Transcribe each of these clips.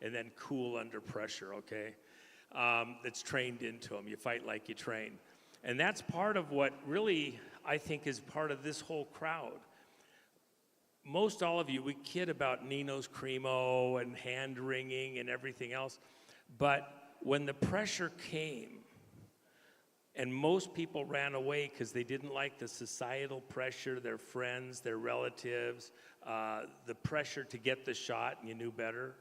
and then cool under pressure, okay? That's trained into them. You fight like you train. And that's part of what really, I think, is part of this whole crowd. Most all of you, we kid about Nino's Cremo and hand-wringing and everything else. But when the pressure came, and most people ran away because they didn't like the societal pressure, their friends, their relatives, the pressure to get the shot, and you knew better.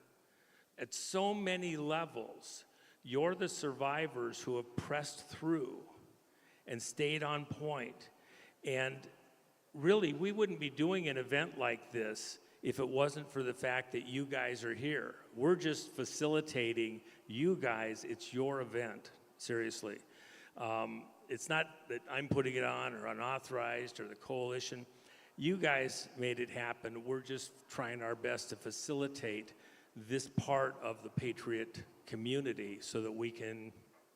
At so many levels, you're the survivors who have pressed through and stayed on point. And really, we wouldn't be doing an event like this if it wasn't for the fact that you guys are here. We're just facilitating you guys. It's your event, seriously. It's not that I'm putting it on or unauthorized or the coalition. You guys made it happen. We're just trying our best to facilitate this part of the Patriot community so that we can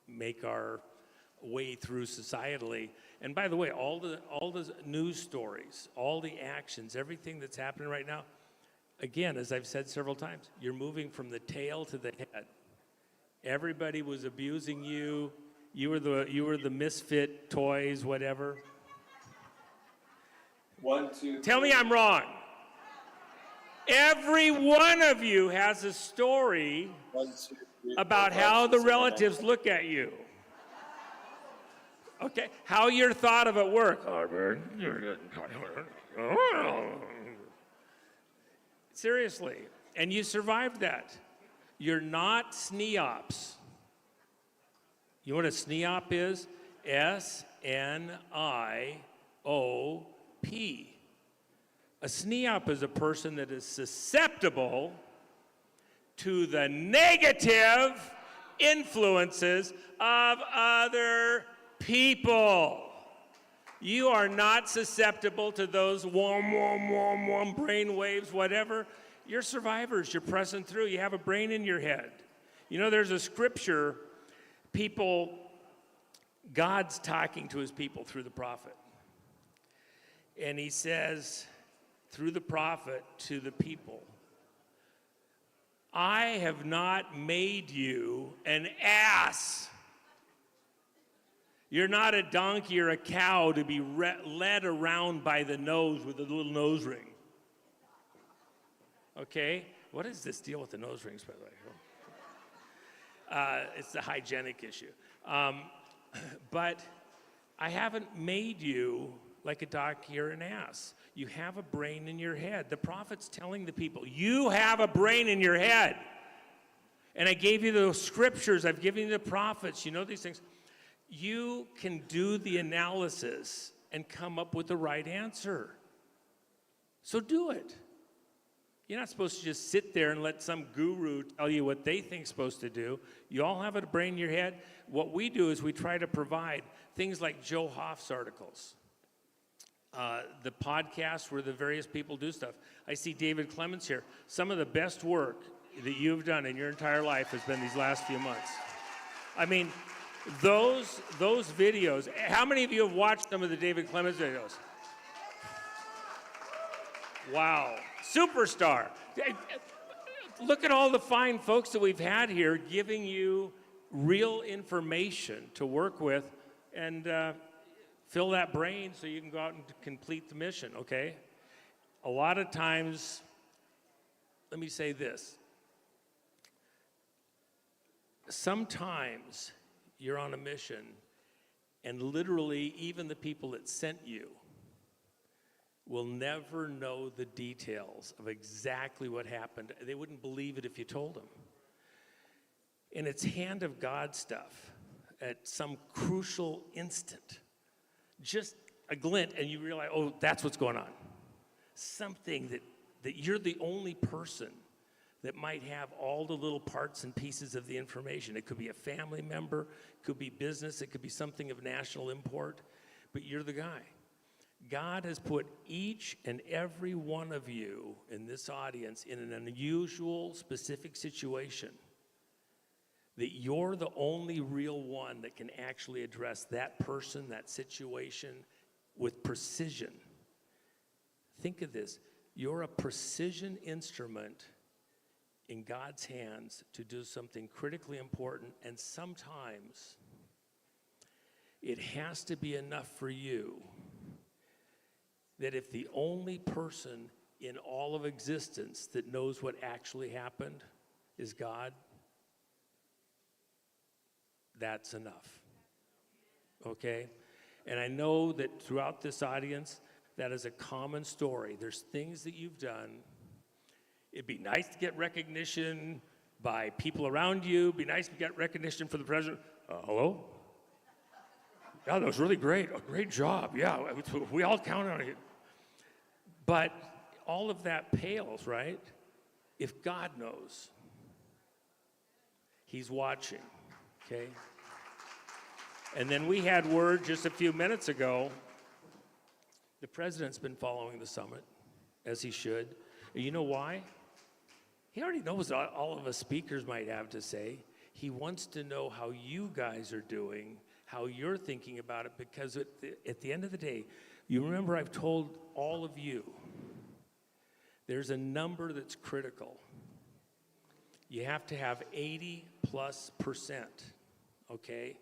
make our way through societally. And by the way, all the news stories, all the actions, everything that's happening right now, again, as I've said several times, you're moving from the tail to the head. Everybody was abusing you. You were the misfit toys, whatever. 1, 2. Tell me I'm wrong. Every one of you has a story 1, 2, 3, about 4, 5, how 6, the 7, 8, relatives 9. look at you. Okay, how you're thought of at work. Seriously, and you survived that. You're not SNIOPs. You know what a SNIOP is? S-N-I-O-P. A SNIOP is a person that is susceptible to the negative influences of other people. You are not susceptible to those warm brain waves, whatever. You're survivors. You're pressing through. You have a brain in your head. You know, there's a scripture, God's talking to his people through the prophet. And he says, through the prophet to the people, I have not made you an ass. You're not a donkey or a cow to be led around by the nose with a little nose ring. Okay? What is this deal with the nose rings, by the way? It's the hygienic issue. But I haven't made you like a donkey or an ass. You have a brain in your head. The prophet's telling the people, you have a brain in your head. And I gave you the scriptures. I've given you the prophets. You know these things. You can do the analysis and come up with the right answer. So do it. You're not supposed to just sit there and let some guru tell you what they think's supposed to do. You all have a brain in your head. What we do is we try to provide things like Joe Hoff's articles, the podcast where the various people do stuff. I see David Clements here. Some of the best work that you've done in your entire life has been these last few months. I mean, those videos, how many of you have watched some of the David Clements videos? Wow, superstar. Look at all the fine folks that we've had here giving you real information to work with and fill that brain so you can go out and complete the mission, okay? A lot of times, let me say this. Sometimes you're on a mission and literally even the people that sent you will never know the details of exactly what happened. They wouldn't believe it if you told them. And it's hand of God stuff at some crucial instant. Just a glint and you realize, oh, that's what's going on. Something that you're the only person that might have all the little parts and pieces of the information. It could be a family member, it could be business, it could be something of national import, but you're the guy. God has put each and every one of you in this audience in an unusual, specific situation that you're the only real one that can actually address that person, that situation with precision. Think of this. You're a precision instrument in God's hands to do something critically important, and sometimes it has to be enough for you that if the only person in all of existence that knows what actually happened is God, that's enough. Okay? And I know that throughout this audience, that is a common story. There's things that you've done. It'd be nice to get recognition by people around you. It'd be nice to get recognition for the president. Hello? Yeah, that was really great. A great job. Yeah, we all count on it. But all of that pales, right? If God knows, he's watching, okay? And then we had word just a few minutes ago, the president's been following the summit, as he should. And you know why? He already knows what all of us speakers might have to say. He wants to know how you guys are doing, how you're thinking about it, because at the end of the day, you remember I've told all of you, there's a number that's critical. You have to have 80+%, okay,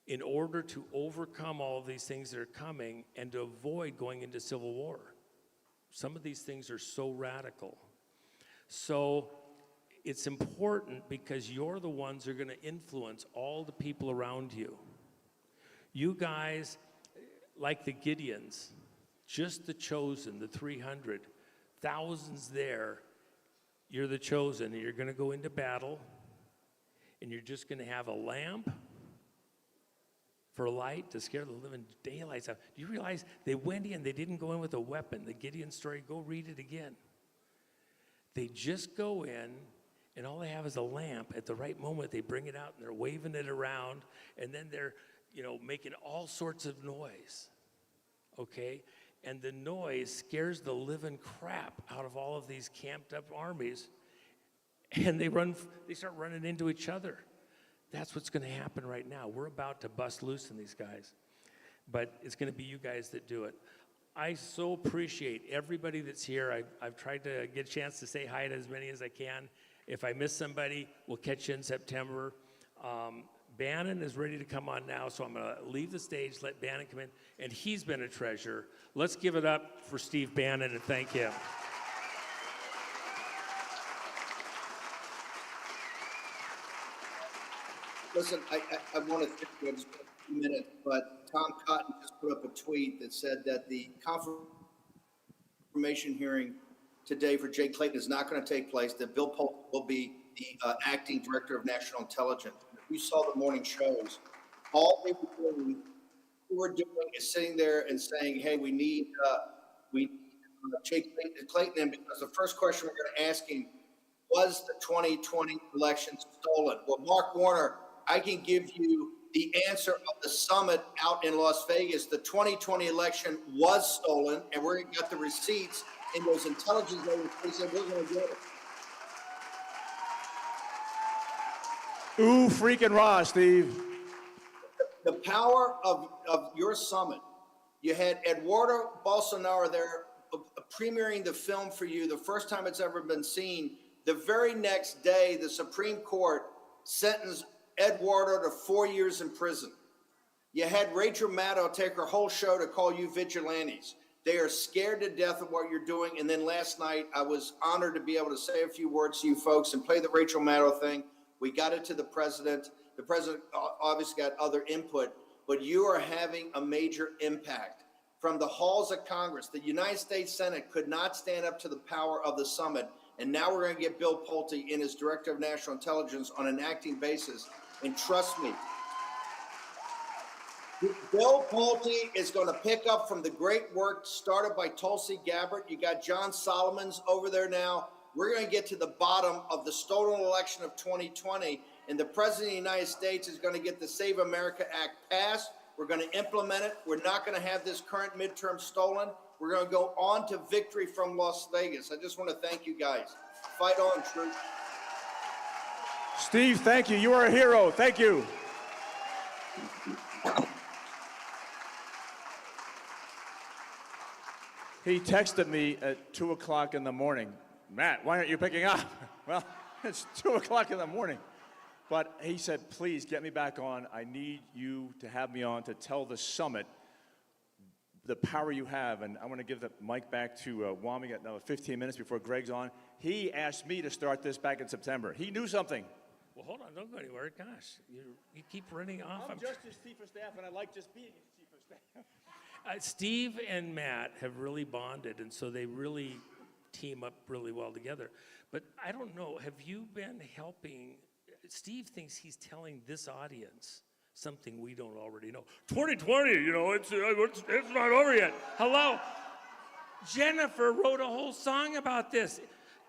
in order to overcome all of these things that are coming and to avoid going into civil war. Some of these things are so radical. So it's important because you're the ones who are going to influence all the people around you. You guys, like the Gideons, just the chosen, the 300, thousands there, you're the chosen, and you're going to go into battle, and you're just going to have a lamp for light to scare the living daylights out. Do you realize they went in, they didn't go in with a weapon? The Gideon story, go read it again. They just go in, and all they have is a lamp. At the right moment, they bring it out, and they're waving it around, and then they're, making all sorts of noise, okay? And the noise scares the living crap out of all of these camped up armies, and they start running into each other. That's what's going to happen right now. We're about to bust loose in these guys, but it's going to be you guys that do it. I so appreciate everybody that's here. I've tried to get a chance to say hi to as many as I can. If I miss somebody, we'll catch you in September. Bannon is ready to come on now, so I'm going to leave the stage, let Bannon come in, and he's been a treasure. Let's give it up for Steve Bannon and thank him. Listen, I want to thank you just for a few minutes, but Tom Cotton just put up a tweet that said that the confirmation hearing today for Jay Clayton is not going to take place, that Bill Polk will be the acting director of national intelligence. If you saw the morning shows, all they were doing is sitting there and saying, hey, we need Jay Clayton in, because the first question we're going to ask him, was the 2020 election stolen? Well, Mark Warner, I can give you the answer of the summit out in Las Vegas. The 2020 election was stolen, and we're going to get the receipts in those intelligence agencies, and we're going to get it. Ooh, freaking raw, Steve. The power of your summit. You had Eduardo Bolsonaro there premiering the film for you, the first time it's ever been seen. The very next day, the Supreme Court sentenced Eduardo to 4 years in prison. You had Rachel Maddow take her whole show to call you vigilantes. They are scared to death of what you're doing. And then last night, I was honored to be able to say a few words to you folks and play the Rachel Maddow thing. We got it to the president. The president obviously got other input, but you are having a major impact. From the halls of Congress, the United States Senate could not stand up to the power of the summit. And now we're going to get Bill Pulte in as Director of National Intelligence on an acting basis. And trust me, Bill Pulte is going to pick up from the great work started by Tulsi Gabbard. You got John Solomons over there now. We're going to get to the bottom of the stolen election of 2020. And the President of the United States is going to get the Save America Act passed. We're going to implement it. We're not going to have this current midterm stolen. We're going to go on to victory from Las Vegas. I just want to thank you guys. Fight on, troops. Steve, thank you. You are a hero. Thank you. He texted me at 2 o'clock in the morning. Matt, why aren't you picking up? Well, it's 2 o'clock in the morning. But he said, please get me back on. I need you to have me on to tell the summit the power you have. And I want to give the mic back to Wami. Got another 15 minutes before Greg's on. He asked me to start this back in September. He knew something. Well, hold on, don't go anywhere. Gosh, you keep running off. I'm just his chief of staff, and I like just being his chief of staff. Steve and Matt have really bonded, and so they really team up really well together. But I don't know, have you been helping? Steve thinks he's telling this audience something we don't already know. 2020, it's not over yet. Hello? Jennifer wrote a whole song about this.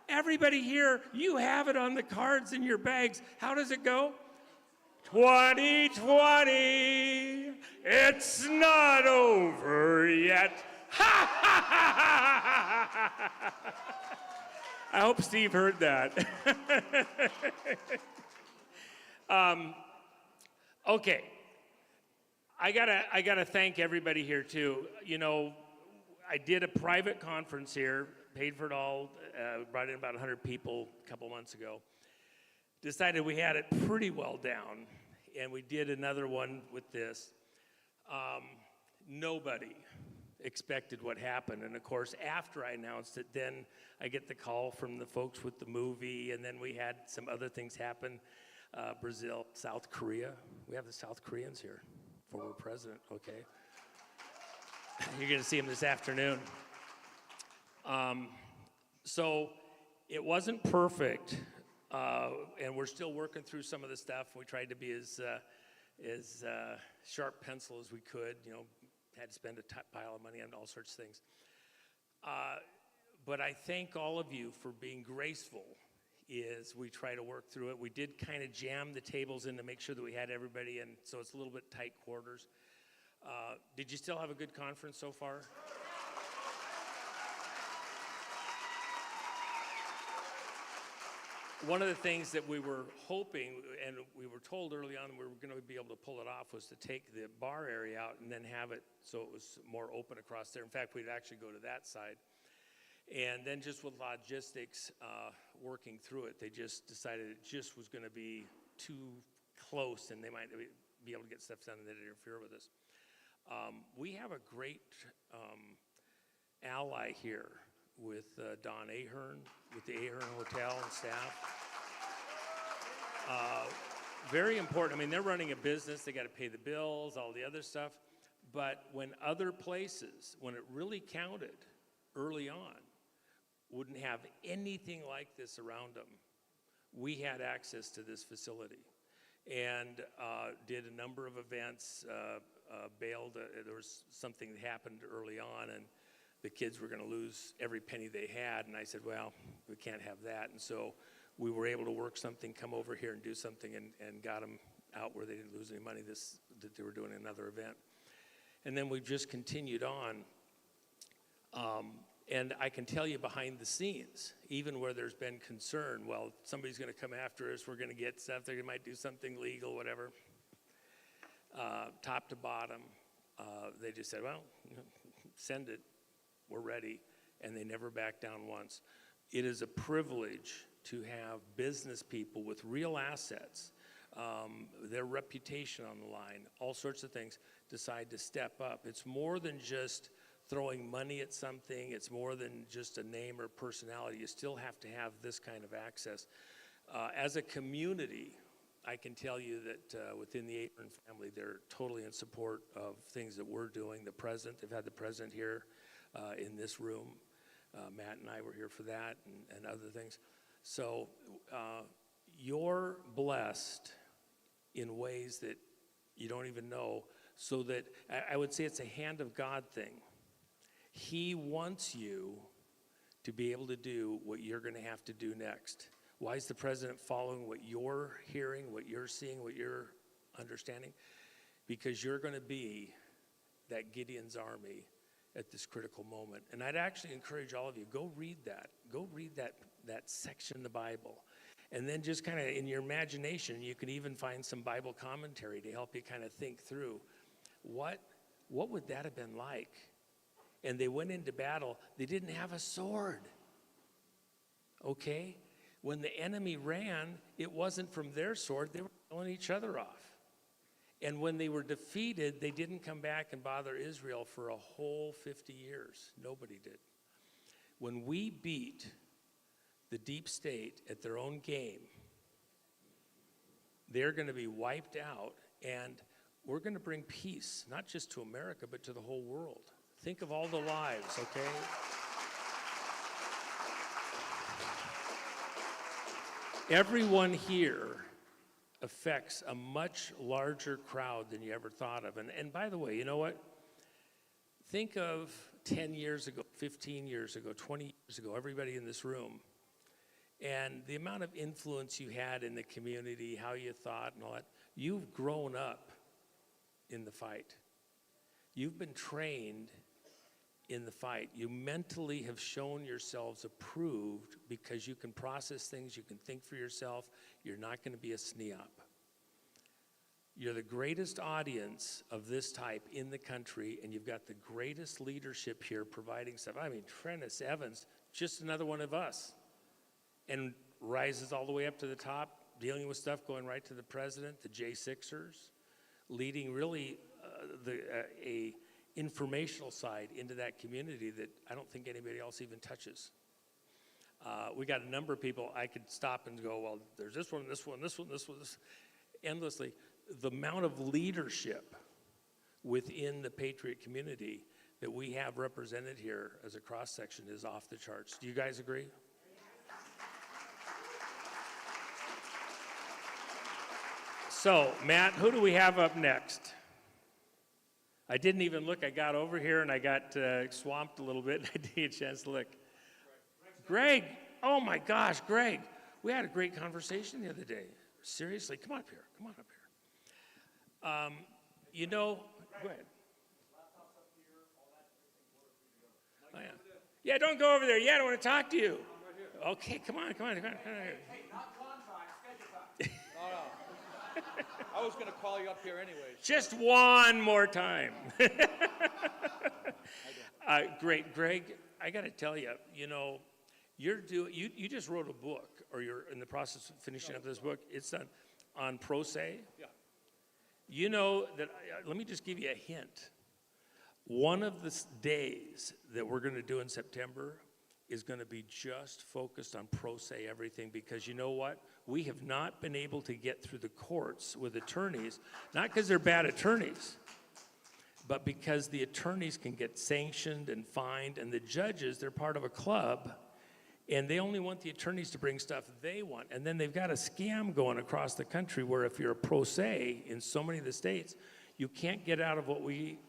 Everybody here, you have it on the cards in your bags. How does it go? 2020, it's not over yet. I hope Steve heard that. Okay, I gotta thank everybody here too. You know, I did a private conference here, paid for it all, brought in about 100 people a couple months ago. Decided we had it pretty well down, and we did another one with this. Nobody expected what happened, and of course, after I announced it, then I get the call from the folks with the movie, and then we had some other things happen. Brazil, South Korea. We have the South Koreans here, former president, okay? You're gonna see him this afternoon. So it wasn't perfect, and we're still working through some of the stuff. We tried to be as sharp pencil as we could, had to spend a pile of money on all sorts of things. But I thank all of you for being graceful as we try to work through it. We did kind of jam the tables in to make sure that we had everybody in, so it's a little bit tight quarters. Did you still have a good conference so far? One of the things that we were hoping, and we were told early on we were going to be able to pull it off, was to take the bar area out and then have it so it was more open across there. In fact, we'd actually go to that side. And then just with logistics, working through it, they just decided it just was going to be too close and they might be able to get stuff done and they'd interfere with us. We have a great ally here with Don Ahern, with the Ahern Hotel and staff. Very important. I mean, they're running a business. They got to pay the bills, all the other stuff. But when other places, when it really counted early on, wouldn't have anything like this around them, we had access to this facility and did a number of events, bailed. There was something that happened early on, and the kids were going to lose every penny they had, and I said, well, we can't have that. And so we were able to work something, come over here and do something, and got them out where they didn't lose any money, that they were doing another event. And then we just continued on. And I can tell you behind the scenes, even where there's been concern, well, somebody's going to come after us, we're going to get stuff, they might do something legal, whatever. Top to bottom, they just said, well, send it, we're ready, and they never backed down once. It is a privilege to have business people with real assets, their reputation on the line, all sorts of things, decide to step up. It's more than just throwing money at something. It's more than just a name or personality. You still have to have this kind of access. As a community, I can tell you that within the Ahern family, they're totally in support of things that we're doing. The president, they've had the president here in this room. Matt and I were here for that and other things. So you're blessed in ways that you don't even know, so that I would say it's a hand of God thing. He wants you to be able to do what you're going to have to do next. Why is the president following what you're hearing, what you're seeing, what you're understanding? Because you're going to be that Gideon's army at this critical moment. And I'd actually encourage all of you, go read that. Go read that section in the Bible. And then just kind of in your imagination, you can even find some Bible commentary to help you kind of think through what would that have been like? And they went into battle. They didn't have a sword, okay? When the enemy ran, it wasn't from their sword, they were killing each other off. And when they were defeated, they didn't come back and bother Israel for a whole 50 years. Nobody did. When we beat the deep state at their own game, they're going to be wiped out, and we're going to bring peace, not just to America, but to the whole world. Think of all the lives, okay? Everyone here affects a much larger crowd than you ever thought of. And by the way, you know what? Think of 10 years ago, 15 years ago, 20 years ago, everybody in this room, and the amount of influence you had in the community, how you thought and all that. You've grown up in the fight. You've been trained in the fight. You mentally have shown yourselves approved because you can process things, you can think for yourself, you're not going to be a SNEOP. You're the greatest audience of this type in the country, and you've got the greatest leadership here providing stuff. I mean, Trennis Evans, just another one of us, and rises all the way up to the top, dealing with stuff going right to the president, the J6ers, leading really a informational side into that community that I don't think anybody else even touches. We got a number of people I could stop and go, well, there's this one, this one, this one, this one, this, endlessly. The amount of leadership within the Patriot community that we have represented here as a cross-section is off the charts. Do you guys agree? So, Matt, who do we have up next? I didn't even look. I got over here and I got swamped a little bit. I didn't get a chance to look. Greg, oh my gosh, Greg. We had a great conversation the other day. Seriously, come on up here. Come on up here. You know, go ahead. Oh, yeah. Yeah, don't go over there yet. I want to talk to you. Okay, come on. Hey, not contract, schedule time. No. I was going to call you up here anyways. Just one more time. Great, Greg. I got to tell you, you know, you just wrote a book, or you're in the process of finishing up this book. It's on Pro Se. Yeah. You know that. Let me just give you a hint. One of the days that we're going to do in September is going to be just focused on pro se everything, because you know what? We have not been able to get through the courts with attorneys, not because they're bad attorneys, but because the attorneys can get sanctioned and fined, and the judges, they're part of a club, and they only want the attorneys to bring stuff they want. And then they've got a scam going across the country where if you're a pro se in so many of the states, you can't get out of what we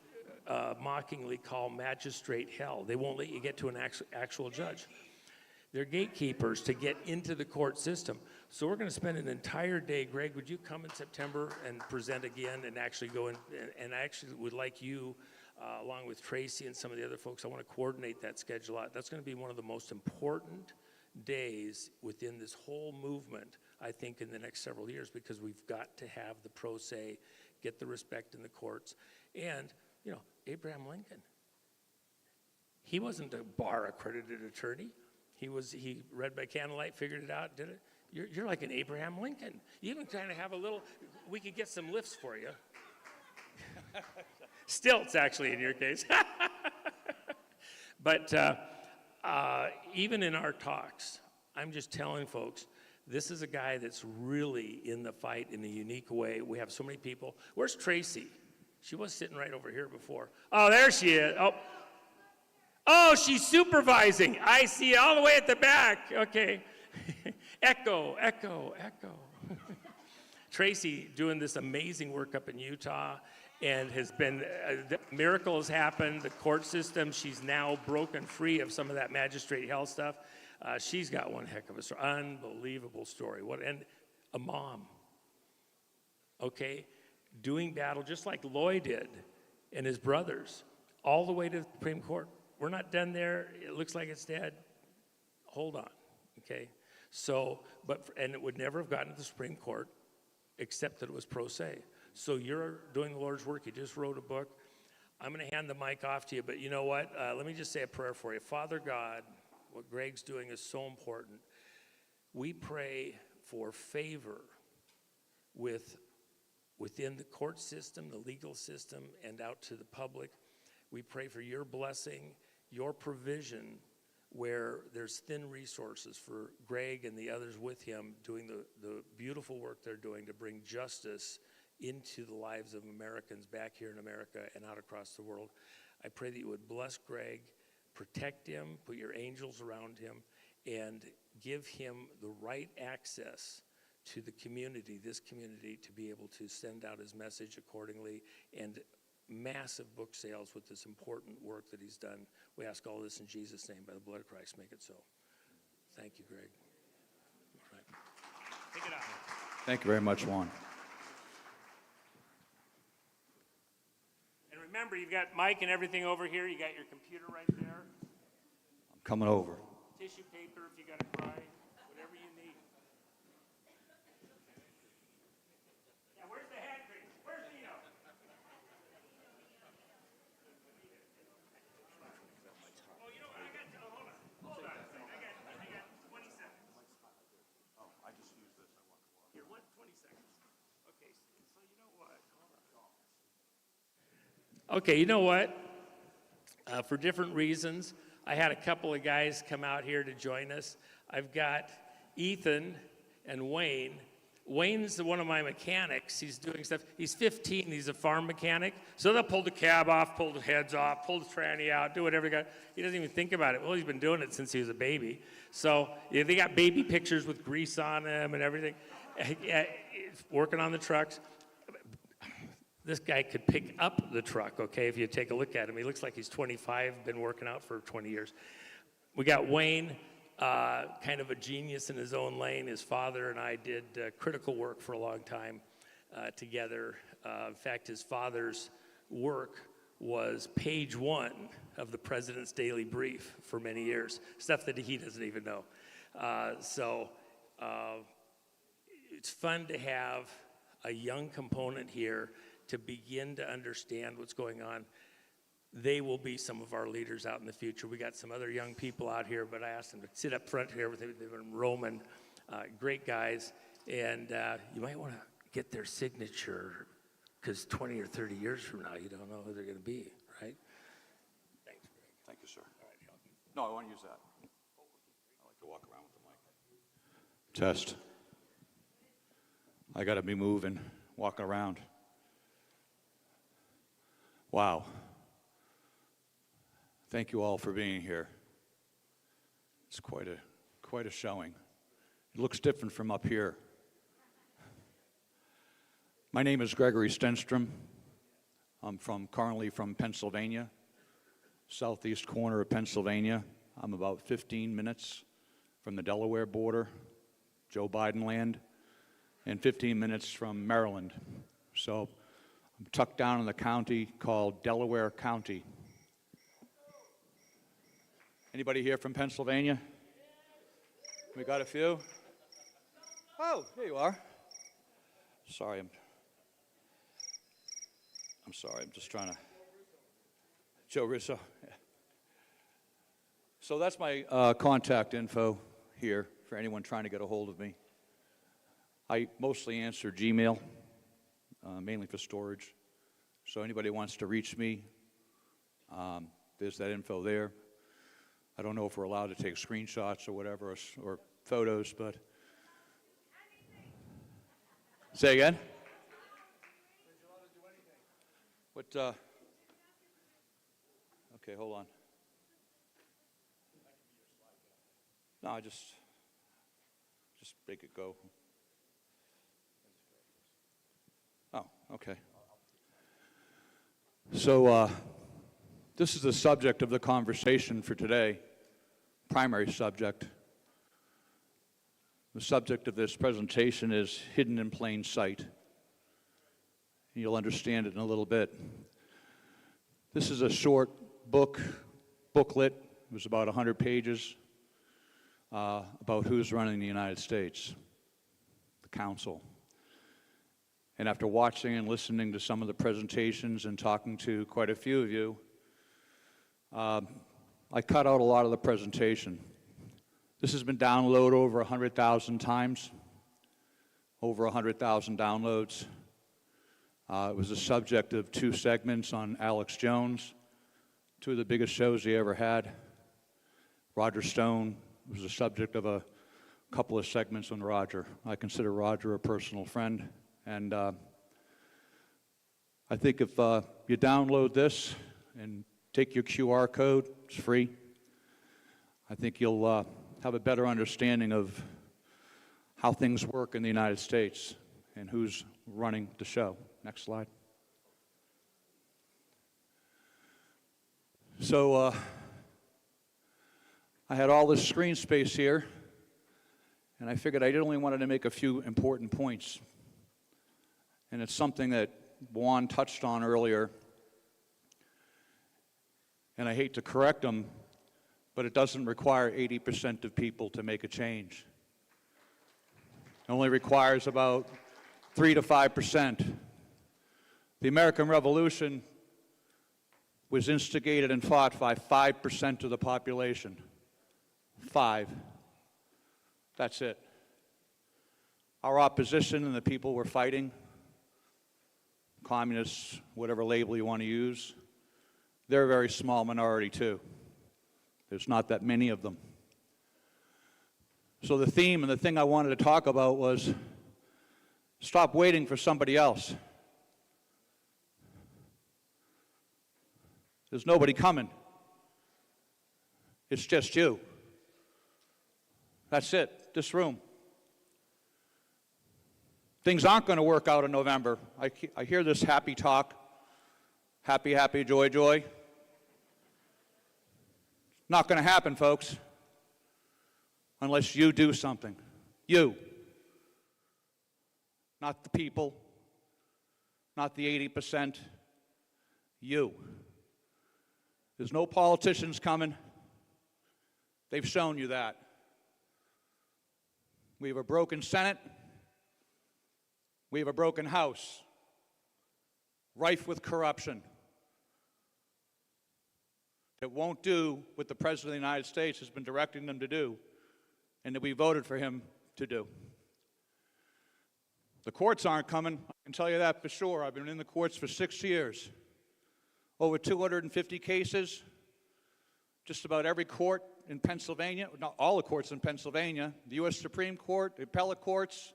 mockingly call magistrate hell. They won't let you get to an actual judge. They're gatekeepers to get into the court system. So we're going to spend an entire day. Greg, would you come in September and present again and actually go in? And I actually would like you, along with Tracy and some of the other folks, I want to coordinate that schedule out. That's going to be one of the most important days within this whole movement, I think, in the next several years, because we've got to have the pro se, get the respect in the courts. And, you know, Abraham Lincoln, he wasn't a bar accredited attorney. He read by candlelight, figured it out, did it. You're like an Abraham Lincoln. You even kind of have a little, we could get some lifts for you. Stilts, actually, in your case. But even in our talks, I'm just telling folks, this is a guy that's really in the fight in a unique way. We have so many people. Where's Tracy? She was sitting right over here before. Oh, there she is. Oh, she's supervising. I see all the way at the back. Okay. Echo. Tracy doing this amazing work up in Utah, and has been, the miracle has happened. The court system, she's now broken free of some of that magistrate hell stuff. She's got one heck of a story, unbelievable story. And a mom, okay, doing battle just like Lloyd did and his brothers, all the way to the Supreme Court. We're not done there. It looks like it's dead. Hold on, okay? So, and it would never have gotten to the Supreme Court except that it was pro se. So you're doing the Lord's work. You just wrote a book. I'm going to hand the mic off to you, but you know what? Let me just say a prayer for you. Father God, what Greg's doing is so important. We pray for favor within the court system, the legal system, and out to the public. We pray for your blessing, your provision, where there's thin resources for Greg and the others with him doing the beautiful work they're doing to bring justice into the lives of Americans back here in America and out across the world. I pray that you would bless Greg, protect him, put your angels around him, and give him the right access to the community, this community, to be able to send out his message accordingly, and massive book sales with this important work that he's done. We ask all this in Jesus' name. By the blood of Christ, make it so. Thank you, Greg. All right. Take it out. Thank you very much, Juan. And remember, you've got Mike and everything over here. You got your computer right there. I'm coming over. Tissue paper if you got to cry. Whatever you need. Yeah, where's the hand cream? Where's Nino? Oh, you know what? I got, hold on. Hold on. I got 20 seconds. Oh, I just used this. Here, 20 seconds. Okay, so you know what? Hold on. Okay, you know what? For different reasons, I had a couple of guys come out here to join us. I've got Ethan and Wayne. Wayne's one of my mechanics. He's doing stuff. He's 15. He's a farm mechanic. So they'll pull the cab off, pull the heads off, pull the tranny out, do whatever. He doesn't even think about it. Well, he's been doing it since he was a baby. So yeah, they got baby pictures with grease on them and everything. Working on the trucks. This guy could pick up the truck, okay, if you take a look at him. He looks like he's 25, been working out for 20 years. We got Wayne, kind of a genius in his own lane. His father and I did critical work for a long time together. In fact, his father's work was page 1 of the President's Daily Brief for many years, stuff that he doesn't even know. It's fun to have a young component here to begin to understand what's going on. They will be some of our leaders out in the future. We got some other young people out here, but I asked them to sit up front here. They've been Roman, great guys, and you might want to get their signature, because 20 or 30 years from now, you don't know who they're going to be, right? Thanks, Greg. Thank you, sir. No, I want to use that. I like to walk around with the mic. Test. I got to be moving, walking around. Wow. Thank you all for being here. It's quite a showing. It looks different from up here. My name is Gregory Stenstrom. I'm currently from Pennsylvania, southeast corner of Pennsylvania. I'm about 15 minutes from the Delaware border, Joe Biden land, and 15 minutes from Maryland. So I'm tucked down in the county called Delaware County. Anybody here from Pennsylvania? We got a few? Oh, here you are. Sorry, I'm sorry, I'm just trying to. Joe Russo. Yeah. So that's my contact info here for anyone trying to get a hold of me. I mostly answer Gmail, mainly for storage. So anybody wants to reach me, there's that info there. I don't know if we're allowed to take screenshots or whatever, or photos, but. Say again? What, okay, hold on. No, I just make it go. Oh, okay. So this is the subject of the conversation for today, primary subject. The subject of this presentation is hidden in plain sight. You'll understand it in a little bit. This is a short booklet. It was about 100 pages about who's running the United States, the council. And after watching and listening to some of the presentations and talking to quite a few of you, I cut out a lot of the presentation. This has been downloaded over 100,000 times, over 100,000 downloads. It was the subject of 2 segments on Alex Jones, 2 of the biggest shows he ever had. Roger Stone was the subject of a couple of segments on Roger. I consider Roger a personal friend, and I think if you download this and take your QR code, it's free, I think you'll have a better understanding of how things work in the United States and who's running the show. Next slide. So I had all this screen space here, and I figured I only wanted to make a few important points. And it's something that Juan touched on earlier, and I hate to correct him, but it doesn't require 80% of people to make a change. It only requires about 3 to 5%. The American Revolution was instigated and fought by 5% of the population. 5. That's it. Our opposition and the people we're fighting, communists, whatever label you want to use, they're a very small minority too. There's not that many of them. So the theme and the thing I wanted to talk about was stop waiting for somebody else. There's nobody coming. It's just you. That's it, this room. Things aren't going to work out in November. I hear this happy talk, happy, happy, joy, joy. Not going to happen, folks, unless you do something. You. Not the people, not the 80%. You. There's no politicians coming. They've shown you that. We have a broken Senate. We have a broken House, rife with corruption, that won't do what the President of the United States has been directing them to do and that we voted for him to do. The courts aren't coming, I can tell you that for sure. I've been in the courts for 6 years. Over 250 cases, just about every court in Pennsylvania, not all the courts in Pennsylvania, the U.S. Supreme Court, the appellate courts.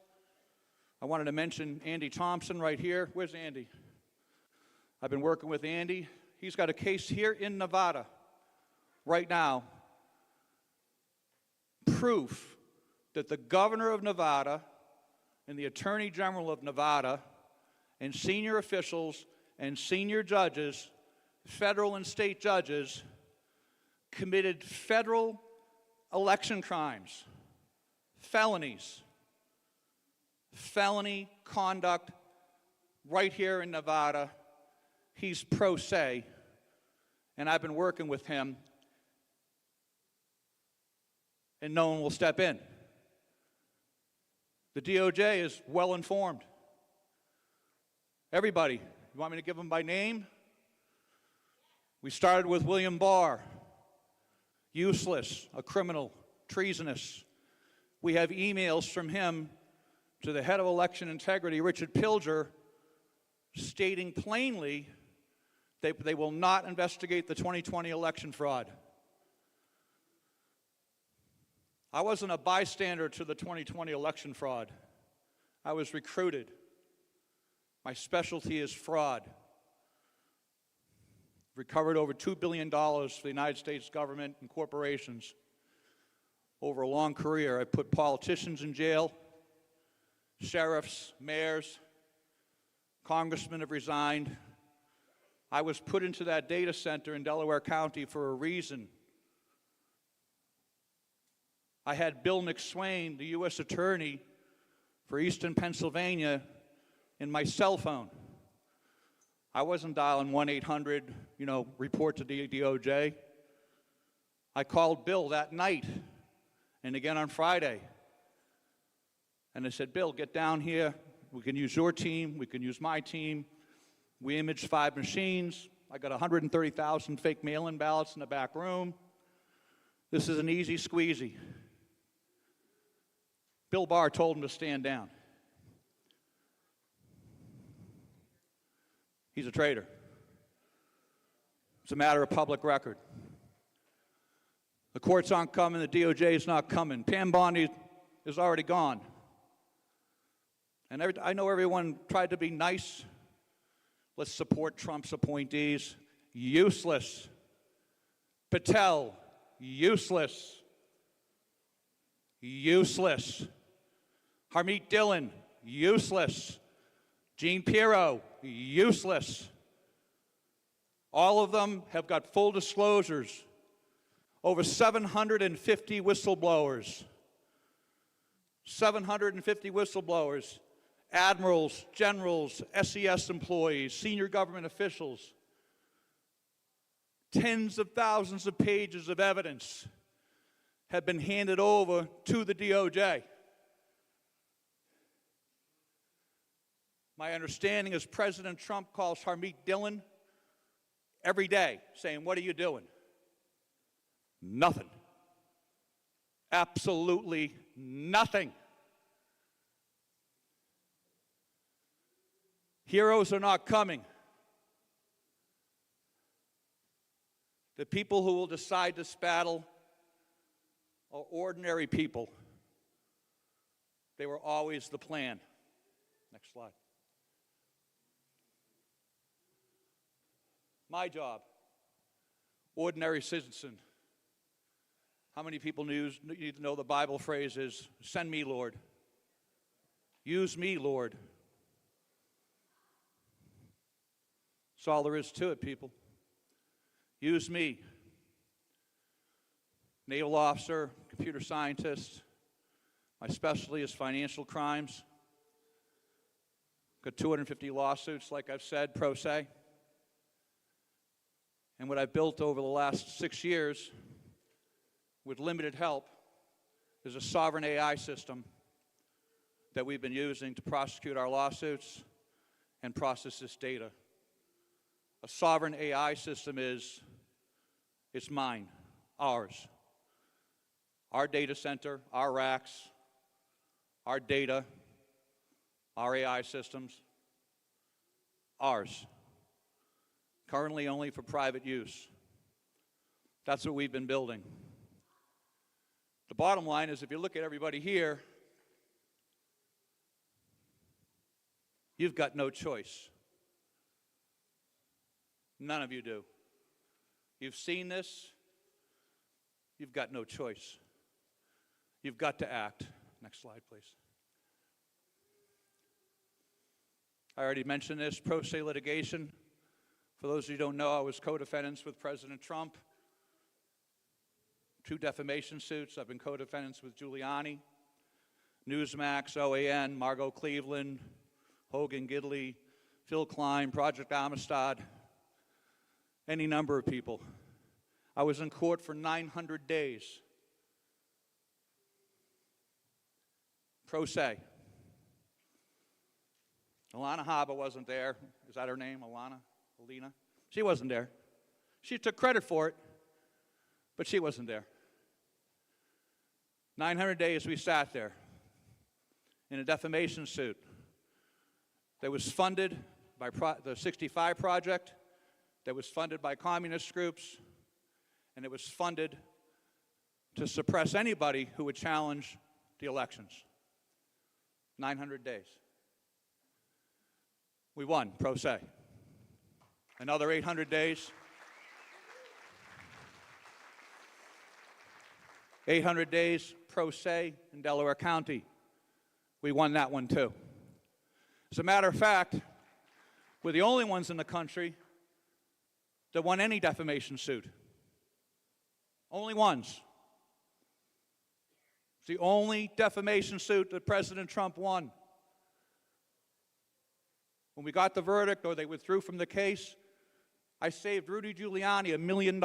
I wanted to mention Andy Thompson right here. Where's Andy? I've been working with Andy. He's got a case here in Nevada right now. Proof that the governor of Nevada and the attorney general of Nevada and senior officials and senior judges, federal and state judges, committed federal election crimes, felonies, felony conduct right here in Nevada. He's pro se, and I've been working with him, and no one will step in. The DOJ is well informed. Everybody, you want me to give them by name? We started with William Barr, useless, a criminal, treasonous. We have emails from him to the head of election integrity, Richard Pilger, stating plainly they will not investigate the 2020 election fraud. I wasn't a bystander to the 2020 election fraud. I was recruited. My specialty is fraud. Recovered over $2 billion for the United States government and corporations. Over a long career, I put politicians in jail, sheriffs, mayors, congressmen have resigned. I was put into that data center in Delaware County for a reason. I had Bill McSwain, the U.S. Attorney for Eastern Pennsylvania, in my cell phone. I wasn't dialing 1-800, report to the DOJ. I called Bill that night and again on Friday. And I said, Bill, get down here. We can use your team. We can use my team. We imaged 5 machines. I got 130,000 fake mail-in ballots in the back room. This is an easy squeezy. Bill Barr told him to stand down. He's a traitor. It's a matter of public record. The courts aren't coming, the DOJ is not coming. Pam Bondi is already gone. And I know everyone tried to be nice. Let's support Trump's appointees. Useless. Patel, useless. Useless. Harmeet Dillon, useless. Jean Pirro, useless. All of them have got full disclosures. Over 750 whistleblowers. 750 whistleblowers. Admirals, generals, SES employees, senior government officials. Tens of thousands of pages of evidence have been handed over to the DOJ. My understanding is President Trump calls Harmeet Dillon every day saying, "What are you doing?" Nothing. Absolutely nothing. Heroes are not coming. The people who will decide this battle are ordinary people. They were always the plan. Next slide. My job, ordinary citizen. How many people need to know the Bible phrase is, "Send me, Lord. Use me, Lord." That's all there is to it, people. Use me. Naval officer, computer scientist. My specialty is financial crimes. Got 250 lawsuits, like I've said, pro se. And what I've built over the last 6 years, with limited help, is a sovereign AI system that we've been using to prosecute our lawsuits and process this data. A sovereign AI system is, it's mine, ours. Our data center, our racks, our data, our AI systems, ours. Currently only for private use. That's what we've been building. The bottom line is, if you look at everybody here, you've got no choice. None of you do. You've seen this. You've got no choice. You've got to act. Next slide, please. I already mentioned this, pro se litigation. For those of you who don't know, I was co-defendants with President Trump. 2 defamation suits. I've been co-defendants with Giuliani, Newsmax, OAN, Margot Cleveland, Hogan Gidley, Phil Klein, Project Amistad, any number of people. I was in court for 900 days. Pro se. Alana Habba wasn't there. Is that her name, Alana? Alina? She wasn't there. She took credit for it, but she wasn't there. 900 days we sat there in a defamation suit that was funded by the 65 Project, that was funded by communist groups, and it was funded to suppress anybody who would challenge the elections. 900 days. We won, pro se. Another 800 days. 800 days, pro se, in Delaware County. We won that one too. As a matter of fact, we're the only ones in the country that won any defamation suit. Only ones. It's the only defamation suit that President Trump won. When we got the verdict, or they withdrew from the case, I saved Rudy Giuliani $1 million.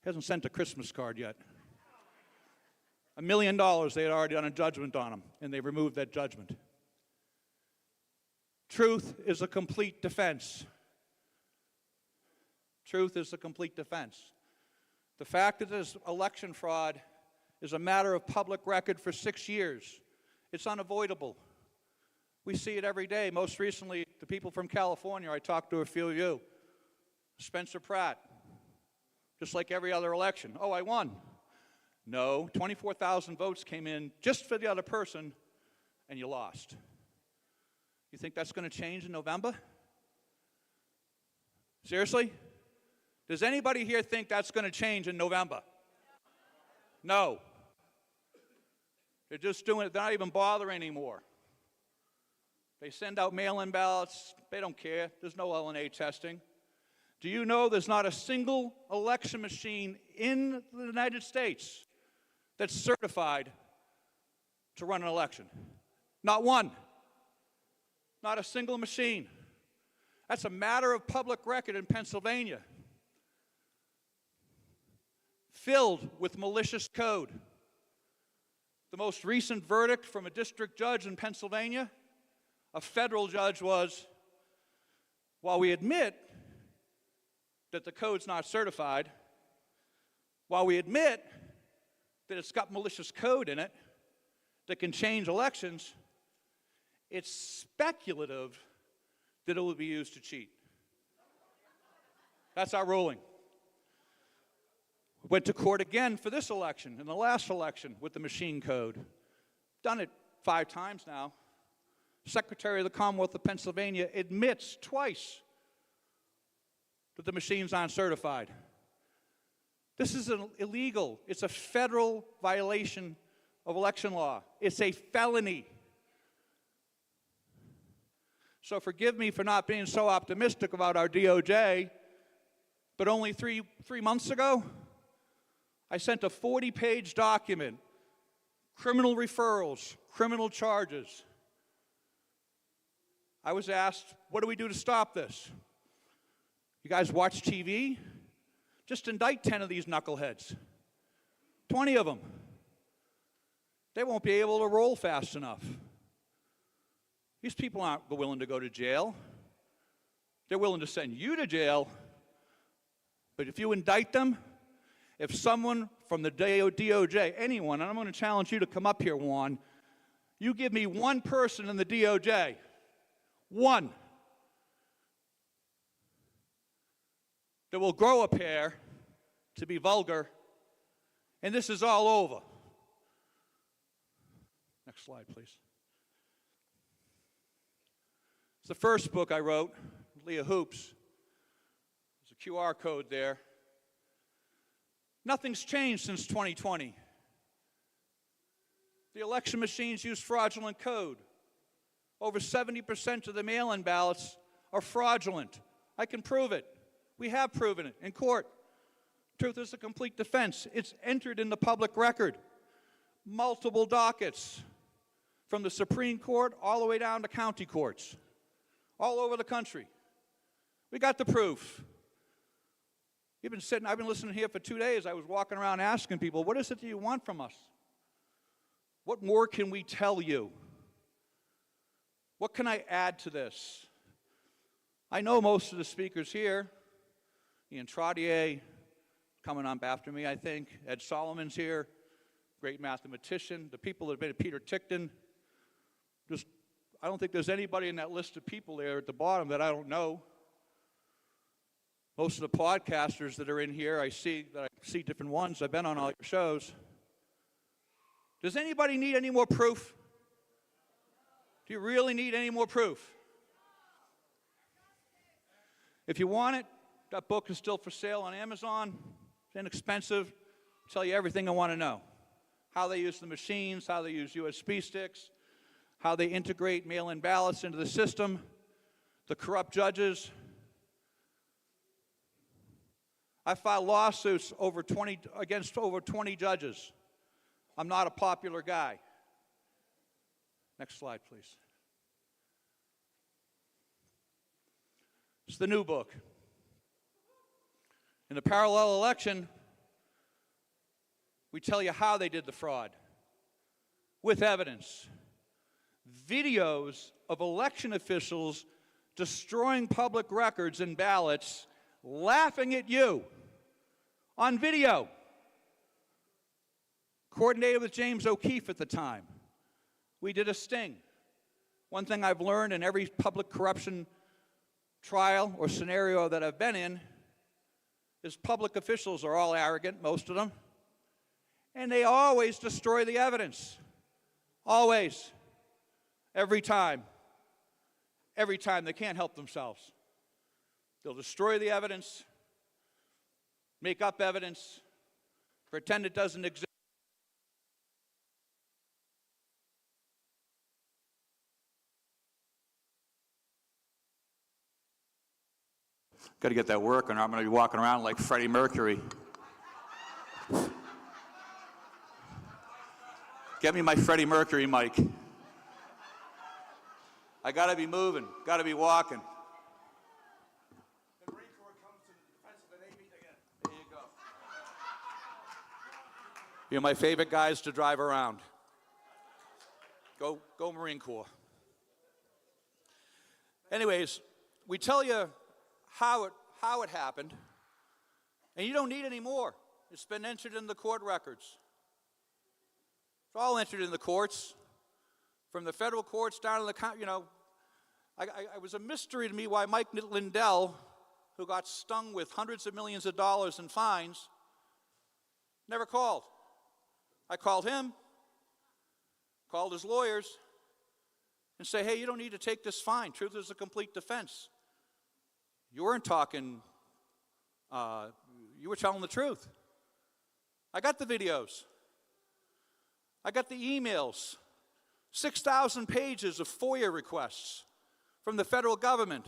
Hasn't sent a Christmas card yet. $1 million, they had already done a judgment on him, and they removed that judgment. Truth is a complete defense. Truth is a complete defense. The fact that there's election fraud is a matter of public record for 6 years. It's unavoidable. We see it every day. Most recently, the people from California, I talked to a few of you. Spencer Pratt, just like every other election. Oh, I won. No, 24,000 votes came in just for the other person, and you lost. You think that's going to change in November? Seriously? Does anybody here think that's going to change in November? No. They're just doing it. They're not even bothering anymore. They send out mail-in ballots. They don't care. There's no LNA testing. Do you know there's not a single election machine in the United States that's certified to run an election? Not one. Not a single machine. That's a matter of public record in Pennsylvania. Filled with malicious code. The most recent verdict from a district judge in Pennsylvania, a federal judge, was, while we admit that the code's not certified, while we admit that it's got malicious code in it that can change elections, it's speculative that it will be used to cheat. That's our ruling. Went to court again for this election and the last election with the machine code. Done it 5 times now. Secretary of the Commonwealth of Pennsylvania admits twice that the machines aren't certified. This is illegal. It's a federal violation of election law. It's a felony. So forgive me for not being so optimistic about our DOJ, but only three months ago, I sent a 40-page document, criminal referrals, criminal charges. I was asked, what do we do to stop this? You guys watch TV? Just indict 10 of these knuckleheads, 20 of them. They won't be able to roll fast enough. These people aren't willing to go to jail. They're willing to send you to jail. But if you indict them, if someone from the DOJ, anyone, and I'm going to challenge you to come up here, Juan, you give me one person in the DOJ, one, that will grow a pair to be vulgar, and this is all over. Next slide, please. It's the first book I wrote, Leah Hoops. There's a QR code there. Nothing's changed since 2020. The election machines use fraudulent code. Over 70% of the mail-in ballots are fraudulent. I can prove it. We have proven it in court. Truth is a complete defense. It's entered in the public record. Multiple dockets from the Supreme Court all the way down to county courts, all over the country. We got the proof. I've been listening here for 2 days. I was walking around asking people, what is it that you want from us? What more can we tell you? What can I add to this? I know most of the speakers here. Ian Trottier, coming up after me, I think. Ed Solomon's here, great mathematician. The people that have been at Peter Tickton. I don't think there's anybody in that list of people there at the bottom that I don't know. Most of the podcasters that are in here, I see different ones. I've been on all your shows. Does anybody need any more proof? Do you really need any more proof? If you want it, that book is still for sale on Amazon. It's inexpensive. I'll tell you everything I want to know. How they use the machines, how they use USB sticks, how they integrate mail-in ballots into the system, the corrupt judges. I filed lawsuits against over 20 judges. I'm not a popular guy. Next slide, please. It's the new book. In the parallel election, we tell you how they did the fraud with evidence. Videos of election officials destroying public records and ballots, laughing at you on video. Coordinated with James O'Keefe at the time. We did a sting. One thing I've learned in every public corruption trial or scenario that I've been in is public officials are all arrogant, most of them, and they always destroy the evidence. Always. Every time. Every time. They can't help themselves. They'll destroy the evidence, make up evidence, pretend it doesn't exist. Got to get that working, or I'm going to be walking around like Freddie Mercury. Get me my Freddie Mercury mic. I got to be moving, got to be walking. The Marine Corps comes to the defense of the Navy again. There you go. You're my favorite guys to drive around. Go Marine Corps. Anyways, we tell you how it happened, and you don't need any more. It's been entered in the court records. It's all entered in the courts, from the federal courts down to the county. You know, it was a mystery to me why Mike Lindell, who got stung with hundreds of millions of dollars in fines, never called. I called him, called his lawyers, and say, hey, you don't need to take this fine. Truth is a complete defense. You weren't talking, you were telling the truth. I got the videos. I got the emails. 6,000 pages of FOIA requests from the federal government.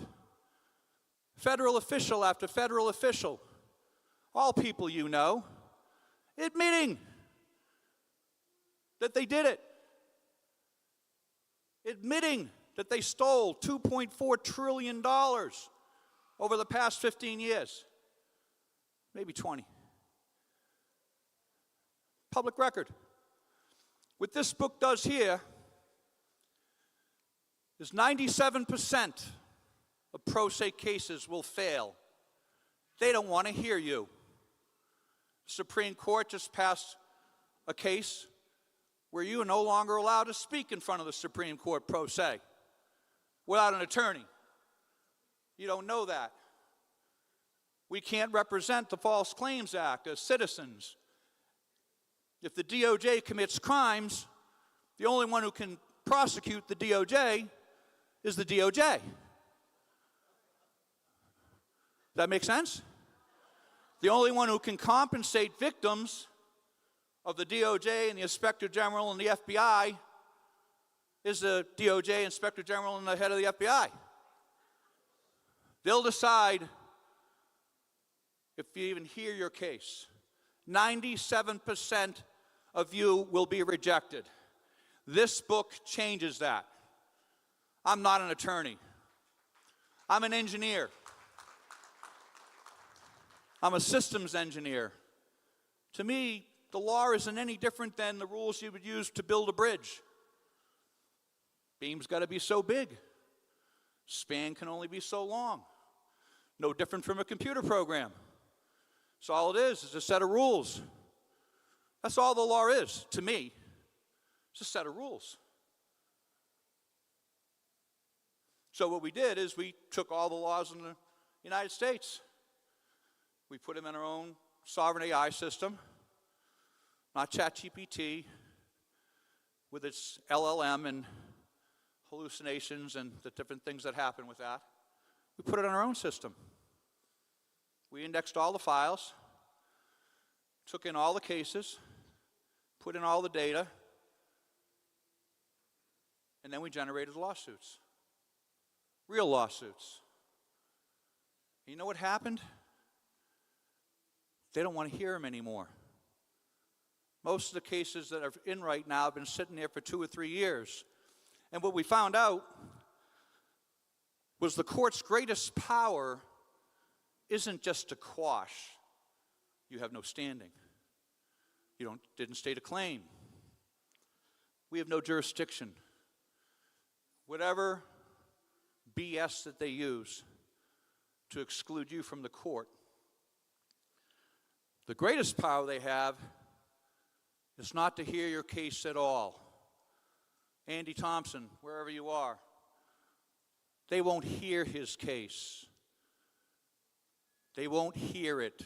Federal official after federal official. All people you know. Admitting that they did it. Admitting that they stole $2.4 trillion over the past 15 years, maybe 20. Public record. What this book does here is 97% of pro se cases will fail. They don't want to hear you. The Supreme Court just passed a case where you are no longer allowed to speak in front of the Supreme Court pro se without an attorney. You don't know that. We can't represent the False Claims Act as citizens. If the DOJ commits crimes, the only one who can prosecute the DOJ is the DOJ. Does that make sense? The only one who can compensate victims of the DOJ and the Inspector General and the FBI is the DOJ, Inspector General, and the head of the FBI. They'll decide if you even hear your case. 97% of you will be rejected. This book changes that. I'm not an attorney. I'm an engineer. I'm a systems engineer. To me, the law isn't any different than the rules you would use to build a bridge. Beam's got to be so big. Span can only be so long. No different from a computer program. So all it is a set of rules. That's all the law is, to me. It's a set of rules. So what we did is we took all the laws in the United States. We put them in our own sovereign AI system, not ChatGPT, with its LLM and hallucinations and the different things that happen with that. We put it in our own system. We indexed all the files, took in all the cases, put in all the data, and then we generated lawsuits. Real lawsuits. You know what happened? They don't want to hear them anymore. Most of the cases that are in right now have been sitting there for 2 or 3 years. And what we found out was the court's greatest power isn't just to quash. You have no standing. You didn't state a claim. We have no jurisdiction. Whatever BS that they use to exclude you from the court. The greatest power they have is not to hear your case at all. Andy Thompson, wherever you are, they won't hear his case. They won't hear it.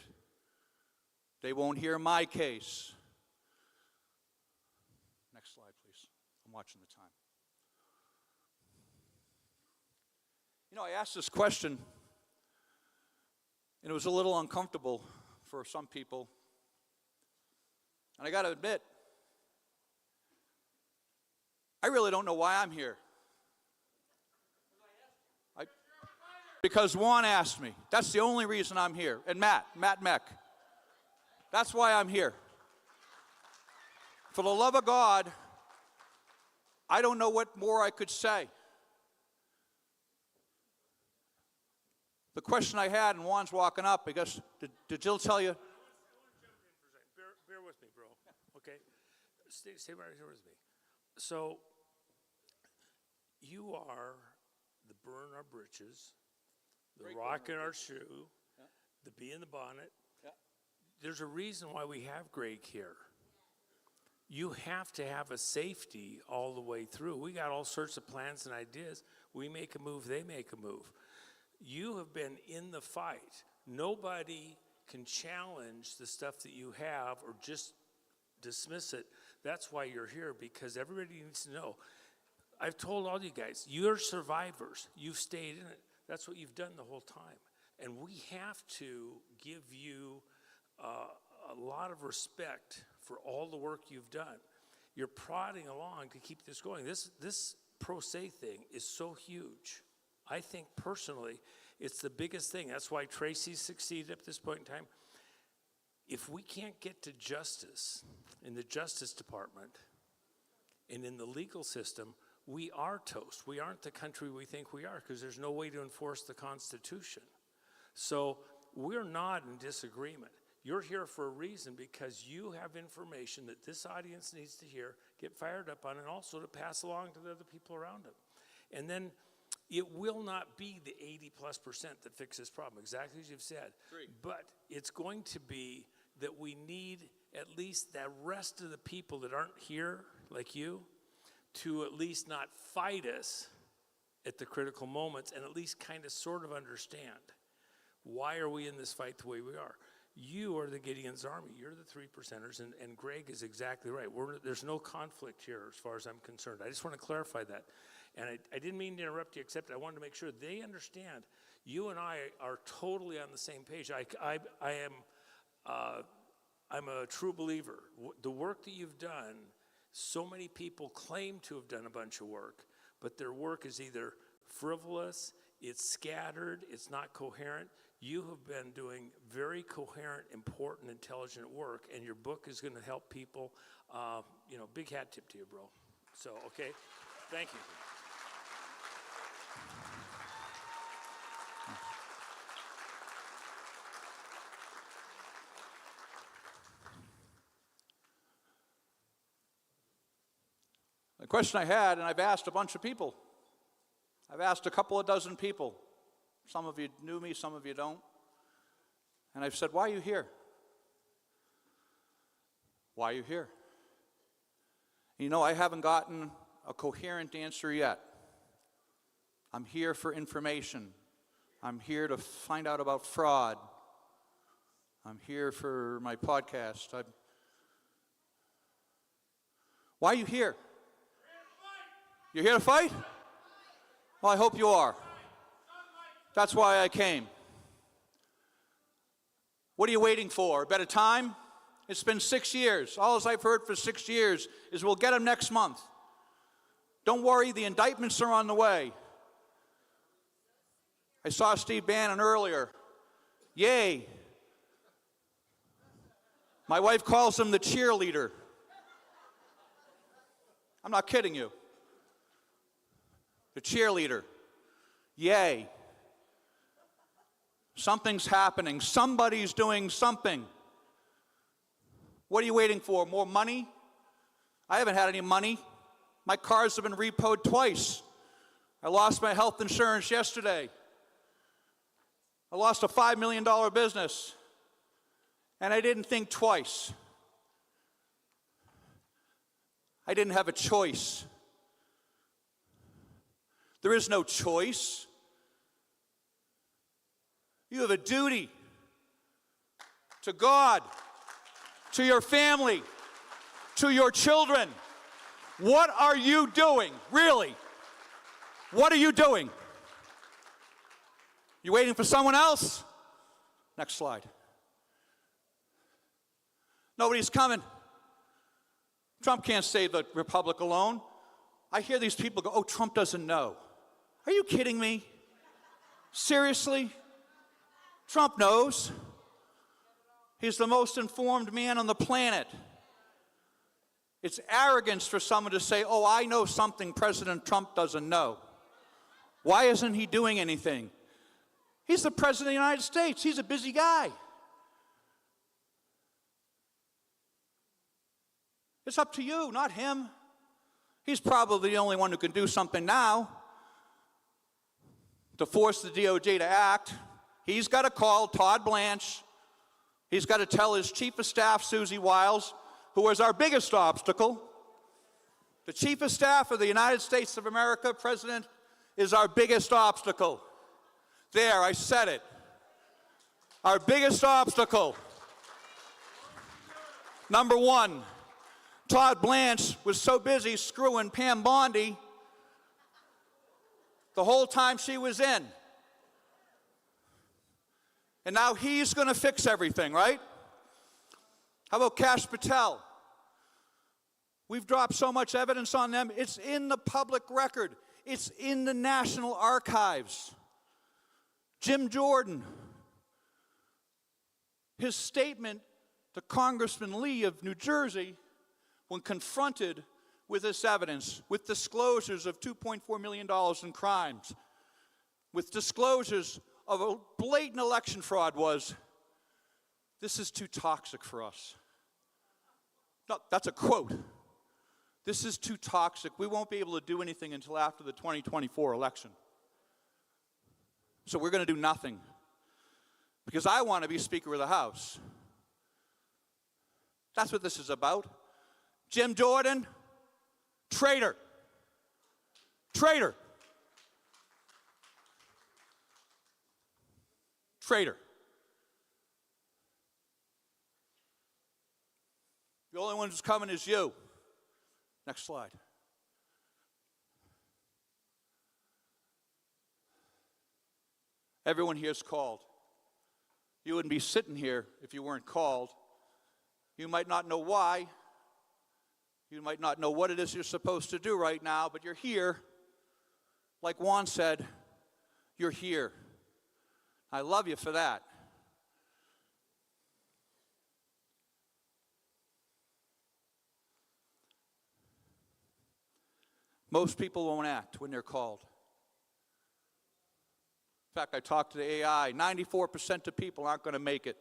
They won't hear my case. Next slide, please. I'm watching the time. You know, I asked this question, and it was a little uncomfortable for some people. And I got to admit, I really don't know why I'm here. Because Juan asked me. That's the only reason I'm here. And Matt Meck. That's why I'm here. For the love of God, I don't know what more I could say. The question I had, and Juan's walking up, because did Jill tell you? I want to jump in for a second. Bear with me, bro. Okay? Stay right here with me. So, you are the burn our britches, the rock in our shoe, the bee in the bonnet. Yeah. There's a reason why we have Greg here. You have to have a safety all the way through. We got all sorts of plans and ideas. We make a move, they make a move. You have been in the fight. Nobody can challenge the stuff that you have or just dismiss it. That's why you're here, because everybody needs to know. I've told all you guys, you're survivors. You've stayed in it. That's what you've done the whole time. And we have to give you a lot of respect for all the work you've done. You're prodding along to keep this going. This pro se thing is so huge. I think personally, it's the biggest thing. That's why Tracy's succeeded at this point in time. If we can't get to justice in the Justice Department and in the legal system, we are toast. We aren't the country we think we are, because there's no way to enforce the Constitution. So we're not in disagreement. You're here for a reason, because you have information that this audience needs to hear, get fired up on, and also to pass along to the other people around them. And then it will not be the 80+% that fixes this problem, exactly as you've said. Agreed. But it's going to be that we need at least the rest of the people that aren't here, like you, to at least not fight us at the critical moments, and at least kind of sort of understand, why are we in this fight the way we are? You are the Gideon's Army. You're the 3%ers, and Greg is exactly right. There's no conflict here as far as I'm concerned. I just want to clarify that. And I didn't mean to interrupt you, except I wanted to make sure they understand you and I are totally on the same page. I'm a true believer. The work that you've done, so many people claim to have done a bunch of work, but their work is either frivolous, it's scattered, it's not coherent. You have been doing very coherent, important, intelligent work, and your book is going to help people. Big hat tip to you, bro. So, okay, thank you. The question I had, and I've asked a bunch of people. I've asked a couple of dozen people. Some of you knew me, some of you don't. And I've said, why are you here? Why are you here? You know, I haven't gotten a coherent answer yet. I'm here for information. I'm here to find out about fraud. I'm here for my podcast. Why are you here? You're here to fight? Well, I hope you are. That's why I came. What are you waiting for? A better time? It's been 6 years. All I've heard for 6 years is we'll get them next month. Don't worry, the indictments are on the way. I saw Steve Bannon earlier. Yay. My wife calls him the cheerleader. I'm not kidding you. The cheerleader. Yay. Something's happening. Somebody's doing something. What are you waiting for? More money? I haven't had any money. My cars have been repoed twice. I lost my health insurance yesterday. I lost a $5 million business. And I didn't think twice. I didn't have a choice. There is no choice. You have a duty to God, to your family, to your children. What are you doing? Really? What are you doing? You waiting for someone else? Next slide. Nobody's coming. Trump can't save the republic alone. I hear these people go, oh, Trump doesn't know. Are you kidding me? Seriously? Trump knows. He's the most informed man on the planet. It's arrogance for someone to say, oh, I know something President Trump doesn't know. Why isn't he doing anything? He's the President of the United States. He's a busy guy. It's up to you, not him. He's probably the only one who can do something now to force the DOJ to act. He's got to call Todd Blanche. He's got to tell his Chief of Staff, Susie Wiles, who is our biggest obstacle. The Chief of Staff of the United States of America, President, is our biggest obstacle. There, I said it. Our biggest obstacle. Number one, Todd Blanche was so busy screwing Pam Bondi the whole time she was in. And now he's going to fix everything, right? How about Kash Patel? We've dropped so much evidence on them. It's in the public record. It's in the National Archives. Jim Jordan, his statement to Congressman Lee of New Jersey when confronted with this evidence, with disclosures of $2.4 million in crimes, with disclosures of a blatant election fraud was, this is too toxic for us. No, that's a quote. This is too toxic. We won't be able to do anything until after the 2024 election. So we're going to do nothing. Because I want to be Speaker of the House. That's what this is about. Jim Jordan, traitor. Traitor. Traitor. The only one who's coming is you. Next slide. Everyone here is called. You wouldn't be sitting here if you weren't called. You might not know why. You might not know what it is you're supposed to do right now, but you're here. Like Juan said, you're here. I love you for that. Most people won't act when they're called. In fact, I talked to the AI. 94% of people aren't going to make it.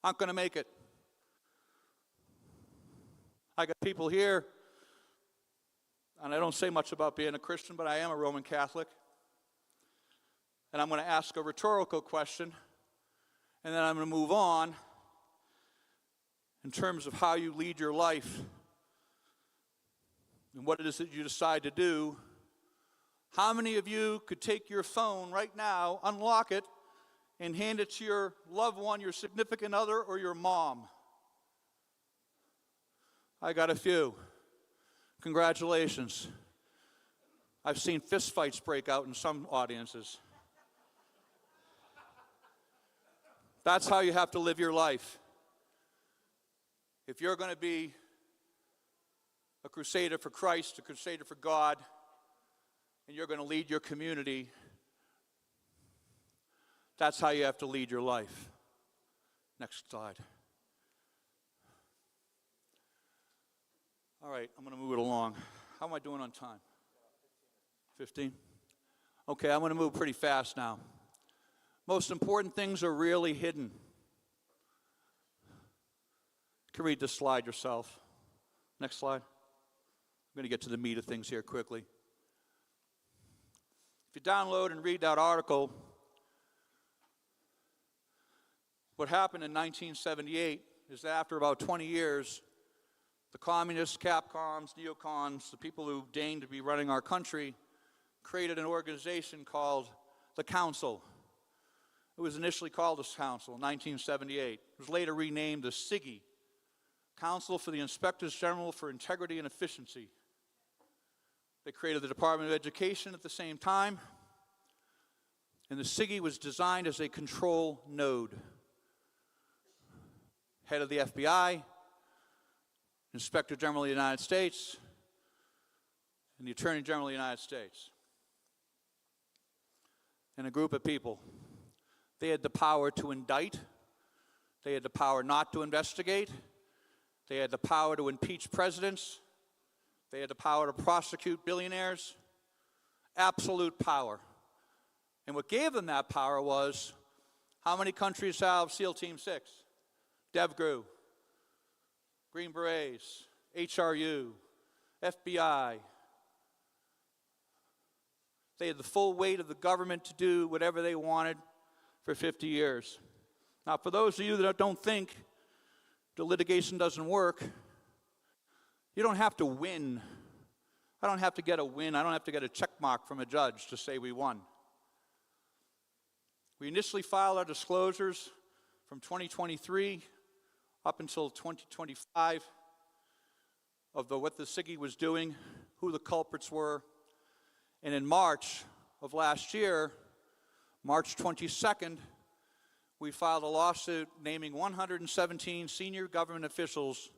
Aren't going to make it. I got people here, and I don't say much about being a Christian, but I am a Roman Catholic. And I'm going to ask a rhetorical question, and then I'm going to move on in terms of how you lead your life and what it is that you decide to do. How many of you could take your phone right now, unlock it, and hand it to your loved one, your significant other, or your mom? I got a few. Congratulations. I've seen fistfights break out in some audiences. That's how you have to live your life. If you're going to be a crusader for Christ, a crusader for God, and you're going to lead your community, that's how you have to lead your life. Next slide. All right, I'm going to move it along. How am I doing on time? 15? Okay, I'm going to move pretty fast now. Most important things are really hidden. You can read this slide yourself. Next slide. I'm going to get to the meat of things here quickly. If you download and read that article, what happened in 1978 is that after about 20 years, the communists, Capcoms, neocons, the people who deigned to be running our country, created an organization called the Council. It was initially called the Council in 1978. It was later renamed the CIGI, Council for the Inspectors General for Integrity and Efficiency. They created the Department of Education at the same time, and the CIGI was designed as a control node. Head of the FBI, Inspector General of the United States, and the Attorney General of the United States. And a group of people. They had the power to indict. They had the power not to investigate. They had the power to impeach presidents. They had the power to prosecute billionaires. Absolute power. And what gave them that power was, how many countries have SEAL Team 6? DEVGRU, Green Berets, HRU, FBI. They had the full weight of the government to do whatever they wanted for 50 years. Now, for those of you that don't think the litigation doesn't work, you don't have to win. I don't have to get a win. I don't have to get a check mark from a judge to say we won. We initially filed our disclosures from 2023 up until 2025 of what the CIGI was doing, who the culprits were. And in March of last year, March 22nd, we filed a lawsuit naming 117 senior government officials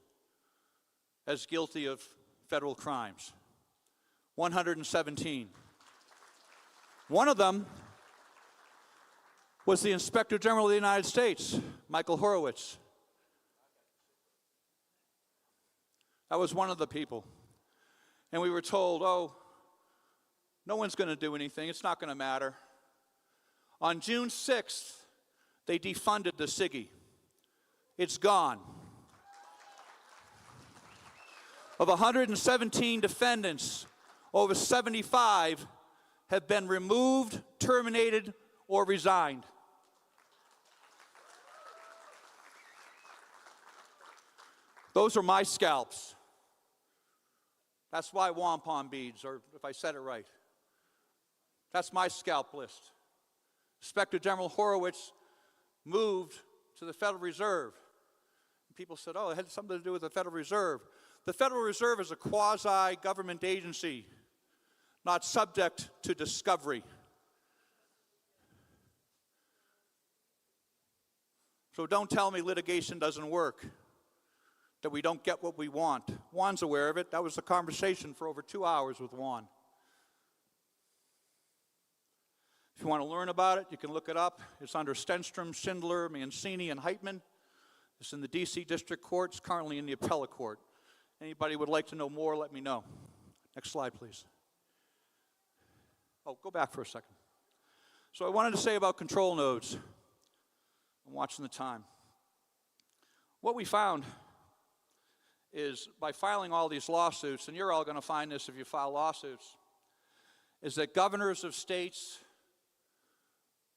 as guilty of federal crimes. 117. One of them was the Inspector General of the United States, Michael Horowitz. That was one of the people. And we were told, oh, no one's going to do anything. It's not going to matter. On June 6th, they defunded the CIGI. It's gone. Of 117 defendants, over 75 have been removed, terminated, or resigned. Those are my scalps. That's why wampum beads, or if I said it right. That's my scalp list. Inspector General Horowitz moved to the Federal Reserve. People said, oh, it had something to do with the Federal Reserve. The Federal Reserve is a quasi-government agency, not subject to discovery. So don't tell me litigation doesn't work, that we don't get what we want. Juan's aware of it. That was a conversation for over 2 hours with Juan. If you want to learn about it, you can look it up. It's under Stenstrom, Schindler, Mancini, and Heitman. It's in the D.C. District Court. It's currently in the appellate court. Anybody would like to know more, let me know. Next slide, please. Oh, go back for a second. So I wanted to say about control nodes. I'm watching the time. What we found is by filing all these lawsuits, and you're all going to find this if you file lawsuits, is that governors of states,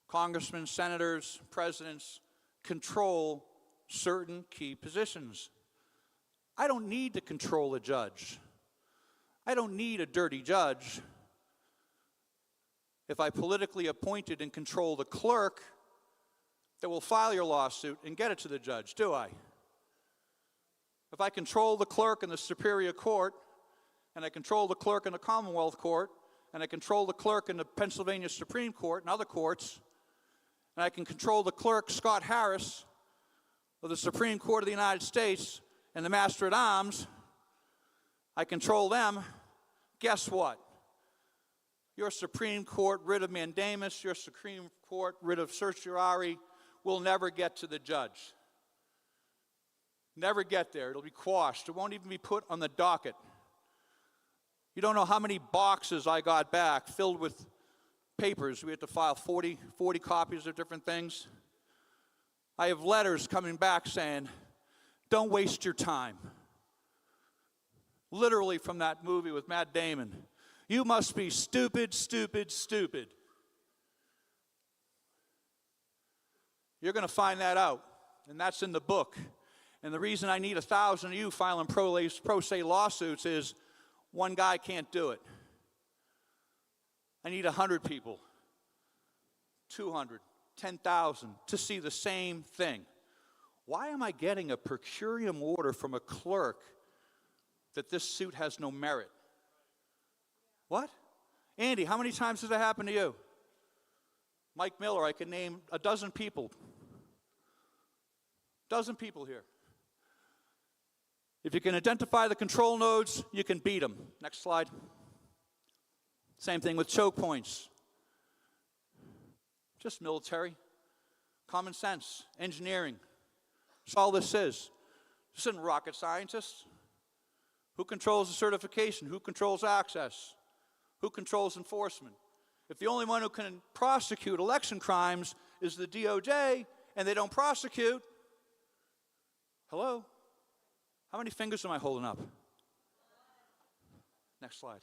congressmen, senators, presidents control certain key positions. I don't need to control a judge. I don't need a dirty judge. If I politically appointed and control the clerk that will file your lawsuit and get it to the judge, do I? If I control the clerk in the Superior Court, and I control the clerk in the Commonwealth Court, and I control the clerk in the Pennsylvania Supreme Court and other courts, and I can control the clerk, Scott Harris, of the Supreme Court of the United States and the Master at Arms, I control them, guess what? Your Supreme Court writ of mandamus, your Supreme Court writ of certiorari will never get to the judge. Never get there. It'll be quashed. It won't even be put on the docket. You don't know how many boxes I got back filled with papers. We had to file 40 copies of different things. I have letters coming back saying, don't waste your time. Literally from that movie with Matt Damon. You must be stupid, stupid, stupid. You're going to find that out, and that's in the book. And the reason I need 1,000 of you filing pro se lawsuits is one guy can't do it. I need 100 people, 200, 10,000 to see the same thing. Why am I getting a per curiam order from a clerk that this suit has no merit? What? Andy, how many times has that happened to you? Mike Miller, I can name a dozen people. Dozen people here. If you can identify the control nodes, you can beat them. Next slide. Same thing with choke points. Just military, common sense, engineering. That's all this is. This isn't rocket scientists. Who controls the certification? Who controls access? Who controls enforcement? If the only one who can prosecute election crimes is the DOJ and they don't prosecute, hello? How many fingers am I holding up? Next slide.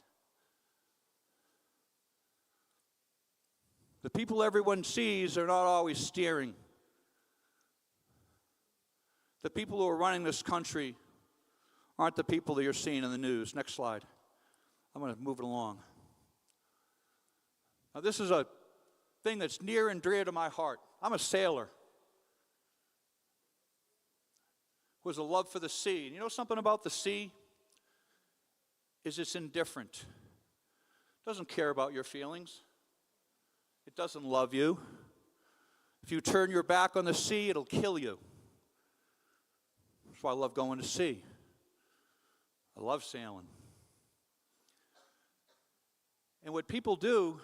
The people everyone sees are not always steering. The people who are running this country aren't the people that you're seeing in the news. Next slide. I'm going to move it along. Now, this is a thing that's near and dear to my heart. I'm a sailor who has a love for the sea. And you know something about the sea? Is it's indifferent. It doesn't care about your feelings. It doesn't love you. If you turn your back on the sea, it'll kill you. That's why I love going to sea. I love sailing. And what people do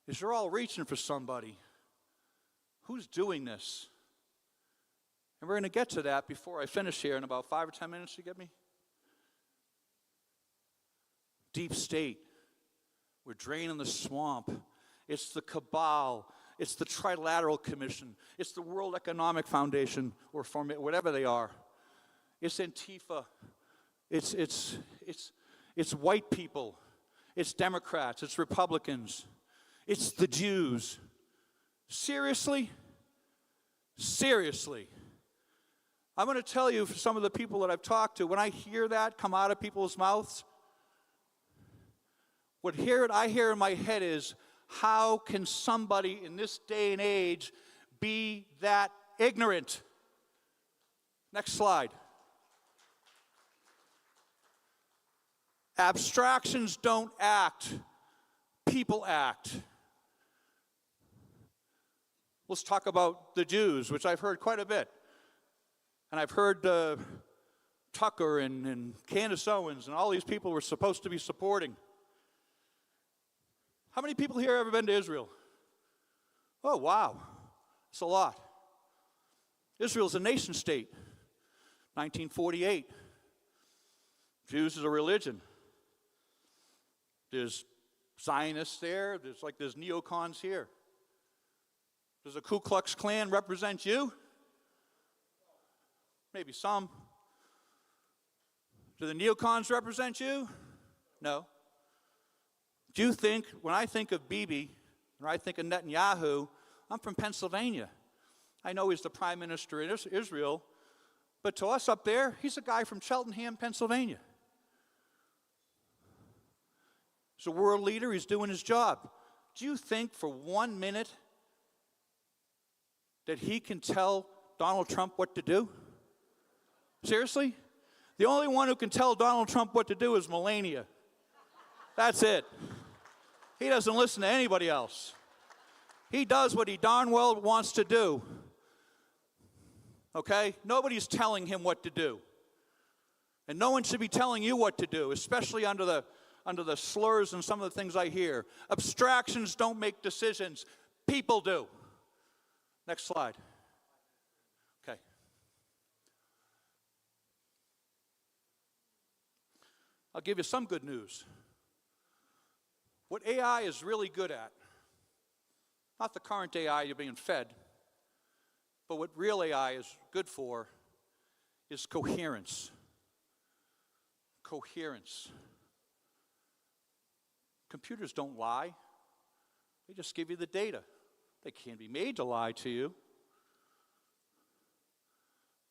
is they're all reaching for somebody. Who's doing this? And we're going to get to that before I finish here in about 5 or 10 minutes. You get me? Deep state. We're draining the swamp. It's the cabal. It's the Trilateral Commission. It's the World Economic Foundation, or whatever they are. It's Antifa. It's white people. It's Democrats. It's Republicans. It's the Jews. Seriously? Seriously. I'm going to tell you, for some of the people that I've talked to, when I hear that come out of people's mouths, what I hear in my head is, how can somebody in this day and age be that ignorant? Next slide. Abstractions don't act. People act. Let's talk about the Jews, which I've heard quite a bit. And I've heard Tucker and Candace Owens and all these people we're supposed to be supporting. How many people here have ever been to Israel? Oh, wow. That's a lot. Israel's a nation state. 1948. Jews is a religion. There's Zionists there. There's neocons here. Does the Ku Klux Klan represent you? Maybe some. Do the neocons represent you? No. Do you think, when I think of Bibi, or I think of Netanyahu, I'm from Pennsylvania. I know he's the prime minister in Israel, but to us up there, he's a guy from Cheltenham, Pennsylvania. He's a world leader, he's doing his job. Do you think for 1 minute that he can tell Donald Trump what to do? Seriously? The only one who can tell Donald Trump what to do is Melania. That's it. He doesn't listen to anybody else. He does what he darn well wants to do. Okay? Nobody's telling him what to do. And no one should be telling you what to do, especially under the slurs and some of the things I hear. Abstractions don't make decisions. People do. Next slide. Okay. I'll give you some good news. What AI is really good at, not the current AI you're being fed, but what real AI is good for is coherence. Coherence. Computers don't lie. They just give you the data. They can't be made to lie to you.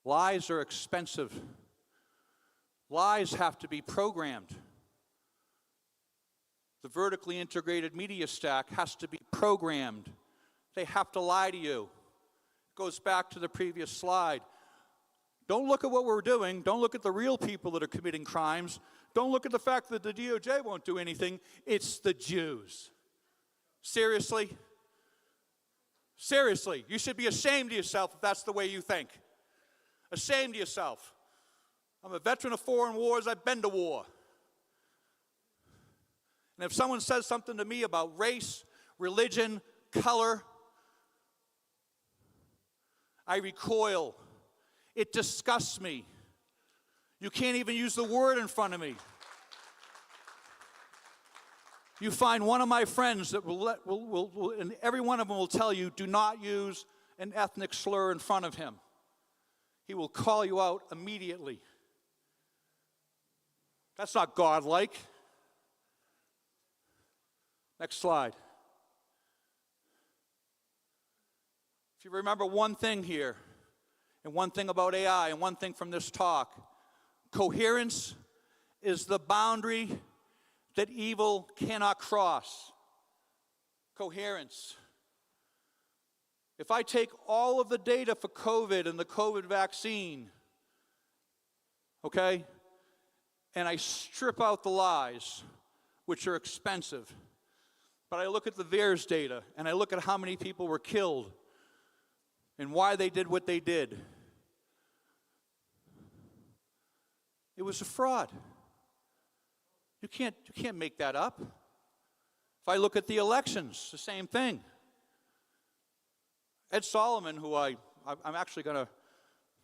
Lies are expensive. Lies have to be programmed. The vertically integrated media stack has to be programmed. They have to lie to you. It goes back to the previous slide. Don't look at what we're doing. Don't look at the real people that are committing crimes. Don't look at the fact that the DOJ won't do anything. It's the Jews. Seriously? Seriously, you should be ashamed of yourself if that's the way you think. Ashamed of yourself. I'm a veteran of foreign wars. I've been to war. And if someone says something to me about race, religion, color, I recoil. It disgusts me. You can't even use the word in front of me. You find one of my friends that will, and every one of them will tell you, do not use an ethnic slur in front of him. He will call you out immediately. That's not godlike. Next slide. If you remember one thing here, and one thing about AI, and one thing from this talk, coherence is the boundary that evil cannot cross. Coherence. If I take all of the data for COVID and the COVID vaccine, okay, and I strip out the lies, which are expensive, but I look at the VAERS data, and I look at how many people were killed, and why they did what they did. It was a fraud. You can't make that up. If I look at the elections, the same thing. Ed Solomon, who I'm actually going to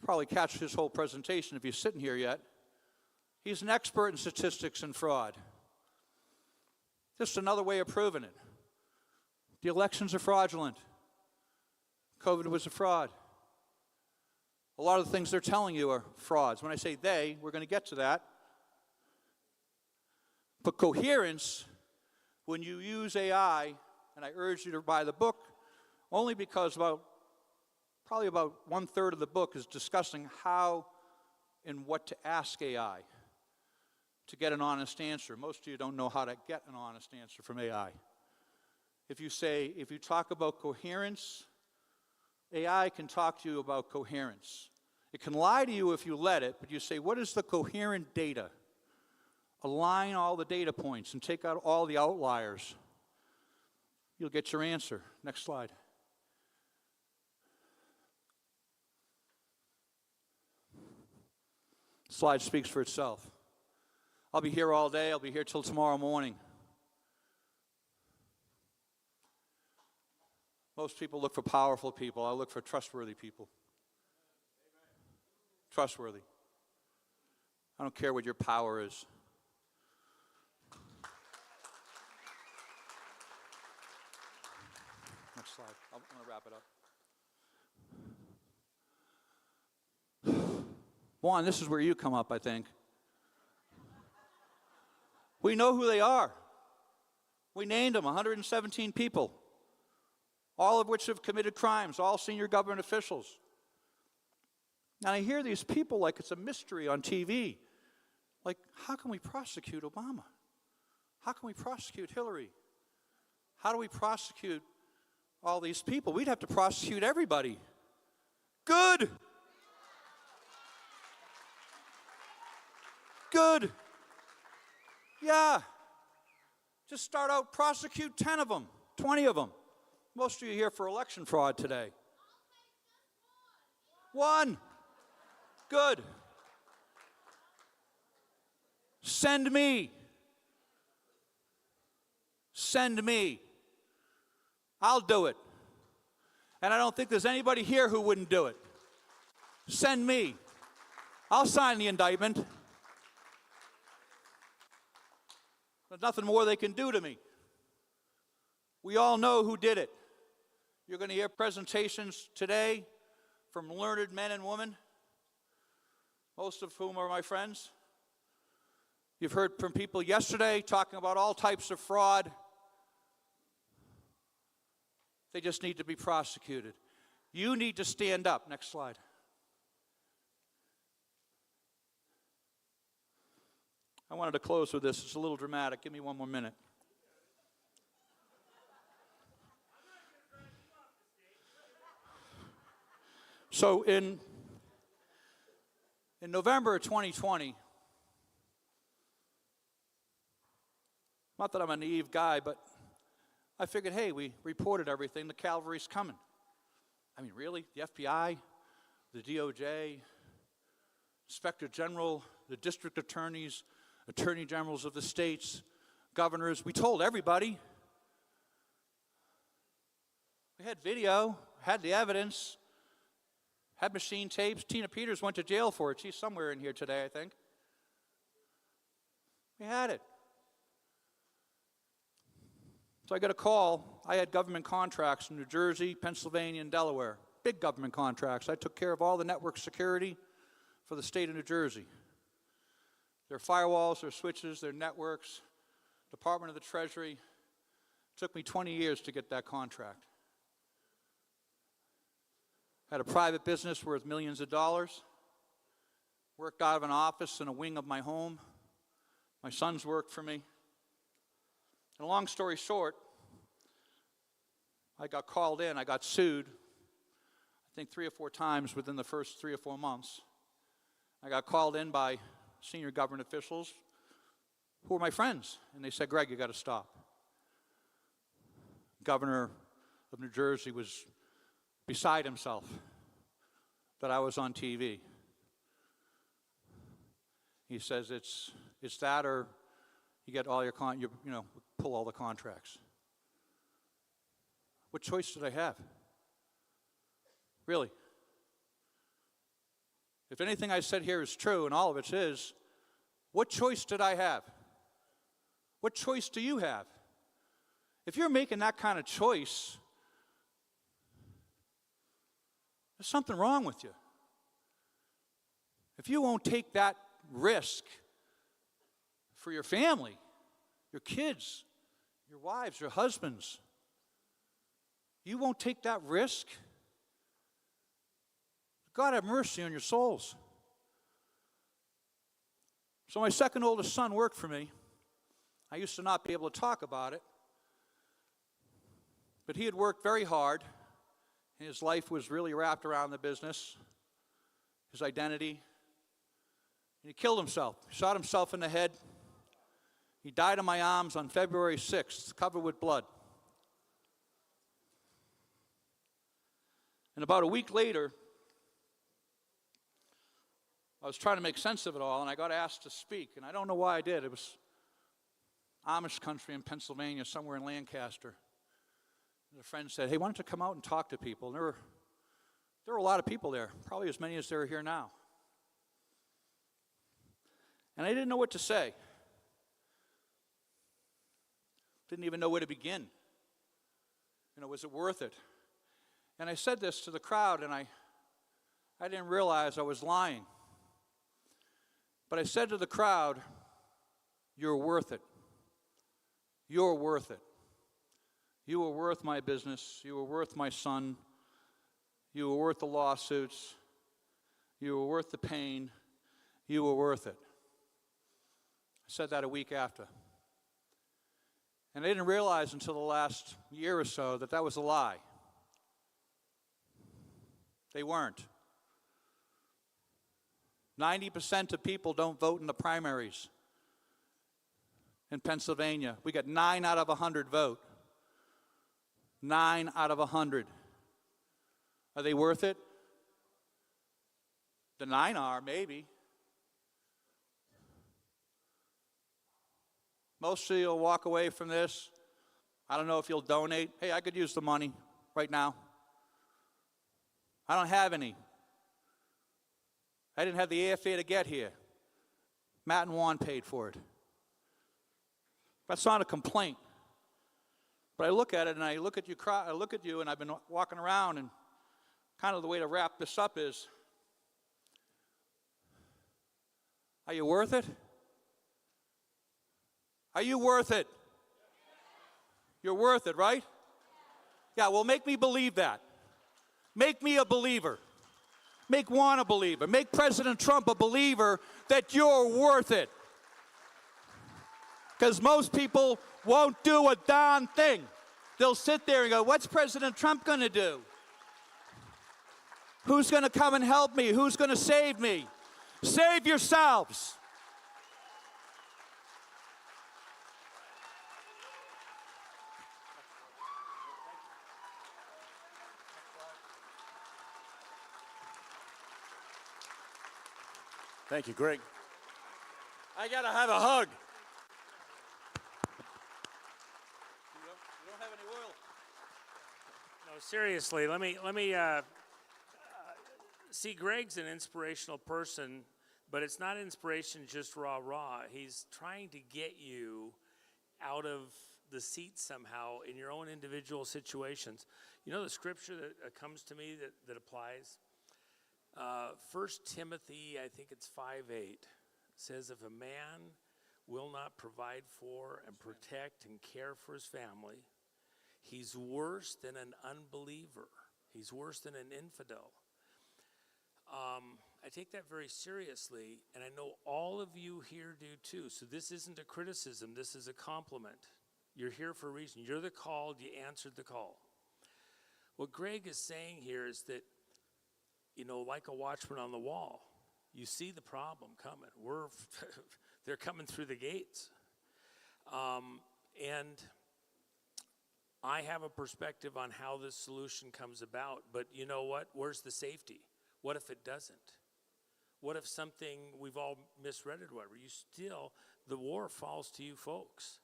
probably catch his whole presentation if he's sitting here yet, he's an expert in statistics and fraud. Just another way of proving it. The elections are fraudulent. COVID was a fraud. A lot of the things they're telling you are frauds. When I say they, we're going to get to that. But coherence, when you use AI, and I urge you to buy the book, only because probably about 1/3 of the book is discussing how and what to ask AI to get an honest answer. Most of you don't know how to get an honest answer from AI. If you talk about coherence, AI can talk to you about coherence. It can lie to you if you let it, but you say, what is the coherent data? Align all the data points and take out all the outliers. You'll get your answer. Next slide. Slide speaks for itself. I'll be here all day. I'll be here till tomorrow morning. Most people look for powerful people. I look for trustworthy people. Trustworthy. I don't care what your power is. Next slide. I'm going to wrap it up. Juan, this is where you come up, I think. We know who they are. We named them, 117 people, all of which have committed crimes, all senior government officials. And I hear these people like it's a mystery on TV. Like, how can we prosecute Obama? How can we prosecute Hillary? How do we prosecute all these people? We'd have to prosecute everybody. Good. Good. Yeah. Just start out, prosecute 10 of them, 20 of them. Most of you here for election fraud today. One. Good. Send me. Send me. I'll do it. And I don't think there's anybody here who wouldn't do it. Send me. I'll sign the indictment. There's nothing more they can do to me. We all know who did it. You're going to hear presentations today from learned men and women, most of whom are my friends. You've heard from people yesterday talking about all types of fraud. They just need to be prosecuted. You need to stand up. Next slide. wanted to close with this. It's a little dramatic. Give me one more minute. So in November of 2020, not that I'm a naive guy, but I figured, hey, we reported everything. The cavalry's coming. I mean, really? The FBI, the DOJ, Inspector General, the district attorneys, attorney generals of the states, governors. We told everybody. We had video, had the evidence, had machine tapes. Tina Peters went to jail for it. She's somewhere in here today, I think. We had it. So I got a call. I had government contracts in New Jersey, Pennsylvania, and Delaware. Big government contracts. I took care of all the network security for the state of New Jersey. Their firewalls, their switches, their networks, Department of the Treasury. It took me 20 years to get that contract. Had a private business worth millions of dollars. Worked out of an office in a wing of my home. My sons worked for me. And long story short, I got called in. I got sued, I think 3 or 4 times within the first 3 or 4 months. I got called in by senior government officials who were my friends. And they said, Greg, you got to stop. Governor of New Jersey was beside himself that I was on TV. He says, it's that or you get all your, pull all the contracts. What choice did I have? Really? If anything I said here is true, and all of it is, what choice did I have? What choice do you have? If you're making that kind of choice, there's something wrong with you. If you won't take that risk for your family, your kids, your wives, your husbands, you won't take that risk, God have mercy on your souls. So my second oldest son worked for me. I used to not be able to talk about it, but he had worked very hard. His life was really wrapped around the business, his identity. And he killed himself. He shot himself in the head. He died in my arms on February 6th, covered with blood. And about a week later, I was trying to make sense of it all, and I got asked to speak. And I don't know why I did. It was Amish country in Pennsylvania, somewhere in Lancaster. And a friend said, hey, why don't you come out and talk to people? And there were a lot of people there, probably as many as there are here now. And I didn't know what to say. Didn't even know where to begin. Was it worth it? And I said this to the crowd, and I didn't realize I was lying. But I said to the crowd, you're worth it. You're worth it. You were worth my business. You were worth my son. You were worth the lawsuits. You were worth the pain. You were worth it. I said that a week after. And I didn't realize until the last year or so that that was a lie. They weren't. 90% of people don't vote in the primaries in Pennsylvania. We got 9 out of 100 vote. 9 out of 100. Are they worth it? The 9 are, maybe. Most of you will walk away from this. I don't know if you'll donate. Hey, I could use the money right now. I don't have any. I didn't have the airfare to get here. Matt and Juan paid for it. That's not a complaint. But I look at it and I look at you, and I've been walking around, and kind of the way to wrap this up is, are you worth it? Are you worth it? You're worth it, right? Yeah, well, make me believe that. Make me a believer. Make Juan a believer. Make President Trump a believer that you're worth it. Because most people won't do a darn thing. They'll sit there and go, what's President Trump going to do? Who's going to come and help me? Who's going to save me? Save yourselves. Thank you, Greg. I gotta have a hug. You don't have any oil. No, seriously, let me see, Greg's an inspirational person, but it's not inspiration just rah. He's trying to get you out of the seat somehow in your own individual situations. You know the scripture that comes to me that applies? 1 Timothy, I think it's 5:8, says, if a man will not provide for and protect and care for his family, he's worse than an unbeliever. He's worse than an infidel. I take that very seriously, and I know all of you here do too. So this isn't a criticism, this is a compliment. You're here for a reason. You're the called, you answered the call. What Greg is saying here is that, you know, like a watchman on the wall, you see the problem coming. They're coming through the gates. And I have a perspective on how this solution comes about, but you know what? Where's the safety? What if it doesn't? What if something we've all misread it, whatever? The war falls to you folks.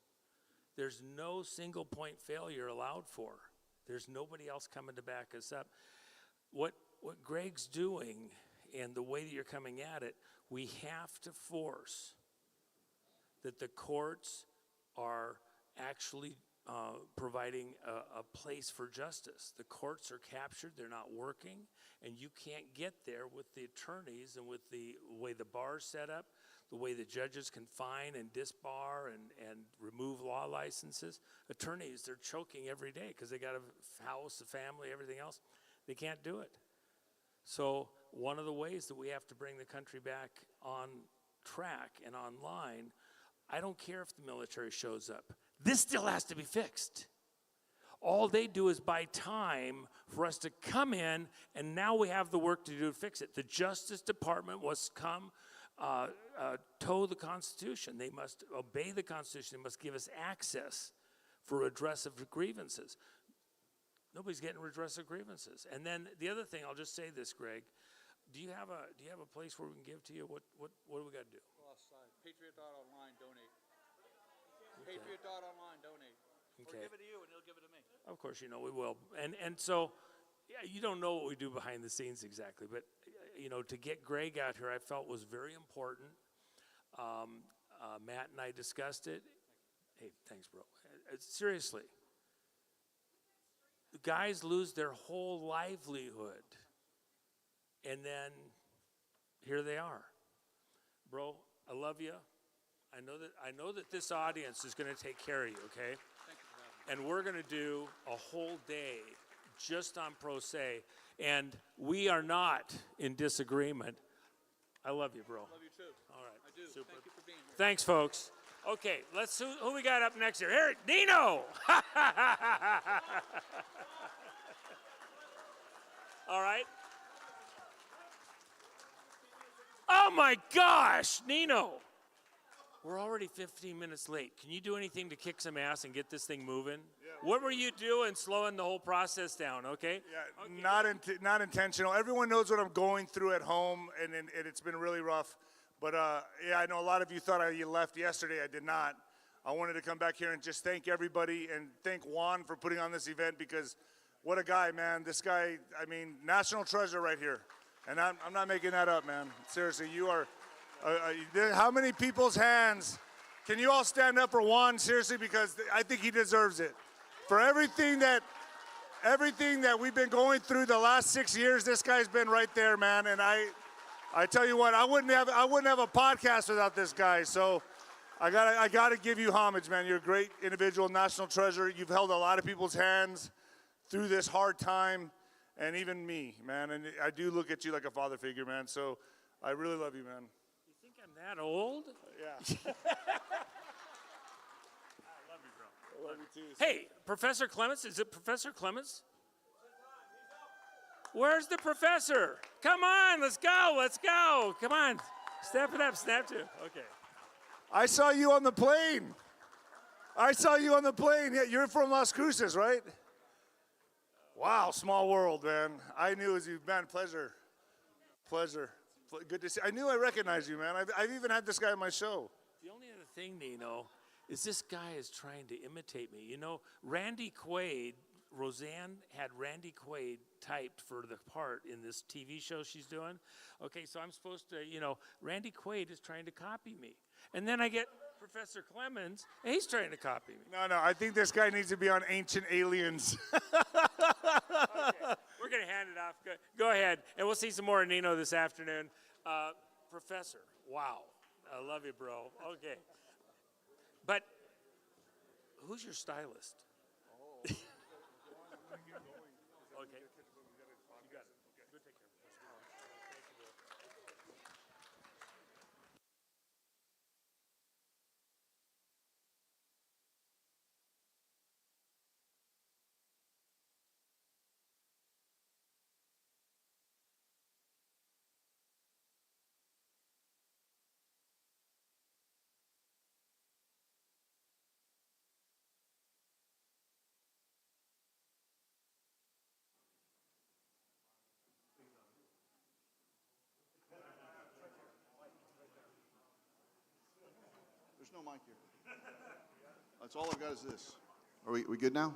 There's no single point failure allowed for. There's nobody else coming to back us up. What Greg's doing and the way that you're coming at it, we have to force that the courts are actually providing a place for justice. The courts are captured, they're not working, and you can't get there with the attorneys and with the way the bar's set up, the way the judges can fine and disbar and remove law licenses. Attorneys, they're choking every day because they got a house, a family, everything else. They can't do it. So one of the ways that we have to bring the country back on track and online, I don't care if the military shows up. This still has to be fixed. All they do is buy time for us to come in, and now we have the work to do to fix it. The Justice Department must come toe the Constitution. They must obey the Constitution. They must give us access for redress of grievances. Nobody's getting redress of grievances. And then the other thing, I'll just say this, Greg. Do you have a place where we can give to you? What do we got to do? Patriot.online, donate. Patriot.online, donate. Okay. Or give it to you and he'll give it to me. Of course, you know we will. And so, yeah, you don't know what we do behind the scenes exactly, but you know, to get Greg out here, I felt was very important. Matt and I discussed it. Hey, thanks, bro. Seriously, the guys lose their whole livelihood, and then here they are, bro. I love you. I know that this audience is going to take care of you, okay? And we're going to do a whole day just on Pro Se, and we are not in disagreement. I love you, bro. Love you too. All right. I do. Super. Thank you for being here. Thanks, folks. Okay, let's see who we got up next here. Here, Dino. All right. Oh my gosh, Nino. We're already 15 minutes late. Can you do anything to kick some ass and get this thing moving? Yeah. What were you doing slowing the whole process down, okay? Yeah, okay. Not intentional. Everyone knows what I'm going through at home, and it's been really rough. But, yeah, I know a lot of you thought you left yesterday. I did not. I wanted to come back here and just thank everybody and thank Juan for putting on this event because what a guy, man. This guy, I mean, national treasure right here. And I'm not making that up, man. Seriously, you are how many people's hands? Can you all stand up for Juan, seriously, because I think he deserves it. For everything that we've been going through the last 6 years, this guy's been right there, man. And I tell you what, I wouldn't have a podcast without this guy. So I gotta give you homage, man. You're a great individual, national treasure. You've held a lot of people's hands through this hard time, and even me, man. And I do look at you like a father figure, man. So I really love you, man. You think I'm that old? Yeah. Hey, Professor Clements, is it Professor Clements? Where's the professor? Come on, let's go, let's go. Come on, step it up, snap to. Okay. I saw you on the plane. Yeah, you're from Las Cruces, right? Wow, small world, man. I knew as you, man, pleasure. Good to see. I knew I recognized you, man. I've even had this guy on my show. The only other thing, Nino, is this guy is trying to imitate me. You know, Randy Quaid, Roseanne had Randy Quaid typed for the part in this TV show she's doing. Okay, so I'm supposed to, you know, Randy Quaid is trying to copy me. And then I get Professor Clemens, and he's trying to copy me. No, I think this guy needs to be on Ancient Aliens. Okay, we're going to hand it off. Go ahead, and we'll see some more of Nino this afternoon. Professor, wow. I love you, bro. Okay. But who's your stylist? Okay. You got it. Okay. Go take care. There's no mic here. That's all I've got is this. Are we good now?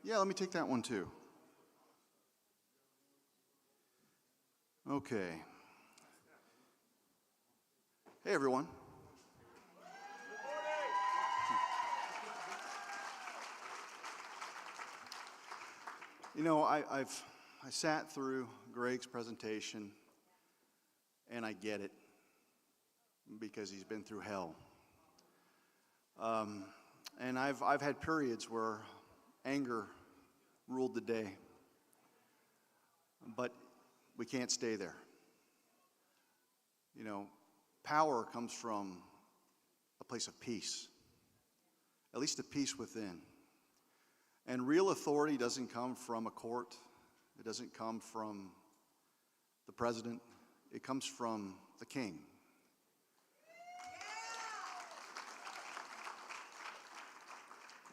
Yeah, let me take that one too. Okay. Hey, everyone. You know, I sat through Greg's presentation, and I get it, because he's been through hell. And I've had periods where anger ruled the day, but we can't stay there. You know, power comes from a place of peace, at least a peace within. And real authority doesn't come from a court. It doesn't come from the president. It comes from the king.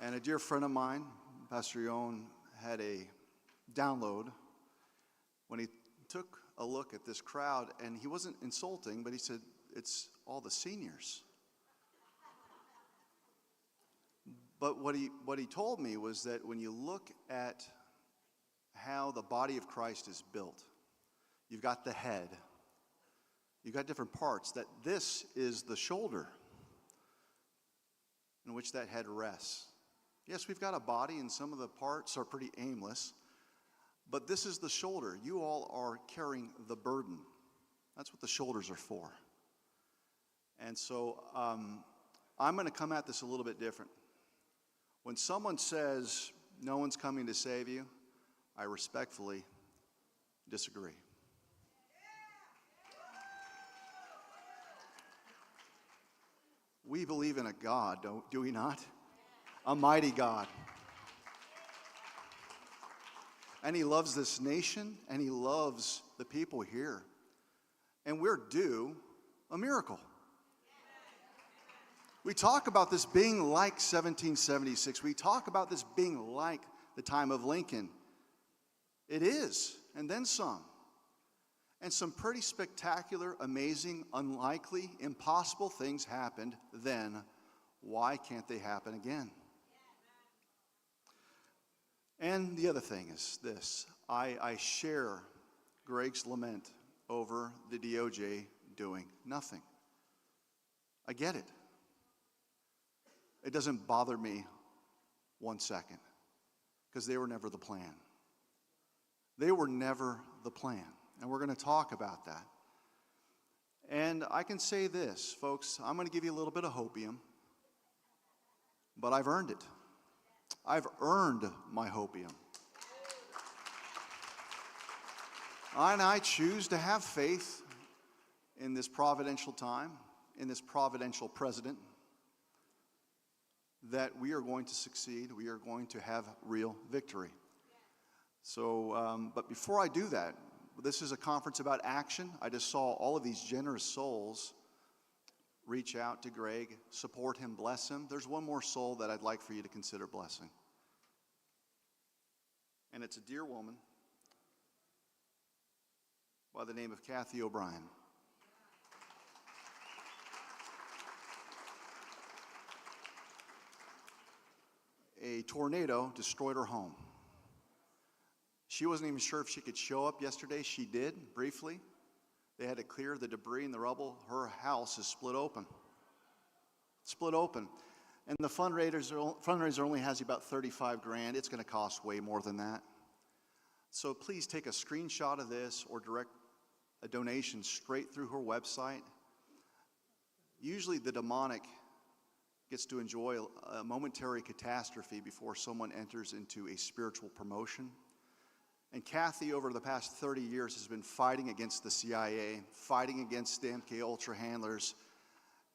And a dear friend of mine, Pastor Yon, had a download when he took a look at this crowd, and he wasn't insulting, but he said, it's all the seniors. But what he told me was that when you look at how the body of Christ is built, you've got the head, you've got different parts, that this is the shoulder in which that head rests. Yes, we've got a body, and some of the parts are pretty aimless, but this is the shoulder. You all are carrying the burden. That's what the shoulders are for. And so I'm going to come at this a little bit different. When someone says, no one's coming to save you, I respectfully disagree. We believe in a God, do we not? A mighty God. And he loves this nation, and he loves the people here. And we're due a miracle. We talk about this being like 1776. We talk about this being like the time of Lincoln. It is, and then some. And some pretty spectacular, amazing, unlikely, impossible things happened then. Why can't they happen again? And the other thing is this. I share Greg's lament over the DOJ doing nothing. I get it. It doesn't bother me 1 second, because they were never the plan. They were never the plan, and we're going to talk about that. And I can say this, folks, I'm going to give you a little bit of hopium, but I've earned it. I've earned my hopium. And I choose to have faith in this providential time, in this providential president. that we are going to succeed. We are going to have real victory. So, but before I do that, this is a conference about action. I just saw all of these generous souls reach out to Greg, support him, bless him. There's one more soul that I'd like for you to consider blessing. And it's a dear woman by the name of Kathy O'Brien. A tornado destroyed her home. She wasn't even sure if she could show up yesterday. She did, briefly. They had to clear the debris and the rubble. Her house is split open. Split open. And the fundraiser only has about 35 grand. It's going to cost way more than that. So please take a screenshot of this or direct a donation straight through her website. Usually the demonic gets to enjoy a momentary catastrophe before someone enters into a spiritual promotion. And Kathy, over the past 30 years, has been fighting against the CIA, fighting against the MK Ultra handlers,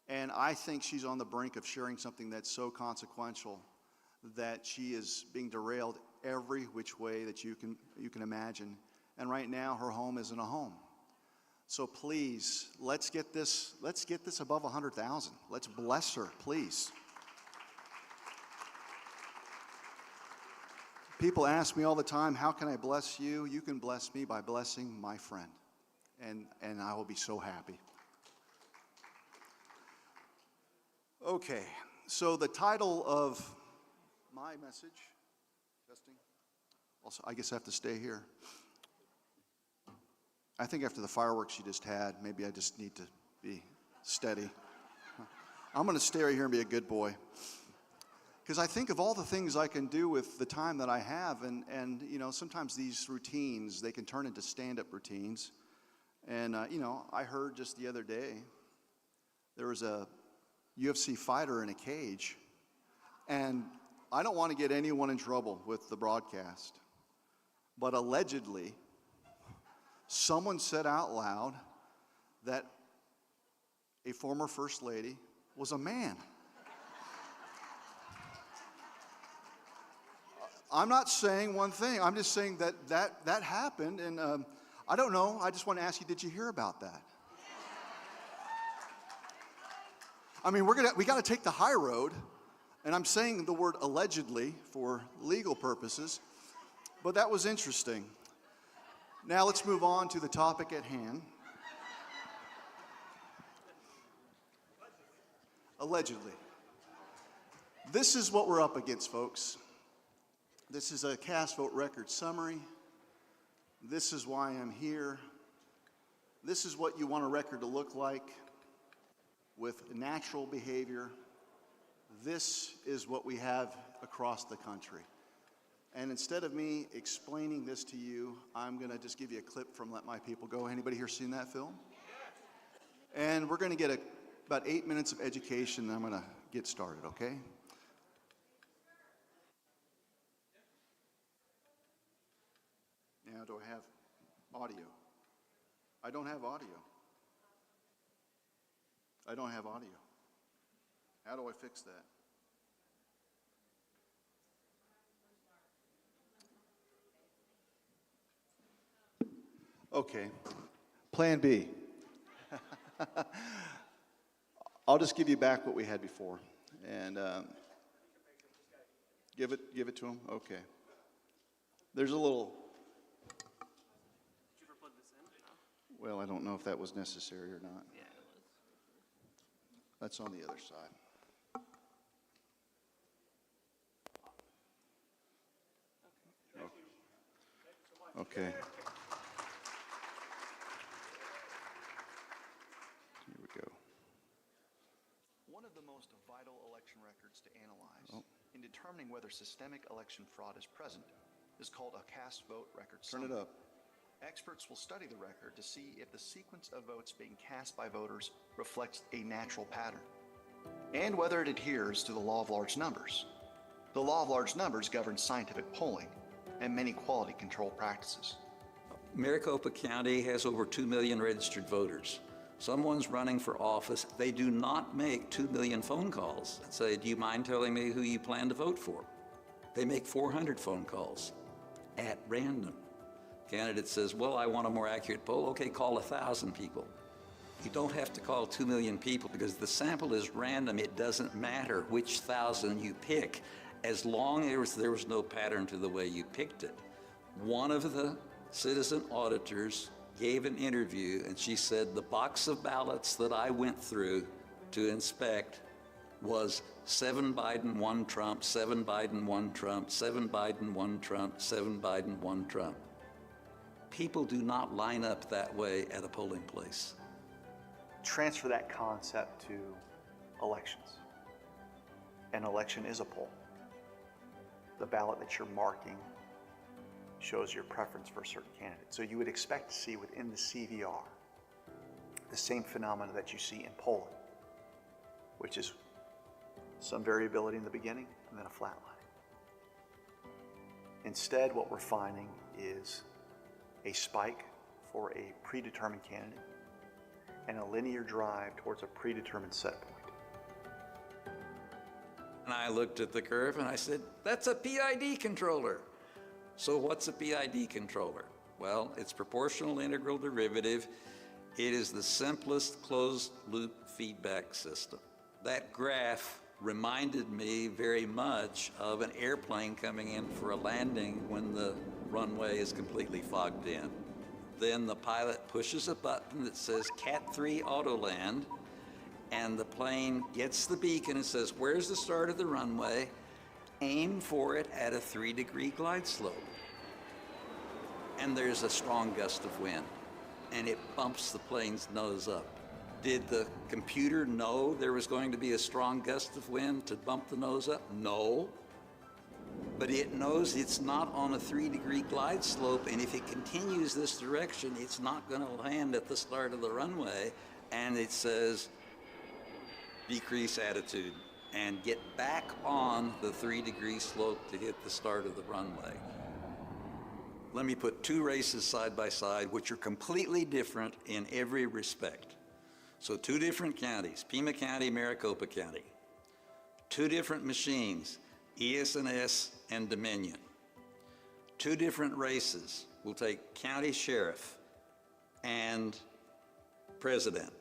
and I think she's on the brink of sharing something that's so consequential that she is being derailed every which way that you can imagine. And right now, her home isn't a home. So please, let's get this above 100,000. Let's bless her, please. People ask me all the time, how can I bless you? You can bless me by blessing my friend. And I will be so happy. Okay, so the title of my message, testing. Also, I guess I have to stay here. I think after the fireworks you just had, maybe I just need to be steady. I'm going to stay right here and be a good boy. Because I think of all the things I can do with the time that I have, and you know, sometimes these routines, they can turn into stand-up routines. And, you know, I heard just the other day, there was a UFC fighter in a cage, and I don't want to get anyone in trouble with the broadcast, but allegedly, someone said out loud that a former First Lady was a man. I'm not saying one thing. I'm just saying that happened, and I don't know. I just want to ask you, did you hear about that? I mean, we got to take the high road, and I'm saying the word allegedly for legal purposes, but that was interesting. Now let's move on to the topic at hand. Allegedly. This is what we're up against, folks. This is a cast vote record summary. This is why I'm here. This is what you want a record to look like with natural behavior. This is what we have across the country. And instead of me explaining this to you, I'm going to just give you a clip from Let My People Go. Anybody here seen that film? And we're going to get about 8 minutes of education, and I'm going to get started, okay? Now, do I have audio? I don't have audio. I don't have audio. How do I fix that? Okay, plan B. I'll just give you back what we had before, and give it to him. Okay. There's a little. Did you ever plug this in? Well, I don't know if that was necessary or not. Yeah, it was. That's on the other side. Okay. Here we go. One of the most vital election records to analyze in determining whether systemic election fraud is present is called a cast vote record Turn summary. it up. Experts will study the record to see if the sequence of votes being cast by voters reflects a natural pattern, and whether it adheres to the law of large numbers. The law of large numbers governs scientific polling and many quality control practices. Maricopa County has over 2 million registered voters. someone's running for office, they do not make 2 million phone calls and say, do you mind telling me who you plan to vote for? They make 400 phone calls at random. Candidate says, well, I want a more accurate poll. Okay, call 1,000 people. You don't have to call 2 million people because the sample is random. It doesn't matter which 1,000 you pick, as long as there was no pattern to the way you picked it. One of the citizen auditors gave an interview, and she said the box of ballots that I went through to inspect was 7 Biden, 1 Trump, 7 Biden, 1 Trump, 7 Biden, 1 Trump, 7 Biden, 1 Trump. People do not line up that way at a polling place. Transfer that concept to elections. An election is a poll. The ballot that you're marking shows your preference for a certain candidate. So you would expect to see within the CVR the same phenomena that you see in polling, which is some variability in the beginning and then a flat line. Instead, what we're finding is a spike for a predetermined candidate and a linear drive towards a predetermined set point. And I looked at the curve and I said, that's a PID controller. So what's a PID controller? Well, it's proportional integral derivative. It is the simplest closed loop feedback system. That graph reminded me very much of an airplane coming in for a landing when the runway is completely fogged in. Then the pilot pushes a button that says Cat 3 Auto Land, and the plane gets the beacon and says, where's the start of the runway? Aim for it at a 3-degree glide slope. And there's a strong gust of wind, and it bumps the plane's nose up. Did the computer know there was going to be a strong gust of wind to bump the nose up? No. But it knows it's not on a 3-degree glide slope, and if it continues this direction, it's not going to land at the start of the runway, and it says, decrease attitude, and get back on the 3-degree slope to hit the start of the runway. Let me put 2 races side by side, which are completely different in every respect. So 2 different counties, Pima County, Maricopa County. 2 different machines, ES&S and Dominion. 2 different races. We'll take county sheriff and president.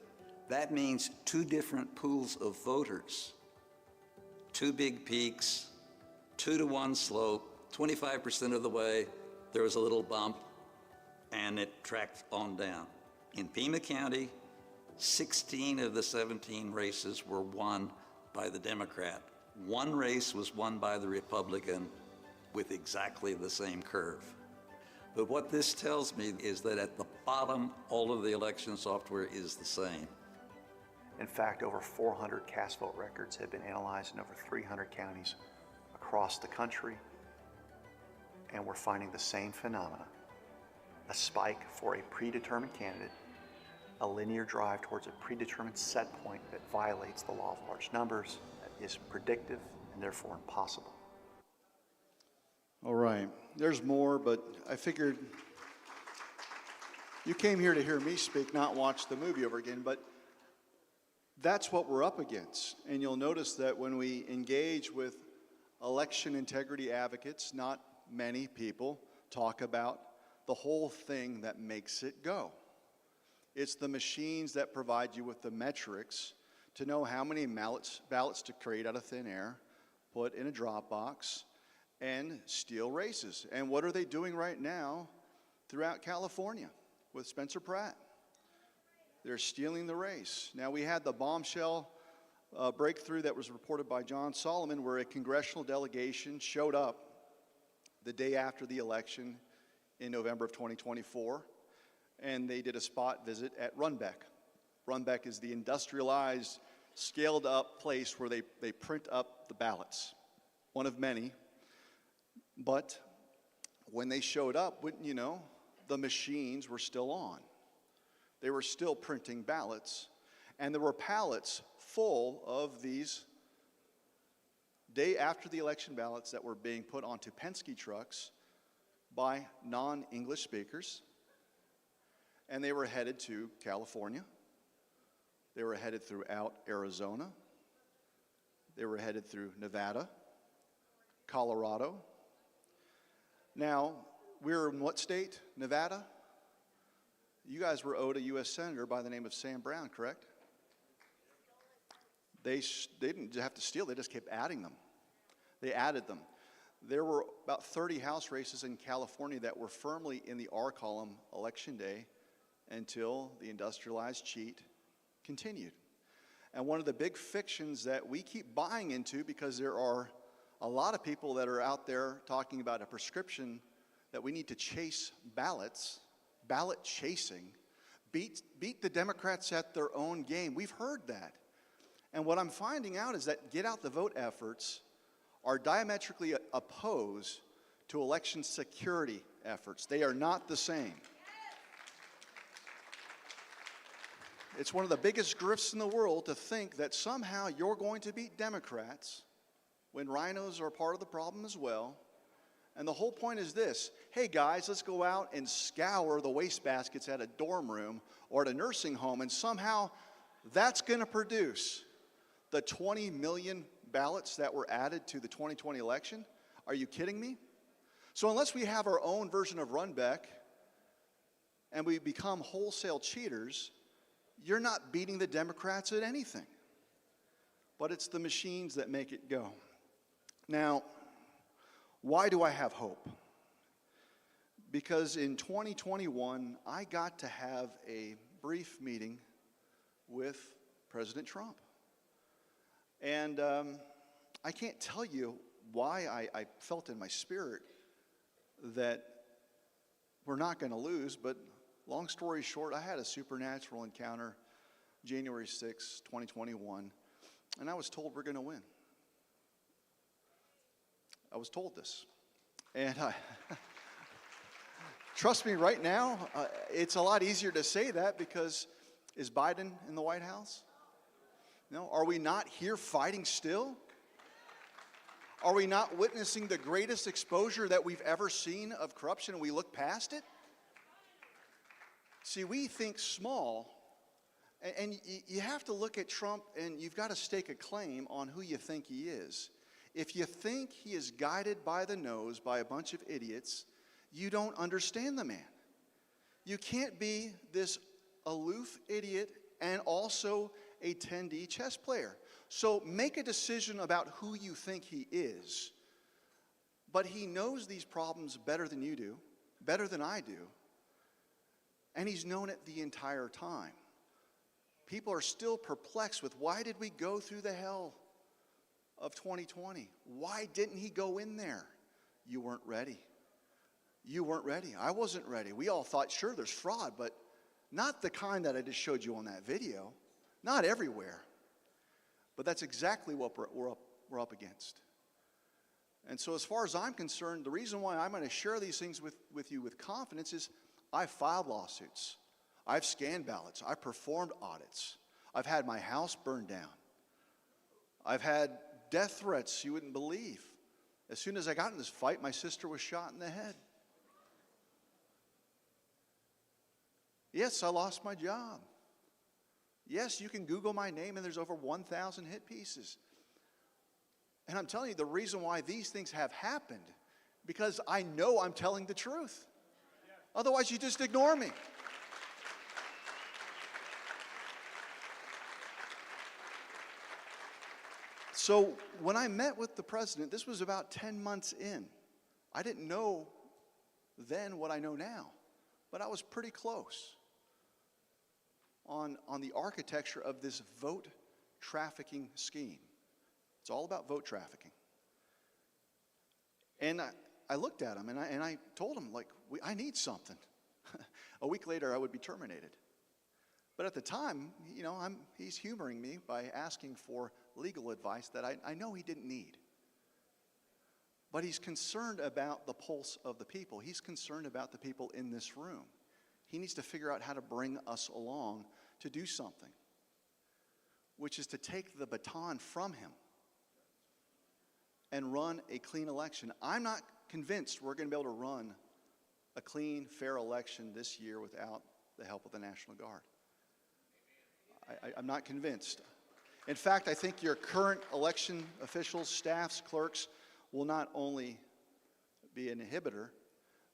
That means 2 different pools of voters. 2 big peaks, 2-to-1 slope, 25% of the way, there was a little bump, and it tracked on down. In Pima County, 16 of the 17 races were won by the Democrat. 1 race was won by the Republican with exactly the same curve. But what this tells me is that at the bottom, all of the election software is the same. In fact, over 400 cast vote records have been analyzed in over 300 counties across the country, and we're finding the same phenomena. A spike for a predetermined candidate, a linear drive towards a predetermined set point that violates the law of large numbers, that is predictive and therefore impossible. All right, there's more, but I figured you came here to hear me speak, not watch the movie over again, but that's what we're up against. And you'll notice that when we engage with election integrity advocates, not many people talk about the whole thing that makes it go. It's the machines that provide you with the metrics to know how many ballots to create out of thin air, put in a drop box, and steal races. And what are they doing right now throughout California with Spencer Pratt? They're stealing the race. Now, we had the bombshell breakthrough that was reported by John Solomon, where a congressional delegation showed up the day after the election in November of 2024, and they did a spot visit at Runbeck. Runbeck is the industrialized, scaled-up place where they print up the ballots, one of many. But when they showed up, wouldn't you know, the machines were still on. They were still printing ballots, and there were pallets full of these day after the election ballots that were being put onto Penske trucks by non-English speakers, and they were headed to California They were headed throughout Arizona. They were headed through Nevada, Colorado. Now, we're in what state? Nevada? You guys were owed a U.S. Senator by the name of Sam Brown, correct? They didn't have to steal, they just kept adding them. They added them. There were about 30 House races in California that were firmly in the R column election day until the industrialized cheat continued. And one of the big fictions that we keep buying into, because there are a lot of people that are out there talking about a prescription that we need to chase ballots, ballot chasing, beat the Democrats at their own game. We've heard that. And what I'm finding out is that get out the vote efforts are diametrically opposed to election security efforts. They are not the same. It's one of the biggest grifts in the world to think that somehow you're going to beat Democrats when rhinos are part of the problem as well. And the whole point is this: hey guys, let's go out and scour the wastebaskets at a dorm room or at a nursing home, and somehow that's going to produce the 20 million ballots that were added to the 2020 election? Are you kidding me? So unless we have our own version of Runbeck and we become wholesale cheaters, you're not beating the Democrats at anything. But it's the machines that make it go. Now, why do I have hope? Because in 2021, I got to have a brief meeting with President Trump. And I can't tell you why I felt in my spirit that we're not going to lose, but long story short, I had a supernatural encounter January 6, 2021, and I was told we're going to win. I was told this. And trust me, right now, it's a lot easier to say that because is Biden in the White House? No, are we not here fighting still? Are we not witnessing the greatest exposure that we've ever seen of corruption and we look past it? See, we think small, and you have to look at Trump and you've got to stake a claim on who you think he is. If you think he is guided by the nose by a bunch of idiots, you don't understand the man. You can't be this aloof idiot and also a 10D chess player. So make a decision about who you think he is. But he knows these problems better than you do, better than I do, and he's known it the entire time. People are still perplexed with why did we go through the hell of 2020? Why didn't he go in there? You weren't ready. You weren't ready. I wasn't ready. We all thought, sure, there's fraud, but not the kind that I just showed you on that video. Not everywhere. But that's exactly what we're up against. And so as far as I'm concerned, the reason why I'm going to share these things with you with confidence is I've filed lawsuits. I've scanned ballots. I've performed audits. I've had my house burned down. I've had death threats you wouldn't believe. As soon as I got in this fight, my sister was shot in the head. Yes, I lost my job. Yes, you can Google my name and there's over 1,000 hit pieces. And I'm telling you, the reason why these things have happened, because I know I'm telling the truth. Otherwise, you just ignore me. So when I met with the president, this was about 10 months in. I didn't know then what I know now, but I was pretty close on the architecture of this vote trafficking scheme. It's all about vote trafficking. And I looked at him and I told him, like, I need something. A week later, I would be terminated. But at the time, you know, he's humoring me by asking for legal advice that I know he didn't need. But he's concerned about the pulse of the people. He's concerned about the people in this room. He needs to figure out how to bring us along to do something, which is to take the baton from him and run a clean election. I'm not convinced we're going to be able to run a clean, fair election this year without the help of the National Guard. I'm not convinced. In fact, I think your current election officials, staffs, clerks will not only be an inhibitor,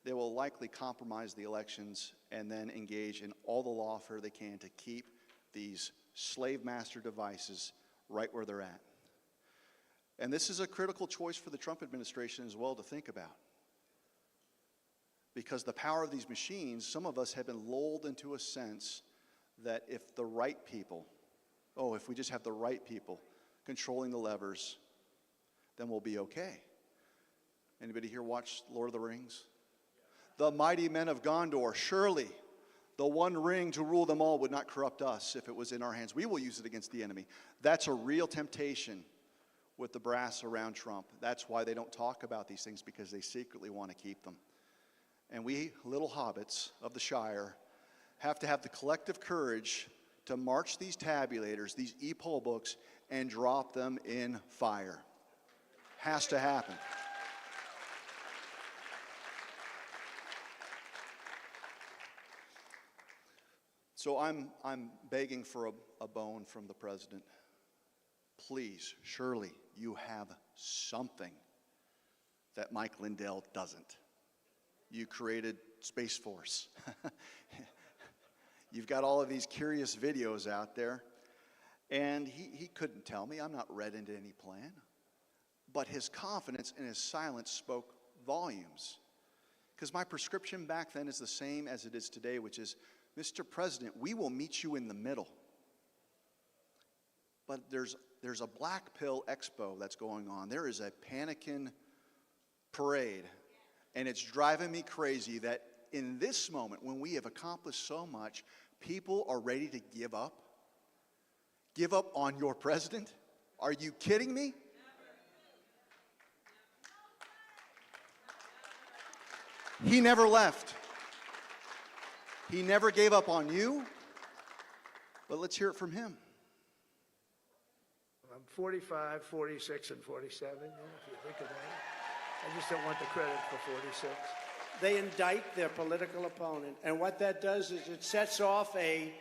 they will likely compromise the elections and then engage in all the lawfare they can to keep these slave master devices right where they're at. And this is a critical choice for the Trump administration as well to think about. Because the power of these machines, some of us have been lulled into a sense that if the right people, if we just have the right people controlling the levers, then we'll be okay. Anybody here watch Lord of the Rings? The mighty men of Gondor, surely the one ring to rule them all would not corrupt us if it was in our hands. We will use it against the enemy. That's a real temptation with the brass around Trump. That's why they don't talk about these things, because they secretly want to keep them. And we, little hobbits of the Shire, have to have the collective courage to march these tabulators, these e-poll books, and drop them in fire. Has to happen. So I'm begging for a bone from the president. Please, surely you have something that Mike Lindell doesn't. You created Space Force. You've got all of these curious videos out there. And he couldn't tell me. I'm not read into any plan. But his confidence and his silence spoke volumes. Because my prescription back then is the same as it is today, which is, Mr. President, we will meet you in the middle. But there's a black pill expo that's going on. There is a Panikin parade. And it's driving me crazy that in this moment, when we have accomplished so much, people are ready to give up. Give up on your president? Are you kidding me? He never left. He never gave up on you. But let's hear it from him. I'm 45, 46, and 47, if you think of that. I just don't want the credit for 46. They indict their political opponent, and what that does is it sets off a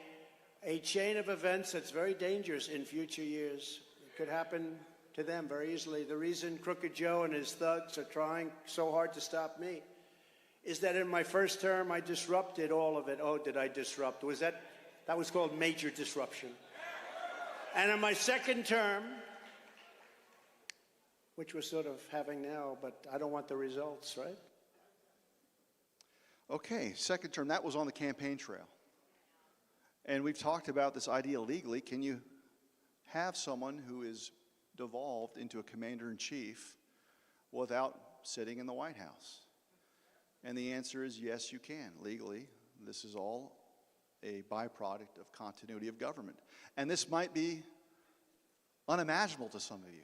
chain of events that's very dangerous in future years. It could happen to them very easily. The reason Crooked Joe and his thugs are trying so hard to stop me is that in my first term, I disrupted all of it. Oh, did I disrupt? That was called major disruption. And in my second term, which we're sort of having now, but I don't want the results, right? Okay, second term, that was on the campaign trail. And we've talked about this idea legally. Can you have someone who is devolved into a commander-in-chief without sitting in the White House? And the answer is yes, you can. Legally, this is all a byproduct of continuity of government. And this might be unimaginable to some of you.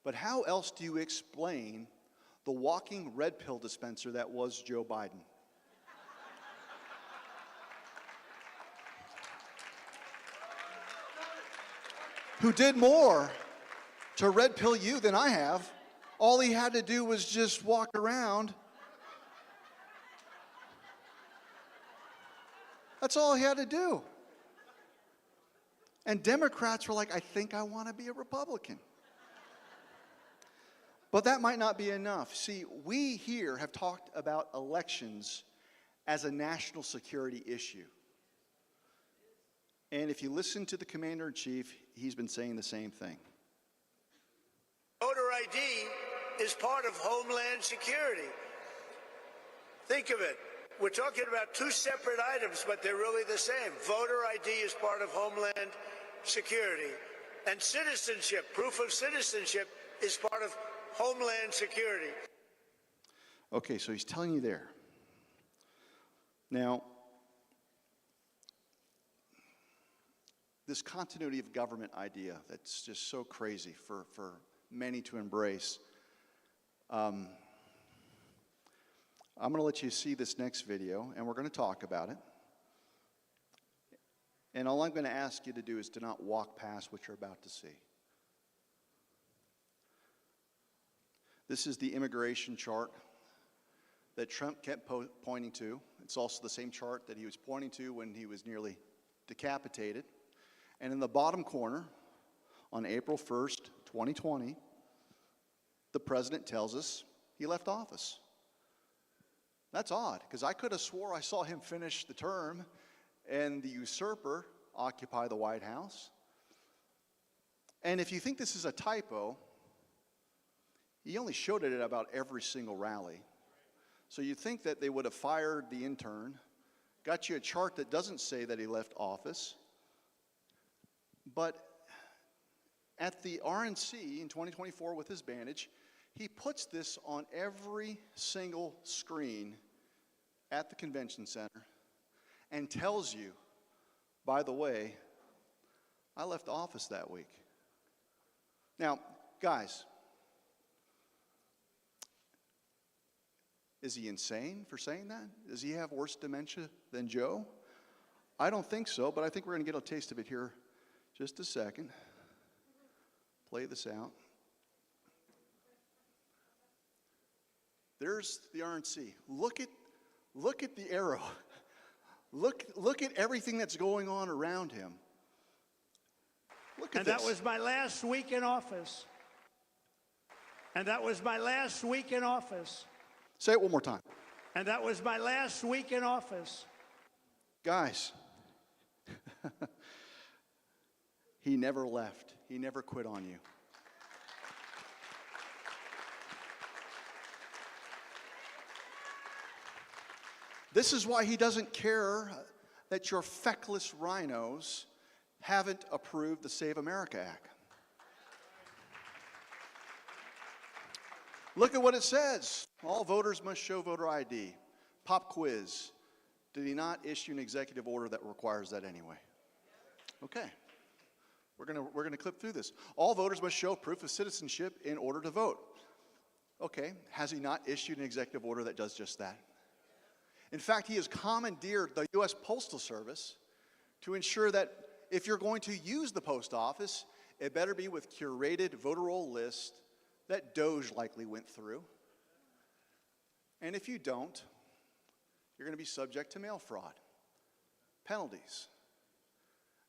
But how else do you explain the walking red pill dispenser that was Joe Biden? Who did more to red pill you than I have. All he had to do was just walk around. That's all he had to do. And Democrats were like, I think I want to be a Republican. But that might not be enough. See, we here have talked about elections as a national security issue. And if you listen to the commander-in-chief, he's been saying the same thing. Voter ID is part of Homeland Security. Think of it. We're talking about two separate items, but they're really the same. Voter ID is part of Homeland Security. And citizenship, proof of citizenship, is part of Homeland Security. Okay, so he's telling you there. Now, this continuity of government idea that's just so crazy for many to embrace. I'm going to let you see this next video, and we're going to talk about it. And all I'm going to ask you to do is to not walk past what you're about to see. This is the immigration chart that Trump kept pointing to. It's also the same chart that he was pointing to when he was nearly decapitated. And in the bottom corner, on April 1st, 2020, the president tells us he left office. That's odd, because I could have swore I saw him finish the term and the usurper occupy the White House. And if you think this is a typo, he only showed it at about every single rally. So you'd think that they would have fired the intern, got you a chart that doesn't say that he left office. But at the RNC in 2024 with his bandage, he puts this on every single screen at the convention center and tells you, by the way, I left office that week. Now, guys, is he insane for saying that? Does he have worse dementia than Joe? I don't think so, but I think we're going to get a taste of it here just a second. Play this out. There's the RNC. Look at the arrow. Look at everything that's going on around him. Look at And this. that was my last week in office. And that was my last week in office. Say it one more time. And that was my last week in office. Guys, he never left. He never quit on you. This is why he doesn't care that your feckless rhinos haven't approved the Save America Act. Look at what it says. All voters must show voter ID. Pop quiz. Did he not issue an executive order that requires that anyway? Okay. We're gonna clip through this. All voters must show proof of citizenship in order to vote. Okay. Has he not issued an executive order that does just that? In fact, he has commandeered the U.S. Postal Service to ensure that if you're going to use the post office, it better be with curated voter roll lists that DOJ likely went through. And if you don't, you're going to be subject to mail fraud, penalties,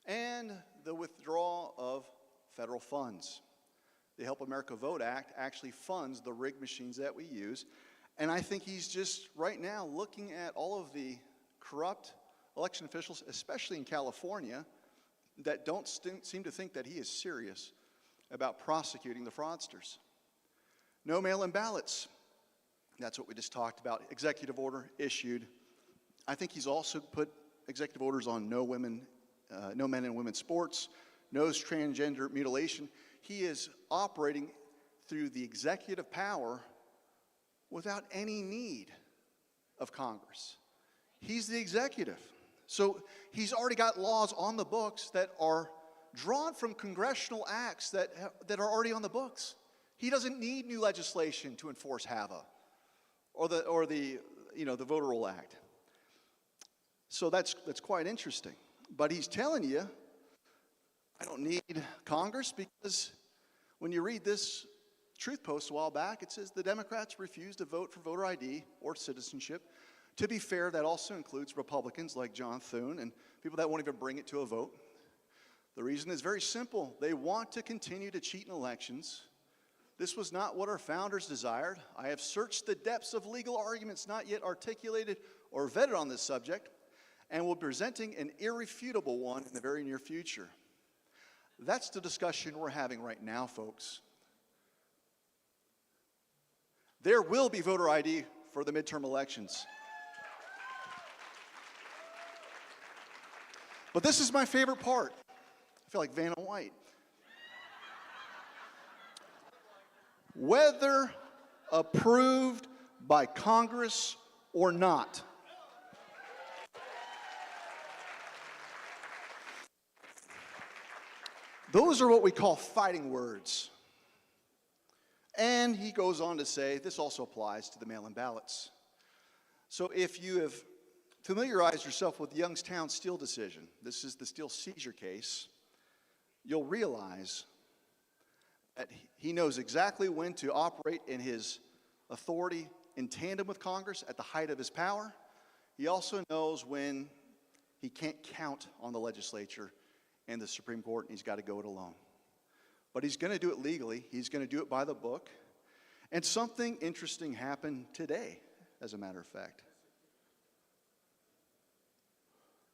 and the withdrawal of federal funds. The Help America Vote Act actually funds the rigged machines that we use. And I think he's just right now looking at all of the corrupt election officials, especially in California, that don't seem to think that he is serious about prosecuting the fraudsters. No mail-in ballots. That's what we just talked about. Executive order issued. I think he's also put executive orders on no men and women sports, no transgender mutilation. He is operating through the executive power without any need of Congress. He's the executive. So he's already got laws on the books that are drawn from congressional acts that are already on the books. He doesn't need new legislation to enforce HAVA or the Voter Roll Act. So that's quite interesting. But he's telling you, I don't need Congress, because when you read this Truth Post a while back, it says the Democrats refuse to vote for voter ID or citizenship. To be fair, that also includes Republicans like John Thune and people that won't even bring it to a vote. The reason is very simple. They want to continue to cheat in elections. This was not what our founders desired. I have searched the depths of legal arguments not yet articulated or vetted on this subject, and will be presenting an irrefutable one in the very near future. That's the discussion we're having right now, folks. There will be voter ID for the midterm elections. But this is my favorite part. I feel like Vanna White. Whether approved by Congress or not. Those are what we call fighting words. And he goes on to say, this also applies to the mail-in ballots. So if you have familiarized yourself with the Youngstown Steel decision, this is the Steel seizure case, you'll realize that he knows exactly when to operate in his authority in tandem with Congress at the height of his power. He also knows when he can't count on the legislature and the Supreme Court, and he's got to go it alone. But he's going to do it legally. He's going to do it by the book. And something interesting happened today, as a matter of fact.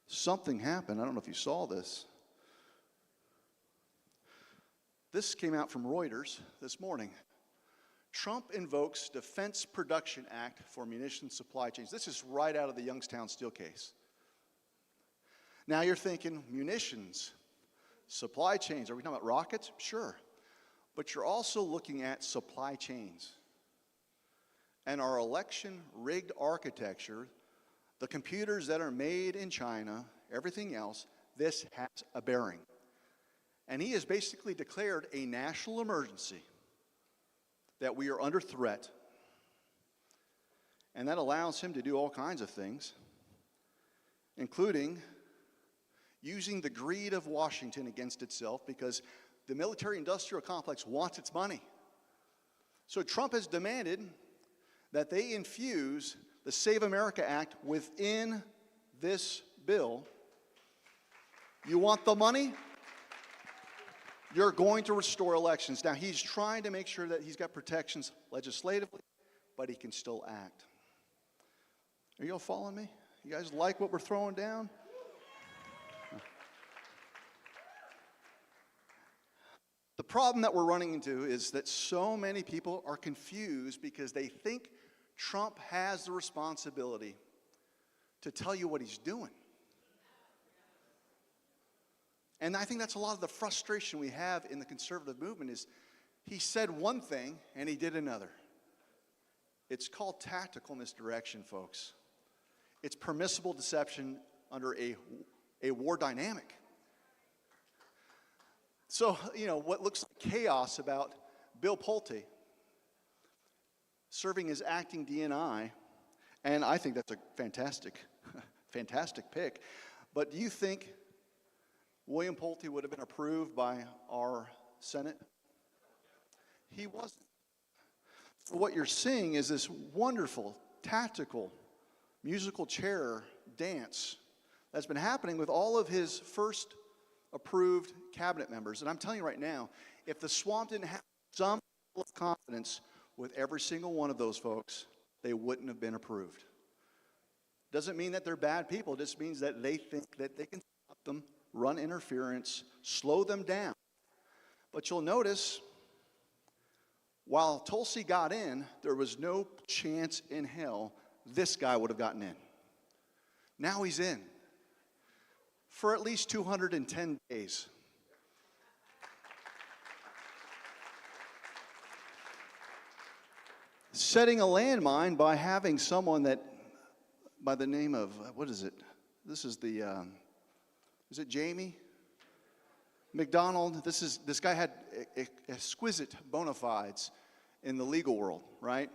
Something happened. I don't know if you saw this. This came out from Reuters this morning. Trump invokes Defense Production Act for munitions supply chains. This is right out of the Youngstown Steel case. Now you're thinking, munitions, supply chains. Are we talking about rockets? Sure. But you're also looking at supply chains. And our election-rigged architecture, the computers that are made in China, everything else, this has a bearing. And he has basically declared a national emergency, that we are under threat. And that allows him to do all kinds of things, including using the greed of Washington against itself, because the military-industrial complex wants its money. So Trump has demanded that they infuse the Save America Act within this bill. You want the money? You're going to restore elections. Now, he's trying to make sure that he's got protections legislatively, but he can still act. Are you all following me? You guys like what we're throwing down? The problem that we're running into is that so many people are confused because they think Trump has the responsibility to tell you what he's doing. And I think that's a lot of the frustration we have in the conservative movement is he said one thing and he did another. It's called tactical misdirection, folks. It's permissible deception under a war dynamic. So, what looks like chaos about Bill Pulte serving as acting DNI, and I think that's a fantastic pick. But do you think William Pulte would have been approved by our Senate? He wasn't. So what you're seeing is this wonderful, tactical, musical chair dance that's been happening with all of his first approved cabinet members. And I'm telling you right now, if the swamp didn't have some level of confidence with every single one of those folks, they wouldn't have been approved. Doesn't mean that they're bad people. It just means that they think that they can stop them, run interference, slow them down. But you'll notice, while Tulsi got in, there was no chance in hell this guy would have gotten in. Now he's in for at least 210 days. Setting a landmine by having someone that, by the name of, what is it? This is the, is it Jamie McDonald? This guy had exquisite bona fides in the legal world, right?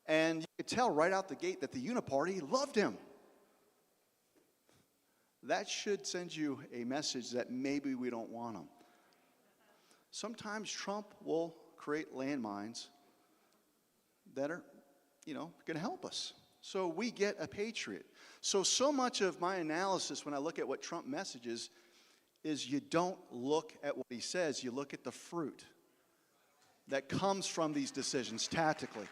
And you could tell right out the gate that the Uniparty loved him. That should send you a message that maybe we don't want him. Sometimes Trump will create landmines that are, going to help us. So we get a patriot. So much of my analysis when I look at what Trump messages is you don't look at what he says, you look at the fruit that comes from these decisions tactically.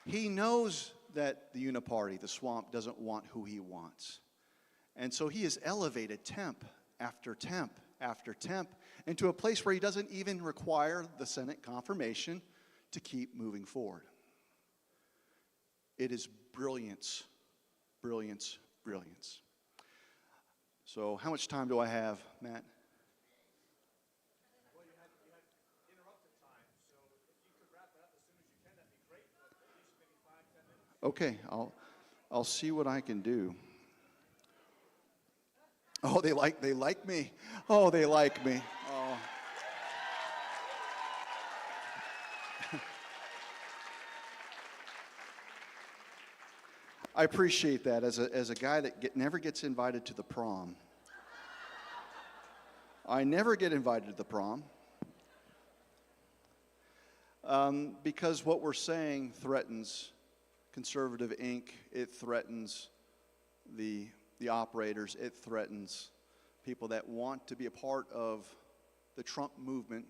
He knows that the Uniparty, the swamp, doesn't want who he wants. And so he has elevated temp after temp after temp into a place where he doesn't even require the Senate confirmation to keep moving forward. It is brilliance, brilliance, brilliance. So how much time do I have, Matt? Well, you had interrupted time, so if you could wrap it up as soon as you can, that'd be great. At least maybe 5-10 minutes. Okay, I'll see what I can do. Oh, they like me. Oh, they like me. Oh. I appreciate that as a guy that never gets invited to the prom. I never get invited to the prom because what we're saying threatens Conservative Inc. It threatens the operators. It threatens people that want to be a part of the Trump movement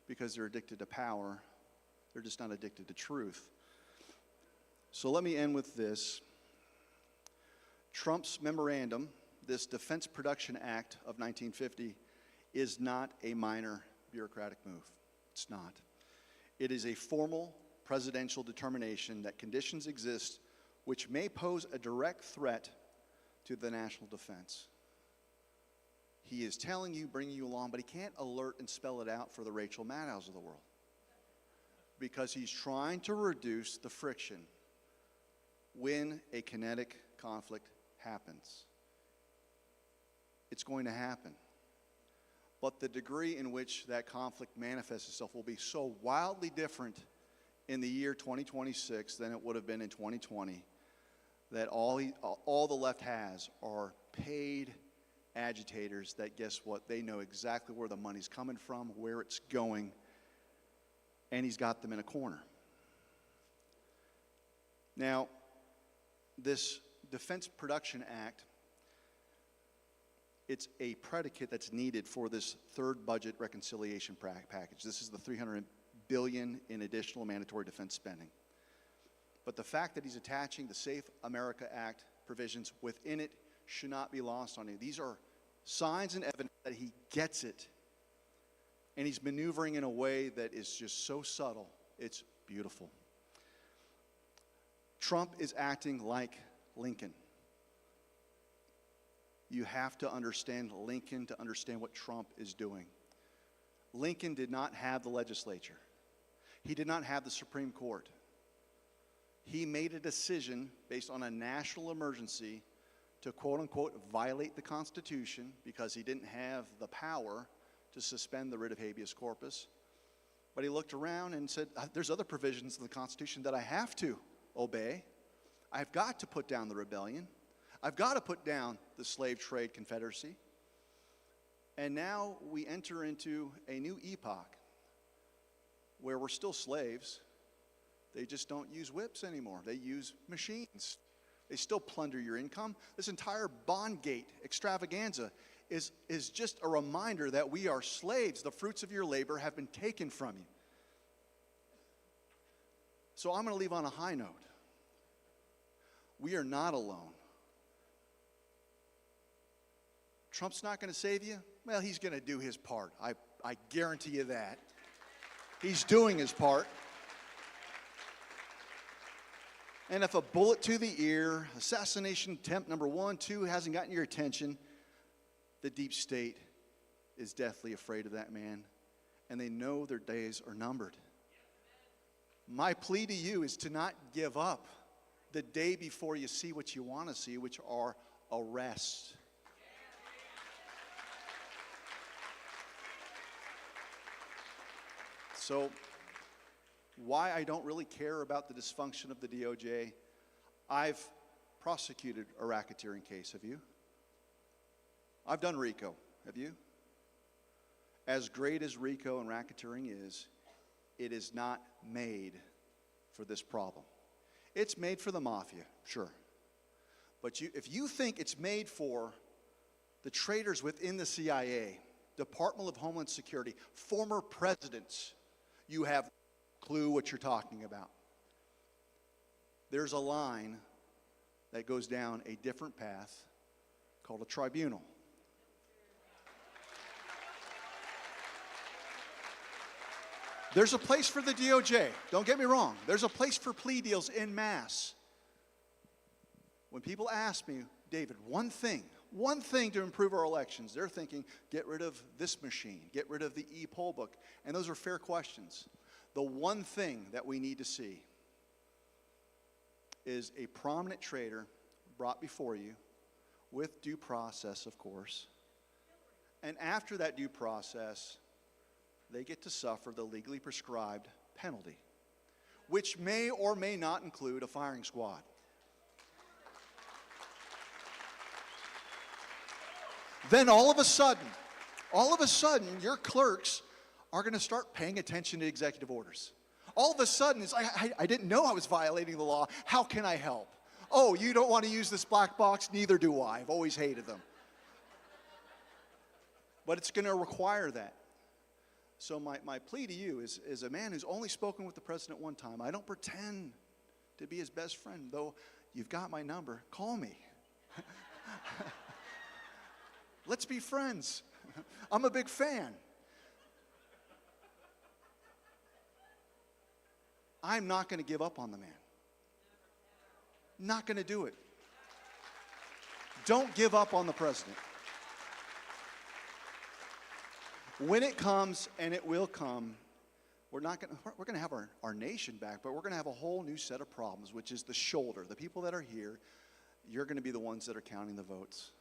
because they're addicted to power. They're just not addicted to truth. So let me end with this. Trump's memorandum, this Defense Production Act of 1950, is not a minor bureaucratic move. It's not. It is a formal presidential determination that conditions exist which may pose a direct threat to the national defense. He is telling you, bringing you along, but he can't alert and spell it out for the Rachel Maddows of the world, because he's trying to reduce the friction when a kinetic conflict happens. It's going to happen. But the degree in which that conflict manifests itself will be so wildly different in the year 2026 than it would have been in 2020, that all the left has are paid agitators that, guess what, they know exactly where the money's coming from, where it's going, and he's got them in a corner. Now, this Defense Production Act, it's a predicate that's needed for this third budget reconciliation package. This is the $300 billion in additional mandatory defense spending. But the fact that he's attaching the Safe America Act provisions within it should not be lost on you. These are signs and evidence that he gets it. And he's maneuvering in a way that is just so subtle, it's beautiful. Trump is acting like Lincoln. You have to understand Lincoln to understand what Trump is doing. Lincoln did not have the legislature. He did not have the Supreme Court. He made a decision based on a national emergency to, quote unquote, violate the Constitution because he didn't have the power to suspend the writ of habeas corpus. But he looked around and said, there's other provisions in the Constitution that I have to obey. I've got to put down the rebellion. I've got to put down the slave trade confederacy. And now we enter into a new epoch where we're still slaves. They just don't use whips anymore. They use machines. They still plunder your income. This entire Bondgate extravaganza is just a reminder that we are slaves. The fruits of your labor have been taken from you. So I'm going to leave on a high note. We are not alone. Trump's not going to save you? Well, he's going to do his part. I guarantee you that. He's doing his part. And if a bullet to the ear, assassination attempt number 1, 2 hasn't gotten your attention, the deep state is deathly afraid of that man, and they know their days are numbered. My plea to you is to not give up the day before you see what you want to see, which are arrests. So, why I don't really care about the dysfunction of the DOJ, I've prosecuted a racketeering case, have you? I've done RICO, have you? As great as RICO and racketeering is, it is not made for this problem. It's made for the mafia, sure. But if you think it's made for the traitors within the CIA, Department of Homeland Security, former presidents, you have no clue what you're talking about. There's a line that goes down a different path called a tribunal. There's a place for the DOJ. Don't get me wrong. There's a place for plea deals en masse. When people ask me, David, one thing to improve our elections, they're thinking, get rid of this machine, get rid of the e-poll book. And those are fair questions. The one thing that we need to see is a prominent traitor brought before you with due process, of course. And after that due process, they get to suffer the legally prescribed penalty, which may or may not include a firing squad. Then all of a sudden, your clerks are going to start paying attention to executive orders. All of a sudden, it's like, I didn't know I was violating the law. How can I help? Oh, you don't want to use this black box? Neither do I. I've always hated them. but it's going to require that. So my plea to you is a man who's only spoken with the president one time. I don't pretend to be his best friend, though you've got my number. Call me. Let's be friends. I'm a big fan. I'm not going to give up on the man. Not going to do it. Don't give up on the president. When it comes, and it will come, we're going to have our nation back, but we're going to have a whole new set of problems, which is the shoulder. The people that are here, you're going to be the ones that are counting the votes.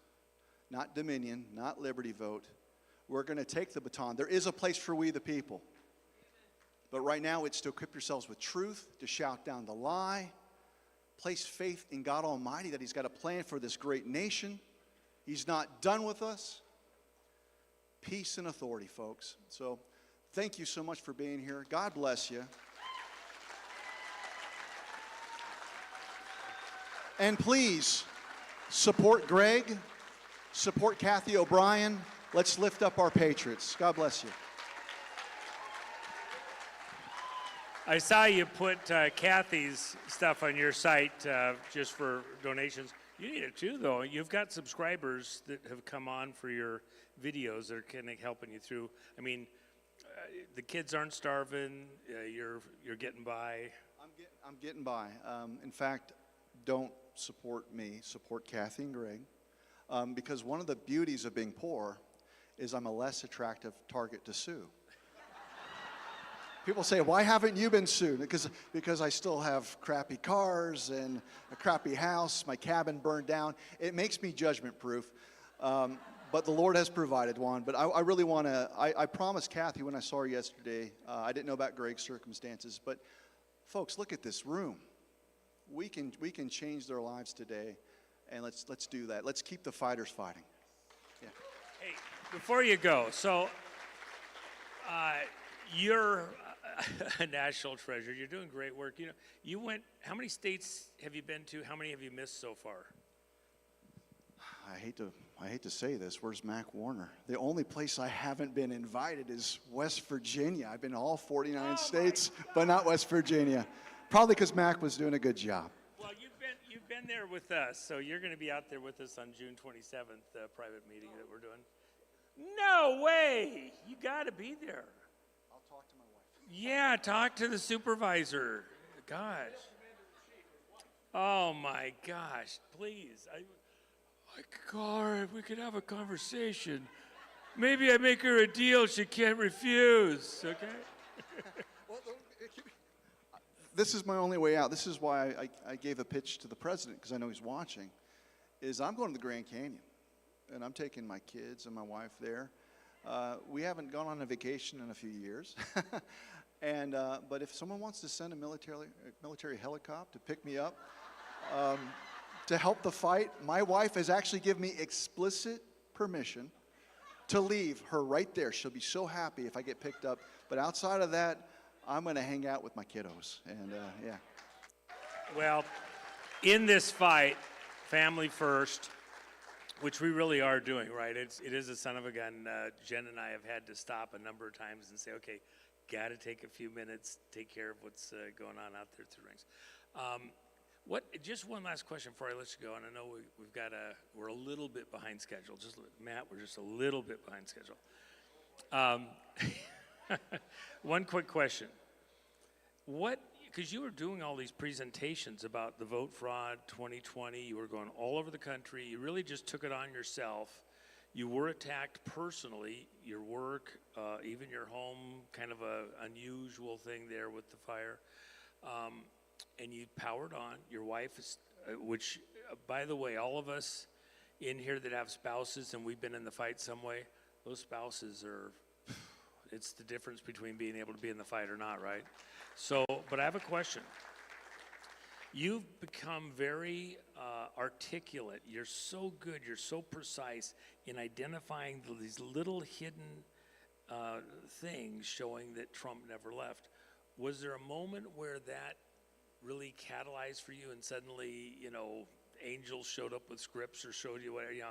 Not Dominion, not Liberty Vote. We're going to take the baton. There is a place for we the people. But right now, it's to equip yourselves with truth, to shout down the lie, place faith in God Almighty that He's got a plan for this great nation. He's not done with us. Peace and authority, folks. So thank you so much for being here. God bless you. And please support Greg, support Kathy O'Brien. Let's lift up our patriots. God bless you. I saw you put Kathy's stuff on your site just for donations. You need it too, though. You've got subscribers that have come on for your videos that are kind of helping you through. I mean, the kids aren't starving. You're getting by. I'm getting by. In fact, don't support me. Support Kathy and Greg, because one of the beauties of being poor is I'm a less attractive target to sue. People say, why haven't you been sued? Because I still have crappy cars and a crappy house, my cabin burned down. It makes me judgment-proof, but the Lord has provided one. But I really want to, I promised Kathy when I saw her yesterday, I didn't know about Greg's circumstances, but folks, look at this room. We can change their lives today, and let's do that. Let's keep the fighters fighting. Yeah. Hey, before you go, so you're a national treasure. You're doing great work. You know, you went. How many states have you been to? How many have you missed so far? I hate to say this. Where's Mac Warner? The only place I haven't been invited is West Virginia. I've been to all 49 states, but not West Virginia. Probably because Mac was doing a good job. Well, you've been there with us, so you're going to be out there with us on June 27th, the private meeting that we're doing. No way! You got to be there. I'll talk to my wife. Yeah, talk to the supervisor. Gosh. Oh my gosh! Please, I could call her if we could have a conversation. Maybe I make her a deal she can't refuse. Okay. This is my only way out. This is why I gave a pitch to the president, because I know he's watching, is I'm going to the Grand Canyon, and I'm taking my kids and my wife there. We haven't gone on a vacation in a few years. But if someone wants to send a military helicopter to pick me up to help the fight, my wife has actually given me explicit permission to leave her right there. She'll be so happy if I get picked up. But outside of that, I'm going to hang out with my kiddos, and yeah. Well, in this fight, family first, which we really are doing, right? It is a son of a gun. Jen and I have had to stop a number of times and say, okay, got to take a few minutes, take care of what's going on out there through the rings. Just one last question before I let you go, and I know we're a little bit behind schedule. Matt, we're just a little bit behind schedule. One quick question. Because you were doing all these presentations about the vote fraud 2020, you were going all over the country, you really just took it on yourself. You were attacked personally, your work, even your home, kind of a unusual thing there with the fire. And you powered on. Your wife is, which, by the way, all of us in here that have spouses and we've been in the fight some way, those spouses are, it's the difference between being able to be in the fight or not, right? So, but I have a question. You've become very articulate. You're so good, you're so precise in identifying these little hidden things showing that Trump never left. Was there a moment where that really catalyzed for you and suddenly, you know, angels showed up with scripts or showed you what, you know,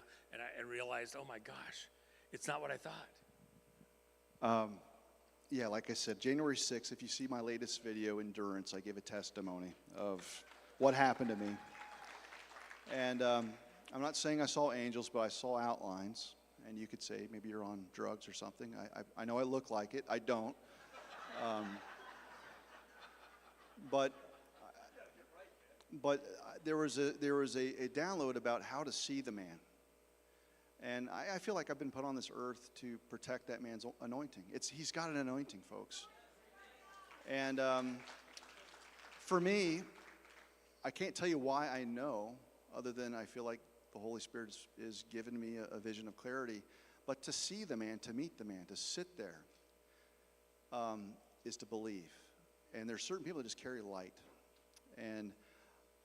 and realized, oh my gosh, it's not what I thought. Yeah, like I said, January 6th, if you see my latest video, Endurance, I give a testimony of what happened to me. And I'm not saying I saw angels, but I saw outlines. And you could say maybe you're on drugs or something. I know I look like it. I don't. But there was a download about how to see the man. And I feel like I've been put on this earth to protect that man's anointing. He's got an anointing, folks. And for me, I can't tell you why I know, other than I feel like the Holy Spirit is giving me a vision of clarity. But to see the man, to meet the man, to sit there, is to believe. And there's certain people that just carry light. And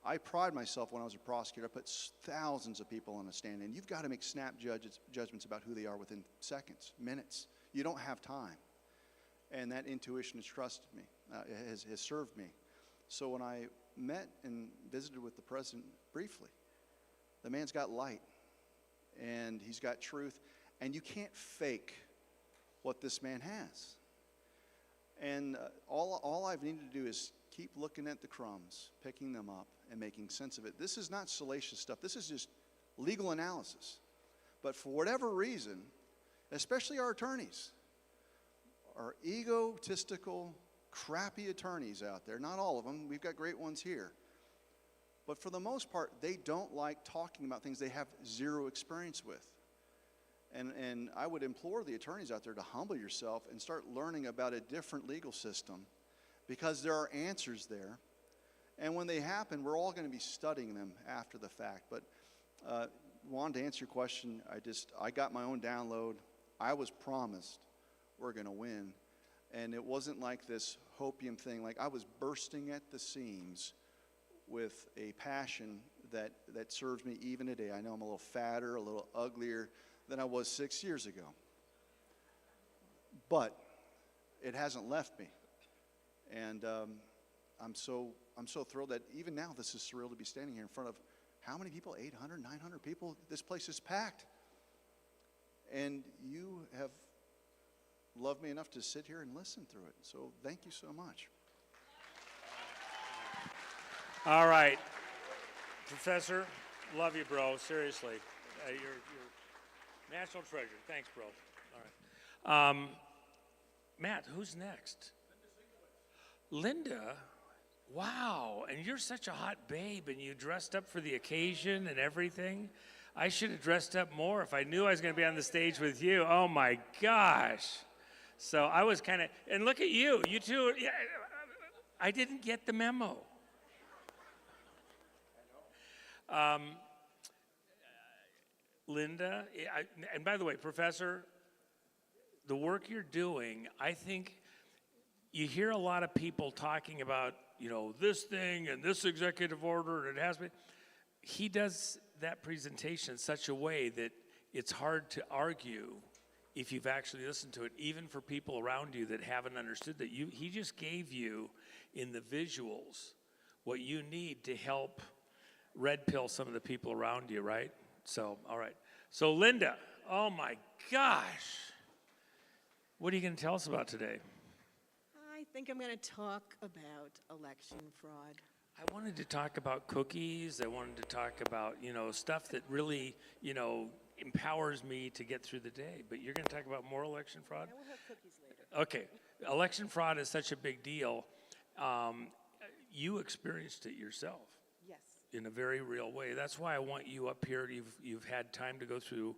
I pride myself when I was a prosecutor. I put thousands of people on a stand, and you've got to make snap judgments about who they are within seconds, minutes. You don't have time. And that intuition has trusted me, has served me. So when I met and visited with the president briefly, the man's got light, and he's got truth, and you can't fake what this man has. And all I've needed to do is keep looking at the crumbs, picking them up, and making sense of it. This is not salacious stuff. This is just legal analysis. But for whatever reason, especially our attorneys, our egotistical, crappy attorneys out there, not all of them, we've got great ones here, but for the most part, they don't like talking about things they have zero experience with. And I would implore the attorneys out there to humble yourself and start learning about a different legal system, because there are answers there. And when they happen, we're all going to be studying them after the fact. But Juan, to answer your question, I got my own download. I was promised we're going to win. And it wasn't like this hopium thing. Like, I was bursting at the seams with a passion that serves me even today. I know I'm a little fatter, a little uglier than I was 6 years ago. But it hasn't left me. And I'm so thrilled that even now this is surreal to be standing here in front of how many people? 800, 900 people. This place is packed. And you have loved me enough to sit here and listen through it. So thank you so much. All right. Professor, love you, bro. Seriously. You're national treasure. Thanks, bro. All right. Matt, who's next? Linda? Wow. And you're such a hot babe, and you dressed up for the occasion and everything. I should have dressed up more if I knew I was going to be on the stage with you. Oh, my gosh. So I was kind of, and look at you. You two, yeah, I didn't get the memo. Linda, and by the way, Professor, the work you're doing, I think you hear a lot of people talking about, this thing and this executive order, and it has been. He does that presentation in such a way that it's hard to argue if you've actually listened to it, even for people around you that haven't understood that. He just gave you, in the visuals, what you need to help red pill some of the people around you, right? So, all right. So, Linda, oh my gosh. What are you going to tell us about today? I think I'm going to talk about election fraud. I wanted to talk about cookies. I wanted to talk about, stuff that really, empowers me to get through the day. But you're going to talk about more election fraud? I will have cookies later. Okay. Election fraud is such a big deal. You experienced it yourself. Yes. In a very real way. That's why I want you up here. You've had time to go through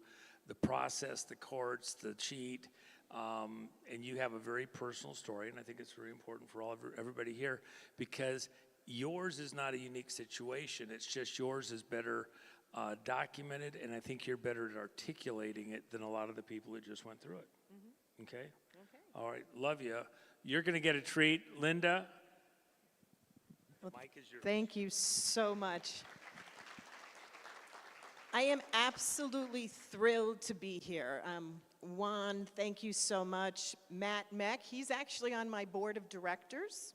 the process, the courts, the cheat, and you have a very personal story, and I think it's very important for everybody here, because yours is not a unique situation. It's just yours is better documented, and I think you're better at articulating it than a lot of the people that just went through it. Mm-hmm. Okay? Okay. All right, love you. You're going to get a treat. Linda, Mike is yours. Thank you so much. I am absolutely thrilled to be here. Juan, thank you so much. Matt Meck, he's actually on my board of directors.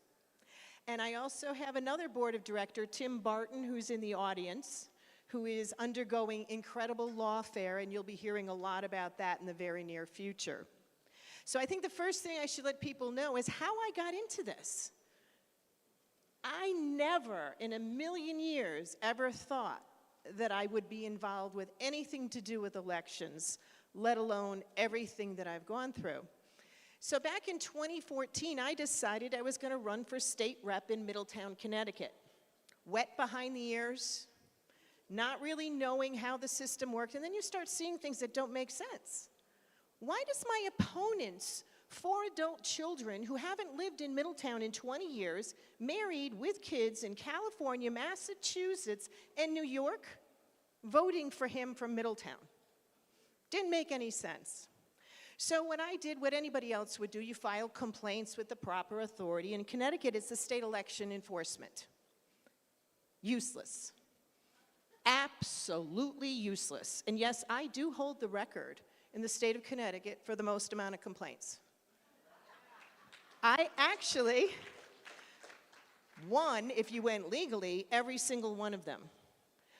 And I also have another board of director, Tim Barton, who's in the audience. who is undergoing incredible lawfare, and you'll be hearing a lot about that in the very near future. So I think the first thing I should let people know is how I got into this. I never in a million years ever thought that I would be involved with anything to do with elections, let alone everything that I've gone through. So back in 2014, I decided I was going to run for state rep in Middletown, Connecticut. Wet behind the ears, not really knowing how the system worked, and then you start seeing things that don't make sense. Why does my opponent's 4 adult children who haven't lived in Middletown in 20 years, married with kids in California, Massachusetts, and New York, voting for him from Middletown? Didn't make any sense. So what I did, what anybody else would do, you file complaints with the proper authority. In Connecticut, it's the state election enforcement. Useless. Absolutely useless. And yes, I do hold the record in the state of Connecticut for the most amount of complaints. I actually won, if you went legally, every single one of them.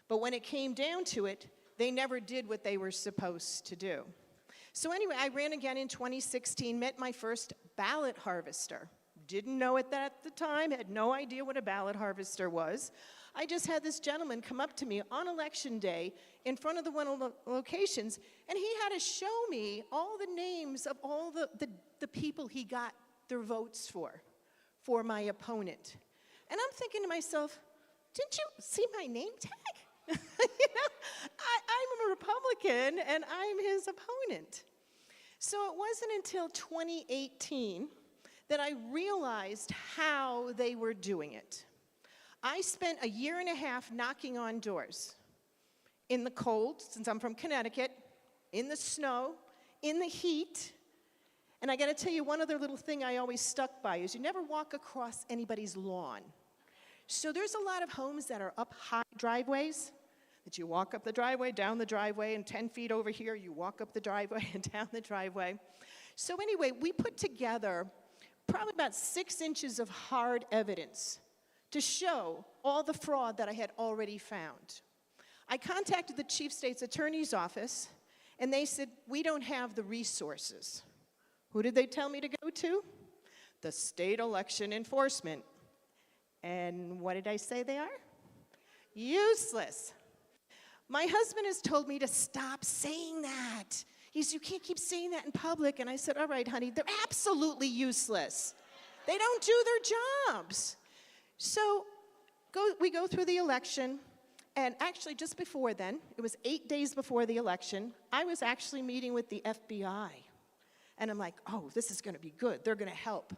But when it came down to it, they never did what they were supposed to do. So anyway, I ran again in 2016, met my first ballot harvester. Didn't know it at the time, had no idea what a ballot harvester was. I just had this gentleman come up to me on election day in front of the one of the locations, and he had to show me all the names of all the people he got their votes for my opponent. And I'm thinking to myself, didn't you see my name tag? You know, I'm a Republican, and I'm his opponent. So it wasn't until 2018 that I realized how they were doing it. I spent a year and a half knocking on doors in the cold, since I'm from Connecticut, in the snow, in the heat. And I got to tell you, one other little thing I always stuck by is you never walk across anybody's lawn. So there's a lot of homes that are up high driveways, that you walk up the driveway, down the driveway, and 10 feet over here, you walk up the driveway and down the driveway. So anyway, we put together probably about 6 inches of hard evidence to show all the fraud that I had already found. I contacted the Chief State's Attorney's Office, and they said, we don't have the resources. Who did they tell me to go to? The State Election Enforcement. And what did I say they are? Useless. My husband has told me to stop saying that. He said, you can't keep saying that in public. And I said, all right, honey, they're absolutely useless. They don't do their jobs. So we go through the election, and actually just before then, it was 8 days before the election, I was actually meeting with the FBI. And I'm like, oh, this is going to be good. They're going to help.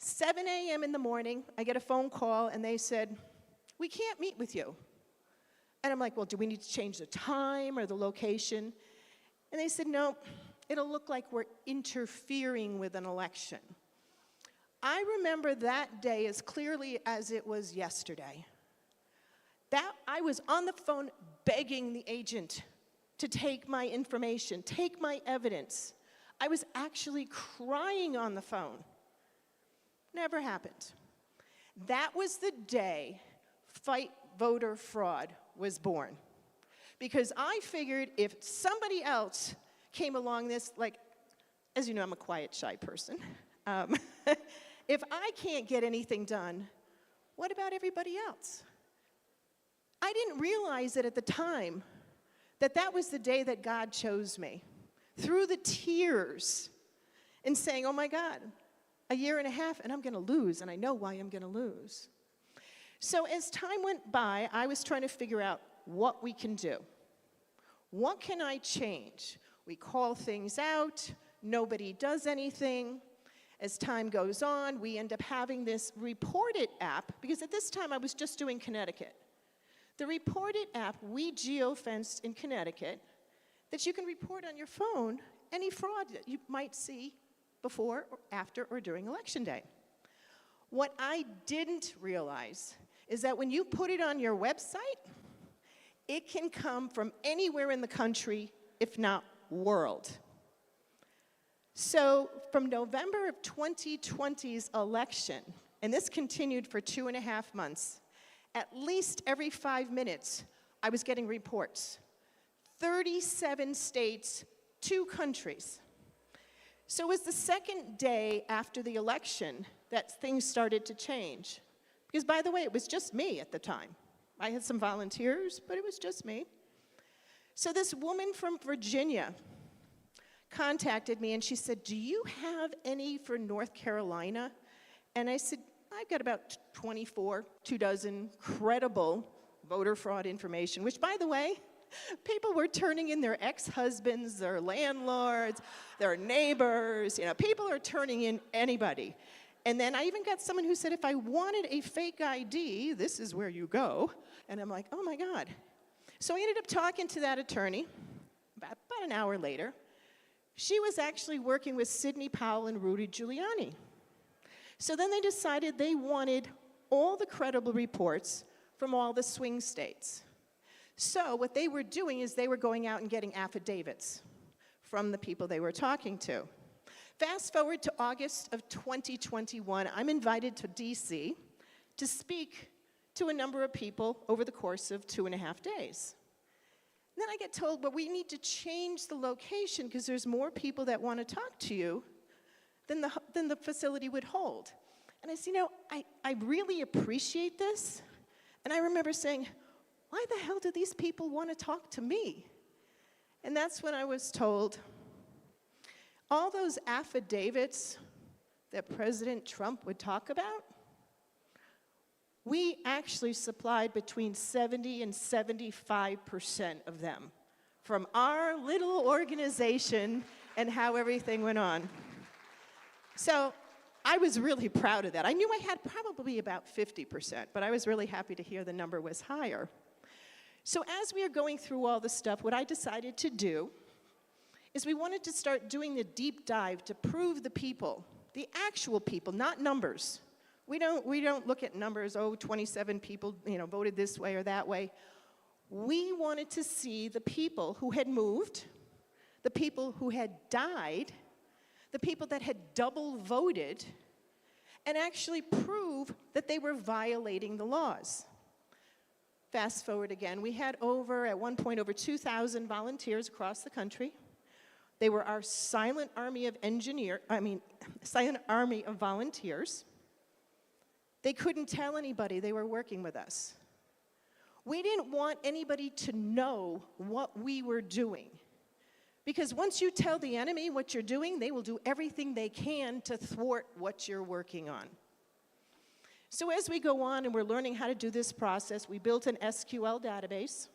7 a.m. in the morning, I get a phone call, and they said, we can't meet with you. And I'm like, well, do we need to change the time or the location? And they said, no, it'll look like we're interfering with an election. I remember that day as clearly as it was yesterday. That I was on the phone begging the agent to take my information, take my evidence. I was actually crying on the phone. Never happened. That was the day Fight Voter Fraud was born. Because I figured if somebody else came along this, like, as you know, I'm a quiet, shy person. If I can't get anything done, what about everybody else? I didn't realize it at the time that that was the day that God chose me. Through the tears and saying, oh my God, a year and a half and I'm going to lose, and I know why I'm going to lose. So as time went by, I was trying to figure out what we can do. What can I change? We call things out, nobody does anything. As time goes on, we end up having this Report It app, because at this time I was just doing Connecticut. The Report It app, we geofenced in Connecticut, that you can report on your phone any fraud that you might see before, or after, or during Election Day. What I didn't realize is that when you put it on your website, it can come from anywhere in the country, if not world. So from November of 2020's election, and this continued for 2.5 months, at least every 5 minutes, I was getting reports. 37 states, 2 countries. So it was the second day after the election that things started to change. Because, by the way, it was just me at the time. I had some volunteers, but it was just me. So this woman from Virginia contacted me, and she said, do you have any for North Carolina? And I said, I've got about 24 credible voter fraud information, which, by the way, people were turning in their ex-husbands, their landlords, their neighbors. People are turning in anybody. And then I even got someone who said, if I wanted a fake ID, this is where you go. And I'm like, oh my God. So I ended up talking to that attorney about an hour later. She was actually working with Sidney Powell and Rudy Giuliani. So then they decided they wanted all the credible reports from all the swing states. So what they were doing is they were going out and getting affidavits from the people they were talking to. Fast forward to August of 2021, I'm invited to DC to speak to a number of people over the course of 2.5 days. And then I get told, well, we need to change the location because there's more people that want to talk to you than the facility would hold. And I said, I really appreciate this. And I remember saying, why the hell do these people want to talk to me? And that's when I was told, all those affidavits that President Trump would talk about, we actually supplied between 70 and 75% of them from our little organization and how everything went on. So I was really proud of that. I knew I had probably about 50%, but I was really happy to hear the number was higher. So as we are going through all this stuff, what I decided to do is we wanted to start doing the deep dive to prove the people, the actual people, not numbers. We don't look at numbers, 27 people, voted this way or that way. We wanted to see the people who had moved, the people who had died, the people that had double voted, and actually prove that they were violating the laws. Fast forward again, we had at one point over 2,000 volunteers across the country. They were our silent army of volunteers. They couldn't tell anybody they were working with us. We didn't want anybody to know what we were doing. Because once you tell the enemy what you're doing, they will do everything they can to thwart what you're working on. So as we go on and we're learning how to do this process, we built an SQL database.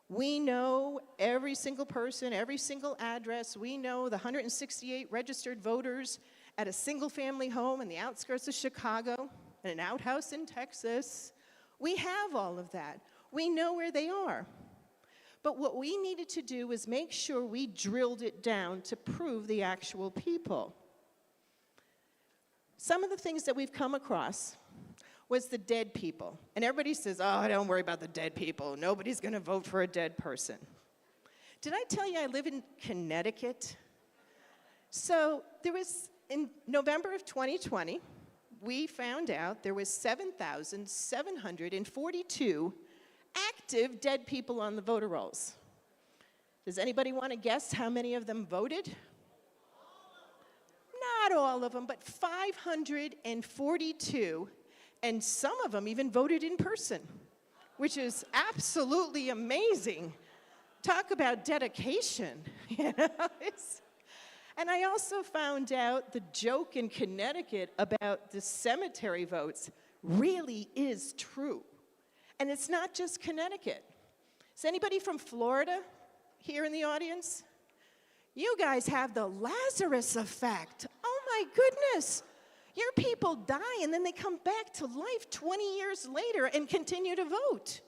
We know every single person, every single address. We know the 168 registered voters at a single-family home in the outskirts of Chicago, and an outhouse in Texas. We have all of that. We know where they are. But what we needed to do was make sure we drilled it down to prove the actual people. Some of the things that we've come across was the dead people. And everybody says, oh, don't worry about the dead people. Nobody's going to vote for a dead person. Did I tell you I live in Connecticut? So in November of 2020, we found out there was 7,742 active dead people on the voter rolls. Does anybody want to guess how many of them voted? Not all of them, but 542, and some of them even voted in person, which is absolutely amazing. Talk about dedication, And I also found out the joke in Connecticut about the cemetery votes really is true. And it's not just Connecticut. Is anybody from Florida here in the audience? You guys have the Lazarus effect. Oh my goodness. Your people die and then they come back to life 20 years later and continue to vote.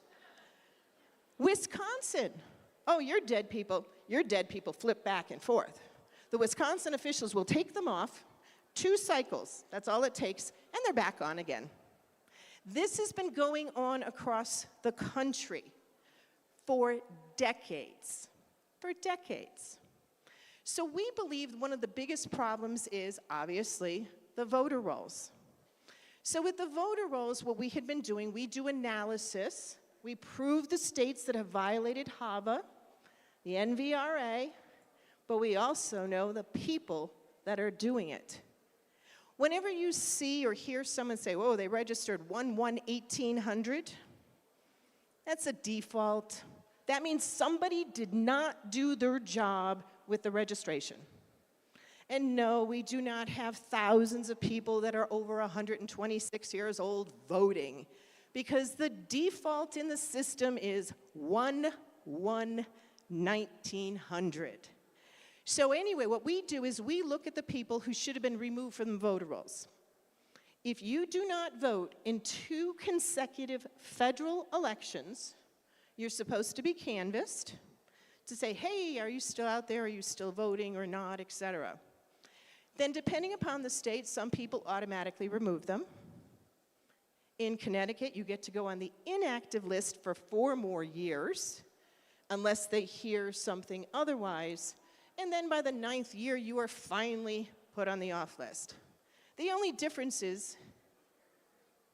Wisconsin. Oh, you're dead people. Your dead people flip back and forth. The Wisconsin officials will take them off, 2 cycles, that's all it takes, and they're back on again. This has been going on across the country for decades. So we believe one of the biggest problems is, obviously, the voter rolls. So with the voter rolls, what we had been doing, we do analysis. We prove the states that have violated HAVA, the NVRA, but we also know the people that are doing it. Whenever you see or hear someone say, "Whoa, they registered 1/1/1800," that's a default. That means somebody did not do their job with the registration. And no, we do not have thousands of people that are over 126 years old voting, because the default in the system is 1/1/1900. So anyway, what we do is we look at the people who should have been removed from the voter rolls. If you do not vote in 2 consecutive federal elections, you're supposed to be canvassed to say, hey, are you still out there? Are you still voting or not, etc. Then depending upon the state, some people automatically remove them. In Connecticut, you get to go on the inactive list for 4 more years, unless they hear something otherwise. And then by the 9th year, you are finally put on the off list. The only difference is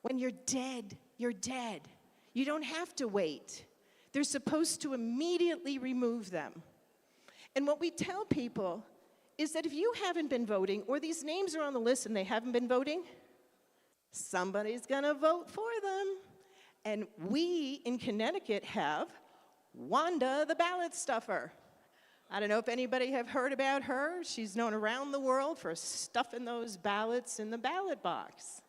when you're dead, you're dead. You don't have to wait. They're supposed to immediately remove them. And what we tell people is that if you haven't been voting, or these names are on the list and they haven't been voting, somebody's gonna vote for them. And we in Connecticut have Wanda the ballot stuffer. I don't know if anybody have heard about her. She's known around the world for stuffing those ballots in the ballot box.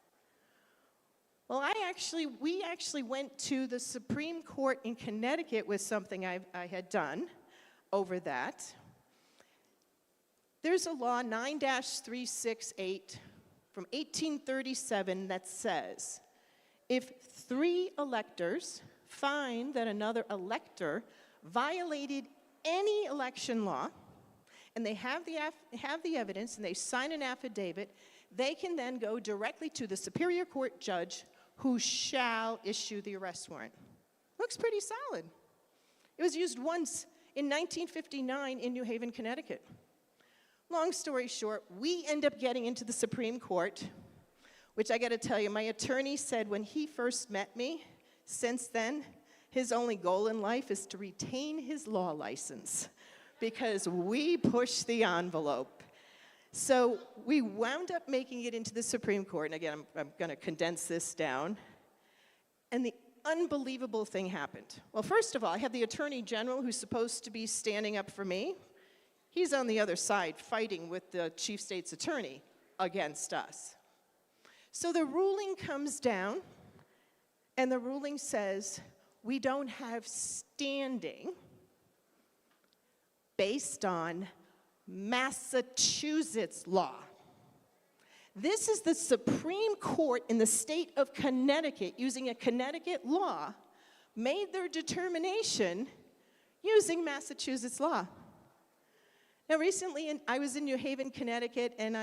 Well, we actually went to the Supreme Court in Connecticut with something I had done over that. There's a law, 9-368 from 1837, that says, if 3 electors find that another elector violated any election law, and they have the evidence, and they sign an affidavit, they can then go directly to the Superior Court judge, who shall issue the arrest warrant. Looks pretty solid. It was used once in 1959 in New Haven, Connecticut. Long story short, we end up getting into the Supreme Court, which I gotta tell you, my attorney said when he first met me, since then, his only goal in life is to retain his law license, because we push the envelope. So we wound up making it into the Supreme Court, and again, I'm gonna condense this down, and the unbelievable thing happened. Well, first of all, I have the Attorney General who's supposed to be standing up for me. He's on the other side fighting with the Chief State's Attorney against us. So the ruling comes down, and the ruling says, we don't have standing based on Massachusetts law. This is the Supreme Court in the state of Connecticut, using a Connecticut law, made their determination using Massachusetts law. Now recently, I was in New Haven, Connecticut, and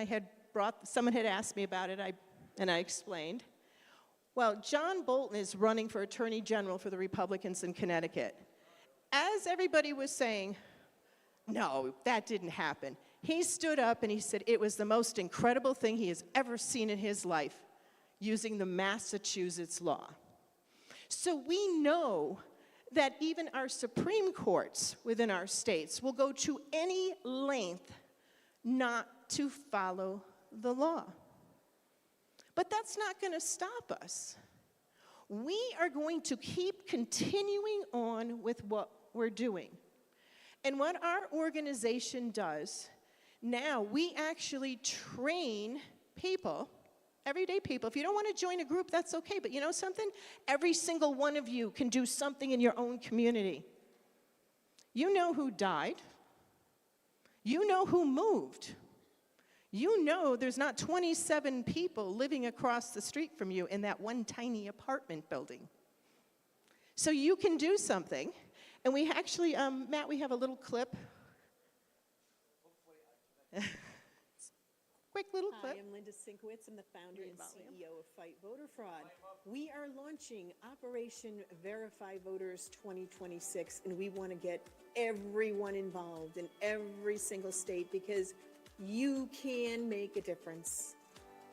someone had asked me about it, and I explained. Well, John Bolton is running for Attorney General for the Republicans in Connecticut. As everybody was saying, no, that didn't happen, he stood up and he said it was the most incredible thing he has ever seen in his life, using the Massachusetts law. So we know that even our Supreme Courts within our states will go to any length not to follow the law. But that's not going to stop us. We are going to keep continuing on with what we're doing. And what our organization does, now we actually train people, everyday people. If you don't want to join a group, that's okay, but you know something? Every single one of you can do something in your own community. You know who died. You know who moved. You know there's not 27 people living across the street from you in that one tiny apartment building. So you can do something. And we actually, Matt, we have a little clip. Quick little clip. Hi, I'm Linda Sinkowitz. I'm the founder and CEO of Fight Voter Fraud. We are launching Operation Verify Voters 2026, and we want to get everyone involved in every single state, because you can make a difference.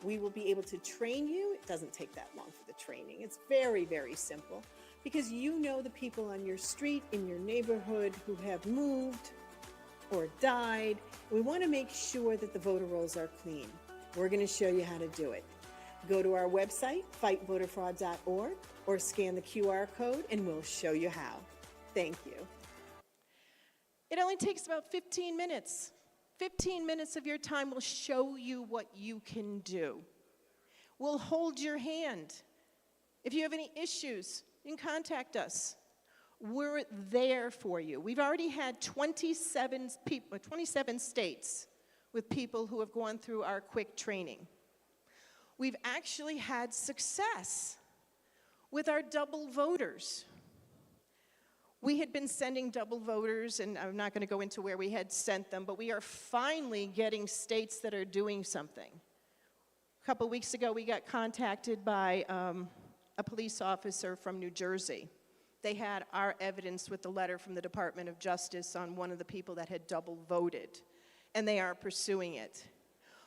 We will be able to train you. It doesn't take that long for the training. It's very, very simple. because you know the people on your street, in your neighborhood who have moved or died. We want to make sure that the voter rolls are clean. We're going to show you how to do it. Go to our website, fightvoterfraud.org, or scan the QR code and we'll show you how. Thank you. It only takes about 15 minutes. 15 minutes of your time will show you what you can do. We'll hold your hand. If you have any issues, you can contact us. We're there for you. We've already had 27 states with people who have gone through our quick training. We've actually had success with our double voters. We had been sending double voters, and I'm not going to go into where we had sent them, but we are finally getting states that are doing something. A couple weeks ago, we got contacted by a police officer from New Jersey. They had our evidence with the letter from the Department of Justice on one of the people that had double voted, and they are pursuing it.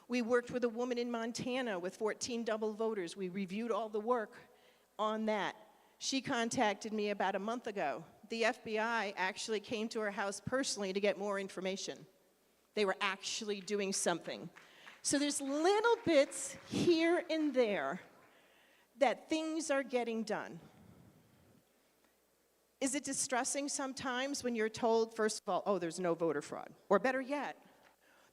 We worked with a woman in Montana with 14 double voters. We reviewed all the work on that. She contacted me about a month ago. The FBI actually came to her house personally to get more information. They were actually doing something. So there's little bits here and there that things are getting done. Is it distressing sometimes when you're told, first of all, oh, there's no voter fraud? Or better yet,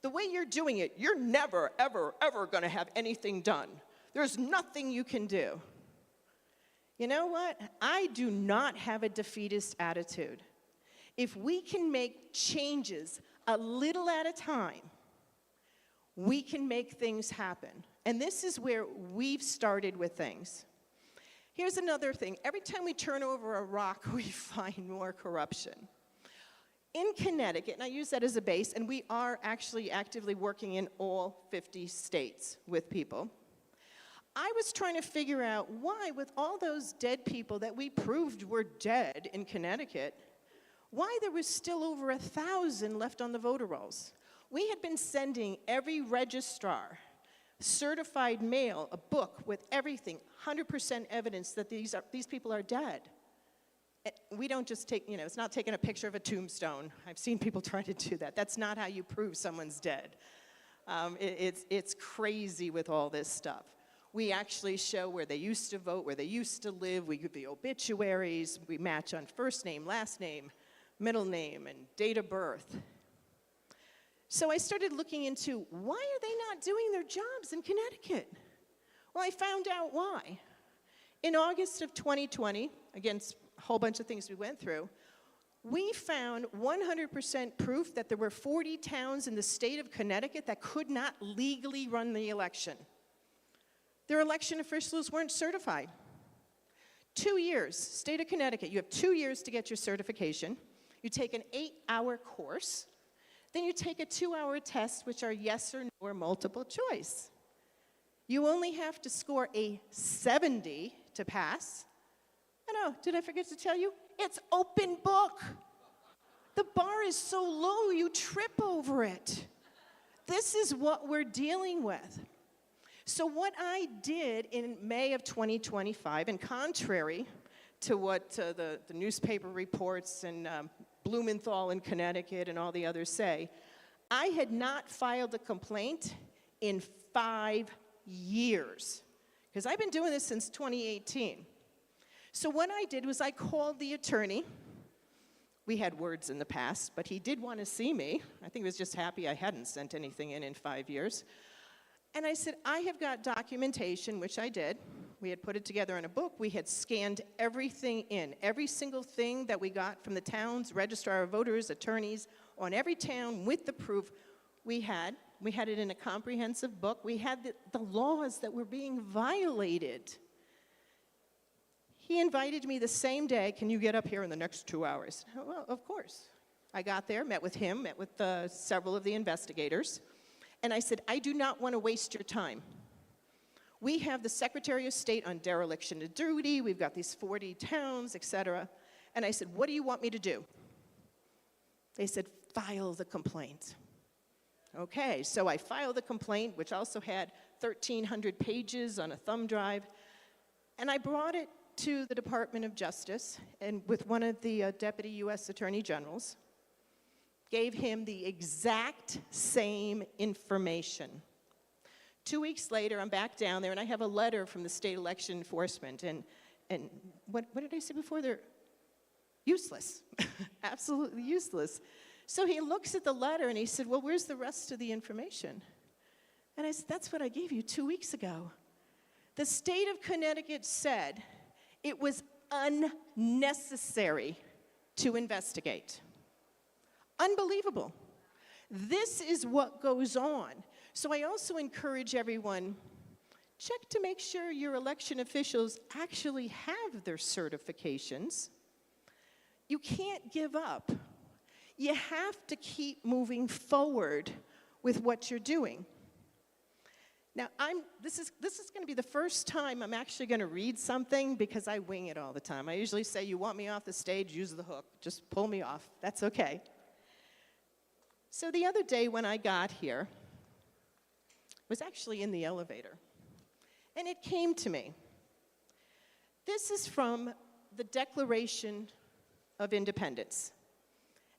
the way you're doing it, you're never, ever, ever going to have anything done. There's nothing you can do. You know what? I do not have a defeatist attitude. If we can make changes a little at a time, we can make things happen. And this is where we've started with things. Here's another thing. Every time we turn over a rock, we find more corruption. In Connecticut, and I use that as a base, and we are actually actively working in all 50 states with people. I was trying to figure out why, with all those dead people that we proved were dead in Connecticut, why there was still over 1,000 left on the voter rolls. We had been sending every registrar, certified mail, a book with everything, 100% evidence that these people are dead. We don't just take, it's not taking a picture of a tombstone. I've seen people try to do that. That's not how you prove someone's dead. It's crazy with all this stuff. We actually show where they used to vote, where they used to live. We give the obituaries. We match on first name, last name, middle name, and date of birth. So I started looking into why are they not doing their jobs in Connecticut? Well, I found out why. In August of 2020, against a whole bunch of things we went through, we found 100% proof that there were 40 towns in the state of Connecticut that could not legally run the election. Their election officials weren't certified. 2 years, state of Connecticut, you have 2 years to get your certification. You take an 8-hour course. Then you take a 2-hour test, which are yes or no or multiple choice. You only have to score a 70 to pass. Oh, did I forget to tell you? It's open book. The bar is so low, you trip over it. This is what we're dealing with. So what I did in May of 2025, and contrary to what the newspaper reports and Blumenthal in Connecticut and all the others say, I had not filed a complaint in 5 years, because I've been doing this since 2018. So what I did was I called the attorney. We had words in the past, but he did want to see me. I think he was just happy I hadn't sent anything in 5 years. And I said, I have got documentation, which I did. We had put it together in a book. We had scanned everything in, every single thing that we got from the towns, registrar of voters, attorneys, on every town with the proof we had. We had it in a comprehensive book. We had the laws that were being violated. He invited me the same day, can you get up here in the next 2 hours? Well, of course. I got there, met with him, met with several of the investigators. And I said, I do not want to waste your time. We have the Secretary of State on dereliction of duty. We've got these 40 towns, et cetera. And I said, what do you want me to do? They said, file the complaint. Okay, so I filed the complaint, which also had 1,300 pages on a thumb drive. And I brought it to the Department of Justice and with one of the deputy U.S. Attorney Generals, gave him the exact same information. 2 weeks later, I'm back down there, and I have a letter from the state election enforcement. And what did I say before? They're useless, absolutely useless. So he looks at the letter, and he said, well, where's the rest of the information? And I said, that's what I gave you 2 weeks ago. The state of Connecticut said it was unnecessary to investigate. Unbelievable. This is what goes on. So I also encourage everyone, check to make sure your election officials actually have their certifications. You can't give up. You have to keep moving forward with what you're doing. Now, this is going to be the first time I'm actually going to read something because I wing it all the time. I usually say, you want me off the stage, use the hook. Just pull me off. That's okay. So the other day when I got here, I was actually in the elevator, and it came to me. This is from the Declaration of Independence.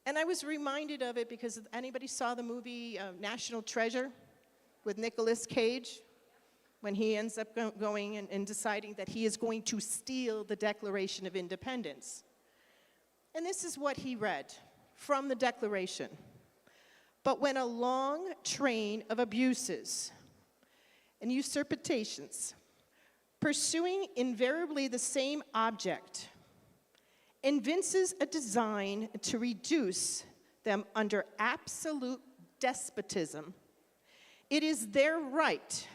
And I was reminded of it because anybody saw the movie National Treasure with Nicolas Cage, when he ends up going and deciding that he is going to steal the Declaration of Independence. And this is what he read from the Declaration. But when a long train of abuses and usurpations, pursuing invariably the same object, evinces a design to reduce them under absolute despotism, it is their right,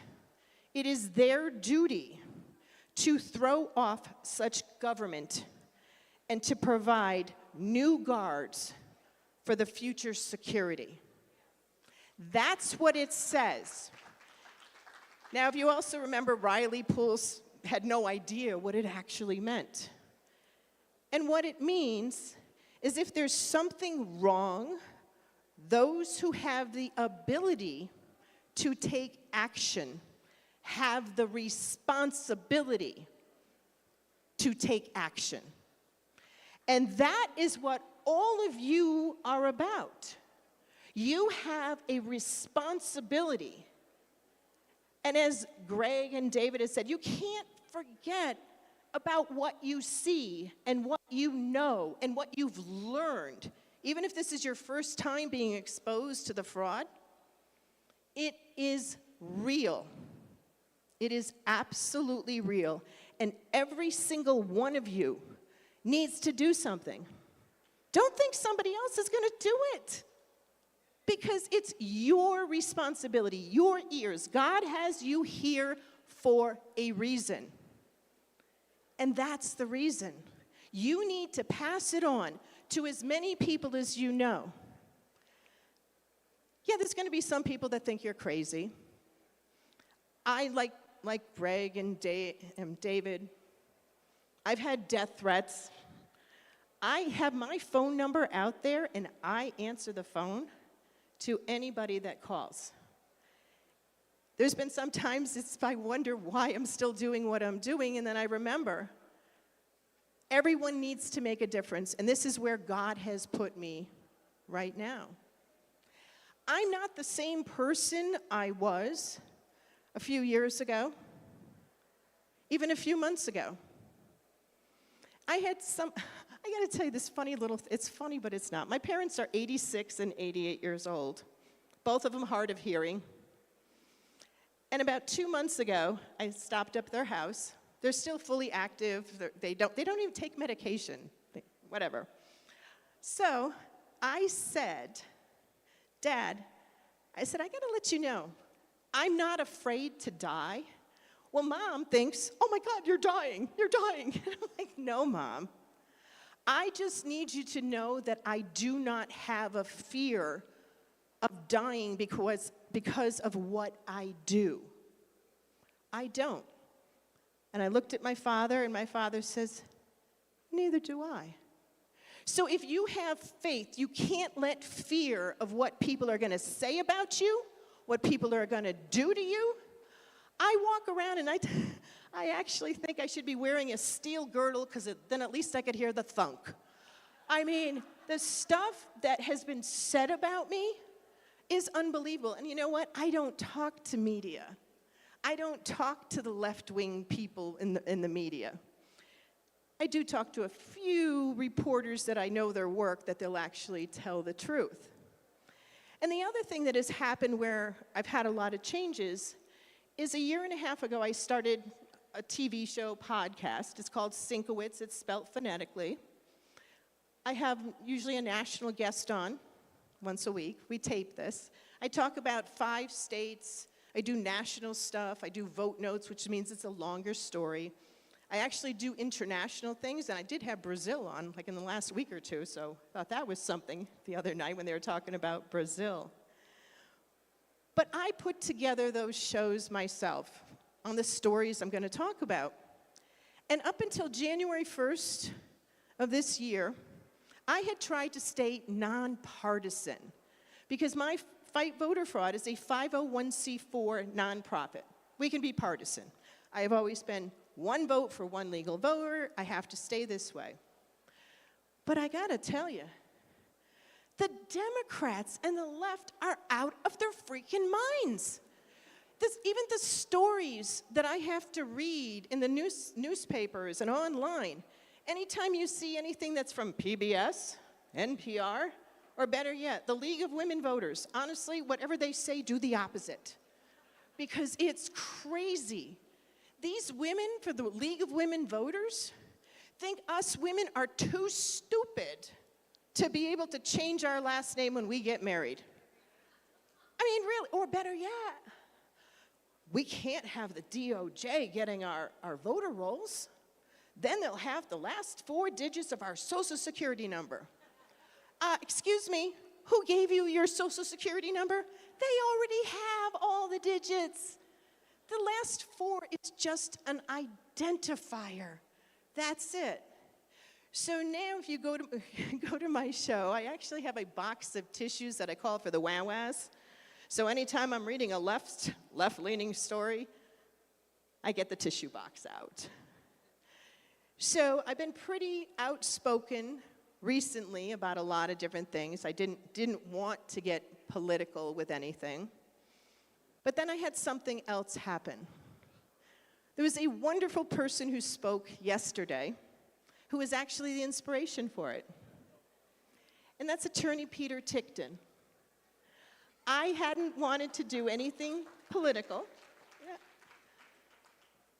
it is their duty to throw off such government and to provide new guards for the future security. That's what it says. Now, if you also remember, Riley Pools had no idea what it actually meant. And what it means is if there's something wrong, those who have the ability to take action have the responsibility to take action. And that is what all of you are about. You have a responsibility. And as Greg and David have said, you can't forget about what you see and what you know and what you've learned. Even if this is your first time being exposed to the fraud, it is real. It is absolutely real. And every single one of you needs to do something. Don't think somebody else is going to do it. Because it's your responsibility, your ears. God has you here for a reason. And that's the reason. You need to pass it on to as many people as you know. Yeah, there's going to be some people that think you're crazy. I, like Greg and David, I've had death threats. I have my phone number out there, and I answer the phone to anybody that calls. There's been some times I wonder why I'm still doing what I'm doing, and then I remember everyone needs to make a difference, and this is where God has put me right now. I'm not the same person I was a few years ago, even a few months ago. I got to tell you this funny little, it's funny, but it's not. My parents are 86 and 88 years old, both of them hard of hearing. And about 2 months ago, I stopped up their house. They're still fully active. They don't even take medication, whatever. So I said, Dad, I said, I got to let you know, I'm not afraid to die. Well, Mom thinks, oh my God, you're dying. You're dying. And I'm like, no, Mom. I just need you to know that I do not have a fear of dying because of what I do. I don't. And I looked at my father, and my father says, neither do I. So if you have faith, you can't let fear of what people are going to say about you, what people are going to do to you. I walk around and I actually think I should be wearing a steel girdle because then at least I could hear the thunk. I mean, the stuff that has been said about me is unbelievable. And you know what? I don't talk to media. I don't talk to the left-wing people in the media. I do talk to a few reporters that I know their work, that they'll actually tell the truth. And the other thing that has happened where I've had a lot of changes is a year and a half ago I started a TV show podcast. It's called Sinkowitz. It's spelled phonetically. I have usually a national guest on once a week. We tape this. I talk about 5 states. I do national stuff. I do vote notes, which means it's a longer story. I actually do international things, and I did have Brazil on, like in the last week or two, so I thought that was something the other night when they were talking about Brazil. But I put together those shows myself on the stories I'm going to talk about. And up until January 1st of this year, I had tried to stay nonpartisan because my Fight Voter Fraud is a 501c4 nonprofit. We can be partisan. I have always been one vote for one legal voter. I have to stay this way. But I gotta tell you, the Democrats and the left are out of their freaking minds. Even the stories that I have to read in the newspapers and online, anytime you see anything that's from PBS, NPR, or better yet, the League of Women Voters, honestly, whatever they say, do the opposite. Because it's crazy. These women for the League of Women Voters think us women are too stupid to be able to change our last name when we get married. I mean, really, or better yet, we can't have the DOJ getting our voter rolls. Then they'll have the last 4 digits of our Social Security number. Excuse me, who gave you your Social Security number? They already have all the digits. The last 4 is just an identifier. That's it. So now if you go to my show, I actually have a box of tissues that I call for the wah-wahs. So anytime I'm reading a left-leaning story, I get the tissue box out. So I've been pretty outspoken recently about a lot of different things. I didn't want to get political with anything. But then I had something else happen. There was a wonderful person who spoke yesterday who was actually the inspiration for it. And that's Attorney Peter Tickton. I hadn't wanted to do anything political.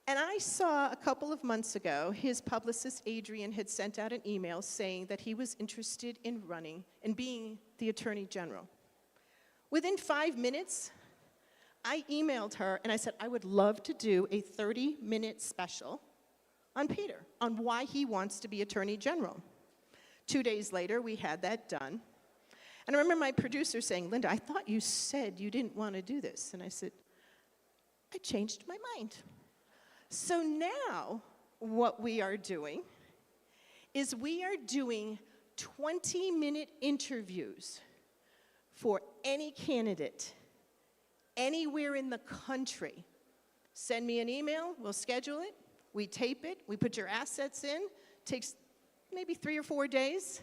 And I saw a couple of months ago, his publicist Adrian had sent out an email saying that he was interested in running and being the Attorney General. Within 5 minutes, I emailed her and I said, I would love to do a 30-minute special on Peter, on why he wants to be Attorney General. 2 days later, we had that done. And I remember my producer saying, Linda, I thought you said you didn't want to do this. And I said, I changed my mind. So now, what we are doing is we are doing 20-minute interviews for any candidate anywhere in the country. Send me an email, we'll schedule it, we tape it, we put your assets in, takes maybe 3 or 4 days,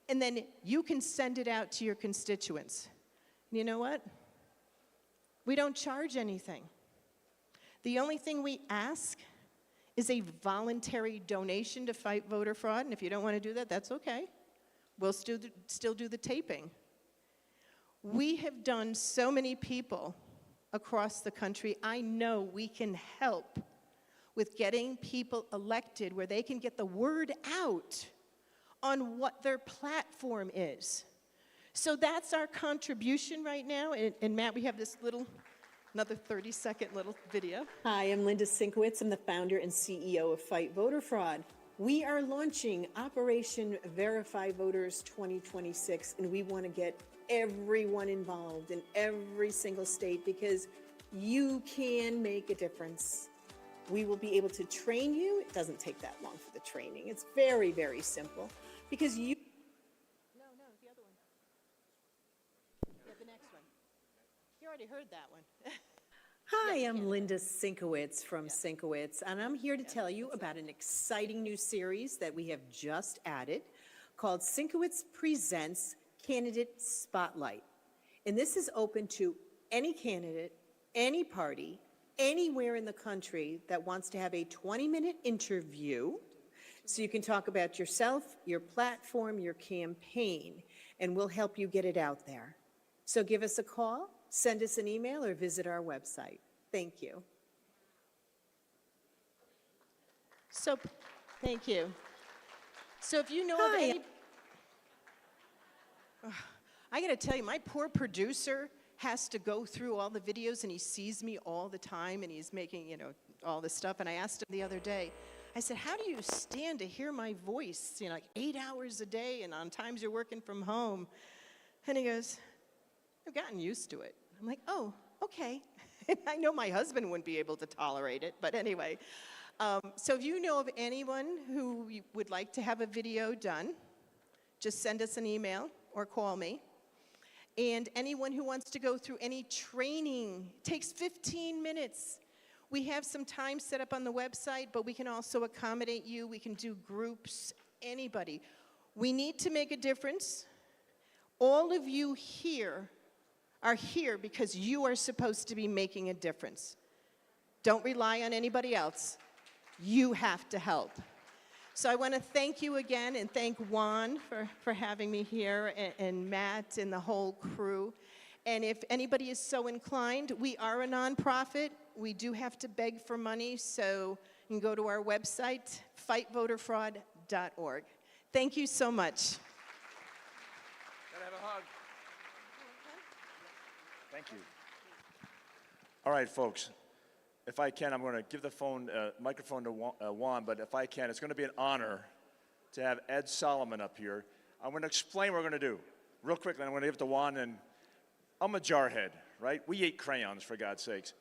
and then you can send it out to your constituents. And you know what? We don't charge anything. The only thing we ask is a voluntary donation to fight voter fraud, and if you don't want to do that, that's okay. We'll still do the taping. We have done so many people across the country. I know we can help with getting people elected where they can get the word out on what their platform is. So that's our contribution right now. And Matt, we have this another 30-second little video. Hi, I'm Linda Sinkowitz. I'm the founder and CEO of Fight Voter Fraud. We are launching Operation Verify Voters 2026, and we want to get everyone involved in every single state because you can make a difference. We will be able to train you. It doesn't take that long for the training. It's very, very simple because you... No, the other one. Yeah, the next one. You already heard that one. Hi, I'm Linda Sinkowitz from Sinkowitz, and I'm here to tell you about an exciting new series that we have just added called Sinkowitz Presents Candidate Spotlight. And this is open to any candidate, any party, anywhere in the country that wants to have a 20-minute interview so you can talk about yourself, your platform, your campaign, and we'll help you get it out there. So give us a call, send us an email, or visit our website. Thank you. So, thank you. So if you know of Hi. any... I gotta tell you, my poor producer has to go through all the videos and he sees me all the time and he's making, all this stuff. And I asked him the other day, I said, how do you stand to hear my voice, like 8 hours a day and on times you're working from home? And he goes, I've gotten used to it. I'm like, oh, okay. I know my husband wouldn't be able to tolerate it, but anyway. So if you know of anyone who would like to have a video done, just send us an email or call me. And anyone who wants to go through any training, takes 15 minutes. We have some time set up on the website, but we can also accommodate you. We can do groups, anybody. We need to make a difference. All of you here are here because you are supposed to be making a difference. Don't rely on anybody else. You have to help. So I want to thank you again and thank Juan for having me here and Matt and the whole crew. And if anybody is so inclined, we are a nonprofit. We do have to beg for money, so you can go to our website, fightvoterfraud.org. Thank you so much. Gotta have a hug. Thank you. All right, folks. If I can, I'm going to give the microphone to Juan, but if I can, it's going to be an honor to have Ed Solomon up here. I'm going to explain what we're going to do real quickly. I'm going to give it to Juan, and I'm a jarhead, right? We ate crayons, for God's sakes.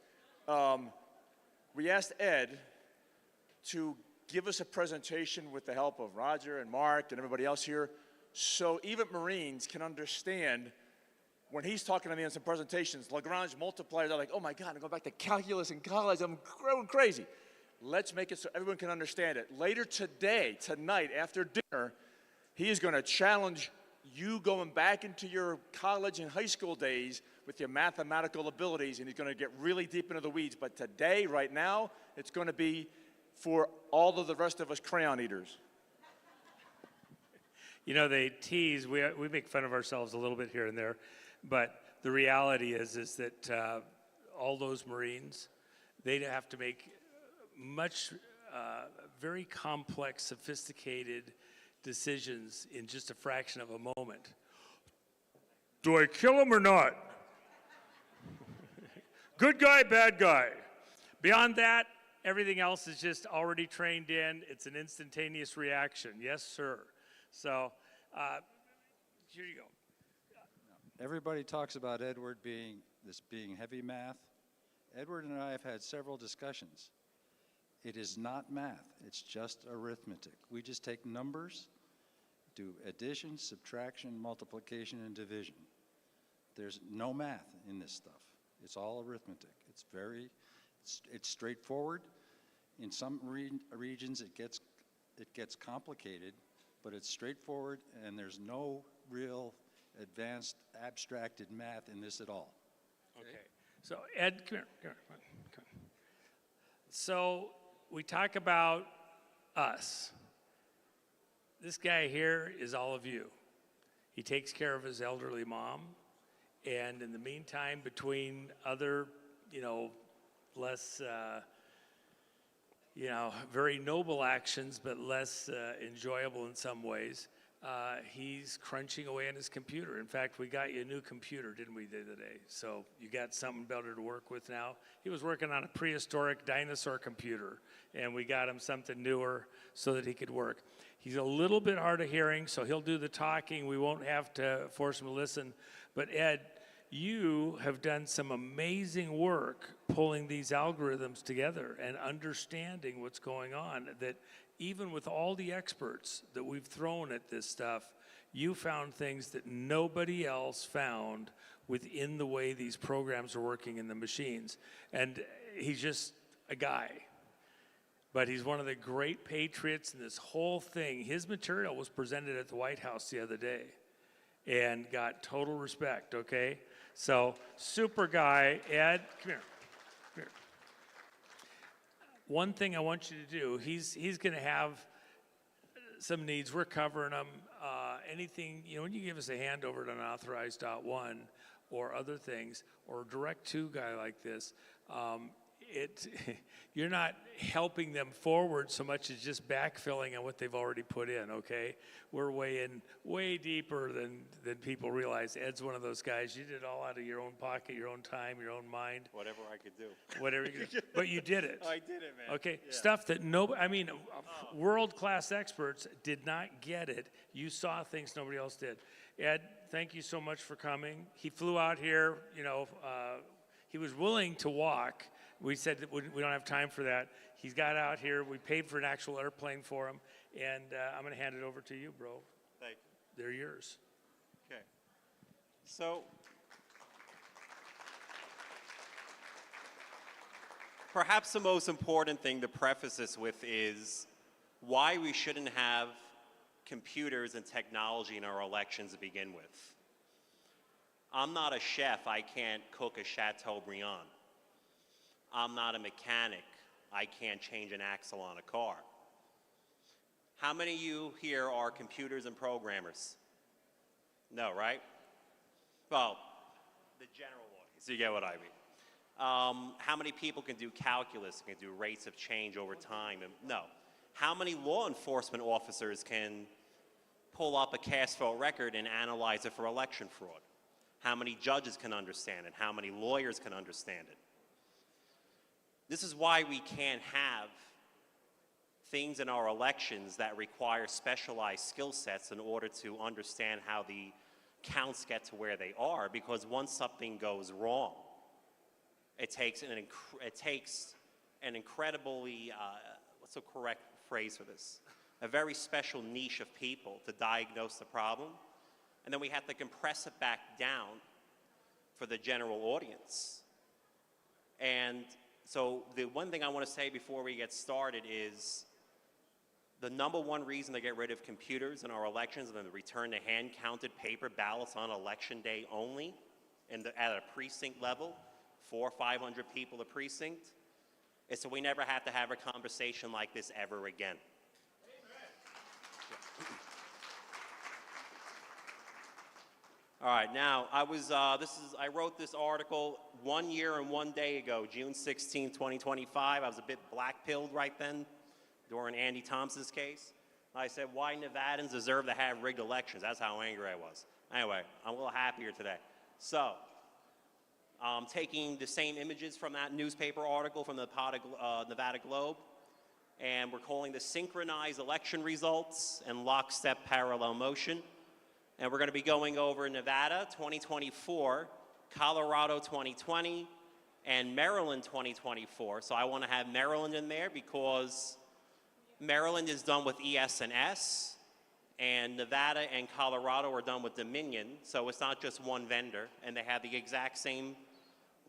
We asked Ed to give us a presentation with the help of Roger and Mark and everybody else here, so even Marines can understand. When he's talking to me in some presentations, Lagrange multipliers are like, oh my God, I'm going back to calculus in college, I'm going crazy. Let's make it so everyone can understand it. Later today, tonight, after dinner, he is going to challenge you going back into your college and high school days with your mathematical abilities, and he's going to get really deep into the weeds. But today, right now, it's going to be for all of the rest of us crayon eaters. They tease, we make fun of ourselves a little bit here and there. But the reality is that all those Marines, they have to make very complex, sophisticated decisions in just a fraction of a moment. Do I kill him or not? Good guy, bad guy. Beyond that, everything else is just already trained in. It's an instantaneous reaction. Yes, sir. So here you go. Everybody talks about Edward being heavy math. Edward and I have had several discussions. It is not math, it's just arithmetic. We just take numbers, do addition, subtraction, multiplication, and division. There's no math in this stuff. It's all arithmetic. It's straightforward. In some regions it gets complicated, but it's straightforward and there's no real advanced abstracted math in this at all. Okay. So Ed, come here. So we talk about us. This guy here is all of you. He takes care of his elderly mom, and in the meantime, between other, less, very noble actions, but less enjoyable in some ways, he's crunching away on his computer. In fact, we got you a new computer, didn't we, the other day? So you got something better to work with now. He was working on a prehistoric dinosaur computer, and we got him something newer so that he could work. He's a little bit hard of hearing, so he'll do the talking. We won't have to force him to listen. But Ed, you have done some amazing work pulling these algorithms together and understanding what's going on, that even with all the experts that we've thrown at this stuff, you found things that nobody else found within the way these programs are working in the machines. And he's just a guy. But he's one of the great patriots in this whole thing. His material was presented at the White House the other day and got total respect, okay? So, super guy. Ed, come here. Come here. One thing I want you to do, he's going to have some needs. We're covering them. Anything, when you give us a handover to unauthorized.1 or other things, or a direct to guy like this, you're not helping them forward so much as just backfilling on what they've already put in, okay? We're way deeper than people realize. Ed's one of those guys. You did it all out of your own pocket, your own time, your own mind. Whatever I could do. Whatever you could do. But you did it. I did it, man. Okay, Yeah. stuff that world-class experts did not get it. You saw things nobody else did. Ed, thank you so much for coming. He flew out here, he was willing to walk. We said that we don't have time for that. He's got out here. We paid for an actual airplane for him. And I'm going to hand it over to you, bro. Thank you. They're yours. Okay. So, perhaps the most important thing to preface this with is why we shouldn't have computers and technology in our elections to begin with. I'm not a chef. I can't cook a Chateaubriand. I'm not a mechanic. I can't change an axle on a car. How many of you here are computers and programmers? No, right? Well, the general audience, you get what I mean. How many people can do calculus, can do rates of change over time? No. How many law enforcement officers can pull up a cast vote record and analyze it for election fraud? How many judges can understand it? How many lawyers can understand it? This is why we can't have things in our elections that require specialized skill sets in order to understand how the counts get to where they are, because once something goes wrong, it takes an incredibly, what's the correct phrase for this? A very special niche of people to diagnose the problem, and then we have to compress it back down for the general audience. And so the one thing I want to say before we get started is the number one reason to get rid of computers in our elections and then return to hand-counted paper ballots on election day only at a precinct level, 400 or 500 people a precinct, is so we never have to have a conversation like this ever again. All right, now I wrote this article 1 year and 1 day ago, June 16, 2025. I was a bit black-pilled right then during Andy Thompson's case. I said, why Nevadans deserve to have rigged elections. That's how angry I was. Anyway, I'm a little happier today. So, I'm taking the same images from that newspaper article from the Nevada Globe, and we're calling this synchronized election results and lockstep parallel motion. And we're going to be going over Nevada 2024, Colorado 2020, and Maryland 2024. So I want to have Maryland in there because Maryland is done with ES&S, and Nevada and Colorado are done with Dominion. So it's not just one vendor, and they have the exact same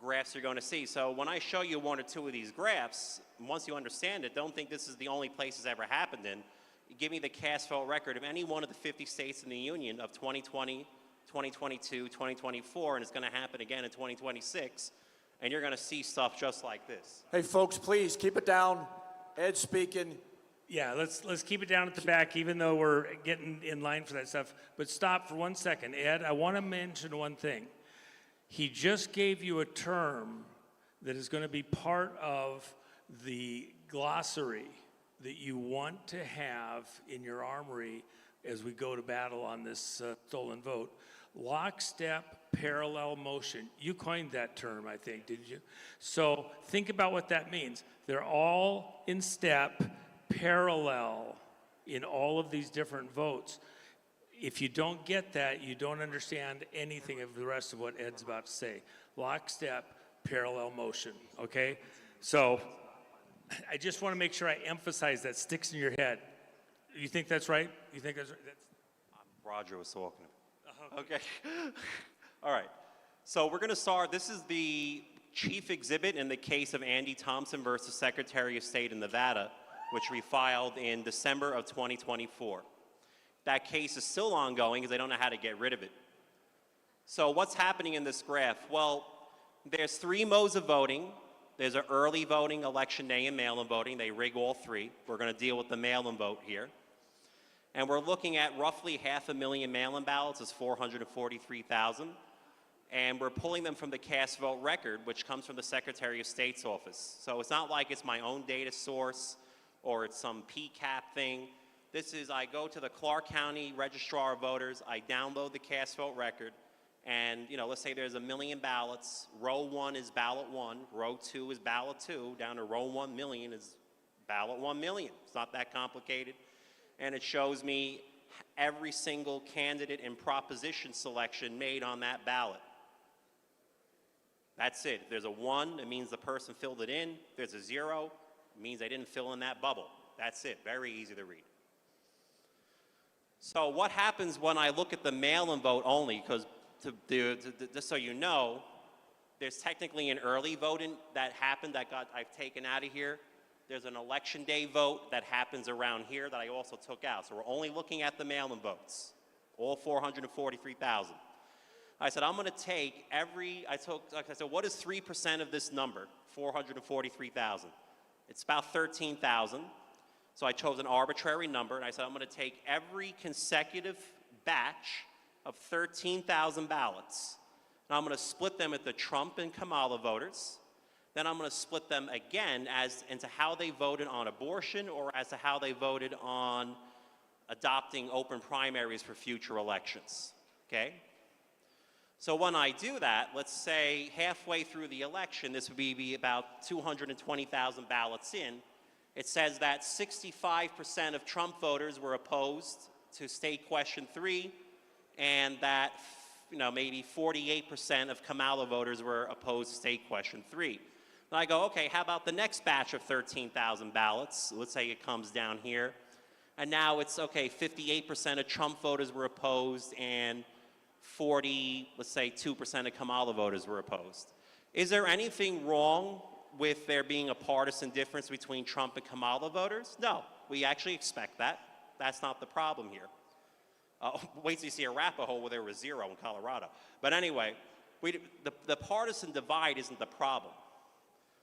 graphs you're going to see. So when I show you one or two of these graphs, once you understand it, don't think this is the only place it's ever happened in. Give me the cast vote record of any one of the 50 states in the union of 2020, 2022, 2024, and it's going to happen again in 2026, and you're going to see stuff just like this. Hey, folks, please keep it down. Ed's speaking. Yeah, let's keep it down at the back, even though we're getting in line for that stuff. But stop for 1 second. Ed, I want to mention one thing. He just gave you a term that is going to be part of the glossary that you want to have in your armory as we go to battle on this stolen vote. Lockstep parallel motion. You coined that term, I think, didn't you? So think about what that means. They're all in step, parallel in all of these different votes. If you don't get that, you don't understand anything of the rest of what Ed's about to say. Lockstep parallel motion, okay? So I just want to make sure I emphasize that sticks in your head. You think that's right? You think that's right? Roger was talking. Okay. All right. So we're going to start. This is the chief exhibit in the case of Andy Thompson versus Secretary of State in Nevada, which we filed in December of 2024. That case is still ongoing because they don't know how to get rid of it. So what's happening in this graph? Well, there's 3 modes of voting. There's an early voting, election day, and mail-in voting. They rig all 3. We're going to deal with the mail-in vote here. And we're looking at roughly 500,000 mail-in ballots, is 443,000. And we're pulling them from the cast vote record, which comes from the Secretary of State's office. So it's not like it's my own data source or it's some PCAP thing. This is, I go to the Clark County Registrar of Voters, I download the cast vote record, and let's say there's 1 million ballots. Row 1 is ballot 1, row 2 is ballot 2, down to row 1 million is ballot 1 million. It's not that complicated. And it shows me every single candidate and proposition selection made on that ballot. That's it. If there's a 1, it means the person filled it in. If there's a 0, it means they didn't fill in that bubble. That's it. Very easy to read. So what happens when I look at the mail-in vote only? Because just so you know, there's technically an early vote that happened that I've taken out of here. There's an election day vote that happens around here that I also took out. So we're only looking at the mail-in votes, all 443,000. I said, I'm going to take I said, what is 3% of this number, 443,000? It's about 13,000. So I chose an arbitrary number, and I said, I'm going to take every consecutive batch of 13,000 ballots, and I'm going to split them into Trump and Kamala voters. Then I'm going to split them again into how they voted on abortion or as to how they voted on adopting open primaries for future elections, okay? So when I do that, let's say halfway through the election, this would be about 220,000 ballots in, it says that 65% of Trump voters were opposed to state question 3, and that maybe 48% of Kamala voters were opposed to state question 3. And I go, okay, how about the next batch of 13,000 ballots? Let's say it comes down here. And now it's, okay, 58% of Trump voters were opposed and 2% of Kamala voters were opposed. Is there anything wrong with there being a partisan difference between Trump and Kamala voters? No, we actually expect that. That's not the problem here. Wait till you see Arapahoe where there was 0 in Colorado. But anyway, the partisan divide isn't the problem.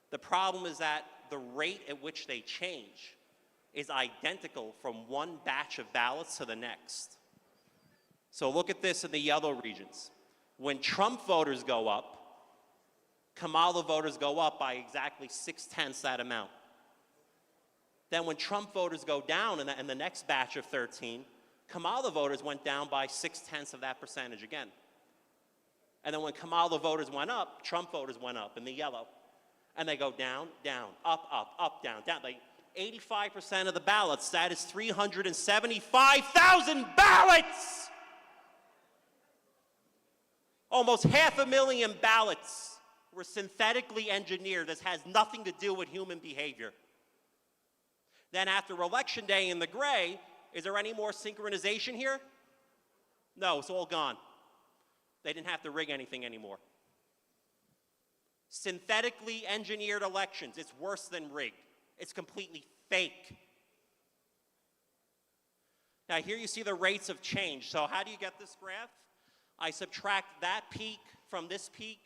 The problem is that the rate at which they change is identical from one batch of ballots to the next. So look at this in the yellow regions. When Trump voters go up, Kamala voters go up by exactly 6/10 that amount. Then when Trump voters go down in the next batch of 13, Kamala voters went down by 6/10 of that percentage again. And then when Kamala voters went up, Trump voters went up in the yellow. And they go down, down, up, up, up, down, down. Like 85% of the ballots, that is 375,000 ballots! Almost 500,000 ballots were synthetically engineered. This has nothing to do with human behavior. Then after Election Day in the gray, is there any more synchronization here? No, it's all gone. They didn't have to rig anything anymore. Synthetically engineered elections, it's worse than rigged. It's completely fake. Now here you see the rates of change. So how do you get this graph? I subtract that peak from this peak,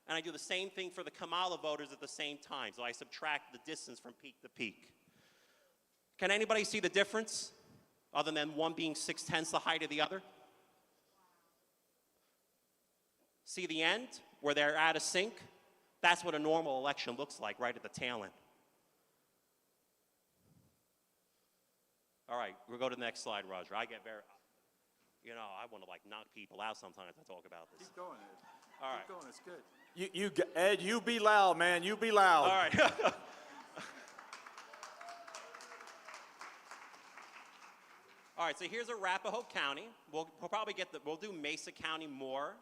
and I do the same thing for the Kamala voters at the same time. So I subtract the distance from peak to peak. Can anybody see the difference, other than one being 6/10 the height of the other? See the end, where they're out of sync? That's what a normal election looks like, right at the tail end. All right, we'll go to the next slide, Roger. I get very, I want to knock people out sometimes I talk about this. Keep going, Ed. All right. Keep going, it's good. Ed, you be loud, man. You be loud. All right. All right, so here's Arapahoe County. We'll probably we'll do Mesa County more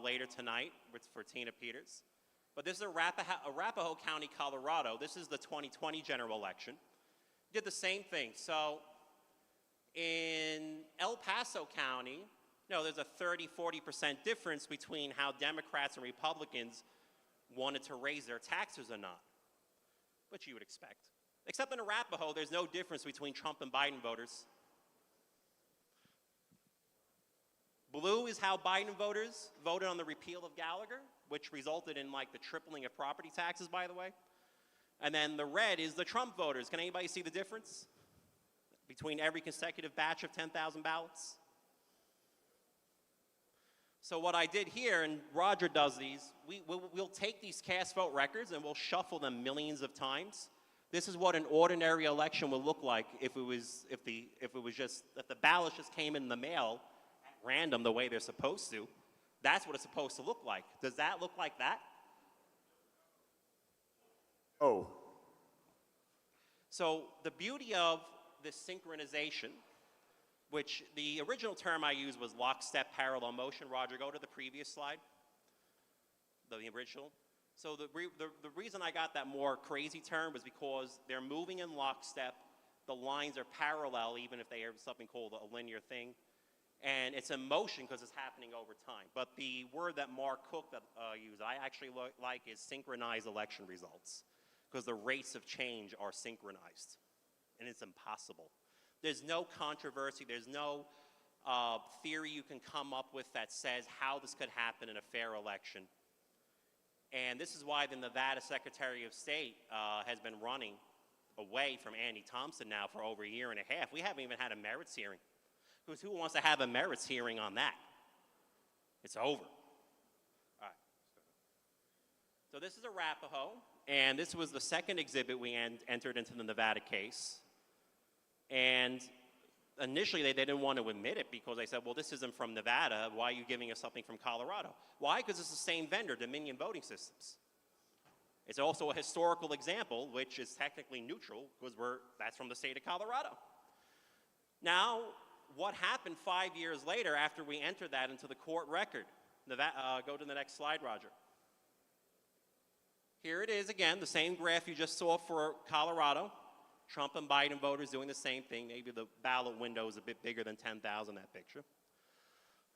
later tonight for Tina Peters. But this is Arapahoe County, Colorado. This is the 2020 general election. Did the same thing. So In El Paso County, there's a 30–40% difference between how Democrats and Republicans wanted to raise their taxes or not, which you would expect. Except in Arapahoe, there's no difference between Trump and Biden voters. Blue is how Biden voters voted on the repeal of Gallagher, which resulted in like the tripling of property taxes, by the way. And then the red is the Trump voters. Can anybody see the difference between every consecutive batch of 10,000 ballots? So what I did here, and Roger does these, we'll take these cast vote records and we'll shuffle them millions of times. This is what an ordinary election would look like if the ballots just came in the mail at random the way they're supposed to. That's what it's supposed to look like. Does that look like that? Oh. So the beauty of this synchronization, which the original term I used was lockstep parallel motion. Roger, go to the previous slide, the original. So the reason I got that more crazy term was because they're moving in lockstep. The lines are parallel, even if they are something called a linear thing. And it's in motion because it's happening over time. But the word that Mark Cook used, I actually like, is synchronized election results, because the rates of change are synchronized, and it's impossible. There's no controversy, there's no theory you can come up with that says how this could happen in a fair election. And this is why the Nevada Secretary of State has been running away from Andy Thompson now for over a year and a half. We haven't even had a merits hearing. Because who wants to have a merits hearing on that? It's over. All right. So this is Arapahoe, and this was the second exhibit we entered into the Nevada case. And initially, they didn't want to admit it because they said, well, this isn't from Nevada. Why are you giving us something from Colorado? Why? Because it's the same vendor, Dominion Voting Systems. It's also a historical example, which is technically neutral because that's from the state of Colorado. Now, what happened 5 years later after we entered that into the court record? Go to the next slide, Roger. Here it is again, the same graph you just saw for Colorado. Trump and Biden voters doing the same thing. Maybe the ballot window is a bit bigger than 10,000, that picture.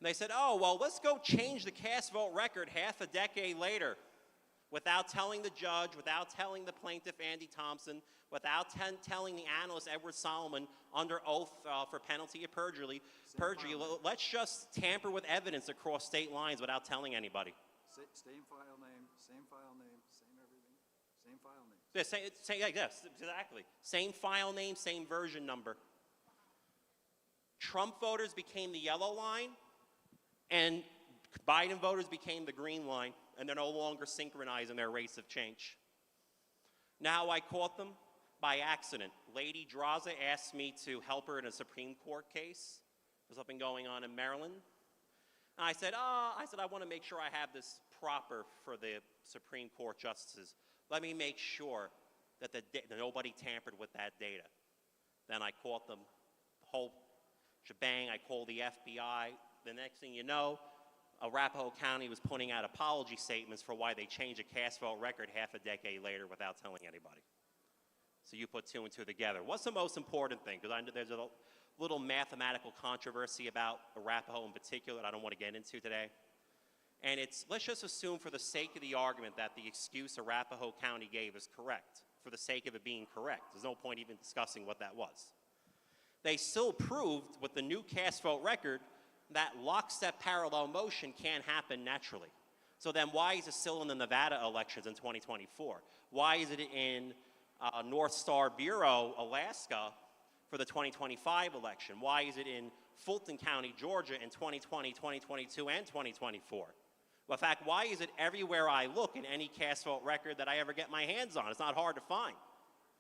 And they said, oh, well, let's go change the cast vote record half a decade later without telling the judge, without telling the plaintiff, Andy Thompson, without telling the analyst, Edward Solomon, under oath for penalty of perjury. Let's just tamper with evidence across state lines without telling anybody. Same file name, same everything, same file name. Yes, exactly. Same file name, same version number. Trump voters became the yellow line, and Biden voters became the green line, and they're no longer synchronizing their rates of change. Now I caught them by accident. Lady Draza asked me to help her in a Supreme Court case. There's something going on in Maryland. And I said, I want to make sure I have this proper for the Supreme Court justices. Let me make sure that nobody tampered with that data. Then I caught them, the whole shebang. I called the FBI. The next thing you know, Arapahoe County was putting out apology statements for why they changed a cast vote record half a decade later without telling anybody. So you put two and two together. What's the most important thing? Because there's a little mathematical controversy about Arapahoe in particular that I don't want to get into today. And let's just assume for the sake of the argument that the excuse Arapahoe County gave is correct, for the sake of it being correct. There's no point even discussing what that was. They still proved with the new cast vote record that lockstep parallel motion can't happen naturally. So then why is it still in the Nevada elections in 2024? Why is it in North Star Bureau, Alaska, for the 2025 election? Why is it in Fulton County, Georgia in 2020, 2022, and 2024? Well, in fact, why is it everywhere I look in any cast vote record that I ever get my hands on? It's not hard to find.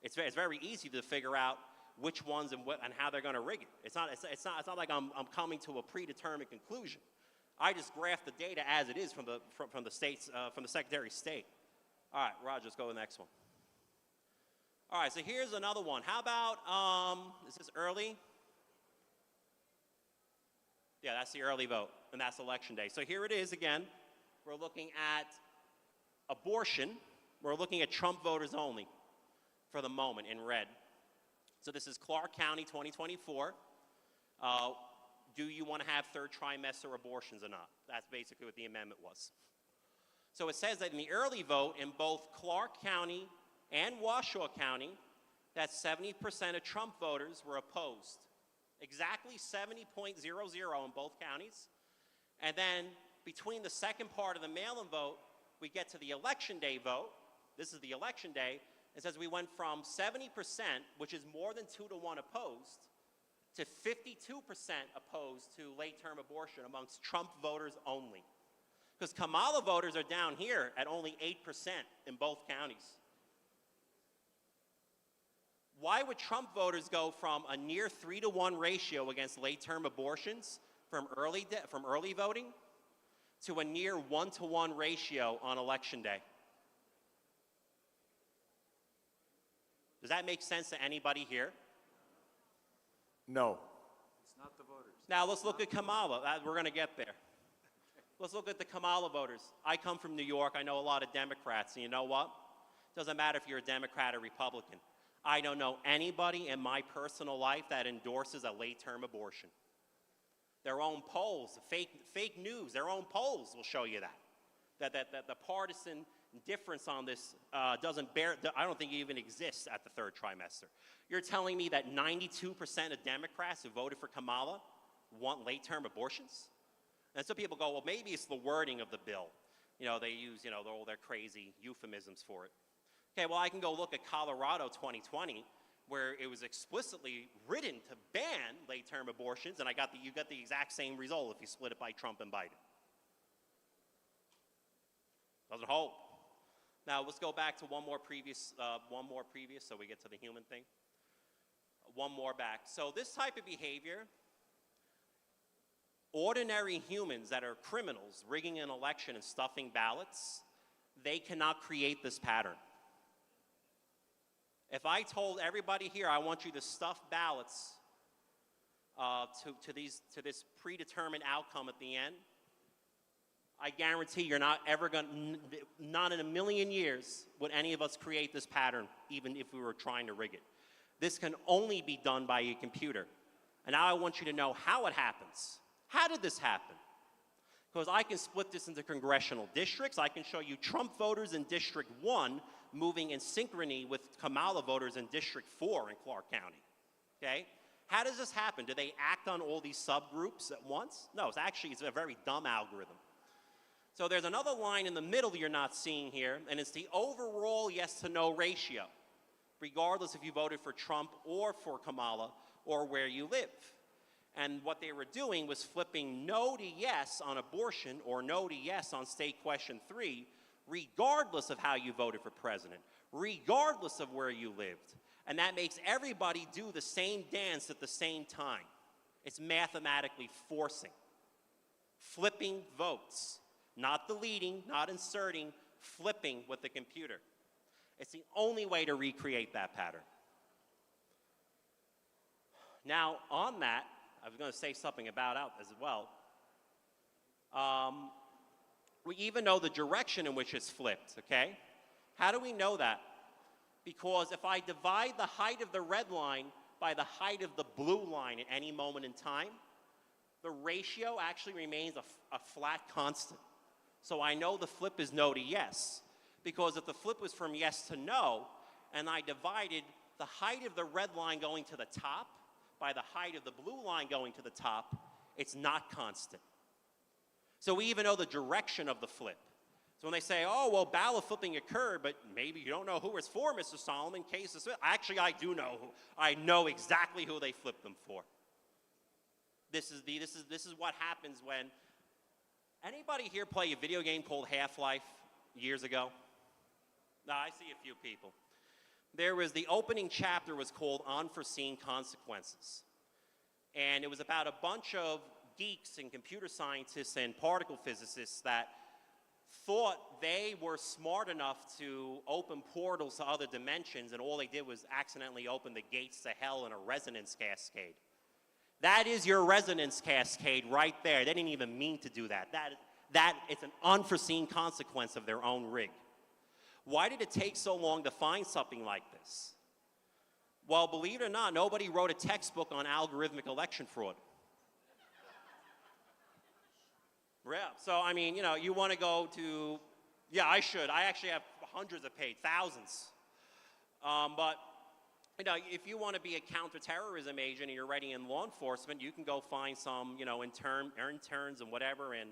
It's very easy to figure out which ones and how they're going to rig it. It's not like I'm coming to a predetermined conclusion. I just graph the data as it is from the states, from the Secretary of State. All right, Roger, let's go to the next one. All right, so here's another one. How about, is this early? Yeah, that's the early vote, and that's election day. So here it is again. We're looking at abortion. We're looking at Trump voters only for the moment in red. So this is Clark County 2024. Do you want to have third trimester abortions or not? That's basically what the amendment was. So it says that in the early vote in both Clark County and Washoe County, that 70% of Trump voters were opposed. Exactly 70.00 in both counties. And then between the second part of the mail-in vote, we get to the election day vote. This is the election day. It says we went from 70%, which is more than 2 to 1 opposed, to 52% opposed to late-term abortion amongst Trump voters only. Because Kamala voters are down here at only 8% in both counties. Why would Trump voters go from a near 3 to 1 ratio against late-term abortions from early voting to a near 1 to 1 ratio on election day? Does that make sense to anybody here? No. Now let's look at Kamala. We're going to get there. Let's look at the Kamala voters. I come from New York. I know a lot of Democrats. And you know what? Doesn't matter if you're a Democrat or Republican. I don't know anybody in my personal life that endorses a late-term abortion. Their own polls, fake news, their own polls will show you that the partisan difference on this doesn't bear, I don't think it even exists at the third trimester. You're telling me that 92% of Democrats who voted for Kamala want late-term abortions? And so people go, well, maybe it's the wording of the bill. You know, they use, all their crazy euphemisms for it. Okay, well, I can go look at Colorado 2020, where it was explicitly written to ban late-term abortions, and you got the exact same result if you split it by Trump and Biden. Doesn't hold. Now, let's go back to one more previous, so we get to the human thing. One more back. So this type of behavior, ordinary humans that are criminals, rigging an election and stuffing ballots, they cannot create this pattern. If I told everybody here, I want you to stuff ballots to this predetermined outcome at the end, I guarantee you're not ever going to, not in a million years would any of us create this pattern, even if we were trying to rig it. This can only be done by a computer. And now I want you to know how it happens. How did this happen? Because I can split this into congressional districts. I can show you Trump voters in District 1 moving in synchrony with Kamala voters in District 4 in Clark County. Okay? How does this happen? Do they act on all these subgroups at once? No, it's a very dumb algorithm. So there's another line in the middle you're not seeing here, and it's the overall yes to no ratio, regardless if you voted for Trump or for Kamala or where you live. And what they were doing was flipping no to yes on abortion or no to yes on state question 3, regardless of how you voted for president, regardless of where you lived. And that makes everybody do the same dance at the same time. It's mathematically forcing. Flipping votes. Not deleting, not inserting, flipping with the computer. It's the only way to recreate that pattern. Now, on that, I was going to say something about out as well. We even know the direction in which it's flipped, okay? How do we know that? Because if I divide the height of the red line by the height of the blue line at any moment in time, the ratio actually remains a flat constant. So I know the flip is no to yes, because if the flip was from yes to no, and I divided the height of the red line going to the top by the height of the blue line going to the top, it's not constant. So we even know the direction of the flip. So when they say, oh, well, ballot flipping occurred, but maybe you don't know who it's for, Mr. Solomon, cases. Actually, I do know who. I know exactly who they flipped them for. This is what happens when. Anybody here play a video game called Half-Life years ago? No, I see a few people. The opening chapter was called Unforeseen Consequences. And it was about a bunch of geeks and computer scientists and particle physicists that thought they were smart enough to open portals to other dimensions, and all they did was accidentally open the gates to hell in a resonance cascade. That is your resonance cascade right there. They didn't even mean to do that. It's an unforeseen consequence of their own rig. Why did it take so long to find something like this? Well, believe it or not, nobody wrote a textbook on algorithmic election fraud. Yeah, so I mean, you know, you want to go to, yeah, I should. I actually have hundreds of paid, thousands. But, you know, if you want to be a counterterrorism agent and you're writing in law enforcement, you can go find some, you know, interns and whatever, and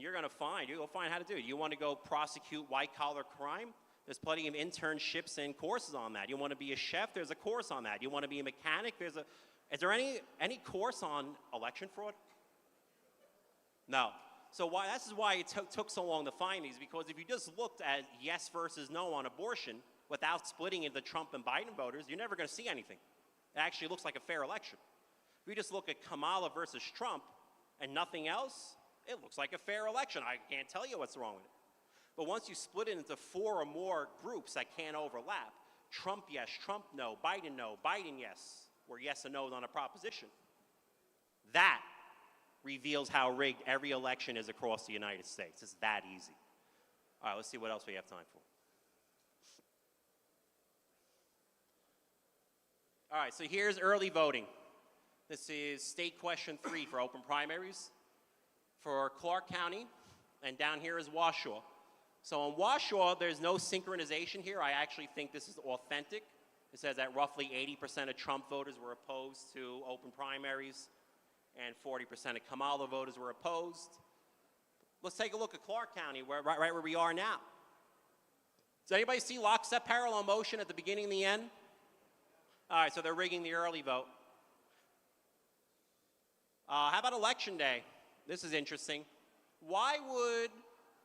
you're going to find, you go find how to do it. You want to go prosecute white-collar crime? There's plenty of internships and courses on that. You want to be a chef? There's a course on that. You want to be a mechanic? Is there any course on election fraud? No. So this is why it took so long to find these, because if you just looked at yes versus no on abortion without splitting into Trump and Biden voters, you're never going to see anything. It actually looks like a fair election. If you just look at Kamala versus Trump and nothing else, it looks like a fair election. I can't tell you what's wrong with it. But once you split it into 4 or more groups that can't overlap, Trump yes, Trump no, Biden yes, or yes and no on a proposition, that reveals how rigged every election is across the United States. It's that easy. All right, let's see what else we have time for. All right, so here's early voting. This is state question 3 for open primaries for Clark County, and down here is Washoe. So in Washoe, there's no synchronization here. I actually think this is authentic. It says that roughly 80% of Trump voters were opposed to open primaries, and 40% of Kamala voters were opposed. Let's take a look at Clark County, right where we are now. Does anybody see lockstep parallel motion at the beginning and the end? All right, so they're rigging the early vote. How about Election Day? This is interesting. Why would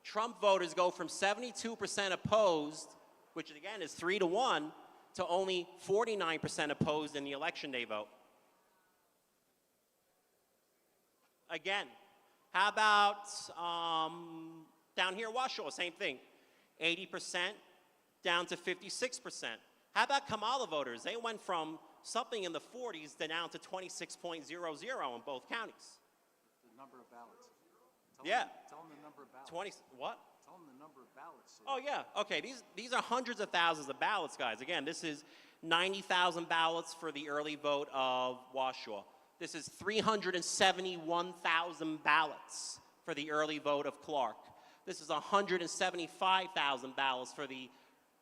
Trump voters go from 72% opposed, which again is 3-1, to only 49% opposed in the Election Day vote? Again, how about down here, Washoe, same thing. 80% down to 56%. How about Kamala voters? They went from something in the 40s to down to 26.00 in both counties. The number of ballots. Tell them the number of ballots. 20, what? Tell them the number of ballots. Oh, yeah. Okay, these are hundreds of thousands of ballots, guys. Again, this is 90,000 ballots for the early vote of Washoe. This is 371,000 ballots for the early vote of Clark. This is 175,000 ballots for the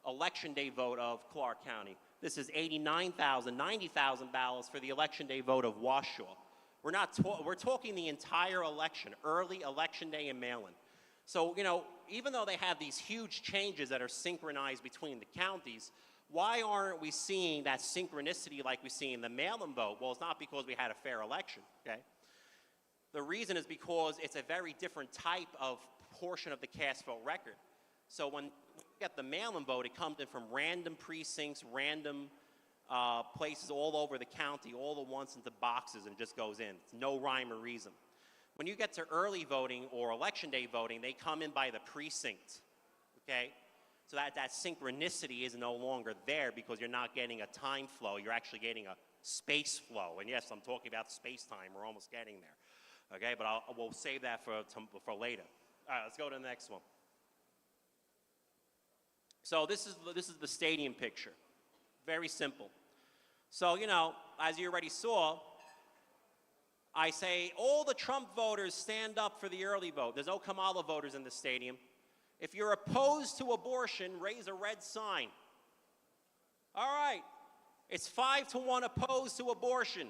Election Day vote of Clark County. This is 89,000, 90,000 ballots for the Election Day vote of Washoe. We're talking the entire election, early Election Day and mail-in. So, you know, even though they have these huge changes that are synchronized between the counties, why aren't we seeing that synchronicity like we see in the mail-in vote? Well, it's not because we had a fair election, okay? The reason is because it's a very different type of portion of the cast vote record. So when we get the mail-in vote, it comes in from random precincts, random places all over the county, all at once into boxes, and just goes in. It's no rhyme or reason. When you get to early voting or Election Day voting, they come in by the precinct, okay? So that synchronicity is no longer there because you're not getting a time flow. You're actually getting a space flow. And yes, I'm talking about space-time. We're almost getting there, okay? But we'll save that for later. All right, let's go to the next one. So this is the stadium picture. Very simple. So, you know, as you already saw, I say all the Trump voters stand up for the early vote. There's no Kamala voters in the stadium. If you're opposed to abortion, raise a red sign. All right. It's 5-1 opposed to abortion.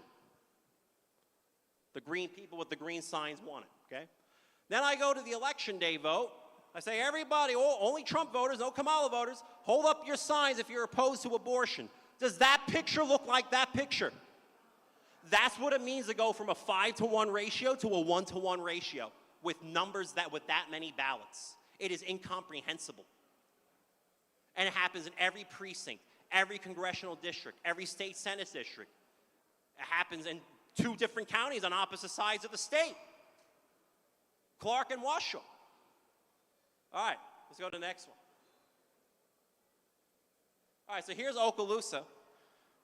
The green people with the green signs want it, okay? Then I go to the Election Day vote. I say, everybody, only Trump voters, no Kamala voters, hold up your signs if you're opposed to abortion. Does that picture look like that picture? That's what it means to go from a 5-1 ratio to a 1-1 ratio with numbers with that many ballots. It is incomprehensible. And it happens in every precinct, every congressional district, every state Senate district. It happens in 2 different counties on opposite sides of the state. Clark and Washoe. All right, let's go to the next one. All right, so here's Okaloosa.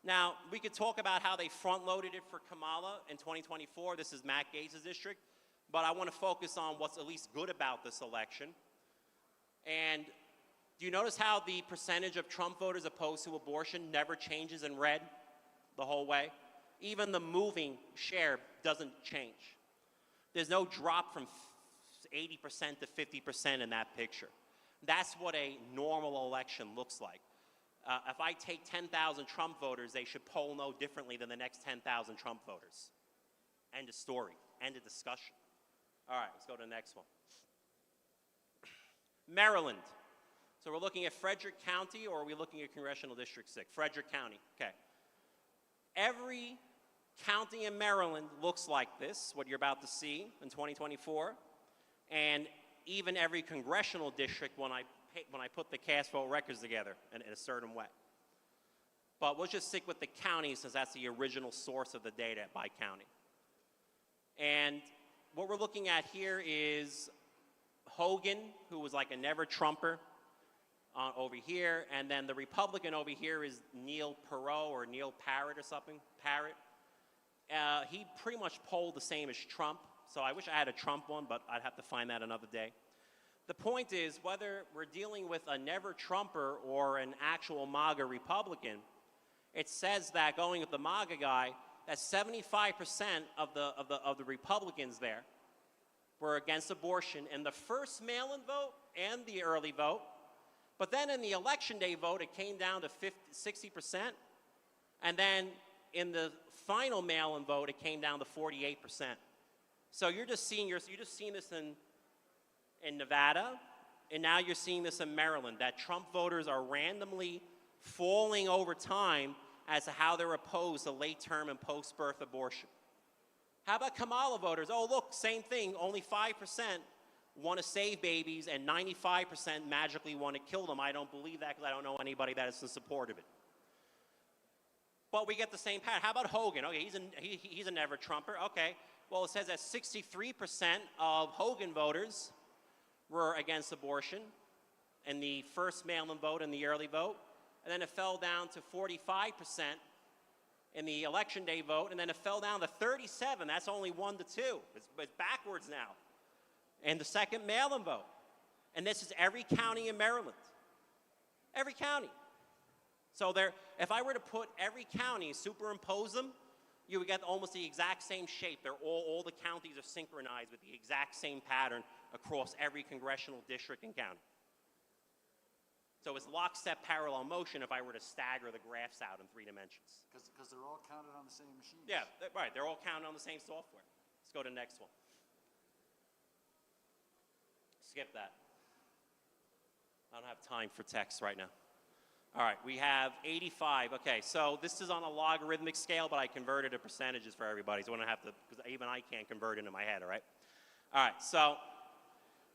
Now, we could talk about how they front-loaded it for Kamala in 2024. This is Matt Gaetz' district. But I want to focus on what's at least good about this election. And do you notice how the percentage of Trump voters opposed to abortion never changes in red the whole way? Even the moving share doesn't change. There's no drop from 80% to 50% in that picture. That's what a normal election looks like. If I take 10,000 Trump voters, they should poll no differently than the next 10,000 Trump voters. End of story. End of discussion. All right, let's go to the next one. Maryland. So we're looking at Frederick County, or are we looking at Congressional District 6? Frederick County, okay. Every county in Maryland looks like this, what you're about to see in 2024. And even every congressional district when I put the cast vote records together in a certain way. But we'll just stick with the county since that's the original source of the data by county. And what we're looking at here is Hogan, who was like a never-Trumper over here, and then the Republican over here is Neil Perot or Neil Parrott or something, Parrott. He pretty much polled the same as Trump, so I wish I had a Trump one, but I'd have to find that another day. The point is, whether we're dealing with a never-Trumper or an actual MAGA Republican, it says that going with the MAGA guy, that 75% of the Republicans there were against abortion in the first mail-in vote and the early vote. But then in the election day vote, it came down to 60%. And then in the final mail-in vote, it came down to 48%. So you're just seeing this in Nevada, and now you're seeing this in Maryland, that Trump voters are randomly falling over time as to how they're opposed to late-term and post-birth abortion. How about Kamala voters? Oh, look, same thing, only 5% want to save babies and 95% magically want to kill them. I don't believe that because I don't know anybody that is in support of it. But we get the same pattern. How about Hogan? Okay, he's a never-Trumper. Okay, well, it says that 63% of Hogan voters were against abortion in the first mail-in vote and the early vote. And then it fell down to 45% in the election day vote, and then it fell down to 37. That's only 1 to 2. It's backwards now. And the second mail-in vote. And this is every county in Maryland. Every county. So if I were to put every county, superimpose them, you would get almost the exact same shape. All the counties are synchronized with the exact same pattern across every congressional district and county. So it's lockstep parallel motion if I were to stagger the graphs out in 3 dimensions. Because they're all counted on the same machine. Yeah, right. They're all counted on the same software. Let's go to the next one. Skip that. I don't have time for text right now. All right, we have 85. Okay, so this is on a logarithmic scale, but I converted to percentages for everybody, so I don't have to, because even I can't convert into my head, all right? All right, so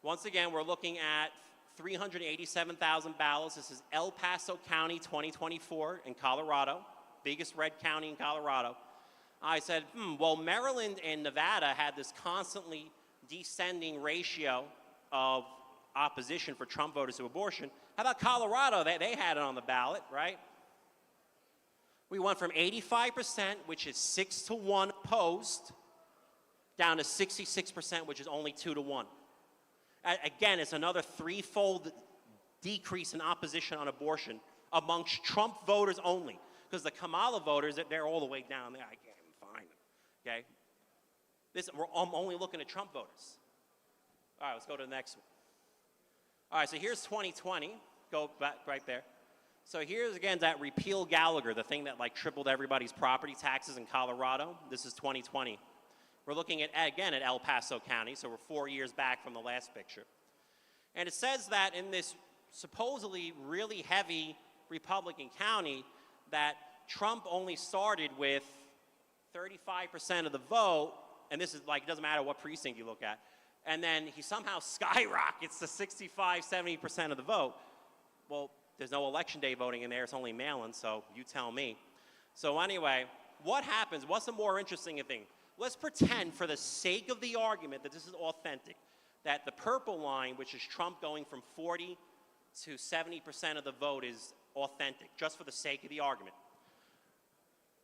once again, we're looking at 387,000 ballots. This is El Paso County 2024 in Colorado, biggest red county in Colorado. I said, well, Maryland and Nevada had this constantly descending ratio of opposition for Trump voters to abortion. How about Colorado? They had it on the ballot, right? We went from 85%, which is 6 to 1 opposed, down to 66%, which is only 2 to 1. Again, it's another threefold decrease in opposition on abortion amongst Trump voters only. Because the Kamala voters, they're all the way down there. I can't even find them, okay? I'm only looking at Trump voters. All right, let's go to the next one. All right, so here's 2020. Go back right there. So here's, again, that repeal Gallagher, the thing that, like, tripled everybody's property taxes in Colorado. This is 2020. We're looking at, again, at El Paso County, so we're 4 years back from the last picture. And it says that in this supposedly really heavy Republican county that Trump only started with 35% of the vote, and this is like, it doesn't matter what precinct you look at, and then he somehow skyrockets to 65, 70% of the vote. Well, there's no election day voting in there, it's only mail-in, so you tell me. So anyway, what happens, what's the more interesting thing? Let's pretend, for the sake of the argument, that this is authentic, that the purple line, which is Trump going from 40 to 70% of the vote, is authentic, just for the sake of the argument.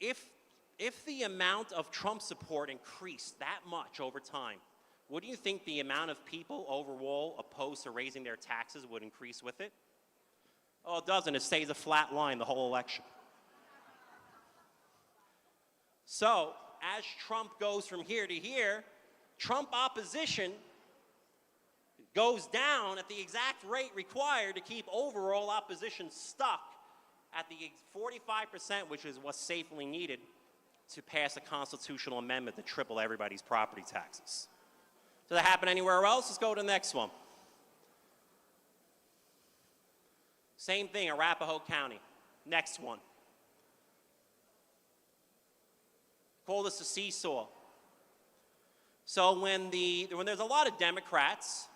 If the amount of Trump support increased that much over time, wouldn't you think the amount of people overall opposed to raising their taxes would increase with it? Oh, it doesn't. It stays a flat line the whole election. So, as Trump goes from here to here, Trump opposition goes down at the exact rate required to keep overall opposition stuck at the 45%, which is what's safely needed to pass a constitutional amendment to triple everybody's property taxes. Does that happen anywhere else? Let's go to the next one. Same thing, Arapahoe County. Next one. Call this a seesaw. So when there's a lot of Democrats,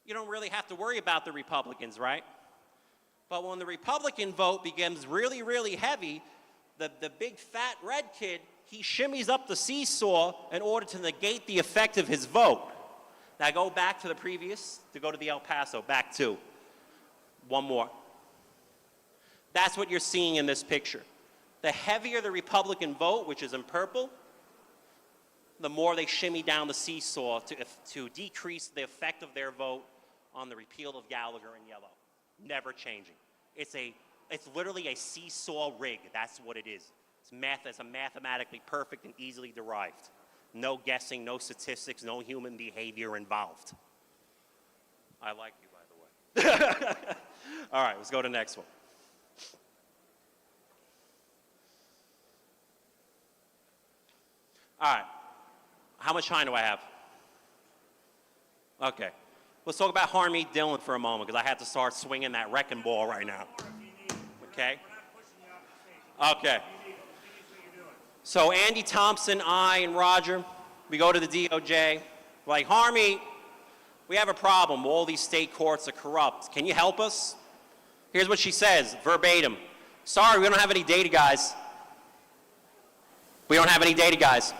you don't really have to worry about the Republicans, right? But when the Republican vote becomes really, really heavy, the big fat red kid, he shimmies up the seesaw in order to negate the effect of his vote. Now go back to the previous, to go to the El Paso, back to. One more. That's what you're seeing in this picture. The heavier the Republican vote, which is in purple, the more they shimmy down the seesaw to decrease the effect of their vote on the repeal of Gallagher in yellow. Never changing. It's literally a seesaw rig. That's what it is. It's a mathematically perfect and easily derived. No guessing, no statistics, no human behavior involved. I like you, by the way. All right, let's go to the next one. All right. How much time do I have? Okay. Let's talk about Harmeet Dillon for a moment, because I have to start swinging that wrecking ball right now. Okay? Okay. So Andy Thompson, I, and Roger, we go to the DOJ. We're like, Harmeet, we have a problem. All these state courts are corrupt. Can you help us? Here's what she says, verbatim. Sorry, we don't have any data, guys. We don't have any data, guys.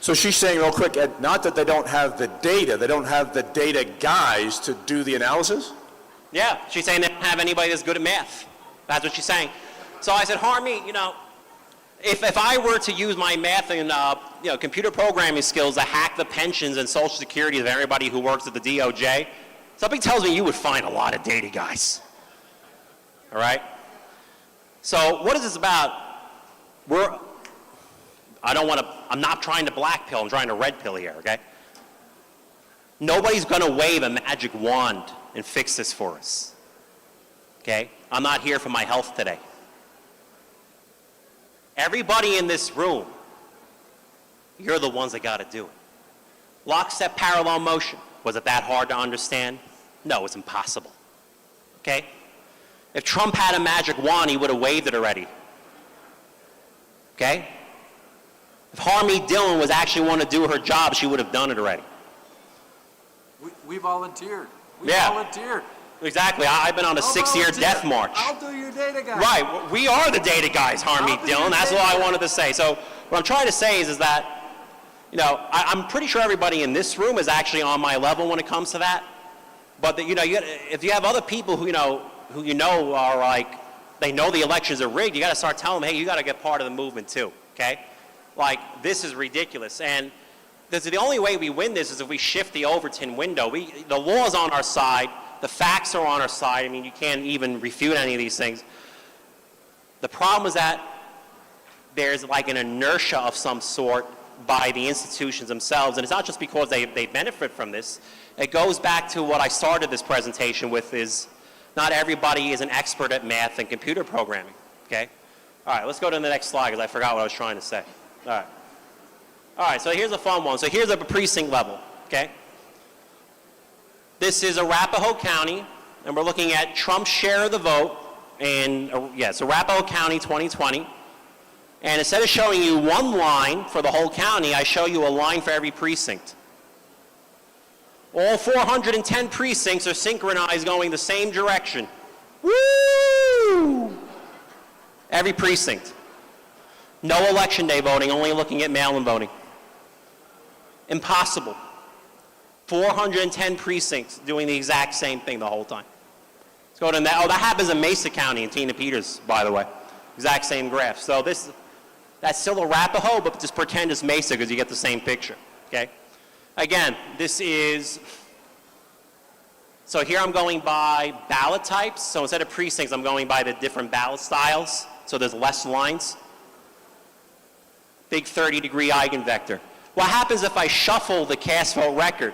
So she's saying real quick, Ed, not that they don't have the data, they don't have the data guys to do the analysis? Yeah, she's saying they don't have anybody that's good at math. That's what she's saying. So I said, Harmeet, if I were to use my math and computer programming skills to hack the pensions and Social Security of everybody who works at the DOJ, something tells me you would find a lot of data guys. All right? So what is this about? I'm not trying to black pill, I'm trying to red pill here, okay? Nobody's gonna wave a magic wand and fix this for us, okay? I'm not here for my health today. Everybody in this room, you're the ones that gotta do it. Lockstep parallel motion, was it that hard to understand? No, it's impossible, okay? If Trump had a magic wand, he would have waved it already, okay? If Harmeet Dillon was actually want to do her job, she would have done it already. We volunteered. We Yeah. volunteered. Exactly. I've been on a 6-year death march. I'll do your data guy. Right. We are the data guys, Harmeet Dillon. That's what I wanted to say. So what I'm trying to say is that, I'm pretty sure everybody in this room is actually on my level when it comes to that. But if you have other people who are like, they know the elections are rigged, you got to start telling them, hey, you got to get part of the movement too. Okay. Like, this is ridiculous. And the only way we win this is if we shift the Overton window. The law's on our side. The facts are on our side. I mean, you can't even refute any of these things. The problem is that there's like an inertia of some sort by the institutions themselves. And it's not just because they benefit from this. It goes back to what I started this presentation with, is not everybody is an expert at math and computer programming. Okay? All right, let's go to the next slide, because I forgot what I was trying to say. All right, so here's a fun one. So here's a precinct level, okay? This is Arapahoe County, and we're looking at Trump's share of the vote in, it's Arapahoe County 2020. And instead of showing you one line for the whole county, I show you a line for every precinct. All 410 precincts are synchronized going the same direction. Woo! Every precinct. No election day voting, only looking at mail-in voting. Impossible. 410 precincts doing the exact same thing the whole time. Let's go to that. Oh, that happens in Mesa County in Tina Peters, by the way. Exact same graph. So that's still Arapahoe, but just pretend it's Mesa because you get the same picture, okay? Again, so here I'm going by ballot types. So instead of precincts, I'm going by the different ballot styles. So there's less lines. Big 30-degree eigenvector. What happens if I shuffle the cast vote record?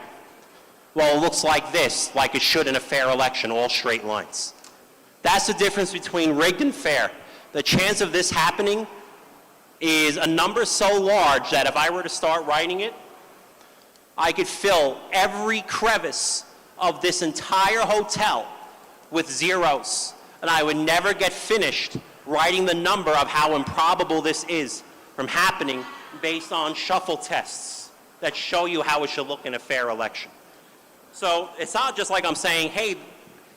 Well, it looks like this, like it should in a fair election, all straight lines. That's the difference between rigged and fair. The chance of this happening is a number so large that if I were to start writing it, I could fill every crevice of this entire hotel with zeros, and I would never get finished writing the number of how improbable this is from happening based on shuffle tests that show you how it should look in a fair election. So it's not just like I'm saying, hey,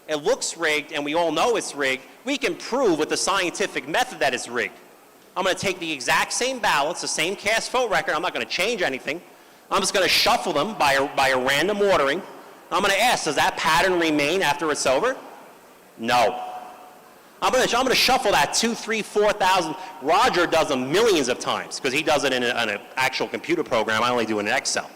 it looks rigged and we all know it's rigged. We can prove with the scientific method that it's rigged. I'm going to take the exact same ballots, the same cast vote record. I'm not going to change anything. I'm just going to shuffle them by a random ordering. I'm going to ask, does that pattern remain after it's over? No. I'm going to shuffle that 2,000, 3,000, 4,000. Roger does them millions of times because he does it in an actual computer program. I only do it in Excel.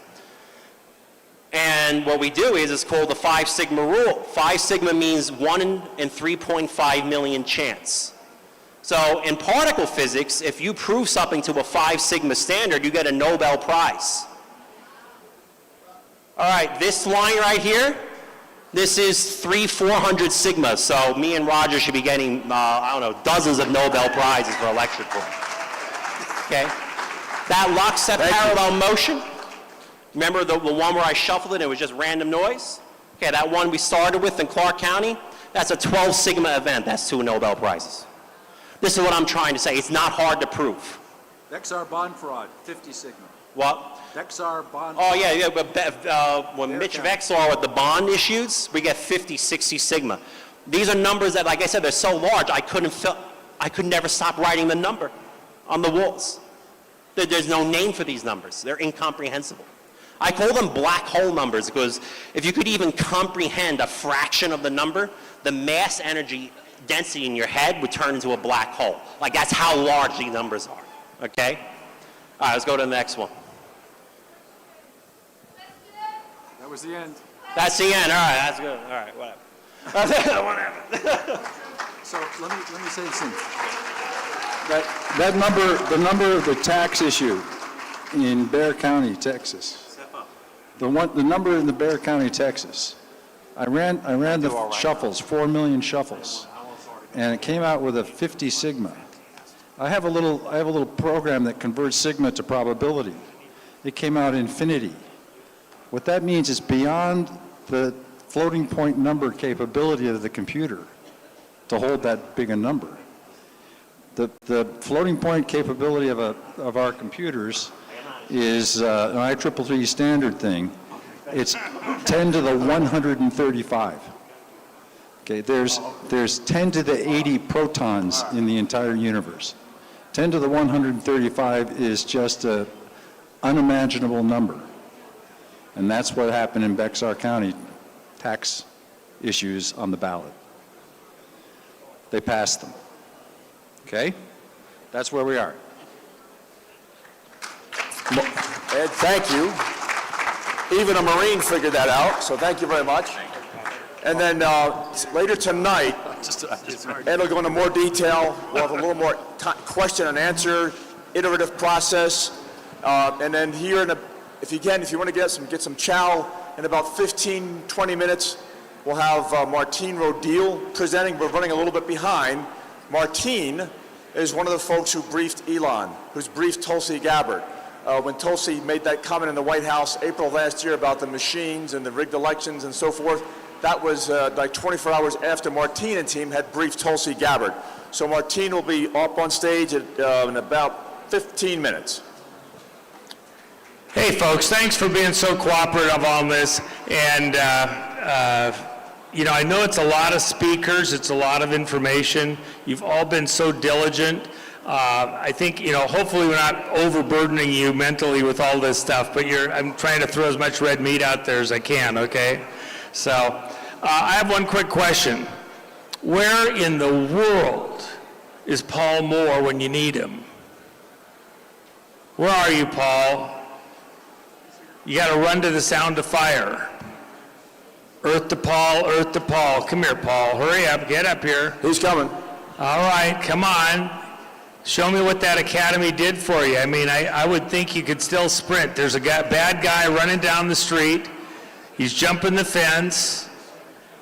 And what we do is it's called the 5 sigma rule. 5 sigma means 1 in 3.5 million chance. So in particle physics, if you prove something to a 5 sigma standard, you get a Nobel Prize. All right, this line right here, this is 400 sigma. So me and Roger should be getting, I don't know, dozens of Nobel Prizes for election reform. Okay? That lockstep parallel motion, remember the one where I shuffled it and it was just random noise? Okay, that one we started with in Clark County, that's a 12 sigma event. That's 2 Nobel Prizes. This is what I'm trying to say. It's not hard to prove. Dexar bond fraud, 50 sigma. What? Dexar bond Oh, yeah, but when Mitch Vexlar with the bond issues, we get 50, 60 sigma. These are numbers that, like I said, they're so large, I could never stop writing the number on the walls. There's no name for these numbers. They're incomprehensible. I call them black hole numbers because if you could even comprehend a fraction of the number, the mass energy density in your head would turn into a black hole. Like that's how large these numbers are, okay? All right, let's go to the next one. That was the end. That's the end, all right, that's good, all right, whatever. So let me say this thing. That number, the number of the tax issue in Bexar County, Texas. The number in the Bexar County, Texas. I ran the shuffles, 4 million shuffles, and it came out with a 50 sigma. I have a little program that converts sigma to probability. It came out infinity. What that means is beyond the floating point number capability of the computer to hold that big a number. The floating point capability of our computers is an IEEE standard thing. It's 10 to the 135. Okay, there's 10 to the 80 protons in the entire universe. 10 to the 135 is just an unimaginable number. And that's what happened in Bexar County tax issues on the ballot. They passed them. Okay? That's where we are. Ed, thank you. Even a Marine figured that out, so thank you very much. And then later tonight, Ed will go into more detail. We'll have a little more question and answer, iterative process. And then here, if you want to get some chow, in about 15, 20 minutes, we'll have Martine Rodil presenting. We're running a little bit behind. Martine is one of the folks who briefed Elon, who's briefed Tulsi Gabbard. When Tulsi made that comment in the White House April of last year about the machines and the rigged elections and so forth, that was like 24 hours after Martine and team had briefed Tulsi Gabbard. So Martine will be up on stage in about 15 minutes. Hey, folks, thanks for being so cooperative on this. And, I know it's a lot of speakers, it's a lot of information. You've all been so diligent. I think, hopefully we're not overburdening you mentally with all this stuff, but I'm trying to throw as much red meat out there as I can, okay? So, I have one quick question. Where in the world is Paul Moore when you need him? Where are you, Paul? You got to run to the sound of fire. Earth to Paul, earth to Paul. Come here, Paul. Hurry up. Get up here. He's coming. All right, come on. Show me what that academy did for you. I mean, I would think you could still sprint. There's a bad guy running down the street. He's jumping the fence.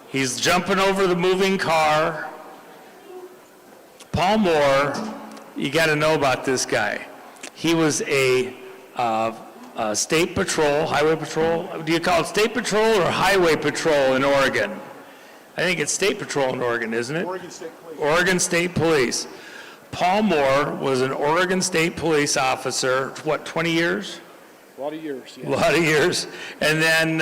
He's jumping over the moving car. Paul Moore, you got to know about this guy. He was a state patrol, highway patrol. Do you call it state patrol or highway patrol in Oregon? I think it's state patrol in Oregon, isn't it? Oregon State Police. Oregon State Police. Paul Moore was an Oregon State Police officer, what, 20 years? A lot of years, yeah. A lot of years. And then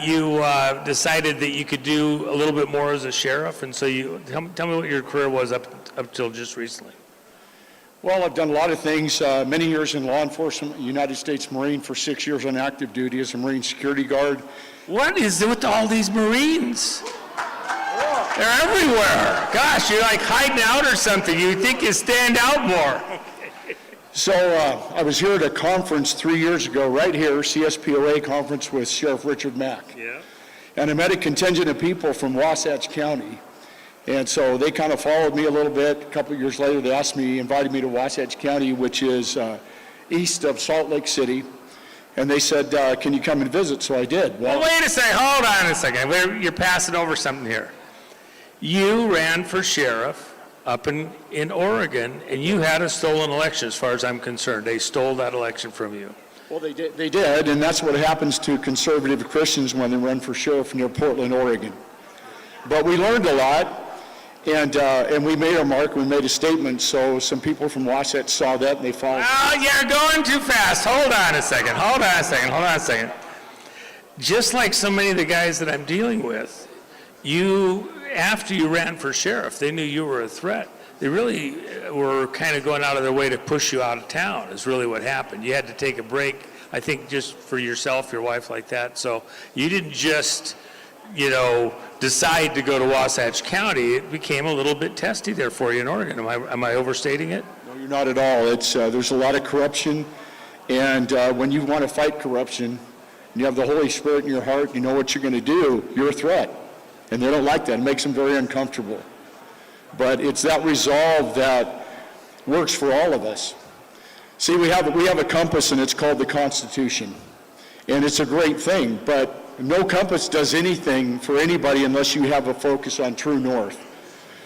you decided that you could do a little bit more as a sheriff, and so you, tell me what your career was up till just recently. Well, I've done a lot of things, many years in law enforcement, United States Marine for 6 years on active duty as a Marine security guard. What is it with all these Marines? They're everywhere. Gosh, you're like hiding out or something. You think you stand out more. So I was here at a conference 3 years ago, right here, CSPOA conference with Sheriff Richard Mack. Yeah. And I met a contingent of people from Wasatch County. And so they kind of followed me a little bit. A couple of years later, they invited me to Wasatch County, which is east of Salt Lake City. And they said, can you come and visit? So I did. Well, wait a second. Hold on a second. You're passing over something here. You ran for sheriff up in Oregon, and you had a stolen election, as far as I'm concerned. They stole that election from you. Well, they did, and that's what happens to conservative Christians when they run for sheriff near Portland, Oregon. But we learned a lot, and we made our mark. We made a statement, so some people from Wasatch saw that, and they followed. Oh, you're going too fast. Hold on a second. Just like so many of the guys that I'm dealing with, after you ran for sheriff, they knew you were a threat. They really were kind of going out of their way to push you out of town, is really what happened. You had to take a break, I think, just for yourself, your wife, like that. So you didn't just, decide to go to Wasatch County. It became a little bit testy there for you in Oregon. Am I overstating it? No, you're not at all. There's a lot of corruption, and when you want to fight corruption, and you have the Holy Spirit in your heart, you know what you're going to do, you're a threat. And they don't like that. It makes them very uncomfortable. But it's that resolve that works for all of us. See, we have a compass, and it's called the Constitution. And it's a great thing, but no compass does anything for anybody unless you have a focus on true north.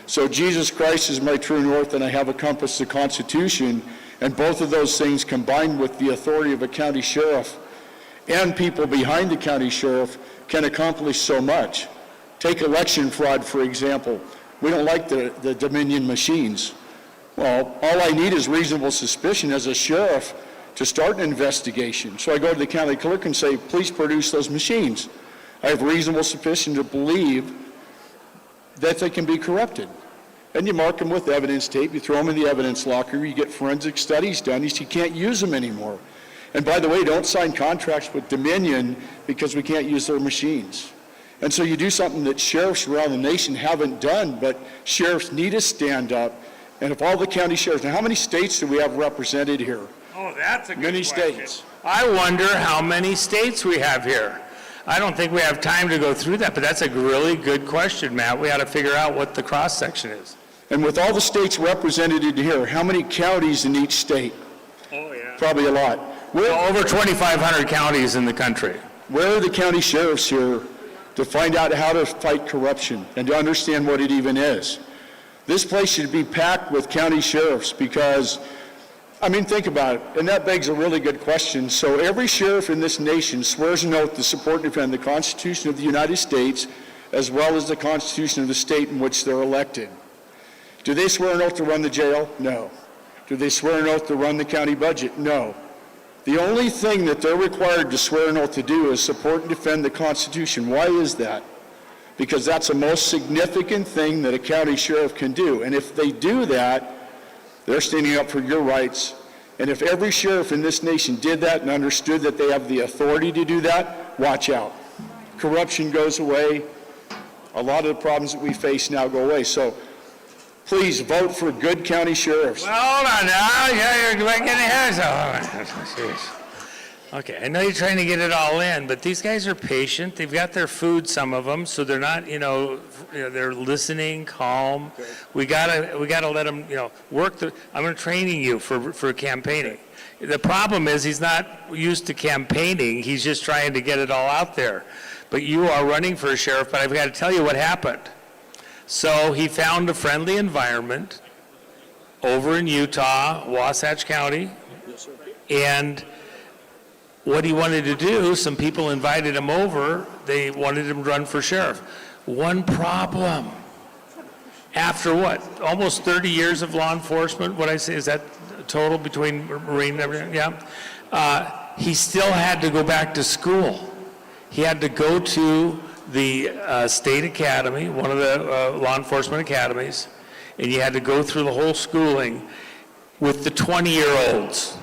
So Jesus Christ is my true north, and I have a compass, the Constitution, and both of those things combined with the authority of a county sheriff and people behind the county sheriff can accomplish so much. Take election fraud, for example. We don't like the Dominion machines. Well, all I need is reasonable suspicion as a sheriff to start an investigation. So I go to the county clerk and say, please produce those machines. I have reasonable suspicion to believe that they can be corrupted. And you mark them with evidence tape, you throw them in the evidence locker, you get forensic studies done, you can't use them anymore. And by the way, don't sign contracts with Dominion because we can't use their machines. And so you do something that sheriffs around the nation haven't done, but sheriffs need to stand up. And if all the county sheriffs, now how many states do we have represented here? Oh, that's a good Many question. states. I wonder how many states we have here. I don't think we have time to go through that, but that's a really good question, Matt. We ought to figure out what the cross-section is. And with all the states represented in here, how many counties in each state? Oh, yeah. Probably a lot. Over 2,500 counties in the country. Where are the county sheriffs here to find out how to fight corruption and to understand what it even is? This place should be packed with county sheriffs because, think about it, and that begs a really good question. So every sheriff in this nation swears an oath to support and defend the Constitution of the United States as well as the Constitution of the state in which they're elected. Do they swear an oath to run the jail? No. Do they swear an oath to run the county budget? No. The only thing that they're required to swear an oath to do is support and defend the Constitution. Why is that? Because that's the most significant thing that a county sheriff can do. And if they do that, they're standing up for your rights. And if every sheriff in this nation did that and understood that they have the authority to do that, watch out. Corruption goes away. A lot of the problems that we face now go away. So please vote for good county sheriffs. Well, hold on now. Yeah, you're getting ahead of yourself. Okay, I know you're trying to get it all in, but these guys are patient. They've got their food, some of them, so they're not, they're listening, calm. We gotta let them, work. I'm training you for campaigning. The problem is he's not used to campaigning. He's just trying to get it all out there. But you are running for a sheriff, but I've got to tell you what happened. So he found a friendly environment over in Utah, Wasatch County, and what he wanted to do, some people invited him over. They wanted him to run for sheriff. One problem. After what? Almost 30 years of law enforcement, what I say, is that total between Marine and everything? Yeah. He still had to go back to school. He had to go to the state academy, one of the law enforcement academies, and you had to go through the whole schooling with the 20-year-olds.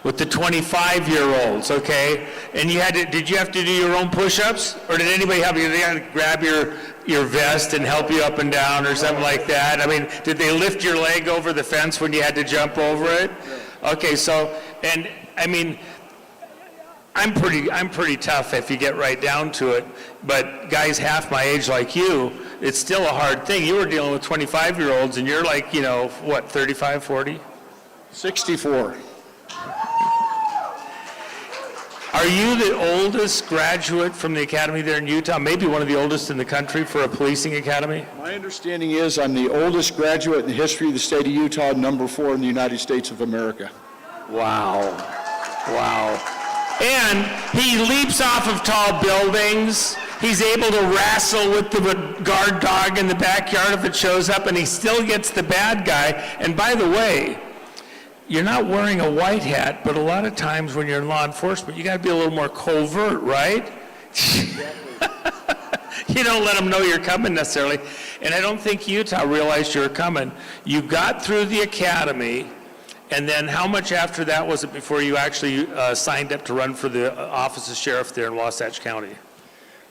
With the 25-year-olds, okay? And did you have to do your own push-ups? Or did anybody help you? Did they have to grab your vest and help you up and down or something like that? I mean, did they lift your leg over the fence when you had to jump over it? Okay, so, and I mean, I'm pretty tough if you get right down to it, but guys half my age like you, it's still a hard thing. You were dealing with 25-year-olds and you're like, what, 35, 40? 64. Are you the oldest graduate from the academy there in Utah? Maybe one of the oldest in the country for a policing academy? My understanding is I'm the oldest graduate in the history of the state of Utah, number 4 in the United States of America. Wow. Wow. And he leaps off of tall buildings. He's able to wrestle with the guard dog in the backyard if it shows up, and he still gets the bad guy. And by the way, you're not wearing a white hat, but a lot of times when you're in law enforcement, you got to be a little more covert, right? You don't let them know you're coming necessarily. And I don't think Utah realized you were coming. You got through the academy, and then how much after that was it before you actually signed up to run for the office of sheriff there in Wasatch County?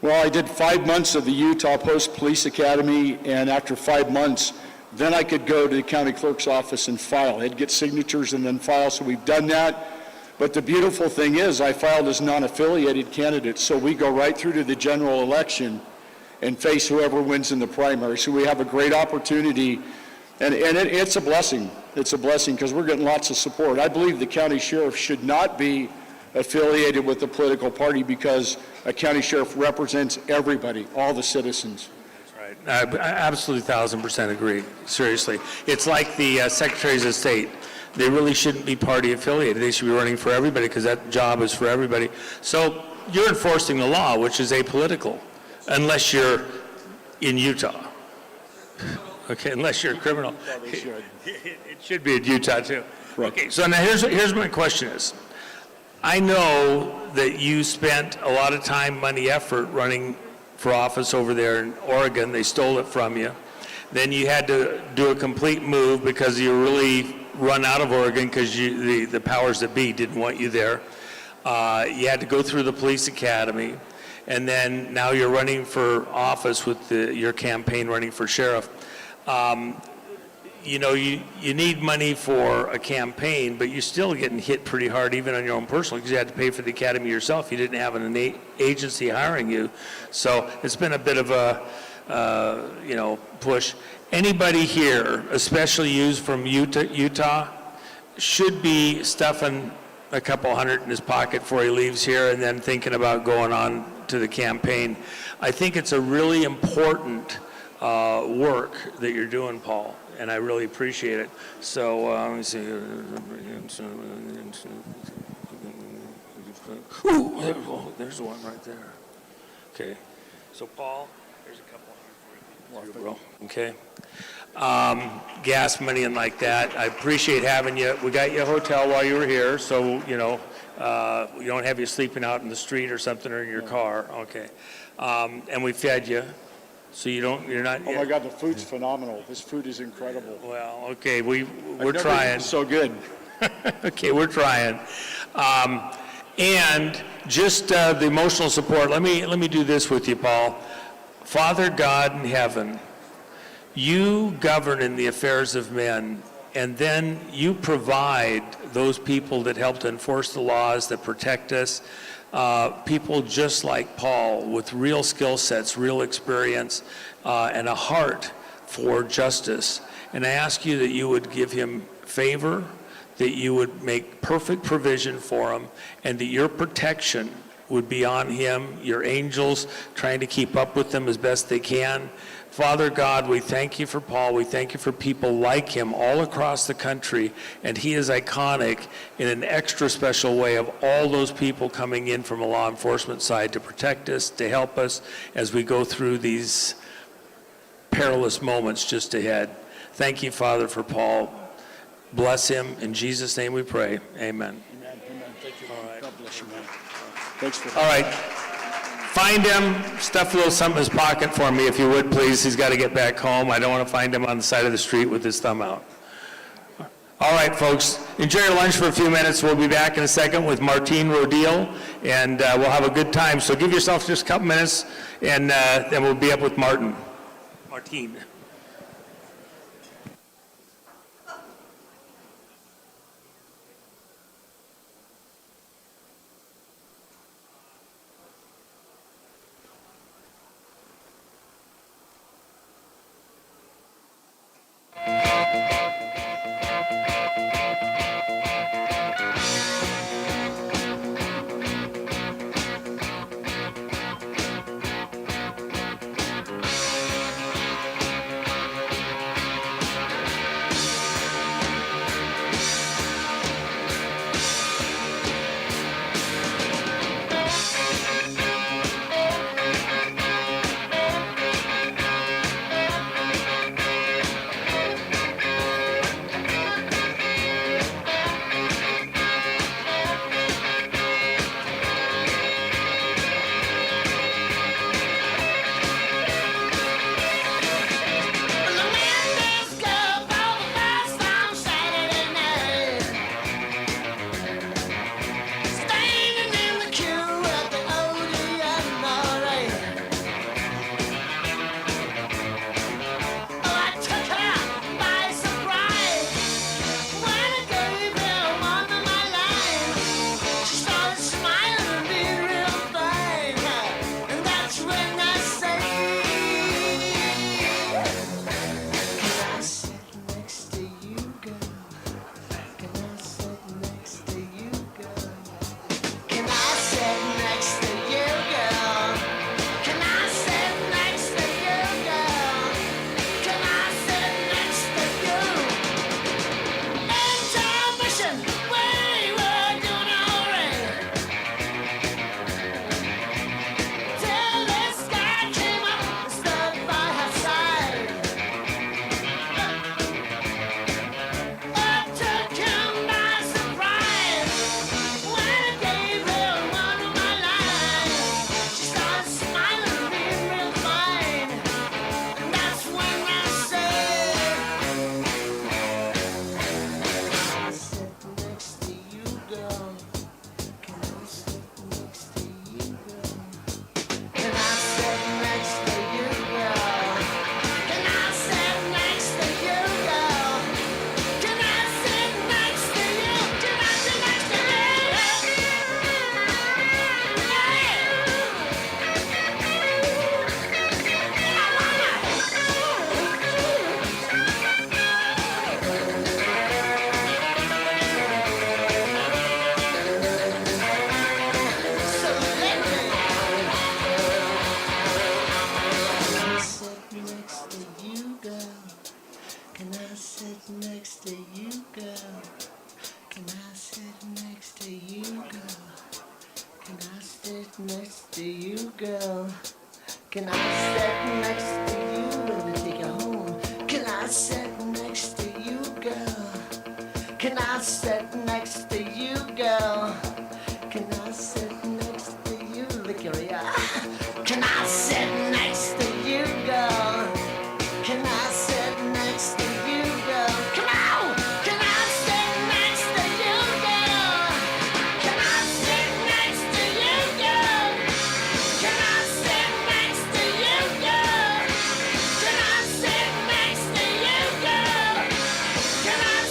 Well, I did 5 months of the Utah Post Police Academy, and after 5 months, then I could go to the county clerk's office and file. I'd get signatures and then file, so we've done that. But the beautiful thing is I filed as non-affiliated candidate, so we go right through to the general election and face whoever wins in the primary. So we have a great opportunity, and it's a blessing. It's a blessing because we're getting lots of support. I believe the county sheriff should not be affiliated with a political party because a county sheriff represents everybody, all the citizens. I absolutely 1,000% agree, seriously. It's like the secretaries of state. They really shouldn't be party affiliated. They should be running for everybody because that job is for everybody. So you're enforcing the law, which is apolitical, unless you're in Utah. Okay, unless you're a criminal. It should be in Utah too. Okay, so now here's my question is. I know that you spent a lot of time, money, effort running for office over there in Oregon. They stole it from you. Then you had to do a complete move because you really run out of Oregon because the powers that be didn't want you there. You had to go through the police academy, and then now you're running for office with your campaign running for sheriff. You need money for a campaign, but you're still getting hit pretty hard even on your own personal because you had to pay for the academy yourself. You didn't have an agency hiring you. So it's been a bit of a, push. Anybody here, especially you from Utah, should be stuffing a couple hundred in his pocket before he leaves here and then thinking about going on to the campaign. I think it's a really important work that you're doing, Paul, and I really appreciate it. So let me see. Ooh, there's one right there. Okay. So Paul, there's a couple hundred for you, bro. Okay. Gas money and like that. I appreciate having you. We got you a hotel while you were here, so we don't have you sleeping out in the street or something or in your car. Okay. And we fed you. So you're not. Oh my God, the food's phenomenal. This food is incredible. Well, okay, we're trying. So good. Okay, we're trying. And just the emotional support. Let me do this with you, Paul. Father God in heaven, you govern in the affairs of men and then you provide those people that help to enforce the laws, that protect us, people just like Paul with real skill sets, real experience, and a heart for justice. And I ask you that you would give him favor, that you would make perfect provision for him, and that your protection would be on him, your angels trying to keep up with them as best they can. Father God, we thank you for Paul. We thank you for people like him all across the country, and he is iconic in an extra special way of all those people coming in from a law enforcement side to protect us, to help us as we go through these perilous moments just ahead. Thank you, Father, for Paul. Bless him. In Jesus' name we pray. Amen. Thank you. All right. God bless you, man. Thanks for All right. Find him. Stuff a little something in his pocket for me, if you would, please. He's got to get back home. I don't want to find him on the side of the street with his thumb out. All right, folks. Enjoy your lunch for a few minutes. We'll be back in a second with Martine Rodil, and we'll have a good time. So give yourself just a couple minutes, and then we'll be up with Martine. next to you, girl? Can I sit next to you and take you home? Can I sit next to you, girl? Can I sit next to you, girl? Can I sit next to you, lick your ear? Can I sit next to you, girl? Can I sit next to you, girl? Come on! Can I sit next to you, girl? Can I sit next to you, girl? Can I sit next to you, girl? Can I sit next to you, girl? Can I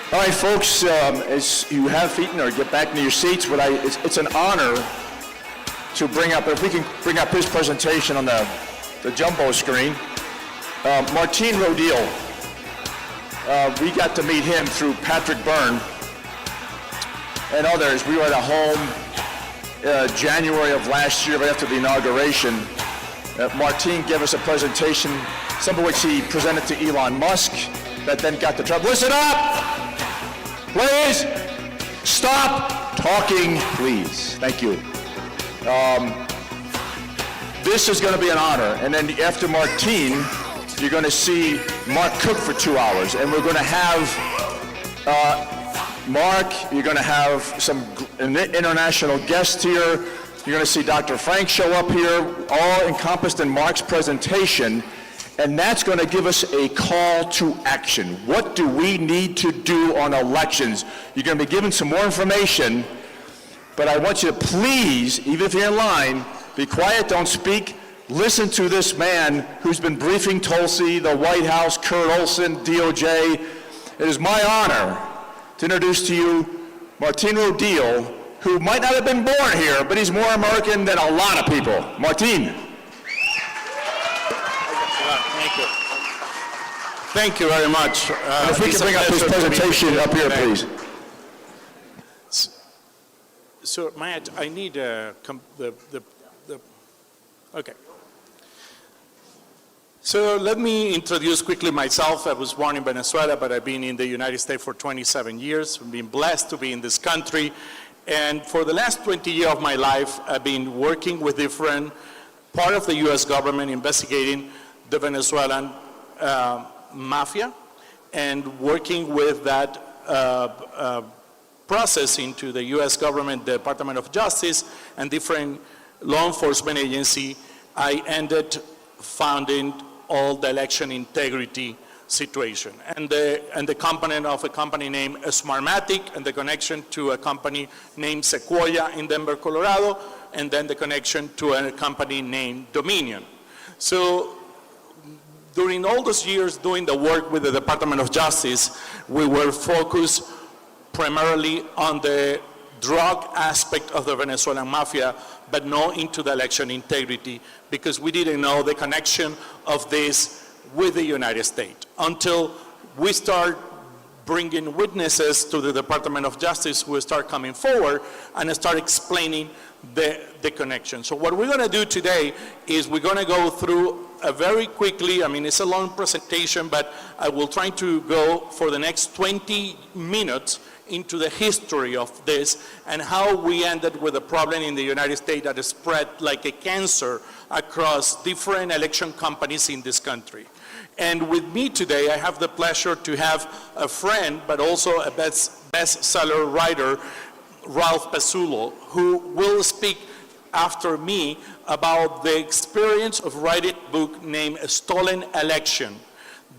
All right, folks, as you have eaten or get back into your seats, it's an honor to bring up, if we can bring up his presentation on the jumbo screen. Martine Rodil, we got to meet him through Patrick Byrne and others. We were at a home January of last year, right after the inauguration. Martine gave us a presentation, some of which he presented to Elon Musk, that then got the trouble. Listen up! Please! Stop talking, please. Thank you. This is going to be an honor. And then after Martine, you're going to see Mark cook for 2 hours. And we're going to have Mark, you're going to have some international guests here. You're going to see Dr. Frank show up here, all encompassed in Mark's presentation. And that's going to give us a call to action. What do we need to do on elections? You're going to be given some more information, but I want you to please, even if you're in line, be quiet, don't speak. Listen to this man who's been briefing Tulsi, the White House, Kurt Olson, DOJ. It is my honor to introduce to you Martine Rodil, who might not have been born here, but he's more American than a lot of people. Martine. Thank you very much. If we can bring up his presentation up here, please. So, Matt, I need okay. So let me introduce quickly myself. I was born in Venezuela, but I've been in the United States for 27 years. I've been blessed to be in this country. And for the last 20 years of my life, I've been working with different part of the U.S. government investigating the Venezuelan mafia and working with that process into the U.S. government, the Department of Justice, and different law enforcement agency. I ended founding all the election integrity situation and the component of a company named Smartmatic and the connection to a company named Sequoia in Denver, Colorado, and then the connection to a company named Dominion. So during all those years doing the work with the Department of Justice, we were focused primarily on the drug aspect of the Venezuelan mafia, but not into the election integrity, because we didn't know the connection of this with the United States until we start bringing witnesses to the Department of Justice who start coming forward and start explaining the connection. So what we're going to do today is we're going to go through very quickly, I mean, it's a long presentation, but I will try to go for the next 20 minutes into the history of this and how we ended with a problem in the United States that has spread like a cancer across different election companies in this country. And with me today, I have the pleasure to have a friend, but also a bestseller writer, Ralph Pesullo, who will speak after me about the experience of writing a book named A Stolen Election,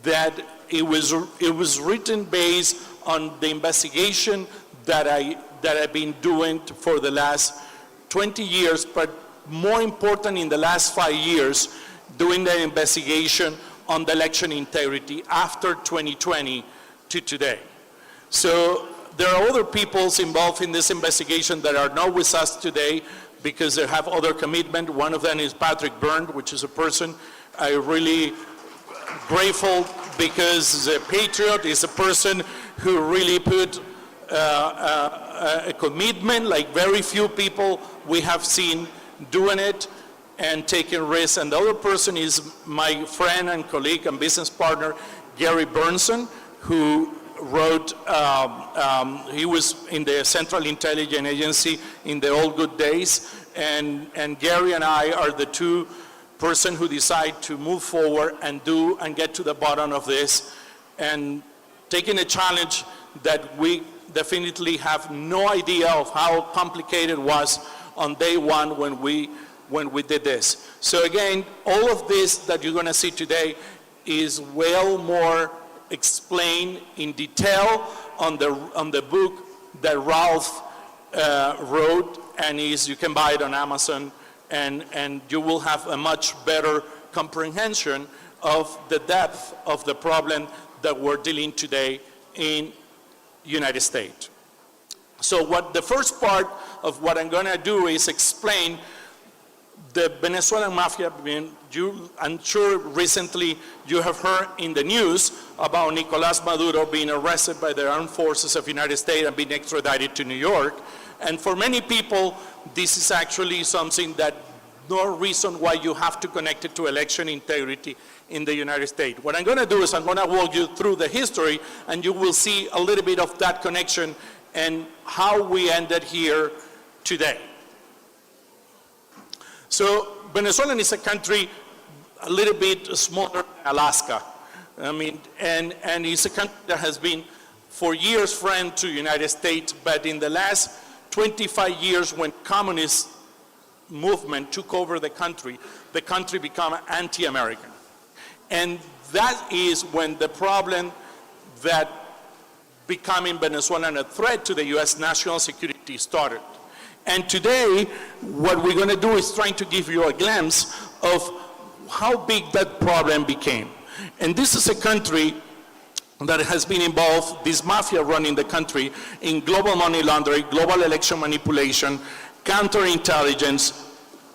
that it was written based on the investigation that I've been doing for the last 20 years, but more important in the last 5 years, doing the investigation on the election integrity after 2020 to today. So there are other peoples involved in this investigation that are not with us today because they have other commitment. One of them is Patrick Byrne, which is a person I really grateful because the patriot is a person who really put a commitment like very few people we have seen doing it and taking risks. And the other person is my friend and colleague and business partner, Gary Burnson, who wrote, he was in the Central Intelligence Agency in the old good days. And Gary and I are the two person who decide to move forward and do and get to the bottom of this and taking a challenge that we definitely have no idea of how complicated it was on day one when we did this. So again, all of this that you're going to see today is well more explained in detail on the book that Ralph wrote, and you can buy it on Amazon, and you will have a much better comprehension of the depth of the problem that we're dealing today in United States. So what the first part of what I'm going to do is explain the Venezuelan mafia. I'm sure recently you have heard in the news about Nicolás Maduro being arrested by the armed forces of the United States and being extradited to New York. And for many people, this is actually something that no reason why you have to connect it to election integrity in the United States. What I'm going to do is I'm going to walk you through the history, and you will see a little bit of that connection and how we ended here today. So Venezuela is a country a little bit smaller than Alaska. I mean, and it's a country that has been for years friend to the United States, but in the last 25 years when communist movement took over the country became anti-American. And that is when the problem that becoming Venezuelan a threat to the U.S. national security started. And today, what we're going to do is trying to give you a glimpse of how big that problem became. And this is a country that has been involved, this mafia running the country, in global money laundering, global election manipulation, counterintelligence,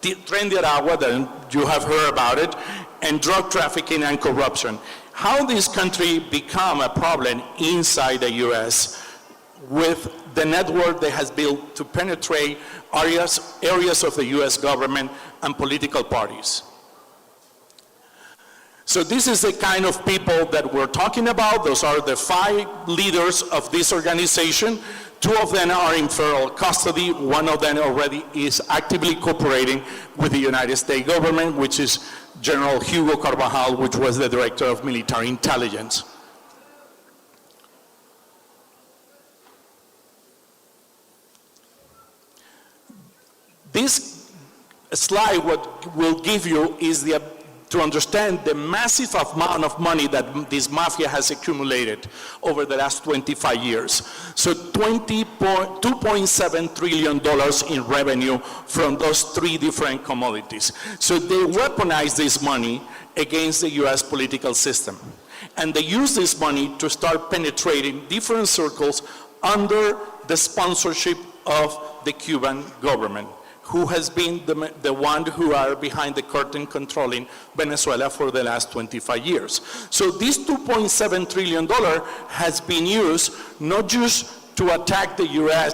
Tren de Aragua, that you have heard about it, and drug trafficking and corruption. How this country become a problem inside the U.S. with the network that has built to penetrate areas of the U.S. government and political parties. So this is the kind of people that we're talking about. Those are the 5 leaders of this organization. 2 of them are in federal custody. 1 of them already is actively cooperating with the United States government, which is General Hugo Carvajal, which was the director of military intelligence. This slide, what will give you is to understand the massive amount of money that this mafia has accumulated over the last 25 years. So $2.7 trillion in revenue from those 3 different commodities. So they weaponize this money against the US political system. And they use this money to start penetrating different circles under the sponsorship of the Cuban government, who has been the one who are behind the curtain controlling Venezuela for the last 25 years. So this $2.7 trillion has been used not just to attack the US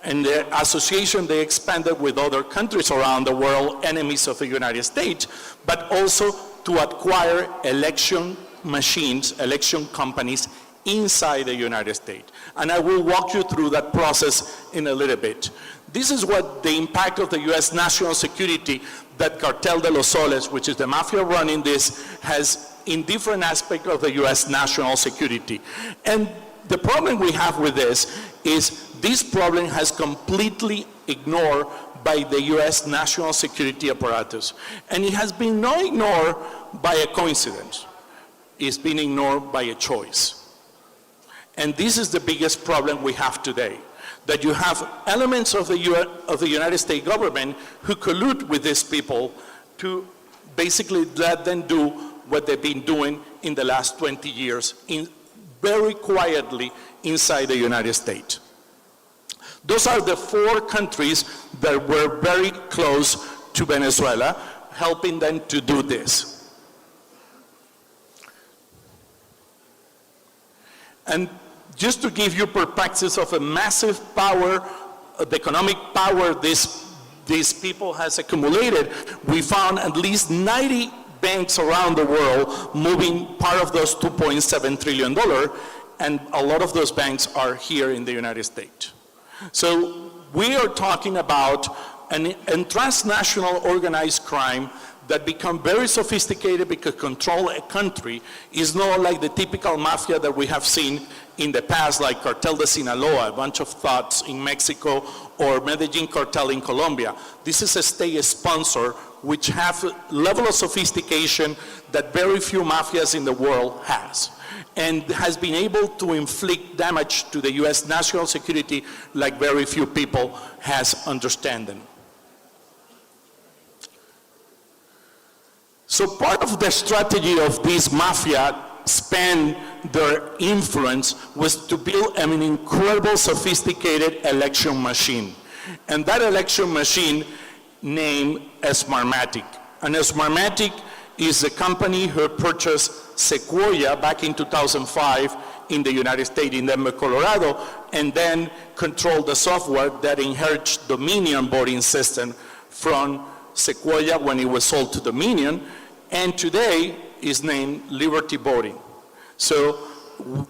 and the association they expanded with other countries around the world, enemies of the United States, but also to acquire election machines, election companies inside the United States. And I will walk you through that process in a little bit. This is what the impact of the U.S. national security that Cartel de los Soles, which is the mafia running this, has in different aspects of the U.S. national security. And the problem we have with this is this problem has completely ignored by the U.S. national security apparatus. And it has been not ignored by a coincidence. It's been ignored by a choice. And this is the biggest problem we have today, that you have elements of the United States government who collude with these people to basically let them do what they've been doing in the last 20 years, very quietly inside the United States. Those are the 4 countries that were very close to Venezuela, helping them to do this. And just to give you perspectives of a massive power, the economic power these people has accumulated, we found at least 90 banks around the world moving part of those $2.7 trillion, and a lot of those banks are here in the United States. So we are talking about a transnational organized crime that become very sophisticated because control a country is not like the typical mafia that we have seen in the past, like Cartel de Sinaloa, a bunch of thugs in Mexico, or Medellin cartel in Colombia. This is a state sponsor which have a level of sophistication that very few mafias in the world has, and has been able to inflict damage to the US national security like very few people has understanding. So part of the strategy of this mafia spent their influence was to build an incredible sophisticated election machine. And that election machine named Smartmatic. And Smartmatic is a company who purchased Sequoia back in 2005 in the United States, in Denver, Colorado, and then controlled the software that inherits Dominion voting system from Sequoia when it was sold to Dominion, and today is named Liberty Voting. So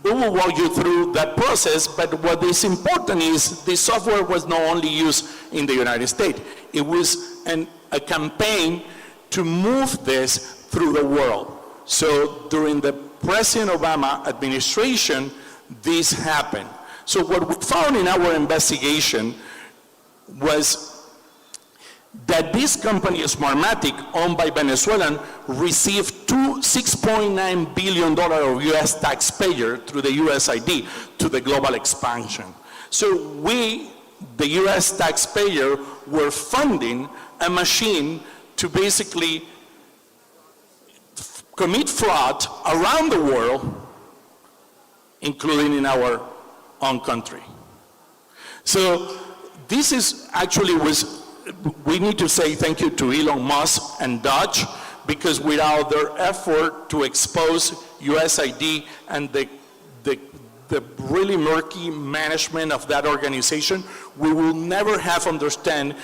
we will walk you through that process, but what is important is the software was not only used in the United States, it was a campaign to move this through the world. So during the President Obama administration, this happened. So what we found in our investigation was that this company, Smartmatic, owned by Venezuelan, received $6.9 billion of U.S. taxpayer through the USAID to the global expansion. So we, the U.S. taxpayer, were funding a machine to basically commit fraud around the world, including in our own country. So this is actually we need to say thank you to Elon Musk and Dodge, because without their effort to expose USAID and the really murky management of that organization, we will never have understand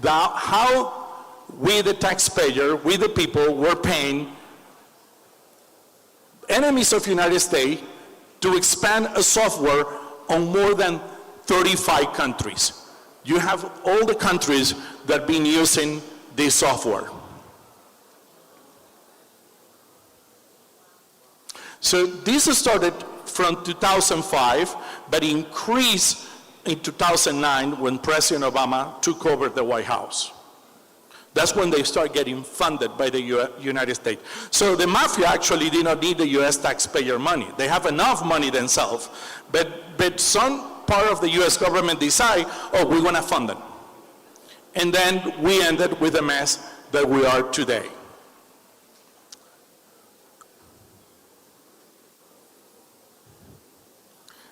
how we, the taxpayer, we the people, were paying enemies of the United States to expand a software on more than 35 countries. You have all the countries that have been using this software. So this started from 2005, but increased in 2009 when President Obama took over the White House. That's when they started getting funded by the United States. So the mafia actually did not need the US taxpayer money. They have enough money themselves, but some part of the US government decide, oh, we want to fund them. And then we ended with the mess that we are today.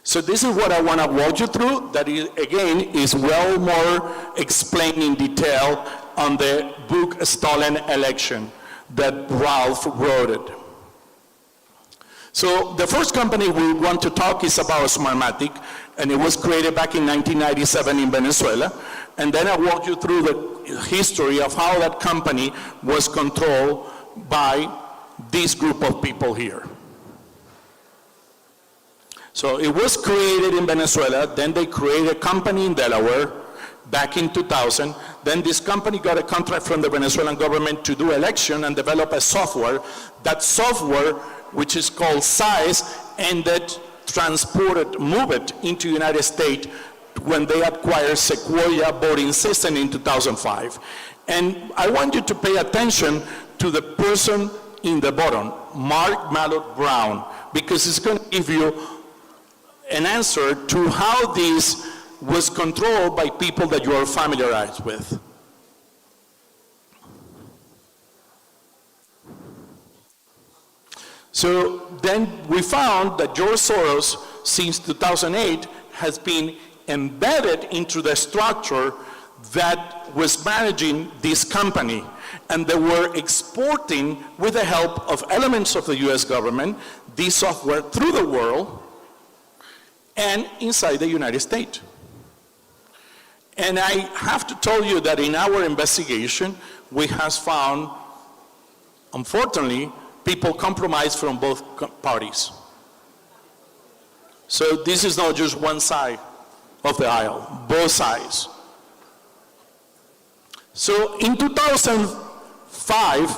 So this is what I want to walk you through. That is, again, is well more explained in detail on the book Stolen Election that Ralph wrote it. So the first company we want to talk is about Smartmatic, and it was created back in 1997 in Venezuela. And then I walk you through the history of how that company was controlled by this group of people here. So it was created in Venezuela, then they created a company in Delaware back in 2000. Then this company got a contract from the Venezuelan government to do election and develop a software. That software, which is called SAIS, and that move it into the United States when they acquired Sequoia voting system in 2005. And I want you to pay attention to the person in the bottom, Mark Malloch Brown, because it's going to give you an answer to how this was controlled by people that you are familiarized with. So then we found that George Soros, since 2008, has been embedded into the structure that was managing this company. And they were exporting, with the help of elements of the US government, this software through the world and inside the United States. And I have to tell you that in our investigation, we have found, unfortunately, people compromised from both parties. So this is not just one side of the aisle, both sides. So in 2005,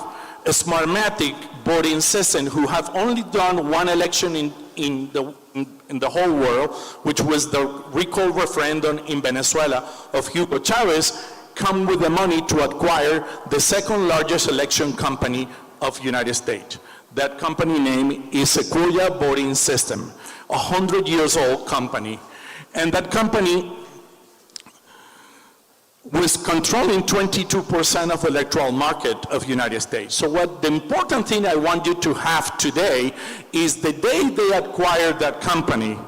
a Smartmatic voting system, who have only done one election in the whole world, which was the recall referendum in Venezuela of Hugo Chavez, come with the money to acquire the second largest election company of United States. That company name is Sequoia Voting System, a 100 years old company. And that company was controlling 22% of the electoral market of the United States. So what the important thing I want you to have today is the day they acquired that company,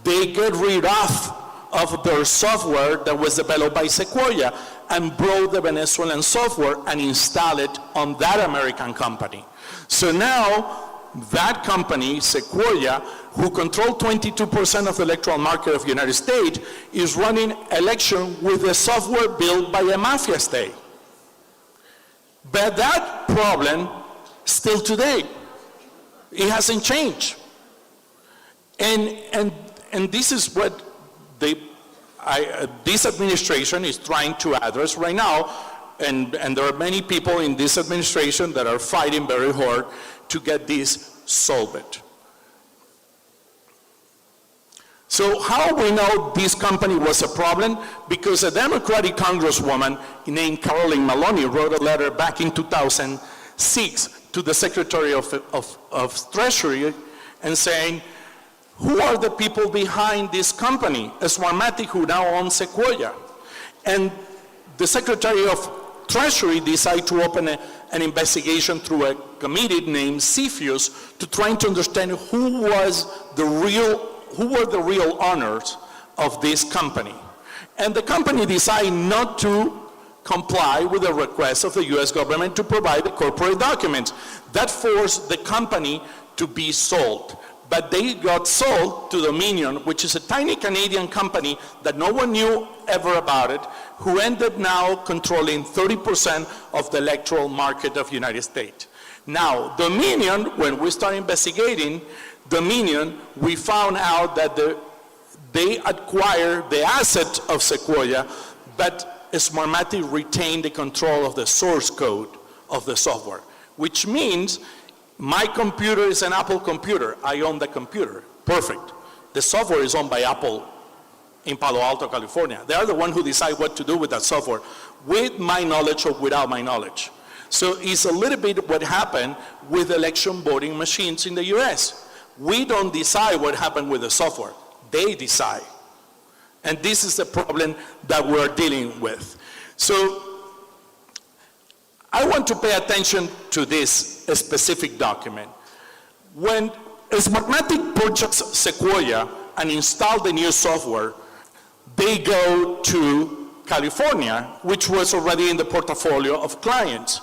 they get rid of their software that was developed by Sequoia and brought the Venezuelan software and install it on that American company. So now that company, Sequoia, who controlled 22% of the electoral market of the United States, is running election with a software built by a mafia state. But that problem, still today, it hasn't changed. And this is what this administration is trying to address right now, and there are many people in this administration that are fighting very hard to get this solved. So how we know this company was a problem? Because a Democratic congresswoman named Carolyn Maloney wrote a letter back in 2006 to the Secretary of Treasury and saying, who are the people behind this company, Smartmatic, who now owns Sequoia? And the Secretary of Treasury decided to open an investigation through a committee named CFIUS to try to understand who were the real owners of this company. And the company decided not to comply with the request of the US government to provide the corporate documents. That forced the company to be sold. But they got sold to Dominion, which is a tiny Canadian company that no one knew ever about it, who ended now controlling 30% of the electoral market of the United States. Now, Dominion, when we started investigating Dominion, we found out that they acquired the asset of Sequoia, but Smartmatic retained the control of the source code of the software, which means my computer is an Apple computer. I own the computer. Perfect. The software is owned by Apple in Palo Alto, California. They are the ones who decide what to do with that software, with my knowledge or without my knowledge. So it's a little bit what happened with election voting machines in the US. We don't decide what happened with the software. They decide. And this is the problem that we're dealing with. So I want to pay attention to this specific document. When Smartmatic purchased Sequoia and installed the new software, they go to California, which was already in the portfolio of clients.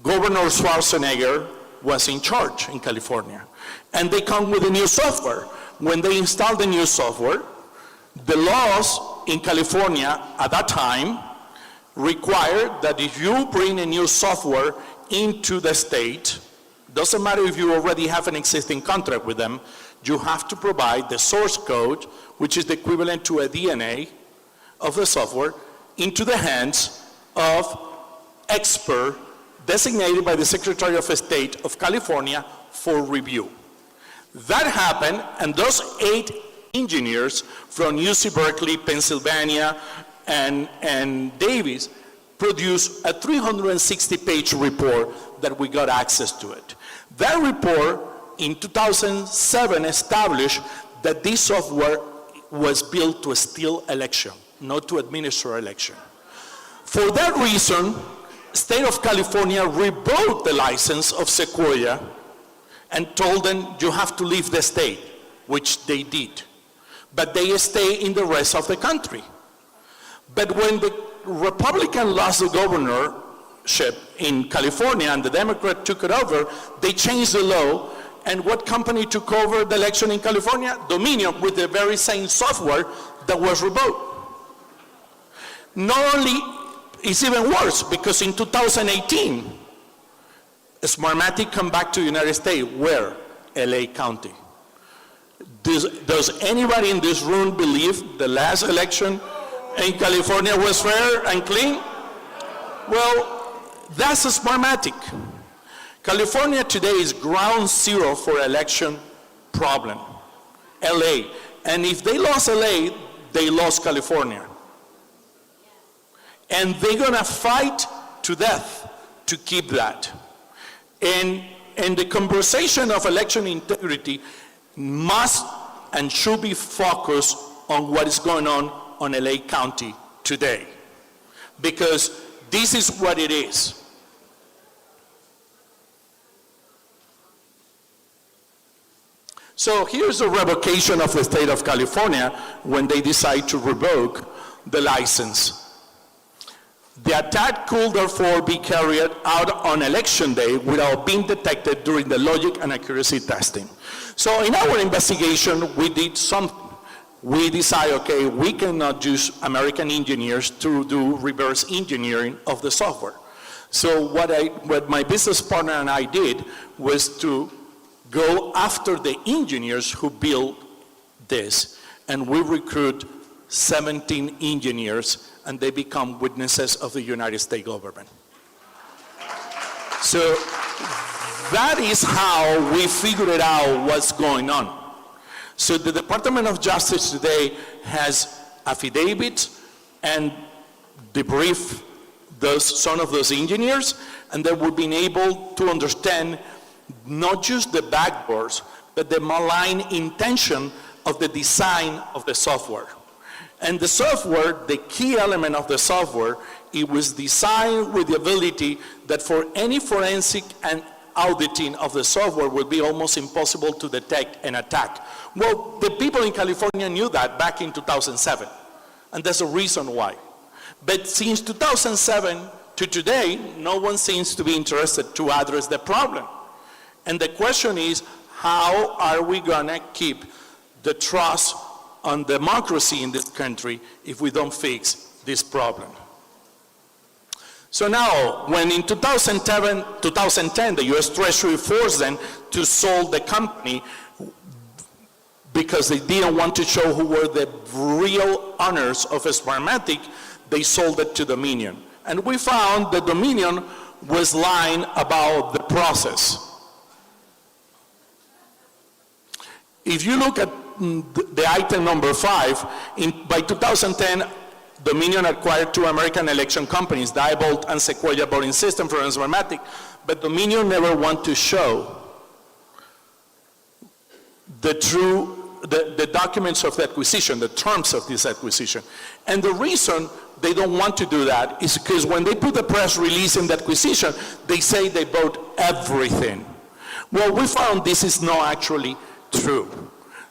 Governor Schwarzenegger was in charge in California. And they come with a new software. When they install the new software, the laws in California at that time required that if you bring a new software into the state, doesn't matter if you already have an existing contract with them, you have to provide the source code, which is the equivalent to a DNA of the software, into the hands of experts designated by the Secretary of State of California for review. That happened, and those 8 engineers from UC Berkeley, Pennsylvania, and Davis produced a 360-page report that we got access to it. That report in 2007 established that this software was built to steal election, not to administer election. For that reason, State of California revoked the license of Sequoia and told them you have to leave the state, which they did. But they stay in the rest of the country. But when the Republican lost the governorship in California and the Democrat took it over, they changed the law. And what company took over the election in California? Dominion, with the very same software that was revoked. Not only, it's even worse, because in 2018, Smartmatic come back to the United States. Where? LA County. Does anybody in this room believe the last election in California was fair and clean? Well, that's a Smartmatic. California today is ground zero for election problem. LA. And if they lost LA, they lost California. And they're gonna fight to death to keep that. And the conversation of election integrity must and should be focused on what is going on LA County today. today, because this is what it is. So here's a revocation of the state of California when they decide to revoke the license. The attack could therefore be carried out on election day without being detected during the logic and accuracy testing. So in our investigation, we did something. We decided, okay, we cannot use American engineers to do reverse engineering of the software. So what my business partner and I did was to go after the engineers who built this, and we recruit 17 engineers, and they become witnesses of the United States government. So that is how we figured out what's going on. So the Department of Justice today has affidavits and debrief some of those engineers, and they would be able to understand not just the backdoors, but the malign intention of the design of the software. And the software, the key element of the software, it was designed with the ability that for any forensic and auditing of the software would be almost impossible to detect an attack. Well, the people in California knew that back in 2007, and there's a reason why. But since 2007 to today, no one seems to be interested to address the problem. And the question is, how are we gonna keep the trust on democracy in this country if we don't fix this problem? So now, when in 2010, the US Treasury forced them to sell the company because they didn't want to show who were the real owners of Smartmatic, they sold it to Dominion. And we found that Dominion was lying about the process. If you look at the item number 5, by 2010, Dominion acquired 2 American election companies, Diebold and Sequoia voting system from Smartmatic, but Dominion never wanted to show the documents of the acquisition, the terms of this acquisition. And the reason they don't want to do that is because when they put the press release in the acquisition, they say they bought everything. Well, we found this is not actually true.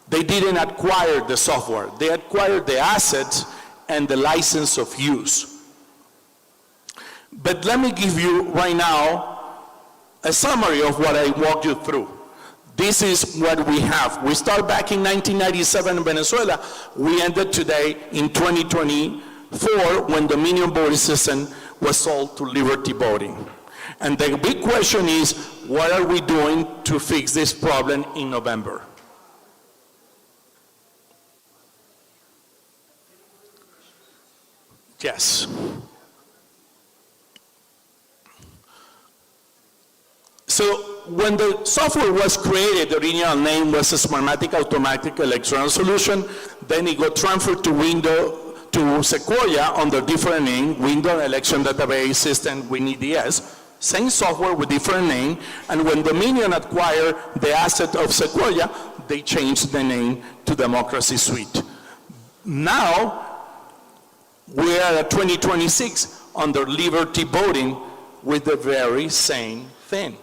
They didn't acquire the software. They acquired the assets and the license of use. But let me give you right now a summary of what I walked you through. This is what we have. We started back in 1997 in Venezuela. We ended today in 2024 when Dominion voting system was sold to Liberty Voting. And the big question is, what are we doing to fix this problem in November? Yes. So when the software was created, the original name was a Smartmatic Automatic Electoral Solution. Then it got transferred to Sequoia under different name, Window Election Database System, WinEDS. Same software with different name. And when Dominion acquired the asset of Sequoia, they changed the name to Democracy Suite. Now, we are at 2026 under Liberty Voting with the very same thing.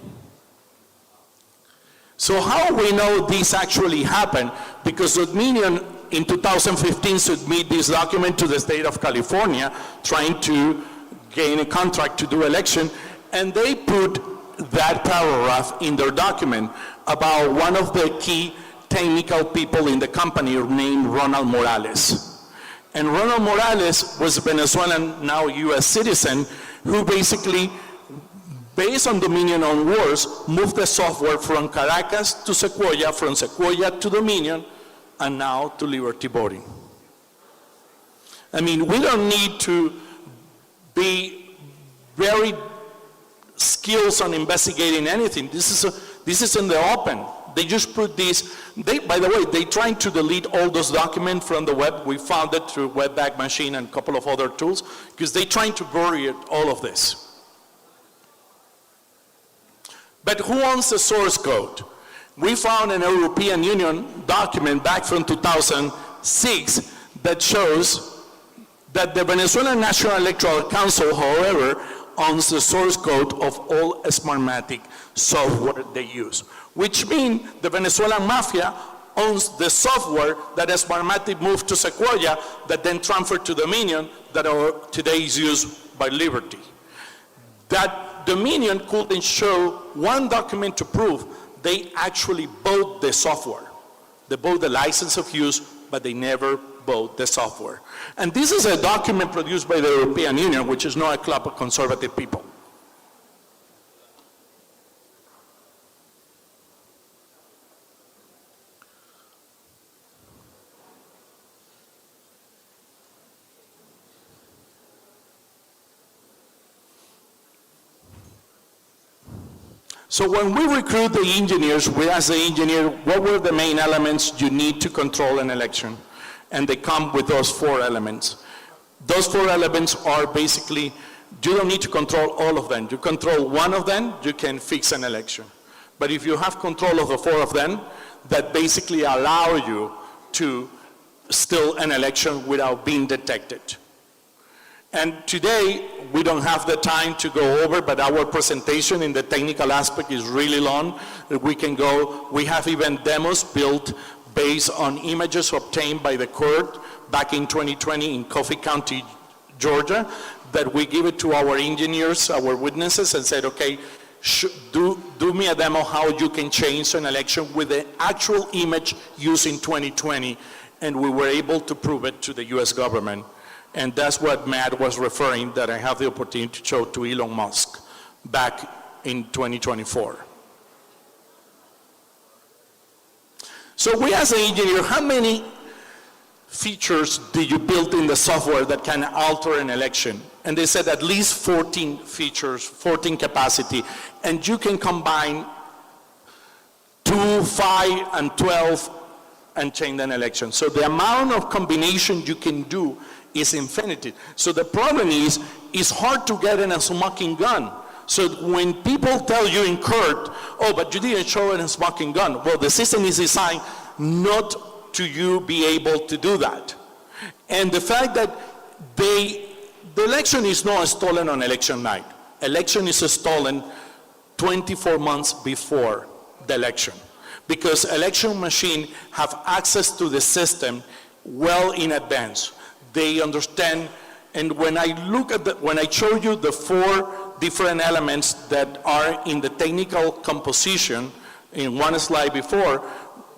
So how we know this actually happened? Because Dominion in 2015 submitted this document to the state of California trying to gain a contract to do election, and they put that paragraph in their document about one of the key technical people in the company named Ronald Morales. And Ronald Morales was a Venezuelan, now US citizen, who basically, based on Dominion on words, moved the software from Caracas to Sequoia, from Sequoia to Dominion, and now to Liberty Voting. I mean, we don't need to be very skilled on investigating anything. This is in the open. They just put this, by the way, they trying to delete all those documents from the web. We found it through Webback Machine and a couple of other tools, because they're trying to bury all of this. But who owns the source code? We found an European Union document back from 2006 that shows That the Venezuelan National Electoral Council, however, owns the source code of all Smartmatic software they use, which means the Venezuelan mafia owns the software that Smartmatic moved to Sequoia that then transferred to Dominion that today is used by Liberty. That Dominion couldn't show one document to prove they actually bought the software. They bought the license of use, but they never bought the software. And this is a document produced by the European Union, which is not a club of conservative people. So when we recruit the engineers, we ask the engineer, what were the main elements you need to control an election? And they come with those 4 elements. Those 4 elements are basically, you don't need to control all of them. You control one of them, you can fix an election. But if you have control of the 4 of them, that basically allow you to steal an election without being detected. And today, we don't have the time to go over, but our presentation in the technical aspect is really long. We can go, we have even demos built based on images obtained by the court back in 2020 in Coffee County, Georgia, that we give it to our engineers, our witnesses, and said, okay, do me a demo how you can change an election with the actual image used in 2020, and we were able to prove it to the US government. And that's what Matt was referring, that I have the opportunity to show to Elon Musk back in 2024. So we asked the engineer, how many features did you build in the software that can alter an election? And they said at least 14 features, 14 capacity, and you can combine 2, 5, and 12 and change an election. So the amount of combination you can do is infinite. So the problem is, it's hard to get in a smoking gun. So when people tell you in court, oh, but you didn't show it in a smoking gun, well, the system is designed not to you be able to do that. And the fact that the election is not stolen on election night. Election is stolen 24 months before the election, because election machines have access to the system well in advance. They understand, and when I look at when I show you the 4 different elements that are in the technical composition in one slide before,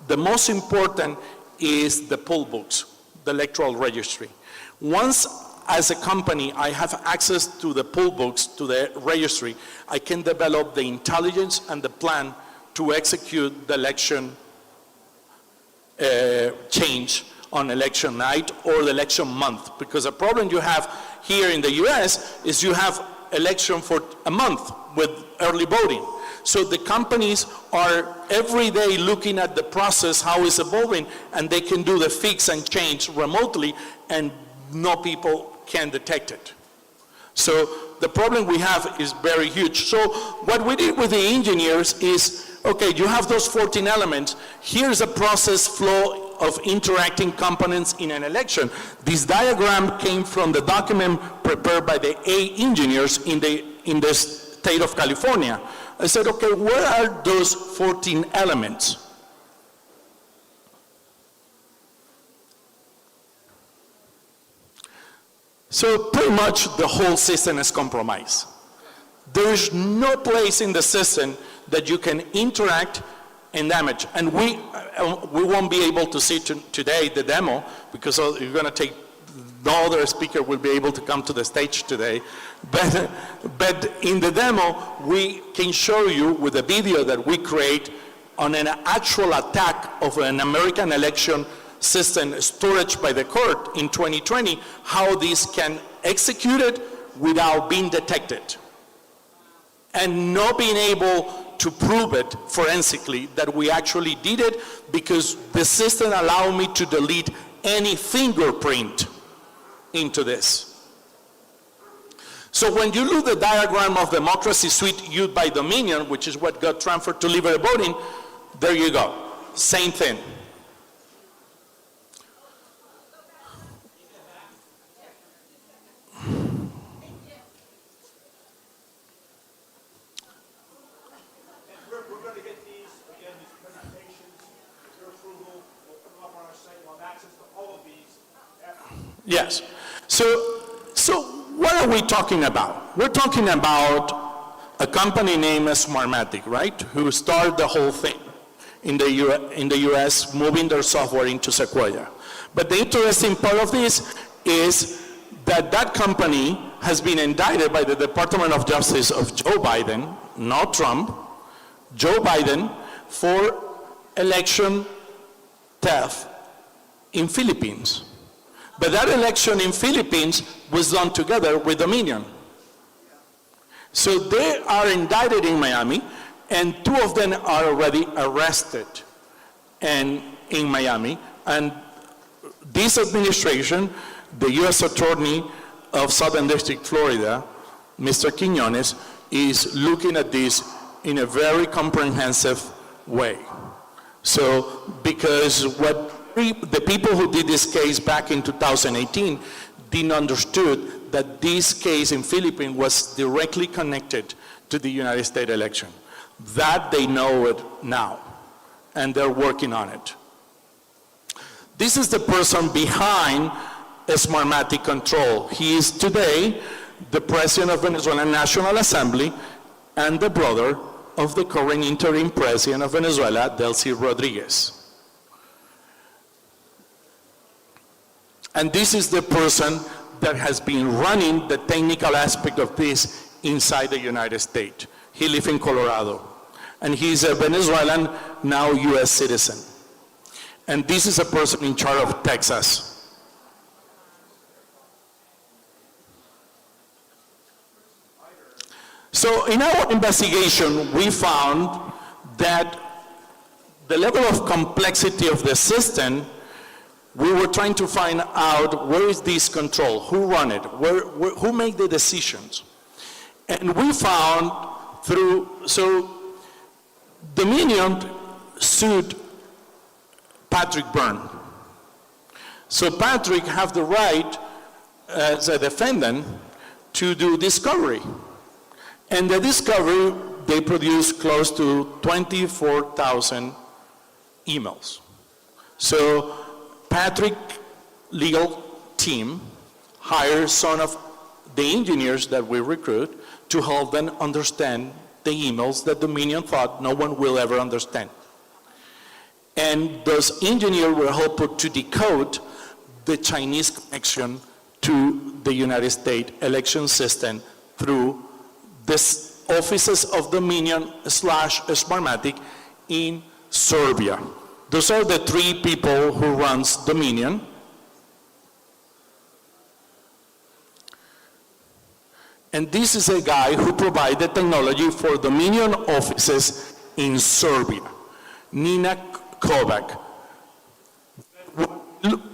the most important is the poll books, the electoral registry. Once, as a company, I have access to the poll books, to the registry, I can develop the intelligence and the plan to execute the election change on election night or the election month. Because the problem you have here in the US is you have election for a month with early voting. So the companies are every day looking at the process, how it's evolving, and they can do the fix and change remotely, and no people can detect it. So the problem we have is very huge. So what we did with the engineers is, okay, you have those 14 elements. Here's a process flow of interacting components in an election. This diagram came from the document prepared by the A engineers in the state of California. I said, okay, where are those 14 elements? So pretty much the whole system is compromised. There is no place in the system that you can interact and damage. And we won't be able to see today the demo, because you're going to take, no other speaker will be able to come to the stage today. But in the demo, we can show you with a video that we create on an actual attack of an American election system storage by the court in 2020, how this can execute it without being detected. And not being able to prove it forensically that we actually did it, because the system allowed me to delete any fingerprint into this. So when you look at the diagram of Democracy Suite used by Dominion, which is what got transferred to Liberty Voting, there you go, same thing. Yes. So what are we talking about? We're talking about a company named Smartmatic, right? Who started the whole thing in the US, moving their software into Sequoia. But the interesting part of this is that that company has been indicted by the Department of Justice of Joe Biden, not Trump, Joe Biden, for election theft in Philippines. But that election in Philippines was done together with Dominion. So they are indicted in Miami, and 2 of them are already arrested in Miami. And this administration, the U.S. Attorney of Southern District, Florida, Mr. Quiñones, is looking at this in a very comprehensive way. So, because what the people who did this case back in 2018 didn't understood that this case in Philippines was directly connected to the United States election. That they know it now, and they're working on it. This is the person behind Smartmatic Control. He is today the president of Venezuelan National Assembly and the brother of the current interim president of Venezuela, Delcy Rodriguez. And this is the person that has been running the technical aspect of this inside the United States. He lives in Colorado, and he's a Venezuelan, now US citizen. And this is a person in charge of Texas. So in our investigation, we found that the level of complexity of the system, we were trying to find out where is this control, who run it, who make the decisions. And we found so Dominion sued Patrick Byrne. So Patrick have the right as a defendant to do discovery. And the discovery, they produced close to 24,000 emails. So Patrick legal team hired some of the engineers that we recruit to help them understand the emails that Dominion thought no one will ever understand. And those engineers were helped to decode the Chinese connection to the United States election system through the offices of Dominion / Smartmatic in Serbia. Those are the 3 people who runs Dominion. And this is a guy who provided technology for Dominion offices in Serbia, Nina Kovac.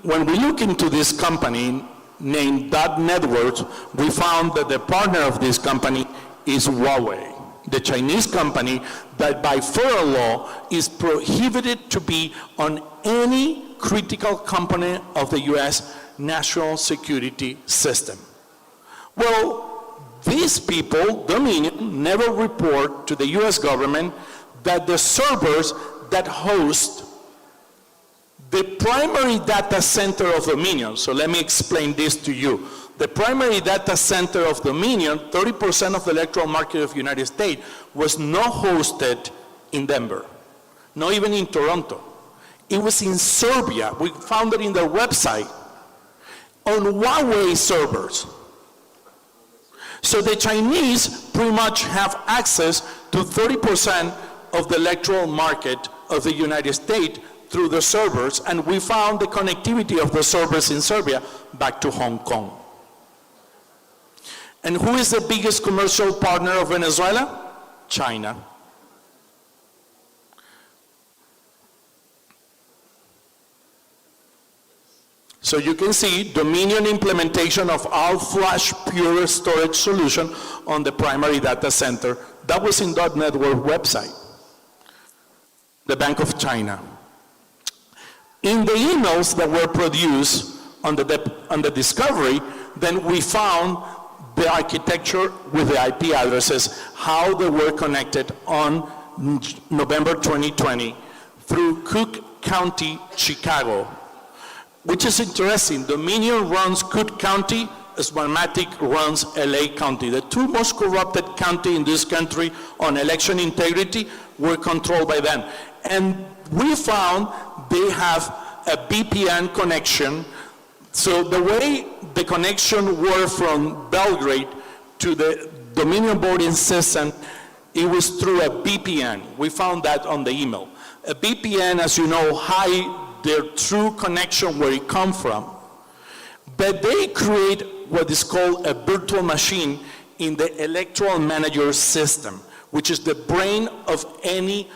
When we look into this company named Dot Networks, we found that the partner of this company is Huawei, the Chinese company that by federal law is prohibited to be on any critical component of the U.S. national security system. Well, these people, Dominion, never report to the U.S. government that the servers that host the primary data center of Dominion, so let me explain this to you. The primary data center of Dominion, 30% of the electoral market of the United States, was not hosted in Denver, not even in Toronto. It was in Serbia. We found it in their website, on Huawei servers. So the Chinese pretty much have access to 30% of the electoral market of the United States through the servers, and we found the connectivity of the servers in Serbia back to Hong Kong. And who is the biggest commercial partner of Venezuela? China. So you can see Dominion implementation of all-flash pure storage solution on the primary data center. That was in Dot Network website, the Bank of China. In the emails that were produced on the discovery, then we found the architecture with the IP addresses, how they were connected on November 2020 through Cook County, Chicago, which is interesting. Dominion runs Cook County, Smartmatic runs LA County. The two most corrupted counties in this country on election integrity were controlled by them. And we found they have a VPN connection. So the way the connection were from Belgrade to the Dominion voting system, it was through a VPN. We found that on the email. A VPN, as you know, hide their true connection where it comes from. But they create what is called a virtual machine in the electoral manager system, which is the brain of any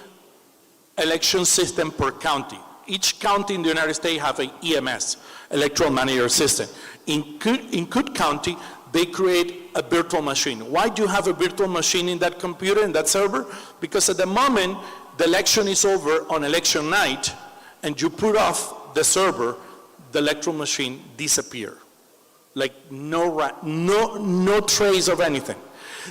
election system per county. Each county in the United States have an EMS, electoral manager system. In Cook County, they create a virtual machine. Why do you have a virtual machine in that computer, in that server? Because at the moment the election is over on election night and you put off the server, the electoral machine disappears. Like no trace of anything.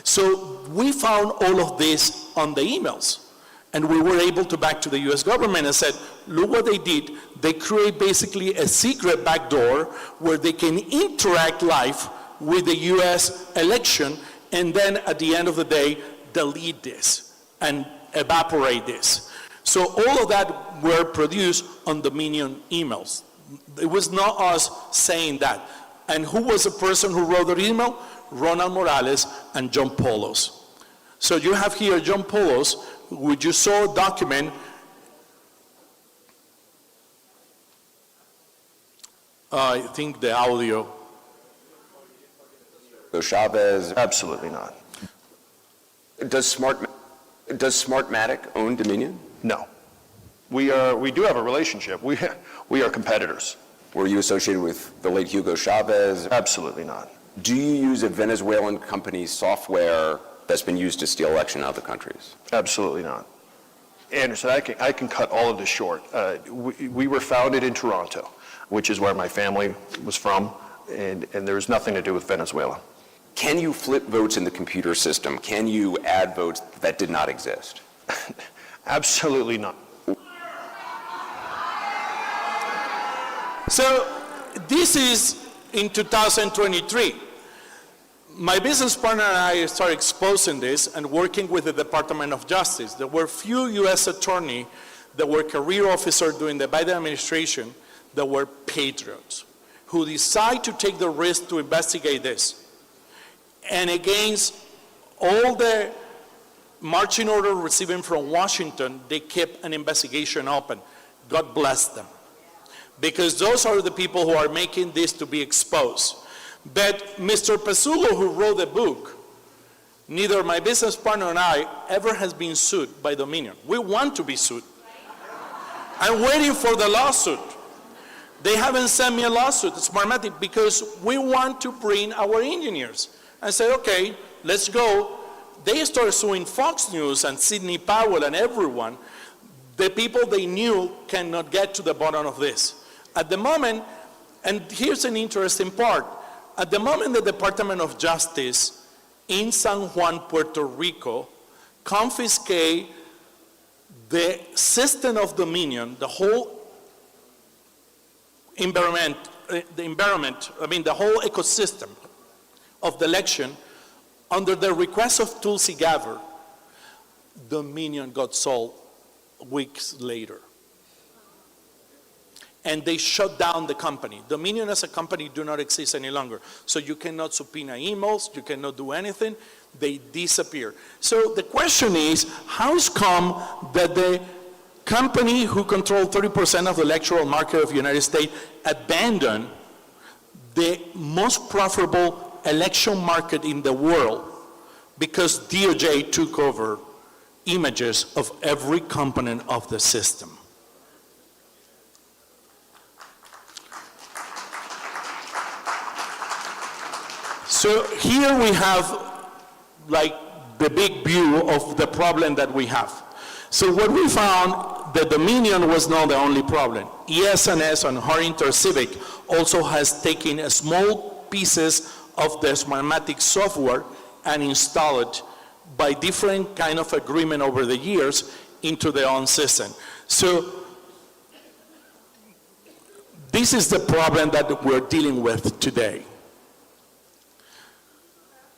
So we found all of this on the emails. And we were able to back to the US government and said, look what they did. They create basically a secret backdoor where they can interact live with the US election, and then at the end of the day, delete this and evaporate this. So all of that were produced on Dominion emails. It was not us saying that. And who was the person who wrote the email? Ronald Morales and John Poulos. So you have here John Poulos, which you saw a document. I think the audio. Chavez, absolutely not. Does Smartmatic own Dominion? No. We do have a relationship. We are competitors. Were you associated with the late Hugo Chavez? Absolutely not. Do you use a Venezuelan company's software that's been used to steal election out of the countries? Absolutely not. Anderson, I can cut all of this short. We were founded in Toronto, which is where my family was from, and there's nothing to do with Venezuela. Can you flip votes in the computer system? Can you add votes that did not exist? Absolutely not. So this is in 2023. My business partner and I started exposing this and working with the Department of Justice. There were few U.S. attorneys that were career officers during the Biden administration that were patriots who decide to take the risk to investigate this. And against all the marching order receiving from Washington, they kept an investigation open. God bless them. Because those are the people who are making this to be exposed. But Mr. Pesullo, who wrote the book, neither my business partner and I ever has been sued by Dominion. We want to be sued. I'm waiting for the lawsuit. They haven't sent me a lawsuit, Smartmatic, because we want to bring our engineers. I said, okay, let's go. They started suing Fox News and Sidney Powell and everyone. The people they knew cannot get to the bottom of this. At the moment, and here's an interesting part, at the moment the Department of Justice in San Juan, Puerto Rico, confiscate the system of Dominion, the whole environment, the whole ecosystem of the election, under the request of Tulsi Gabbard, Dominion got sold weeks later. And they shut down the company. Dominion as a company do not exist any longer. So you cannot subpoena emails, you cannot do anything, they disappear. So the question is, how is come that the company who controlled 30% of the electoral market of the United States abandoned the most profitable election market in the world because DOJ took over images of every component of the system? So here we have like the big view of the problem that we have. So what we found, the Dominion was not the only problem. ES&S and Harrington Civic also has taken a small pieces of the Smartmatic software and installed it by different kind of agreement over the years into their own system. So this is the problem that we're dealing with today.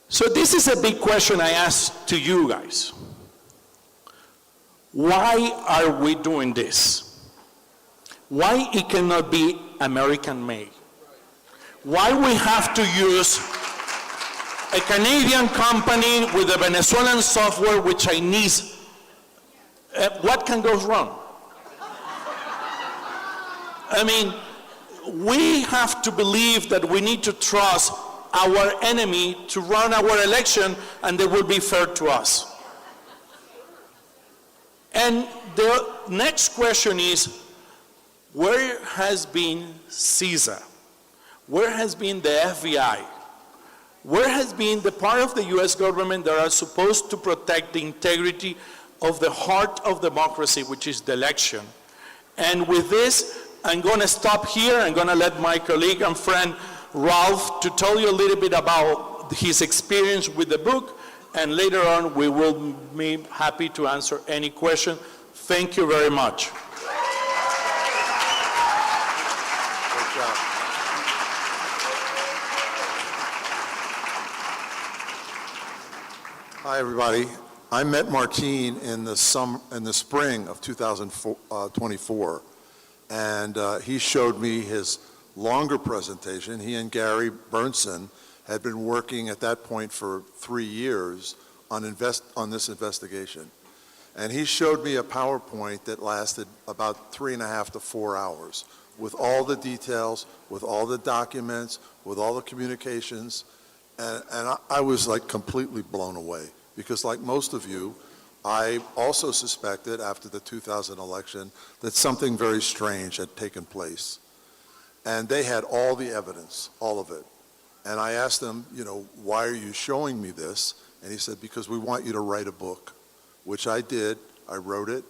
So this is a big question I ask to you guys. Why are we doing this? Why it cannot be American-made? Why we have to use a Canadian company with a Venezuelan software with Chinese? What can go wrong? I mean, we have to believe that we need to trust our enemy to run our election, and they will be fair to us. And the next question is, where has been CISA? Where has been the FBI? Where has been the part of the US government that are supposed to protect the integrity of the heart of democracy, which is the election? And with this, I'm going to stop here. I'm going to let my colleague and friend Ralph to tell you a little bit about his experience with the book, and later on we will be happy to answer any question. Thank you very much. Hi, everybody. I met Martine in the spring of 2024, and he showed me his longer presentation. He and Gary Berntsen had been working at that point for 3 years on this investigation. And he showed me a PowerPoint that lasted about 3.5 to 4 hours with all the details, with all the documents, with all the communications. And I was like completely blown away, because like most of you, I also suspected after the 2000 election that something very strange had taken place. And they had all the evidence, all of it. And I asked them, you know, why are you showing me this? And he said, because we want you to write a book, which I did. I wrote it.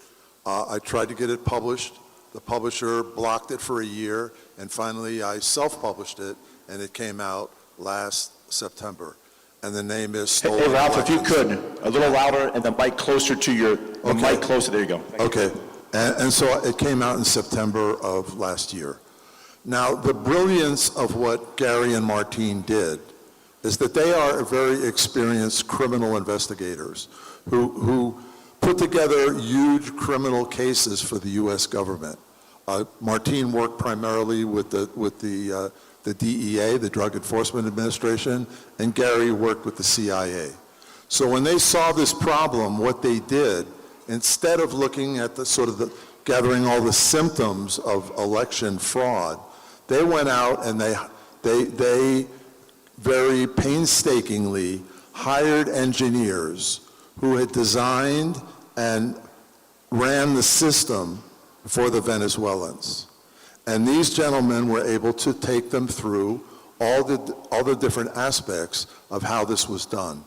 I tried to get it published. The publisher blocked it for a year, and finally I self-published it, and it came out last September. And the name is Stolen Hey, Ralph, if you Elections. could, a little louder and the mic closer to your, the mic closer, there you go. Okay, and so it came out in September of last year. Now, the brilliance of what Gary and Martine did is that they are very experienced criminal investigators who put together huge criminal cases for the U.S. government. Martine worked primarily with the DEA, the Drug Enforcement Administration, and Gary worked with the CIA. So when they saw this problem, what they did, instead of looking at the sort of the gathering all the symptoms of election fraud, they went out and they very painstakingly hired engineers who had designed and ran the system for the Venezuelans. And these gentlemen were able to take them through all the different aspects of how this was done.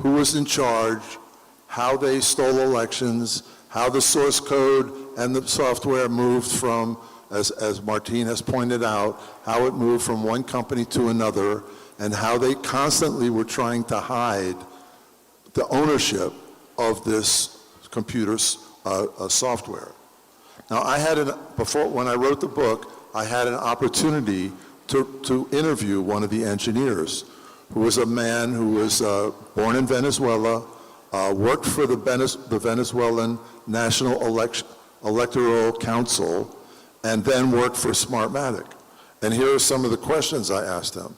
Who was in charge, how they stole elections, how the source code and the software moved from, as Martine has pointed out, how it moved from one company to another, and how they constantly were trying to hide the ownership of this computer's software. Now, when I wrote the book, I had an opportunity to interview one of the engineers, who was a man who was born in Venezuela, worked for the Venezuelan National Electoral Council, and then worked for Smartmatic. And here are some of the questions I asked him.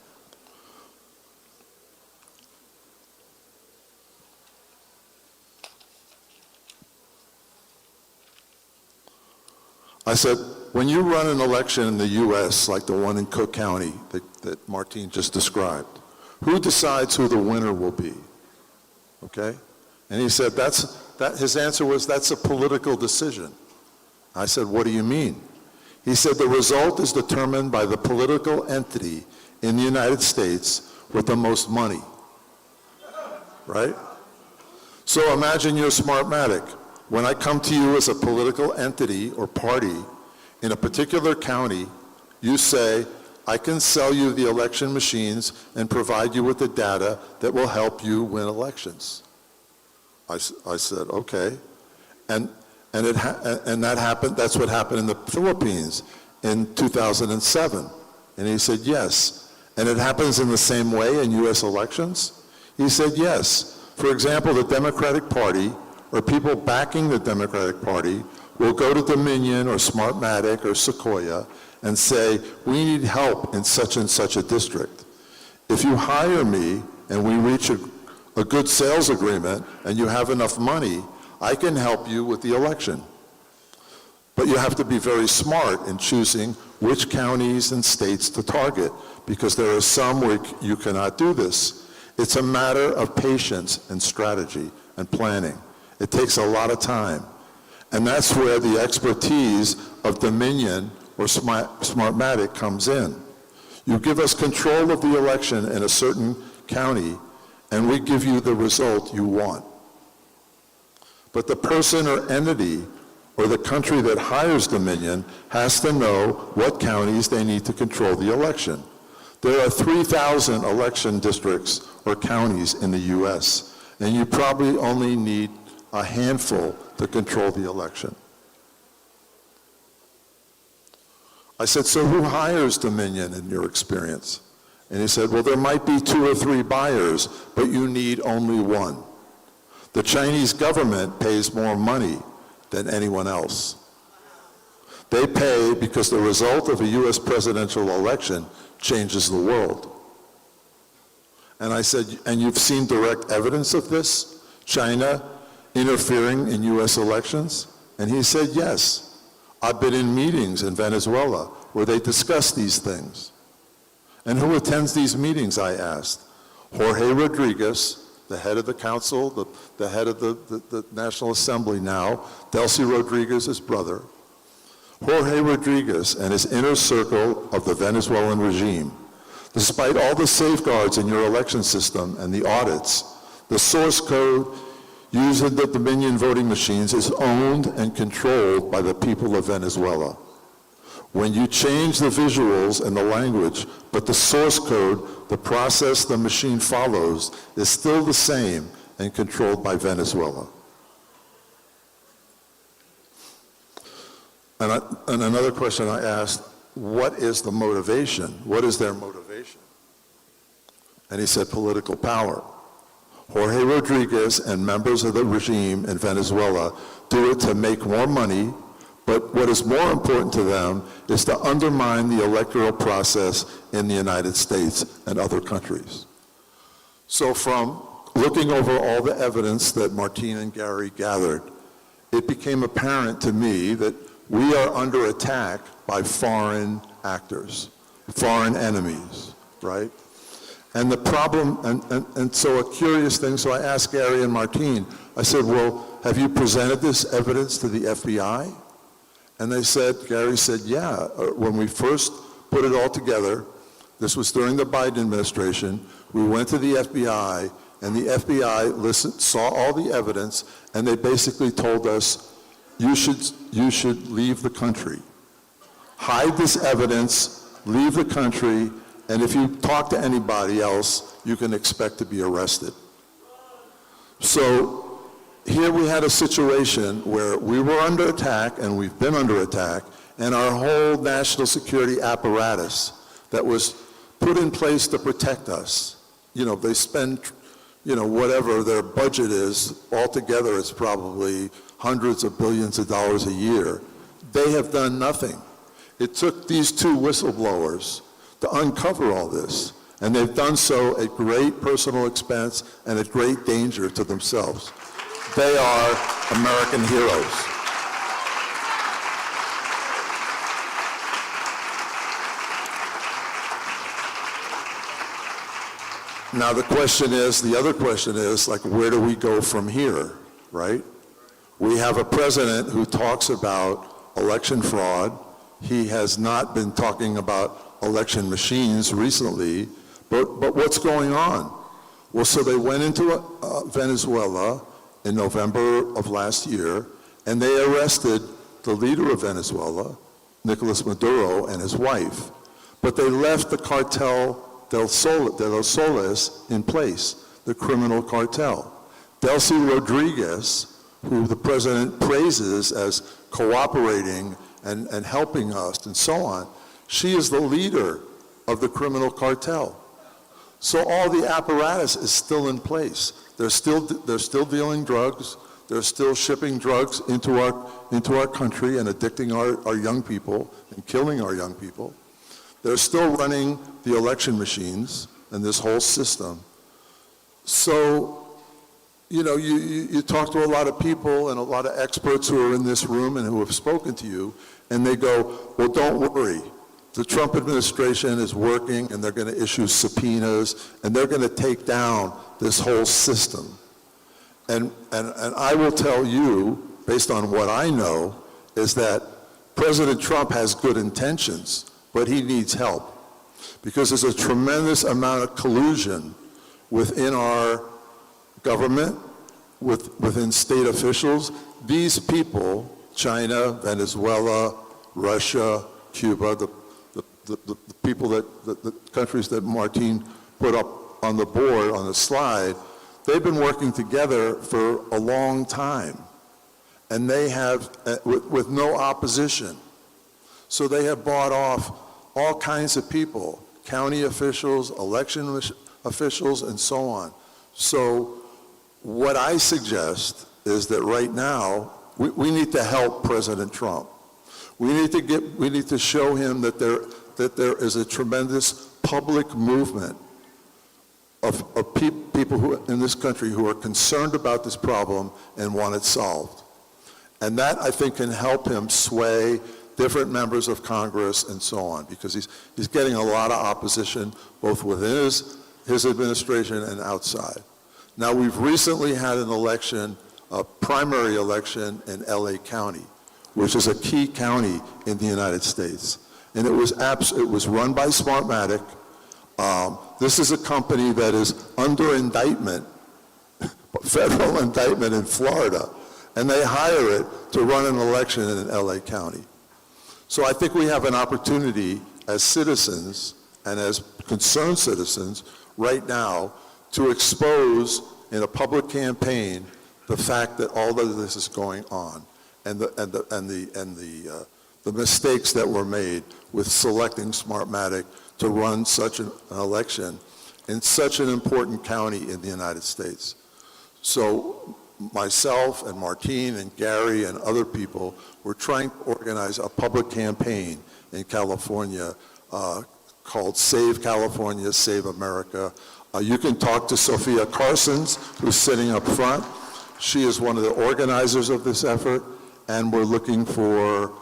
I said, when you run an election in the U.S., like the one in Cook County that Martine just described, who decides who the winner will be? Okay? And he said, his answer was, that's a political decision. I said, what do you mean? He said, the result is determined by the political entity in the United States with the most money. Right? So imagine you're Smartmatic. When I come to you as a political entity or party in a particular county, you say, I can sell you the election machines and provide you with the data that will help you win elections. I said, okay. And that happened, that's what happened in the Philippines in 2007? And he said, yes. And it happens in the same way in U.S. elections? He said, yes. For example, the Democratic Party, or people backing the Democratic Party, will go to Dominion or Smartmatic or Sequoia and say, we need help in such and such a district. If you hire me and we reach a good sales agreement and you have enough money, I can help you with the election. But you have to be very smart in choosing which counties and states to target, because there are some where you cannot do this. It's a matter of patience and strategy and planning. It takes a lot of time. And that's where the expertise of Dominion or Smartmatic comes in. You give us control of the election in a certain county, and we give you the result you want. But the person or entity or the country that hires Dominion has to know what counties they need to control the election. There are 3,000 election districts or counties in the U.S., and you probably only need a handful to control the election. I said, so who hires Dominion in your experience? And he said, well, there might be 2 or 3 buyers, but you need only one. The Chinese government pays more money than anyone else. They pay because the result of a U.S. presidential election changes the world. And I said, and you've seen direct evidence of this? China interfering in U.S. elections? And he said, yes. I've been in meetings in Venezuela where they discuss these things. And who attends these meetings, I asked. Jorge Rodriguez, the head of the council, the head of the National Assembly now, Delcy Rodriguez's brother. Jorge Rodriguez and his inner circle of the Venezuelan regime. Despite all the safeguards in your election system and the audits, the source code used in the Dominion voting machines is owned and controlled by the people of Venezuela. When you change the visuals and the language, but the source code, the process the machine follows, is still the same and controlled by Venezuela. And another question I asked, what is the motivation? What is their motivation? And he said, political power. Jorge Rodriguez and members of the regime in Venezuela do it to make more money, but what is more important to them is to undermine the electoral process in the United States and other countries. So from looking over all the evidence that Martine and Gary gathered, it became apparent to me that we are under attack by foreign actors, foreign enemies, right? And the problem, and so a curious thing, so I asked Gary and Martine, I said, well, have you presented this evidence to the FBI? And they said, Gary said, yeah. When we first put it all together, this was during the Biden administration, we went to the FBI, and the FBI listened, saw all the evidence, and they basically told us, you should leave the country. Hide this evidence, leave the country, and if you talk to anybody else, you can expect to be arrested. So here we had a situation where we were under attack, and we've been under attack, and our whole national security apparatus that was put in place to protect us, they spend, whatever their budget is, altogether it's probably hundreds of billions of dollars a year. They have done nothing. It took these 2 whistleblowers to uncover all this, and they've done so at great personal expense and at great danger to themselves. They are American heroes. Now the other question is, where do we go from here, right? We have a president who talks about election fraud. He has not been talking about election machines recently, but what's going on? Well, so they went into Venezuela in November of last year, and they arrested the leader of Venezuela, Nicolas Maduro, and his wife. But they left the cartel de los Soles in place, the criminal cartel. Delcy Rodriguez, who the president praises as cooperating and helping us and so on. She is the leader of the criminal cartel. So all the apparatus is still in place. They're still dealing drugs. They're still shipping drugs into our country and addicting our young people and killing our young people. They're still running the election machines and this whole system. So, you talk to a lot of people and a lot of experts who are in this room and who have spoken to you, and they go, well, don't worry. The Trump administration is working, and they're going to issue subpoenas, and they're going to take down this whole system. And I will tell you, based on what I know, is that President Trump has good intentions, but he needs help. Because there's a tremendous amount of collusion within our government, within state officials. These people, China, Venezuela, Russia, Cuba, the people the countries that Martine put up on the board, on the slide, they've been working together for a long time. And they have, with no opposition. So they have bought off all kinds of people, county officials, election officials, and so on. So what I suggest is that right now, we need to help President Trump. We need to show him that there is a tremendous public movement of people who, in this country who are concerned about this problem and want it solved. And that, I think, can help him sway different members of Congress and so on, because he's getting a lot of opposition both within his administration and outside. Now, we've recently had an election, a primary election in LA County, which is a key county in the United States. And it was run by Smartmatic. This is a company that is under indictment, federal indictment in Florida, and they hire it to run an election in LA County. So I think we have an opportunity as citizens and as concerned citizens right now to expose in a public campaign the fact that all of this is going on and the mistakes that were made with selecting Smartmatic to run such an election in such an important county in the United States. So myself and Martine and Gary and other people were trying to organize a public campaign in California called Save California, Save America. You can talk to Sophia Carsons, who's sitting up front. She is one of the organizers of this effort, and we're looking for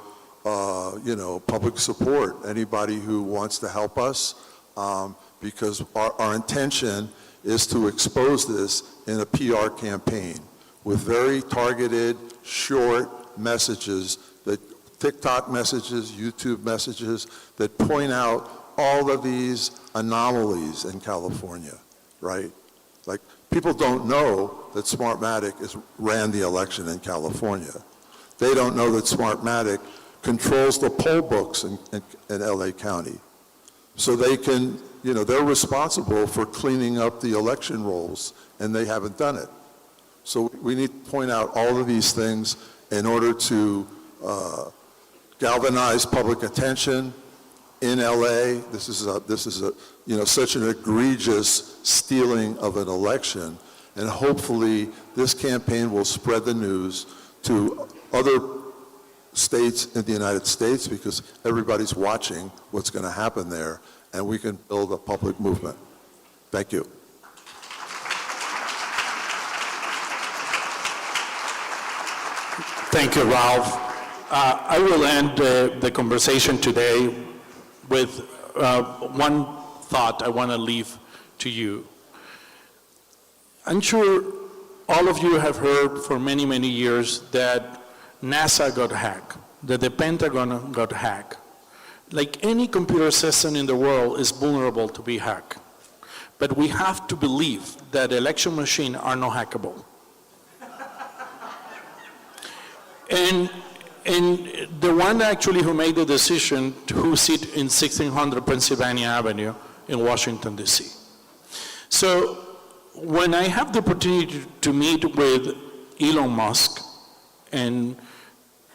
public support, anybody who wants to help us, because our intention is to expose this in a PR campaign with very targeted, short messages, that TikTok messages, YouTube messages, that point out all of these anomalies in California, right? Like, people don't know that Smartmatic ran the election in California. They don't know that Smartmatic controls the poll books in LA County. So they can, they're responsible for cleaning up the election rolls, and they haven't done it. So we need to point out all of these things in order to galvanize public attention in LA. This is such an egregious stealing of an election, and hopefully this campaign will spread the news to other states in the United States, because everybody's watching what's going to happen there, and we can build a public movement. Thank you. Thank you, Ralph. I will end the conversation today with one thought I want to leave to you. I'm sure all of you have heard for many, many years that NASA got hacked, that the Pentagon got hacked. Like any computer system in the world is vulnerable to be hacked. But we have to believe that election machines are not hackable. And the one actually who made the decision who sit in 1600 Pennsylvania Avenue in Washington, D.C. So when I have the opportunity to meet with Elon Musk and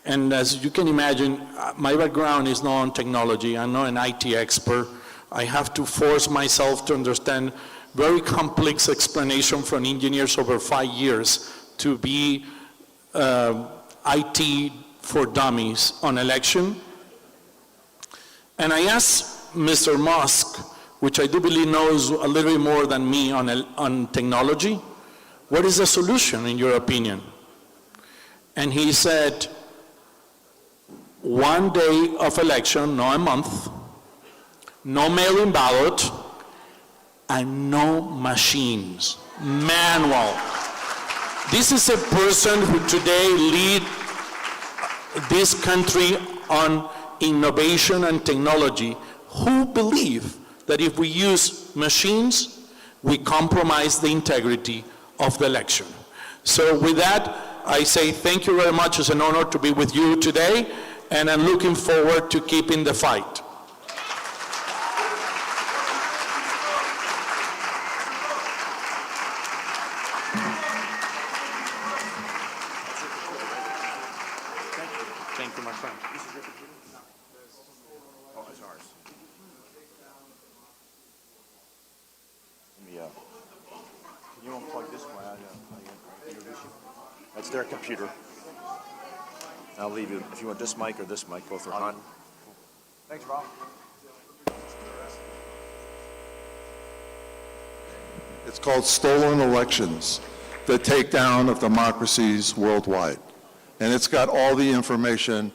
And as you can imagine, my background is not on technology. I'm not an IT expert. I have to force myself to understand very complex explanation from engineers over 5 years to be IT for dummies on election. And I asked Mr. Musk, which I do believe knows a little bit more than me on technology, what is the solution in your opinion? And he said, 1 day of election, not a month, no mail-in ballot, and no machines, manual. This is a person who today leads this country on innovation and technology, who believe that if we use machines, we compromise the integrity of the election. So with that, I say thank you very much. It's an honor to be with you today, and I'm looking forward to keeping the fight. Thank you, my friend. Oh, it's ours. Let me, can you unplug this one? I'll introduce you. That's their computer. I'll leave you, if you want this mic or this mic, both are on. Thanks, Rob. It's called Stolen Elections, the takedown of democracies worldwide. And it's got all the information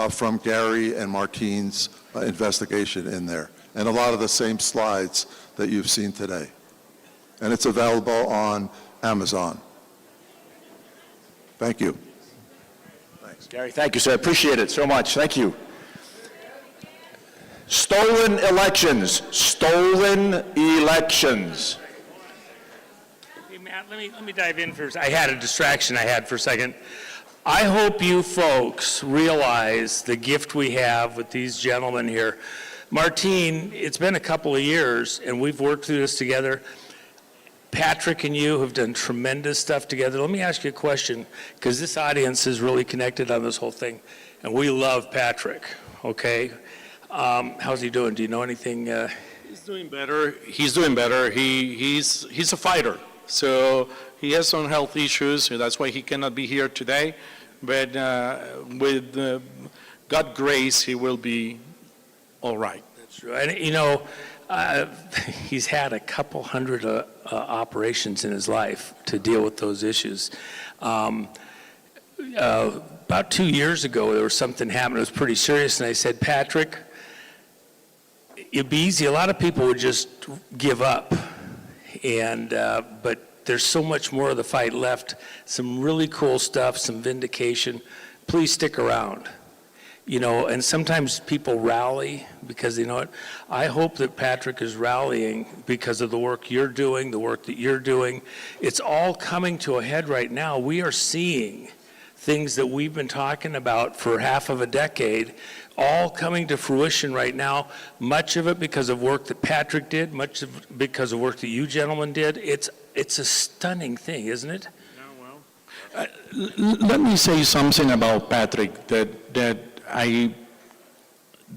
from Gary and Martine's investigation in there, and a lot of the same slides that you've seen today. And it's available on Amazon. Thank you. Thanks. Gary, thank you, sir. Appreciate it so much. Thank you. Stolen elections. Stolen elections. Hey, Matt, let me dive in first. I had a distraction I had for a second. I hope you folks realize the gift we have with these gentlemen here. Martine, it's been a couple of years, and we've worked through this together. Patrick and you have done tremendous stuff together. Let me ask you a question, because this audience is really connected on this whole thing, and we love Patrick, okay? How's he doing? Do you know anything? He's doing better. He's doing better. He's a fighter. So he has some health issues. So that's why he cannot be here today. But with God's grace, he will be all right. That's true. And, you know, he's had a couple hundred operations in his life to deal with those issues. About 2 years ago, there was something happened. It was pretty serious. And I said, Patrick, it'd be easy. A lot of people would just give up. And but there's so much more of the fight left. Some really cool stuff, some vindication. Please stick around. You know, and sometimes people rally because they know it. I hope that Patrick is rallying because of the work you're doing, the work that you're doing. It's all coming to a head right now. We are seeing things that we've been talking about for half of a decade all coming to fruition right now, much of it because of work that Patrick did, much of it because of work that you gentlemen did. It's a stunning thing, isn't it? Let me say something about Patrick that I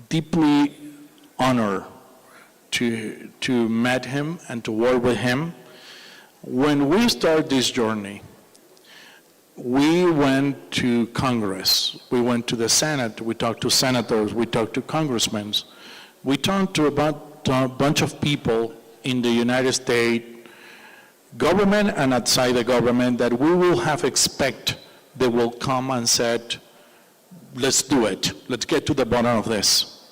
deeply honor to meet him and to work with him. When we started this journey, we went to Congress, we went to the Senate, we talked to senators, we talked to congressmen. We talked to a bunch of people in the United States, government and outside the government, that we will have expect they will come and said, let's do it, let's get to the bottom of this.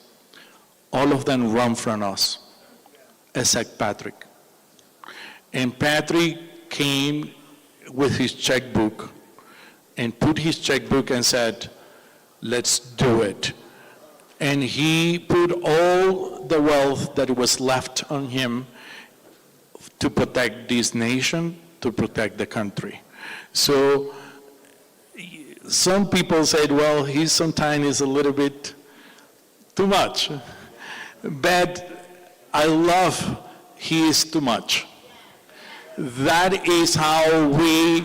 All of them run from us, except Patrick. And Patrick came with his checkbook and put his checkbook and said, let's do it. And he put all the wealth that was left on him to protect this nation, to protect the country. So some people said, well, he sometimes is a little bit too much. But I love he is too much. That is how we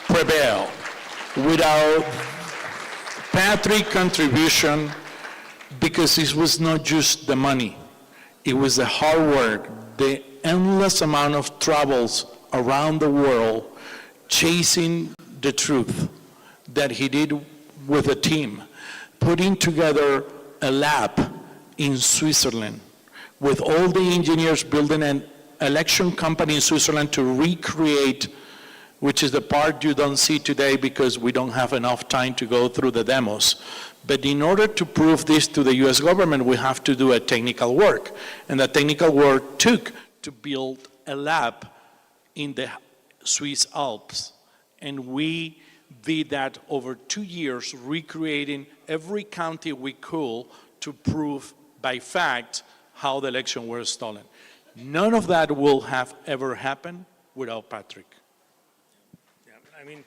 prevail. Without Patrick's contribution, because it was not just the money, it was the hard work, the endless amount of travels around the world chasing the truth that he did with a team, putting together a lab in Switzerland with all the engineers building an election company in Switzerland to recreate, which is the part you don't see today because we don't have enough time to go through the demos. But in order to prove this to the US government, we have to do a technical work. And the technical work took to build a lab in the Swiss Alps. And we did that over 2 years, recreating every county we could to prove by fact how the election was stolen. None of that will have ever happened without Patrick. I mean,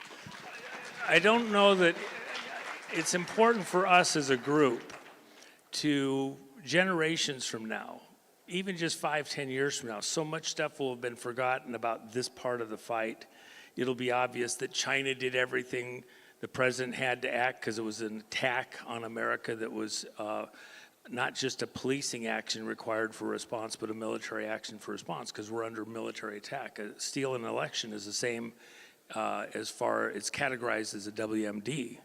I don't know that it's important for us as a group to, generations from now, even just 5-10 years from now, so much stuff will have been forgotten about this part of the fight. It'll be obvious that China did everything. The president had to act because it was an attack on America that was not just a policing action required for response, but a military action for response, because we're under military attack. Stealing an election is the same as far, it's categorized as a WMD.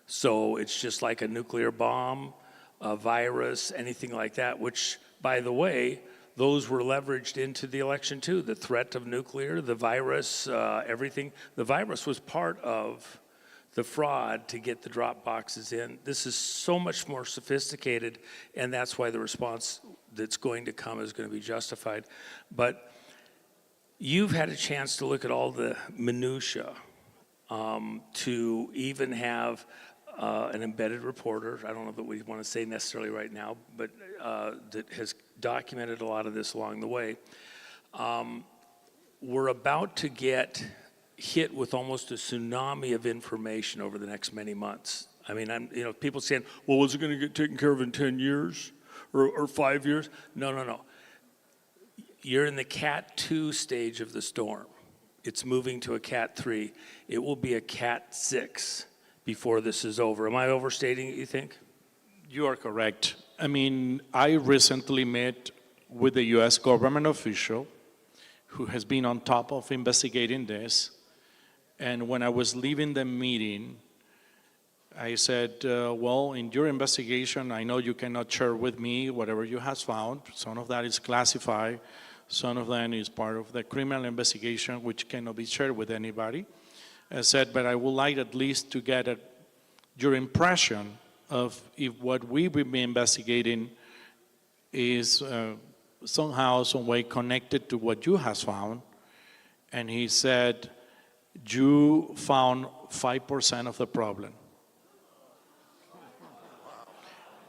So it's just like a nuclear bomb, a virus, anything like that, which, by the way, those were leveraged into the election too. The threat of nuclear, the virus, everything. The virus was part of the fraud to get the drop boxes in. This is so much more sophisticated, and that's why the response that's going to come is going to be justified. But you've had a chance to look at all the minutia, to even have an embedded reporter, I don't know that we want to say necessarily right now, but that has documented a lot of this along the way. We're about to get hit with almost a tsunami of information over the next many months. I mean, people saying, well, is it going to get taken care of in 10 years or 5 years? No, no, no. You're in the Cat 2 stage of the storm. It's moving to a Cat 3. It will be a Cat 6 before this is over. Am I overstating it, you think? You are correct. I mean, I recently met with a US government official who has been on top of investigating this. And when I was leaving the meeting, I said, well, in your investigation, I know you cannot share with me whatever you have found. Some of that is classified. Some of that is part of the criminal investigation, which cannot be shared with anybody. I said, but I would like at least to get your impression of if what we've been investigating is somehow, some way connected to what you have found. And he said, you found 5% of the problem.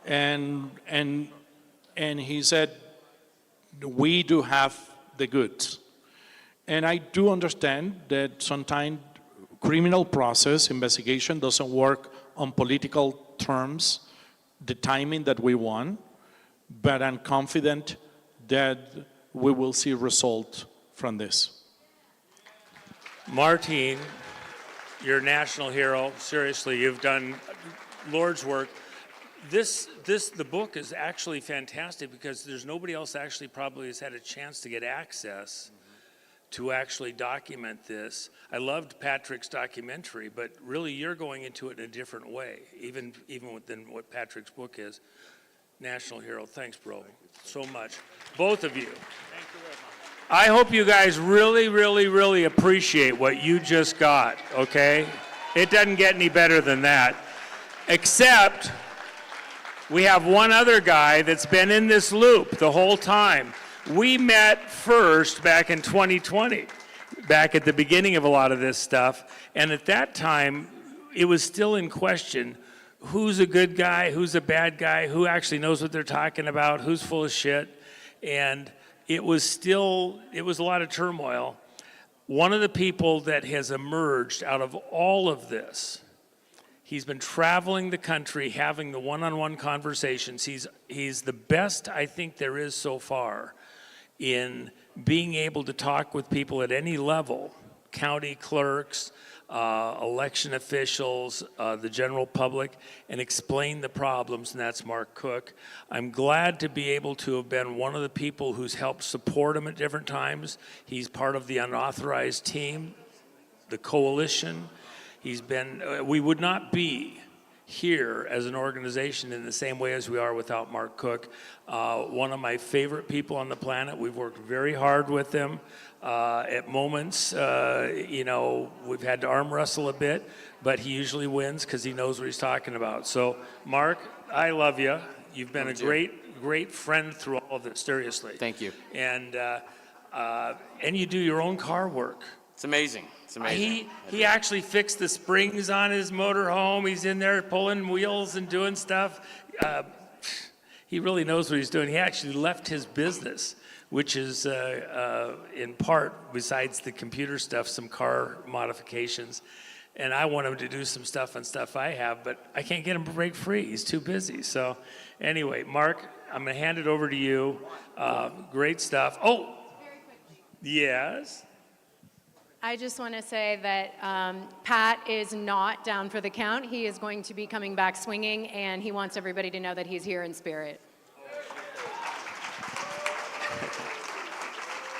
And he said, we do have the goods. And I do understand that sometimes criminal process investigation doesn't work on political terms, the timing that we want, but I'm confident that we will see results from this. Martin, you're a national hero. Seriously, you've done Lord's work. The book is actually fantastic because there's nobody else actually probably has had a chance to get access to actually document this. I loved Patrick's documentary, but really you're going into it in a different way, even than what Patrick's book is. National hero. Thanks, bro, so much. Both of you. Thank you very much. I hope you guys really, really, really appreciate what you just got, okay? It doesn't get any better than that, except we have one other guy that's been in this loop the whole time. We met first back in 2020, back at the beginning of a lot of this stuff, and at that time, it was still in question, who's a good guy, who's a bad guy, who actually knows what they're talking about, who's full of shit, and it was a lot of turmoil. One of the people that has emerged out of all of this, he's been traveling the country, having the one-on-one conversations. He's the best I think there is so far in being able to talk with people at any level, county clerks, election officials, the general public, and explain the problems, and that's Mark Cook. I'm glad to be able to have been one of the people who's helped support him at different times. He's part of the unauthorized team, the coalition. He's been, we would not be here as an organization in the same way as we are without Mark Cook. One of my favorite people on the planet. We've worked very hard with him. At moments, we've had to arm wrestle a bit, but he usually wins because he knows what he's talking about. So, Mark, I love you. You've been a great friend through all of this, seriously. Thank you. And you do your own car work. It's amazing. It's amazing. He actually fixed the springs on his motorhome. He's in there pulling wheels and doing stuff. He really knows what he's doing. He actually left his business, which is in part, besides the computer stuff, some car modifications. And I want him to do some stuff on stuff I have, but I can't get him to break free. He's too busy. So anyway, Mark, I'm going to hand it over to you. Great stuff. Oh, yes. I just want to say that Pat is not down for the count. He is going to be coming back swinging, and he wants everybody to know that he's here in spirit.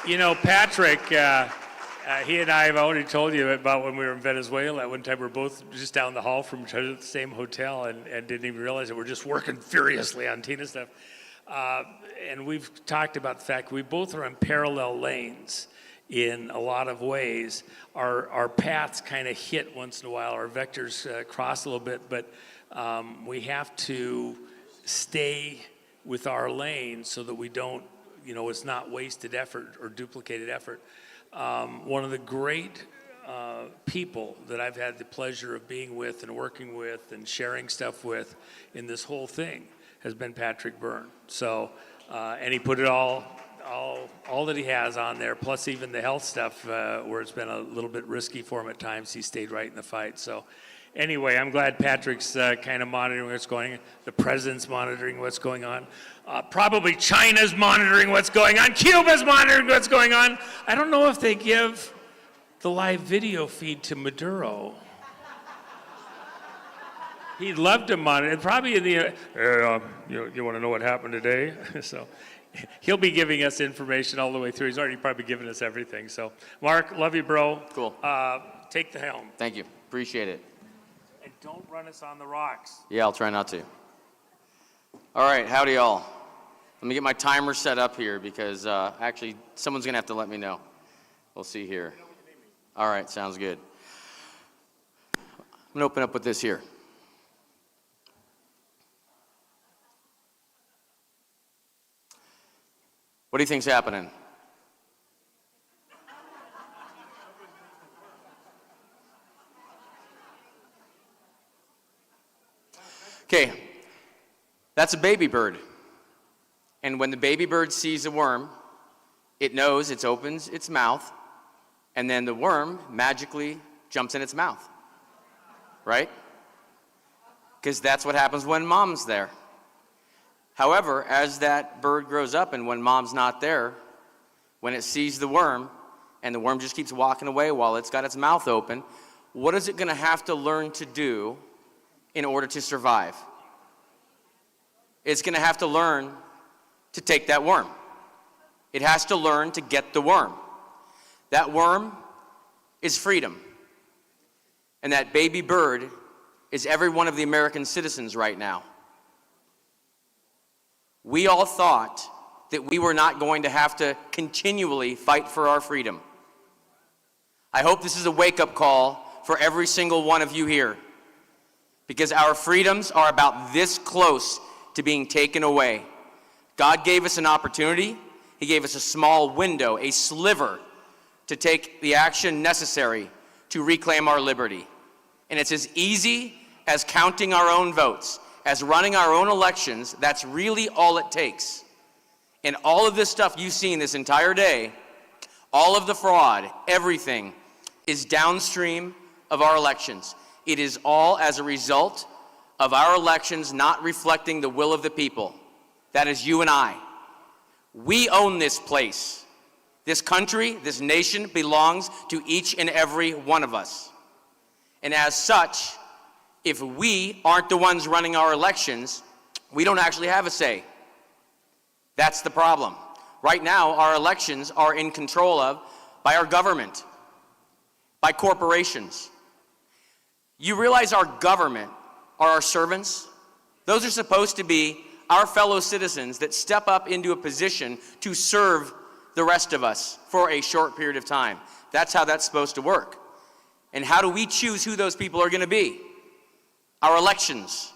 You know, Patrick, he and I have already told you about when we were in Venezuela. At one time, we were both just down the hall from each other at the same hotel and didn't even realize it. We're just working furiously on Tina stuff. And we've talked about the fact we both are on parallel lanes in a lot of ways. Our paths kind of hit once in a while. Our vectors cross a little bit, but we have to stay with our lane so that we don't, it's not wasted effort or duplicated effort. One of the great people that I've had the pleasure of being with and working with and sharing stuff with in this whole thing has been Patrick Byrne. So, and he put it all that he has on there, plus even the health stuff where it's been a little bit risky for him at times. He stayed right in the fight. So anyway, I'm glad Patrick's kind of monitoring what's going on. The president's monitoring what's going on. Probably China's monitoring what's going on. Cuba's monitoring what's going on. I don't know if they give the live video feed to Maduro. He'd love to monitor. Probably in the, you want to know what happened today? So he'll be giving us information all the way through. He's already probably given us everything. So, Mark, love you, bro. Cool. Take the helm. Thank you. Appreciate it. And don't run us on the rocks. Yeah, I'll try not to. All right, howdy y'all. Let me get my timer set up here because actually someone's going to have to let me know. We'll see here. All right, sounds good. I'm going to open up with this here. What do you think's happening? Okay, that's a baby bird. And when the baby bird sees a worm, it knows it opens its mouth, and then the worm magically jumps in its mouth, right? Because that's what happens when mom's there. However, as that bird grows up and when mom's not there, when it sees the worm and the worm just keeps walking away while it's got its mouth open, what is it going to have to learn to do in order to survive? It's going to have to learn to take that worm. It has to learn to get the worm. That worm is freedom. And that baby bird is every one of the American citizens right now. We all thought that we were not going to have to continually fight for our freedom. I hope this is a wake-up call for every single one of you here, because our freedoms are about this close to being taken away. God gave us an opportunity. He gave us a small window, a sliver, to take the action necessary to reclaim our liberty. And it's as easy as counting our own votes, as running our own elections. That's really all it takes. And all of this stuff you've seen this entire day, all of the fraud, everything, is downstream of our elections. It is all as a result of our elections not reflecting the will of the people. That is you and I. We own this place. This country, this nation belongs to each and every one of us. And as such, if we aren't the ones running our elections, we don't actually have a say. That's the problem. Right now, our elections are in control of by our government, by corporations. You realize our government are our servants? Those are supposed to be our fellow citizens that step up into a position to serve the rest of us for a short period of time. That's how that's supposed to work. And how do we choose who those people are going to be? Our elections.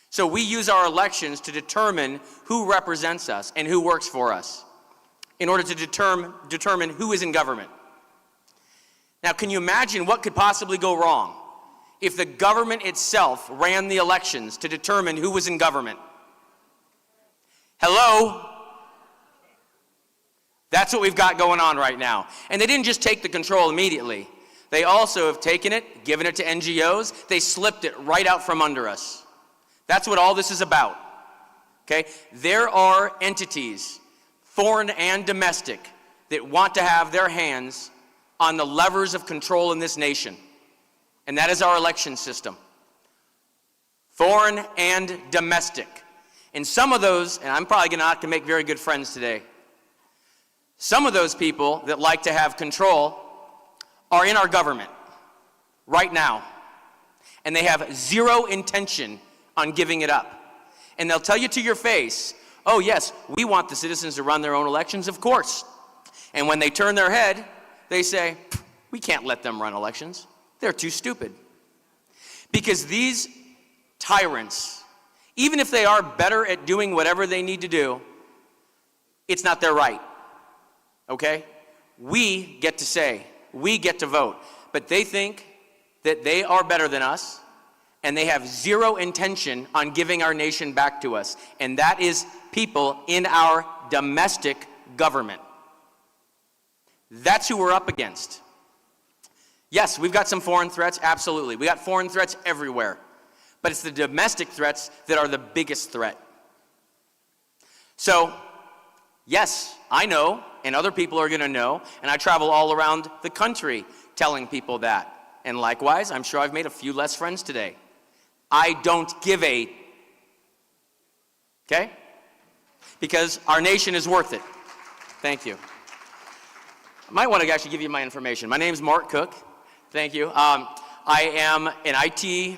So we use our elections to determine who represents us and who works for us in order to determine who is in government. Now, can you imagine what could possibly go wrong if the government itself ran the elections to determine who was in government? Hello? That's what we've got going on right now. And they didn't just take the control immediately. They also have taken it, given it to NGOs. They slipped it right out from under us. That's what all this is about. Okay? There are entities, foreign and domestic, that want to have their hands on the levers of control in this nation. And that is our election system. Foreign and domestic. And some of those, and I'm probably not going to make very good friends today, some of those people that like to have control are in our government right now. And they have zero intention on giving it up. And they'll tell you to your face, oh yes, we want the citizens to run their own elections, of course. And when they turn their head, they say, we can't let them run elections. They're too stupid. Because these tyrants, even if they are better at doing whatever they need to do, it's not their right. Okay? We get to say, we get to vote. But they think that they are better than us, and they have zero intention on giving our nation back to us. And that is people in our domestic government. That's who we're up against. Yes, we've got some foreign threats, absolutely. We got foreign threats everywhere. But it's the domestic threats that are the biggest threat. So, yes, I know, and other people are going to know, and I travel all around the country telling people that. And likewise, I'm sure I've made a few less friends today. I don't give a, okay? Because our nation is worth it. Thank you. I might want to actually give you my information. My name is Mark Cook. Thank you. I am an IT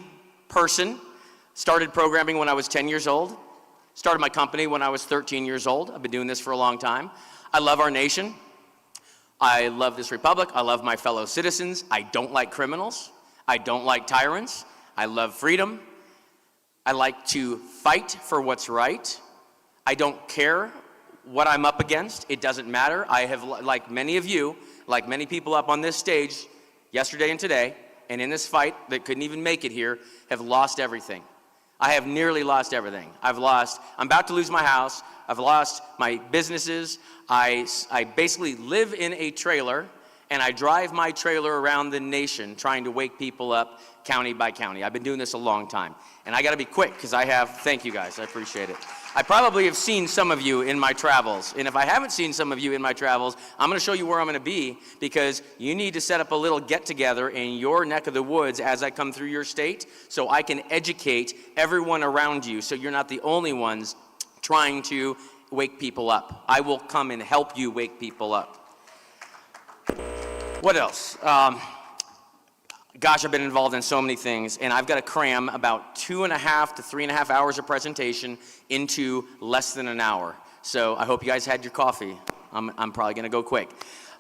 person. Started programming when I was 10 years old. Started my company when I was 13 years old. I've been doing this for a long time. I love our nation. I love this republic. I love my fellow citizens. I don't like criminals. I don't like tyrants. I love freedom. I like to fight for what's right. I don't care what I'm up against. It doesn't matter. I have, like many of you, like many people up on this stage yesterday and today, and in this fight that couldn't even make it here, have lost everything. I have nearly lost everything. I'm about to lose my house. I've lost my businesses. I basically live in a trailer, and I drive my trailer around the nation trying to wake people up county by county. I've been doing this a long time. And I got to be quick because thank you guys, I appreciate it. I probably have seen some of you in my travels. And if I haven't seen some of you in my travels, I'm going to show you where I'm going to be, because you need to set up a little get-together in your neck of the woods as I come through your state so I can educate everyone around you so you're not the only ones trying to wake people up. I will come and help you wake people up. What else? Gosh, I've been involved in so many things, and I've got to cram about 2.5 to 3.5 hours of presentation into less than an hour. So I hope you guys had your coffee. I'm probably going to go quick.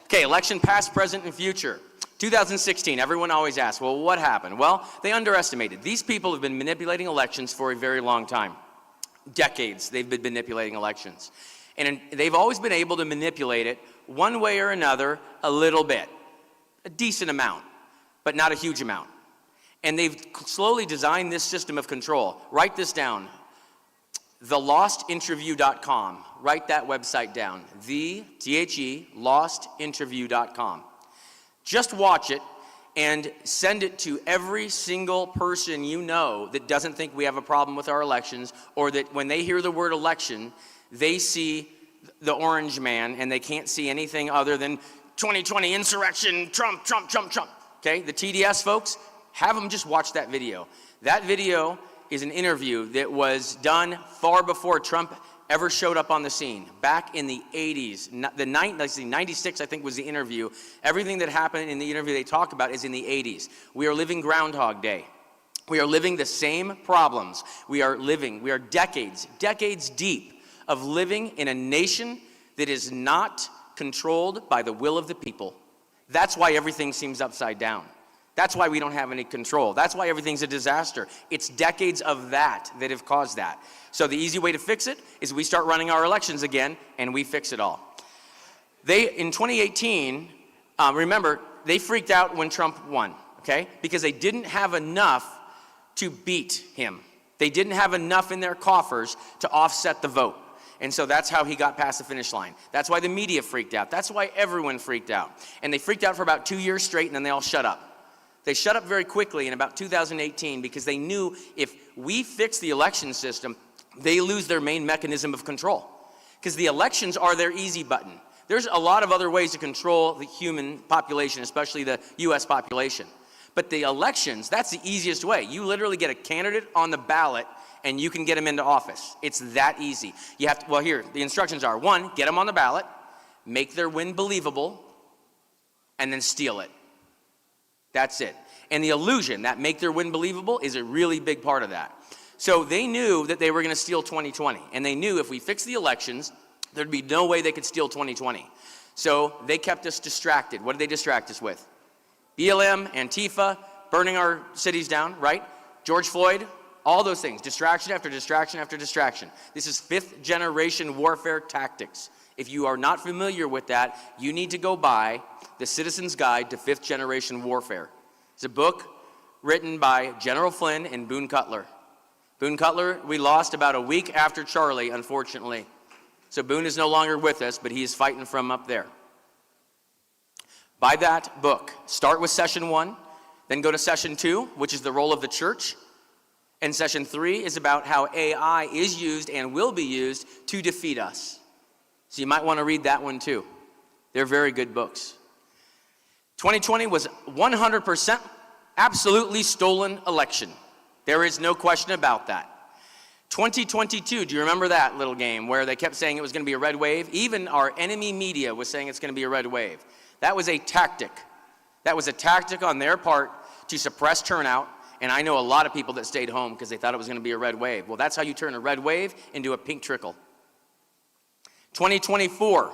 Okay, election past, present, and future. 2016, everyone always asks, well, what happened? Well, they underestimated. These people have been manipulating elections for a very long time. Decades they've been manipulating elections. And they've always been able to manipulate it one way or another a little bit, a decent amount, but not a huge amount. And they've slowly designed this system of control. Write this down, thelostinterview.com. Write that website down, lostinterview.com. Just watch it and send it to every single person you know that doesn't think we have a problem with our elections, or that when they hear the word election, they see the orange man and they can't see anything other than 2020 insurrection, Trump, Trump, Trump, Trump. Okay, the TDS folks, Have them just watch that video. That video is an interview that was done far before Trump ever showed up on the scene, back in the 80s. 96, I think, was the interview. Everything that happened in the interview they talk about is in the 80s. We are living Groundhog Day. We are living the same problems. We are decades deep of living in a nation that is not controlled by the will of the people. That's why everything seems upside down. That's why we don't have any control. That's why everything's a disaster. It's decades of that have caused that. So the easy way to fix it is we start running our elections again and we fix it all. In 2018, remember, they freaked out when Trump won, okay? Because they didn't have enough to beat him. They didn't have enough in their coffers to offset the vote. And so that's how he got past the finish line. That's why the media freaked out. That's why everyone freaked out. And they freaked out for about 2 years straight, and then they all shut up. They shut up very quickly in about 2018 because they knew if we fix the election system, they lose their main mechanism of control. Because the elections are their easy button. There's a lot of other ways to control the human population, especially the US population. But the elections, that's the easiest way. You literally get a candidate on the ballot and you can get them into office. It's that easy. You have to, well, here, the instructions are: 1, get them on the ballot, make their win believable, and then steal it. That's it. And the illusion, that make their win believable, is a really big part of that. So they knew that they were going to steal 2020. And they knew if we fix the elections, there'd be no way they could steal 2020. So they kept us distracted. What did they distract us with? BLM, Antifa, burning our cities down, right? George Floyd, all those things. Distraction after distraction after distraction. This is 5th generation warfare tactics. If you are not familiar with that, you need to go buy The Citizen's Guide to 5th Generation Warfare. It's a book written by General Flynn and Boone Cutler. Boone Cutler, we lost about a week after Charlie, unfortunately. So Boone is no longer with us, but he is fighting from up there. Buy that book. Start with session 1, then go to session 2, which is the role of the church. And session 3 is about how AI is used and will be used to defeat us. So you might want to read that one too. They're very good books. 2020 was 100% absolutely stolen election. There is no question about that. 2022, do you remember that little game where they kept saying it was going to be a red wave? Even our enemy media was saying it's going to be a red wave. That was a tactic. That was a tactic on their part to suppress turnout. And I know a lot of people that stayed home because they thought it was going to be a red wave. Well, that's how you turn a red wave into a pink trickle. 2024,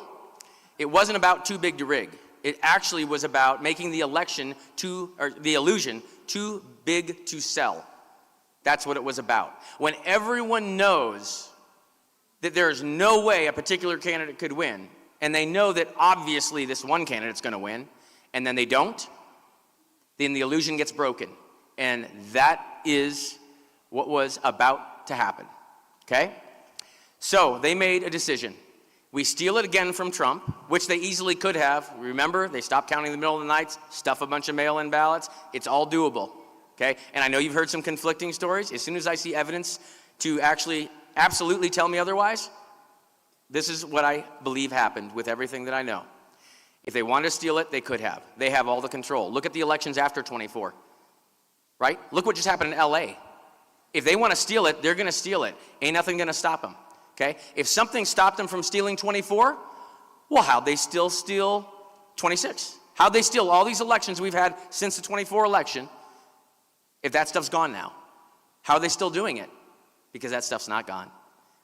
it wasn't about too big to rig. It actually was about making the illusion too big to sell. That's what it was about. When everyone knows that there's no way a particular candidate could win, and they know that obviously this one candidate's going to win, and then they don't, then the illusion gets broken. And that is what was about to happen, okay? So they made a decision. We steal it again from Trump, which they easily could have. Remember, they stopped counting in the middle of the night, stuff a bunch of mail-in ballots. It's all doable, okay? And I know you've heard some conflicting stories. As soon as I see evidence to actually absolutely tell me otherwise, this is what I believe happened with everything that I know. If they wanted to steal it, they could have. They have all the control. Look at the elections after 24, right? Look what just happened in LA. If they want to steal it, they're going to steal it. Ain't nothing going to stop them, okay? If something stopped them from stealing 24, well, how'd they still steal 26? How'd they steal all these elections we've had since the 24 election if that stuff's gone now? How are they still doing it? Because that stuff's not gone.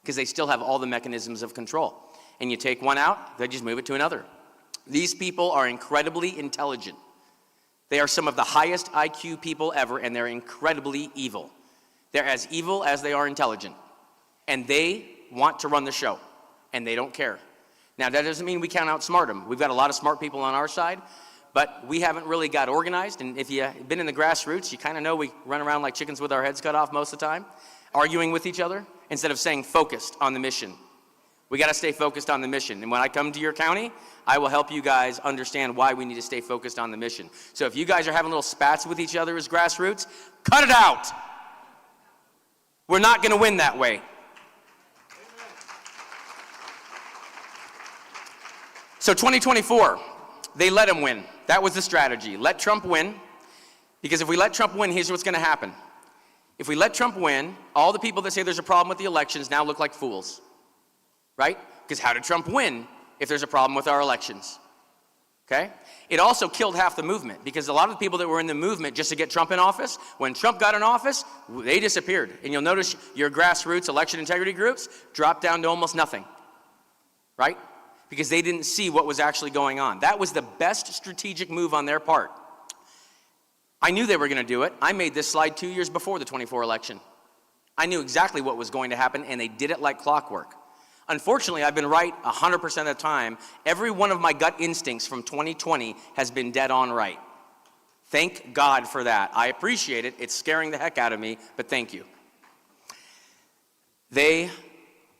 Because they still have all the mechanisms of control. And you take one out, they just move it to another. These people are incredibly intelligent. They are some of the highest IQ people ever, and they're incredibly evil. They're as evil as they are intelligent. And they want to run the show, and they don't care. Now, that doesn't mean we can't outsmart them. We've got a lot of smart people on our side, but we haven't really got organized. And if you've been in the grassroots, you kind of know we run around like chickens with our heads cut off most of the time, arguing with each other instead of staying focused on the mission. We got to stay focused on the mission. And when I come to your county, I will help you guys understand why we need to stay focused on the mission. So if you guys are having little spats with each other as grassroots, cut it out. We're not going to win that way. So 2024, they let him win. That was the strategy. Let Trump win. Because if we let Trump win, here's what's going to happen. If we let Trump win, all the people that say there's a problem with the elections now look like fools, right? Because how did Trump win if there's a problem with our elections? Okay? It also killed half the movement, because a lot of the people that were in the movement just to get Trump in office, when Trump got in office, they disappeared. And you'll notice your grassroots election integrity groups dropped down to almost nothing, right? Because they didn't see what was actually going on. That was the best strategic move on their part. I knew they were going to do it. I made this slide 2 years before the 24 election. I knew exactly what was going to happen, and they did it like clockwork. Unfortunately, I've been right 100% of the time. Every one of my gut instincts from 2020 has been dead on right. Thank God for that. I appreciate it. It's scaring the heck out of me, but thank you. They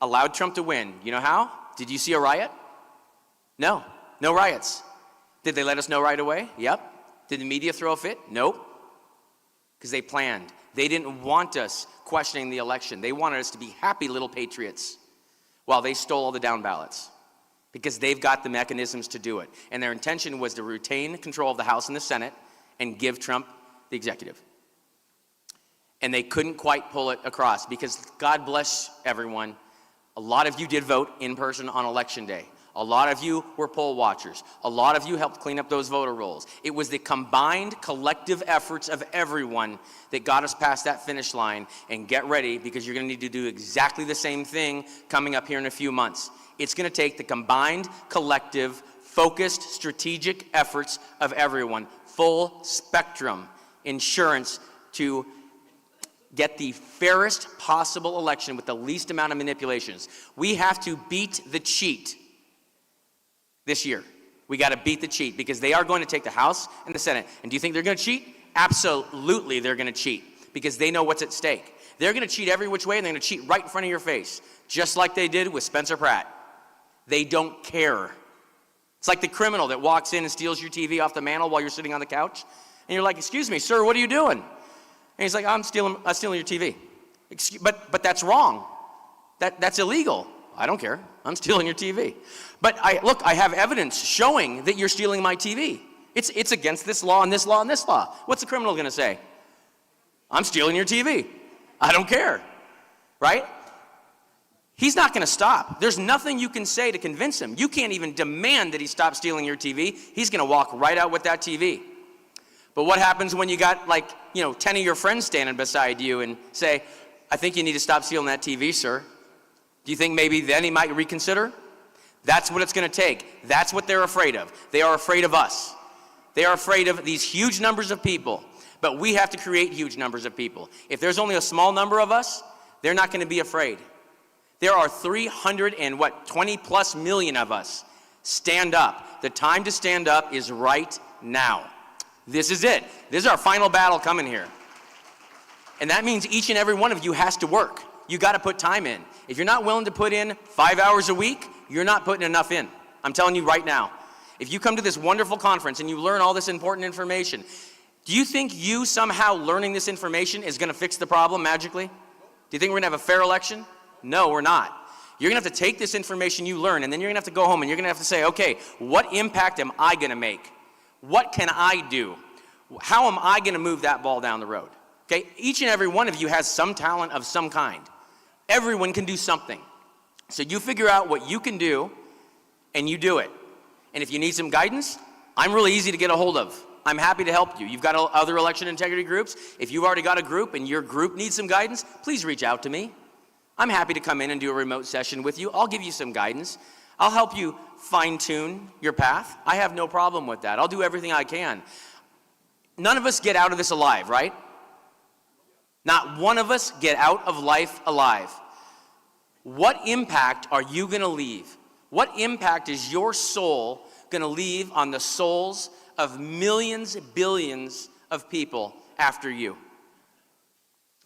allowed Trump to win. You know how? Did you see a riot? No, no riots. Did they let us know right away? Yep. Did the media throw a fit? Nope. Because they planned. They didn't want us questioning the election. They wanted us to be happy little patriots while they stole all the down ballots, because they've got the mechanisms to do it. And their intention was to retain control of the House and the Senate and give Trump the executive. And they couldn't quite pull it across, because God bless everyone, a lot of you did vote in person on Election Day. A lot of you were poll watchers. A lot of you helped clean up those voter rolls. It was the combined collective efforts of everyone that got us past that finish line. And get ready, because you're going to need to do exactly the same thing coming up here in a few months. It's going to take the combined, collective, focused, strategic efforts of everyone, full spectrum insurance to get the fairest possible election with the least amount of manipulations. We have to beat the cheat. This year, we got to beat the cheat, because they are going to take the House and the Senate. And do you think they're going to cheat? Absolutely, they're going to cheat, because they know what's at stake. They're going to cheat every which way, and they're going to cheat right in front of your face, just like they did with Spencer Pratt. They don't care. It's like the criminal that walks in and steals your TV off the mantle while you're sitting on the couch, and you're like, "Excuse me, sir, what are you doing?" And he's like, I'm stealing your TV. But that's wrong. That's illegal. I don't care. I'm stealing your TV. But I have evidence showing that you're stealing my TV. It's against this law and this law and this law. What's the criminal going to say? I'm stealing your TV. I don't care. Right? He's not going to stop. There's nothing you can say to convince him. You can't even demand that he stop stealing your TV. He's going to walk right out with that TV. But what happens when you got 10 of your friends standing beside you and say, I think you need to stop stealing that TV, sir? Do you think maybe then he might reconsider? That's what it's going to take. That's what they're afraid of. They are afraid of us. They are afraid of these huge numbers of people. But we have to create huge numbers of people. If there's only a small number of us, they're not going to be afraid. There are 320 plus million of us. Stand up. The time to stand up is right now. This is it. This is our final battle coming here. And that means each and every one of you has to work. You got to put time in. If you're not willing to put in 5 hours a week, you're not putting enough in. I'm telling you right now. If you come to this wonderful conference and you learn all this important information, do you think you somehow learning this information is going to fix the problem magically? Do you think we're going to have a fair election? No, we're not. You're going to have to take this information you learn, and then you're going to have to go home and you're going to have to say, okay, what impact am I going to make? What can I do? How am I going to move that ball down the road? Okay, each and every one of you has some talent of some kind. Everyone can do something. So you figure out what you can do, and you do it. And if you need some guidance, I'm really easy to get a hold of. I'm happy to help you. You've got other election integrity groups. If you've already got a group and your group needs some guidance, please reach out to me. I'm happy to come in and do a remote session with you. I'll give you some guidance. I'll help you fine-tune your path. I have no problem with that. I'll do everything I can. None of us get out of this alive, right? Not one of us get out of life alive. What impact are you going to leave? What impact is your soul going to leave on the souls of millions, billions of people after you?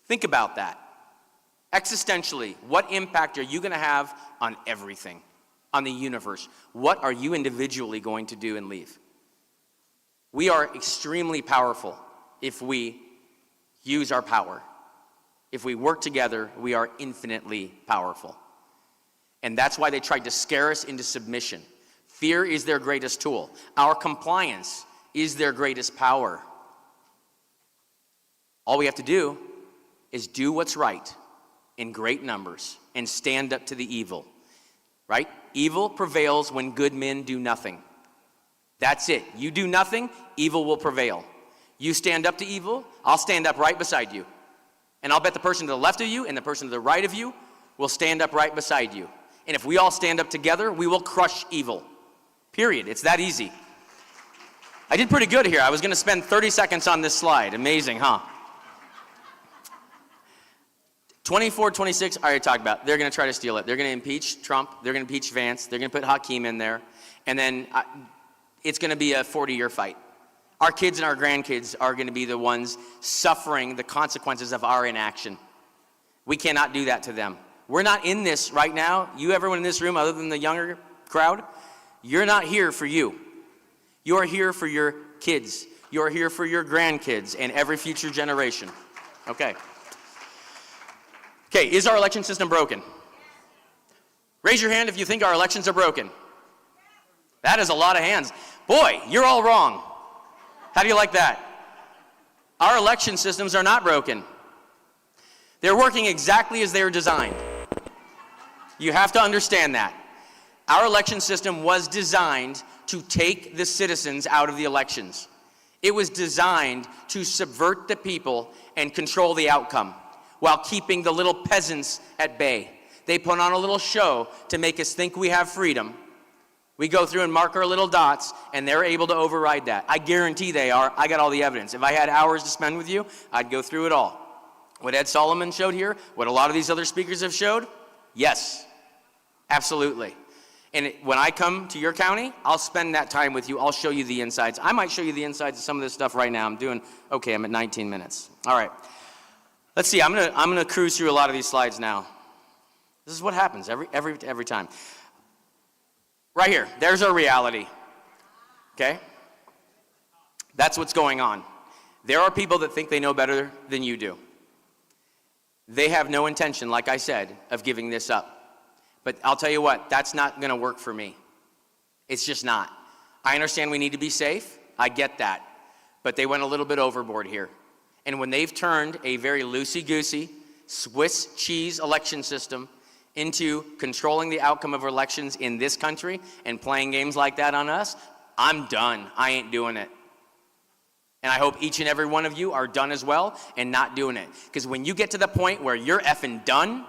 Think about that. Existentially, what impact are you going to have on everything, on the universe? What are you individually going to do and leave? We are extremely powerful if we use our power. If we work together, we are infinitely powerful. And that's why they tried to scare us into submission. Fear is their greatest tool. Our compliance is their greatest power. All we have to do is do what's right in great numbers and stand up to the evil, right? Evil prevails when good men do nothing. That's it. You do nothing, evil will prevail. You stand up to evil, I'll stand up right beside you. And I'll bet the person to the left of you and the person to the right of you will stand up right beside you. And if we all stand up together, we will crush evil. Period. It's that easy. I did pretty good here. I was going to spend 30 seconds on this slide. Amazing, huh? 24, 26, I already talked about. They're going to try to steal it. They're going to impeach Trump. They're going to impeach Vance. They're going to put Hakeem in there. And then it's going to be a 40-year fight. Our kids and our grandkids are going to be the ones suffering the consequences of our inaction. We cannot do that to them. We're not in this right now. You, everyone in this room, other than the younger crowd, you're not here for you. You're here for your kids. You're here for your grandkids and every future generation. Okay. Okay, is our election system broken? Raise your hand if you think our elections are broken. That is a lot of hands. Boy, you're all wrong. How do you like that? Our election systems are not broken. They're working exactly as they were designed. You have to understand that. Our election system was designed to take the citizens out of the elections. It was designed to subvert the people and control the outcome while keeping the little peasants at bay. They put on a little show to make us think we have freedom. We go through and mark our little dots, and they're able to override that. I guarantee they are. I got all the evidence. If I had hours to spend with you, I'd go through it all. What Ed Solomon showed here, what a lot of these other speakers have showed, yes, absolutely. And when I come to your county, I'll spend that time with you. I'll show you the insides. I might show you the insides of some of this stuff right now. I'm at 19 minutes. All right. Let's see, I'm gonna cruise through a lot of these slides now. This is what happens every time. Right here, there's our reality, okay? That's what's going on. There are people that think they know better than you do. They have no intention, like I said, of giving this up. But I'll tell you what, that's not gonna work for me. It's just not. I understand we need to be safe, I get that. But they went a little bit overboard here. And when they've turned a very loosey-goosey, Swiss cheese election system into controlling the outcome of elections in this country and playing games like that on us, I'm done. I ain't doing it. And I hope each and every one of you are done as well and not doing it. Because when you get to the point where you're effing done,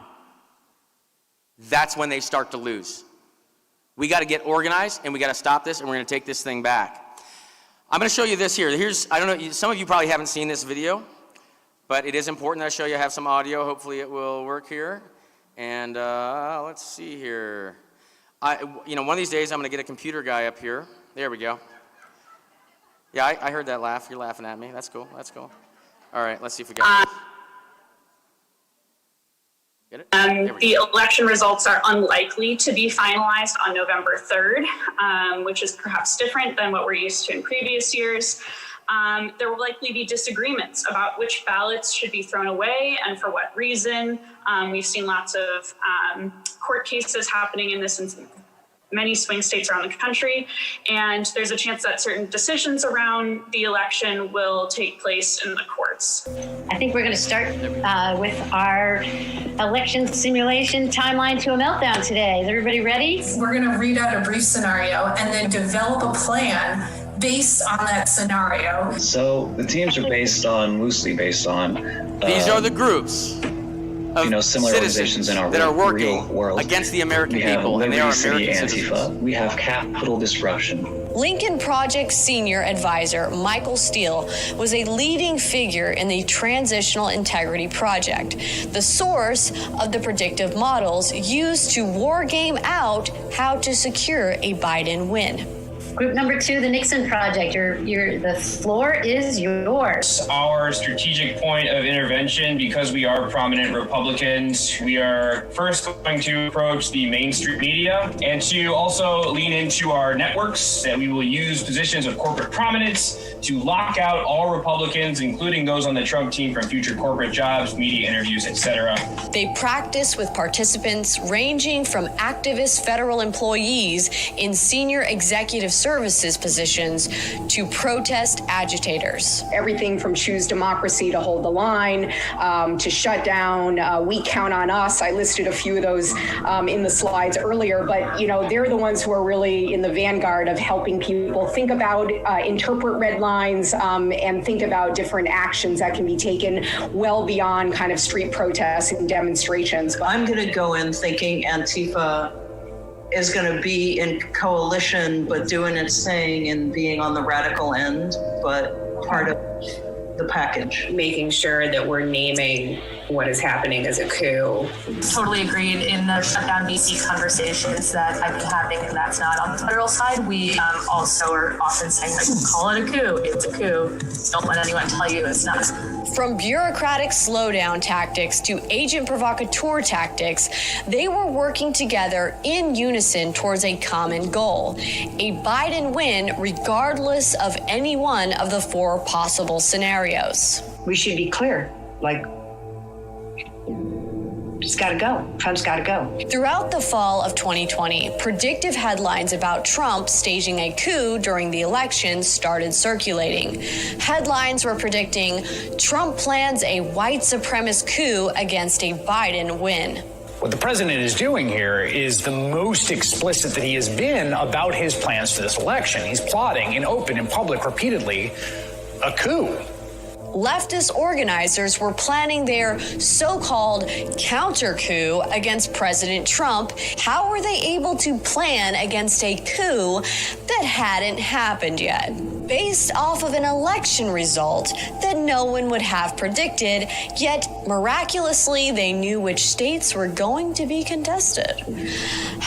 that's when they start to lose. We got to get organized and we got to stop this, and we're going to take this thing back. I'm going to show you this here. I don't know, some of you probably haven't seen this video, but it is important that I show you. I have some audio. Hopefully it will work here. And let's see here. One of these days I'm going to get a computer guy up here. There we go. Yeah, I heard that laugh. You're laughing at me. That's cool. That's cool. All right, let's see if we got this. Get it? The election results are unlikely to be finalized on November 3rd, which is perhaps different than what we're used to in previous years. There will likely be disagreements about which ballots should be thrown away and for what reason. We've seen lots of court cases happening in this in many swing states around the country, and there's a chance that certain decisions around the election will take place in the courts. I think we're going to start with our election simulation timeline to a meltdown today. Is everybody ready? We're going to read out a brief scenario and then develop a plan based on that scenario. So the teams are loosely based on. These are the groups of similar organizations in our that are real working world. against the American We have people, and they are Liberty American City citizens. Antifa. We have Capitol Disruption. Lincoln Project Senior Advisor Michael Steele was a leading figure in the Transitional Integrity Project, the source of the predictive models used to wargame out how to secure a Biden win. Group number 2, the Nixon Project. The floor is yours. Our strategic point of intervention, because we are prominent Republicans, we are first going to approach the mainstream media and to also lean into our networks, that we will use positions of corporate prominence to lock out all Republicans, including those on the Trump team, from future corporate jobs, media interviews, etc. They practice with participants ranging from activist federal employees in senior executive services services positions to protest agitators. Everything from Choose Democracy to Hold the Line, to shut down, We Count on Us. I listed a few of those in the slides earlier, but they're the ones who are really in the vanguard of helping people think about, interpret red lines, and think about different actions that can be taken well beyond kind of street protests and demonstrations. I'm going to go in thinking Antifa is going to be in coalition, but doing its thing and being on the radical end, but part of the package. Making sure that we're naming what is happening as a coup. Totally agreed in the shutdown DC conversations that I've been having, and that's not on the federal side. We also are often saying, like, call it a coup, it's a coup. Don't let anyone tell you it's not. From bureaucratic slowdown tactics to agent provocateur tactics, they were working together in unison towards a common goal: a Biden win regardless of any one of the 4 possible scenarios. We should be clear, like, it's got to go. Trump's got to go. Throughout the fall of 2020, predictive headlines about Trump staging a coup during the election started circulating. Headlines were predicting Trump plans a white supremacist coup against a Biden win. What the president is doing here is the most explicit that he has been about his plans for this election. He's plotting in open and public repeatedly a coup. Leftist organizers were planning their so-called counter-coup against President Trump. How were they able to plan against a coup that hadn't happened yet? Based off of an election result that no one would have predicted, yet miraculously they knew which states were going to be contested.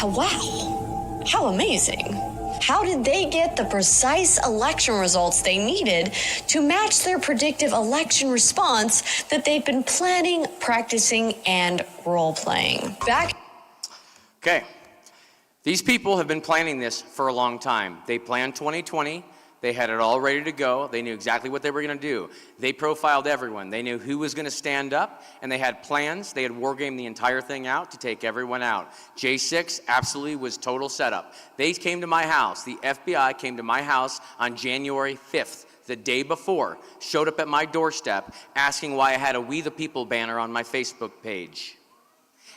Wow, how amazing. How did they get the precise election results they needed to match their predictive election response that they've been planning, practicing, and role-playing? Okay. These people have been planning this for a long time. They planned 2020. They had it all ready to go. They knew exactly what they were going to do. They profiled everyone. They knew who was going to stand up, and they had plans. They had wargamed the entire thing out to take everyone out. J6 absolutely was total setup. They came to my house. The FBI came to my house on January 5th, the day before, showed up at my doorstep asking why I had a We the People banner on my Facebook page.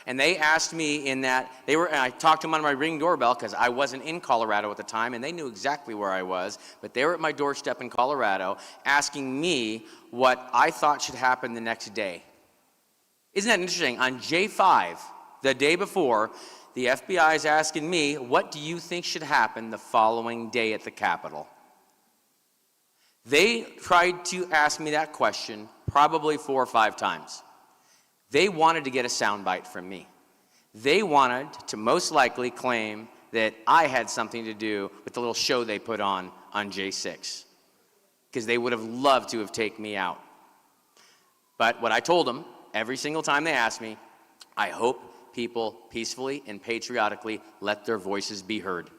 And they asked me and I talked to them on my Ring doorbell because I wasn't in Colorado at the time, and they knew exactly where I was, but they were at my doorstep in Colorado asking me what I thought should happen the next day. Isn't that interesting? On J5, the day before, the FBI is asking me, what do you think should happen the following day at the Capitol? They tried to ask me that question probably 4 or 5 times. They wanted to get a soundbite from me. They wanted to most likely claim that I had something to do with the little show they put on J6, because they would have loved to have taken me out. But what I told them every single time they asked me, I hope people peacefully and patriotically let their voices be heard.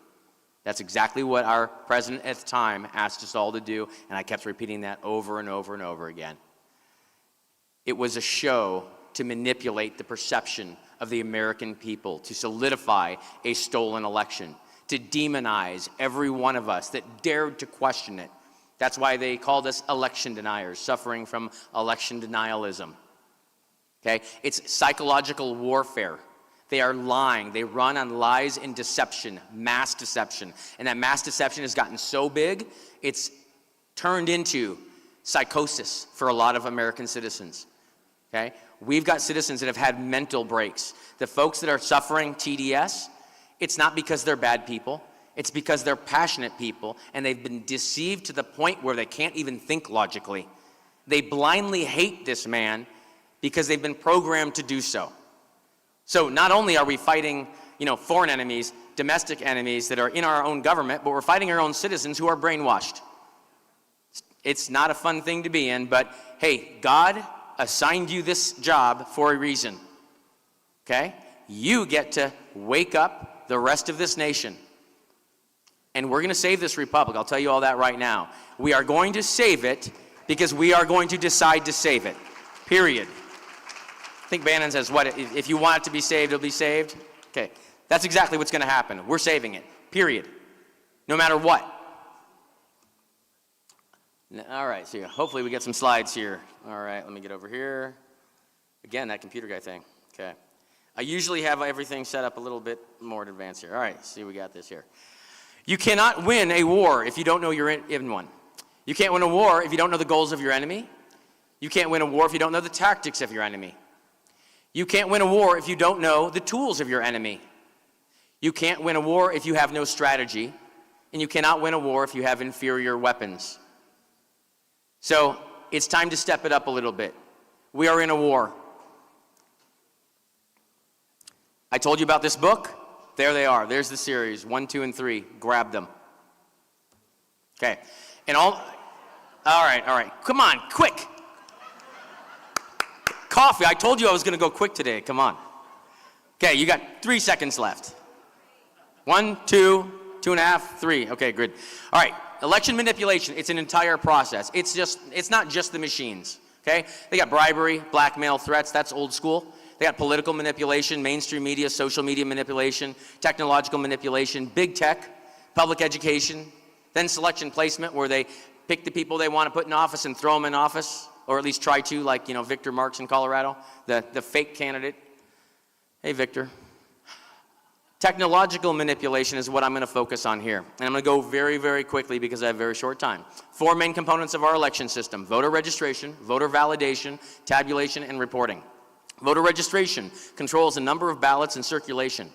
That's exactly what our president at the time asked us all to do, and I kept repeating that over and over and over again. It was a show to manipulate the perception of the American people, to solidify a stolen election, to demonize every one of us that dared to question it. That's why they called us election deniers, suffering from election denialism. Okay? It's psychological warfare. They are lying. They run on lies and deception, mass deception. And that mass deception has gotten so big, it's turned into psychosis for a lot of American citizens. Okay? We've got citizens that have had mental breaks. The folks that are suffering TDS, it's not because they're bad people. It's because they're passionate people, and they've been deceived to the point where they can't even think logically. They blindly hate this man because they've been programmed to do so. So not only are we fighting, foreign enemies, domestic enemies that are in our own government, but we're fighting our own citizens who are brainwashed. It's not a fun thing to be in, but hey, God assigned you this job for a reason, okay? You get to wake up the rest of this nation. And we're going to save this republic. I'll tell you all that right now. We are going to save it because we are going to decide to save it, period. I think Bannon says, what, if you want it to be saved, it'll be saved? Okay, that's exactly what's going to happen. We're saving it, period. No matter what. All right, so hopefully we get some slides here. All right, let me get over here. Again, that computer guy thing. Okay. I usually have everything set up a little bit more in advance here. All right, see, we got this here. You cannot win a war if you don't know you're in one. You can't win a war if you don't know the goals of your enemy. You can't win a war if you don't know the tactics of your enemy. You can't win a war if you don't know the tools of your enemy. You can't win a war if you have no strategy. And you cannot win a war if you have inferior weapons. So it's time to step it up a little bit. We are in a war. I told you about this book. There they are. There's the series, 1, 2, and 3. Grab them. Okay. And all right. Come on, quick. Coffee. I told you I was going to go quick today. Come on. Okay, you got 3 seconds left. 1, 2, 2.5, 3. Okay, good. All right. Election manipulation. It's an entire process. It's not just the machines. Okay. They got bribery, blackmail, threats. That's old school. They got political manipulation, mainstream media, social media manipulation, technological manipulation, big tech, public education, then selection placement, where they pick the people they want to put in office and throw them in office, or at least try to, like, Victor Marks in Colorado, the fake candidate. Hey, Victor. Technological manipulation is what I'm going to focus on here. And I'm going to go very, very quickly because I have very short time. 4 main components of our election system: voter registration, voter validation, tabulation, and reporting. Voter registration controls the number of ballots in circulation.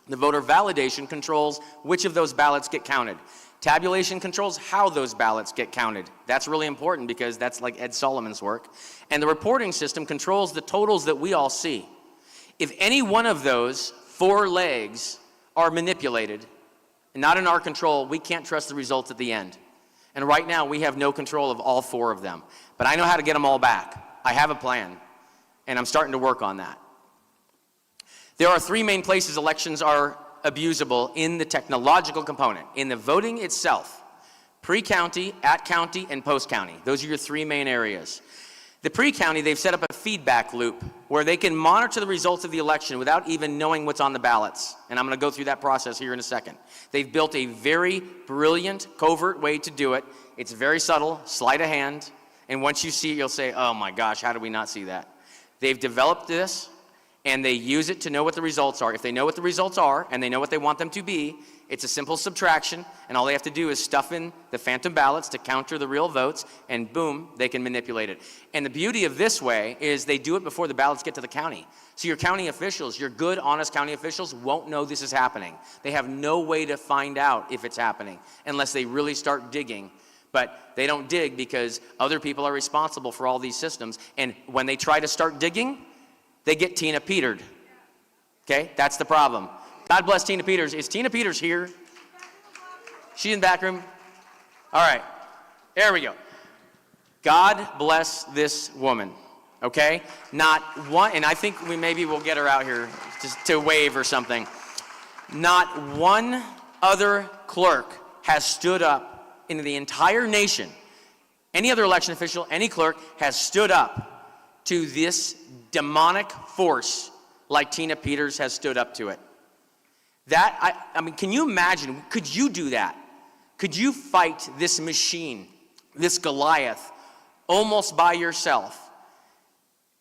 The voter validation controls which of those ballots get counted. Tabulation controls how those ballots get counted. That's really important because that's like Ed Solomon's work. And the reporting system controls the totals that we all see. If any one of those 4 legs are manipulated and not in our control, we can't trust the results at the end. And right now, we have no control of all 4 of them. But I know how to get them all back. I have a plan. And I'm starting to work on that. There are 3 main places elections are abusable in the technological component. In the voting itself, pre-county, at county, and post-county. Those are your 3 main areas. The pre-county, they've set up a feedback loop where they can monitor the results of the election without even knowing what's on the ballots. And I'm going to go through that process here in a second. They've built a very brilliant, covert way to do it. It's very subtle, sleight of hand. And once you see it, you'll say, oh my gosh, how did we not see that? They've developed this, and they use it to know what the results are. If they know what the results are, and they know what they want them to be, it's a simple subtraction, and all they have to do is stuff in the phantom ballots to counter the real votes, and boom, they can manipulate it. And the beauty of this way is they do it before the ballots get to the county. So your county officials, your good, honest county officials, won't know this is happening. They have no way to find out if it's happening unless they really start digging. But they don't dig because other people are responsible for all these systems. And when they try to start digging, they get Tina Petered. Okay, that's the problem. God bless Tina Peters. Is Tina Peters here? She's in the back room? All right, there we go. God bless this woman, okay? Not one, and I think maybe we'll get her out here just to wave or something. Not one other clerk has stood up in the entire nation. Any other election official, any clerk has stood up to this demonic force like Tina Peters has stood up to it. That, I mean, can you imagine, could you do that? Could you fight this machine, this Goliath, almost by yourself,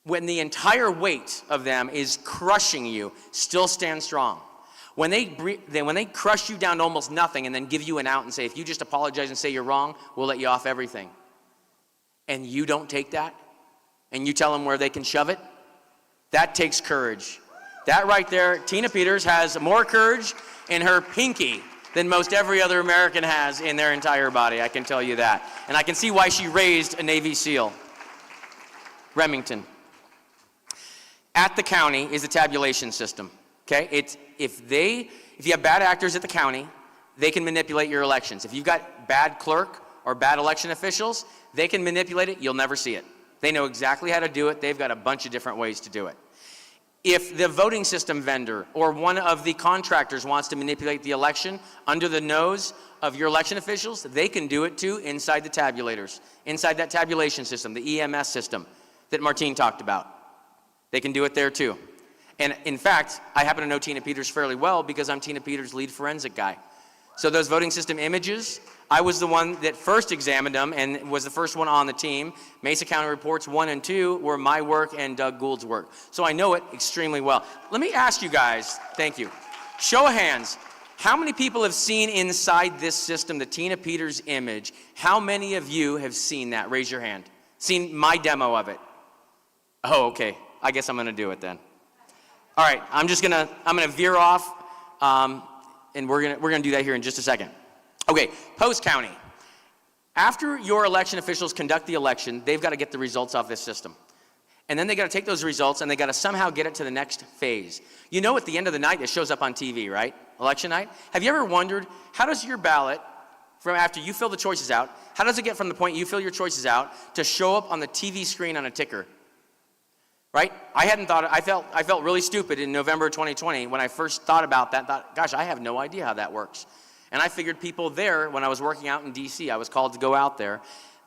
when the entire weight of them is crushing you? Still stand strong. When they crush you down to almost nothing and then give you an out and say, if you just apologize and say you're wrong, we'll let you off everything. And you don't take that, and you tell them where they can shove it, that takes courage. That right there, Tina Peters has more courage in her pinky than most every other American has in their entire body, I can tell you that. And I can see why she raised a Navy SEAL. Remington. At the county is a tabulation system. Okay, if you have bad actors at the county, they can manipulate your elections. If you've got bad clerk or bad election officials, they can manipulate it. You'll never see it. They know exactly how to do it. They've got a bunch of different ways to do it. If the voting system vendor or one of the contractors wants to manipulate the election under the nose of your election officials, they can do it too inside the tabulators, inside that tabulation system, the EMS system that Martine talked about. They can do it there too. And in fact, I happen to know Tina Peters fairly well because I'm Tina Peters' lead forensic guy. So those voting system images, I was the one that first examined them and was the first one on the team. Mesa County Reports 1 and 2 were my work and Doug Gould's work. So I know it extremely well. Let me ask you guys, thank you. Show of hands, how many people have seen inside this system the Tina Peters image? How many of you have seen that? Raise your hand. Seen my demo of it? Oh, okay. I guess I'm gonna do it then. All right, I'm gonna veer off, and we're gonna do that here in just a second. Okay, Post County. After your election officials conduct the election, they've got to get the results off this system. And then they got to take those results and they got to somehow get it to the next phase. You know, at the end of the night, it shows up on TV, right? Election night. Have you ever wondered, how does your ballot, from after you fill the choices out, how does it get from the point you fill your choices out to show up on the TV screen on a ticker? Right? I felt really stupid in November 2020 when I first thought about that, thought, gosh, I have no idea how that works. And I figured people there, when I was working out in DC, I was called to go out there,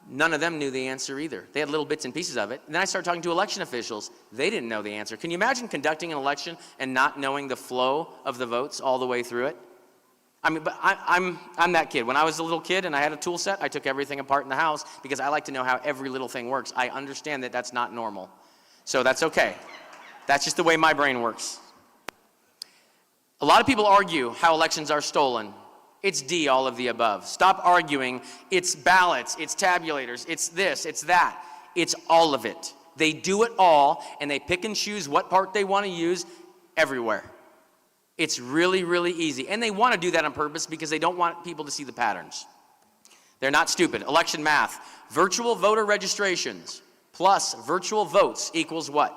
none of them knew the answer either. They had little bits and pieces of it. And then I started talking to election officials. They didn't know the answer. Can you imagine conducting an election and not knowing the flow of the votes all the way through it? I mean, but I'm that kid. When I was a little kid and I had a tool set, I took everything apart in the house because I like to know how every little thing works. I understand that that's not normal. So that's okay. That's just the way my brain works. A lot of people argue how elections are stolen. It's D, all of the above. Stop arguing. It's ballots, it's tabulators, it's this, it's that. It's all of it. They do it all, and they pick and choose what part they want to use everywhere. It's really, really easy. And they want to do that on purpose because they don't want people to see the patterns. They're not stupid. Election math. Virtual voter registrations plus virtual votes equals what?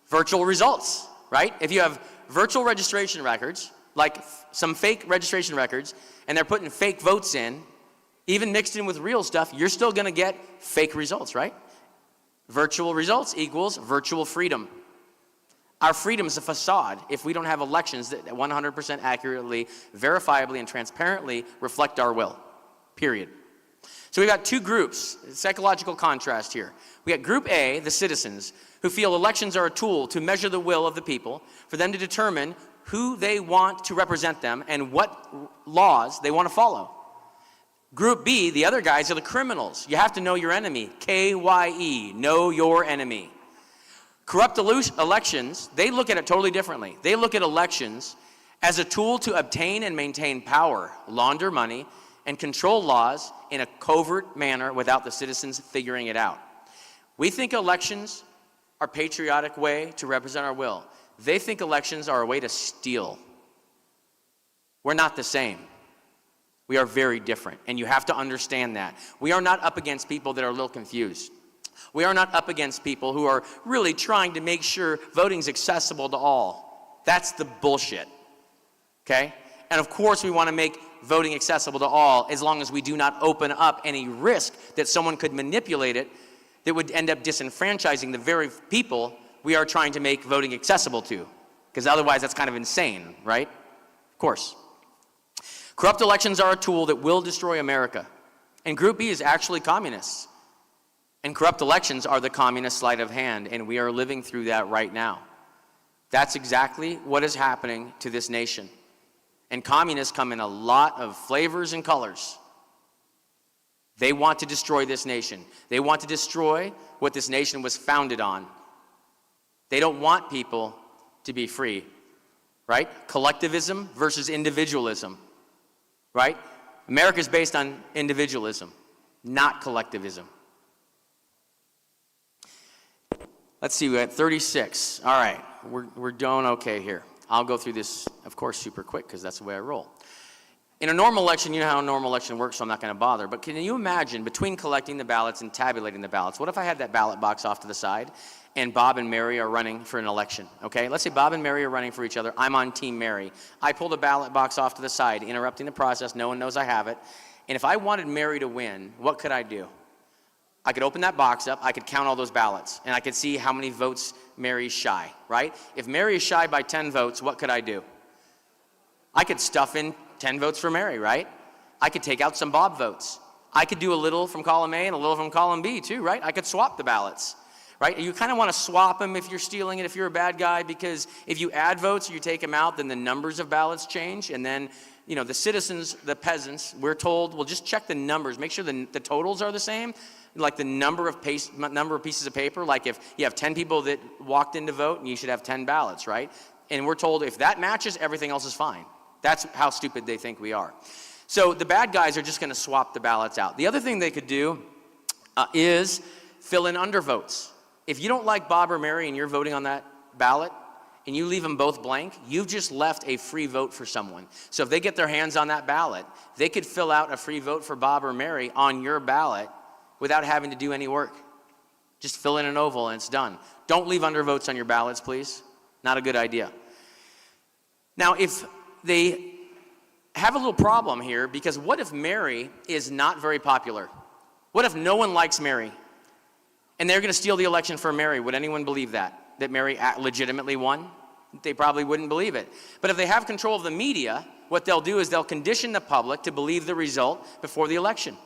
Virtual results, right? If you have virtual registration records, like some fake registration records, and they're putting fake votes in, even mixed in with real stuff, you're still gonna get fake results, right? Virtual results equals virtual freedom. Our freedom is a facade if we don't have elections that 100% accurately, verifiably, and transparently reflect our will, period. So we've got two groups, psychological contrast here. We got group A, the citizens, who feel elections are a tool to measure the will of the people, for them to determine who they want to represent them and what laws they want to follow. Group B, the other guys, are the criminals. You have to know your enemy. KYE, know your enemy. Corrupt elections, they look at it totally differently. They look at elections as a tool to obtain and maintain power, launder money, and control laws in a covert manner without the citizens figuring it out. We think elections are a patriotic way to represent our will. They think elections are a way to steal. We're not the same. We are very different, and you have to understand that. We are not up against people that are a little confused. We are not up against people who are really trying to make sure voting's accessible to all. That's the bullshit, okay? And of course we want to make voting accessible to all as long as we do not open up any risk that someone could manipulate it that would end up disenfranchising the very people we are trying to make voting accessible to, because otherwise that's kind of insane, right? Of course. Corrupt elections are a tool that will destroy America. And Group B is actually communists. And corrupt elections are the communist sleight of hand, and we are living through that right now. That's exactly what is happening to this nation. And communists come in a lot of flavors and colors. They want to destroy this nation. They want to destroy what this nation was founded on. They don't want people to be free, right? Collectivism versus individualism, right? America is based on individualism, not collectivism. Let's see, we're at 36. All right, we're doing okay here. I'll go through this, of course, super quick because that's the way I roll. In a normal election, you know how a normal election works, so I'm not going to bother. But can you imagine between collecting the ballots and tabulating the ballots, what if I had that ballot box off to the side and Bob and Mary are running for an election, okay? Let's say Bob and Mary are running for each other. I'm on Team Mary. I pull the ballot box off to the side, interrupting the process. No one knows I have it. And if I wanted Mary to win, what could I do? I could open that box up, I could count all those ballots, and I could see how many votes Mary's shy, right? If Mary is shy by 10 votes, what could I do? I could stuff in 10 votes for Mary, right? I could take out some Bob votes. I could do a little from column A and a little from column B too, right? I could swap the ballots, right? You kind of want to swap them if you're stealing it, if you're a bad guy, because if you add votes or you take them out, then the numbers of ballots change, and then the citizens, the peasants, we're told, well, just check the numbers. Make sure the totals are the same, like the number of pieces of paper. Like if you have 10 people that walked in to vote, and you should have 10 ballots, right? And we're told if that matches, everything else is fine. That's how stupid they think we are. So the bad guys are just going to swap the ballots out. The other thing they could do is fill in undervotes. If you don't like Bob or Mary and you're voting on that ballot, and you leave them both blank, you've just left a free vote for someone. So if they get their hands on that ballot, they could fill out a free vote for Bob or Mary on your ballot without having to do any work. Just fill in an oval and it's done. Don't leave undervotes on your ballots, please. Not a good idea. Now, if they have a little problem here, because what if Mary is not very popular? What if no one likes Mary? And they're going to steal the election for Mary. Would anyone believe that Mary legitimately won? They probably wouldn't believe it. But if they have control of the media, what they'll do is they'll condition the public to believe the result before the election.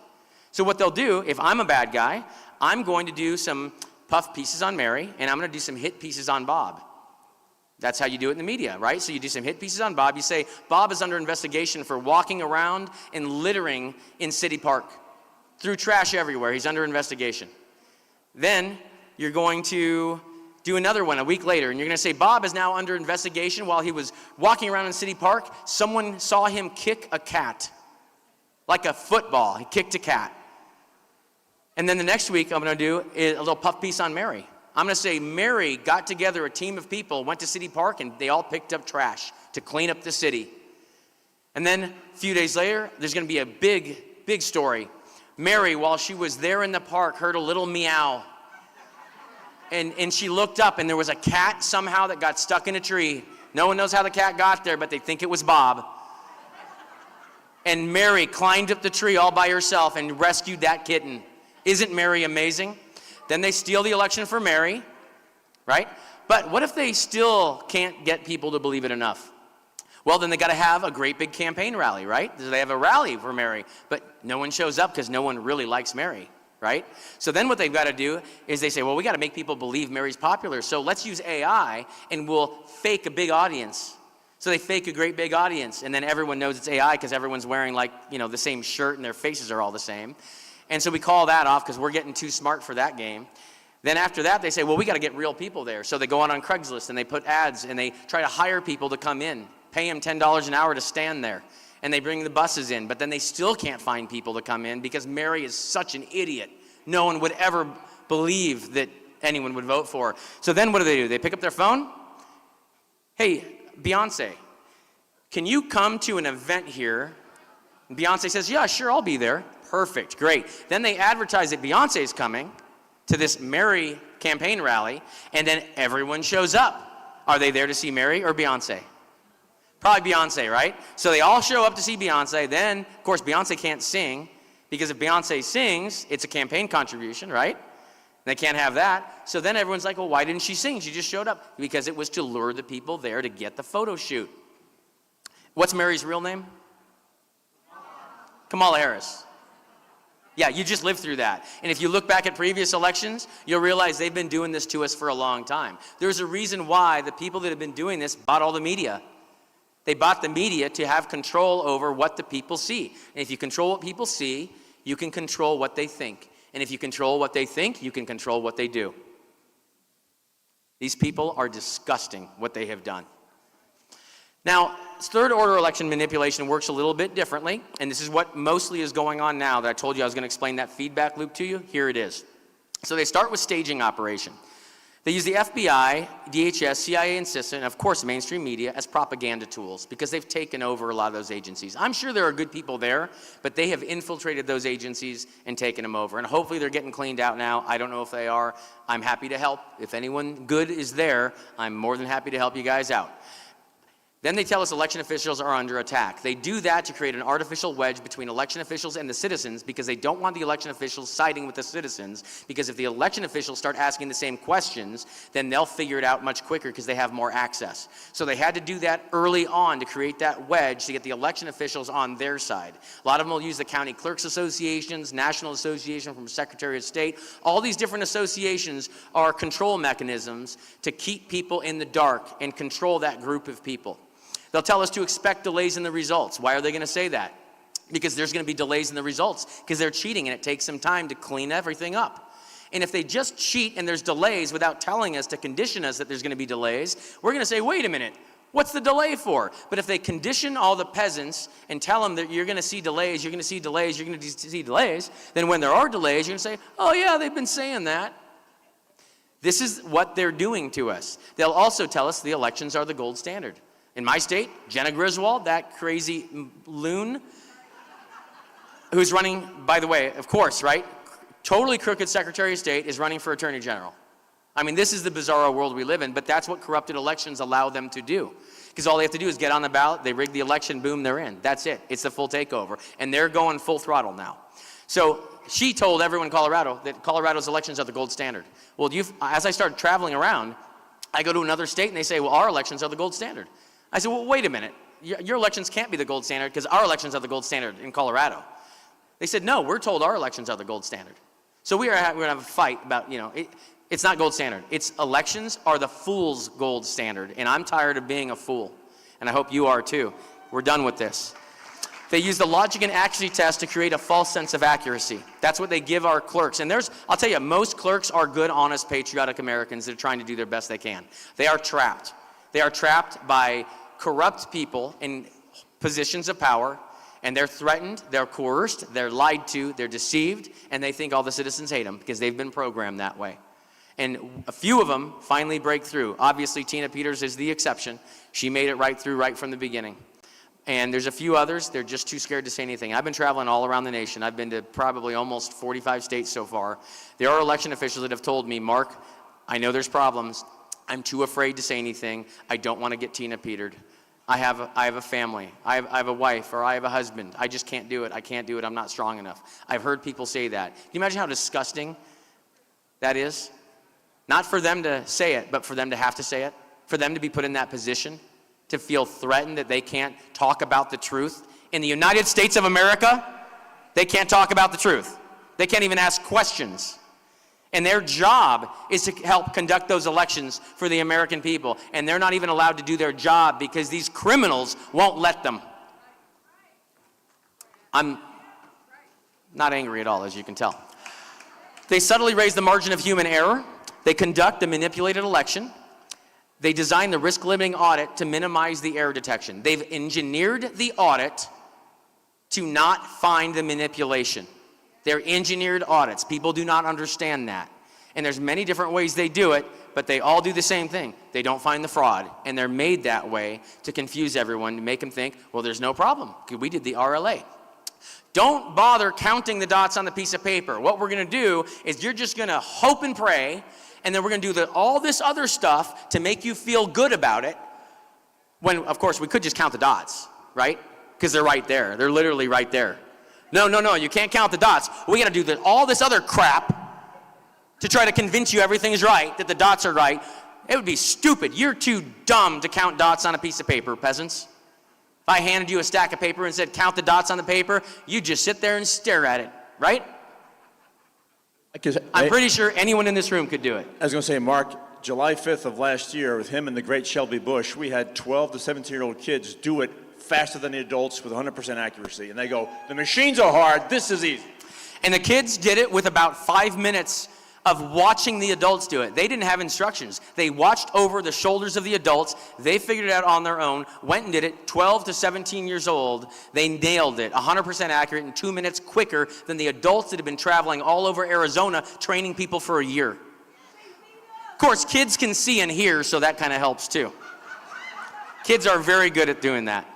So what they'll do, if I'm a bad guy, I'm going to do some puff pieces on Mary, and I'm going to do some hit pieces on Bob. That's how you do it in the media, right? So you do some hit pieces on Bob. You say, Bob is under investigation for walking around and littering in City Park. Threw trash everywhere. He's under investigation. Then you're going to do another one a week later, and you're going to say, Bob is now under investigation while he was walking around in City Park. Someone saw him kick a cat. Like a football. He kicked a cat. And then the next week, I'm going to do a little puff piece on Mary. I'm going to say Mary got together a team of people, went to City Park, and they all picked up trash to clean up the city. And then a few days later, there's going to be a big story. Mary, while she was there in the park, heard a little meow. And she looked up, and there was a cat somehow that got stuck in a tree. No one knows how the cat got there, but they think it was Bob. And Mary climbed up the tree all by herself and rescued that kitten. Isn't Mary amazing? Then they steal the election for Mary, right? But what if they still can't get people to believe it enough? Well, then they got to have a great big campaign rally, right? So they have a rally for Mary, but no one shows up because no one really likes Mary. Right? So then what they've got to do is they say, well, we got to make people believe Mary's popular. So let's use AI and we'll fake a big audience. So they fake a great big audience, and then everyone knows it's AI because everyone's wearing the same shirt and their faces are all the same. And so we call that off because we're getting too smart for that game. Then after that, they say, well, we got to get real people there. So they go on Craigslist and they put ads and they try to hire people to come in, pay them $10 an hour to stand there. And they bring the buses in, but then they still can't find people to come in because Mary is such an idiot. No one would ever believe that anyone would vote for her. So then what do? They pick up their phone. Hey, Beyonce, can you come to an event here? And Beyonce says, yeah, sure, I'll be there. Perfect, great. Then they advertise that Beyonce's coming to this Mary campaign rally, and then everyone shows up. Are they there to see Mary or Beyonce? Probably Beyonce, right? So they all show up to see Beyonce. Then, of course, Beyonce can't sing because if Beyonce sings, it's a campaign contribution, right? They can't have that. So then everyone's like, well, why didn't she sing? She just showed up. Because it was to lure the people there to get the photo shoot. What's Mary's real name? Kamala Harris. Yeah, you just lived through that. And if you look back at previous elections, you'll realize they've been doing this to us for a long time. There's a reason why the people that have been doing this bought all the media. They bought the media to have control over what the people see. And if you control what people see, you can control what they think. And if you control what they think, you can control what they do. These people are disgusting, what they have done. Now, third order election manipulation works a little bit differently, and this is what mostly is going on now that I told you I was going to explain that feedback loop to you. Here it is. So they start with staging operation. They use the FBI, DHS, CIA, and CISA, and of course mainstream media as propaganda tools because they've taken over a lot of those agencies. I'm sure there are good people there, but they have infiltrated those agencies and taken them over. And hopefully they're getting cleaned out now. I don't know if they are. I'm happy to help. If anyone good is there, I'm more than happy to help you guys out. Then they tell us election officials are under attack. They do that to create an artificial wedge between election officials and the citizens because they don't want the election officials siding with the citizens, because if the election officials start asking the same questions, then they'll figure it out much quicker because they have more access. So they had to do that early on to create that wedge to get the election officials on their side. A lot of them will use the county clerks associations, National Association from Secretary of State. All these different associations are control mechanisms to keep people in the dark and control that group of people. They'll tell us to expect delays in the results. Why are they going to say that? Because there's going to be delays in the results because they're cheating and it takes some time to clean everything up. And if they just cheat and there's delays without telling us to condition us that there's going to be delays, we're going to say, wait a minute, what's the delay for? But if they condition all the peasants and tell them that you're going to see delays, you're going to see delays, you're going to see delays, then when there are delays, you're going to say, oh yeah, they've been saying that. This is what they're doing to us. They'll also tell us the elections are the gold standard. In my state, Jenna Griswold, that crazy loon, who's running, by the way, of course, right? Totally crooked Secretary of State is running for Attorney General. I mean, this is the bizarro world we live in, but that's what corrupted elections allow them to do. Because all they have to do is get on the ballot, they rig the election, boom, they're in. That's it. It's the full takeover. And they're going full throttle now. So she told everyone in Colorado that Colorado's elections are the gold standard. Well, as I started traveling around, I go to another state and they say, well, our elections are the gold standard. I said, well, wait a minute. Your elections can't be the gold standard because our elections are the gold standard in Colorado. They said, no, we're told our elections are the gold standard. So we're going to have a fight about, it's not gold standard. It's elections are the fool's gold standard. And I'm tired of being a fool. And I hope you are too. We're done with this. They use the logic and accuracy test to create a false sense of accuracy. That's what they give our clerks. And I'll tell you, most clerks are good, honest, patriotic Americans that are trying to do their best they can. They are trapped. They are trapped by corrupt people in positions of power. And they're threatened, they're coerced, they're lied to, they're deceived, and they think all the citizens hate them because they've been programmed that way. And a few of them finally break through. Obviously, Tina Peters is the exception. She made it right through right from the beginning. And there's a few others, they're just too scared to say anything. I've been traveling all around the nation. I've been to probably almost 45 states so far. There are election officials that have told me, Mark, I know there's problems. I'm too afraid to say anything. I don't want to get Tina Petered. I have a family, I have a wife, or I have a husband. I just can't do it. I can't do it. I'm not strong enough. I've heard people say that. Can you imagine how disgusting that is? Not for them to say it, but for them to have to say it. For them to be put in that position, to feel threatened that they can't talk about the truth. In the United States of America, they can't talk about the truth. They can't even ask questions. And their job is to help conduct those elections for the American people. And they're not even allowed to do their job because these criminals won't let them. I'm not angry at all, as you can tell. They subtly raise the margin of human error. They conduct a manipulated election. They design the risk-limiting audit to minimize the error detection. They've engineered the audit to not find the manipulation. They're engineered audits. People do not understand that. And there's many different ways they do it, but they all do the same thing. They don't find the fraud. And they're made that way to confuse everyone, to make them think, well, there's no problem. We did the RLA. Don't bother counting the dots on the piece of paper. What we're going to do is you're just going to hope and pray, and then we're going to do all this other stuff to make you feel good about it, when, of course, we could just count the dots, right? Because they're right there. They're literally right there. No, you can't count the dots. We got to do all this other crap to try to convince you everything's right, that the dots are right. It would be stupid. You're too dumb to count dots on a piece of paper, peasants. If I handed you a stack of paper and said, count the dots on the paper, you'd just sit there and stare at it, right? I'm pretty sure anyone in this room could do it. I was going to say, Mark, July 5th of last year, with him and the great Shelby Bush, we had 12 to 17-year-old kids do it faster than the adults with 100% accuracy. And they go, the machines are hard, this is easy. And the kids did it with about 5 minutes of watching the adults do it. They didn't have instructions. They watched over the shoulders of the adults. They figured it out on their own, went and did it. 12 to 17 years old, they nailed it, 100% accurate, in 2 minutes quicker than the adults that had been traveling all over Arizona training people for a year. Of course, kids can see and hear, so that kind of helps too. Kids are very good at doing that.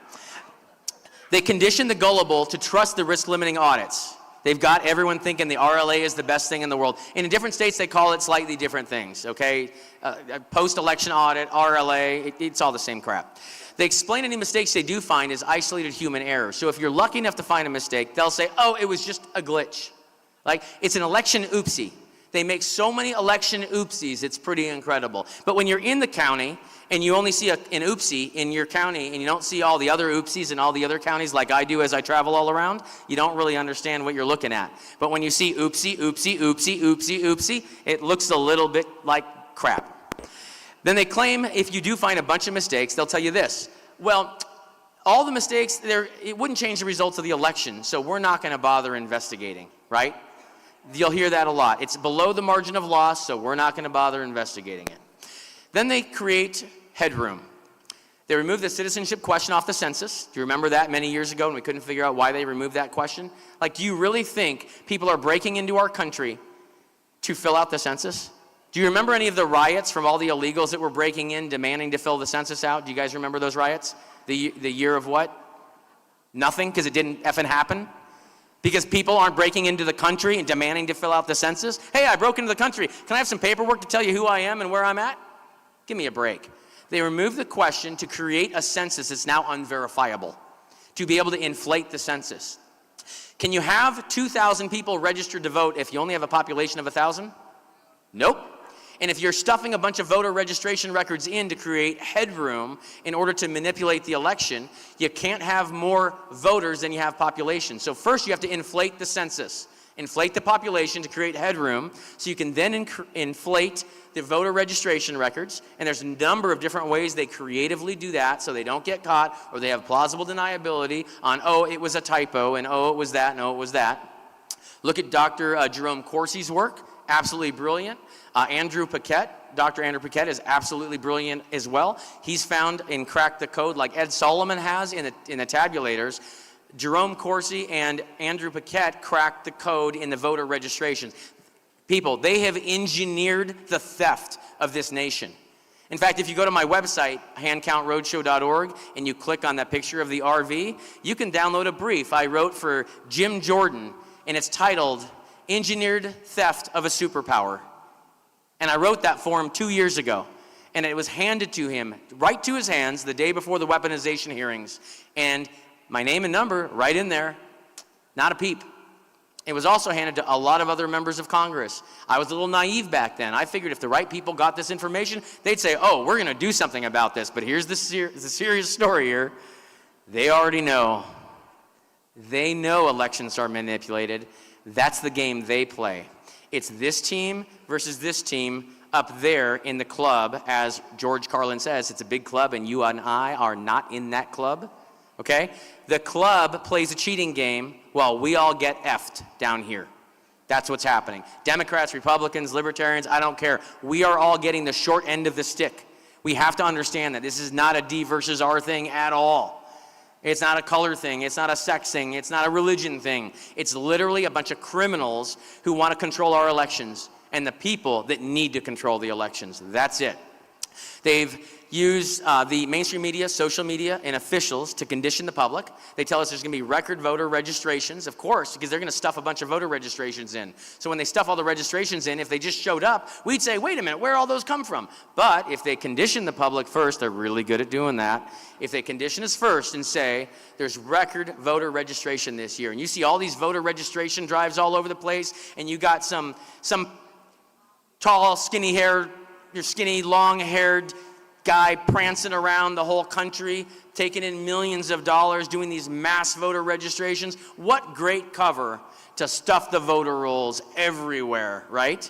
They condition the gullible to trust the risk-limiting audits. They've got everyone thinking the RLA is the best thing in the world. And in different states, they call it slightly different things, okay? Post-election audit, RLA, it's all the same crap. They explain any mistakes they do find as isolated human error. So if you're lucky enough to find a mistake, they'll say, oh, it was just a glitch. Like, it's an election oopsie. They make so many election oopsies, it's pretty incredible. But when you're in the county and you only see an oopsie in your county and you don't see all the other oopsies in all the other counties like I do as I travel all around, you don't really understand what you're looking at. But when you see oopsie, oopsie, oopsie, oopsie, oopsie, it looks a little bit like crap. Then they claim if you do find a bunch of mistakes, they'll tell you this. Well, all the mistakes there, it wouldn't change the results of the election, so we're not going to bother investigating, right? You'll hear that a lot. It's below the margin of loss, so we're not going to bother investigating it. Then they create headroom. They removed the citizenship question off the census. Do you remember that many years ago when we couldn't figure out why they removed that question? Like, do you really think people are breaking into our country to fill out the census? Do you remember any of the riots from all the illegals that were breaking in, demanding to fill the census out? Do you guys remember those riots? The year of what? Nothing, because it didn't effing happen? Because people aren't breaking into the country and demanding to fill out the census? Hey, I broke into the country. Can I have some paperwork to tell you who I am and where I'm at? Give me a break. They removed the question to create a census that's now unverifiable, to be able to inflate the census. Can you have 2,000 people registered to vote if you only have a population of 1,000? Nope. And if you're stuffing a bunch of voter registration records in to create headroom in order to manipulate the election, you can't have more voters than you have population. So first you have to inflate the census, inflate the population to create headroom, so you can then inflate the voter registration records. And there's a number of different ways they creatively do that so they don't get caught or they have plausible deniability on, oh, it was a typo, and oh, it was that, and oh, it was that. Look at Dr. Jerome Corsi's work, absolutely brilliant. Andrew Paquette, Dr. Andrew Paquette is absolutely brilliant as well. He's found and cracked the code like Ed Solomon has in the tabulators. Jerome Corsi and Andrew Paquette cracked the code in the voter registrations. People, they have engineered the theft of this nation. In fact, if you go to my website, handcountroadshow.org, and you click on that picture of the RV, you can download a brief I wrote for Jim Jordan, and it's titled, Engineered Theft of a Superpower. And I wrote that for him 2 years ago. And it was handed to him, right to his hands, the day before the weaponization hearings. And my name and number right in there, not a peep. It was also handed to a lot of other members of Congress. I was a little naive back then. I figured if the right people got this information, they'd say, oh, we're going to do something about this. But here's the serious story here. They already know. They know elections are manipulated. That's the game they play. It's this team versus this team up there in the club. As George Carlin says, it's a big club and you and I are not in that club, okay? The club plays a cheating game while we all get effed down here. That's what's happening. Democrats, Republicans, Libertarians, I don't care. We are all getting the short end of the stick. We have to understand that this is not a D versus R thing at all. It's not a color thing. It's not a sex thing. It's not a religion thing. It's literally a bunch of criminals who want to control our elections and the people that need to control the elections. That's it. They've used the mainstream media, social media, and officials to condition the public. They tell us there's going to be record voter registrations, of course, because they're going to stuff a bunch of voter registrations in. So when they stuff all the registrations in, if they just showed up, we'd say, wait a minute, where all those come from? But if they condition the public first, they're really good at doing that. If they condition us first and say, there's record voter registration this year, and you see all these voter registration drives all over the place, and you got some tall, skinny-haired, long-haired guy prancing around the whole country, taking in millions of dollars, doing these mass voter registrations. What great cover to stuff the voter rolls everywhere, right?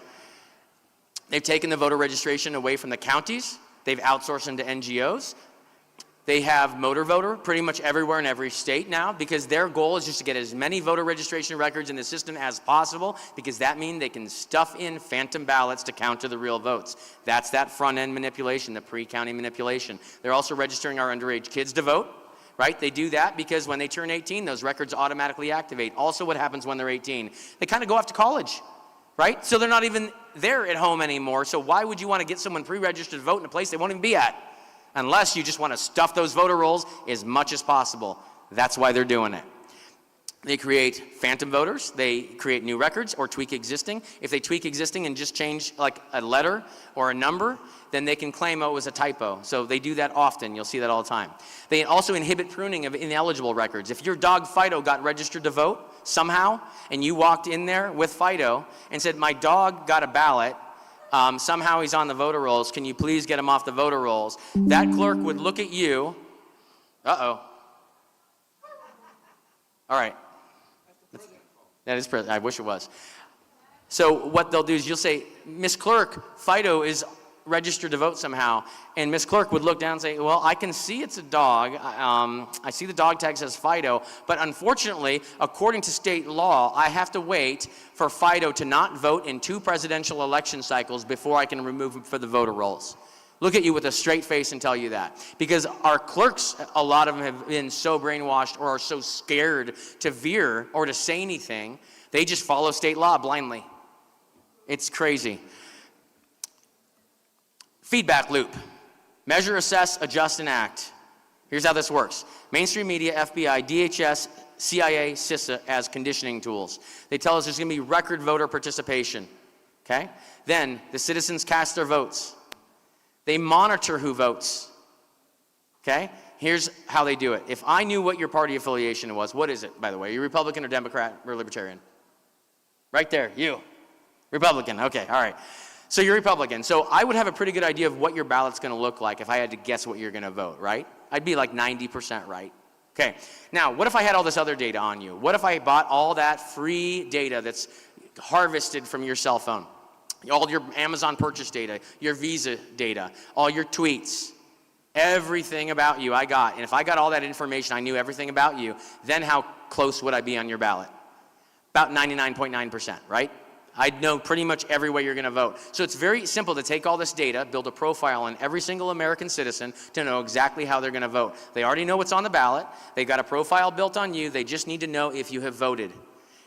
They've taken the voter registration away from the counties. They've outsourced them to NGOs. They have motor voter pretty much everywhere in every state now because their goal is just to get as many voter registration records in the system as possible because that means they can stuff in phantom ballots to counter the real votes. That's that front-end manipulation, the pre-county manipulation. They're also registering our underage kids to vote, right? They do that because when they turn 18, those records automatically activate. Also what happens when they're 18? They kind of go off to college, right? So they're not even there at home anymore. So why would you want to get someone pre-registered to vote in a place they won't even be at? Unless you just want to stuff those voter rolls as much as possible. That's why they're doing it. They create phantom voters. They create new records or tweak existing. If they tweak existing and just change like a letter or a number, then they can claim, oh, it was a typo. So they do that often. You'll see that all the time. They also inhibit pruning of ineligible records. If your dog Fido got registered to vote somehow, and you walked in there with Fido and said, my dog got a ballot, somehow he's on the voter rolls, can you please get him off the voter rolls? That clerk would look at you, uh-oh. All right. That is president. I wish it was. So what they'll do is you'll say, Miss Clerk, Fido is registered to vote somehow. And Miss Clerk would look down and say, well, I can see it's a dog. I see the dog tag says Fido, but unfortunately, according to state law, I have to wait for Fido to not vote in 2 presidential election cycles before I can remove him for the voter rolls. Look at you with a straight face and tell you that. Because our clerks, a lot of them have been so brainwashed or are so scared to veer or to say anything, they just follow state law blindly. It's crazy. Feedback loop. Measure, assess, adjust, and act. Here's how this works. Mainstream media, FBI, DHS, CIA, CISA as conditioning tools. They tell us there's going to be record voter participation. Okay? Then the citizens cast their votes. They monitor who votes. Okay? Here's how they do it. If I knew what your party affiliation was, what is it, by the way? Are you Republican or Democrat or Libertarian? Right there, you. Republican, okay, all right. So you're Republican. So I would have a pretty good idea of what your ballot's going to look like if I had to guess what you're going to vote, right? I'd be like 90% right. Okay, now what if I had all this other data on you? What if I bought all that free data that's harvested from your cell phone? All your Amazon purchase data, your Visa data, all your tweets, everything about you I got. And if I got all that information, I knew everything about you, then how close would I be on your ballot? About 99.9%, right? I'd know pretty much every way you're going to vote. So it's very simple to take all this data, build a profile on every single American citizen to know exactly how they're going to vote. They already know what's on the ballot. They've got a profile built on you. They just need to know if you have voted.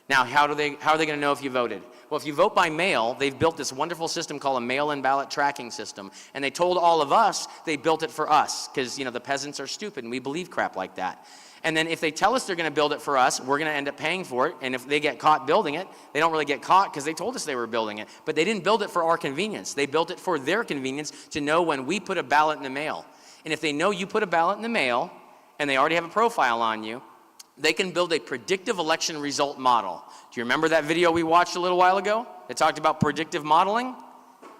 Now, how are they going to know if you voted? Well, if you vote by mail, they've built this wonderful system called a mail-in ballot tracking system. And they told all of us they built it for us because, the peasants are stupid and we believe crap like that. And then if they tell us they're going to build it for us, we're going to end up paying for it. And if they get caught building it, they don't really get caught because they told us they were building it. But they didn't build it for our convenience. They built it for their convenience to know when we put a ballot in the mail. And if they know you put a ballot in the mail and they already have a profile on you, they can build a predictive election result model. Do you remember that video we watched a little while ago that talked about predictive modeling?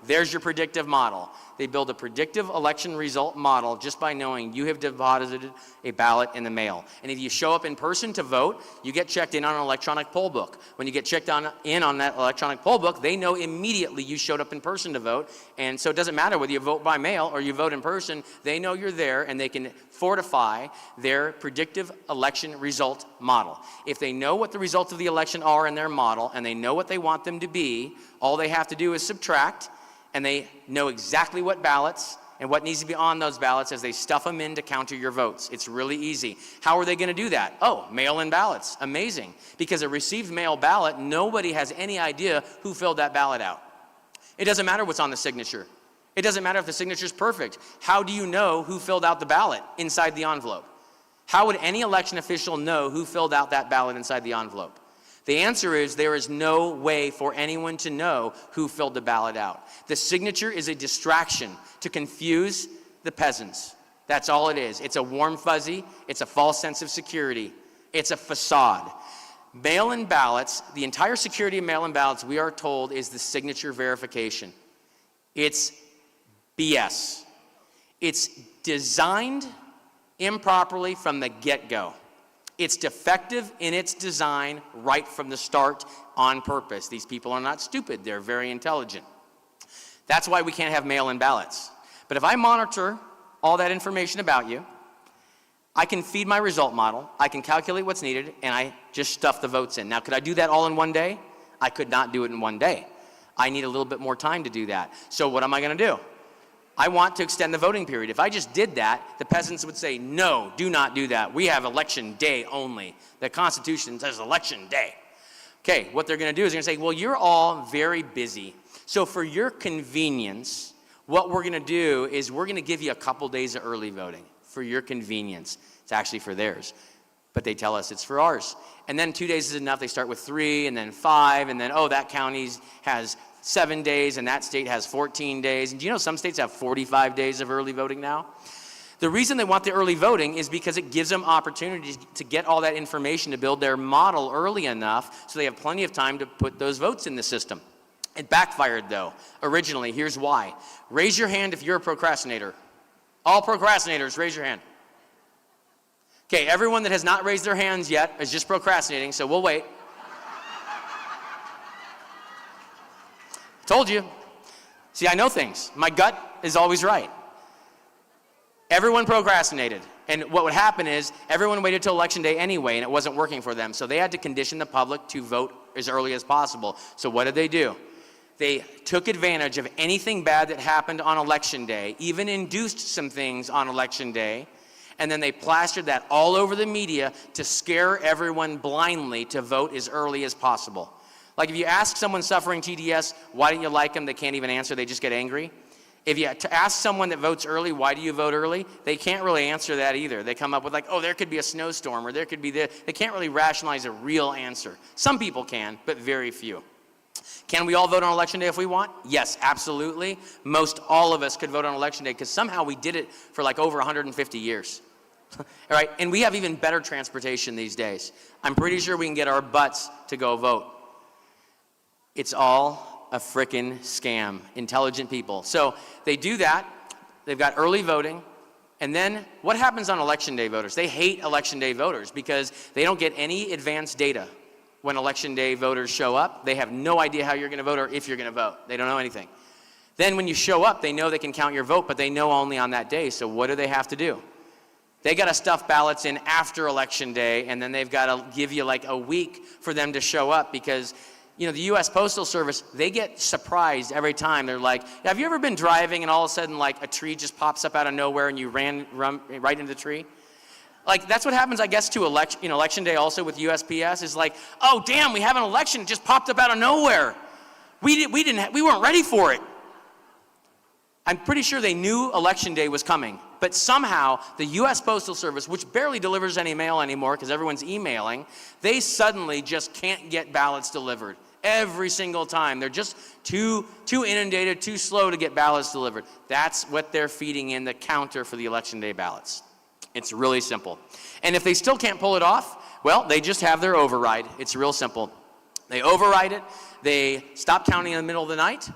There's your predictive model. They build a predictive election result model just by knowing you have deposited a ballot in the mail. And if you show up in person to vote, you get checked in on an electronic poll book. When you get checked in on that electronic poll book, they know immediately you showed up in person to vote. And so it doesn't matter whether you vote by mail or you vote in person, they know you're there and they can fortify their predictive election result model. If they know what the results of the election are in their model and they know what they want them to be, all they have to do is subtract, and they know exactly what ballots and what needs to be on those ballots as they stuff them in to counter your votes. It's really easy. How are they going to do that? Oh, mail-in ballots. Amazing. Because a received mail ballot, nobody has any idea who filled that ballot out. It doesn't matter what's on the signature. It doesn't matter if the signature's perfect. How do you know who filled out the ballot inside the envelope? How would any election official know who filled out that ballot inside the envelope? The answer is there is no way for anyone to know who filled the ballot out. The signature is a distraction to confuse the peasants. That's all it is. It's a warm fuzzy. It's a false sense of security. It's a facade. Mail-in ballots, the entire security of mail-in ballots, we are told, is the signature verification. It's BS. It's designed improperly from the get-go. It's defective in its design right from the start on purpose. These people are not stupid. They're very intelligent. That's why we can't have mail-in ballots. But if I monitor all that information about you, I can feed my result model, I can calculate what's needed, and I just stuff the votes in. Now, could I do that all in one day? I could not do it in one day. I need a little bit more time to do that. So what am I going to do? I want to extend the voting period. If I just did that, the peasants would say, no, do not do that. We have election day only. The Constitution says election day. Okay, what they're going to do is they're going to say, well, you're all very busy. So for your convenience, what we're going to do is we're going to give you a couple days of early voting for your convenience. It's actually for theirs, but they tell us it's for ours. And then 2 days is enough. They start with 3 and then 5, and then, oh, that county has 7 days and that state has 14 days. And do you know some states have 45 days of early voting now? The reason they want the early voting is because it gives them opportunities to get all that information to build their model early enough so they have plenty of time to put those votes in the system. It backfired though, originally. Here's why. Raise your hand if you're a procrastinator. All procrastinators, raise your hand. Okay, everyone that has not raised their hands yet is just procrastinating, so we'll wait. Told you. See, I know things. My gut is always right. Everyone procrastinated. And what would happen is everyone waited till election day anyway, and it wasn't working for them. So they had to condition the public to vote as early as possible. So what did they do? They took advantage of anything bad that happened on election day, even induced some things on election day, and then they plastered that all over the media to scare everyone blindly to vote as early as possible. Like if you ask someone suffering TDS, why don't you like them? They can't even answer, they just get angry. If you ask someone that votes early, why do you vote early? They can't really answer that either. They come up with like, oh, there could be a snowstorm, or there could be this. They can't really rationalize a real answer. Some people can, but very few. Can we all vote on election day if we want? Yes, absolutely. Most all of us could vote on election day because somehow we did it for like over 150 years. All right, and we have even better transportation these days. I'm pretty sure we can get our butts to go vote. It's all a frickin' scam, intelligent people. So they do that, they've got early voting, and then what happens on election day voters? They hate election day voters because they don't get any advanced data when election day voters show up. They have no idea how you're gonna vote or if you're gonna vote. They don't know anything. Then when you show up, they know they can count your vote, but they know only on that day, so what do they have to do? They gotta stuff ballots in after election day, and then they've gotta give you like a week for them to show up because you know, the U.S. Postal Service, they get surprised every time. They're like, have you ever been driving and all of a sudden like a tree just pops up out of nowhere and you run right into the tree? Like that's what happens, I guess, to election day also with USPS is like, oh damn, we have an election, it just popped up out of nowhere. We weren't ready for it. I'm pretty sure they knew election day was coming, but somehow the U.S. Postal Service, which barely delivers any mail anymore because everyone's emailing, they suddenly just can't get ballots delivered. Every single time. They're just too inundated, too slow to get ballots delivered. That's what they're feeding in the counter for the election day ballots. It's really simple. And if they still can't pull it off, well, they just have their override. It's real simple. They override it. They stop counting in the middle of the night.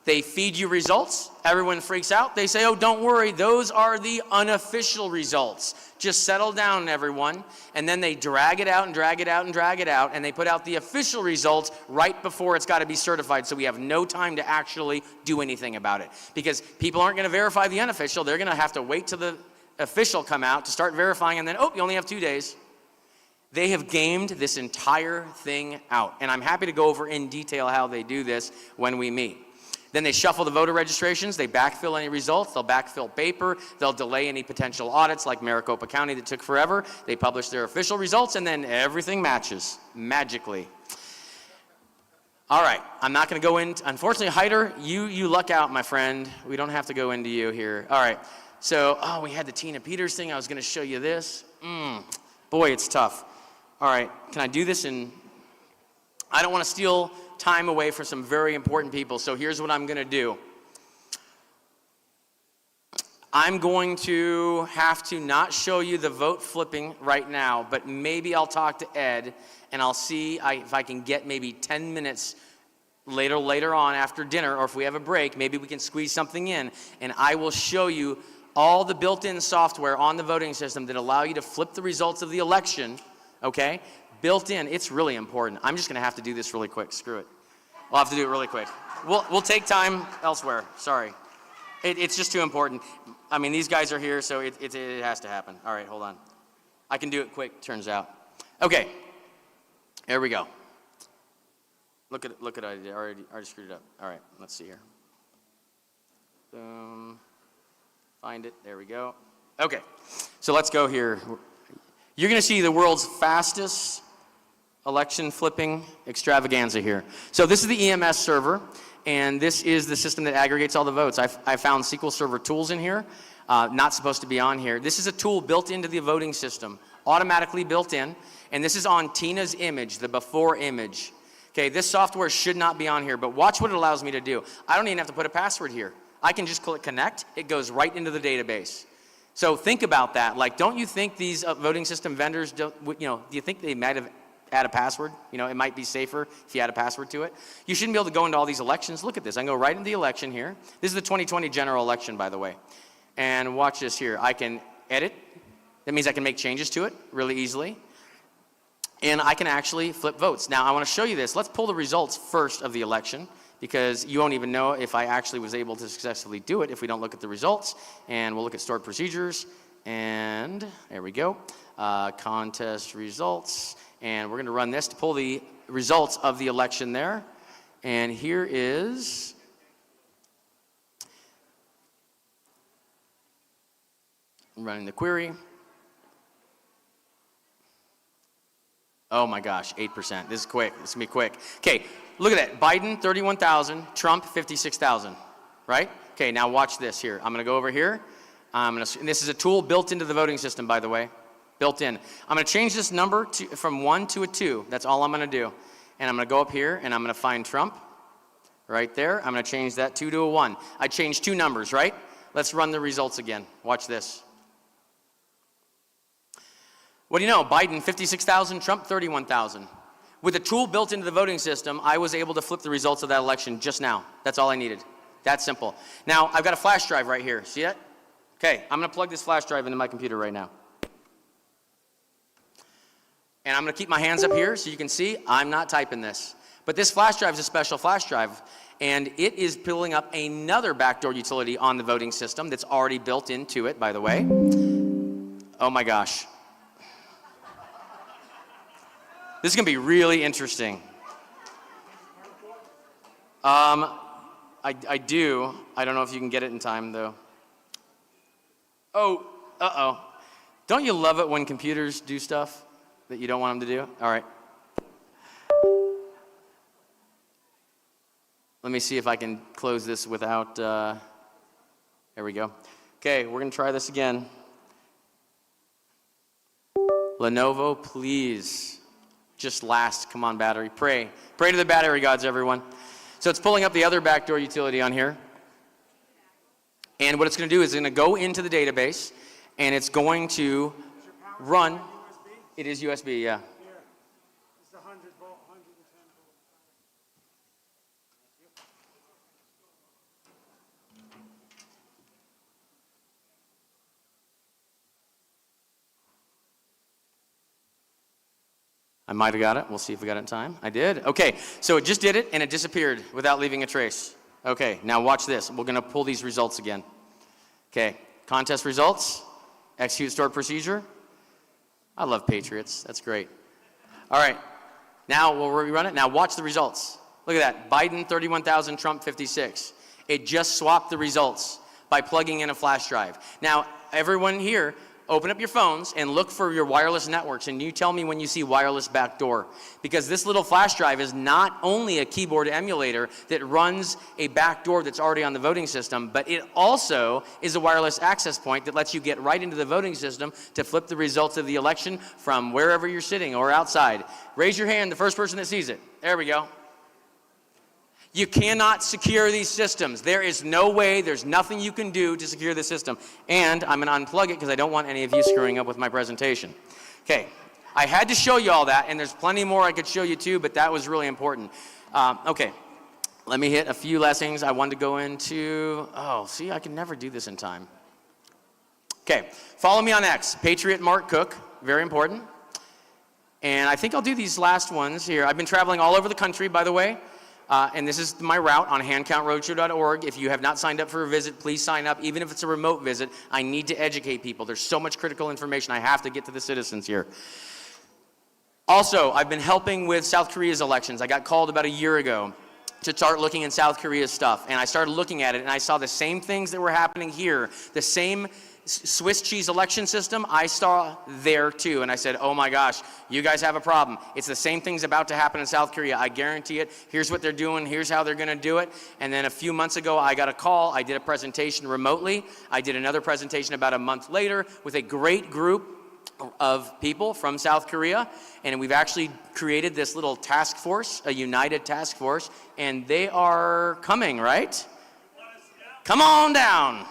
They feed you results. Everyone freaks out. They say, oh, don't worry. Those are the unofficial results. Just settle down, everyone. And then they drag it out and drag it out and drag it out. And they put out the official results right before it's got to be certified. So we have no time to actually do anything about it. Because people aren't going to verify the unofficial. They're going to have to wait till the official come out to start verifying. And then, oh, you only have 2 days. They have gamed this entire thing out. And I'm happy to go over in detail how they do this when we meet. Then they shuffle the voter registrations, they backfill any results, they'll backfill paper, they'll delay any potential audits like Maricopa County that took forever. They publish their official results and then everything matches, magically. All right, I'm not gonna go into, unfortunately, Hyder, you luck out, my friend. We don't have to go into you here. All right, so, we had the Tina Peters thing. I was gonna show you this. Boy, it's tough. All right, can I do this in, I don't wanna steal time away from some very important people, so here's what I'm gonna do. I'm going to have to not show you the vote flipping right now, but maybe I'll talk to Ed and I'll see if I can get maybe 10 minutes later on after dinner, or if we have a break, maybe we can squeeze something in, and I will show you all the built-in software on the voting system that allow you to flip the results of the election, okay? Built in, it's really important. I'm just gonna have to do this really quick, screw it. We'll have to do it really quick. We'll take time elsewhere, sorry. It's just too important. I mean, these guys are here, so it has to happen. All right, hold on. I can do it quick, turns out. Okay, here we go. Look at it, I already screwed it up. All right, let's see here. Boom, find it, there we go. Okay, so let's go here. You're gonna see the world's fastest election flipping extravaganza here. So this is the EMS server, and this is the system that aggregates all the votes. I found SQL Server tools in here, not supposed to be on here. This is a tool built into the voting system, automatically built in, and this is on Tina's image, the before image. Okay, this software should not be on here, but watch what it allows me to do. I don't even have to put a password here. I can just click connect, it goes right into the database. So think about that. Like, don't you think these voting system vendors, do you think they might have add a password? You know, it might be safer if you add a password to it. You shouldn't be able to go into all these elections. Look at this. I can go right into the election here. This is the 2020 general election, by the way. And watch this here. I can edit. That means I can make changes to it really easily. And I can actually flip votes. Now, I want to show you this. Let's pull the results first of the election because you won't even know if I actually was able to successfully do it if we don't look at the results. And we'll look at stored procedures, and there we go. Contest results, and we're gonna run this to pull the results of the election there. And here is running the query. Oh my gosh, 8%. This is quick. This is gonna be quick. Okay, look at that. Biden, 31,000. Trump, 56,000. Right? Okay, now watch this here. I'm gonna go over here. And this is a tool built into the voting system, by the way. Built in. I'm gonna change this number from 1 to a 2. That's all I'm gonna do. And I'm gonna go up here and I'm gonna find Trump. Right there. I'm gonna change that 2 to a 1. I changed 2 numbers, right? Let's run the results again. Watch this. What do you know? Biden, 56,000, Trump, 31,000. With a tool built into the voting system, I was able to flip the results of that election just now. That's all I needed. That simple. Now, I've got a flash drive right here. See that? Okay, I'm gonna plug this flash drive into my computer right now. And I'm gonna keep my hands up here so you can see I'm not typing this. But this flash drive is a special flash drive, and it is pulling up another backdoor utility on the voting system that's already built into it, by the way. Oh my gosh. This is gonna be really interesting. I do. I don't know if you can get it in time though. Oh, uh-oh. Don't you love it when computers do stuff that you don't want them to do? All right. Let me see if I can close this without, there we go. Okay, we're gonna try this again. Lenovo, please. Just last, come on battery, pray. Pray to the battery gods, everyone. So it's pulling up the other backdoor utility on here. And what it's gonna do is it's gonna go into the database and it's going to run. It is USB, yeah. It's 100 volt, 110 volt. I might have got it. We'll see if we got it in time. I did. Okay, so it just did it and it disappeared without leaving a trace. Okay, now watch this. We're gonna pull these results again. Okay, contest results, execute stored procedure. I love Patriots, that's great. All right, now we'll rerun it. Now watch the results. Look at that, Biden 31,000, Trump 56. It just swapped the results by plugging in a flash drive. Now, everyone here, open up your phones and look for your wireless networks, and you tell me when you see wireless backdoor. Because this little flash drive is not only a keyboard emulator that runs a backdoor that's already on the voting system, but it also is a wireless access point that lets you get right into the voting system to flip the results of the election from wherever you're sitting or outside. Raise your hand, the first person that sees it. There we go. You cannot secure these systems. There is no way, there's nothing you can do to secure the system. And I'm gonna unplug it because I don't want any of you screwing up with my presentation. Okay, I had to show you all that, and there's plenty more I could show you too, but that was really important. Okay, let me hit a few last things I wanted to go into. Oh, see, I can never do this in time. Okay, follow me on X, Patriot Mark Cook, very important. And I think I'll do these last ones here. I've been traveling all over the country, by the way. And this is my route on handcountroadshow.org. If you have not signed up for a visit, please sign up. Even if it's a remote visit, I need to educate people. There's so much critical information I have to get to the citizens here. Also, I've been helping with South Korea's elections. I got called about a year ago to start looking in South Korea's stuff. And I started looking at it, and I saw the same things that were happening here, the same Swiss cheese election system I saw there too. And I said, oh my gosh, you guys have a problem. It's the same thing's about to happen in South Korea. I guarantee it. Here's what they're doing. Here's how they're gonna do it. And then a few months ago, I got a call. I did a presentation remotely. I did another presentation about a month later with a great group of people from South Korea. And we've actually created this little task force, a united task force. And they are coming, right? Come on down.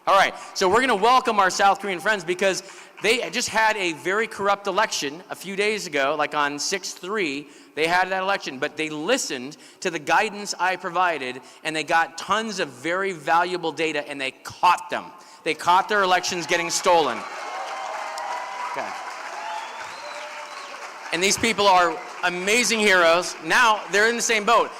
All right, so we're gonna welcome our South Korean friends because they just had a very corrupt election a few days ago, like on 6/3, they had that election, but they listened to the guidance I provided and they got tons of very valuable data and they caught them. They caught their elections getting stolen. Okay. And these people are amazing heroes. Now they're in the same boat.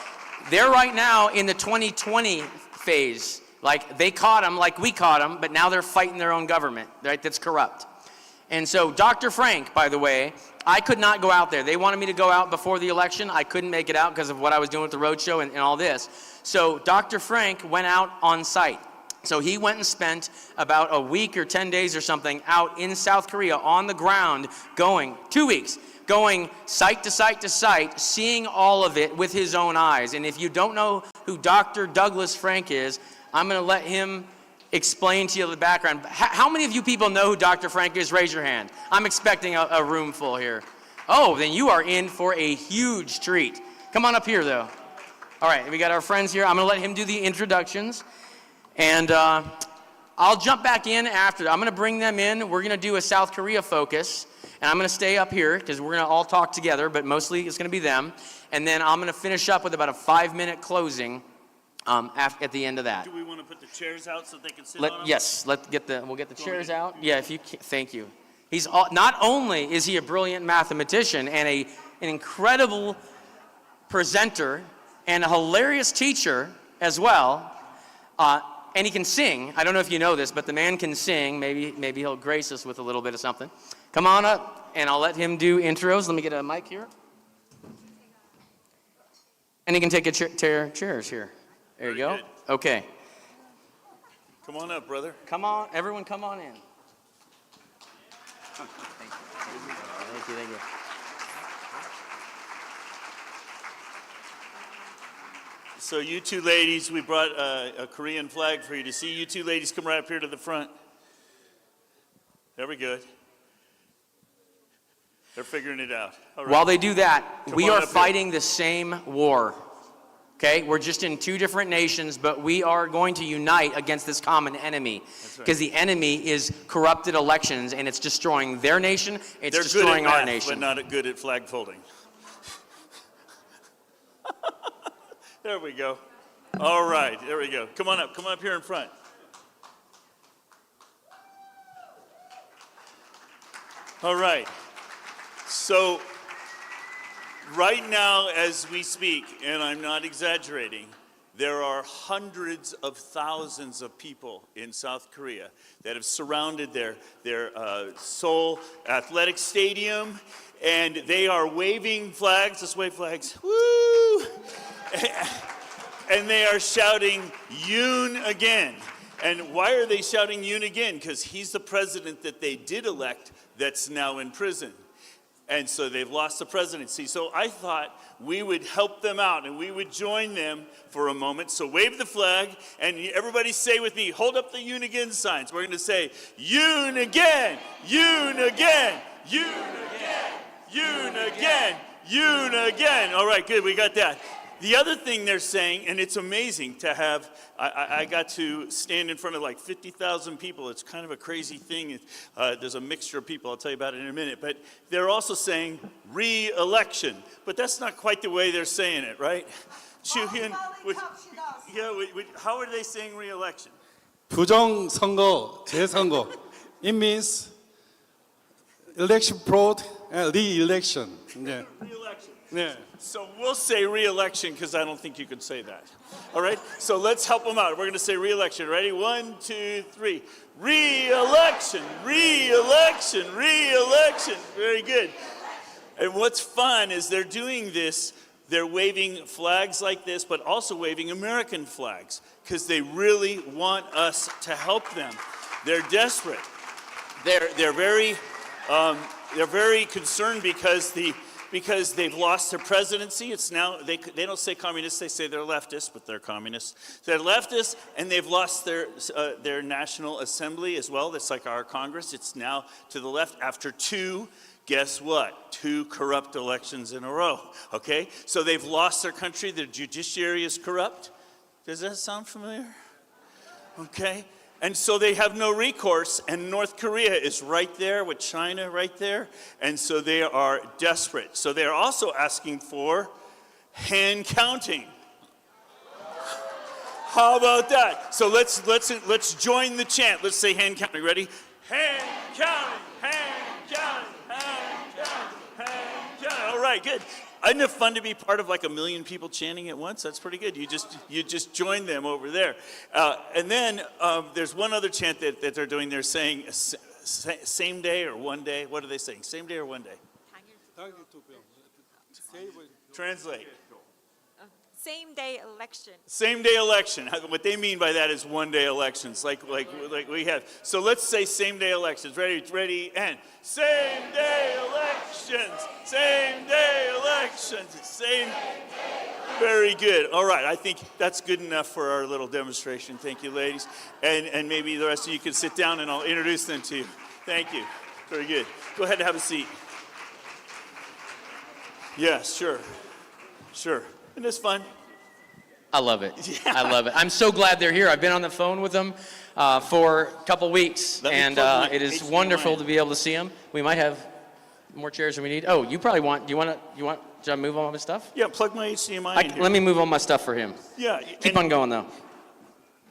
They're right now in the 2020 phase. Like, they caught them like we caught them, but now they're fighting their own government, right, that's corrupt. And so Dr. Frank, by the way, I could not go out there. They wanted me to go out before the election. I couldn't make it out because of what I was doing with the roadshow and all this. So Dr. Frank went out on site. So he went and spent about a week or 10 days or something out in South Korea on the ground, going 2 weeks, going site to site to site, seeing all of it with his own eyes. And if you don't know who Dr. Douglas Frank is, I'm going to let him explain to you the background. How many of you people know who Dr. Frank is? Raise your hand. I'm expecting a room full here. Oh, then you are in for a huge treat. Come on up here, though. All right, we got our friends here. I'm going to let him do the introductions. And I'll jump back in after. I'm going to bring them in. We're going to do a South Korea focus. And I'm going to stay up here because we're going to all talk together, but mostly it's going to be them. And then I'm going to finish up with about a 5-minute closing at the end of that. Do we want to put the chairs out so they can sit on them? Yes, we'll get the chairs out. Yeah, if you can, thank you. He's not only is he a brilliant mathematician and an incredible presenter and a hilarious teacher as well, and he can sing. I don't know if you know this, but the man can sing. Maybe he'll grace us with a little bit of something. Come on up, and I'll let him do intros. Let me get a mic here. And he can take chairs here. There you go. Good. Okay. Come on up, brother. Come on, everyone come on in. Thank you. So you two ladies, we brought a Korean flag for you to see. You two ladies, come right up here to the front. Very good. They're figuring it out. All right. While they do that, we are up fighting the same war. Okay, we're just in two different nations, but we are going to unite against this common enemy. Because the enemy is corrupted elections, and it's destroying their nation, it's They're destroying good at our math, nation. but not good at flag folding. There we go. All right, there we go. Come on up here in front. All right. So, right now, as we speak, and I'm not exaggerating, there are hundreds of thousands of people in South Korea that have surrounded their Seoul Athletic Stadium, and they are waving flags. Let's wave flags. Woo! And they are shouting, Yoon again. And why are they shouting Yoon again? Because he's the president that they did elect that's now in prison. And so they've lost the presidency. So I thought we would help them out and we would join them for a moment. So wave the flag and everybody say with me, hold up the Yoon again signs. We're going to say, Yoon again, Yoon again, Yoon again, Yoon again, Yoon again. All right, good, we got that. The other thing they're saying, and it's amazing to have, I got to stand in front of like 50,000 people. It's kind of a crazy thing. There's a mixture of people. I'll tell you about it in a minute. But they're also saying re-election. But that's not quite the way they're saying it, right? Chuhyun, how are they saying re-election? 부정선거, 재선거. It means election fraud and re-election. 네. Re-election. 네. So we'll say re-election because I don't think you could say that. All right? So let's help them out. We're going to say re-election. Ready? 1, 2, 3. Re-election, re-election, re-election. Very good. And what's fun is they're doing this. They're waving flags like this, but also waving American flags because they really want us to help them. They're desperate. They're very concerned because they've lost their presidency. It's now, they don't say communists, they say they're leftists, but they're communists. They're leftists, and they've lost their National Assembly as well. That's like our Congress. It's now to the left after guess what? 2 corrupt elections in a row, okay? So they've lost their country. Their judiciary is corrupt. Does that sound familiar? Okay. And so they have no recourse, and North Korea is right there with China right there, and so they are desperate. So they're also asking for hand counting. How about that? So let's join the chant. Let's say hand counting. Ready? Hand counting, hand counting, hand counting, hand counting. All right, good. Isn't it fun to be part of like 1 million people chanting at once? That's pretty good. You just join them over there. And then there's one other chant that they're doing. They're saying same day or one day. What are they saying? Same day or one day? Translate. Same day election. Same day election. What they mean by that is one day elections, like we have. So let's say same day elections. Ready, and same day elections. Same day elections. Same. Very good. All right. I think that's good enough for our little demonstration. Thank you, ladies, and maybe the rest of you can sit down and I'll introduce them to you. Thank you. Very good. Go ahead and have a seat. Yes, sure. Isn't this fun? I love it. Yeah. I love it. I'm so glad they're here. I've been on the phone with them for a couple weeks, and it is wonderful to be able to see them. We might have more chairs than we need. Oh, you probably want, do you want to move all my stuff? Yeah, plug my HDMI in here. Let me move all my stuff for him. Yeah. Keep on going, though.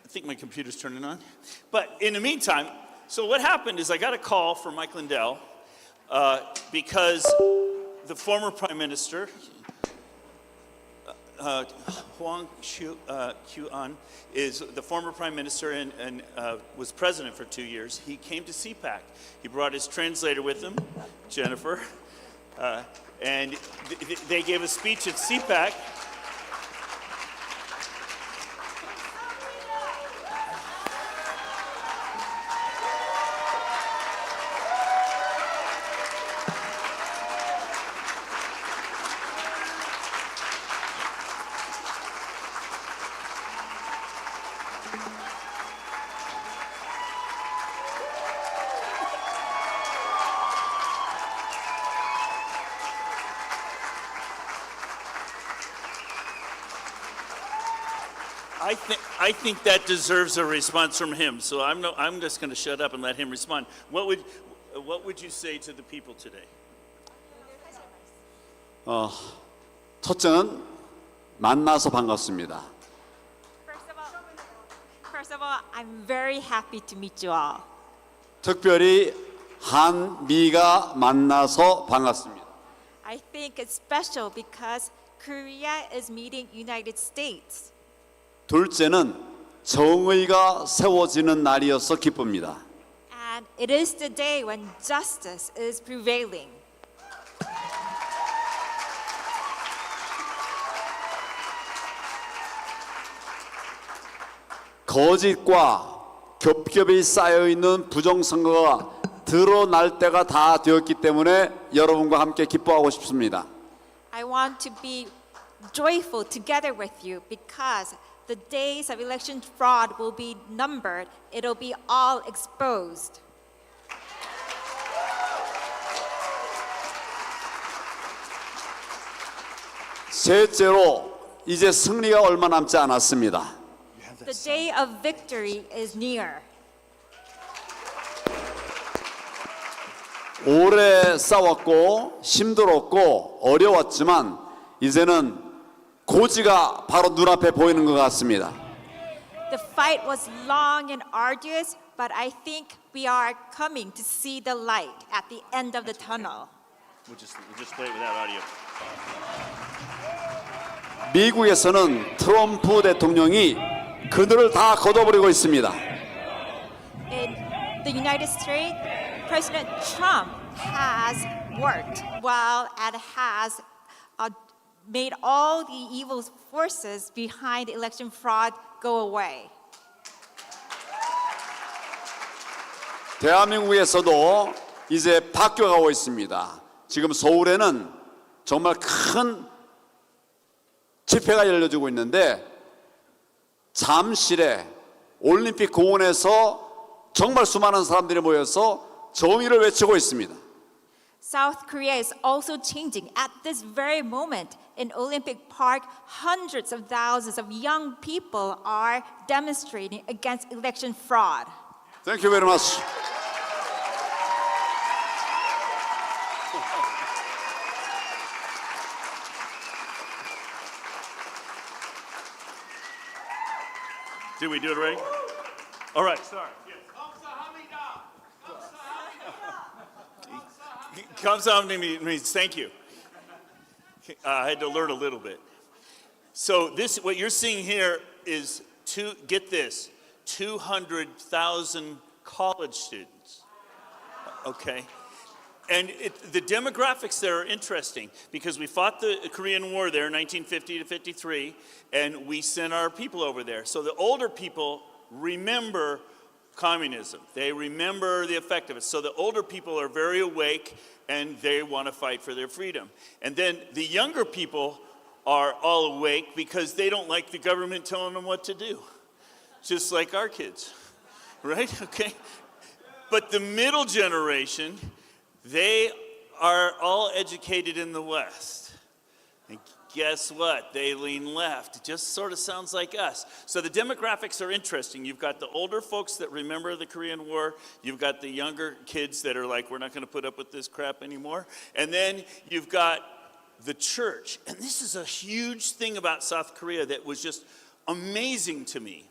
I think my computer's turning on. But in the meantime, so what happened is I got a call from Mike Lindell because the former Prime Minister, Huang Qiuan, is the former Prime Minister and was president for 2 years. He came to CPAC. He brought his translator with him, Jennifer, and they gave a speech at CPAC. I think that deserves a response from him. So I'm just going to shut up and let him respond. What would you say to the people today? 첫째는 만나서 반갑습니다. First of all, I'm very happy to meet you all. 특별히 한미가 만나서 반갑습니다. I think it's special because Korea is meeting United States. 둘째는 정의가 세워지는 날이어서 기쁩니다. And it is the day when justice is prevailing. 거짓과 겹겹이 쌓여 있는 부정선거가 드러날 때가 다 되었기 때문에 여러분과 함께 기뻐하고 싶습니다. I want to be joyful together with you because the days of election fraud will be numbered. It'll be all exposed. 셋째로 이제 승리가 얼마 남지 않았습니다. The day of victory is near. 오래 싸웠고 힘들었고 어려웠지만 이제는 고지가 바로 눈앞에 보이는 것 같습니다. The fight was long and arduous, but I think we are coming to see the light at the end of the tunnel. We'll just play it without audio. 미국에서는 트럼프 대통령이 그들을 다 걷어버리고 있습니다. In the United States, President Trump has worked well and has made all the evil forces behind election fraud go away. 대한민국에서도 이제 바뀌어가고 있습니다. 지금 서울에는 정말 큰 집회가 열려지고 있는데 잠실에 올림픽 공원에서 정말 수많은 사람들이 모여서 정의를 외치고 있습니다. South Korea is also changing. At this very moment in Olympic Park, hundreds of thousands of young people are demonstrating against election fraud. Thank you very much. Did we do it right? All right. Sorry. Kamsahamnida means thank you. I had to learn a little bit. So what you're seeing here is, get this, 200,000 college students, okay? And the demographics there are interesting because we fought the Korean War there in 1950 to 53, and we sent our people over there. So the older people remember communism. They remember the effect of it. So the older people are very awake and they want to fight for their freedom. And then the younger people are all awake because they don't like the government telling them what to do. Just like our kids, right? Okay. But the middle generation, they are all educated in the West. And guess what? They lean left. It just sort of sounds like us. So the demographics are interesting. You've got the older folks that remember the Korean War. You've got the younger kids that are like, we're not going to put up with this crap anymore. And then you've got the church. And this is a huge thing about South Korea that was just amazing to me.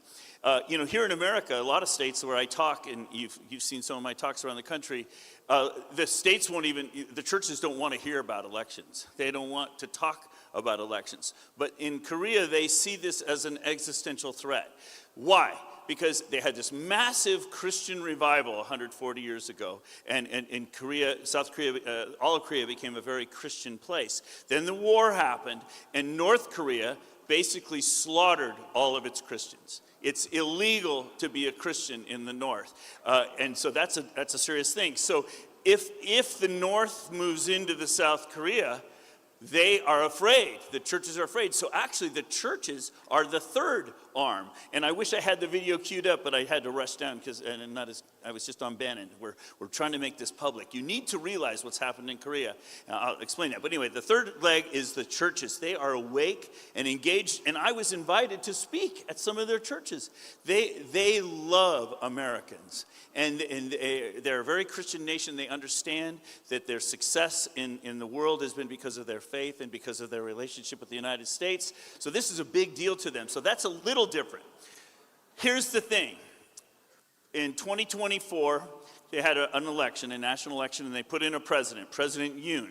Here in America, a lot of states where I talk, and you've seen some of my talks around the country, the states the churches don't want to hear about elections. They don't want to talk about elections. But in Korea, they see this as an existential threat. Why? Because they had this massive Christian revival 140 years ago, and in Korea, South Korea, all of Korea became a very Christian place. Then the war happened, and North Korea basically slaughtered all of its Christians. It's illegal to be a Christian in the North. And so that's a serious thing. So if the North moves into the South Korea, they are afraid. The churches are afraid. So actually the churches are the third arm. And I wish I had the video queued up, but I had to rush down because I was just on Bannon. We're trying to make this public. You need to realize what's happened in Korea. I'll explain that. But anyway, the third leg is the churches. They are awake and engaged. And I was invited to speak at some of their churches. They love Americans. And they're a very Christian nation. They understand that their success in the world has been because of their faith and because of their relationship with the United States. So this is a big deal to them. So that's a little different. Here's the thing. In 2024, they had an election, a national election, and they put in a president, President Yoon,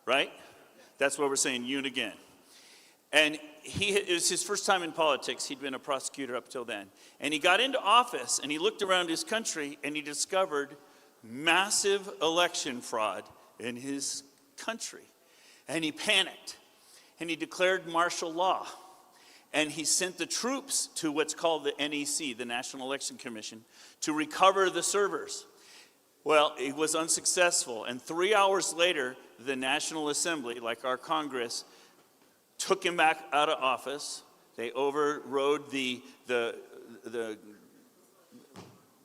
right? That's what we're saying, Yoon again. And it was his first time in politics. He'd been a prosecutor up till then. And he got into office, and he looked around his country, and he discovered massive election fraud in his country. And he panicked, and he declared martial law. And he sent the troops to what's called the NEC, the National Election Commission, to recover the servers. Well, it was unsuccessful. And 3 hours later, the National Assembly, like our Congress, took him back out of office. They overrode the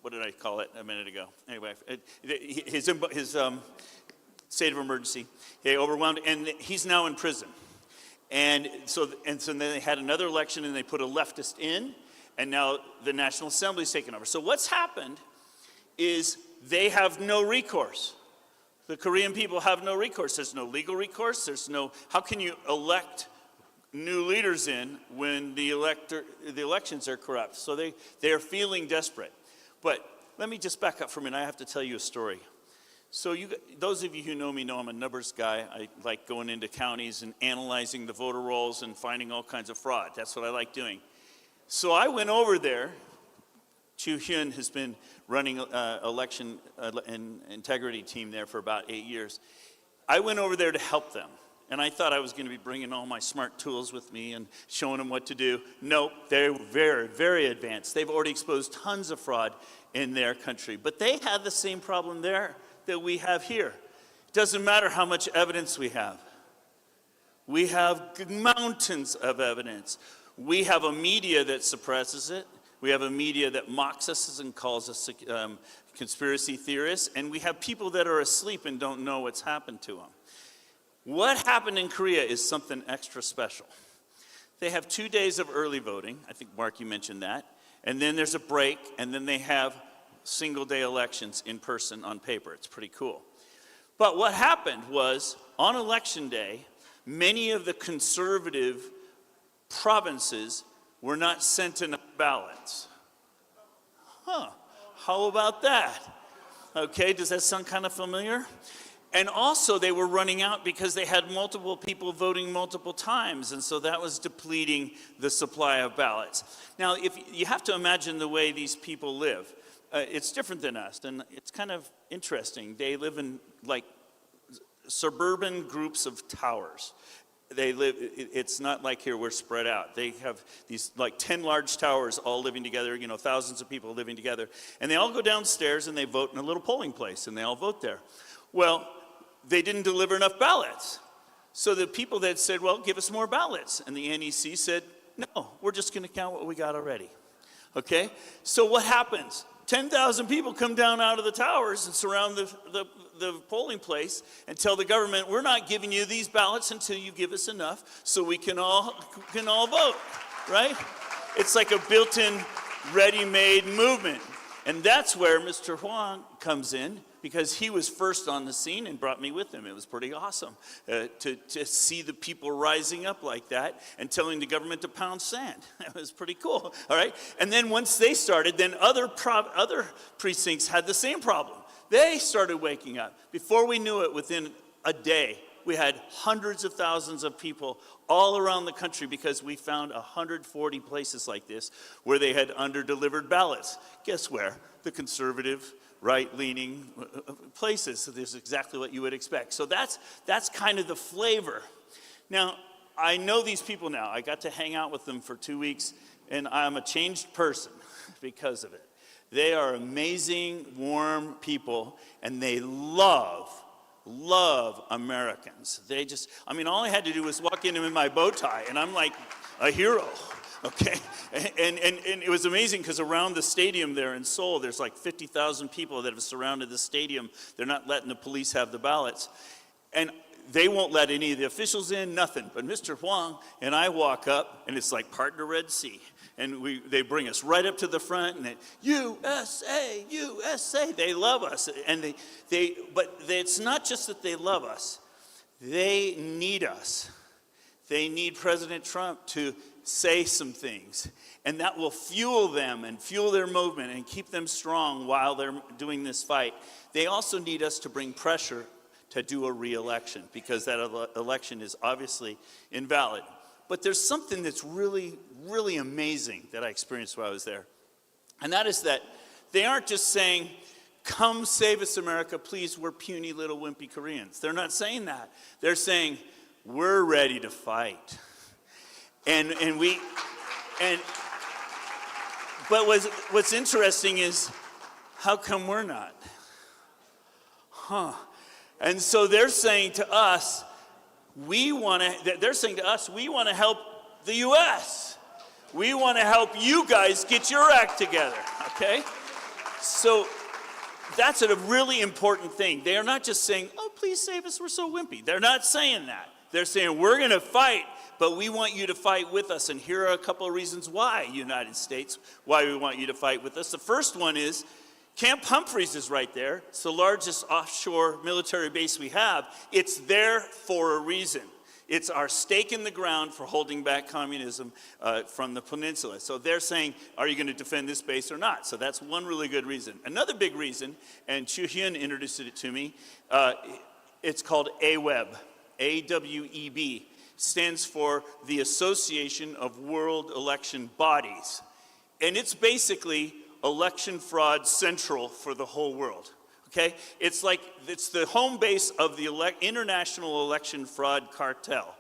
what did I call it a minute ago? Anyway, his state of emergency. They overwhelmed, and he's now in prison. And so then they had another election, and they put a leftist in, and now the National Assembly's taken over. So what's happened is they have no recourse. The Korean people have no recourse. There's no legal recourse. How can you elect new leaders in when the elections are corrupt? So they are feeling desperate. But let me just back up for a minute. I have to tell you a story. So those of you who know me know I'm a numbers guy. I like going into counties and analyzing the voter rolls and finding all kinds of fraud. That's what I like doing. So I went over there. Chu Hyun has been running election and integrity team there for about 8 years. I went over there to help them. And I thought I was going to be bringing all my smart tools with me and showing them what to do. Nope, they're very, very advanced. They've already exposed tons of fraud in their country. But they had the same problem there that we have here. It doesn't matter how much evidence we have. We have mountains of evidence. We have a media that suppresses it. We have a media that mocks us and calls us conspiracy theorists. And we have people that are asleep and don't know what's happened to them. What happened in Korea is something extra special. They have 2 days of early voting. I think, Mark, you mentioned that. And then there's a break, and then they have single-day elections in person on paper. It's pretty cool. But what happened was, on election day, many of the conservative provinces were not sent enough ballots. How about that? Okay, does that sound kind of familiar? And also they were running out because they had multiple people voting multiple times, and so that was depleting the supply of ballots. Now, if you have to imagine the way these people live, it's different than us, and it's kind of interesting. They live in like suburban groups of towers. They live, it's not like here we're spread out. They have these like 10 large towers all living together, you know, thousands of people living together. And they all go downstairs and they vote in a little polling place, and they all vote there. Well, they didn't deliver enough ballots. So the people that said, well, give us more ballots. And the NEC said, no, we're just going to count what we got already. Okay? So what happens? 10,000 people come down out of the towers and surround the polling place and tell the government, we're not giving you these ballots until you give us enough so we can all vote, right? It's like a built-in, ready-made movement. And that's where Mr. Huang comes in, because he was first on the scene and brought me with him. It was pretty awesome to see the people rising up like that and telling the government to pound sand. That was pretty cool, all right? And then once they started, then other precincts had the same problem. They started waking up. Before we knew it, within a day, we had hundreds of thousands of people all around the country because we found 140 places like this where they had under-delivered ballots. Guess where? The conservative, right-leaning places. So there's exactly what you would expect. So that's kind of the flavor. Now, I know these people now. I got to hang out with them for 2 weeks, and I'm a changed person because of it. They are amazing, warm people, and they love Americans. They just, I mean, all I had to do was walk in my bow tie, and I'm like a hero, okay? And it was amazing because around the stadium there in Seoul, there's like 50,000 people that have surrounded the stadium. They're not letting the police have the ballots. And they won't let any of the officials in, nothing. But Mr. Huang and I walk up, and it's like part of the Red Sea. And they bring us right up to the front, and USA, USA. They love us, and but it's not just that they love us. They need us. They need President Trump to say some things, and that will fuel them and fuel their movement and keep them strong while they're doing this fight. They also need us to bring pressure to do a re-election, because that election is obviously invalid. But there's something that's really, really amazing that I experienced while I was there. And that is that they aren't just saying, come save us, America, please, we're puny little wimpy Koreans. They're not saying that. They're saying, we're ready to fight. But what's interesting is, how come we're not? And so they're saying to us, we want to help the U.S. We want to help you guys get your act together, okay? So that's a really important thing. They are not just saying, oh, please save us, we're so wimpy. They're not saying that. They're saying, we're going to fight, but we want you to fight with us. And here are a couple of reasons why, United States, why we want you to fight with us. The first one is, Camp Humphreys is right there. It's the largest offshore military base we have. It's there for a reason. It's our stake in the ground for holding back communism from the peninsula. So they're saying, are you going to defend this base or not? So that's one really good reason. Another big reason, and Chu Hyun introduced it to me, it's called AWEB, A-W-E-B. Stands for the Association of World Election Bodies. And it's basically election fraud central for the whole world, okay? It's the home base of the international election fraud cartel.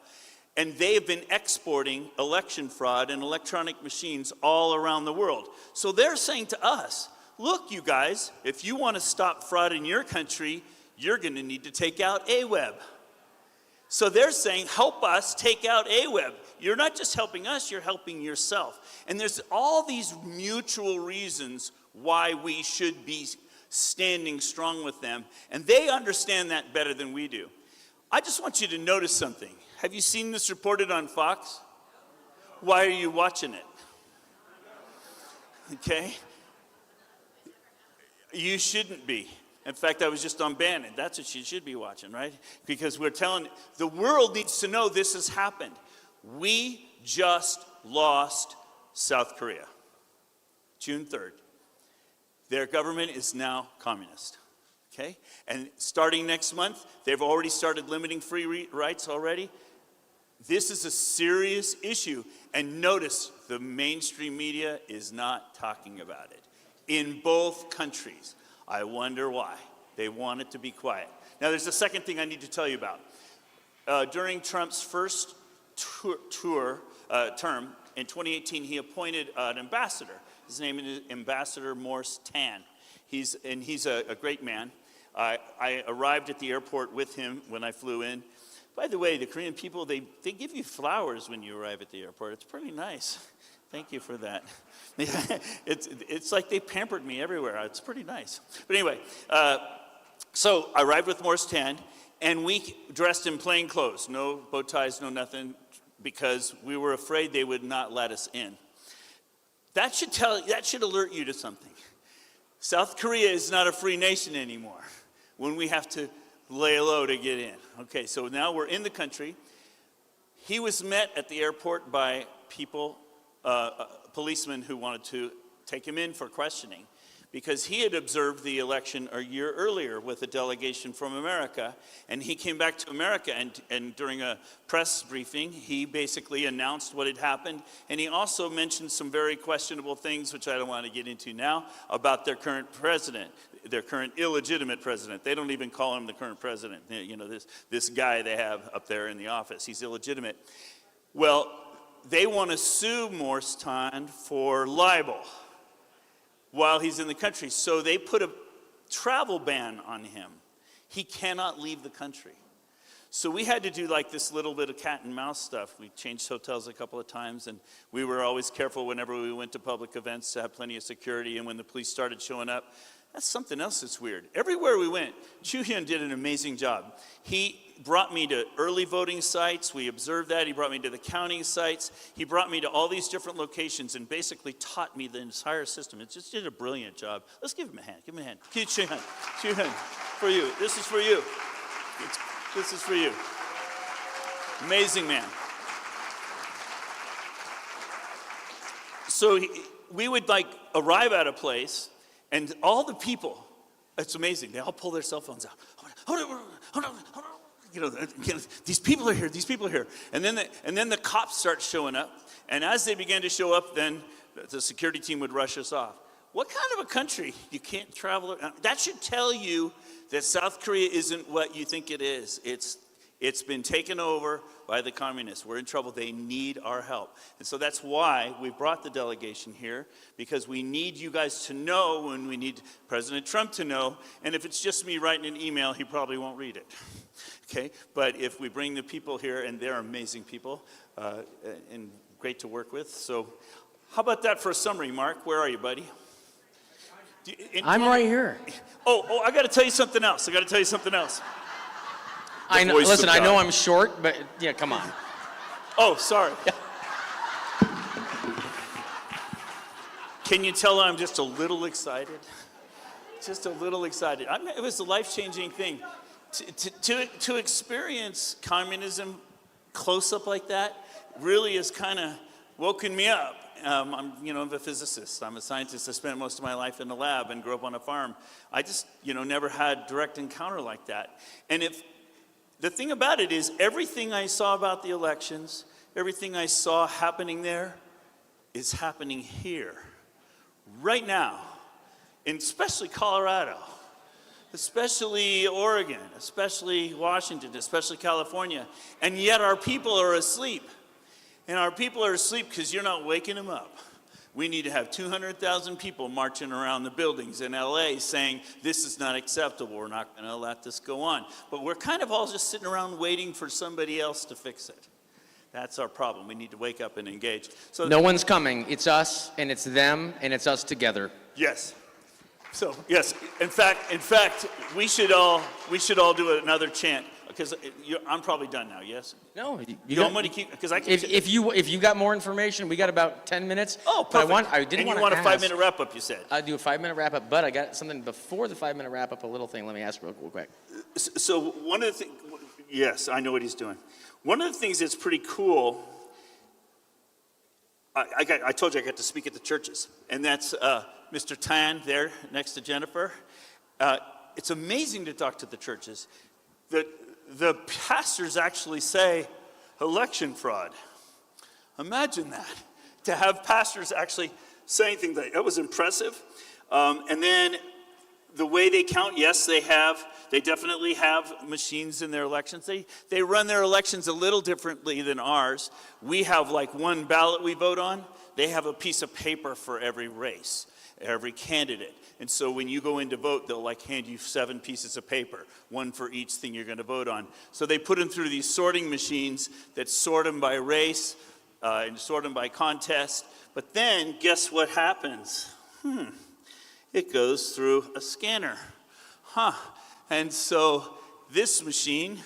And they have been exporting election fraud and electronic machines all around the world. So they're saying to us, look, you guys, if you want to stop fraud in your country, you're going to need to take out AWEB. So they're saying, help us take out AWEB. You're not just helping us, you're helping yourself. And there's all these mutual reasons why we should be standing strong with them. And they understand that better than we do. I just want you to notice something. Have you seen this reported on Fox? Why are you watching it? Okay? You shouldn't be. In fact, I was just on Bannon. That's what you should be watching, right? Because we're telling, the world needs to know this has happened. We just lost South Korea, June 3rd. Their government is now communist, okay? And starting next month, they've already started limiting free rights already. This is a serious issue. And notice, the mainstream media is not talking about it. In both countries. I wonder why. They want it to be quiet. Now, there's a second thing I need to tell you about. During Trump's first term, in 2018, he appointed an ambassador. His name is Ambassador Morris Tan. He's a great man. I arrived at the airport with him when I flew in. By the way, the Korean people, they give you flowers when you arrive at the airport. It's pretty nice. Thank you for that. It's like they pampered me everywhere. It's pretty nice. But anyway, so I arrived with Morris Tan, and we dressed in plain clothes. No bow ties, no nothing, because we were afraid they would not let us in. That should alert you to something. South Korea is not a free nation anymore when we have to lay low to get in. Okay, so now we're in the country. He was met at the airport by people, policemen who wanted to take him in for questioning because he had observed the election a year earlier with a delegation from America, and he came back to America, and during a press briefing, he basically announced what had happened, and he also mentioned some very questionable things, which I don't want to get into now, about their current president, their current illegitimate president. They don't even call him the current president. You know, this guy they have up there in the office, he's illegitimate. Well, they want to sue Morris Tan for libel while he's in the country. So they put a travel ban on him. He cannot leave the country. So we had to do like this little bit of cat and mouse stuff. We changed hotels a couple of times, and we were always careful whenever we went to public events to have plenty of security. And when the police started showing up, that's something else that's weird. Everywhere we went, Chu Hyun did an amazing job. He brought me to early voting sites. We observed that. He brought me to the counting sites. He brought me to all these different locations and basically taught me the entire system. It just did a brilliant job. Let's give him a hand. Give him a hand. Chu Hyun. Chu Hyun, for you. This is for you. This is for you. Amazing man. So we would like arrive at a place, and all the people, it's amazing, they all pull their cell phones out. Hold on. You know, these people are here, these people are here. And then the cops start showing up, and as they began to show up, then the security team would rush us off. What kind of a country? You can't travel. That should tell you that South Korea isn't what you think it is. It's been taken over by the communists. We're in trouble. They need our help. And so that's why we brought the delegation here, because we need you guys to know, and we need President Trump to know. And if it's just me writing an email, he probably won't read it. Okay? But if we bring the people here, and they're amazing people, and great to work with. So how about that for a summary, Mark? Where are you, buddy? I'm right here. Oh, I got to tell you something else. I know, listen, I know I'm short, but yeah, come on. Oh, sorry. Can you tell I'm just a little excited? Just a little excited. It was a life-changing thing. To experience communism close up like that really has kind of woken me up. I'm a physicist. I'm a scientist. I spent most of my life in the lab and grew up on a farm. I just, never had direct encounter like that. And the thing about it is, everything I saw about the elections, everything I saw happening there is happening here, right now, in especially Colorado, especially Oregon, especially Washington, especially California. And yet our people are asleep. And our people are asleep because you're not waking them up. We need to have 200,000 people marching around the buildings in LA saying, this is not acceptable, we're not going to let this go on. But we're kind of all just sitting around waiting for somebody else to fix it. That's our problem. We need to wake up and engage. So No one's coming. It's us, and it's them, and it's us together. Yes. So yes, in fact, we should all do another chant. Because I'm probably done now. Yes. No, you don't want to keep, because I can. If you got more information, we got about 10 minutes. Oh, perfect. You want a 5-minute wrap up. You said. I'd do a 5-minute wrap up, but I got something before the 5-minute wrap up. A little thing. Let me ask real quick. So one of the things. Yes, I know what he's doing. One of the things that's pretty cool. I told you I got to speak at the churches, and that's Mr. Tan there next to Jennifer. it's amazing to talk to the churches. The pastors actually say election fraud. Imagine that, to have pastors actually saying things like that. Was impressive. And then the way they count, yes, they definitely have machines in their elections. They run their elections a little differently than ours. We have like one ballot we vote on. They have a piece of paper for every race, every candidate. And so when you go in to vote, they'll like hand you 7 pieces of paper, one for each thing you're going to vote on. So they put them through these sorting machines that sort them by race and sort them by contest. But then guess what happens? It goes through a scanner. And so this machine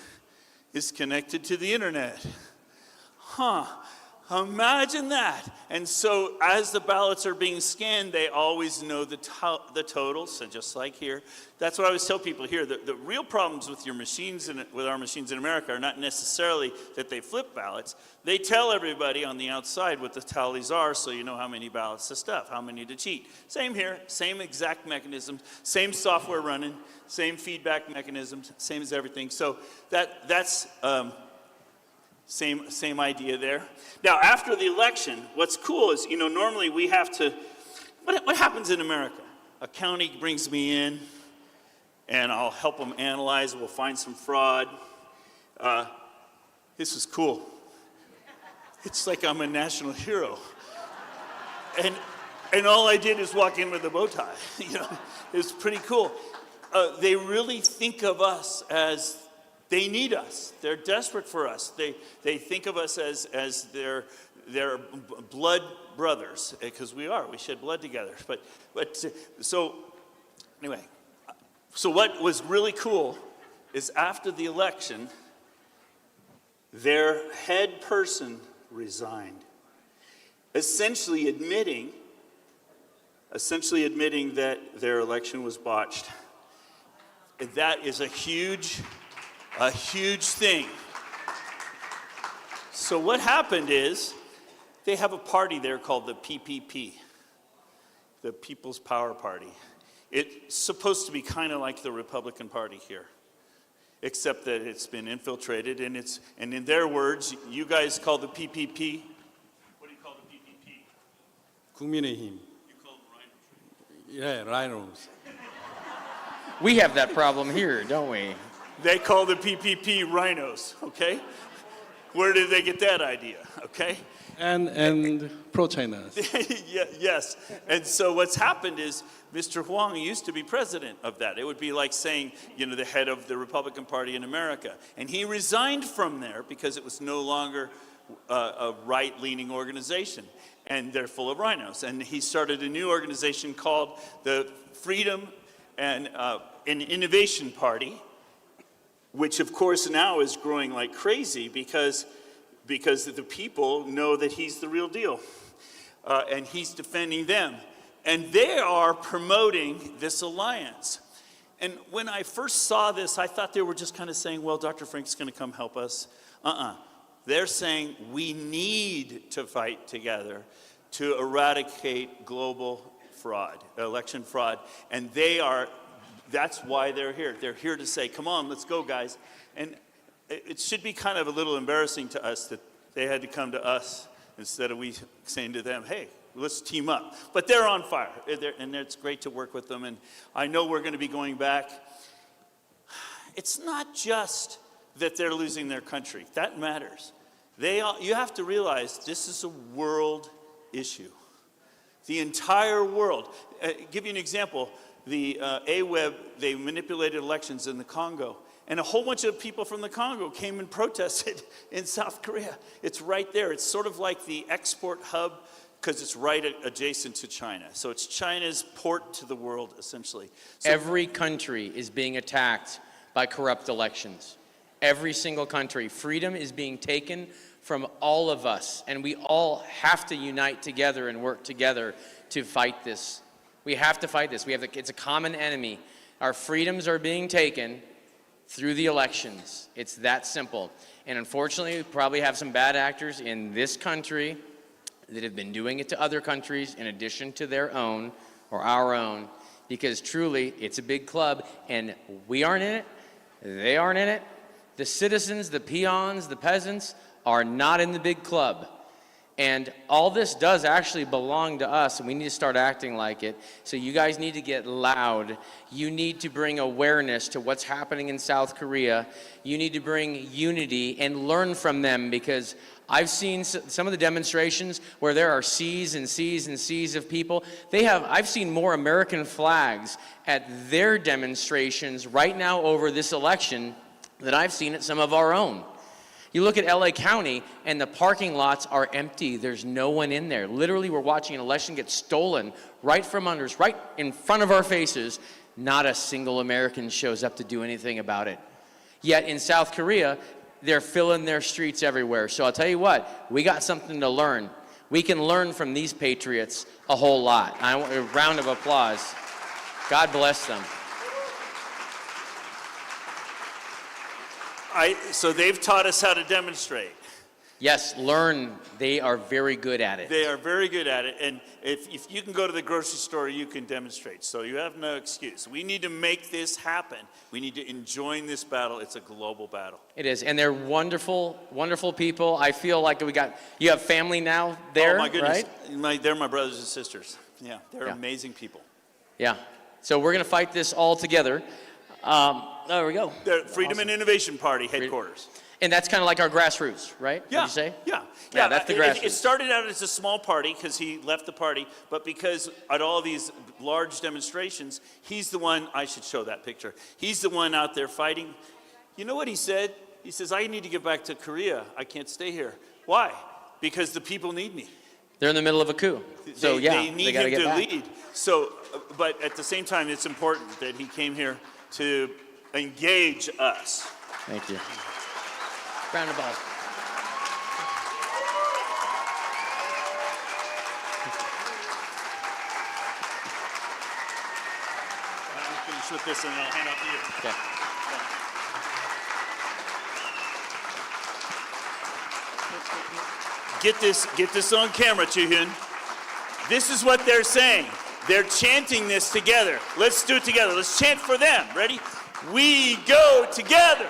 is connected to the internet. Imagine that. And so as the ballots are being scanned, they always know the totals, and just like here. That's what I always tell people here. The real problems with your machines, with our machines in America, are not necessarily that they flip ballots. They tell everybody on the outside what the tallies are, so you know how many ballots to stuff, how many to cheat. Same here, same exact mechanisms, same software running, same feedback mechanisms, same as everything. So that's same idea there. Now, after the election, what's cool is, normally we have to, what happens in America? A county brings me in, and I'll help them analyze, we'll find some fraud. This is cool. It's like I'm a national hero. And all I did is walk in with a bow tie. It's pretty cool. They really think of us as, they need us. They're desperate for us. They think of us as their blood brothers, because we shed blood together. So anyway, so what was really cool is after the election, their head person resigned, essentially admitting that their election was botched. And that is a huge thing. So what happened is, they have a party there called the PPP, the People's Power Party. It's supposed to be kind of like the Republican Party here, except that it's been infiltrated, and in their words, you guys call the PPP, what do you call the PPP? 국민의힘. You call them rhinos. Yeah, rhinos. We have that problem here, don't we? They call the PPP rhinos, okay? Where did they get that idea, okay? And pro-China. Yes, and so what's happened is Mr. Huang used to be president of that. It would be like saying, the head of the Republican Party in America. And he resigned from there because it was no longer a right-leaning organization. And they're full of rhinos. And he started a new organization called the Freedom and Innovation Party, which of course now is growing like crazy because the people know that he's the real deal. And he's defending them. And they are promoting this alliance. And when I first saw this, I thought they were just kind of saying, well, Dr. Frank's going to come help us. They're saying we need to fight together to eradicate global fraud, election fraud. And that's why they're here. They're here to say, come on, let's go, guys. And it should be kind of a little embarrassing to us that they had to come to us instead of we saying to them, hey, let's team up. But they're on fire, and it's great to work with them. And I know we're going to be going back. It's not just that they're losing their country. That matters. You have to realize this is a world issue. The entire world. Give you an example. The AWEB, they manipulated elections in the Congo. And a whole bunch of people from the Congo came and protested in South Korea. It's right there. It's sort of like the export hub because it's right adjacent to China. So it's China's port to the world, essentially. So every country is being attacked by corrupt elections. Every single country. Freedom is being taken from all of us. And we all have to unite together and work together to fight this. We have to fight this. It's a common enemy. Our freedoms are being taken through the elections. It's that simple. And unfortunately, we probably have some bad actors in this country that have been doing it to other countries in addition to their own or our own. because truly it's a big club and we aren't in it, they aren't in it. The citizens, the peons, the peasants are not in the big club. And all this does actually belong to us, and we need to start acting like it. So you guys need to get loud. You need to bring awareness to what's happening in South Korea. You need to bring unity and learn from them, because I've seen some of the demonstrations where there are seas and seas and seas of people. I've seen more American flags at their demonstrations right now over this election than I've seen at some of our own. You look at LA County and the parking lots are empty. There's no one in there. Literally, we're watching an election get stolen right from under us, right in front of our faces. Not a single American shows up to do anything about it. Yet in South Korea, they're filling their streets everywhere. So I'll tell you what, we got something to learn. We can learn from these patriots a whole lot. I want a round of applause. God bless them. So they've taught us how to demonstrate. Yes, learn. They are very good at it. They are very good at it. And if you can go to the grocery store, you can demonstrate. So you have no excuse. We need to make this happen. We need to join this battle. It's a global battle. It is. And they're wonderful, wonderful people. I feel like you have family now there, oh, my goodness. right? They're my brothers and sisters. Yeah, they're amazing people. Yeah. So we're going to fight this all together. There we go. The Freedom and Innovation Party headquarters. And that's kind of like our grassroots, right? Yeah. Would you say? Yeah. Yeah, that's the grassroots. It started out as a small party because he left the party, but because at all these large demonstrations, he's the one, I should show that picture. He's the one out there fighting. You know what he said? He says, I need to get back to Korea. I can't stay here. Why? Because the people need me. They're in the middle of a coup. So they need gotta him get to back. lead. So, but at the same time, it's important that he came here to engage us. Thank you. Round of applause. I'll finish with this and I'll hand out to you. Okay. Get this on camera, Choo-hyun. This is what they're saying. They're chanting this together. Let's do it together. Let's chant for them. Ready? We go together.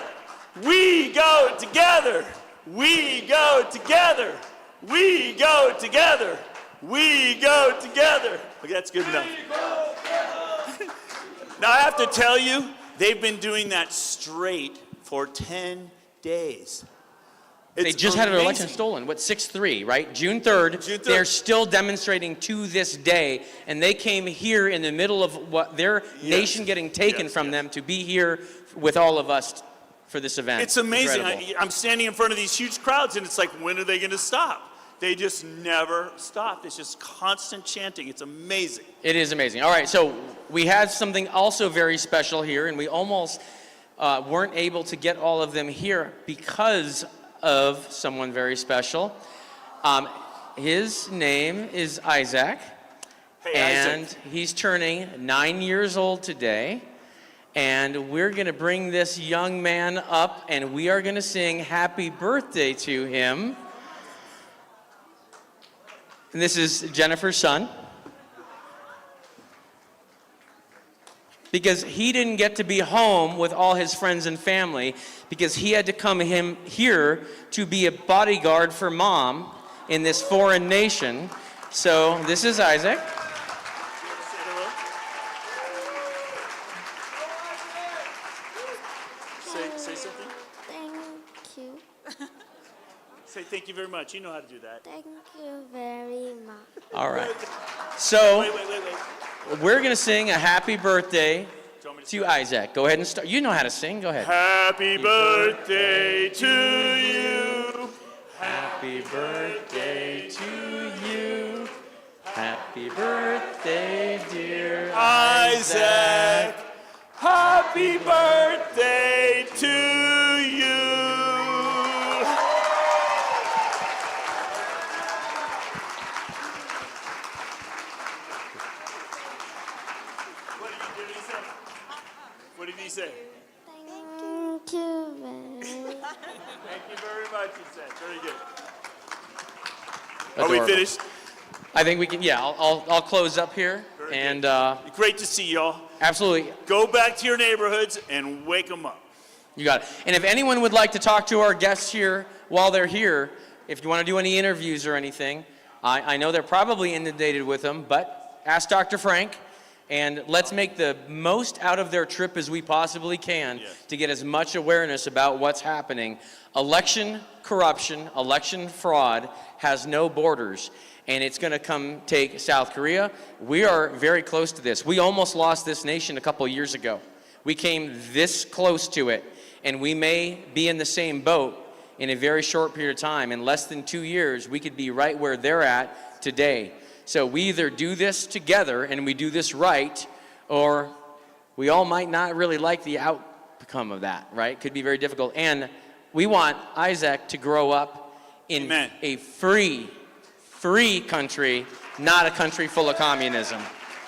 We go together. We go together. We go together. We go together. Okay, that's good enough. Now I have to tell you, they've been doing that straight for 10 days. They just had an election stolen. What, 6-3, right? June 3rd. They're still demonstrating to this day, and they came here in the middle of what their nation getting taken from them to be here with all of us for this event. It's amazing. Incredible. I'm standing in front of these huge crowds, and it's like, when are they going to stop? They just never stop. It's just constant chanting. It's amazing. It is amazing. All right, so we had something also very special here, and we almost weren't able to get all of them here because of someone very special. His name is Isaac, and Isaac. he's turning 9 years old today. And we're going to bring this young man up, and we are going to sing happy birthday to him. And this is Jennifer's son. Because he didn't get to be home with all his friends and family because he had to come here to be a bodyguard for mom in this foreign nation. So this is Isaac. Say something. Thank you. Say thank you very much. You know how to do that. Thank you very much. All right. So Wait. we're going to sing a happy birthday to Isaac. Go ahead and start. You know how to sing. Go ahead. Happy birthday to you. Happy birthday to you. Happy birthday, dear Isaac. Happy birthday to you. What did he say? Thank you very much. Thank you very much, he said. Very good. That's Are we adorable. finished? I think we can. Yeah, I'll close up here. And Great to see y'all. absolutely, Go back to your neighborhoods and wake them up. you got it. And if anyone would like to talk to our guests here while they're here, if you want to do any interviews or anything, I know they're probably inundated with them, but ask Dr. Frank, and let's make the most out of their trip as we possibly can to get as much awareness about what's happening. Election corruption, election fraud has no borders, and it's going to come take South Korea. We are very close to this. We almost lost this nation a couple years ago. We came this close to it, and we may be in the same boat in a very short period of time. In less than 2 years, we could be right where they're at today. So we either do this together and we do this right, or we all might not really like the outcome of that, right? Could be very difficult. And we want Isaac to grow up in a free country, not a country full of communism.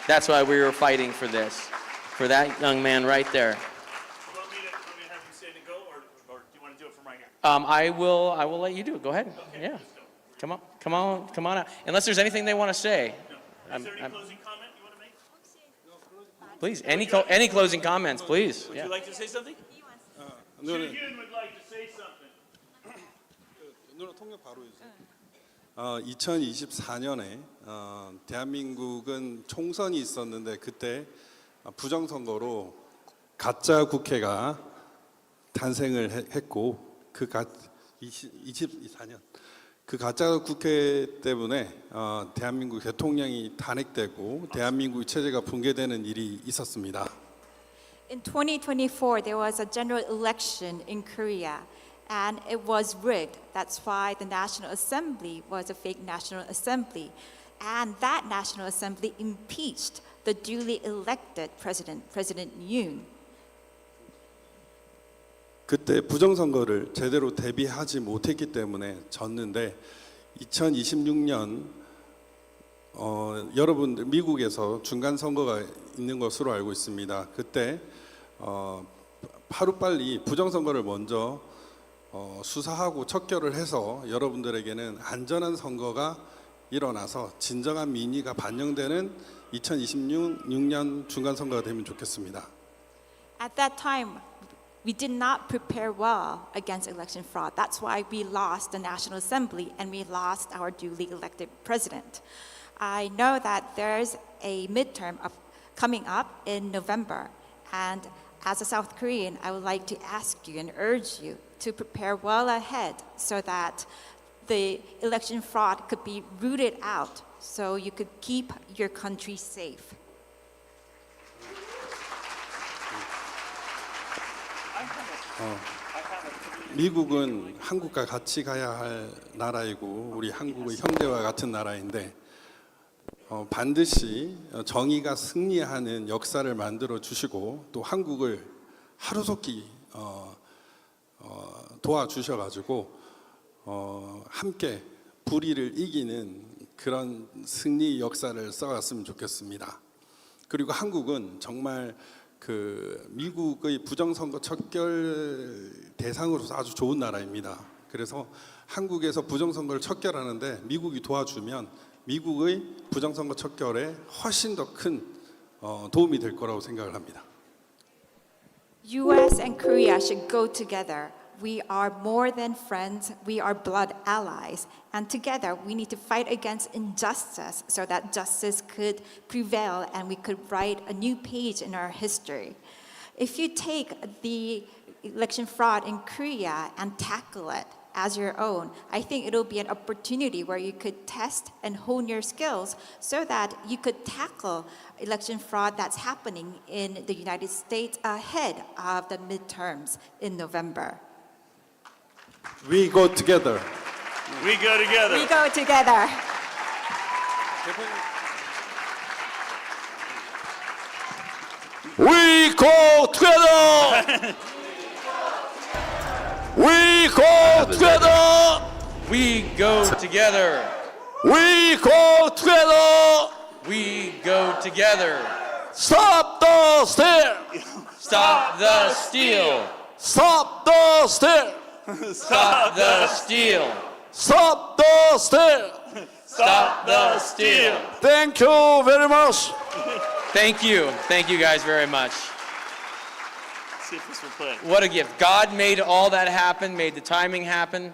That's why we were fighting for this, for that young man right there. You want me to have you say to go, or do you want to do it from right here? I will let you do it. Go ahead. Yeah. Come on out. Unless there's anything they want to say. Is there any closing comment you want to make? Please, any closing comments, please. Would Yeah. you like to say something? 누나, Hyun would like to say something. 누나 통역 바로 해주세요. 2024년에 대한민국은 총선이 있었는데 그때 부정선거로 가짜 국회가 탄생을 했고 24년 그 가짜 국회 때문에 대한민국 대통령이 탄핵되고 대한민국 체제가 붕괴되는 일이 있었습니다. In 2024, there was a general election in Korea, and it was rigged. That's why the National Assembly was a fake National Assembly. And that National Assembly impeached the duly elected president, President Yoon. 그때 부정선거를 제대로 대비하지 못했기 때문에 졌는데 2026년 여러분들 미국에서 중간선거가 있는 것으로 알고 있습니다. 그때 하루빨리 부정선거를 먼저 수사하고 척결을 해서 여러분들에게는 안전한 선거가 일어나서 진정한 민의가 반영되는 2026년 중간선거가 되면 좋겠습니다. At that time, we did not prepare well against election fraud. That's why we lost the National Assembly and we lost our duly elected president. I know that there's a midterm coming up in November, and as a South Korean, I would like to ask you and urge you to prepare well ahead so that the election fraud could be rooted out so you could keep your country safe. 미국은 한국과 같이 가야 할 나라이고 우리 한국의 형제와 같은 나라인데 반드시 정의가 승리하는 역사를 만들어 주시고 또 한국을 하루속히 도와주셔가지고 함께 불의를 이기는 그런 승리 역사를 써갔으면 좋겠습니다. 그리고 한국은 정말 그 미국의 부정선거 척결 대상으로서 아주 좋은 나라입니다. 그래서 한국에서 부정선거를 척결하는데 미국이 도와주면 미국의 부정선거 척결에 훨씬 더 큰 도움이 될 거라고 생각을 합니다. US and Korea should go together. We are more than friends, we are blood allies. And together we need to fight against injustice so that justice could prevail and we could write a new page in our history. If you take the election fraud in Korea and tackle it as your own, I think it'll be an opportunity where you could test and hone your skills so that you could tackle election fraud that's happening in the United States ahead of the midterms in November. We go together. We go together. We go together. We go together. We go together. We go together. We go together. We go together. Stop the steal. Stop the steal. Stop the steal. Stop the steal. Stop the steal. Stop the steal. Thank you very much. Thank you. Thank you guys very much. See if this will play. What a gift. God made all that happen, made the timing happen.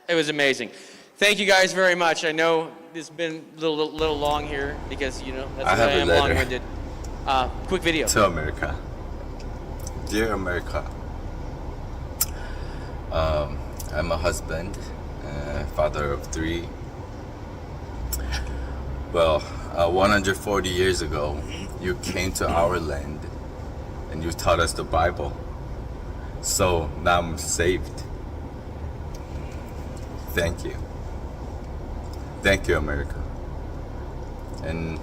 It was amazing. Thank you guys very much. I know it's been a little long here because, you know, that's I why have I a am letter. long-winded. Quick video. To America. Dear America, I'm a husband, father of 3. Well, 140 years ago, you came to our land and you taught us the Bible. So now I'm saved. Thank you. Thank you, America. In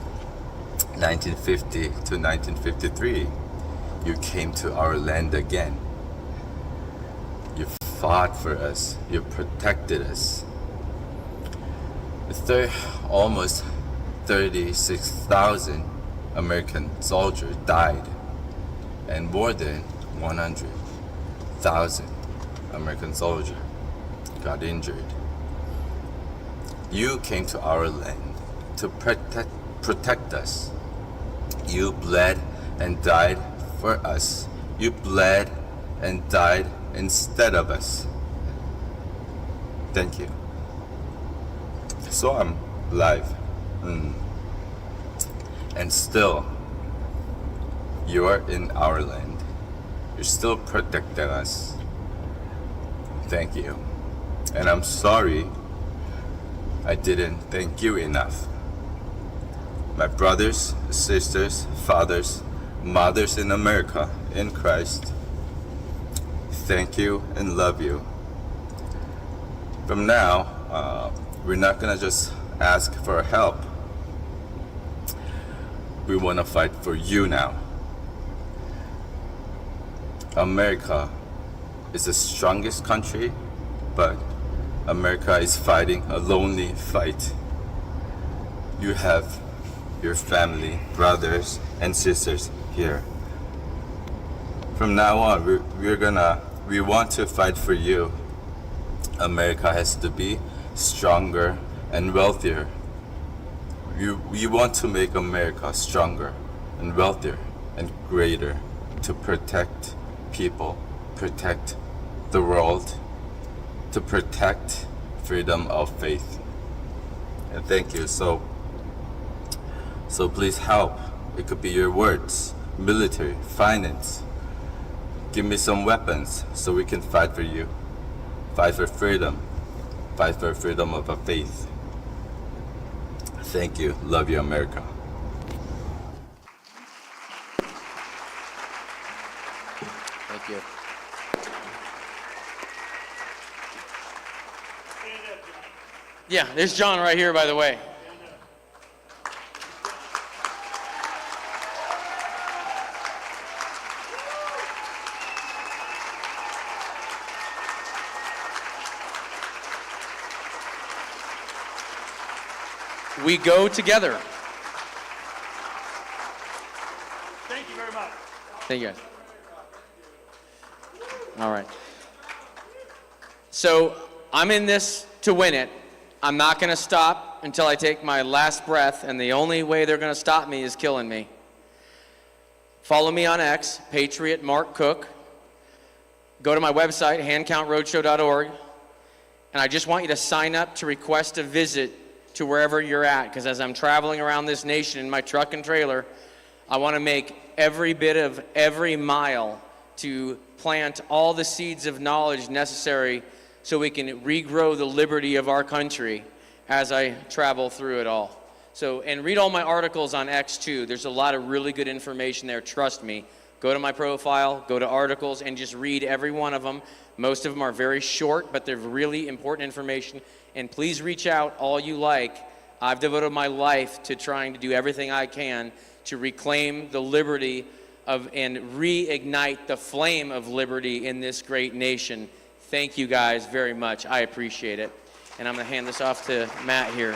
1950 to 1953, you came to our land again. You fought for us. You protected us. Almost 36,000 American soldiers died, and more than 100,000 American soldiers got injured. You came to our land to protect us. You bled and died for us. You bled and died instead of us. Thank you. So I'm alive. And still, you are in our land. You're still protecting us. Thank you. And I'm sorry I didn't thank you enough. My brothers, sisters, fathers, mothers in America, in Christ, thank you and love you. From now, we're not gonna just ask for help. We wanna fight for you now. America is the strongest country, but America is fighting a lonely fight. You have your family, brothers, and sisters here. From now on, we want to fight for you. America has to be stronger and wealthier. We want to make America stronger and wealthier and greater to protect people, protect the world, to protect freedom of faith. And thank you. So please help. It could be your words, military, finance. Give me some weapons so we can fight for you. Fight for freedom. Fight for freedom of our faith. Thank you. Love you, America. Thank you. Yeah, there's John right here, by the way. We go together. Thank you very much. Thank you guys. All right. So I'm in this to win it. I'm not going to stop until I take my last breath, and the only way they're going to stop me is killing me. Follow me on X, Patriot Mark Cook. Go to my website, handcountroadshow.org, and I just want you to sign up to request a visit to wherever you're at, because as I'm traveling around this nation in my truck and trailer, I want to make every bit of every mile to plant all the seeds of knowledge necessary so we can regrow the liberty of our country as I travel through it all. So, and read all my articles on X too. There's a lot of really good information there, trust me. Go to my profile, go to articles, and just read every one of them. Most of them are very short, but they're really important information. And please reach out all you like. I've devoted my life to trying to do everything I can to reclaim the liberty of and reignite the flame of liberty in this great nation. Thank you guys very much. I appreciate it. And I'm going to hand this off to Matt here.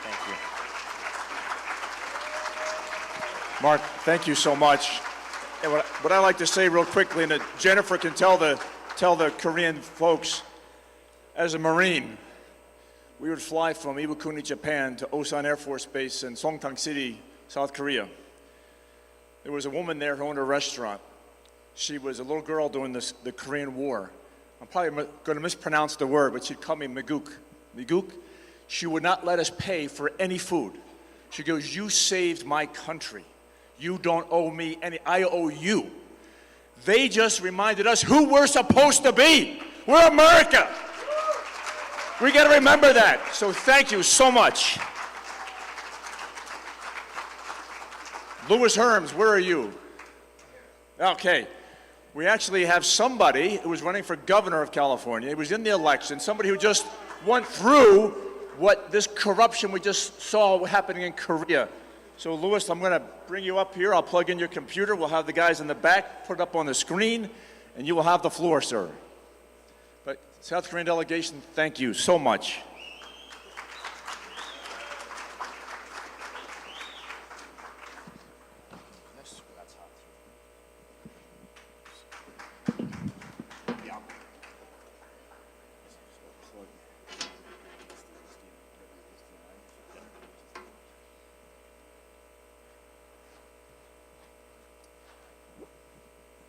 Thank you. Mark, thank you so much. And what I like to say real quickly, and that Jennifer can tell the Korean folks, as a Marine, we would fly from Iwakuni, Japan to Osan Air Force Base in Songtang City, South Korea. There was a woman there who owned a restaurant. She was a little girl during the Korean War. I'm probably going to mispronounce the word, but she'd call me Miguk. Miguk, she would not let us pay for any food. She goes, "You saved my country. You don't owe me any, I owe you." They just reminded us who we're supposed to be. We're America. We got to remember that. So thank you so much. Louis Herms, where are you? Okay. We actually have somebody who was running for governor of California. He was in the election, somebody who just went through what this corruption we just saw happening in Korea. So Louis, I'm going to bring you up here. I'll plug in your computer. We'll have the guys in the back put it up on the screen, and you will have the floor, sir. But South Korean delegation, thank you so much.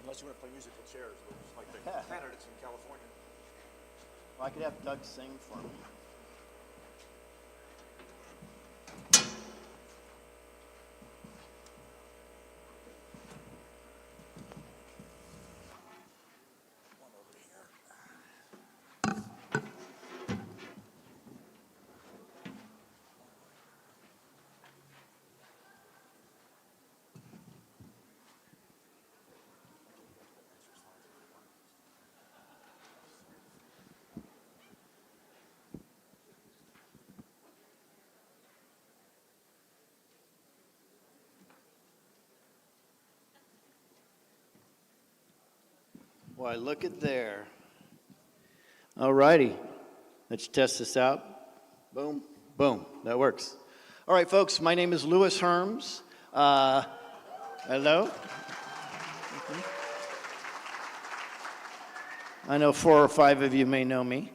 Unless you want to play musical chairs, like the candidates in California. Well, I could have Doug sing for me. Why, look at there. All righty. Let's test this out. Boom, boom. That works. All right, folks, my name is Louis Herms. Hello. I know 4 or 5 of you may know me.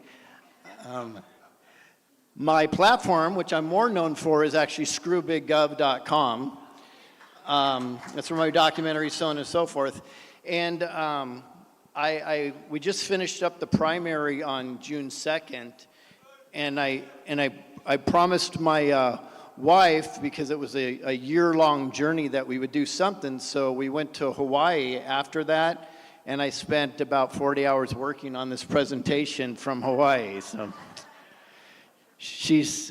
My platform, which I'm more known for, is actually screwbiggov.com. That's where my documentary, so on and so forth. And we just finished up the primary on June 2nd, and I promised my wife, because it was a year-long journey, that we would do something. So we went to Hawaii after that, and I spent about 40 hours working on this presentation from Hawaii. So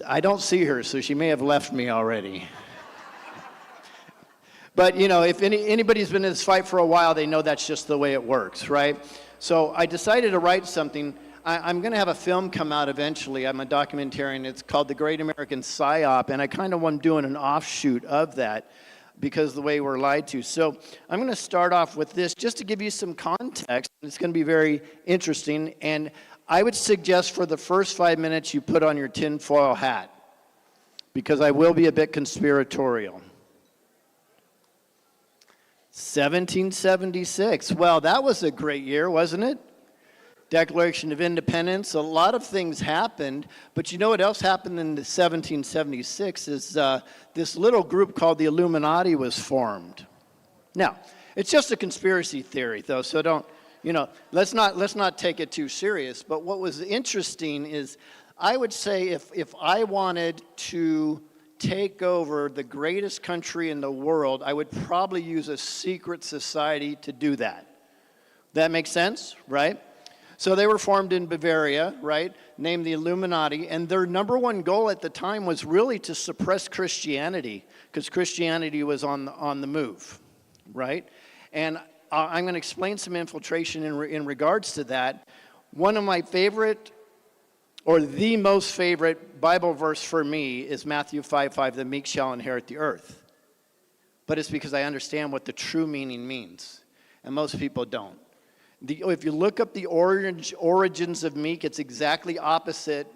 I don't see her, so she may have left me already. But, you know, if anybody's been in this fight for a while, they know that's just the way it works, right? So I decided to write something. I'm going to have a film come out eventually. I'm a documentarian. It's called The Great American PSYOP, and I kind of want doing an offshoot of that because of the way we're lied to. So I'm going to start off with this just to give you some context. It's going to be very interesting, and I would suggest for the first 5 minutes you put on your tinfoil hat because I will be a bit conspiratorial. 1776. Well, that was a great year, wasn't it? Declaration of Independence. A lot of things happened, but you know what else happened in 1776 is this little group called the Illuminati was formed. Now, it's just a conspiracy theory, though, so don't, you know, let's not take it too serious. But what was interesting is, I would say if I wanted to take over the greatest country in the world, I would probably use a secret society to do that. That makes sense, right? So they were formed in Bavaria, right, named the Illuminati, and their number one goal at the time was really to suppress Christianity, because Christianity was on the move, right? And I'm going to explain some infiltration in regards to that. One of my favorite, or the most favorite Bible verse for me is Matthew 5:5, the meek shall inherit the earth. But it's because I understand what the true meaning means, and most people don't. If you look up the origins of meek, it's exactly opposite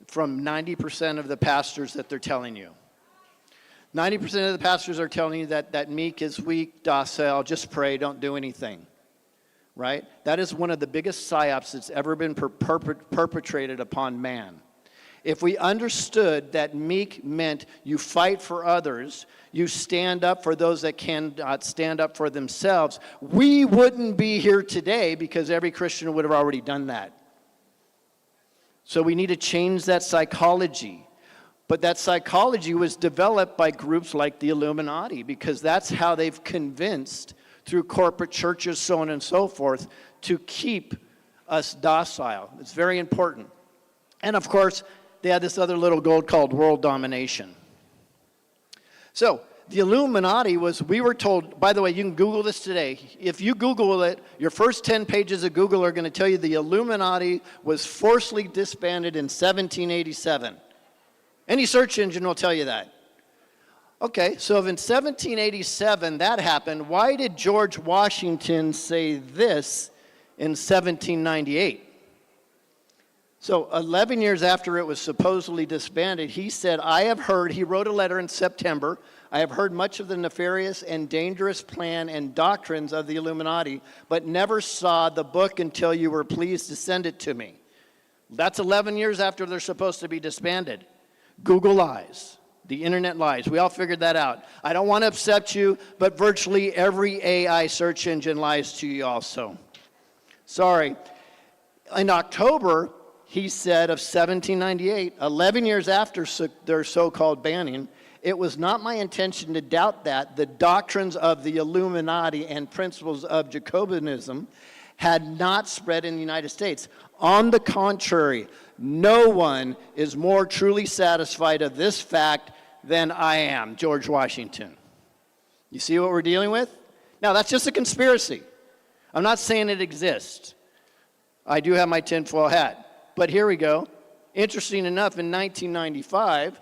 from 90% of the pastors that they're telling you. 90% of the pastors are telling you that meek is weak, docile, just pray, don't do anything. Right? That is one of the biggest psyops that's ever been perpetrated upon man. if we understood that meek meant you fight for others, you stand up for those that cannot stand up for themselves, we wouldn't be here today because every Christian would have already done that. So we need to change that psychology. But that psychology was developed by groups like the Illuminati because that's how they've convinced, through corporate churches, so on and so forth, to keep us docile. It's very important. And of course, they had this other little goal called world domination. So the Illuminati was, we were told, by the way, you can Google this today. If you Google it, your first 10 pages of Google are going to tell you the Illuminati was forcibly disbanded in 1787. Any search engine will tell you that. Okay, so if in 1787 that happened, why did George Washington say this in 1798? So 11 years after it was supposedly disbanded, he said, I have heard, he wrote a letter in September, I have heard much of the nefarious and dangerous plan and doctrines of the Illuminati, but never saw the book until you were pleased to send it to me. That's 11 years after they're supposed to be disbanded. Google lies. The internet lies. We all figured that out. I don't want to upset you, but virtually every AI search engine lies to you also. Sorry. In October, he said, of 1798, 11 years after their so-called banning, it was not my intention to doubt that the doctrines of the Illuminati and principles of Jacobinism had not spread in the United States. On the contrary, no one is more truly satisfied of this fact than I am, George Washington. You see what we're dealing with? Now, that's just a conspiracy. I'm not saying it exists. I do have my tinfoil hat. But here we go. Interesting enough, in 1995,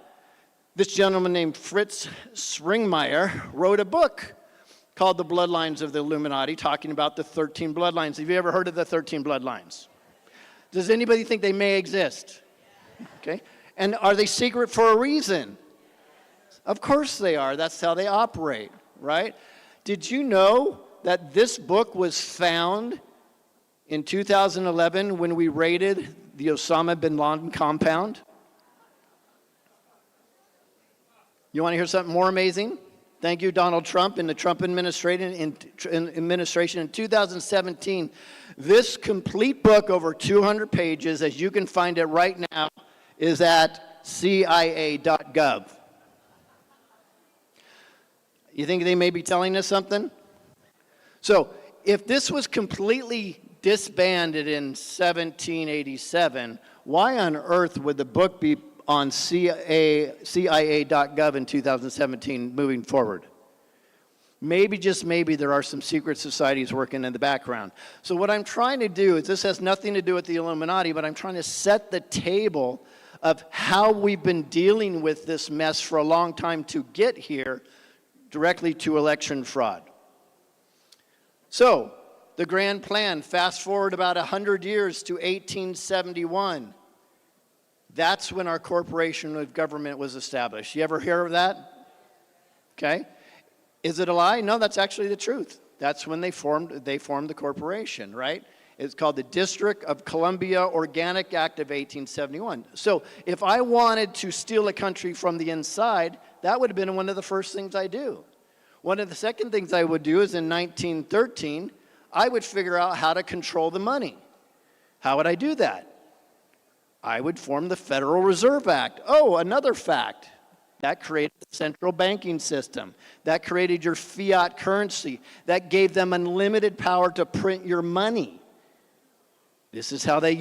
this gentleman named Fritz Springmeier wrote a book called The Bloodlines of the Illuminati, talking about the 13 bloodlines. Have you ever heard of the 13 bloodlines? Does anybody think they may exist? Okay. And are they secret for a reason? Of course they are. That's how they operate, right? Did you know that this book was found in 2011 when we raided the Osama bin Laden compound? You want to hear something more amazing? Thank you, Donald Trump and the Trump administration in 2017. This complete book, over 200 pages, as you can find it right now, is at CIA.gov. You think they may be telling us something? So, if this was completely disbanded in 1787, why on earth would the book be on CIA.gov in 2017 moving forward? Maybe, just maybe, there are some secret societies working in the background. So what I'm trying to do is, this has nothing to do with the Illuminati, but I'm trying to set the table of how we've been dealing with this mess for a long time to get here, directly to election fraud. So, the grand plan, fast forward about 100 years to 1871. That's when our corporation of government was established. You ever hear of that? Okay. Is it a lie? No, that's actually the truth. That's when they formed the corporation, right? It's called the District of Columbia Organic Act of 1871. So if I wanted to steal a country from the inside, that would have been one of the first things I do. One of the second things I would do is in 1913, I would figure out how to control the money. How would I do that? I would form the Federal Reserve Act. Oh, another fact. That created the central banking system. That created your fiat currency. That gave them unlimited power to print your money. This is how they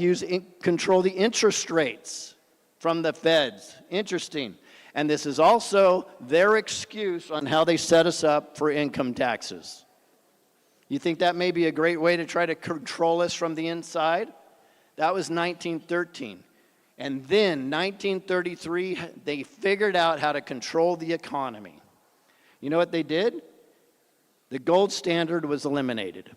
control the interest rates from the feds. Interesting. And this is also their excuse on how they set us up for income taxes. You think that may be a great way to try to control us from the inside? That was 1913. And then, 1933, they figured out how to control the economy. You know what they did? The gold standard was eliminated.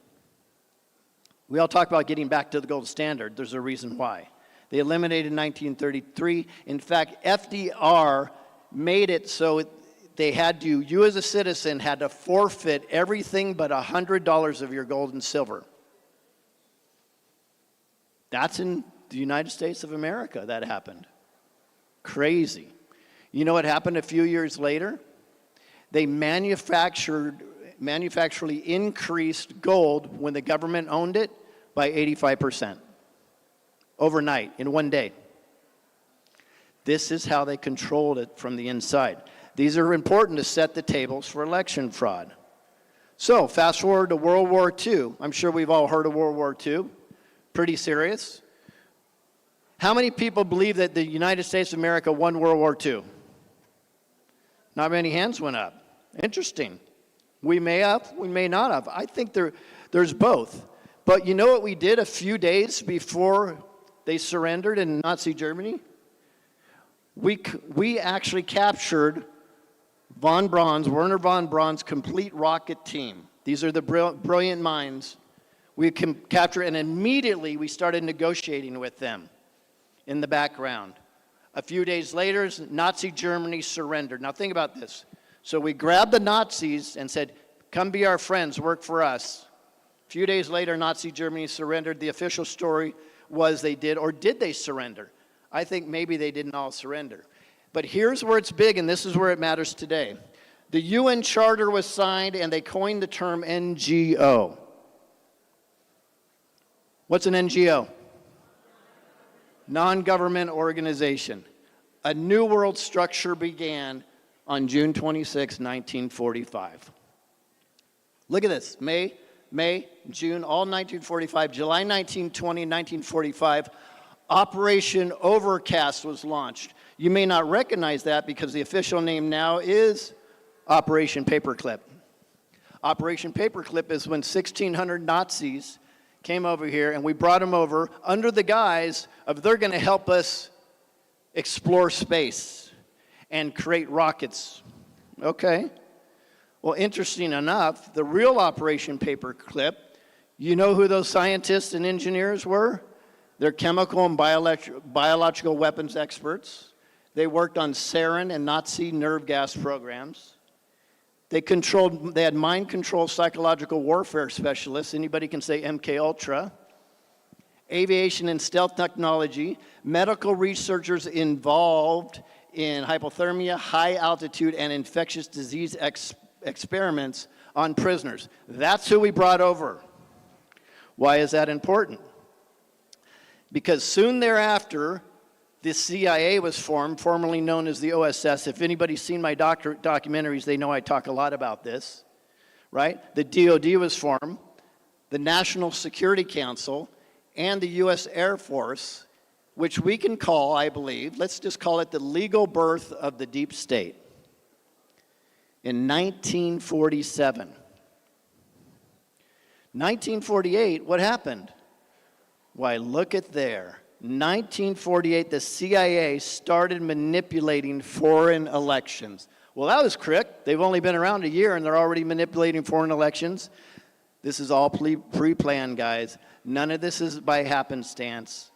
We all talk about getting back to the gold standard. There's a reason why. They eliminated 1933. In fact, FDR made it so they had to, you as a citizen had to forfeit everything but $100 of your gold and silver. That's in the United States of America that happened. Crazy. You know what happened a few years later? They manufacturally increased gold when the government owned it by 85%. Overnight, in one day. This is how they controlled it from the inside. These are important to set the tables for election fraud. So, fast forward to World War II. I'm sure we've all heard of World War II. Pretty serious. How many people believe that the United States of America won World War II? Not many hands went up. Interesting. We may have, we may not have. I think there's both. But you know what we did a few days before they surrendered in Nazi Germany? We actually captured Werner von Braun's complete rocket team. These are the brilliant minds. We can capture, and immediately we started negotiating with them in the background. A few days later, Nazi Germany surrendered. Now think about this. So we grabbed the Nazis and said, come be our friends, work for us. A few days later, Nazi Germany surrendered. The official story was they did, or did they surrender? I think maybe they didn't all surrender. But here's where it's big, and this is where it matters today. The UN Charter was signed, and they coined the term NGO. What's an NGO? Non-government organization. A new world structure began on June 26, 1945. Look at this. May, June, all 1945. July 1920, 1945, Operation Overcast was launched. You may not recognize that because the official name now is Operation Paperclip. Operation Paperclip is when 1,600 Nazis came over here, and we brought them over under the guise of they're going to help us explore space and create rockets. Okay. Well, interesting enough, the real Operation Paperclip, you know who those scientists and engineers were? They're chemical and biological weapons experts. They worked on sarin and Nazi nerve gas programs. They had mind control psychological warfare specialists. Anybody can say MK Ultra. Aviation and stealth technology. Medical researchers involved in hypothermia, high altitude, and infectious disease experiments on prisoners. That's who we brought over. Why is that important? Because soon thereafter, the CIA was formed, formerly known as the OSS. If anybody's seen my documentaries, they know I talk a lot about this, right? The DOD was formed, the National Security Council, and the U.S. Air Force, which we can call, I believe, let's just call it the legal birth of the deep state. In 1947. 1948, what happened? Why, look at there. 1948, the CIA started manipulating foreign elections. Well, that was quick. They've only been around a year and they're already manipulating foreign elections. This is all pre-planned, guys. None of this is by happenstance.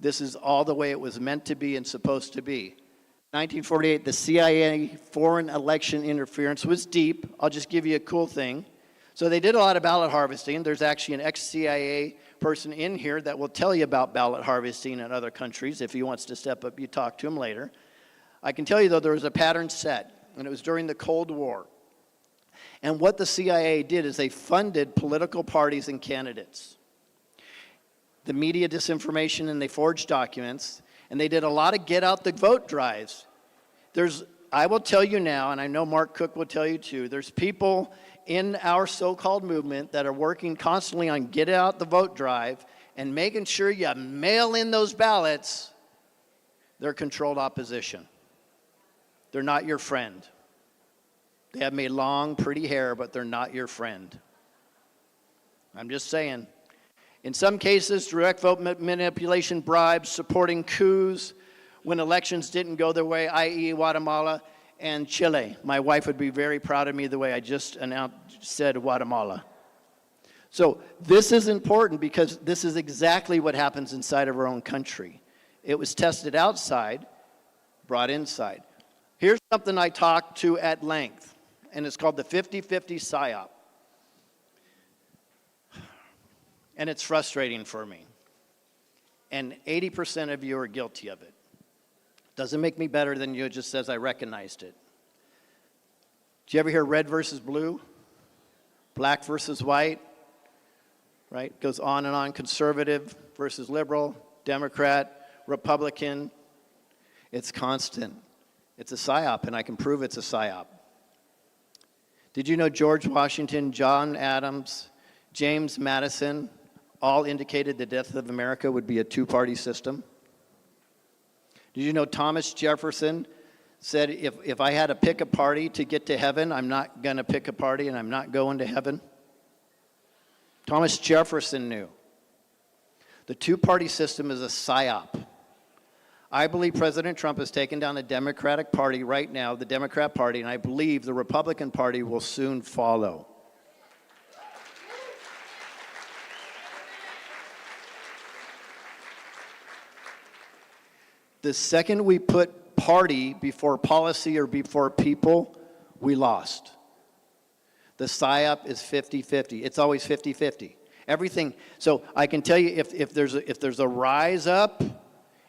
This is all the way it was meant to be and supposed to be. 1948, the CIA foreign election interference was deep. I'll just give you a cool thing. So they did a lot of ballot harvesting. There's actually an ex-CIA person in here that will tell you about ballot harvesting in other countries. If he wants to step up, you talk to him later. I can tell you, though, there was a pattern set, and it was during the Cold War. And what the CIA did is they funded political parties and candidates. The media disinformation, and they forged documents, and they did a lot of get-out-the-vote drives. I will tell you now, and I know Mark Cook will tell you too, there's people in our so-called movement that are working constantly on get out the vote drive and making sure you mail in those ballots. They're controlled opposition. They're not your friend. They have made long, pretty hair, but they're not your friend. I'm just saying. In some cases, direct vote manipulation, bribes, supporting coups when elections didn't go their way, i.e. Guatemala and Chile. My wife would be very proud of me the way I just said Guatemala. So this is important because this is exactly what happens inside of our own country. It was tested outside, brought inside. Here's something I talked to at length, and it's called the 50-50 PSYOP. And it's frustrating for me. And 80% of you are guilty of it. Doesn't make me better than you, it just says I recognized it. Did you ever hear red versus blue? Black versus white? Right? Goes on and on. Conservative versus liberal, Democrat, Republican. It's constant. It's a psyop, and I can prove it's a psyop. Did you know George Washington, John Adams, James Madison all indicated the death of America would be a two-party system? Did you know Thomas Jefferson said, if I had to pick a party to get to heaven, I'm not going to pick a party and I'm not going to heaven? Thomas Jefferson knew. The two-party system is a psyop. I believe President Trump has taken down the Democratic Party right now, the Democrat Party, and I believe the Republican Party will soon follow. The second we put party before policy or before people, we lost. The psyop is 50-50. It's always 50-50. Everything. So I can tell you if there's a rise up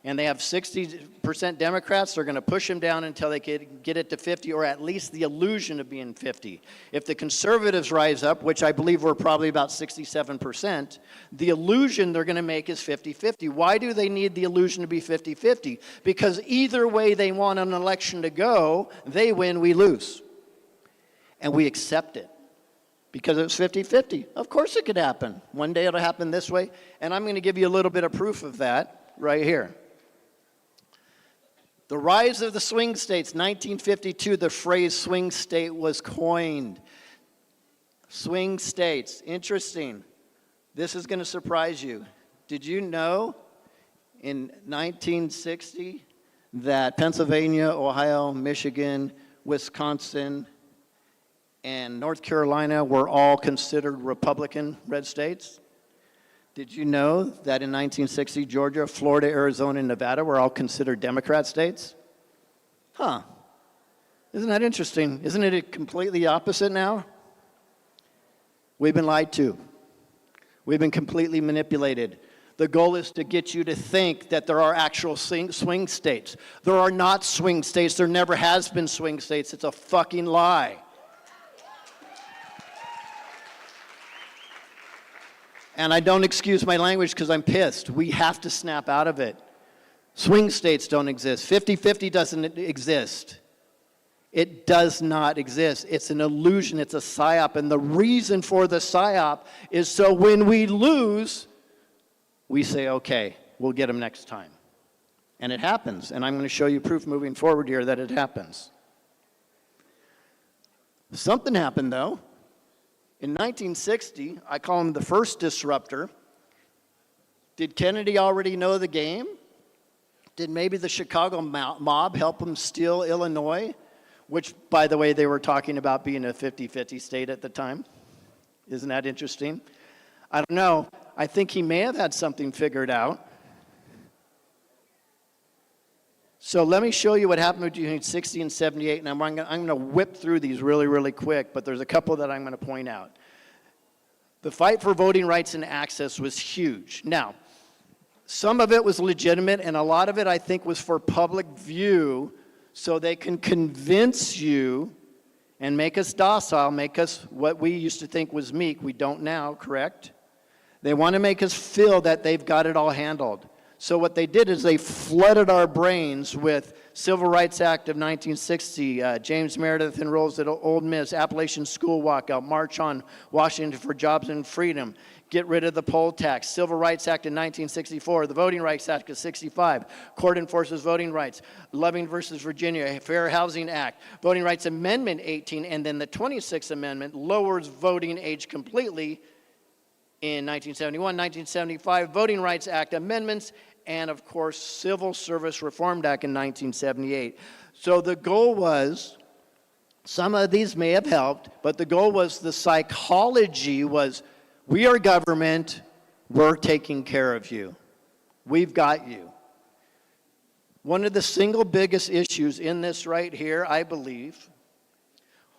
and they have 60% Democrats, they're going to push them down until they get it to 50, or at least the illusion of being 50. If the conservatives rise up, which I believe we're probably about 67%, the illusion they're going to make is 50-50. Why do they need the illusion to be 50-50? Because either way they want an election to go, they win, we lose. And we accept it. Because it was 50-50. Of course it could happen. One day it'll happen this way. And I'm going to give you a little bit of proof of that right here. The rise of the swing states, 1952, the phrase swing state was coined. Swing states, interesting. This is going to surprise you. Did you know in 1960 that Pennsylvania, Ohio, Michigan, Wisconsin, and North Carolina were all considered Republican red states? Did you know that in 1960, Georgia, Florida, Arizona, and Nevada were all considered Democrat states? Huh. Isn't that interesting? Isn't it completely opposite now? We've been lied to. We've been completely manipulated. The goal is to get you to think that there are actual swing states. There are not swing states. There never has been swing states. It's a fucking lie. And I don't excuse my language because I'm pissed. We have to snap out of it. Swing states don't exist. 50-50 doesn't exist. It does not exist. It's an illusion. It's a psyop. And the reason for the psyop is so when we lose, we say, okay, we'll get them next time. And it happens. And I'm going to show you proof moving forward here that it happens. Something happened, though. In 1960, I call him the first disruptor. Did Kennedy already know the game? Did maybe the Chicago mob help him steal Illinois? Which, by the way, they were talking about being a 50-50 state at the time. Isn't that interesting? I don't know. I think he may have had something figured out. So let me show you what happened between 60 and 78, and I'm going to whip through these really, really quick, but there's a couple that I'm going to point out. The fight for voting rights and access was huge. Now, some of it was legitimate, and a lot of it, I think, was for public view, so they can convince you and make us docile, make us what we used to think was meek. We don't now, correct? They want to make us feel that they've got it all handled. So what they did is they flooded our brains with Civil Rights Act of 1960, James Meredith enrolls at Ole Miss, Appalachian School Walkout, March on Washington for Jobs and Freedom, get rid of the poll tax, Civil Rights Act in 1964, the Voting Rights Act of 65, Court enforces voting rights, Loving versus Virginia, Fair Housing Act, Voting Rights Amendment 18, and then the 26th Amendment lowers voting age completely in 1971, 1975, Voting Rights Act amendments, and of course, Civil Service Reform Act in 1978. So the goal was, some of these may have helped, but the goal was, the psychology was, we are government, we're taking care of you. We've got you. One of the single biggest issues in this right here, I believe,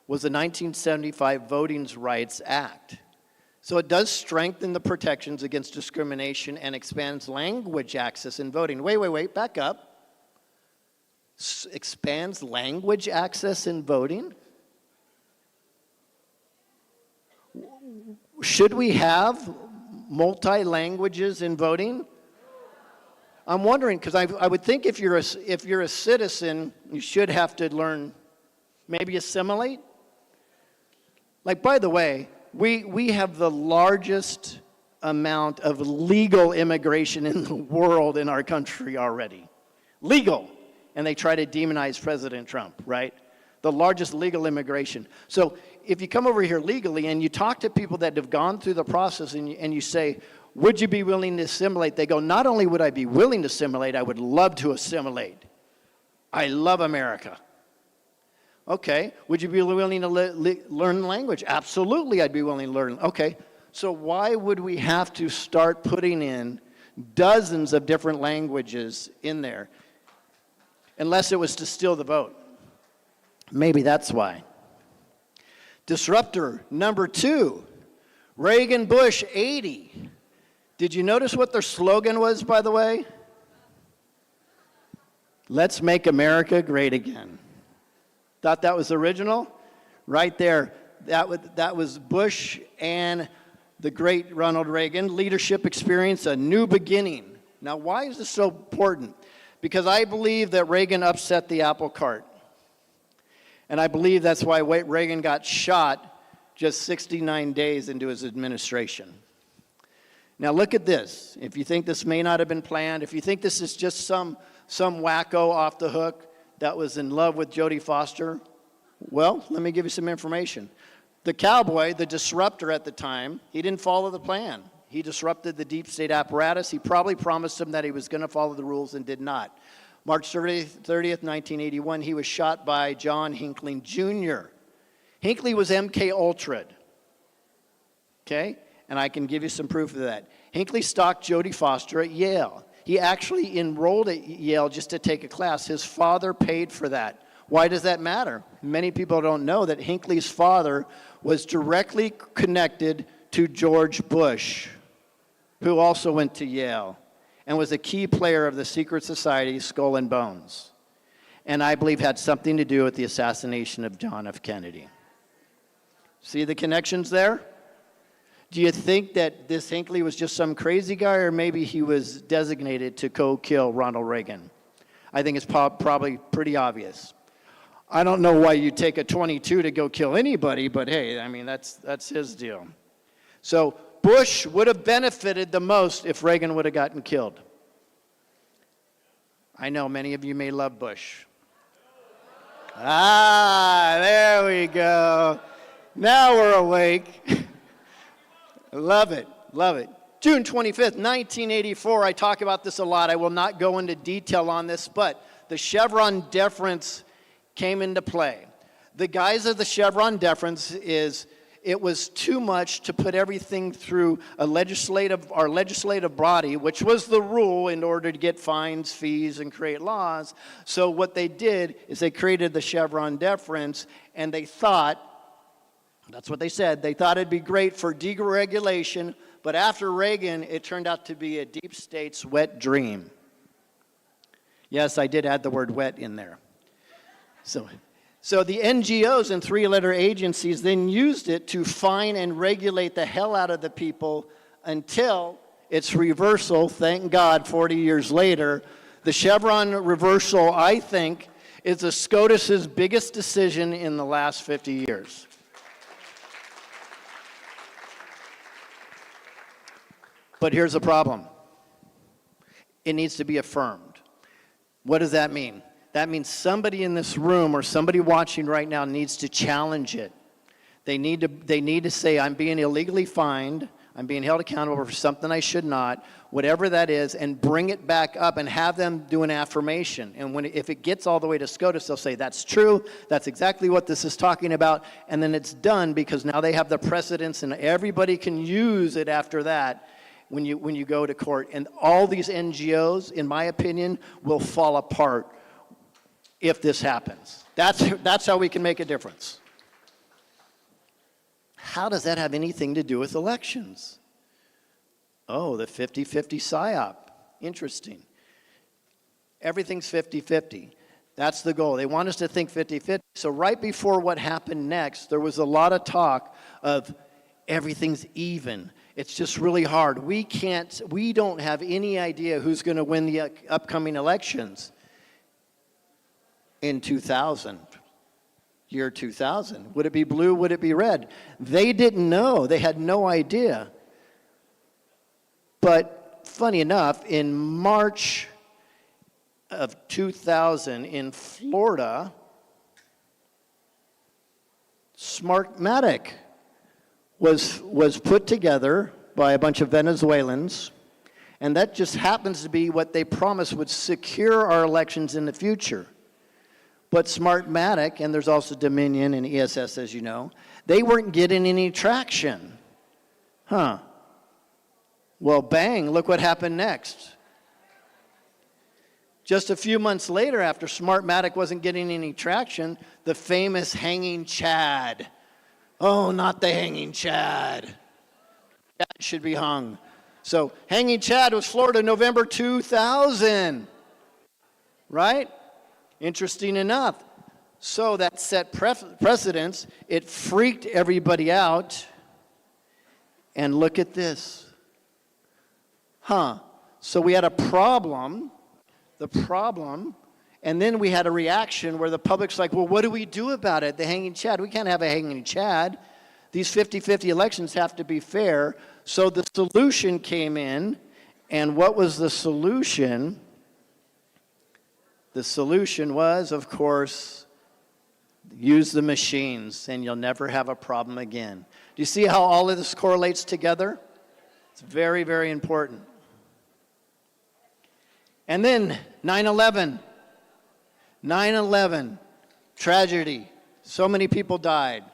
was the 1975 Voting Rights Act. So it does strengthen the protections against discrimination and expands language access in voting. Wait, back up. expands language access in voting? Should we have multi-languages in voting? I'm wondering, because I would think if you're a citizen, you should have to learn, maybe assimilate. Like, by the way, we have the largest amount of legal immigration in the world in our country already. Legal. And they try to demonize President Trump, right? The largest legal immigration. So if you come over here legally and you talk to people that have gone through the process and you say, would you be willing to assimilate? They go, not only would I be willing to assimilate, I would love to assimilate. I love America. Okay, would you be willing to learn the language? Absolutely, I'd be willing to learn. Okay, so why would we have to start putting in dozens of different languages in there? Unless it was to steal the vote. Maybe that's why. Disruptor number 2, Reagan Bush 80. Did you notice what their slogan was, by the way? Let's make America great again. Thought that was original? Right there. That was Bush and the great Ronald Reagan. Leadership experience, a new beginning. Now, why is this so important? Because I believe that Reagan upset the apple cart. And I believe that's why Reagan got shot just 69 days into his administration. Now look at this. If you think this may not have been planned, if you think this is just some wacko off the hook that was in love with Jodie Foster, well, let me give you some information. The cowboy, the disruptor at the time, he didn't follow the plan. He disrupted the deep state apparatus. He probably promised them that he was going to follow the rules and did not. March 30th, 1981, he was shot by John Hinckley Jr. Hinckley was MK Ultra. Okay? And I can give you some proof of that. Hinckley stalked Jodie Foster at Yale. He actually enrolled at Yale just to take a class. His father paid for that. Why does that matter? Many people don't know that Hinckley's father was directly connected to George Bush, who also went to Yale and was a key player of the secret society Skull and Bones, and I believe had something to do with the assassination of John F. Kennedy. See the connections there? Do you think that this Hinckley was just some crazy guy, or maybe he was designated to kill Ronald Reagan? I think it's probably pretty obvious. I don't know why you take a 22 to go kill anybody, but hey, I mean, that's his deal. So Bush would have benefited the most if Reagan would have gotten killed. I know many of you may love Bush. There we go. Now we're awake. Love it, love it. June 25th, 1984, I talk about this a lot. I will not go into detail on this, but the Chevron deference came into play. The guise of the Chevron deference is it was too much to put everything through our legislative body, which was the rule in order to get fines, fees, and create laws. So what they did is they created the Chevron deference, and they thought, that's what they said, they thought it'd be great for deregulation, but after Reagan, it turned out to be a deep state's wet dream. Yes, I did add the word wet in there. So the NGOs and three-letter agencies then used it to fine and regulate the hell out of the people until its reversal, thank God, 40 years later. The Chevron reversal, I think, is the SCOTUS's biggest decision in the last 50 years. But here's the problem. It needs to be affirmed. What does that mean? That means somebody in this room or somebody watching right now needs to challenge it. They need to say, I'm being illegally fined, I'm being held accountable for something I should not, whatever that is, and bring it back up and have them do an affirmation. And if it gets all the way to SCOTUS, they'll say, that's true, that's exactly what this is talking about, and then it's done because now they have the precedence and everybody can use it after that when you go to court. And all these NGOs, in my opinion, will fall apart if this happens. That's how we can make a difference. How does that have anything to do with elections? Oh, the 50-50 PSYOP. Interesting. Everything's 50-50. That's the goal. They want us to think 50-50. So right before what happened next, there was a lot of talk of everything's even. It's just really hard. We don't have any idea who's going to win the upcoming elections in 2000, year 2000. Would it be blue? Would it be red? They didn't know. They had no idea. But funny enough, in March of 2000 in Florida, Smartmatic was put together by a bunch of Venezuelans, and that just happens to be what they promised would secure our elections in the future. But Smartmatic, and there's also Dominion and ESS, as you know, they weren't getting any traction. Huh. Well, bang, look what happened next. Just a few months later, after Smartmatic wasn't getting any traction, the famous Hanging Chad. Oh, not the Hanging Chad. Chad should be hung. So Hanging Chad was Florida, November 2000. Right? Interesting enough. So that set precedents. It freaked everybody out. And look at this. Huh. So we had a problem. And then we had a reaction where the public's like, well, what do we do about it? The Hanging Chad. We can't have a Hanging Chad. These 50-50 elections have to be fair. So the solution came in. And what was the solution? The solution was, of course, use the machines and you'll never have a problem again. Do you see how all of this correlates together? It's very, very important. And then 9/11. 9/11, tragedy. So many people died.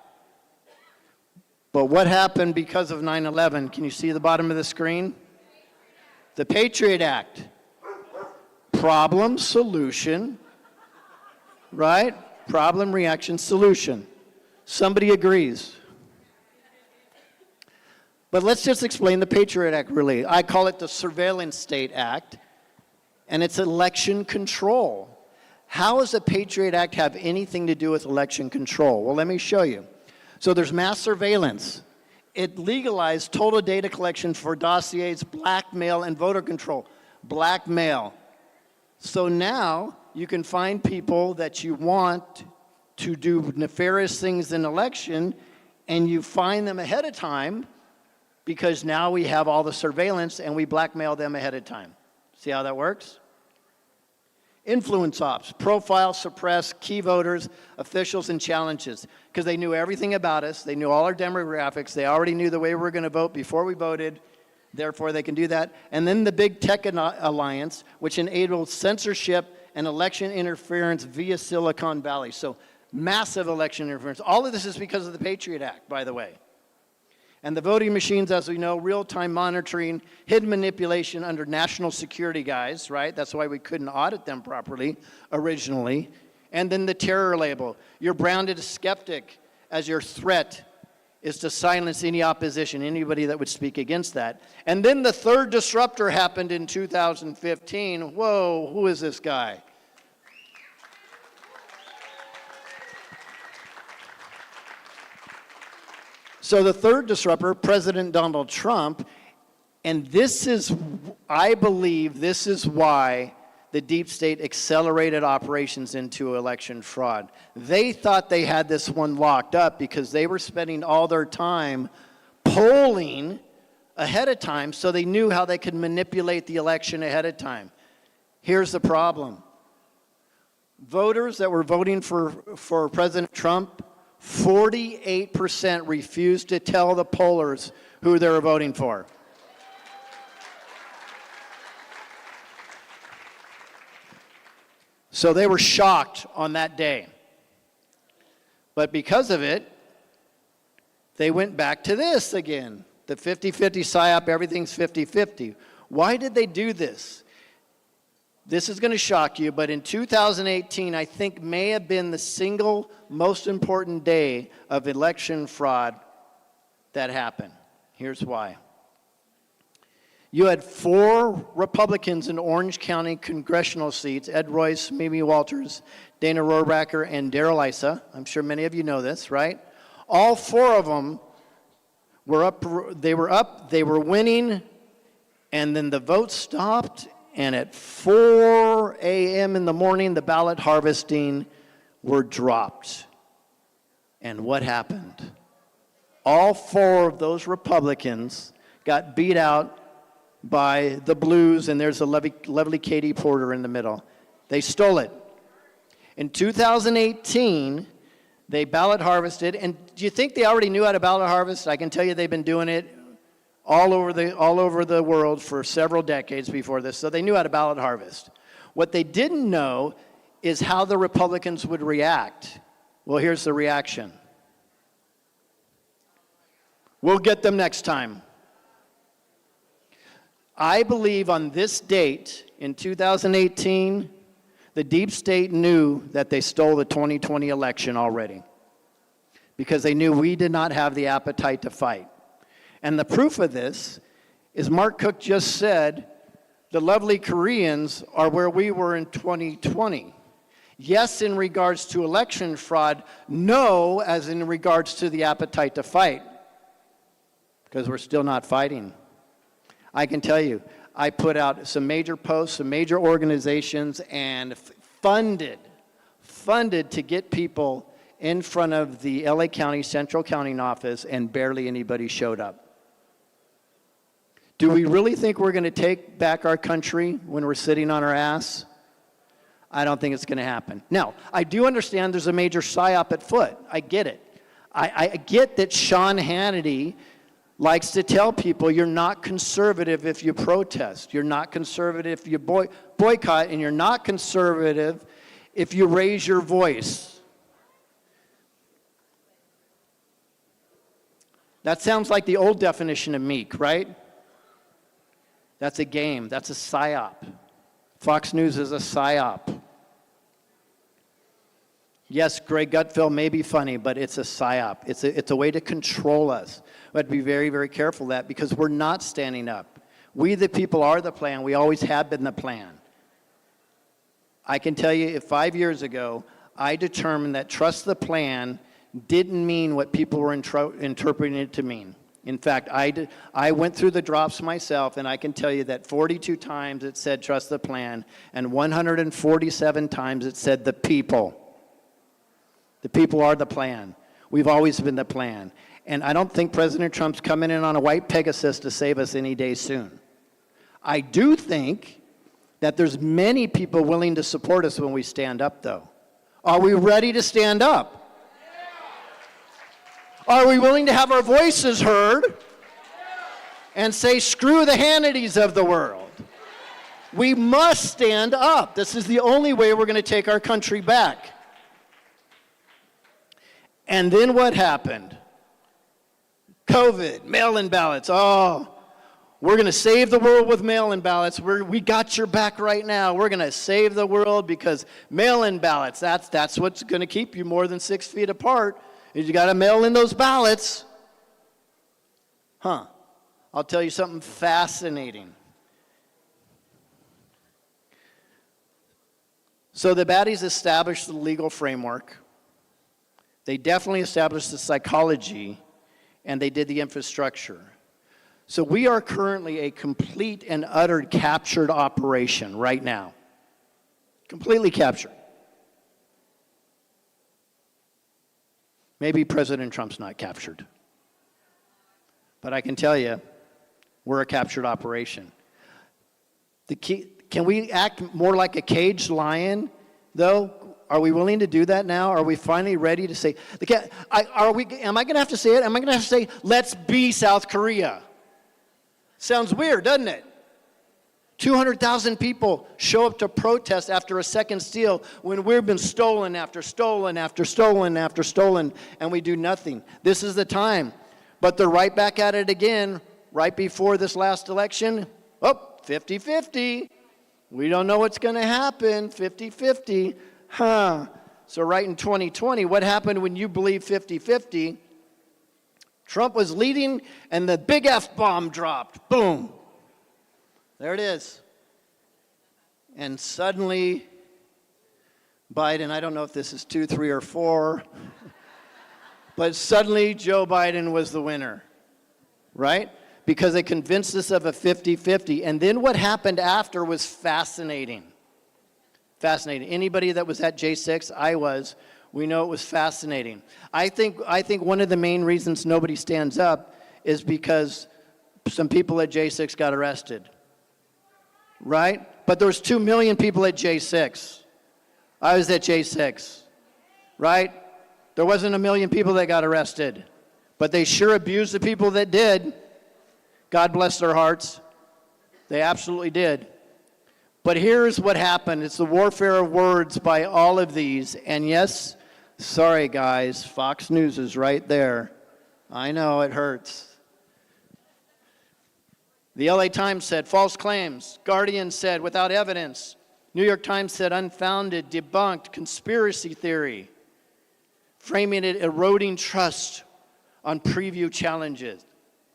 But what happened because of 9/11? Can you see the bottom of the screen? The Patriot Act. Problem, solution, right? Problem, reaction, solution. Somebody agrees. But let's just explain the Patriot Act really. I call it the Surveillance State Act, and it's election control. How does the Patriot Act have anything to do with election control? Well, let me show you. So there's mass surveillance. It legalized total data collection for dossiers, blackmail, and voter control. Blackmail. So now you can find people that you want to do nefarious things in election, and you find them ahead of time because now we have all the surveillance and we blackmail them ahead of time. See how that works? Influence ops, profile, suppress key voters, officials, and challenges, because they knew everything about us. They knew all our demographics. They already knew the way we were going to vote before we voted. Therefore, they can do that. And then the Big Tech Alliance, which enabled censorship and election interference via Silicon Valley. So massive election interference. All of this is because of the Patriot Act, by the way. And the voting machines, as we know, real-time monitoring, hidden manipulation under national security guise, right? That's why we couldn't audit them properly originally. And then the terror label. You're branded a skeptic as your threat is to silence any opposition, anybody that would speak against that. And then the third disruptor happened in 2015. Whoa, who is this guy? So the third disruptor, President Donald Trump, and this is, I believe, this is why the deep state accelerated operations into election fraud. They thought they had this one locked up because they were spending all their time polling ahead of time so they knew how they could manipulate the election ahead of time. Here's the problem. Voters that were voting for President Trump, 48% refused to tell the pollers who they were voting for. So they were shocked on that day. But because of it, they went back to this again. The 50-50 PSYOP, everything's 50-50. Why did they do this? This is going to shock you, but in 2018, I think may have been the single most important day of election fraud that happened. Here's why. You had 4 Republicans in Orange County congressional seats: Ed Royce, Mimi Walters, Dana Rohrabacher, and Darrell Issa. I'm sure many of you know this, right? All 4 of them were up, they were winning, and then the vote stopped, and at 4 a.m. in the morning, the ballot harvesting were dropped. And what happened? All 4 of those Republicans got beat out by the Blues, and there's a lovely Katie Porter in the middle. They stole it. In 2018, they ballot harvested, and do you think they already knew how to ballot harvest? I can tell you they've been doing it all over the world for several decades before this, so they knew how to ballot harvest. What they didn't know is how the Republicans would react. Well, here's the reaction. We'll get them next time. I believe on this date, in 2018, the deep state knew that they stole the 2020 election already, because they knew we did not have the appetite to fight. And the proof of this is Mark Cook just said the lovely Koreans are where we were in 2020. Yes, in regards to election fraud. No, as in regards to the appetite to fight, because we're still not fighting. I can tell you, I put out some major posts, some major organizations, and funded to get people in front of the LA County Central County office, and barely anybody showed up. Do we really think we're going to take back our country when we're sitting on our ass? I don't think it's going to happen. Now, I do understand there's a major psyop at foot. I get it. I get that Sean Hannity likes to tell people you're not conservative if you protest. You're not conservative if you boycott, and you're not conservative if you raise your voice. That sounds like the old definition of meek, right? That's a game. That's a psyop. Fox News is a psyop. Yes, Greg Gutfeld may be funny, but it's a psyop. It's a way to control us. We have to be very, very careful of that, because we're not standing up. We the people are the plan. We always have been the plan. I can tell you, if 5 years ago, I determined that trust the plan didn't mean what people were interpreting it to mean. In fact, I went through the drops myself, and I can tell you that 42 times it said trust the plan, and 147 times it said the people. The people are the plan. We've always been the plan. And I don't think President Trump's coming in on a white Pegasus to save us any day soon. I do think that there's many people willing to support us when we stand up, though. Are we ready to stand up? Are we willing to have our voices heard and say, screw the Hannitys of the world? We must stand up. This is the only way we're going to take our country back. And then what happened? COVID, mail-in ballots. Oh, we're going to save the world with mail-in ballots. We got your back right now. We're going to save the world because mail-in ballots, that's what's going to keep you more than 6 feet apart, is you got to mail in those ballots. I'll tell you something fascinating. So the baddies established the legal framework. They definitely established the psychology, and they did the infrastructure. So we are currently a complete and utter captured operation right now. Completely captured. Maybe President Trump's not captured. But I can tell you, we're a captured operation. Can we act more like a caged lion, though? Are we willing to do that now? Are we finally ready to say, am I going to have to say it? Am I going to have to say, let's be South Korea? Sounds weird, doesn't it? 200,000 people show up to protest after a second steal when we've been stolen after stolen after stolen after stolen, and we do nothing. This is the time. But they're right back at it again right before this last election. 50-50. We don't know what's going to happen. 50-50. So right in 2020, what happened when you believe 50-50? Trump was leading, and the big F-bomb dropped. Boom. There it is. And suddenly, Biden, I don't know if this is 2, 3, or 4, but suddenly Joe Biden was the winner, right? Because they convinced us of a 50-50. And then what happened after was fascinating. Fascinating. Anybody that was at J6, I was, we know it was fascinating. I think one of the main reasons nobody stands up is because some people at J6 got arrested, right? But there was 2 million people at J6. I was at J6, right? There wasn't 1 million people that got arrested, but they sure abused the people that did. God bless their hearts. They absolutely did. But here's what happened. It's the warfare of words by all of these. And yes, sorry guys, Fox News is right there. I know it hurts. The LA Times said false claims. Guardian said without evidence. New York Times said unfounded, debunked, conspiracy theory, framing it eroding trust on preview challenges.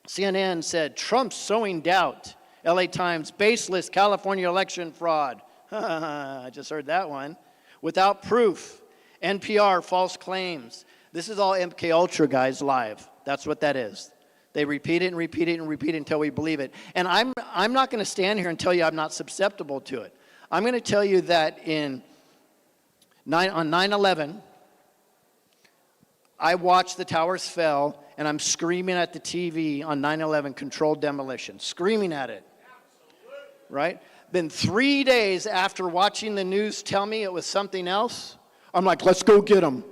CNN said Trump sowing doubt. LA Times, baseless California election fraud. I just heard that one. Without proof. NPR, false claims. This is all MK Ultra guys live. That's what that is. They repeat it and repeat it and repeat it until we believe it. And I'm not going to stand here and tell you I'm not susceptible to it. I'm going to tell you that on 9/11, I watched the towers fell, and I'm screaming at the TV on 9/11 controlled demolition, screaming at it, right? Then 3 days after watching the news tell me it was something else, I'm like, let's go get them.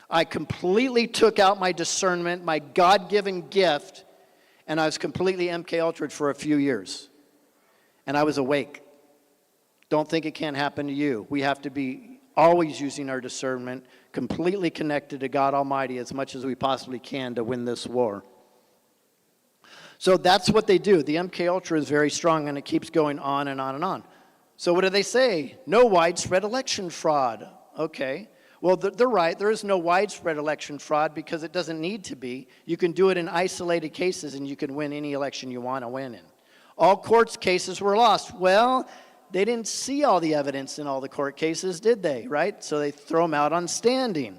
I completely took out my discernment, my God-given gift, and I was completely MK Ultra'd for a few years. And I was awake. Don't think it can't happen to you. We have to be always using our discernment, completely connected to God Almighty as much as we possibly can to win this war. So that's what they do. The MK Ultra is very strong, and it keeps going on and on and on. So what do they say? No widespread election fraud. Okay. Well, they're right. There is no widespread election fraud because it doesn't need to be. You can do it in isolated cases, and you can win any election you want to win in. All court cases were lost. Well, they didn't see all the evidence in all the court cases, did they? Right? So they throw them out on standing.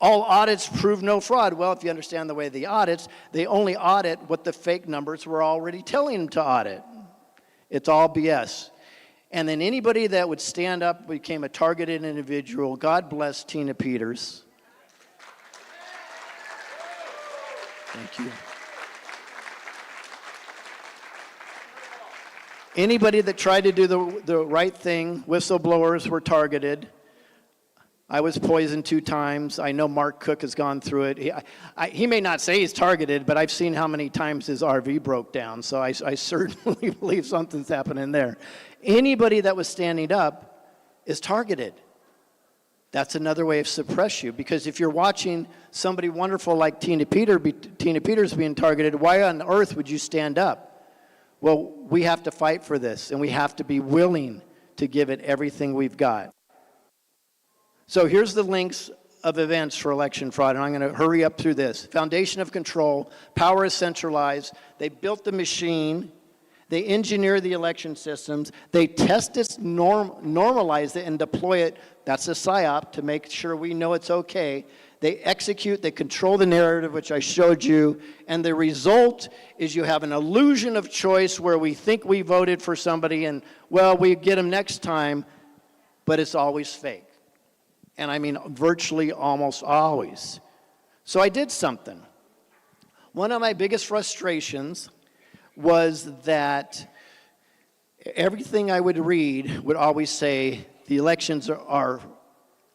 All audits prove no fraud. Well, if you understand the way the audits, they only audit what the fake numbers were already telling them to audit. It's all BS. And then anybody that would stand up became a targeted individual. God bless Tina Peters. Thank you. Anybody that tried to do the right thing, whistleblowers were targeted. I was poisoned 2 times. I know Mark Cook has gone through it. He may not say he's targeted, but I've seen how many times his RV broke down, so I certainly believe something's happening there. Anybody that was standing up is targeted. That's another way of suppress you, because if you're watching somebody wonderful like Tina Peters being targeted, why on earth would you stand up? Well, we have to fight for this, and we have to be willing to give it everything we've got. So here's the links of events for election fraud, and I'm going to hurry up through this. Foundation of control, power is centralized. They built the machine. They engineer the election systems. They test it, normalize it, and deploy it. That's a PSYOP to make sure we know it's okay. They execute, they control the narrative, which I showed you, and the result is you have an illusion of choice where we think we voted for somebody and, well, we get them next time, but it's always fake. And I mean virtually almost always. So I did something. One of my biggest frustrations was that everything I would read would always say the elections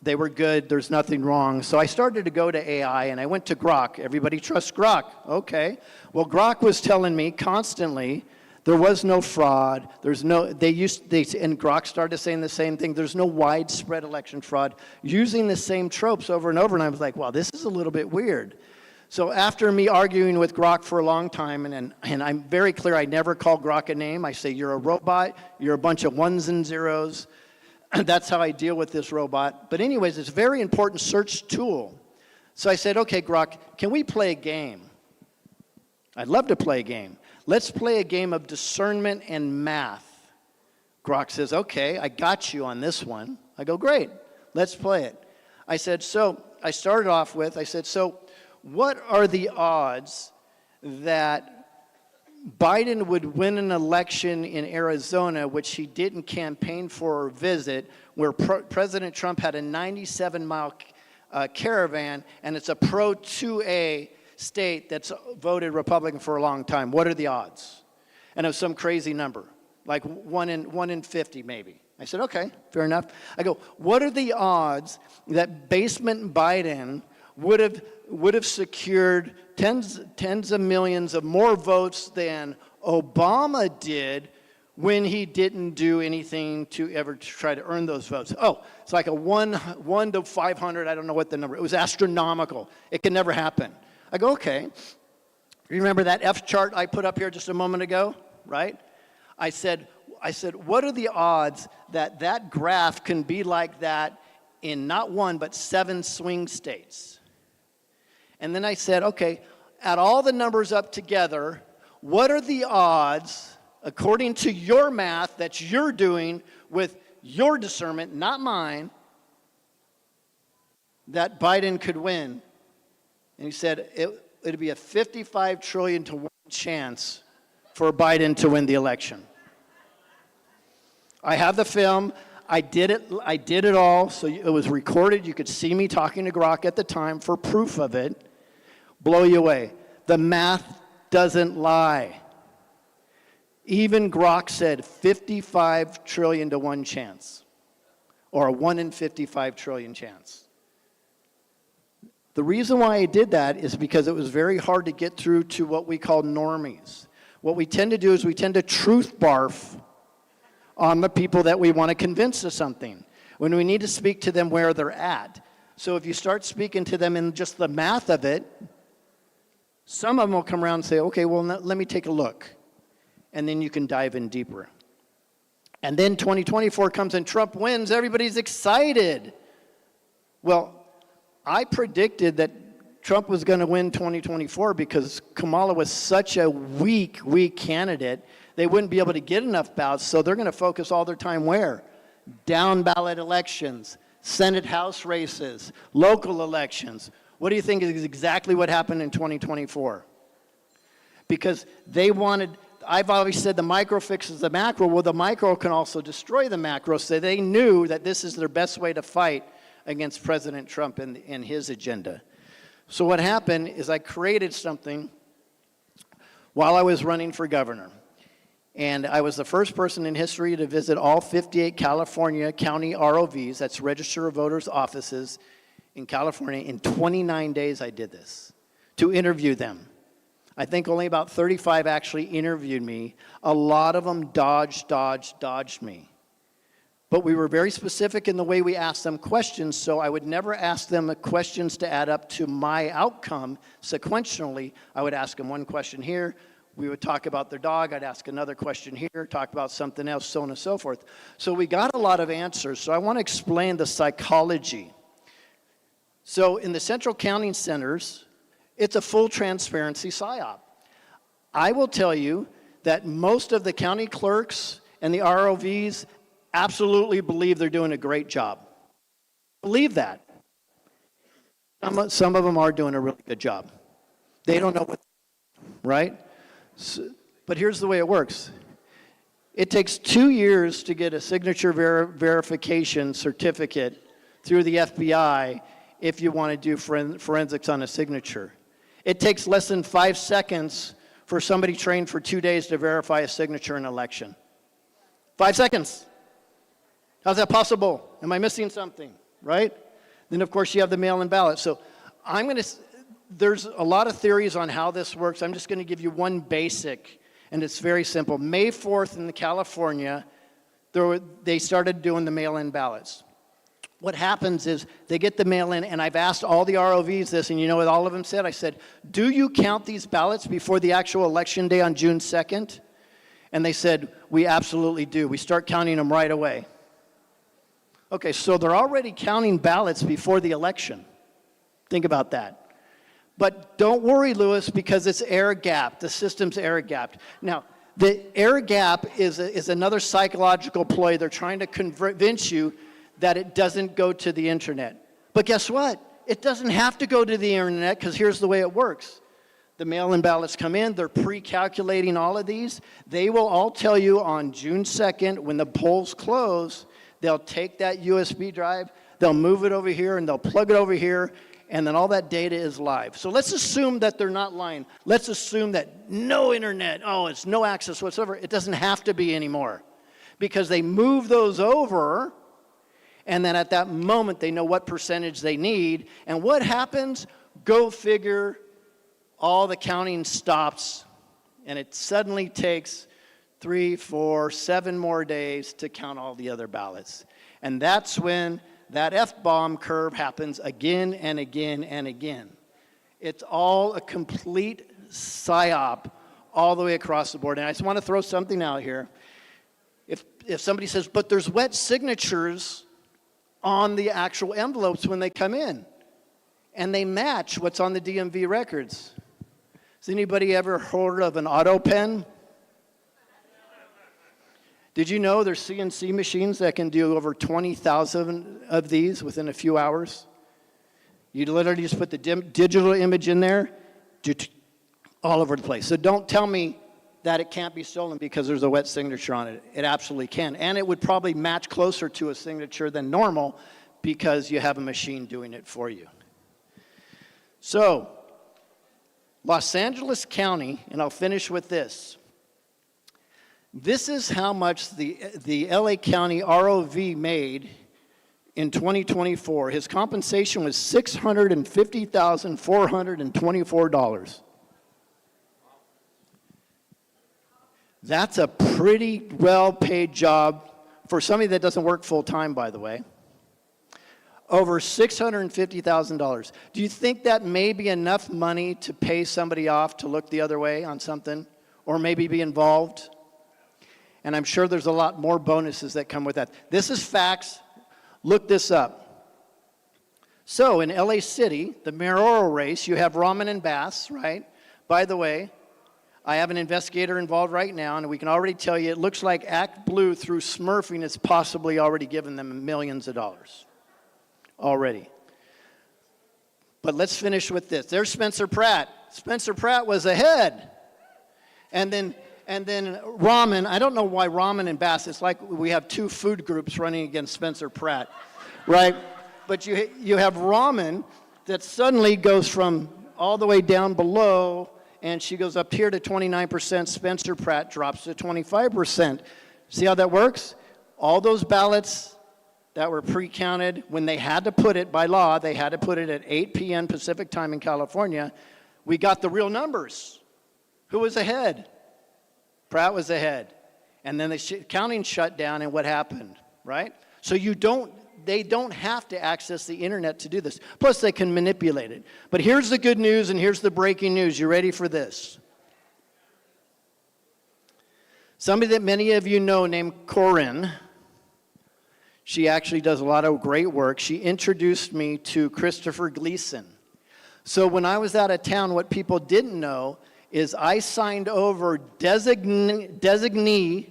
they were good, there's nothing wrong. So I started to go to AI and I went to Grok. Everybody trusts Grok. Okay. Well, Grok was telling me constantly there was no fraud. And Grok started saying the same thing. There's no widespread election fraud, using the same tropes over and over. And I was like, wow, this is a little bit weird. So after me arguing with Grok for a long time, and I'm very clear, I never call Grok a name. I say, you're a robot. You're a bunch of ones and zeros. That's how I deal with this robot. But anyways, it's a very important search tool. So I said, okay, Grok, can we play a game? I'd love to play a game. let's play a game of discernment and math. Grok says, okay, I got you on this one. I go, great, let's play it. I said, so I started off with, I said, so what are the odds that Biden would win an election in Arizona, which he didn't campaign for or visit, where President Trump had a 97-mile caravan, and it's a pro-2A state that's voted Republican for a long time? What are the odds? And it was some crazy number, like 1 in 50 maybe. I said, okay, fair enough. I go, what are the odds that basement Biden would have secured tens of millions of more votes than Obama did when he didn't do anything to ever try to earn those votes? Oh, it's like a 1 to 500, I don't know what the number, it was astronomical. It can never happen. I go, okay. Remember that F chart I put up here just a moment ago, right? I said, what are the odds that that graph can be like that in not 1, but 7 swing states? And then I said, okay, add all the numbers up together, what are the odds, according to your math that you're doing with your discernment, not mine, that Biden could win? And he said, it'd be a 55 trillion to 1 chance for Biden to win the election. I have the film. I did it all, so it was recorded. You could see me talking to Grok at the time for proof of it. Blow you away. The math doesn't lie. Even Grok said 55 trillion to 1 chance, or a 1 in 55 trillion chance. The reason why I did that is because it was very hard to get through to what we call normies. What we tend to do is we tend to truth barf on the people that we want to convince of something, when we need to speak to them where they're at. So if you start speaking to them in just the math of it, some of them will come around and say, okay, well, let me take a look. And then you can dive in deeper. And then 2024 comes and Trump wins, everybody's excited. Well, I predicted that Trump was going to win 2024 because Kamala was such a weak candidate. They wouldn't be able to get enough ballots, so they're going to focus all their time where? Down ballot elections, Senate House races, local elections. What do you think is exactly what happened in 2024? Because they wanted, I've always said the micro fixes the macro. Well, the micro can also destroy the macro, so they knew that this is their best way to fight against President Trump and his agenda. So what happened is I created something while I was running for governor. And I was the first person in history to visit all 58 California county ROVs, that's register of voters offices in California. In 29 days I did this, to interview them. I think only about 35 actually interviewed me. A lot of them dodged me. But we were very specific in the way we asked them questions, so I would never ask them questions to add up to my outcome sequentially. I would ask them one question here, we would talk about their dog, I'd ask another question here, talk about something else, so on and so forth. So we got a lot of answers, so I want to explain the psychology. So in the central counting centers, it's a full transparency PSYOP. I will tell you that most of the county clerks and the ROVs absolutely believe they're doing a great job. Believe that. Some of them are doing a really good job. They don't know what, right? So, but here's the way it works. It takes 2 years to get a signature verification certificate through the FBI if you want to do forensics on a signature. It takes less than 5 seconds for somebody trained for 2 days to verify a signature in an election. 5 seconds. How's that possible? Am I missing something, right? Then, of course, you have the mail-in ballot. So there's a lot of theories on how this works. I'm just going to give you one basic, and it's very simple. May 4th in California, they started doing the mail-in ballots. What happens is they get the mail-in, and I've asked all the ROVs this, and you know what all of them said? I said, do you count these ballots before the actual election day on June 2nd? And they said, we absolutely do. We start counting them right away. Okay, so they're already counting ballots before the election. Think about that. But don't worry, Lewis, because it's air gapped. The system's air gapped. Now, the air gap is another psychological ploy. They're trying to convince you that it doesn't go to the internet. But guess what? It doesn't have to go to the internet, because here's the way it works. The mail-in ballots come in, they're pre-calculating all of these. They will all tell you on June 2nd, when the polls close, they'll take that USB drive, they'll move it over here, and they'll plug it over here, and then all that data is live. So let's assume that they're not lying. Let's assume that no internet, it's no access whatsoever. It doesn't have to be anymore, because they move those over, and then at that moment, they know what percentage they need. And what happens? Go figure, all the counting stops, and it suddenly takes 3, 4, 7 more days to count all the other ballots. And that's when that F-bomb curve happens again and again and again. It's all a complete psyop all the way across the board. And I just want to throw something out here. If somebody says, but there's wet signatures on the actual envelopes when they come in, and they match what's on the DMV records. Has anybody ever heard of an auto pen? Did you know there's CNC machines that can do over 20,000 of these within a few hours? You literally just put the digital image in there, all over the place. So don't tell me that it can't be stolen because there's a wet signature on it. It absolutely can. And it would probably match closer to a signature than normal because you have a machine doing it for you. So, Los Angeles County, and I'll finish with this. This is how much the LA County ROV made in 2024. His compensation was $650,424. That's a pretty well-paid job for somebody that doesn't work full-time, by the way. Over $650,000. Do you think that may be enough money to pay somebody off to look the other way on something, or maybe be involved? And I'm sure there's a lot more bonuses that come with that. This is facts. Look this up. So in LA City, the mayoral race, you have Rahman and Bass, right? By the way, I have an investigator involved right now, and we can already tell you it looks like Act Blue through smurfing has possibly already given them millions of dollars. Already. But let's finish with this. There's Spencer Pratt. Spencer Pratt was ahead. And then Rahman, I don't know why Rahman and Bass, it's like we have two food groups running against Spencer Pratt, right? But you have Rahman that suddenly goes from all the way down below, and she goes up here to 29%. Spencer Pratt drops to 25%. See how that works? All those ballots that were pre-counted, when they had to put it by law, they had to put it at 8 p.m. Pacific time in California, we got the real numbers. Who was ahead? Pratt was ahead. And then the counting shut down, and what happened, right? So they don't have to access the internet to do this. Plus, they can manipulate it. But here's the good news, and here's the breaking news. You ready for this? Somebody that many of you know named Corinne, she actually does a lot of great work. She introduced me to Christopher Gleason. So when I was out of town, what people didn't know is I signed over designee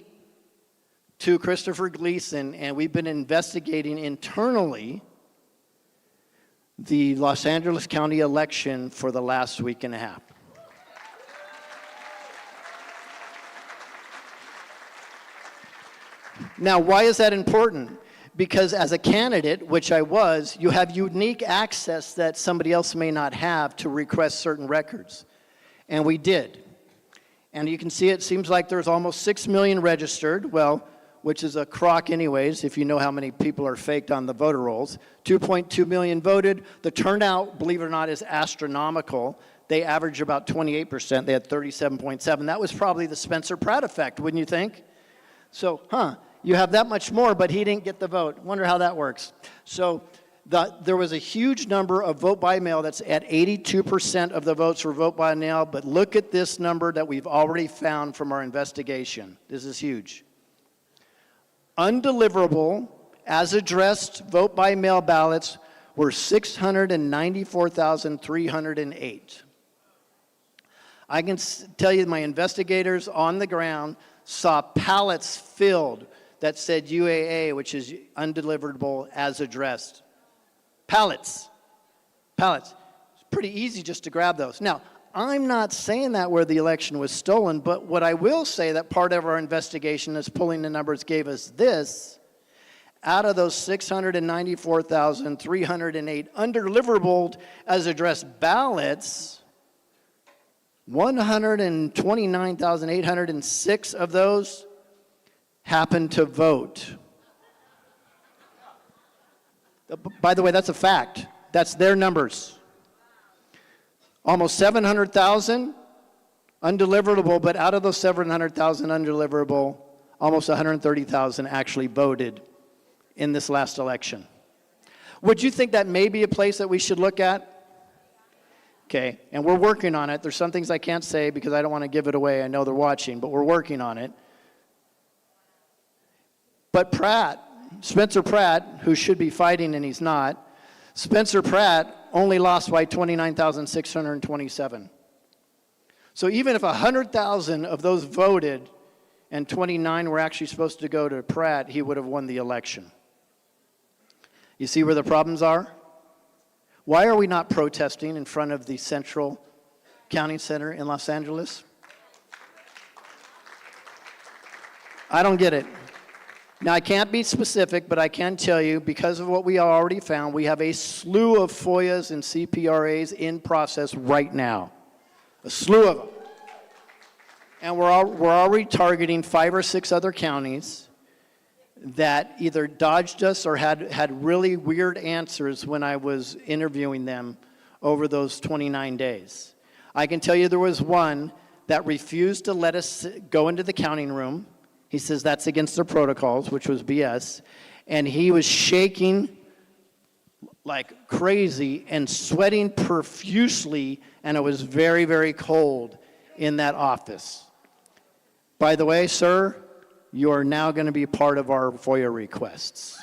to Christopher Gleason, and we've been investigating internally the Los Angeles County election for the last week and a half. Now, why is that important? Because as a candidate, which I was, you have unique access that somebody else may not have to request certain records. And we did. And you can see it seems like there's almost 6 million registered, well, which is a crock anyways, if you know how many people are faked on the voter rolls. 2.2 million voted. The turnout, believe it or not, is astronomical. They average about 28%. They had 37.7. That was probably the Spencer Pratt effect, wouldn't you think? So, you have that much more, but he didn't get the vote. Wonder how that works. So there was a huge number of vote by mail. That's at 82% of the votes were vote by mail. But look at this number that we've already found from our investigation. This is huge. Undeliverable, as addressed vote by mail ballots were 694,308. I can tell you my investigators on the ground saw pallets filled that said UAA, which is undeliverable as addressed. Pallets. Pallets. It's pretty easy just to grab those. Now, I'm not saying that where the election was stolen, but what I will say that part of our investigation is pulling the numbers gave us this. Out of those 694,308 undeliverable as addressed ballots, 129,806 of those happened to vote. By the way, that's a fact. That's their numbers. Almost 700,000 undeliverable, but out of those 700,000 undeliverable, almost 130,000 actually voted in this last election. Would you think that may be a place that we should look at? Okay, and we're working on it. There's some things I can't say because I don't want to give it away. I know they're watching, but we're working on it. But Pratt, Spencer Pratt, who should be fighting and he's not, Spencer Pratt only lost by 29,627. So even if 100,000 of those voted and 29 were actually supposed to go to Pratt, he would have won the election. You see where the problems are? Why are we not protesting in front of the Central County Center in Los Angeles? I don't get it. Now, I can't be specific, but I can tell you, because of what we already found, we have a slew of FOIAs and CPRAs in process right now. A slew of them. And we're already targeting 5 or 6 other counties that either dodged us or had really weird answers when I was interviewing them over those 29 days. I can tell you there was one that refused to let us go into the counting room. He says that's against their protocols, which was BS. And he was shaking like crazy and sweating profusely, and it was very, very cold in that office. By the way, sir, you are now going to be part of our FOIA requests.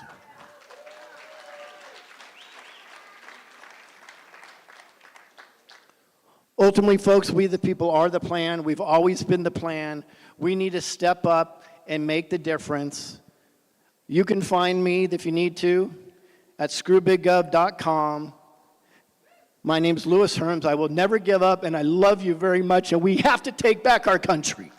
Ultimately, folks, we the people are the plan. We've always been the plan. We need to step up and make the difference. You can find me, if you need to, at screwbiggov.com. My name's Louis Herms. I will never give up, and I love you very much, and we have to take back our country.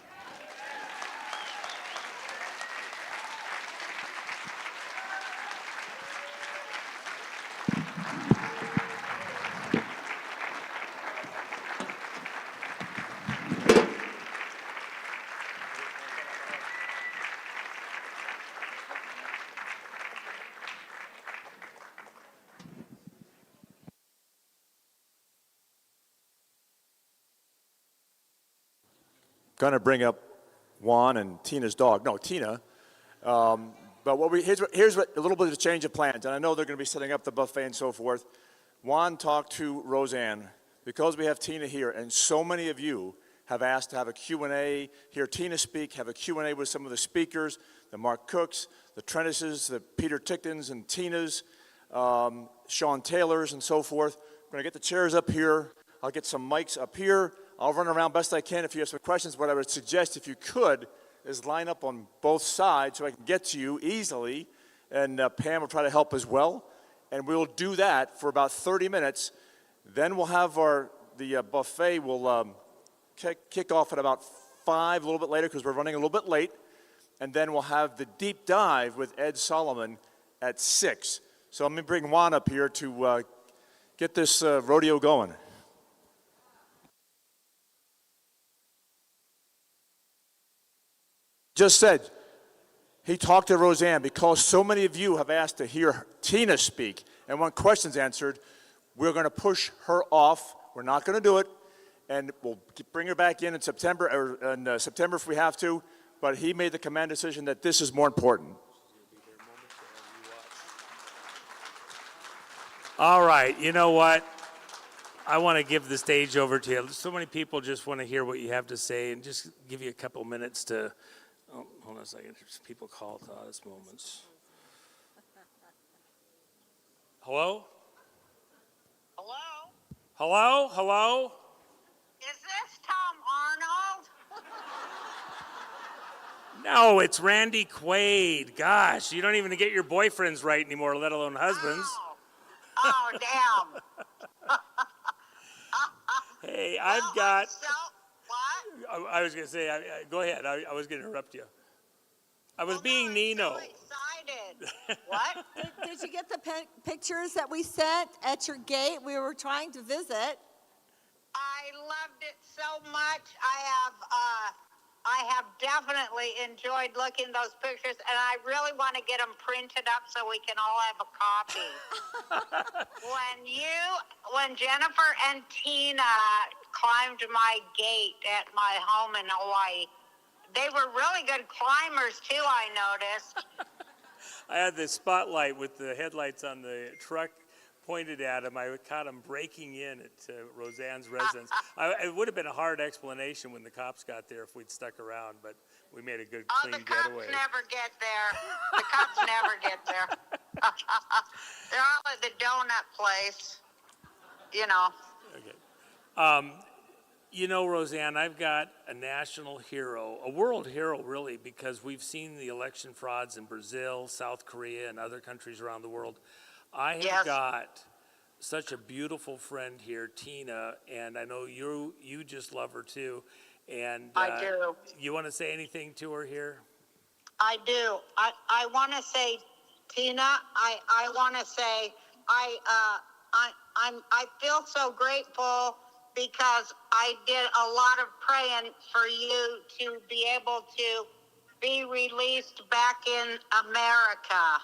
Going to bring up Juan and Tina's dog. No, Tina. But here's what a little bit of a change of plans. And I know they're going to be setting up the buffet and so forth. Juan talked to Roseanne. Because we have Tina here, and so many of you have asked to have a Q&A, hear Tina speak, have a Q&A with some of the speakers, the Mark Cooks, the Trentises, the Peter Tichtons and Tinas, Sean Taylors and so forth. We're going to get the chairs up here. I'll get some mics up here. I'll run around best I can if you have some questions. What I would suggest, if you could, is line up on both sides so I can get to you easily. And Pam will try to help as well. And we'll do that for about 30 minutes. Then we'll have the buffet will kick off at about 5, a little bit later because we're running a little bit late. And then we'll have the deep dive with Ed Solomon at 6. So I'm going to bring Juan up here to get this rodeo going. Just said, he talked to Roseanne because so many of you have asked to hear Tina speak and want questions answered. We're going to push her off. We're not going to do it, and we'll bring her back in September, or in September if we have to. But he made the command decision that this is more important. All right, you know what? I want to give the stage over to you. So many people just want to hear what you have to say, and just give you a couple minutes to. Oh, hold on a second. There's people called to honest moments. Hello? Hello? Hello? Is this Tom Arnold? No, it's Randy Quaid. Gosh, you don't even get your boyfriends right anymore, let alone husbands. Oh, damn. Hey, I've got. What? I was going to say, go ahead. I was going to interrupt you. I was being Nino. Excited. What? Did you get the pictures that we sent at your gate? We were trying to visit. I loved it so much. I have definitely enjoyed looking at those pictures, and I really want to get them printed up so we can all have a copy. When Jennifer and Tina climbed my gate at my home in Hawaii, they were really good climbers too, I noticed. I had the spotlight with the headlights on the truck pointed at him. I caught him breaking in at Roseanne's residence. It would have been a hard explanation when the cops got there if we'd stuck around, but we made a good, clean the cops getaway. never get there. The cops never get there. They're all at the donut place, you know. Okay. You know, Roseanne, I've got a national hero, a world hero, really, because we've seen the election frauds in Brazil, South Korea, and other countries around the world. I have got such a beautiful friend here, Tina, and I know you just love her too. And I do. You want to say anything to her here? I do. I want to say, Tina, I want to say, I feel so grateful because I did a lot of praying for you to be able to be released back in America.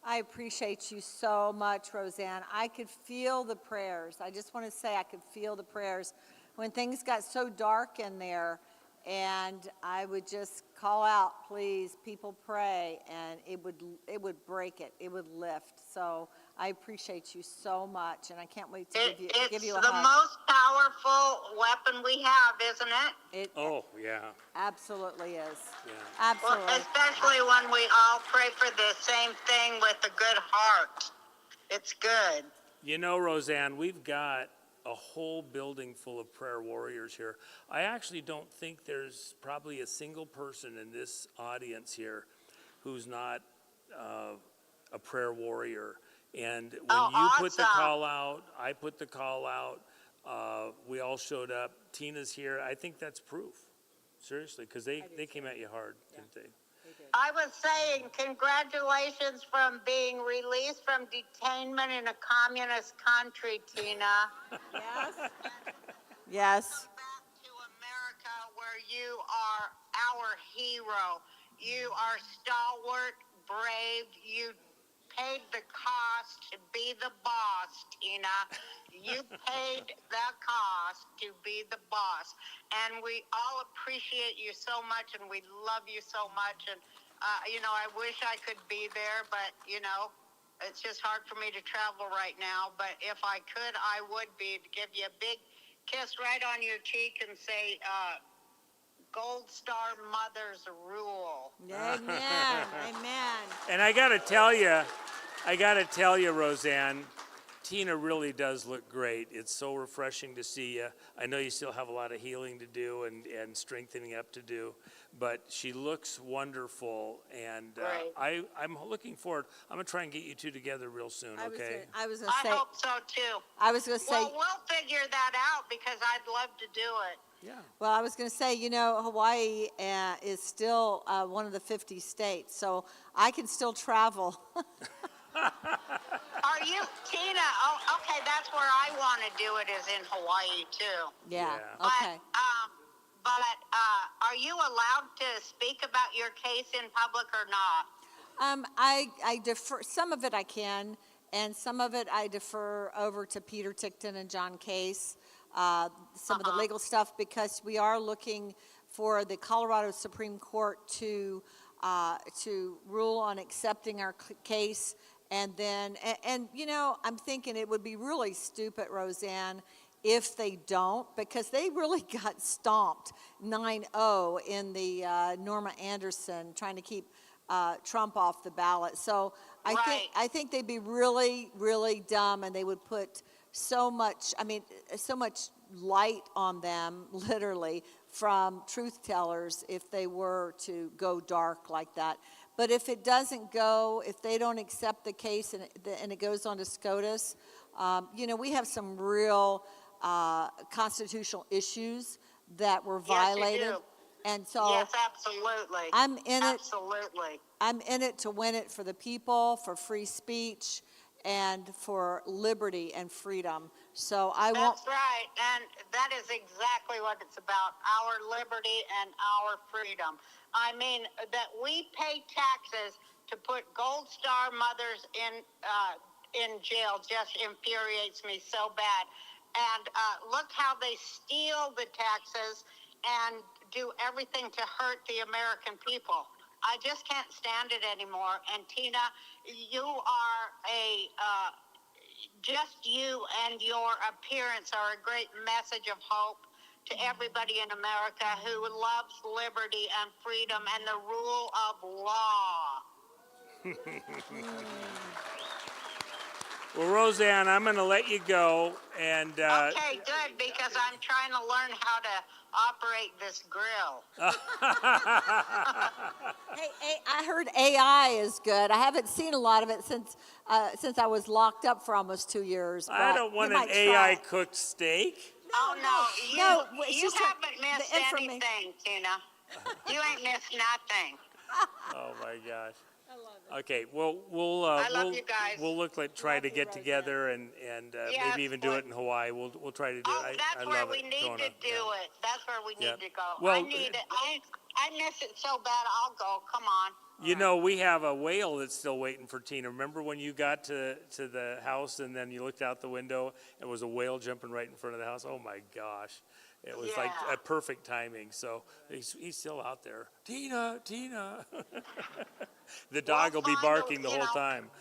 I appreciate you so much, Roseanne. I could feel the prayers. I just want to say I could feel the prayers when things got so dark in there, and I would just call out, please, people pray, and it would break it. It would lift. So I appreciate you so much, and I can't wait to give you a hug. It's the most powerful weapon we have, isn't it? Oh, yeah. Absolutely is. Yeah. Absolutely. Well, especially when we all pray for the same thing with a good heart. It's good. You know, Roseanne, we've got a whole building full of prayer warriors here. I actually don't think there's probably a single person in this audience here who's not a prayer warrior. And when you put the call out, I put the call out, we all showed up. Tina's here. I think that's proof, seriously, because they came at you hard, didn't they? I was saying congratulations from being released from detainment in a communist country, Tina. Yes. Yes. Back to America, where you are our hero. You are stalwart, brave. You paid the cost to be the boss, Tina. You paid the cost to be the boss. And we all appreciate you so much, and we love you so much. And, you know, I wish I could be there, but, you know, it's just hard for me to travel right now. But if I could, I would be, to give you a big kiss right on your cheek and say, Gold Star Mothers rule. Amen. Amen. And I got to tell you, Roseanne, Tina really does look great. It's so refreshing to see you. I know you still have a lot of healing to do and strengthening up to do, but she looks wonderful, and I'm looking forward. I'm going to try and get you two together real soon, okay? I was going to say. I hope so, too. I was going to say. Well, we'll figure that out because I'd love to do it. Yeah. Well, I was going to say, you know, Hawaii is still one of the 50 states, so I can still travel. Are you, Tina? Oh, okay, that's where I want to do it, is in Hawaii, too. Yeah. Okay. But are you allowed to speak about your case in public or not? I defer. Some of it I can, and some of it I defer over to Peter Tickton and John Case. Some of the legal stuff, because we are looking for the Colorado Supreme Court to rule on accepting our case. And then, and you know, I'm thinking it would be really stupid, Roseanne, if they don't, because they really got stomped 9-0 in the Norma Anderson, trying to keep Trump off the ballot. So I think they'd be really, really dumb, and they would put so much, I mean, so much light on them, literally, from truth tellers if they were to go dark like that. But if it doesn't go, if they don't accept the case and it goes on to SCOTUS, you know, we have some real constitutional issues that were violated. Yes, you do. And so Yes, absolutely. I'm in it. Absolutely. I'm in it to win it for the people, for free speech, and for liberty and freedom. So I won't. That's right, and that is exactly what it's about, our liberty and our freedom. I mean, that we pay taxes to put Gold Star mothers in jail just infuriates me so bad. And look how they steal the taxes and do everything to hurt the American people. I just can't stand it anymore. And Tina, you are just you and your appearance are a great message of hope to everybody in America who loves liberty and freedom and the rule of law. Well, Roseanne, I'm going to let you go. And Okay, good, because I'm trying to learn how to operate this grill. Hey, I heard AI is good. I haven't seen a lot of it since I was locked up for almost 2 years. I but don't want you an might try AI it. cooked steak. Oh, no, it's you just haven't missed the information. anything, Tina. You ain't missed nothing. Oh my gosh. I love it. Okay, well, we'll I love you guys. we'll look like try to get together and Yes, maybe even do it in Hawaii. We'll try to do Oh, it. that's I where love we it. need Going to up, do it. That's where we need Yeah. to go. Well, I need it. I miss it so bad. I'll go. Come on. You know, we have a whale that's still waiting for Tina. Remember when you got to the house and then you looked out the window and was a whale jumping right in front of the house? Oh my gosh. It was like Yeah. a perfect timing. So he's still out there. Tina, Tina. The dog will be barking the whole time.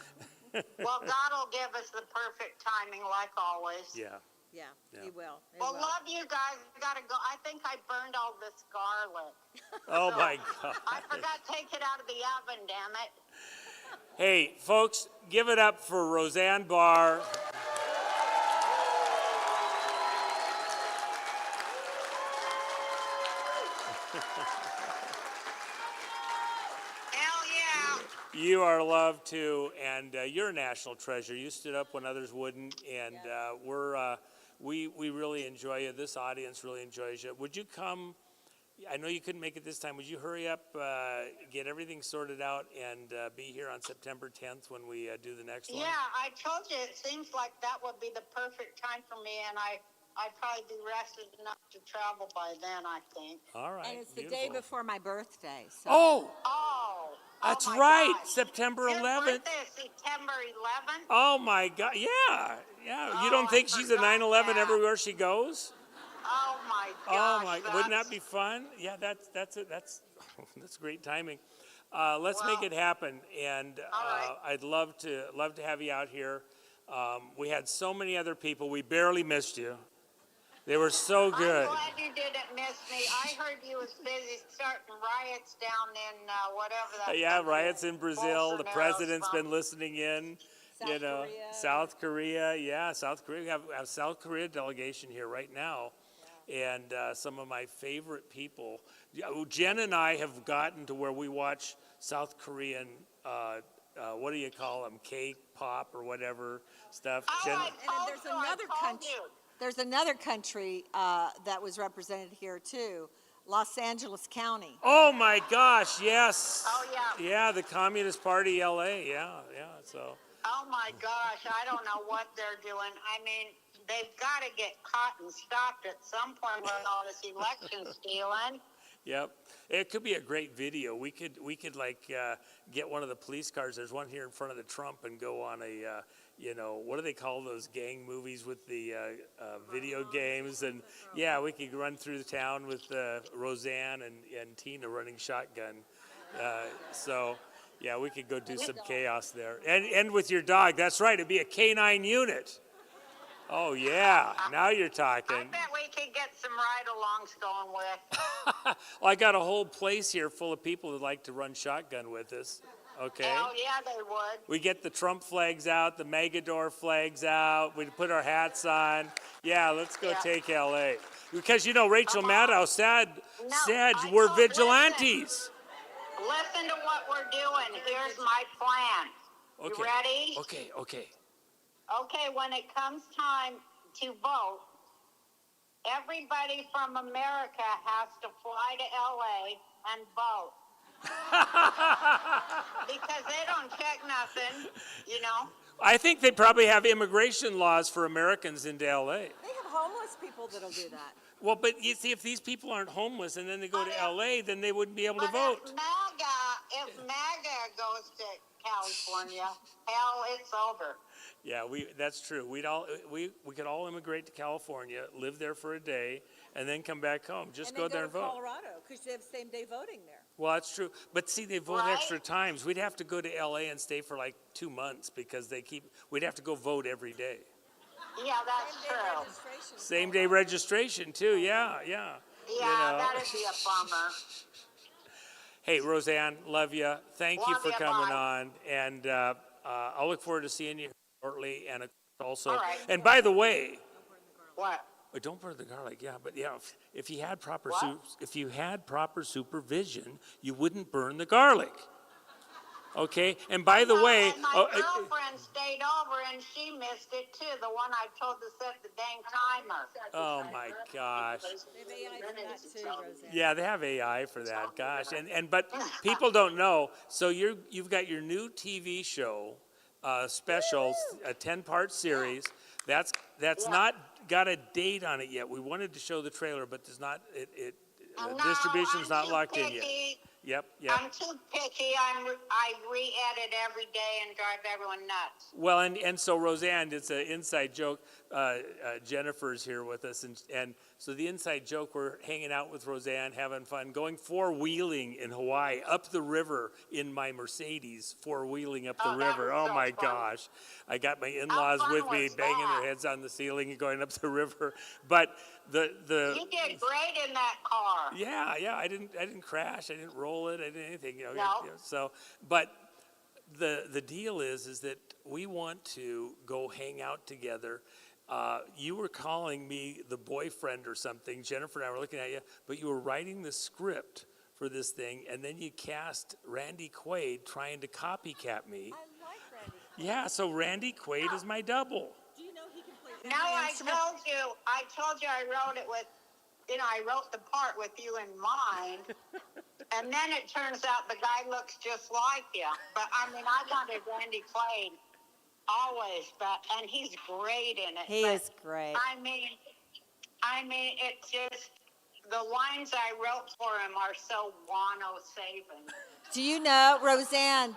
Well, God will give us the perfect timing, like always. Yeah. Yeah, he will. He Well, will. love you guys. I gotta go. I think I burned all this garlic. Oh my God. I forgot to take it out of the oven, damn it. Hey, folks, give it up for Roseanne Barr. Hell yeah. You are loved too, and you're a national treasure. You stood up when others wouldn't, and we really enjoy you. This audience really enjoys you. Would you come? I know you couldn't make it this time. Would you hurry up, get everything sorted out, and be here on September 10th when we do the next one? Yeah, I told you it seems like that would be the perfect time for me, and I'd probably be rested enough to travel by then, I think. All right. And it's the beautiful. day before my birthday. So. Oh, that's my right. gosh. September Your 11th. birthday is September 11th? Oh my God! Yeah. You don't Oh, think I she's a forgot 9/11 that. everywhere she goes? Oh my Oh gosh. my! Wouldn't that be fun? Yeah, that's it. That's great timing. Let's make it happen, and I'd love to have you out here. We had so many other people. We barely missed you. They were so good. I'm glad you didn't miss me. I heard you was busy starting riots down in whatever that. Yeah, riots in Brazil. The Bolsonaro's president's from. been listening in. South Korea. Yeah, South Korea. We have a South Korea delegation here right now. And some of my favorite people. Jen and I have gotten to where we watch South Korean, what do you call them, K-pop or whatever stuff. Jen, And there's another country. There's another country that was represented here too, Los Angeles County. oh my gosh, yes. Oh, yeah. Yeah, the Communist Party, LA. Yeah, so. Oh my gosh, I don't know what they're doing. I mean, they've got to get caught and stopped at some point with all this election stealing. Yep, it could be a great video. We could like get one of the police cars. There's one here in front of the Trump and go on a, what do they call those gang movies with the video games? And yeah, we could run through the town with Roseanne and Tina running shotgun. So yeah, we could go do some chaos there. And with your dog, that's right. It'd be a canine unit. Oh yeah, now you're talking. I bet we could get some ride-alongs going with. Well, I got a whole place here full of people that like to run shotgun with us. okay? Hell yeah, they would. We get the Trump flags out, the Megador flags out. We put our hats on. Yeah, let's go take LA. Because, you know, Rachel Maddow said we're vigilantes. Listen to what we're doing. Here's my plan. Okay. You ready? Okay. Okay, when it comes time to vote, everybody from America has to fly to LA and vote. Because they don't check nothing, you know? I think they probably have immigration laws for Americans into LA. They have homeless people that'll do that. Well, but you see, if these people aren't homeless and then they go to LA, then they wouldn't be able to vote. If MAGA goes to California, hell, it's over. Yeah, that's true. We could all immigrate to California, live there for a day, and then come back home. Just go there and vote. Colorado, because they have same-day voting there. Well, that's true. But see, they vote extra times. We'd have to go to LA and stay for like 2 months because we'd have to go vote every day. Yeah, that's true. Same day registration too, yeah. Yeah, that'd be a bummer. Hey, Roseanne, love you. Thank you for coming on. And I'll look forward to seeing you shortly. And also, and by the way, what? Don't burn the garlic. Yeah, but yeah, if you had proper supervision, you wouldn't burn the garlic. Okay, and by the way, my girlfriend stayed over and she missed it too. The one I told to set the dang timer. Oh my gosh. They have AI for that too, Roseanne. Yeah, they have AI for that. Gosh, but people don't know. So you've got your new TV show special, a 10-part series. That's not got a date on it yet. We wanted to show the trailer, but there's not. Distribution's not locked in yet. Yep. I'm too picky. I re-edit every day and drive everyone nuts. Well, and so Roseanne, it's an inside joke. Jennifer's here with us, and so the inside joke, we're hanging out with Roseanne, having fun, going four-wheeling in Hawaii, up the river in my Mercedes, four-wheeling up the river. Oh my gosh. I got my in-laws with me, banging their heads on the ceiling and going up the river. But you did great in that car. Yeah, I didn't crash, I didn't roll it, I didn't anything, No. So, but the deal is that we want to go hang out together. You were calling me the boyfriend or something. Jennifer and I were looking at you, but you were writing the script for this thing, and then you cast Randy Quaid trying to copycat me. I like Randy. Yeah, so Randy Quaid is my double. Do you know he can play No, I told you I wrote it with, I wrote the part with you in mind. And then it turns out the guy looks just like you. But I wanted Randy Quaid always, and he's great in it. He is great. I mean, it's just, the lines I wrote for him are so guano-saving. Do you know, Roseanne,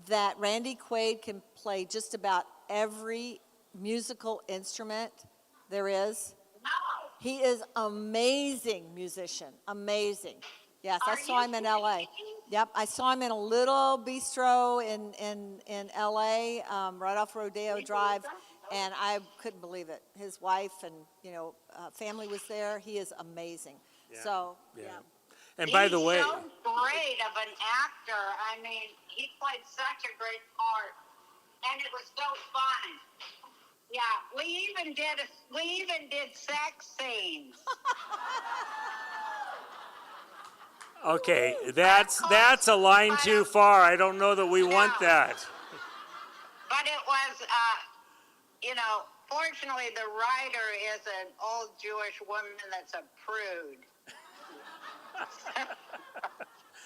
that Randy Quaid can play just about every musical instrument there is? No. He is amazing musician, amazing. Yes, I saw him in LA. Yep, I saw him in a little bistro in LA, right off Rodeo Drive, and I couldn't believe it. His wife and family was there. He is amazing. Yeah. So And by the way, he's so great of an actor. He played such a great part, and it was so fun. Yeah, we even did sex scenes. okay, that's a line too far. I don't know that we want that. But it was, fortunately the writer is an old Jewish woman that's a prude.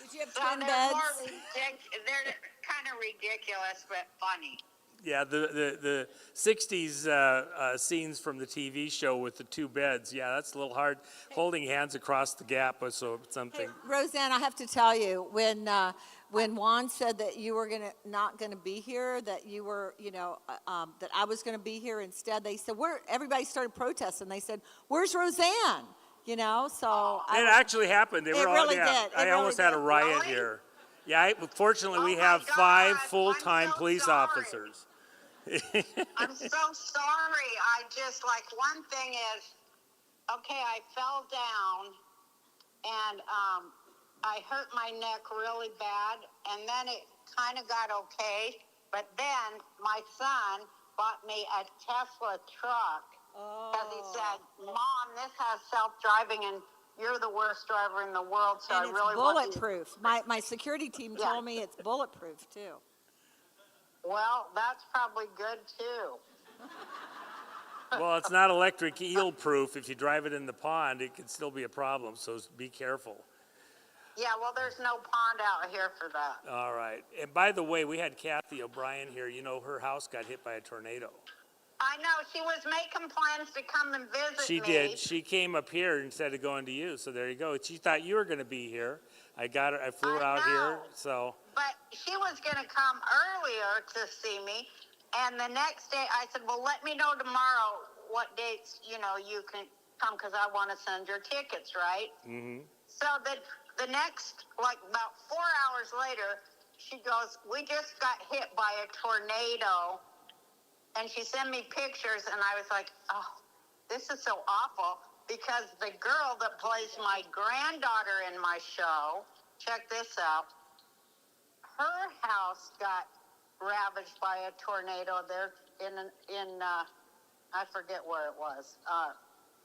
Did you have So twin they're beds? they're kind of ridiculous, but funny. Yeah, the 60s scenes from the TV show with the two beds. Yeah, that's a little hard. Holding hands across the gap was something. Hey, Roseanne, I have to tell you, when Juan said that you were not gonna be here, that you were, that I was gonna be here instead, they said, everybody started protesting. They said, "Where's Roseanne?" So it actually happened. They were all, really yeah, did. It I really almost had a did. riot Really? here. Yeah, fortunately we have 5 full-time police officers. I'm so sorry. One thing is, okay, I fell down and I hurt my neck really bad, and then it kind of got okay. But then my son bought me a Tesla truck because he said, "Mom, this has self-driving, and you're the worst driver in the world, so And I it's really want you." bulletproof. My security team told me it's bulletproof too. Well, that's probably good too. Well, it's not electric eel proof. If you drive it in the pond, it can still be a problem, so be careful. Yeah, well, there's no pond out here for that. All right. And by the way, we had Kathy O'Brien here. You know, her house got hit by a tornado. I know, she was making plans to come and visit She me. did. She came up here instead of going to you, so there you go. She thought you were going to be here. I got her. I flew her out here, so. But she was going to come earlier to see me, and the next day I said, well, let me know tomorrow what dates, you can come, because I want to send your tickets, right? Mm-hmm. So the next, like about 4 hours later, she goes, we just got hit by a tornado. And she sent me pictures, and I was like, oh, this is so awful, because the girl that plays my granddaughter in my show, check this out, her house got ravaged by a tornado there in I forget where it was,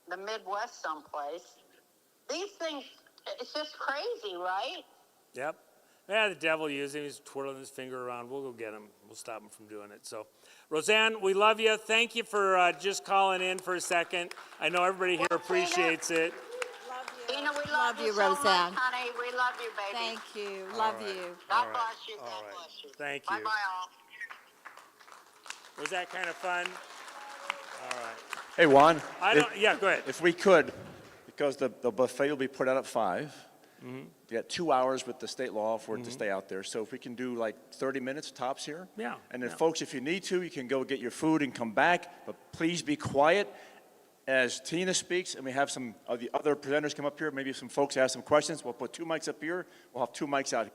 the Midwest someplace. These things, it's just crazy, right? Yep. Yeah, the devil used him. He's twirling his finger around. We'll go get him. We'll stop him from doing it. So, Roseanne, we love you. Thank you for just calling in for a second. I know everybody here appreciates it. Tina, we love you so Roseanne. much, honey. We love you, baby. Thank you. Love you. God bless you. God bless you. Thank you. Bye-bye, all. Was that kind of fun? All right. Hey, Juan. Yeah, go ahead. If we could, because the buffet will be put out at 5. Mm-hmm. You got 2 hours with the state law for it to stay out there. So if we can do like 30 minutes tops here. Yeah. And then, yeah. folks, if you need to, you can go get your food and come back. But please be quiet as Tina speaks, and we have some of the other presenters come up here. Maybe some folks ask some questions. We'll put 2 mics up here. We'll have 2 mics out here.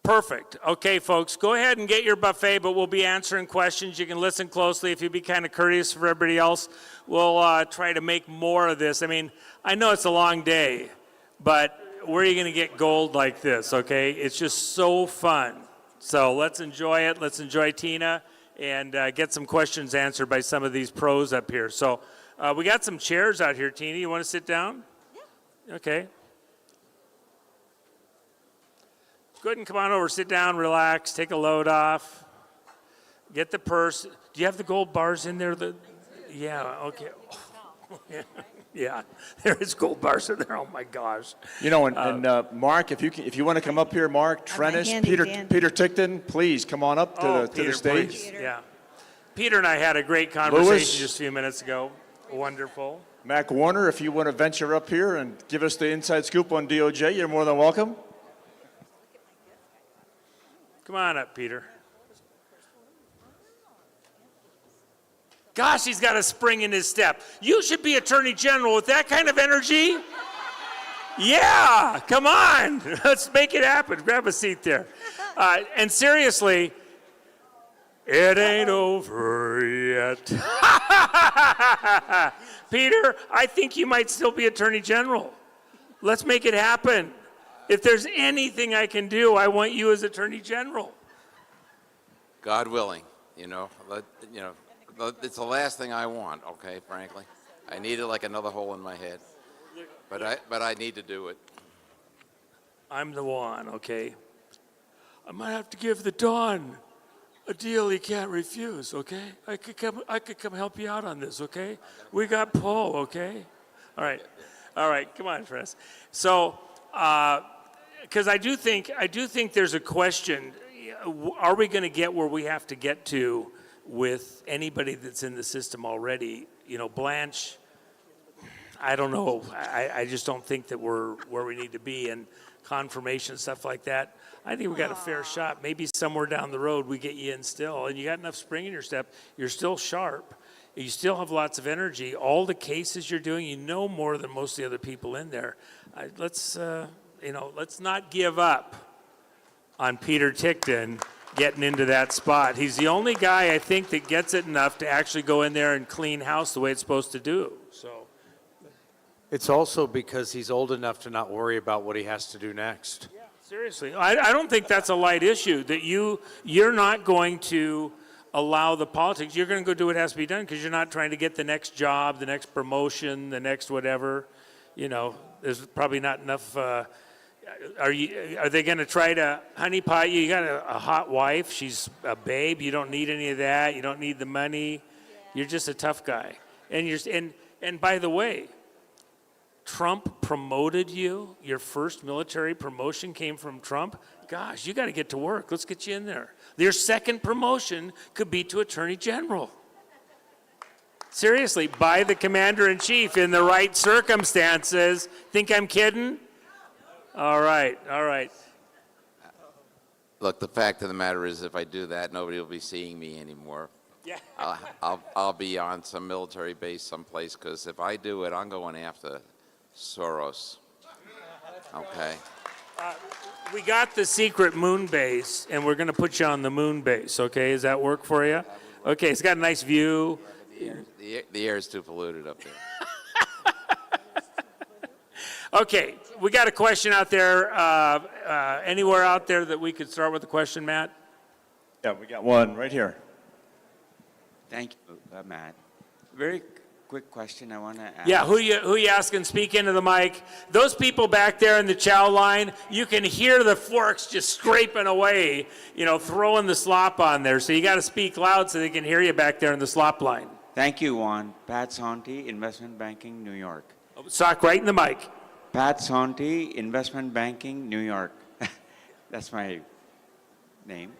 Perfect. Okay, folks, go ahead and get your buffet, but we'll be answering questions. You can listen closely. If you be kind of courteous for everybody else, we'll try to make more of this. I mean, I know it's a long day, but where are you going to get gold like this, okay? It's just so fun. So let's enjoy it. Let's enjoy Tina and get some questions answered by some of these pros up here. So we got some chairs out here. Tina, you want to sit down? Yeah. Okay. Go ahead and come on over, sit down, relax, take a load off, get the purse. Do you have the gold bars in there? Yeah, okay. Yeah, there is gold bars in there. Oh my gosh. You know, and Mark, if you want to come up here, Mark, Trennis, Peter Tickton, please come on up to the stage. Please. Yeah. Peter and I had a great conversation just a few minutes ago. Wonderful. Mac Warner, if you want to venture up here and give us the inside scoop on DOJ, you're more than welcome. Come on up, Peter. Gosh, he's got a spring in his step. You should be Attorney General with that kind of energy. Yeah, come on. Let's make it happen. Grab a seat there. And seriously, it ain't over yet. Peter, I think you might still be Attorney General. Let's make it happen. If there's anything I can do, I want you as Attorney General. God willing, it's the last thing I want, okay, frankly. I need it like another hole in my head. But I need to do it. I'm the one, okay? I might have to give the Don a deal he can't refuse, okay? I could come help you out on this, okay? We got Paul, okay? All right, come on, Fres. So, because I do think there's a question: are we going to get where we have to get to with anybody that's in the system already? Blanche, I don't know. I just don't think that we're where we need to be, and confirmation stuff like that. I think we got a fair shot. Maybe somewhere down the road we get you in still, and you got enough spring in your step. You're still sharp. You still have lots of energy. All the cases you're doing, you know more than most of the other people in there. Let's not give up on Peter Tickton getting into that spot. He's the only guy, I think, that gets it enough to actually go in there and clean house the way it's supposed to do. So it's also because he's old enough to not worry about what he has to do next. Seriously, I don't think that's a light issue, that you're not going to allow the politics. You're going to go do what has to be done because you're not trying to get the next job, the next promotion, the next whatever. You know, there's probably not enough. Are they going to try to honeypot you? You got a hot wife. She's a babe. You don't need any of that. You don't need the money. You're just a tough guy. And by the way, Trump promoted you. Your first military promotion came from Trump. Gosh, you got to get to work. Let's get you in there. Your second promotion could be to Attorney General. Seriously, by the Commander-in-Chief in the right circumstances. Think I'm kidding? All right, all right. Look, the fact of the matter is, if I do that, nobody will be seeing me anymore. Yeah. I'll be on some military base someplace, because if I do it, I'm going after Soros. Okay. We got the secret moon base, and we're going to put you on the moon base, okay? Does that work for you? Okay, it's got a nice view. The air is too polluted up there. Okay, we got a question out there. Anywhere out there that we could start with a question, Matt? Yeah, we got one right here. Thank you, Matt. Very quick question I want to ask. Yeah, who you asking? Speak into the mic. Those people back there in the chow line, you can hear the forks just scraping away, you know, throwing the slop on there. So you got to speak loud so they can hear you back there in the slop line. Thank you, Juan. Pat Sonti, Investment Banking, New York. Sock right in the mic. Pat Sonti, Investment Banking, New York. That's my name.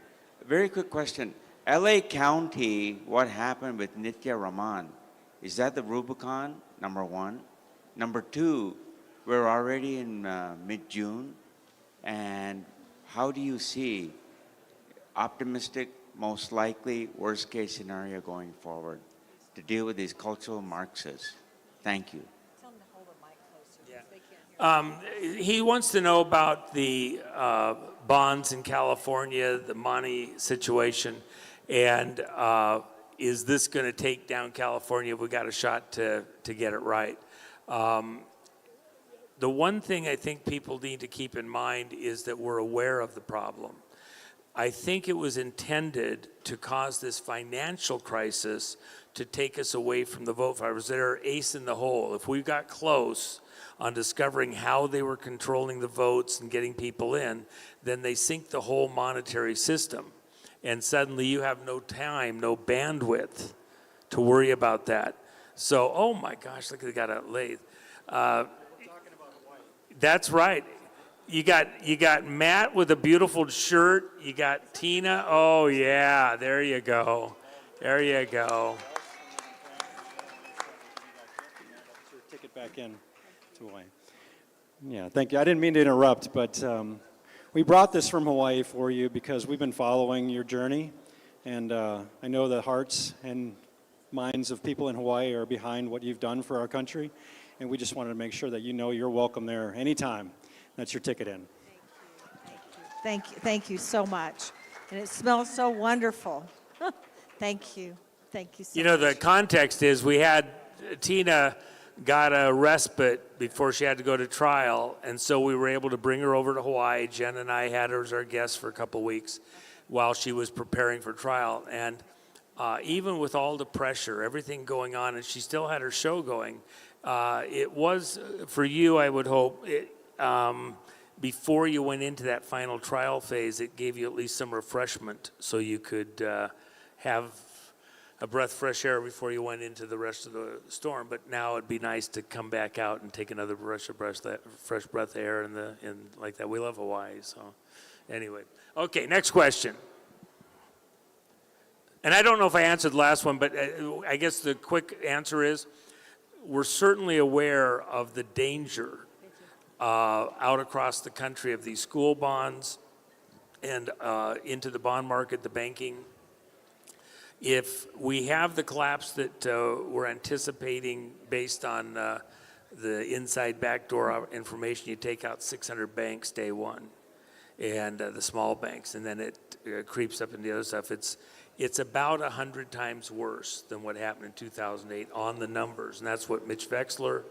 Very quick question. LA County, what happened with Nitya Raman? Is that the Rubicon, number one? Number two, we're already in mid-June, and how do you see optimistic, most likely, worst-case scenario going forward to deal with these cultural Marxists? Thank you. He wants to know about the bonds in California, the money situation, and is this going to take down California? We got a shot to get it right. The one thing I think people need to keep in mind is that we're aware of the problem. I think it was intended to cause this financial crisis to take us away from the vote fighters. They're ace in the hole. If we got close on discovering how they were controlling the votes and getting people in, then they sink the whole monetary system. And suddenly you have no time, no bandwidth to worry about that. So, oh my gosh, look, they got a lathe. That's right. You got Matt with a beautiful shirt. You got Tina. Oh yeah, there you go. There you go. Ticket back in to Hawaii. Yeah, thank you. I didn't mean to interrupt, but we brought this from Hawaii for you because we've been following your journey, and I know the hearts and minds of people in Hawaii are behind what you've done for our country, and we just wanted to make sure that you know you're welcome there anytime. That's your ticket in. Thank you so much. And it smells so wonderful. Thank you. Thank you so much. You know, the context is we had Tina got a respite before she had to go to trial, and so we were able to bring her over to Hawaii. Jen and I had her as our guest for a couple weeks while she was preparing for trial. And even with all the pressure, everything going on, and she still had her show going, it was, for you, I would hope, before you went into that final trial phase, it gave you at least some refreshment so you could have a breath of fresh air before you went into the rest of the storm. But now it'd be nice to come back out and take another fresh breath of air in like that. We love Hawaii, so anyway. Okay, next question. And I don't know if I answered the last one, but I guess the quick answer is we're certainly aware of the danger out across the country of these school bonds and into the bond market, the banking. If we have the collapse that we're anticipating based on the inside backdoor information, you take out 600 banks day one, and the small banks, and then it creeps up into the other stuff. It's about 100 times worse than what happened in 2008 on the numbers, and that's what Mitch Wexler,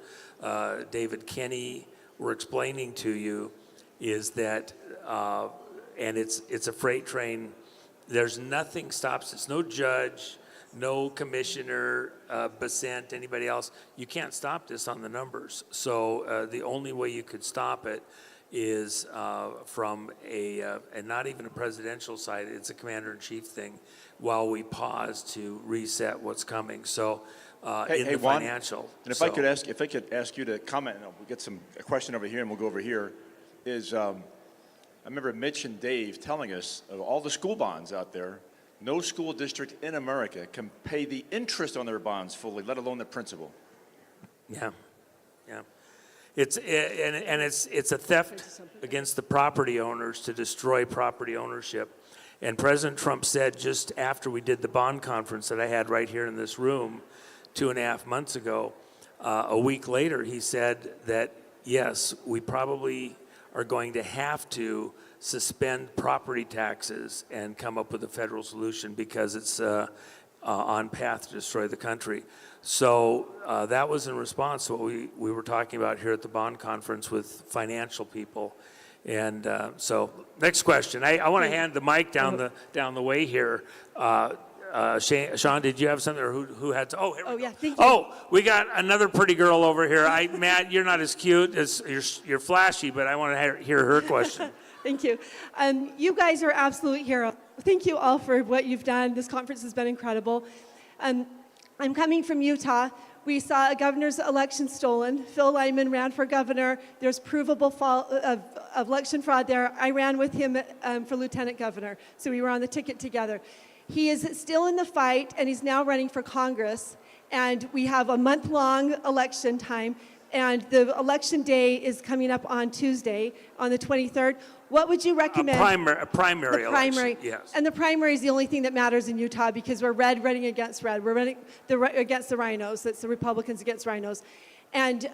David Kenney were explaining to you. is that, and it's a freight train. There's nothing stops us. No judge, no commissioner, Basent, anybody else. You can't stop this on the numbers. So the only way you could stop it is from and not even a presidential side. It's a commander-in-chief thing. While we pause to reset what's coming. So in the Juan, financial. and if I could ask you to comment, and we'll get a question over here, and we'll go over here. I remember Mitch and Dave telling us of all the school bonds out there. No school district in America can pay the interest on their bonds fully, let alone the principal. Yeah, yeah. It's a theft against the property owners to destroy property ownership. And President Trump said just after we did the bond conference that I had right here in this room 2.5 months ago, a week later, he said that, yes, we probably are going to have to suspend property taxes and come up with a federal solution because it's on path to destroy the country. So that was in response to what we were talking about here at the bond conference with financial people. And so, next question. I want to hand the mic down the way here. Sean, did you have something, or who had? Here we go. Yeah, thank you. Oh, we got another pretty girl over here. Matt, you're not as cute as you're flashy, but I want to hear her question. Thank you. You guys are absolute heroes. Thank you all for what you've done. This conference has been incredible. I'm coming from Utah. We saw a governor's election stolen. Phil Lyman ran for governor. There's provable of election fraud there. I ran with him for lieutenant governor, so we were on the ticket together. He is still in the fight, and he's now running for Congress. And we have a month-long election time, and the election day is coming up on Tuesday, on the 23rd. What would you recommend? A primary election, yes. And the primary is the only thing that matters in Utah because we're red running against red. We're running against the rhinos. That's the Republicans against rhinos. And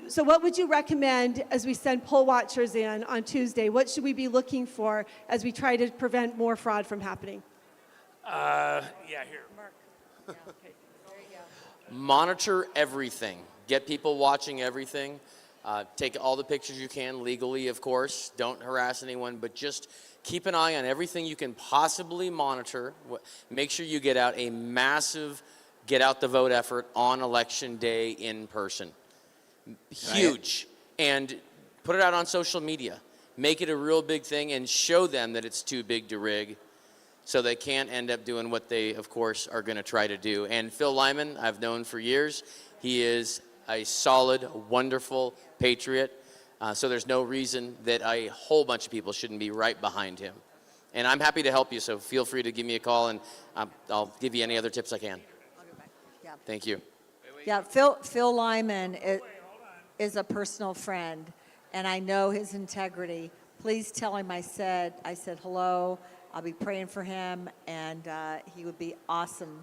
so what would you recommend as we send poll watchers in on Tuesday? What should we be looking for as we try to prevent more fraud from happening? Yeah, here. Mark. Yeah, okay. There you go. Monitor everything. Get people watching everything. Take all the pictures you can legally, of course. Don't harass anyone, but just keep an eye on everything you can possibly monitor. Make sure you get out a massive get out the vote effort on election day in person. Huge. And put it out on social media. Make it a real big thing and show them that it's too big to rig so they can't end up doing what they, of course, are going to try to do. And Phil Lyman, I've known for years. He is a solid, wonderful patriot. So there's no reason that a whole bunch of people shouldn't be right behind him. And I'm happy to help you, so feel free to give me a call, and I'll give you any other tips I can. Yeah. Thank you. Yeah, Phil Lyman is a personal friend, and I know his integrity. Please tell him I said hello. I'll be praying for him, and he would be awesome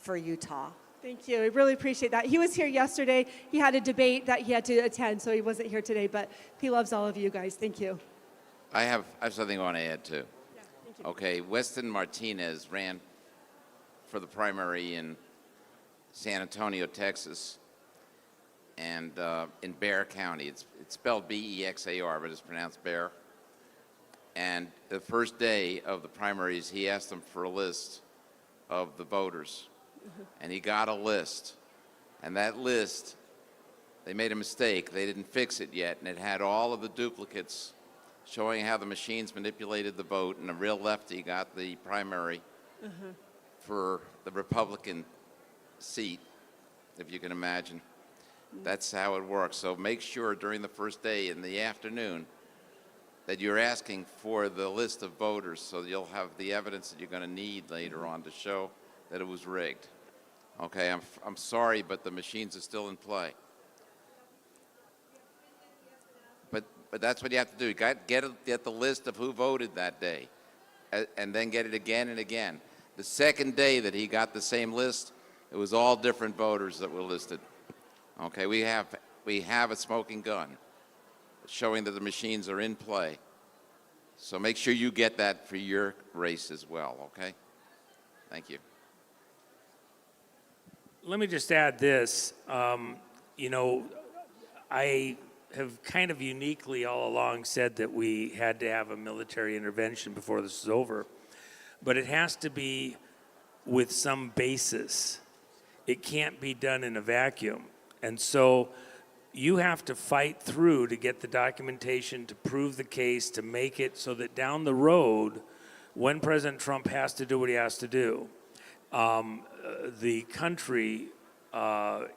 for Utah. Thank you. I really appreciate that. He was here yesterday. He had a debate that he had to attend, so he wasn't here today, but he loves all of you guys. Thank you. I have something I want to add too. Okay, Weston Martinez ran for the primary in San Antonio, Texas, and in Bexar County. It's spelled B-E-X-A-R, but it's pronounced Bear. And the first day of the primaries, he asked them for a list of the voters. And he got a list. And that list, they made a mistake. They didn't fix it yet, and it had all of the duplicates showing how the machines manipulated the vote, and a real lefty got the primary for the Republican seat, if you can imagine. That's how it works. So make sure during the first day in the afternoon that you're asking for the list of voters so you'll have the evidence that you're going to need later on to show that it was rigged. Okay, I'm sorry, but the machines are still in play. But that's what you have to do. You got get the list of who voted that day, and then get it again and again. The second day that he got the same list, it was all different voters that were listed. Okay, we have a smoking gun showing that the machines are in play. So make sure you get that for your race as well, okay? Thank you. Let me just add this. You know, I have kind of uniquely all along said that we had to have a military intervention before this is over, but it has to be with some basis. It can't be done in a vacuum. And so you have to fight through to get the documentation, to prove the case, to make it so that down the road, when President Trump has to do what he has to do, the country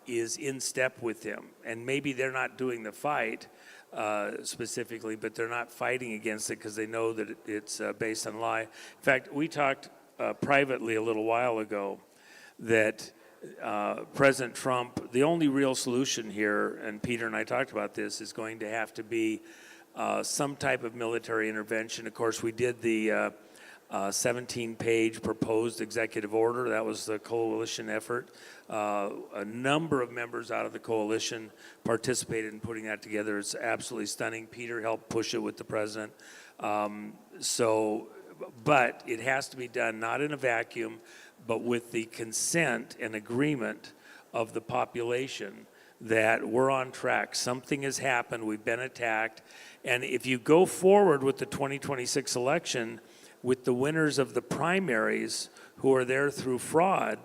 is in step with him. And maybe they're not doing the fight specifically, but they're not fighting against it because they know that it's based on lie. In fact, we talked privately a little while ago that President Trump, the only real solution here, and Peter and I talked about this, is going to have to be some type of military intervention. Of course, we did the 17-page proposed executive order. That was the coalition effort. A number of members out of the coalition participated in putting that together. It's absolutely stunning. Peter helped push it with the president. But it has to be done not in a vacuum, but with the consent and agreement of the population that we're on track. Something has happened. We've been attacked. And if you go forward with the 2026 election with the winners of the primaries who are there through fraud,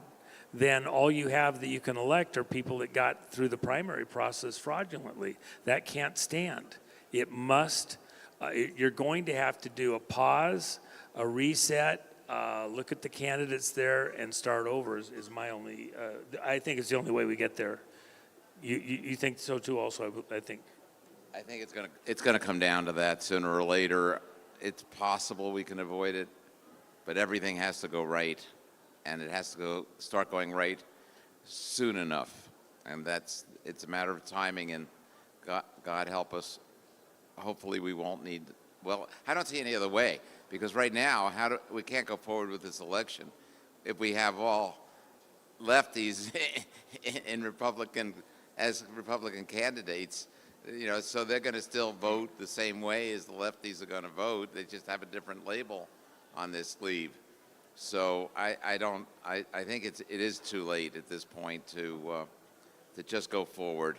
then all you have that you can elect are people that got through the primary process fraudulently. That can't stand. It must, you're going to have to do a pause, a reset, look at the candidates there and start over is my only, I think it's the only way we get there. You think so too also, I think. I think it's gonna come down to that sooner or later. It's possible we can avoid it, but everything has to go right, and it has to start going right soon enough. And it's a matter of timing, and God help us. Hopefully we won't need, well, I don't see any other way, because right now, we can't go forward with this election if we have all lefties in as Republican candidates. You know, so they're going to still vote the same way as the lefties are going to vote. They just have a different label on this sleeve. So I think it is too late at this point to just go forward.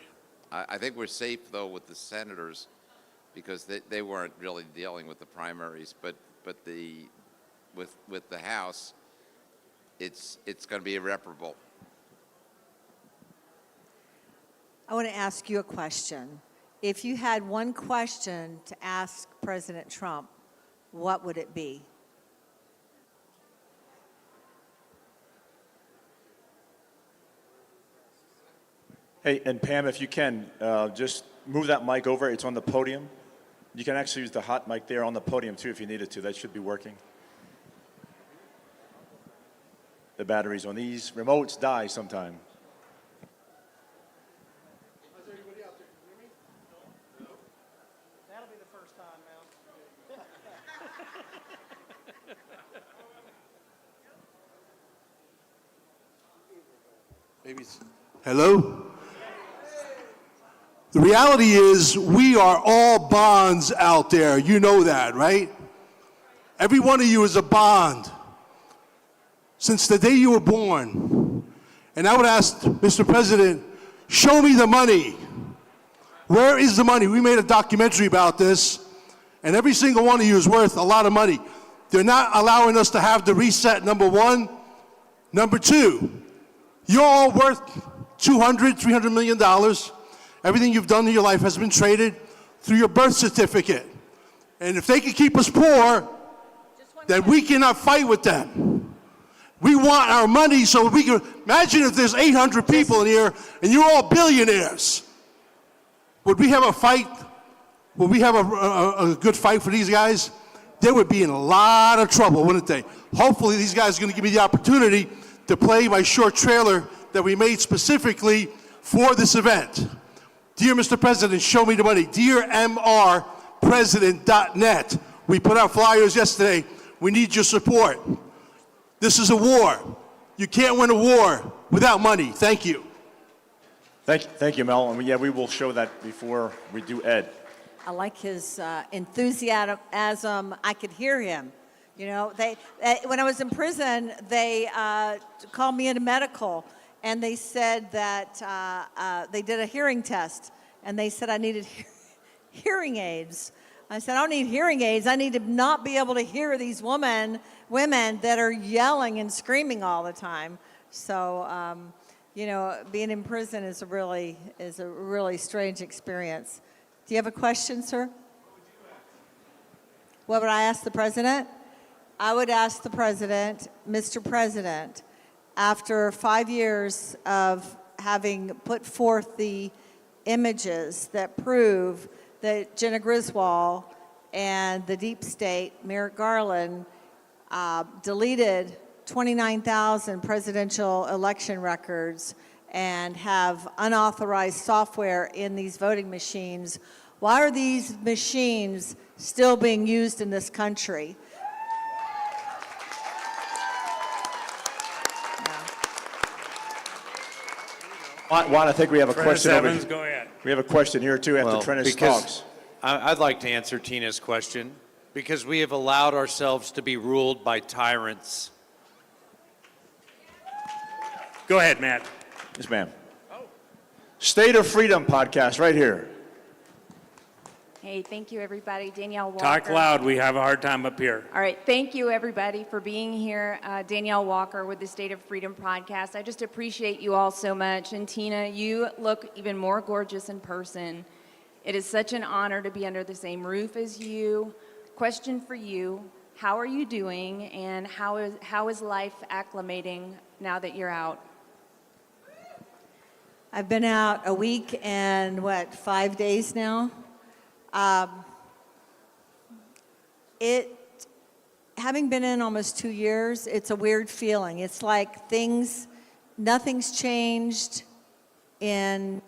I think we're safe though with the senators because they weren't really dealing with the primaries, but with the House, it's going to be irreparable. I want to ask you a question. If you had one question to ask President Trump, what would it be? Hey, and Pam, if you can, just move that mic over. It's on the podium. You can actually use the hot mic there on the podium too if you needed to. That should be working. The batteries on these remotes die sometime. Hello? The reality is we are all bonds out there. You know that, right? Every one of you is a bond since the day you were born. And I would ask Mr. President, show me the money. Where is the money? We made a documentary about this, and every single one of you is worth a lot of money. They're not allowing us to have the reset, number one. Number two, you're all worth $300 million. Everything you've done in your life has been traded through your birth certificate. And if they can keep us poor, then we cannot fight with them. We want our money so we can, imagine if there's 800 people in here and you're all billionaires. Would we have a fight? Would we have a good fight for these guys? They would be in a lot of trouble, wouldn't they? Hopefully these guys are going to give me the opportunity to play my short trailer that we made specifically for this event. Dear Mr. President, show me the money. Dear MRPresident.net. We put out flyers yesterday. We need your support. This is a war. You can't win a war without money. Thank you. Thank you, Mel. And yeah, we will show that before we do Ed. I like his enthusiasm. I could hear him. You know, when I was in prison, they called me into medical, and they said that they did a hearing test, and they said I needed hearing aids. I said, I don't need hearing aids. I need to not be able to hear these women that are yelling and screaming all the time. So, you know, being in prison is a really strange experience. Do you have a question, sir? What would I ask the president? I would ask the president, Mr. President, after 5 years of having put forth the images that prove that Jenna Griswold and the deep state, Merrick Garland, deleted 29,000 presidential election records and have unauthorized software in these voting machines. Why are these machines still being used in this country? Juan, I think we have a question over Evans, here. go ahead. We have a question here too after Trennis talks. I'd like to answer Tina's question, because we have allowed ourselves to be ruled by tyrants. Go ahead, Matt. Yes, ma'am. State of Freedom podcast right here. Hey, thank you, everybody. Danielle Walker. Talk loud. We have a hard time up here. All right. Thank you, everybody, for being here. Danielle Walker with the State of Freedom podcast. I just appreciate you all so much. And Tina, you look even more gorgeous in person. It is such an honor to be under the same roof as you. Question for you: how are you doing, and how is life acclimating now that you're out? I've been out a week and 5 days now. Having been in almost 2 years, it's a weird feeling. It's like nothing's changed in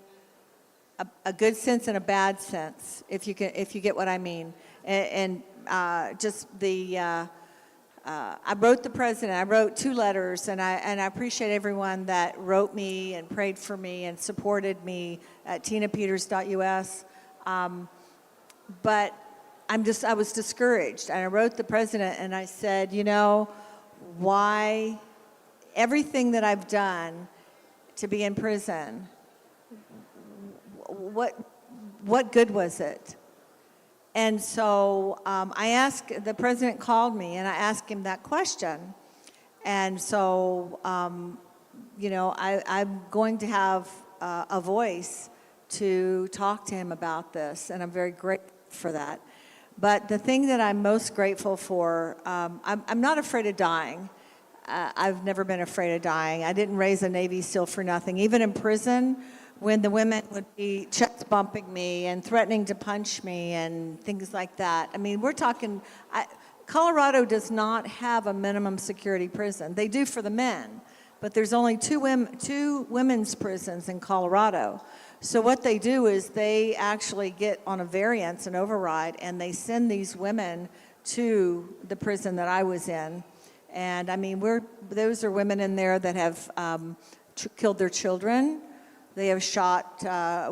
a good sense and a bad sense, if you get what I mean. I wrote the president. I wrote 2 letters, and I appreciate everyone that wrote me and prayed for me and supported me at tinapeters.us. But I was discouraged, and I wrote the president, and I said, you know, why everything that I've done to be in prison, what good was it? And so the president called me, and I asked him that question. And so, you know, I'm going to have a voice to talk to him about this, and I'm very grateful for that. But the thing that I'm most grateful for, I'm not afraid of dying. I've never been afraid of dying. I didn't raise a Navy SEAL for nothing. Even in prison, when the women would be chest bumping me and threatening to punch me and things like that. I mean, we're talking, Colorado does not have a minimum security prison. They do for the men, but there's only two women's prisons in Colorado. So what they do is they actually get on a variance, an override, and they send these women to the prison that I was in. And I mean, those are women in there that have killed their children. They have shot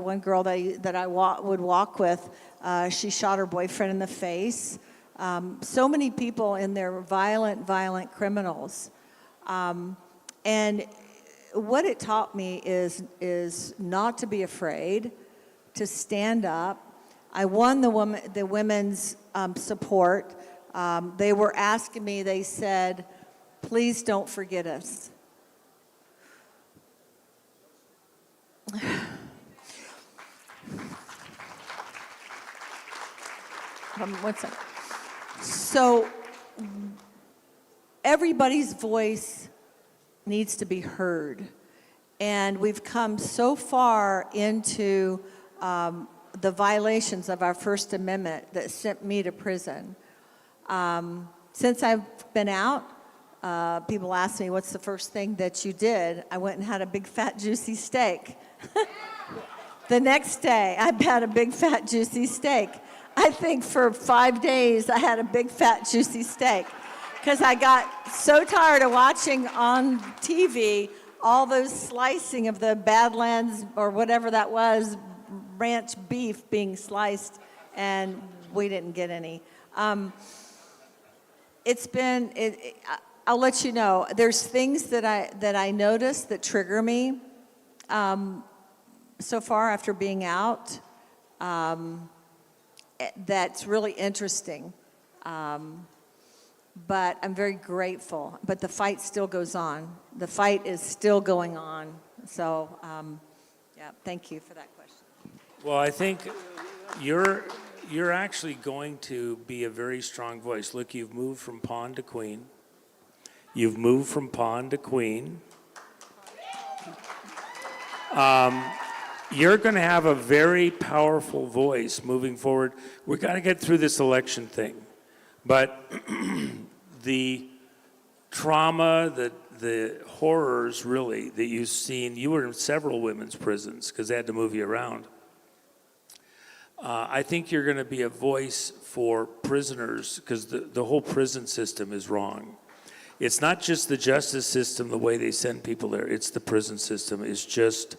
one girl that I would walk with. She shot her boyfriend in the face. So many people in there, violent criminals. And what it taught me is not to be afraid, to stand up. I won the women's support. They were asking me, they said, please don't forget us. What's that? So everybody's voice needs to be heard. And we've come so far into the violations of our First Amendment that sent me to prison. Since I've been out, people ask me, what's the first thing that you did? I went and had a big, fat, juicy steak. The next day, I had a big, fat, juicy steak. I think for 5 days, I had a big, fat, juicy steak because I got so tired of watching on TV all those slicing of the Badlands or whatever that was, ranch beef being sliced, and we didn't get any. I'll let you know, there's things that I notice that trigger me so far after being out. that's really interesting. But I'm very grateful. But the fight still goes on. The fight is still going on. So, yeah, thank you for that question. Well, I think you're actually going to be a very strong voice. Look, you've moved from pawn to queen. You've moved from pawn to queen. You're going to have a very powerful voice moving forward. We've got to get through this election thing. But the trauma, the horrors really that you've seen, you were in several women's prisons because they had to move you around. I think you're going to be a voice for prisoners because the whole prison system is wrong. It's not just the justice system, the way they send people there. It's the prison system. It's just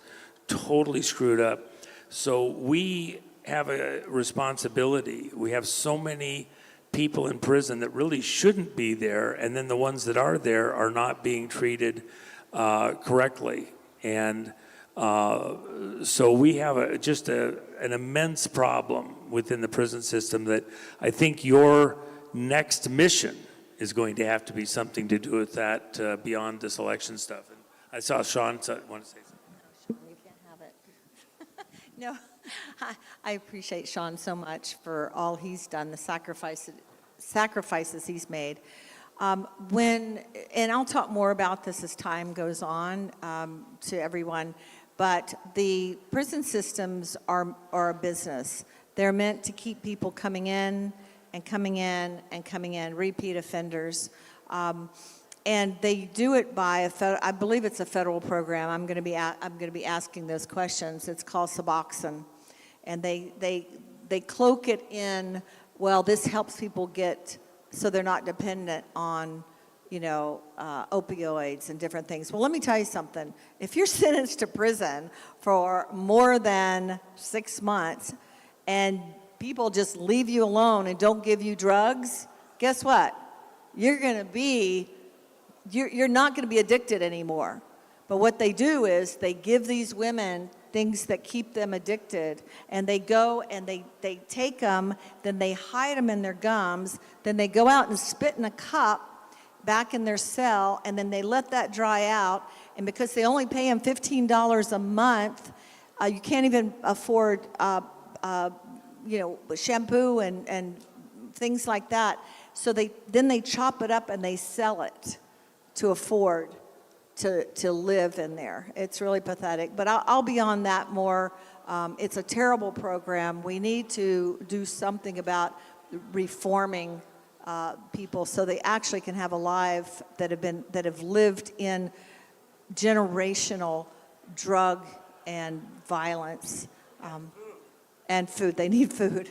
totally screwed up. So we have a responsibility. We have so many people in prison that really shouldn't be there, and then the ones that are there are not being treated correctly. And so we have just an immense problem within the prison system that I think your next mission is going to have to be something to do with that beyond this election stuff. And I saw Sean want to say something. You can't have it. No, I appreciate Sean so much for all he's done, the sacrifices he's made. And I'll talk more about this as time goes on to everyone, but the prison systems are a business. They're meant to keep people coming in and coming in and coming in, repeat offenders. And they do it by I believe it's a federal program. I'm going to be asking those questions. It's called Suboxone, and they cloak it in. Well, this helps people get so they're not dependent on, opioids and different things. Well, let me tell you something. If you're sentenced to prison for more than 6 months, and people just leave you alone and don't give you drugs, guess what? You're not going to be addicted anymore. But what they do is they give these women things that keep them addicted, and they go and they take them, then they hide them in their gums, then they go out and spit in a cup back in their cell, and then they let that dry out, and because they only pay them $15 a month, you can't even afford shampoo and things like that. So then they chop it up and they sell it to afford to live in there. It's really pathetic. But I'll be on that more. It's a terrible program. We need to do something about reforming people so they actually can have a life that have lived in generational drug and violence. And food. They need food.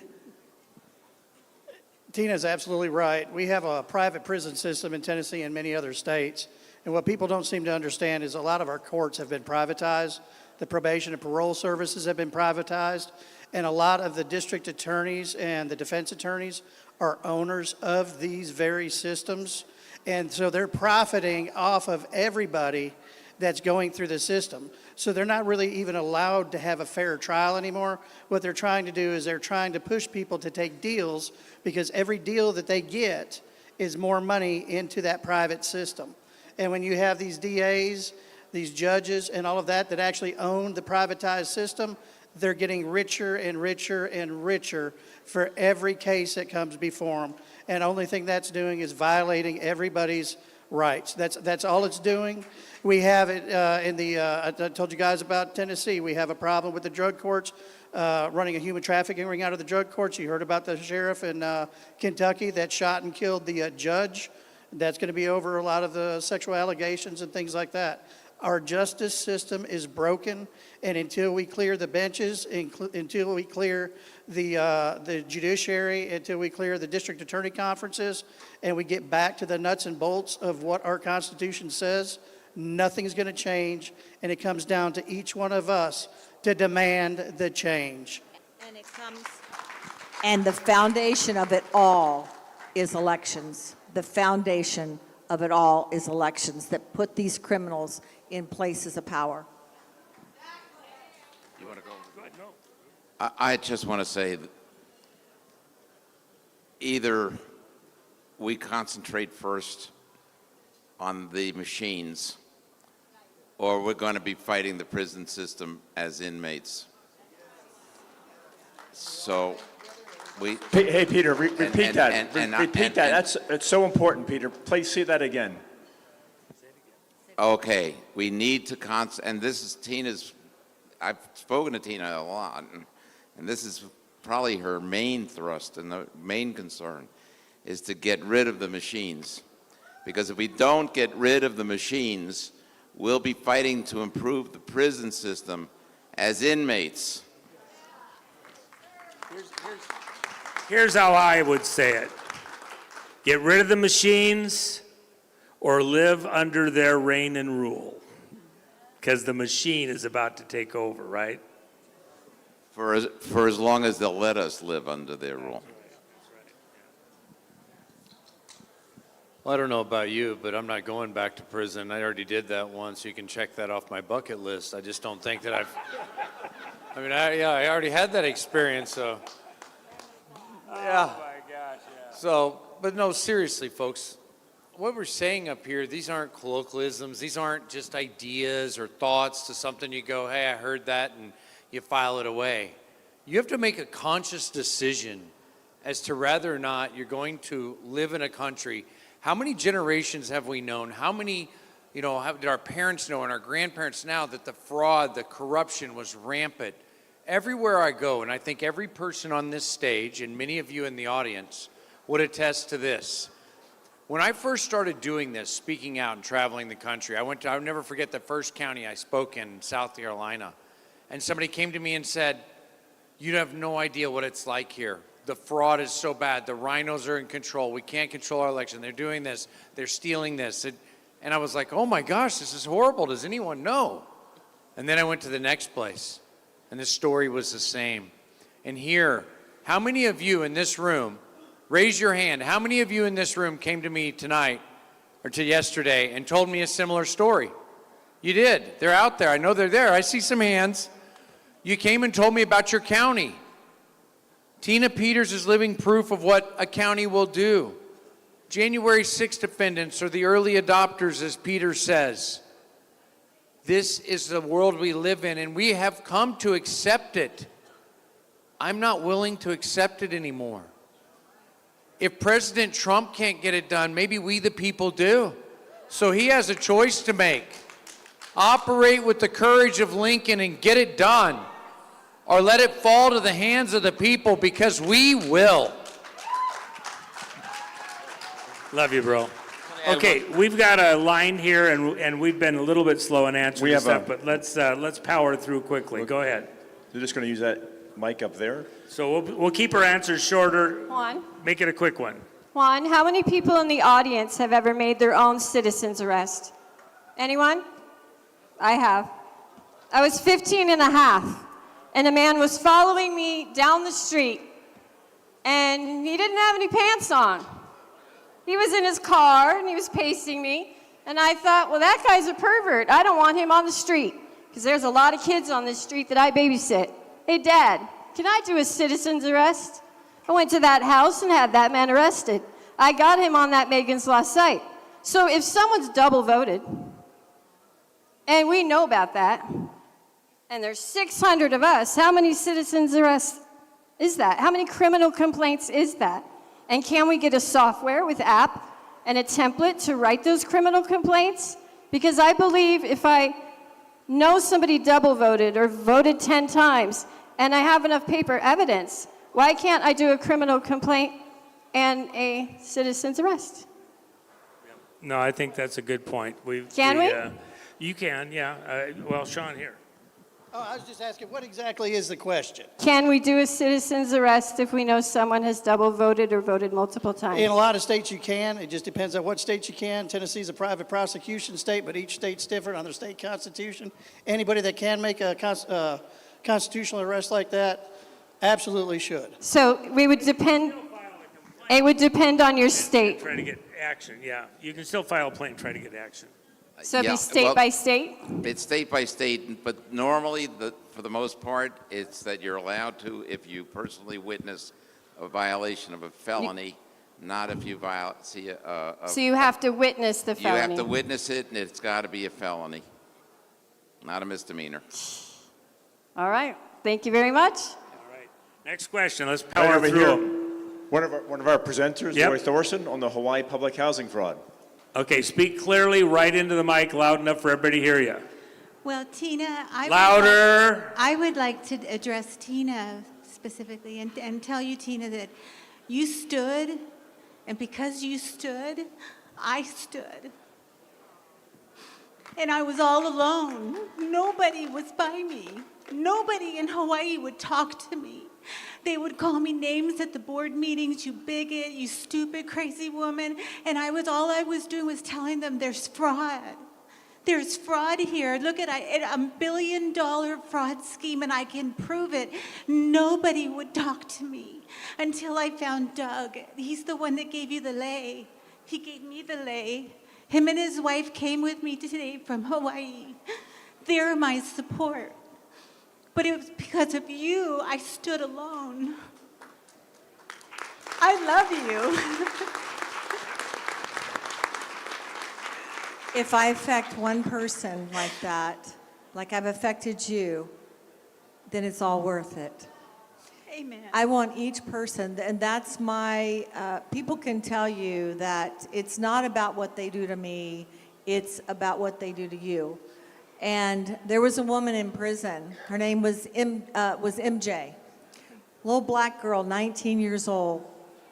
Tina's absolutely right. We have a private prison system in Tennessee and many other states. And what people don't seem to understand is a lot of our courts have been privatized. The probation and parole services have been privatized. And a lot of the district attorneys and the defense attorneys are owners of these very systems. And so they're profiting off of everybody that's going through the system. So they're not really even allowed to have a fair trial anymore. What they're trying to do is they're trying to push people to take deals because every deal that they get is more money into that private system. And when you have these DAs, these judges, and all of that actually own the privatized system, they're getting richer and richer and richer for every case that comes before them. And the only thing that's doing is violating everybody's rights. That's all it's doing. We have it I told you guys about Tennessee. We have a problem with the drug courts running a human trafficking ring out of the drug courts. You heard about the sheriff in Kentucky that shot and killed the judge. That's going to be over a lot of the sexual allegations and things like that. Our justice system is broken, and until we clear the benches, until we clear the judiciary, until we clear the district attorney conferences, and we get back to the nuts and bolts of what our Constitution says, nothing's going to change, and it comes down to each one of us to demand the change. And the foundation of it all is elections. The foundation of it all is elections that put these criminals in places of power. You want to go? I just want to say that either we concentrate first on the machines, or we're going to be fighting the prison system as inmates. So we. Hey, Peter, repeat that. Repeat that. and- That's so important, Peter. Please say that again. Okay, we need to and this is Tina's, I've spoken to Tina a lot, and this is probably her main thrust and the main concern, is to get rid of the machines. Because if we don't get rid of the machines, we'll be fighting to improve the prison system as inmates. Here's how I would say it. Get rid of the machines or live under their reign and rule. Because the machine is about to take over, right? For as long as they'll let us live under their rule. Well, I don't know about you, but I'm not going back to prison. I already did that once. You can check that off my bucket list. I just don't think that I already had that experience, so. Yeah. Oh my gosh, yeah. So, but no, seriously, folks, what we're saying up here, these aren't colloquialisms. These aren't just ideas or thoughts to something you go, hey, I heard that, and you file it away. You have to make a conscious decision as to whether or not you're going to live in a country. How many generations have we known? How many, did our parents know and our grandparents now that the fraud, the corruption was rampant? Everywhere I go, and I think every person on this stage and many of you in the audience would attest to this. When I first started doing this, speaking out and traveling the country, I'll never forget the first county I spoke in, South Carolina. And somebody came to me and said, you have no idea what it's like here. The fraud is so bad. The rhinos are in control. We can't control our election. They're doing this. They're stealing this. And I was like, oh my gosh, this is horrible. Does anyone know? And then I went to the next place, and the story was the same. And here, how many of you in this room, raise your hand, how many of you in this room came to me tonight or to yesterday and told me a similar story? You did. They're out there. I know they're there. I see some hands. You came and told me about your county. Tina Peters is living proof of what a county will do. January 6th defendants are the early adopters, as Peter says. This is the world we live in, and we have come to accept it. I'm not willing to accept it anymore. If President Trump can't get it done, maybe we the people do. So he has a choice to make. Operate with the courage of Lincoln and get it done, or let it fall to the hands of the people, because we will. Love you, bro. Okay, we've got a line here, and we've been a little bit slow in answering stuff, but let's power through quickly. Go ahead. They're just going to use that mic up there. So we'll keep our answers shorter. Juan, Make it a quick one. Juan, how many people in the audience have ever made their own citizen's arrest? Anyone? I have. I was 15 and a half, and a man was following me down the street, and he didn't have any pants on. He was in his car, and he was pacing me, and I thought, well, that guy's a pervert. I don't want him on the street, because there's a lot of kids on this street that I babysit. Hey, Dad, can I do a citizen's arrest? I went to that house and had that man arrested. I got him on that Megan's Law site. So if someone's double voted, and we know about that, and there's 600 of us, how many citizens arrests is that? How many criminal complaints is that? And can we get a software with app and a template to write those criminal complaints? Because I believe if I know somebody double voted or voted 10 times and I have enough paper evidence, why can't I do a criminal complaint and a citizen's arrest? No, I think that's a good point. Can we? You can, yeah. Well, Sean, here. Oh, I was just asking, what exactly is the question? Can we do a citizen's arrest if we know someone has double voted or voted multiple times? In a lot of states you can. It just depends on what state you can. Tennessee's a private prosecution state, but each state's different on their state constitution. Anybody that can make a constitutional arrest like that absolutely should. So we would depend, it would depend on your state. Try to get action, yeah. You can still file a complaint and try to get action. So it'd be state by state? It's state by state, but normally, for the most part, it's that you're allowed to, if you personally witness a violation of a felony, not if you see So you have to witness the you felony. have to witness it, and it's got to be a felony, not a misdemeanor. All right. Thank you very much. Next question. Let's Right power over through here. 'em. One of our presenters, Yep. Roy Thorson, on the Hawaii public housing fraud. Okay, speak clearly right into the mic, loud enough for everybody to hear you. Well, Tina, Louder. I would like to address Tina specifically and tell you, Tina, that you stood, and because you stood, I stood. And I was all alone. Nobody was by me. Nobody in Hawaii would talk to me. They would call me names at the board meetings, you bigot, you stupid, crazy woman. And all I was doing was telling them there's fraud. There's fraud here. Look at a $1 billion fraud scheme, and I can prove it. Nobody would talk to me until I found Doug. He's the one that gave you the lei. He gave me the lei. Him and his wife came with me today from Hawaii. They're my support. But it was because of you I stood alone. I love you. If I affect one person like that, like I've affected you, then it's all worth it. Amen. I want each person, and that's my, people can tell you that it's not about what they do to me, it's about what they do to you. And there was a woman in prison, her name was MJ, little black girl, 19 years old,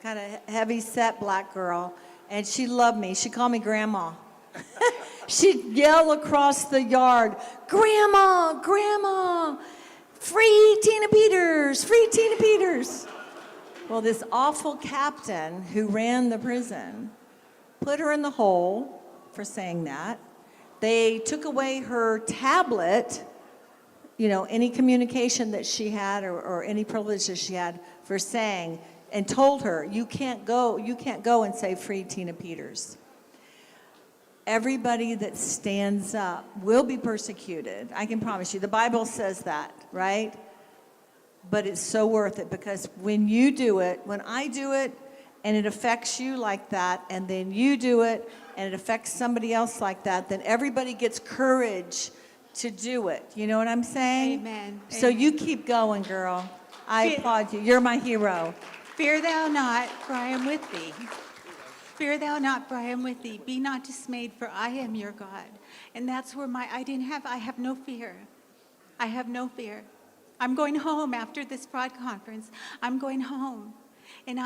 kind of heavy-set black girl, and she loved me. She called me Grandma. She'd yell across the yard, "Grandma, Grandma, free Tina Peters, free Tina Peters." Well, this awful captain who ran the prison put her in the hole for saying that. They took away her tablet, you know, any communication that she had or any privileges she had for saying, and told her, you can't go and say free Tina Peters. Everybody that stands up will be persecuted. I can promise you. The Bible says that, right? But it's so worth it, because when you do it, when I do it, and it affects you like that, and then you do it, and it affects somebody else like that, then everybody gets courage to do it. You know what I'm saying? Amen. So you keep going, girl. I applaud you. You're my hero. Fear thou not, for I am with thee. Fear thou not, for I am with thee. Be not dismayed, for I am your God. And that's where I have no fear. I have no fear. I'm going home after this fraud conference. I'm going home. And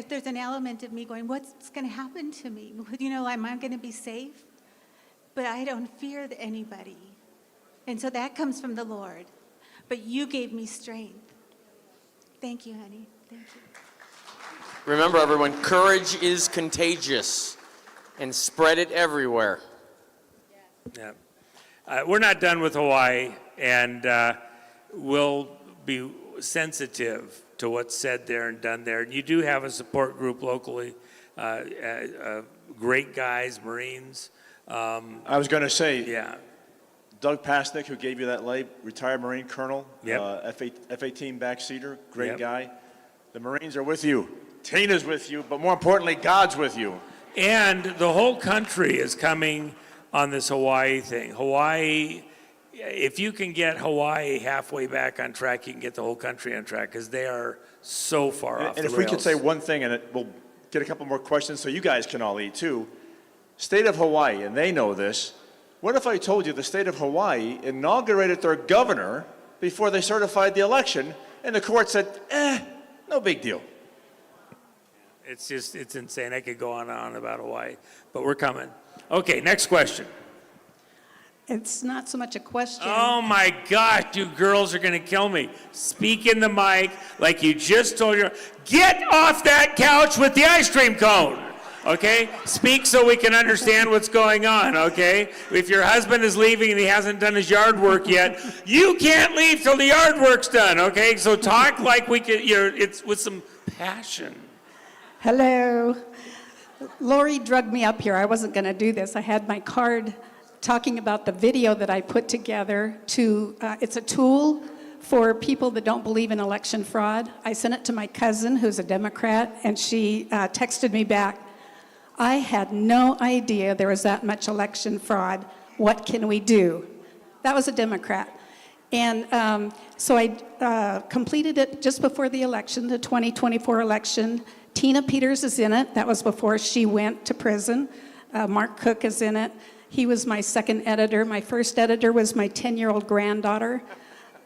there's an element of me going, what's going to happen to me? You know, am I going to be safe? But I don't fear anybody. And so that comes from the Lord. But you gave me strength. Thank you, honey. Thank you. Remember, everyone, courage is contagious, and spread it everywhere. Yeah. We're not done with Hawaii, and we'll be sensitive to what's said there and done there. And you do have a support group locally, great guys, Marines. I was going to say, yeah. Doug Pasnick, who gave you that lei, retired Marine Colonel, Yep. F-18 backseater, great Yep. guy. The Marines are with you. Tina's with you, but more importantly, God's with you. And the whole country is coming on this Hawaii thing. Hawaii, if you can get Hawaii halfway back on track, you can get the whole country on track, because they are so far off the And if rails. we could say one thing, and we'll get a couple more questions so you guys can all eat too. State of Hawaii, and they know this. What if I told you the state of Hawaii inaugurated their governor before they certified the election, and the court said, no big deal. It's insane. I could go on and on about Hawaii, but we're coming. Okay, next question. It's not so much a question. Oh my gosh, you girls are gonna kill me. Speak in the mic like you just told your, get off that couch with the ice cream cone. Okay? Speak so we can understand what's going on, okay? If your husband is leaving and he hasn't done his yard work yet, you can't leave till the yard work's done, okay? So talk like we could, it's with some passion. Hello. Lori drugged me up here. I wasn't going to do this. I had my card talking about the video that I put together it's a tool for people that don't believe in election fraud. I sent it to my cousin, who's a Democrat, and she texted me back, I had no idea there was that much election fraud. What can we do? That was a Democrat. And so I completed it just before the election, the 2024 election. Tina Peters is in it. That was before she went to prison. Mark Cook is in it. He was my second editor. My first editor was my 10-year-old granddaughter.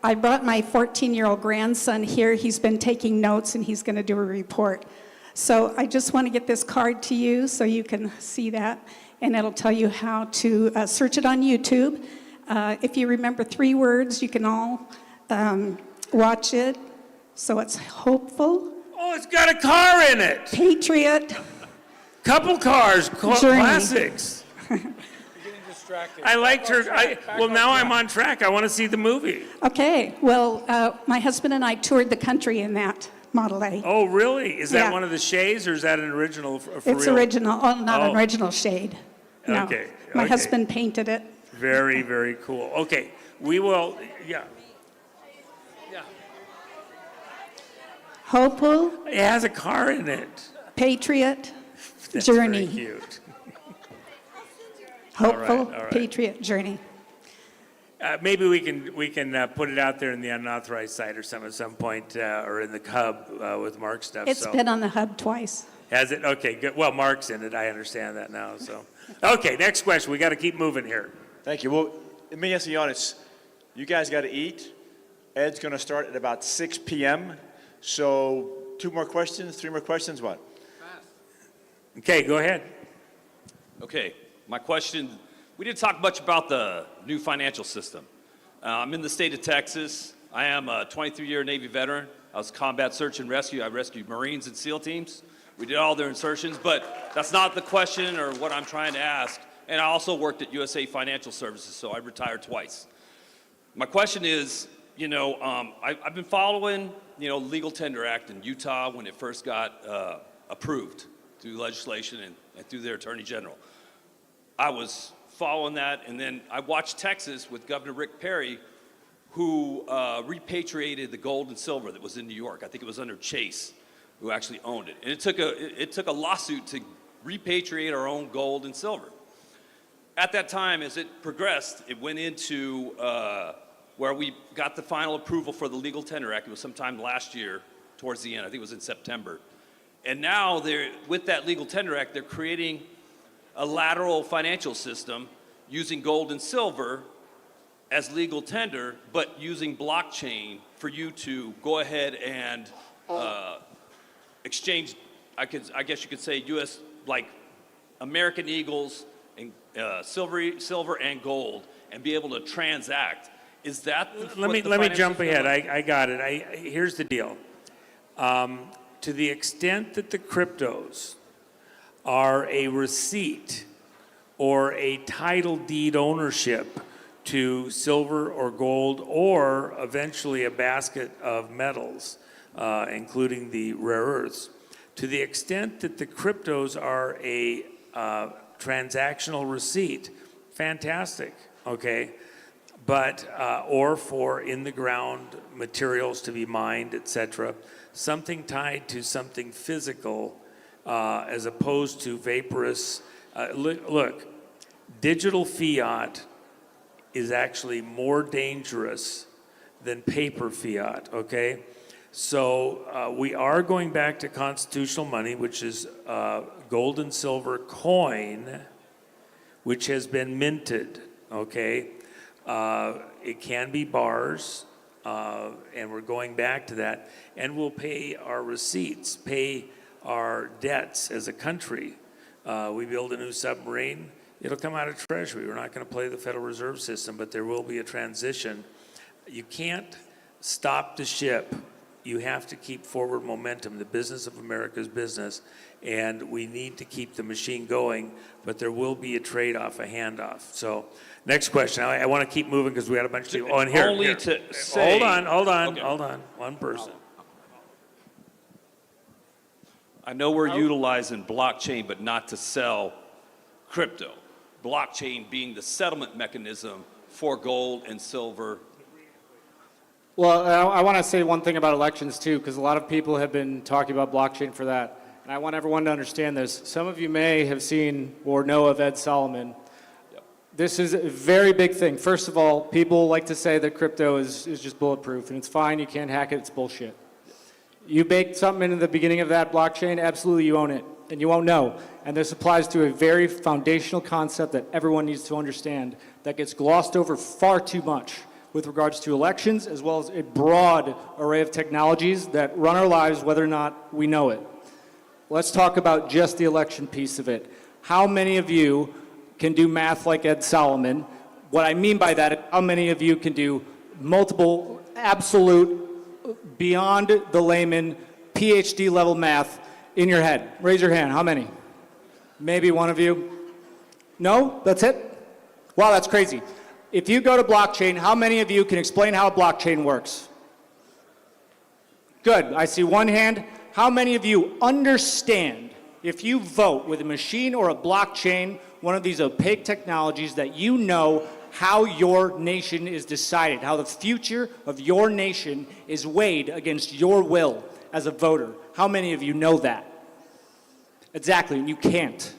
I brought my 14-year-old grandson here. He's been taking notes, and he's going to do a report. So I just want to get this card to you so you can see that, and it'll tell you how to search it on YouTube. If you remember 3 words, you can all watch it. So it's hopeful. Oh, it's got a car in it. Patriot. Couple cars, Journey. classics. I liked her. Well, now I'm on track. I want to see the movie. Okay, well, my husband and I toured the country in that Model A. Oh, really? Is that Yeah. one of the shades, or is that an original for It's real? original, not Oh. an original shade. No. Okay, My okay. husband painted it. Very, very cool. Okay, we will, yeah. Hopeful, It has a car in it. patriot, That's journey. very cute. Hopeful, all right. patriot, journey. Maybe we can put it out there in the unauthorized site or some at some point, or in the Hub with Mark's stuff. It's so. been on the hub twice. Has it? Okay, good. Well, Mark's in it. I understand that now. So, okay, next question. We got to keep moving here. Thank you. Well, let me ask you honest. You guys got to eat. Ed's going to start at about 6 p.m. So 2 more questions, 3 more questions, what? Okay, go ahead. Okay, my question, we didn't talk much about the new financial system. I'm in the state of Texas. I am a 23-year Navy veteran. I was combat search and rescue. I rescued Marines and SEAL teams. We did all their insertions, but that's not the question or what I'm trying to ask. And I also worked at USA Financial Services, so I retired twice. My question is, I've been following, Legal Tender Act in Utah when it first got approved through legislation and through their Attorney General. I was following that, and then I watched Texas with Governor Rick Perry, who repatriated the gold and silver that was in New York. I think it was under Chase, who actually owned it. And it took a lawsuit to repatriate our own gold and silver. At that time, as it progressed, it went into where we got the final approval for the Legal Tender Act. It was sometime last year, towards the end. I think it was in September. And now, with that Legal Tender Act, they're creating a lateral financial system using gold and silver as legal tender, but using blockchain for you to go ahead and exchange, I guess you could say, U.S., like American Eagles and silver and gold, and be able to transact. Is that Let me jump ahead. I got it. Here's the deal. To the extent that the cryptos are a receipt or a title deed ownership to silver or gold, or eventually a basket of metals, including the rare earths, to the extent that the cryptos are a transactional receipt, fantastic, okay? But, or for in-the-ground materials to be mined, etc., something tied to something physical as opposed to vaporous. Look, digital fiat is actually more dangerous than paper fiat, okay? So we are going back to constitutional money, which is gold and silver coin, which has been minted, okay? It can be bars, and we're going back to that. And we'll pay our receipts, pay our debts as a country. We build a new submarine, it'll come out of Treasury. We're not going to play the Federal Reserve System, but there will be a transition. You can't stop the ship. You have to keep forward momentum. The business of America is business, and we need to keep the machine going, but there will be a trade-off, a handoff. So, next question. I want to keep moving because we got a bunch of people. Oh, and here. Only here. to say- Hold on. Okay. One person. I know we're utilizing blockchain, but not to sell crypto. Blockchain being the settlement mechanism for gold and silver. Well, I want to say one thing about elections too, because a lot of people have been talking about blockchain for that. And I want everyone to understand this. Some of you may have seen or know of Ed Solomon. This is a very big thing. First of all, people like to say that crypto is just bulletproof, and it's fine, you can't hack it, it's bullshit. You bake something into the beginning of that blockchain, absolutely you own it, and you won't know. And this applies to a very foundational concept that everyone needs to understand that gets glossed over far too much with regards to elections, as well as a broad array of technologies that run our lives whether or not we know it. Let's talk about just the election piece of it. How many of you can do math like Ed Solomon? What I mean by that is how many of you can do multiple, absolute, beyond the layman, PhD level math in your head? Raise your hand. How many? Maybe one of you? No? That's it? Wow, that's crazy. If you go to blockchain, how many of you can explain how a blockchain works? Good. I see one hand. How many of you understand if you vote with a machine or a blockchain, one of these opaque technologies, that you know how your nation is decided, how the future of your nation is weighed against your will as a voter? How many of you know that? Exactly, and you can't.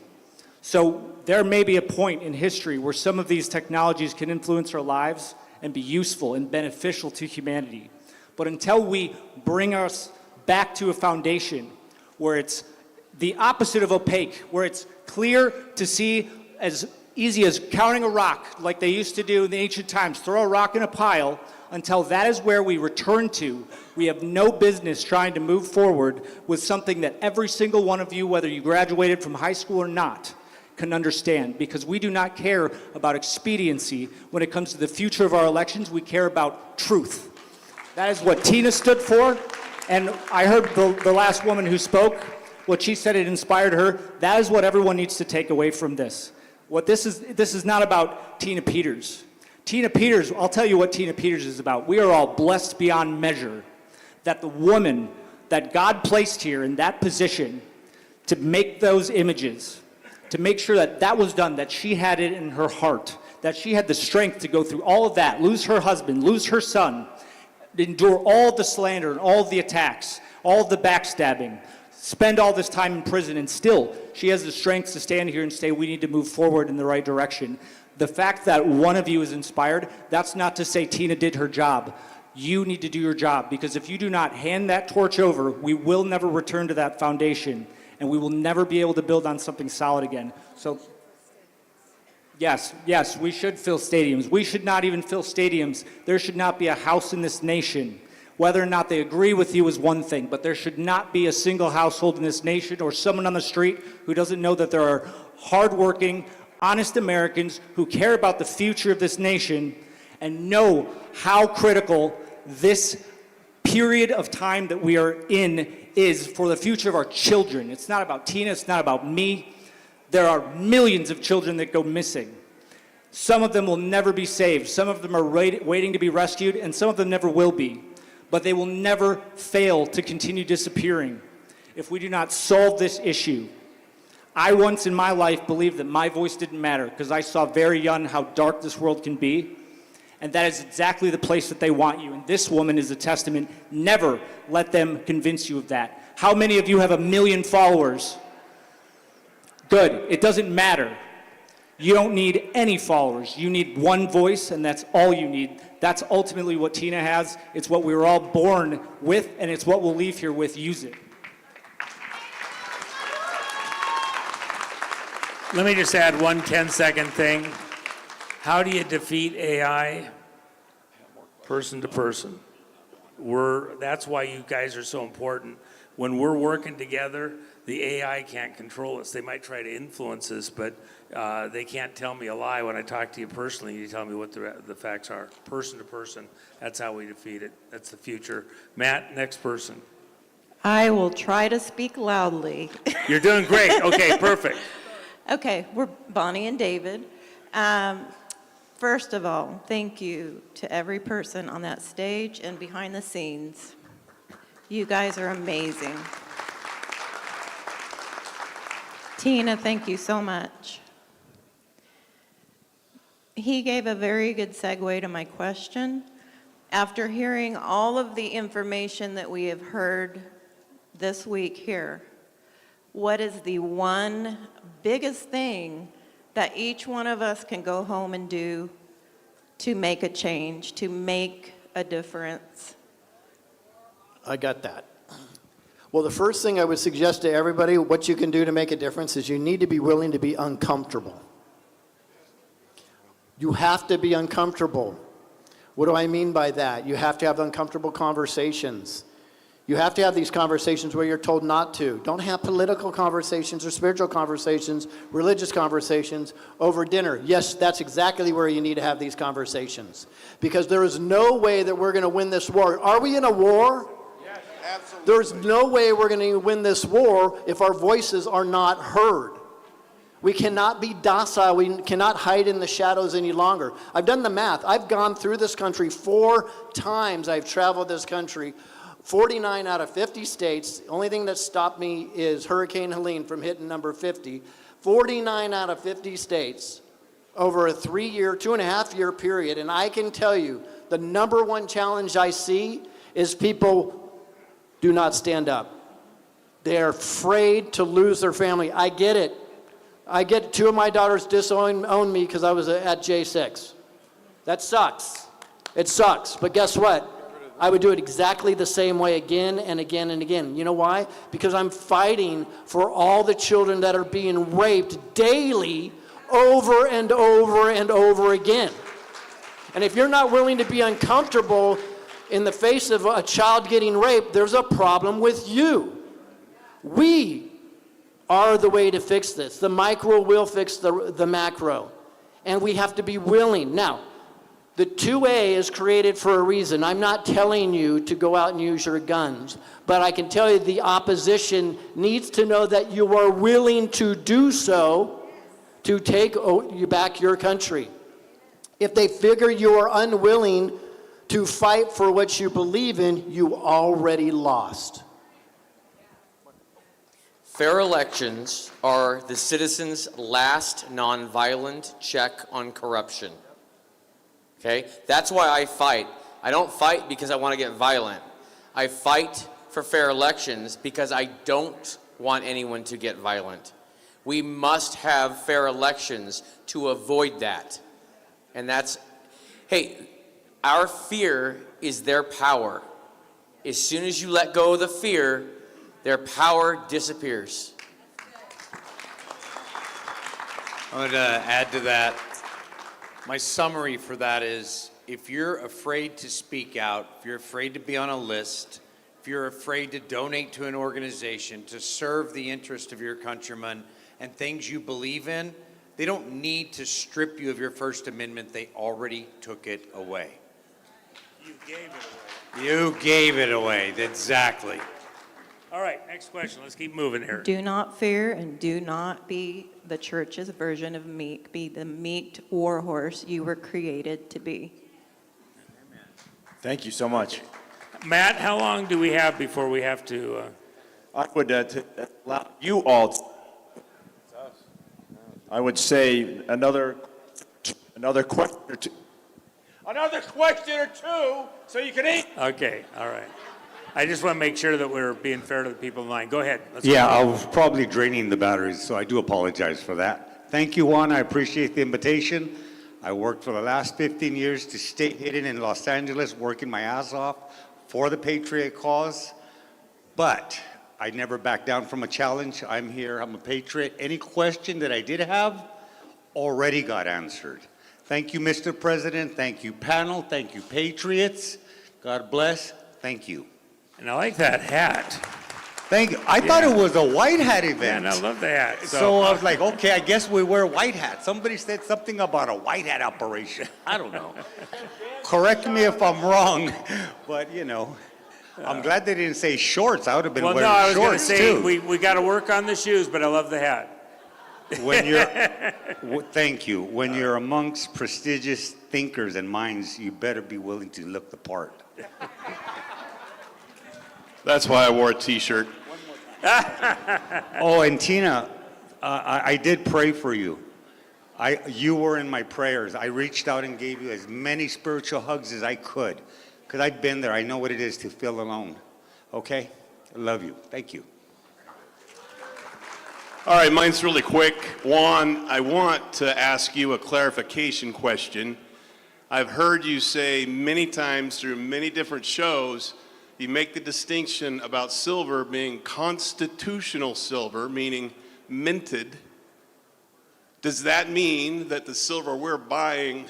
So there may be a point in history where some of these technologies can influence our lives and be useful and beneficial to humanity. But until we bring us back to a foundation where it's the opposite of opaque, where it's clear to see, as easy as counting a rock like they used to do in the ancient times, throw a rock in a pile, until that is where we return to, we have no business trying to move forward with something that every single one of you, whether you graduated from high school or not, can understand, because we do not care about expediency when it comes to the future of our elections. We care about truth. That is what Tina stood for, and I heard the last woman who spoke, what she said, it inspired her. That is what everyone needs to take away from this. This is not about Tina Peters. Tina Peters, I'll tell you what Tina Peters is about. We are all blessed beyond measure that the woman that God placed here in that position to make those images, to make sure that that was done, that she had it in her heart, that she had the strength to go through all of that, lose her husband, lose her son, endure all the slander and all the attacks, all the backstabbing, spend all this time in prison, and still she has the strength to stand here and say we need to move forward in the right direction. The fact that one of you is inspired, that's not to say Tina did her job. You need to do your job, because if you do not hand that torch over, we will never return to that foundation, and we will never be able to build on something solid again. So yes, we should fill stadiums. We should not even fill stadiums. There should not be a house in this nation. Whether or not they agree with you is one thing, but there should not be a single household in this nation or someone on the street who doesn't know that there are hardworking, honest Americans who care about the future of this nation and know how critical this period of time that we are in is for the future of our children. It's not about Tina, it's not about me. There are millions of children that go missing. Some of them will never be saved. Some of them are waiting to be rescued, and some of them never will be. But they will never fail to continue disappearing if we do not solve this issue. I once in my life believed that my voice didn't matter because I saw very young how dark this world can be. And that is exactly the place that they want you. And this woman is a testament. Never let them convince you of that. How many of you have 1 million followers? Good. It doesn't matter. You don't need any followers. You need one voice, and that's all you need. That's ultimately what Tina has. It's what we were all born with, and it's what we'll leave here with. Use it. Let me just add one 10-second thing. How do you defeat AI? Person to person. That's why you guys are so important. When we're working together, the AI can't control us. They might try to influence us, but they can't tell me a lie. When I talk to you personally, you tell me what the facts are. Person to person. That's how we defeat it. That's the future. Matt, next person. I will try to speak loudly. You're doing great. Okay, perfect. Okay, we're Bonnie and David. First of all, thank you to every person on that stage and behind the scenes. You guys are amazing. Tina, thank you so much. He gave a very good segue to my question, After hearing all of the information that we have heard this week here, what is the one biggest thing that each one of us can go home and do to make a change, to make a difference? I got that. Well, the first thing I would suggest to everybody, what you can do to make a difference, is you need to be willing to be uncomfortable. You have to be uncomfortable. What do I mean by that? You have to have uncomfortable conversations. You have to have these conversations where you're told not to. Don't have political conversations or spiritual conversations, religious conversations over dinner. Yes, that's exactly where you need to have these conversations. Because there is no way that we're going to win this war. Are we in a war? Yes, absolutely. There's no way we're going to win this war if our voices are not heard. We cannot be docile. We cannot hide in the shadows any longer. I've done the math. I've gone through this country 4 times. I've traveled this country. 49 out of 50 states. The only thing that stopped me is Hurricane Helene from hitting number 50. 49 out of 50 states over a 3-year, 2.5-year period. And I can tell you, the number one challenge I see is people do not stand up. They're afraid to lose their family. I get it. I get 2 of my daughters disowned me because I was at J6. That sucks. It sucks. But guess what? I would do it exactly the same way again and again and again. You know why? Because I'm fighting for all the children that are being raped daily over and over and over again. And if you're not willing to be uncomfortable in the face of a child getting raped, there's a problem with you. We are the way to fix this. The micro will fix the macro. And we have to be willing. Now, the 2A is created for a reason. I'm not telling you to go out and use your guns, but I can tell you the opposition needs to know that you are willing to do so to take back your country. If they figure you are unwilling to fight for what you believe in, you already lost. Fair elections are the citizens' last nonviolent check on corruption. Okay? That's why I fight. I don't fight because I want to get violent. I fight for fair elections because I don't want anyone to get violent. We must have fair elections to avoid that. And that's, hey, our fear is their power. As soon as you let go of the fear, their power disappears. I'm going to add to that. My summary for that is, if you're afraid to speak out, if you're afraid to be on a list, if you're afraid to donate to an organization, to serve the interest of your countrymen and things you believe in, they don't need to strip you of your First Amendment. They already took it away. You gave it away. You gave it away, exactly. All right, next question. Let's keep moving here. Do not fear and do not be the church's version of meek. Be the meek warhorse you were created to be. Thank you so much. Matt, how long do we have before we have to? I would allow you all. I would say another question or two. Another question or two, so you can eat. Okay, all right. I just want to make sure that we're being fair to the people in line. Go ahead. Let's Yeah, go. I was probably draining the batteries, so I do apologize for that. Thank you, Juan. I appreciate the invitation. I worked for the last 15 years to stay hidden in Los Angeles, working my ass off for the Patriot cause. But I never back down from a challenge. I'm here. I'm a patriot. Any question that I did have already got answered. Thank you, Mr. President. Thank you, panel. Thank you, patriots. God bless. Thank you. And I like that hat. Thank you. I thought it was a white hat Yeah, event. and I love the hat. So I was like, okay, I guess we wear white hats. Somebody said something about a white hat operation. I don't know. Correct me if I'm wrong, but you know, I'm glad they didn't say shorts. I would have been well, wearing no, I was going to shorts say too. we got to work on the shoes, but I love the hat. When you're, thank you. When you're amongst prestigious thinkers and minds, you better be willing to look the part. That's why I wore a T-shirt. Oh, and Tina, I did pray for you. You were in my prayers. I reached out and gave you as many spiritual hugs as I could. because I've been there. I know what it is to feel alone. Okay? I love you. Thank you. All right, mine's really quick. Juan, I want to ask you a clarification question. I've heard you say many times through many different shows, you make the distinction about silver being constitutional silver, meaning minted. Does that mean that the silver we're buying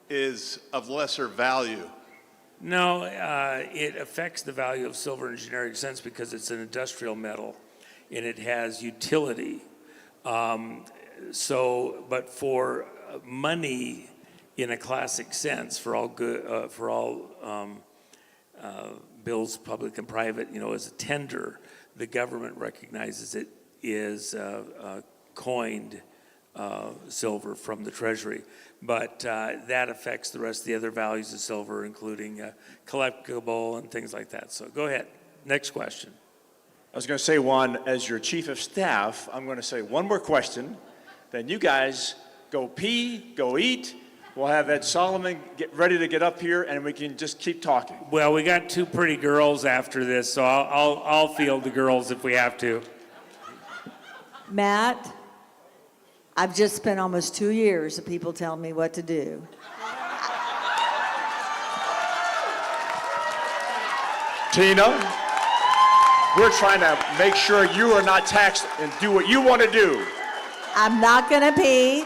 is of lesser value? No, it affects the value of silver in a generic sense because it's an industrial metal and it has utility. But for money in a classic sense, for all good, for all bills, public and private, as a tender, the government recognizes it is coined silver from the Treasury. But that affects the rest of the other values of silver, including collectible and things like that. So go ahead. Next question. I was going to say, Juan, as your chief of staff, I'm going to say one more question. Then you guys go pee, go eat. We'll have Ed Solomon get ready to get up here, and we can just keep talking. Well, we got two pretty girls after this, so I'll field the girls if we have to. Matt, I've just spent almost 2 years of people telling me what to do. Tina, we're trying to make sure you are not taxed and do what you want to do. I'm not going to pee.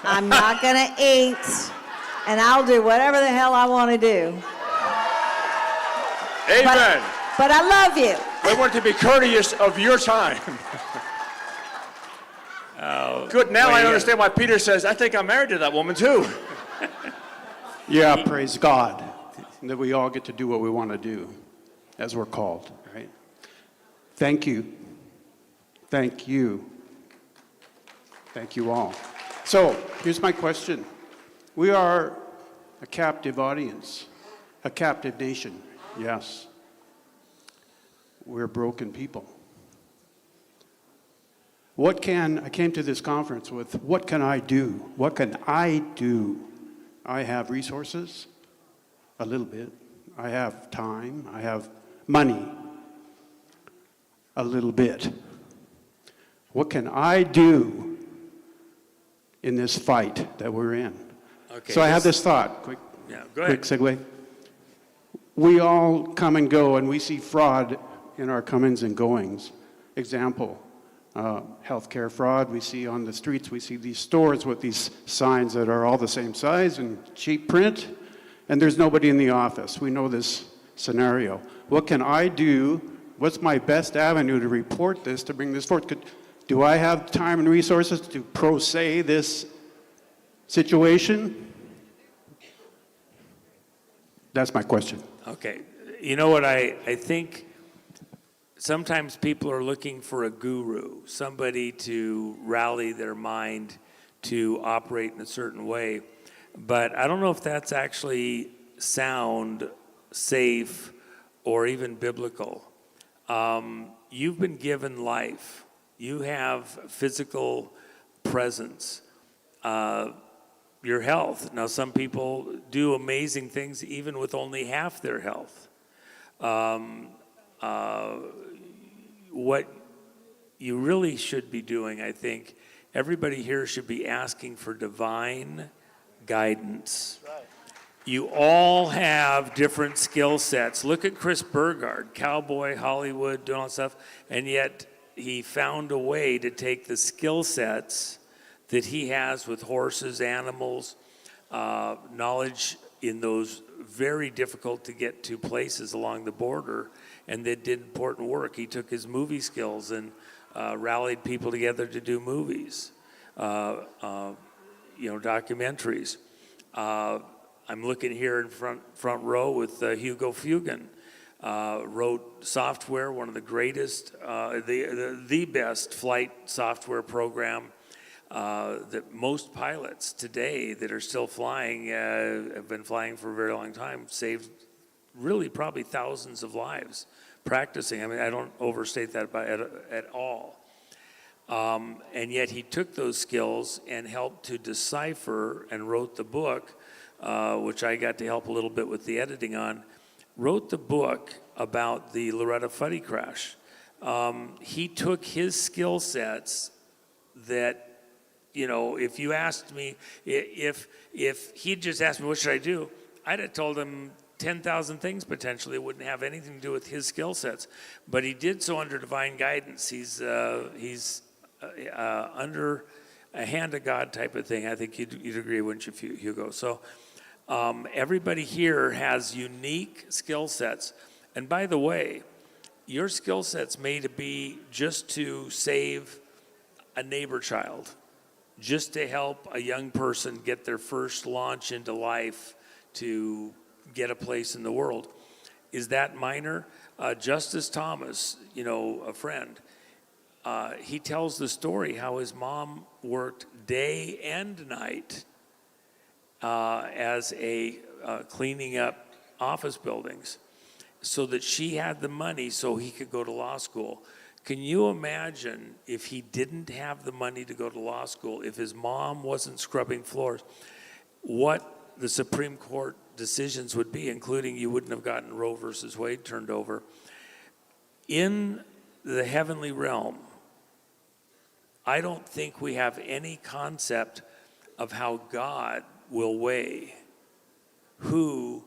I'm not going to eat. And I'll do whatever the hell I want to do. Amen. But I love you. I want to be courteous of your time. Good. Now I understand why Peter says, I think I'm married to that woman too. Yeah, praise God that we all get to do what we want to do as we're called, right? Thank you. Thank you. Thank you all. So here's my question. We are a captive audience, a captive nation, yes. We're broken people. I came to this conference with, what can I do? What can I do? I have resources, a little bit. I have time, I have money, a little bit. What can I do in this fight that we're in? Okay, so I have this thought, quick segue. We all come and go and we see fraud in our comings and goings. Example, healthcare fraud we see on the streets. We see these stores with these signs that are all the same size and cheap print, and there's nobody in the office. We know this scenario. What can I do? What's my best avenue to report this, to bring this forward? Do I have time and resources to pro se this situation? That's my question. Okay. You know what, I think sometimes people are looking for a guru, somebody to rally their mind to operate in a certain way. But I don't know if that's actually sound, safe, or even biblical. You've been given life. You have physical presence. Your health. Now, some people do amazing things even with only half their health. What you really should be doing, I think, everybody here should be asking for divine guidance. You all have different skill sets. Look at Chris Burgard, cowboy, Hollywood, doing all that stuff, and yet he found a way to take the skill sets that he has with horses, animals, knowledge in those very difficult to get to places along the border, and that did important work. He took his movie skills and rallied people together to do movies, documentaries. I'm looking here in front row with Hugo Fugan. Wrote software, one of the greatest, the best flight software program that most pilots today that are still flying, have been flying for a very long time, saved really probably thousands of lives practicing. I mean, I don't overstate that at all. And yet he took those skills and helped to decipher and wrote the book, which I got to help a little bit with the editing on, wrote the book about the Loretta Fuddy crash. He took his skill sets that, you know, if you asked me, if he'd just asked me, what should I do? I'd have told him 10,000 things potentially. It wouldn't have anything to do with his skill sets. But he did so under divine guidance. He's under a hand of God type of thing. I think you'd agree, wouldn't you, Hugo? So everybody here has unique skill sets. And by the way, your skill sets may be just to save a neighbor child, just to help a young person get their first launch into life to get a place in the world. Is that minor? Justice Thomas, you know, a friend, he tells the story how his mom worked day and night as a cleaning up office buildings so that she had the money so he could go to law school. Can you imagine if he didn't have the money to go to law school, if his mom wasn't scrubbing floors, what the Supreme Court decisions would be, including you wouldn't have gotten Roe versus Wade turned over. In the heavenly realm, I don't think we have any concept of how God will weigh who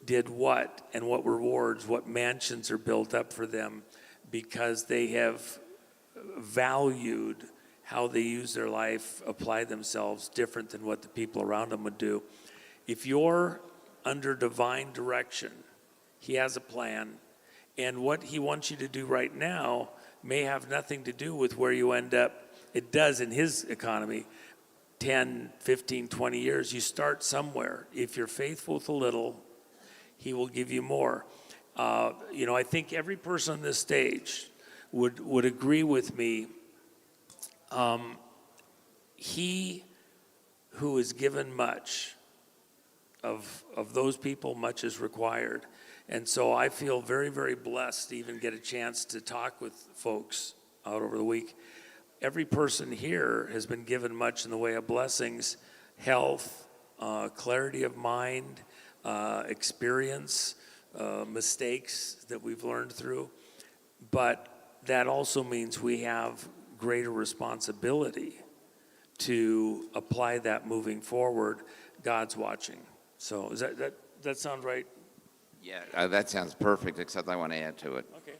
did what and what rewards, what mansions are built up for them because they have valued how they use their life, apply themselves different than what the people around them would do. If you're under divine direction, he has a plan, and what he wants you to do right now may have nothing to do with where you end up. It does in his economy. 10, 15, 20 years, you start somewhere. If you're faithful with a little, he will give you more. You know, I think every person on this stage would agree with me. He who is given much, of those people, much is required. And so I feel very, very blessed to even get a chance to talk with folks out over the week. Every person here has been given much in the way of blessings, health, clarity of mind, experience, mistakes that we've learned through. But that also means we have greater responsibility to apply that moving forward. God's watching. So does that sound right? Yeah, that sounds perfect, except I want to add to it. Okay.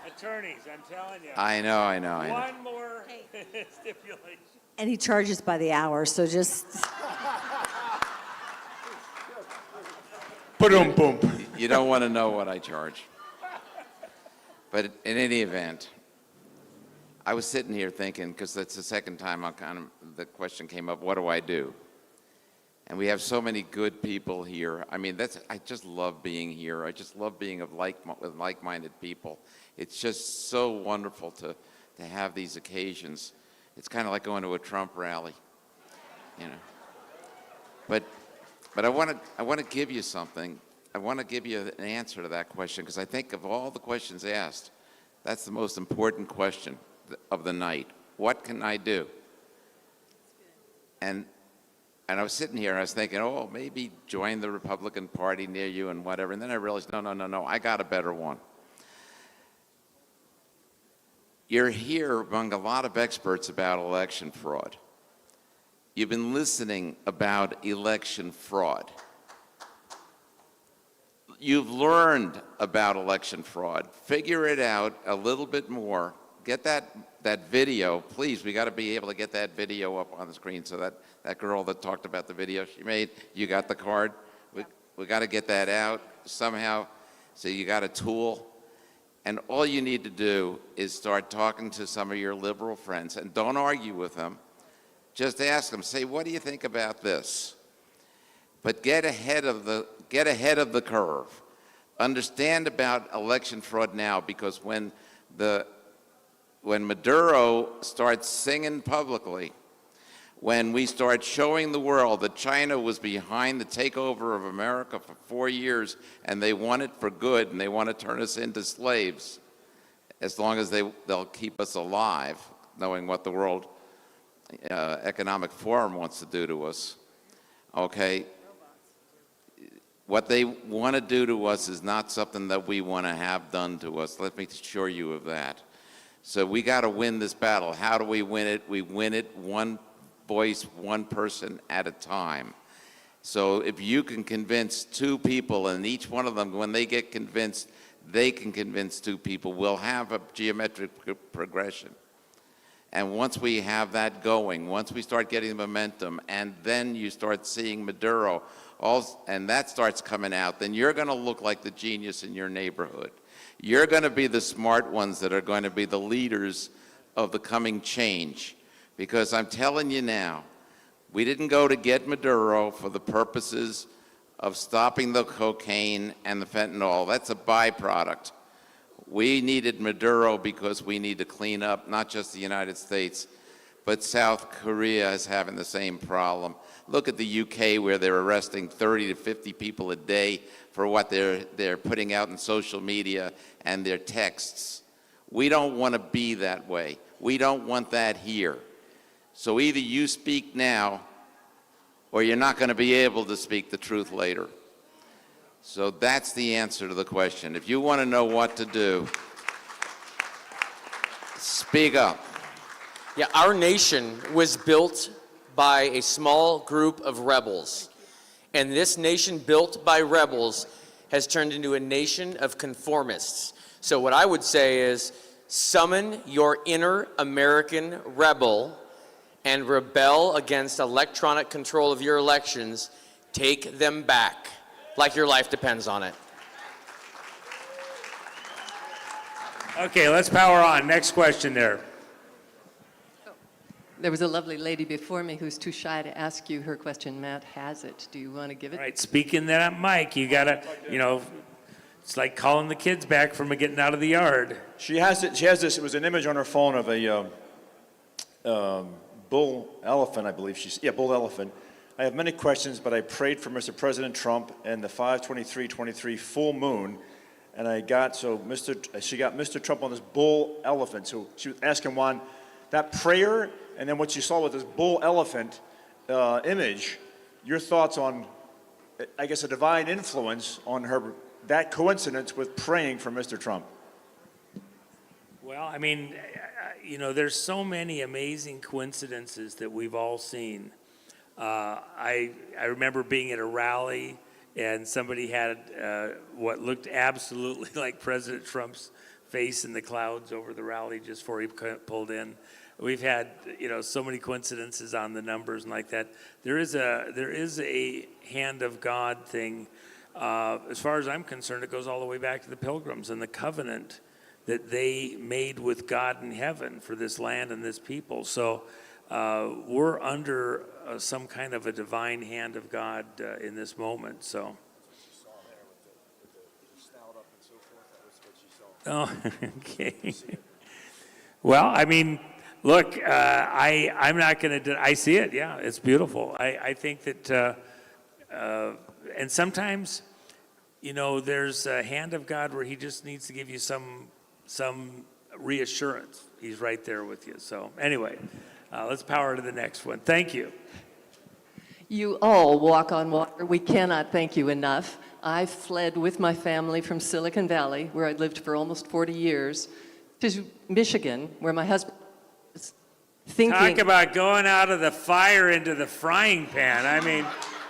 Attorneys, I'm telling you. I know. One more stipulation. And he charges by the hour, so just. Boom. You don't want to know what I charge. But in any event, I was sitting here thinking, because that's the second time the question came up, what do I do? And we have so many good people here. I mean, I just love being here. I just love being with like-minded people. It's just so wonderful to have these occasions. It's kind of like going to a Trump rally, you know. But I want to give you something. I want to give you an answer to that question, because I think of all the questions asked, that's the most important question of the night. What can I do? And I was sitting here and I was thinking, oh, maybe join the Republican Party near you and whatever. And then I realized, no, I got a better one. You're here among a lot of experts about election fraud. You've been listening about election fraud. You've learned about election fraud. Figure it out a little bit more. Get that video, please. We got to be able to get that video up on the screen so that girl that talked about the video she made, you got the card. We got to get that out somehow. So you got a tool. And all you need to do is start talking to some of your liberal friends, and don't argue with them. Just ask them, say, what do you think about this? But get ahead of the curve. Understand about election fraud now, because when Maduro starts singing publicly, when we start showing the world that China was behind the takeover of America for 4 years and they want it for good and they want to turn us into slaves, as long as they'll keep us alive, knowing what the World Economic Forum wants to do to us, okay? What they want to do to us is not something that we want to have done to us. Let me assure you of that. So we got to win this battle. How do we win it? We win it one voice, one person at a time. So if you can convince two people, and each one of them, when they get convinced, they can convince two people, we'll have a geometric progression. And once we have that going, once we start getting momentum, and then you start seeing Maduro, and that starts coming out, then you're going to look like the genius in your neighborhood. You're going to be the smart ones that are going to be the leaders of the coming change. Because I'm telling you now, we didn't go to get Maduro for the purposes of stopping the cocaine and the fentanyl. That's a byproduct. We needed Maduro because we need to clean up not just the United States, but South Korea is having the same problem. Look at the UK, where they're arresting 30 to 50 people a day for what they're putting out in social media and their texts. We don't want to be that way. We don't want that here. So either you speak now, or you're not going to be able to speak the truth later. So that's the answer to the question. If you want to know what to do, speak up. Yeah, our nation was built by a small group of rebels. And this nation built by rebels has turned into a nation of conformists. So what I would say is, summon your inner American rebel and rebel against electronic control of your elections. Take them back, like your life depends on it. Okay, let's power on. Next question there. There was a lovely lady before me who's too shy to ask you her question. Matt has it. Do you want to give it? All right, speaking that mic, you gotta, it's like calling the kids back from getting out of the yard. She has it. She has this. It was an image on her phone of a bull elephant, I believe. Bull elephant. I have many questions, but I prayed for Mr. President Trump and the 5/23/23 full moon, and she got Mr. Trump on this bull elephant. So she was asking Juan, that prayer, and then what you saw with this bull elephant image, your thoughts on, I guess, a divine influence on her, that coincidence with praying for Mr. Trump. Well, I mean, there's so many amazing coincidences that we've all seen. I remember being at a rally and somebody had what looked absolutely like President Trump's face in the clouds over the rally just before he pulled in. We've had, so many coincidences on the numbers and like that. There is a hand of God thing. As far as I'm concerned, it goes all the way back to the Pilgrims and the covenant that they made with God in heaven for this land and this people. So we're under some kind of a divine hand of God in this moment. So. Oh, okay. Well, I mean, look, I'm not going to. I see it. Yeah, it's beautiful. I think that, and sometimes, there's a hand of God where He just needs to give you some reassurance. He's right there with you. So anyway, let's power to the next one. Thank you. You all walk on water. We cannot thank you enough. I fled with my family from Silicon Valley, where I'd lived for almost 40 years, to Michigan, where my husband was thinking... Talk about going out of the fire into the frying pan. I mean,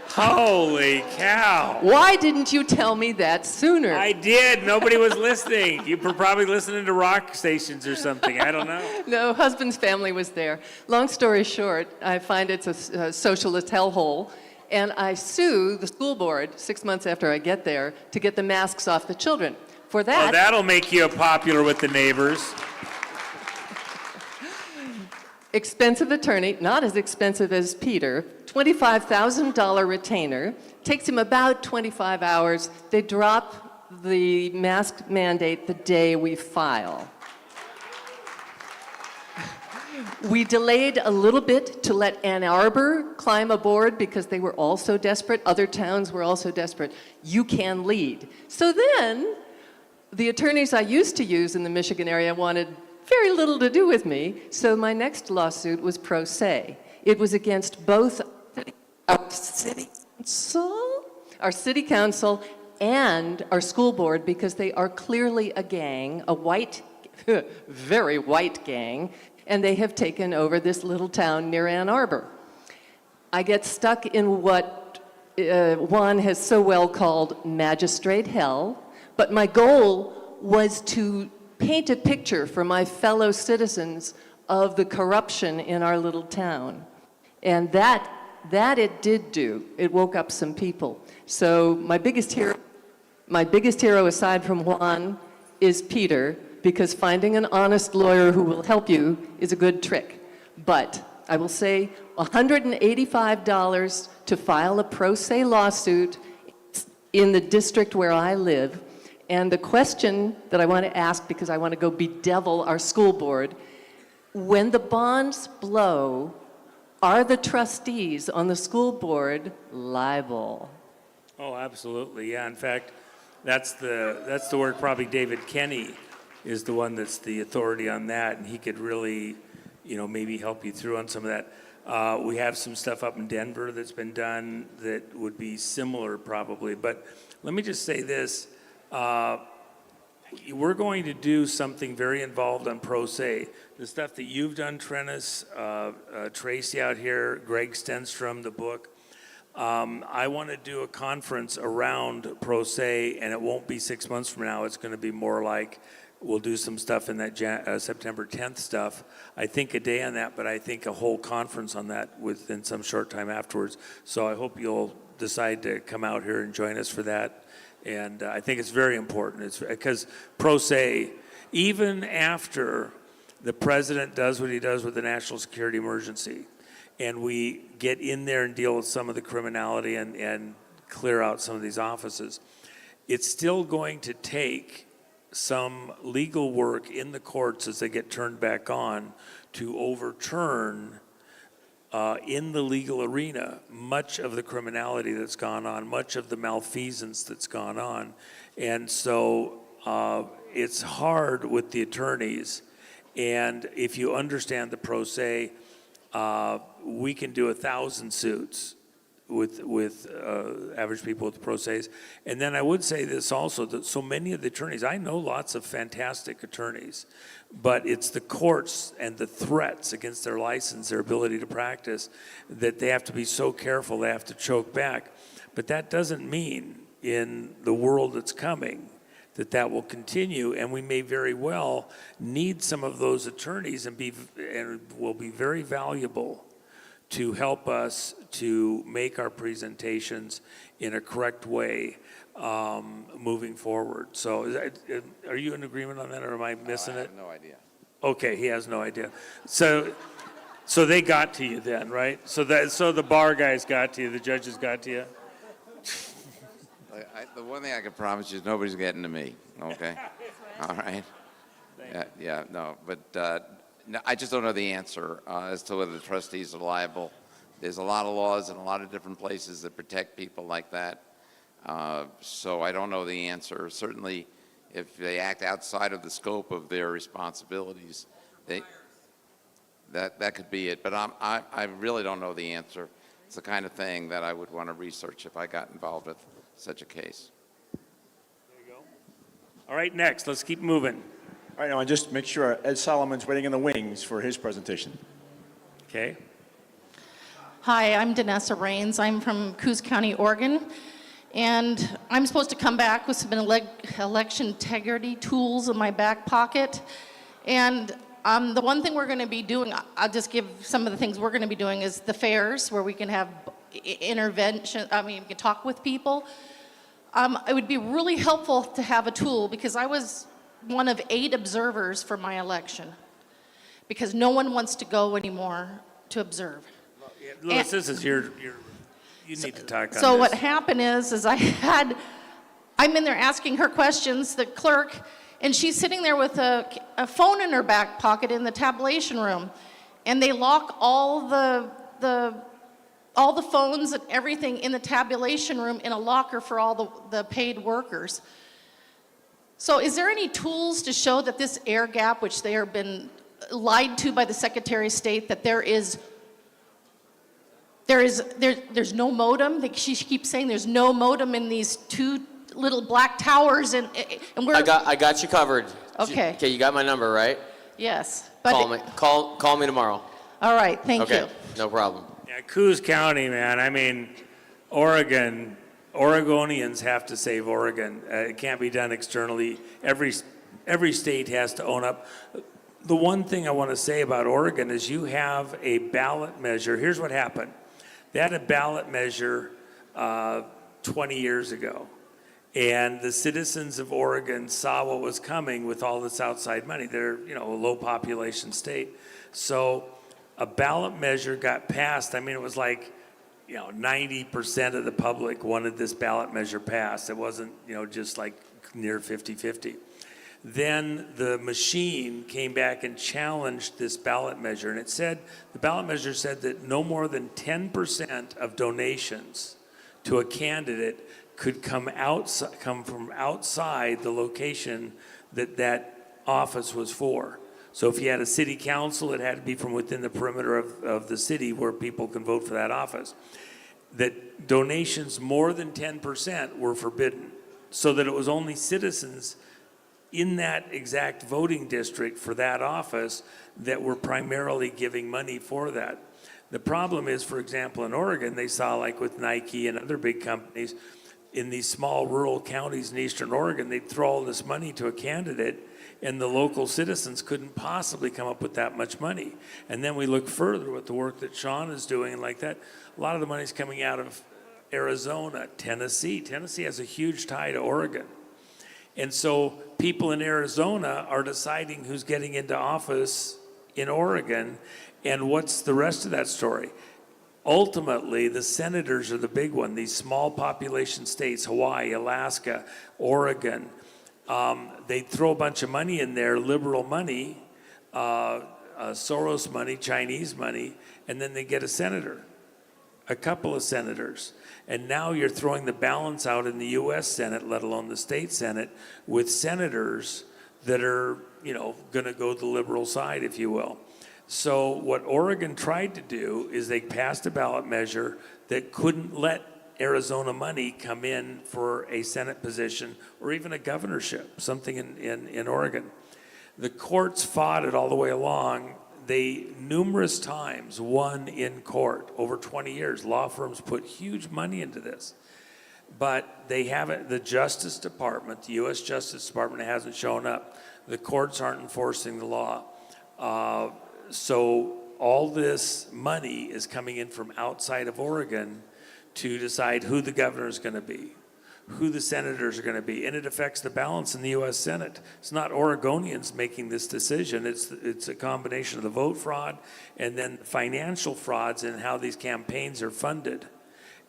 holy cow. Why didn't you tell me that sooner? I did. Nobody was listening. You were probably listening to rock stations or something. I don't know. No, husband's family was there. Long story short, I find it's a socialist hellhole. And I sue the school board 6 months after I get there to get the masks off the children. For that... Oh, that'll make you popular with the neighbors. Expensive attorney, not as expensive as Peter, $25,000 retainer, takes him about 25 hours. They drop the mask mandate the day we file. We delayed a little bit to let Ann Arbor climb aboard because they were also desperate. Other towns were also desperate. You can lead. So then, the attorneys I used to use in the Michigan area wanted very little to do with me, so my next lawsuit was pro se. It was against both our city council, our city council and our school board, because they are clearly a gang, a white, very white gang, and they have taken over this little town near Ann Arbor. I get stuck in what Juan has so well called magistrate hell, but my goal was to paint a picture for my fellow citizens of the corruption in our little town. And that it did do. It woke up some people. So my biggest hero aside from Juan is Peter, because finding an honest lawyer who will help you is a good trick. But I will say $185 to file a pro se lawsuit in the district where I live. And the question that I want to ask, because I want to go bedevil our school board, when the bonds blow, are the trustees on the school board liable? Oh, absolutely, yeah. In fact, that's the word probably David Kenny is the one that's the authority on that, and he could really, maybe help you through on some of that. We have some stuff up in Denver that's been done that would be similar probably, but let me just say this. We're going to do something very involved on Pro Se. The stuff that you've done, Trennis, Tracy out here, Greg Stenstrom, the book. I want to do a conference around Pro Se, and it won't be 6 months from now. It's going to be more like we'll do some stuff in that September 10th stuff. I think a day on that, but I think a whole conference on that within some short time afterwards. So I hope you'll decide to come out here and join us for that. And I think it's very important. It's because Pro Se, even after the president does what he does with the national security emergency, and we get in there and deal with some of the criminality and clear out some of these offices, it's still going to take some legal work in the courts as they get turned back on to overturn in the legal arena much of the criminality that's gone on, much of the malfeasance that's gone on. And so it's hard with the attorneys. And if you understand the pro se, we can do 1,000 suits with average people with pro ses. And then I would say this also, that so many of the attorneys, I know lots of fantastic attorneys, but it's the courts and the threats against their license, their ability to practice, that they have to be so careful, they have to choke back. But that doesn't mean in the world that's coming that will continue, and we may very well need some of those attorneys and will be very valuable to help us to make our presentations in a correct way moving forward. So are you in agreement on that, or am I missing it? I have no idea. Okay, he has no idea. So they got to you then, right? So the bar guys got to you, the judges got to you? The one thing I can promise you is nobody's getting to me, okay? All right? No, I just don't know the answer as to whether the trustees are liable. There's a lot of laws in a lot of different places that protect people like that. So I don't know the answer. Certainly, if they act outside of the scope of their responsibilities, that could be it. But I really don't know the answer. It's the kind of thing that I would want to research if I got involved with such a case. There you go. All right, next, let's keep moving. All right, now, just make sure Ed Solomon's waiting in the wings for his presentation. Okay. Hi, I'm Danessa Rains. I'm from Coos County, Oregon. And I'm supposed to come back with some election integrity tools in my back pocket. And the one thing we're going to be doing, I'll just give some of the things we're going to be doing, is the fairs where we can have intervention, we can talk with people. It would be really helpful to have a tool, because I was one of 8 observers for my election, because no one wants to go anymore to observe. Louis, this is you need to talk on this. So what happened is I'm in there asking her questions, the clerk, and she's sitting there with a phone in her back pocket in the tabulation room, and they lock all the phones and everything in the tabulation room in a locker for all the paid workers. So is there any tools to show that this air gap, which they have been lied to by the Secretary of State, that there is there's no modem. She keeps saying there's no modem in these two little black towers, and we're. I got you covered. Okay. Okay, you got my number, right? Yes. But Call me. Call me tomorrow. All right. Thank you. Okay, no problem. Yeah, Coos County, man. I mean, Oregonians have to save Oregon. It can't be done externally. Every state has to own up. The one thing I want to say about Oregon is you have a ballot measure. Here's what happened. They had a ballot measure 20 years ago. And the citizens of Oregon saw what was coming with all this outside money. They're, a low population state. So a ballot measure got passed. I mean, it was like, 90% of the public wanted this ballot measure passed. It wasn't, just like near 50-50. Then the machine came back and challenged this ballot measure. And the ballot measure said that no more than 10% of donations to a candidate could come from outside the location that office was for. So if you had a city council, it had to be from within the perimeter of the city where people can vote for that office. That donations more than 10% were forbidden, so that it was only citizens in that exact voting district for that office that were primarily giving money for that. The problem is, for example, in Oregon, they saw, like with Nike and other big companies, in these small rural counties in eastern Oregon, they'd throw all this money to a candidate, and the local citizens couldn't possibly come up with that much money. And then we look further with the work that Sean is doing, and like that, a lot of the money's coming out of Arizona, Tennessee. Tennessee has a huge tie to Oregon. And so people in Arizona are deciding who's getting into office in Oregon, and what's the rest of that story? Ultimately, the senators are the big one. These small population states, Hawaii, Alaska, Oregon, they throw a bunch of money in there, liberal money, Soros money, Chinese money, and then they get a senator, a couple of senators. And now you're throwing the balance out in the U.S. Senate, let alone the state Senate, with senators that are, going to go the liberal side, if you will. So what Oregon tried to do is they passed a ballot measure that couldn't let Arizona money come in for a Senate position or even a governorship, something in Oregon. The courts fought it all the way along. They numerous times won in court over 20 years. Law firms put huge money into this. But they haven't, the Justice Department, the U.S. Justice Department hasn't shown up. The courts aren't enforcing the law. So all this money is coming in from outside of Oregon to decide who the governor is going to be, who the senators are going to be, and it affects the balance in the U.S. Senate. It's not Oregonians making this decision. It's a combination of the vote fraud and then financial frauds in how these campaigns are funded.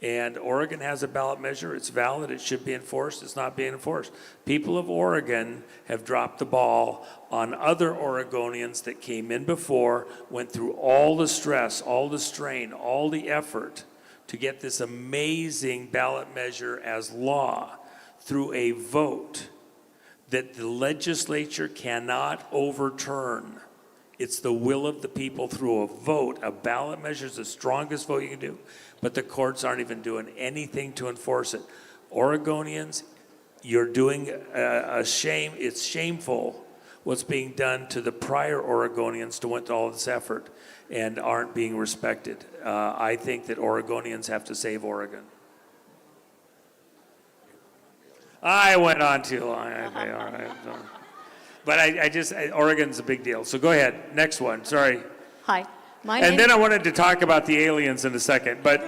And Oregon has a ballot measure. It's valid. It should be enforced. It's not being enforced. People of Oregon have dropped the ball on other Oregonians that came in before, went through all the stress, all the strain, all the effort to get this amazing ballot measure as law through a vote that the legislature cannot overturn. It's the will of the people through a vote. A ballot measure is the strongest vote you can do, but the courts aren't even doing anything to enforce it. Oregonians, you're doing a shame. It's shameful what's being done to the prior Oregonians to went to all this effort and aren't being respected. I think that Oregonians have to save Oregon. I went on too long. Okay, all right. But Oregon's a big deal. So go ahead. Next one. Sorry. Hi. And then I wanted to talk about the aliens in a second, but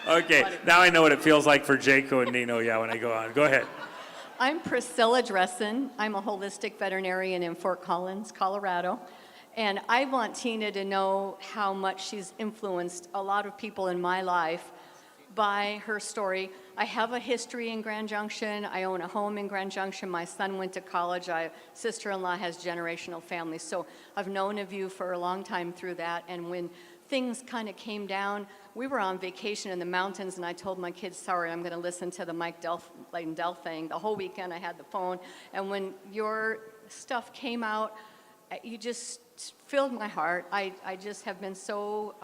okay. Now I know what it feels like for Jaco and Nino. Yeah, when I go on. Go ahead. I'm Priscilla Dressen. I'm a holistic veterinarian in Fort Collins, Colorado. And I want Tina to know how much she's influenced a lot of people in my life by her story. I have a history in Grand Junction. I own a home in Grand Junction. My son went to college. Sister-in-law has generational families. So I've known of you for a long time through that. And when things kind of came down, we were on vacation in the mountains, and I told my kids, sorry, I'm going to listen to the Mike Lindell thing. The whole weekend I had the phone. And when your stuff came out, you just filled my heart. I just have been so,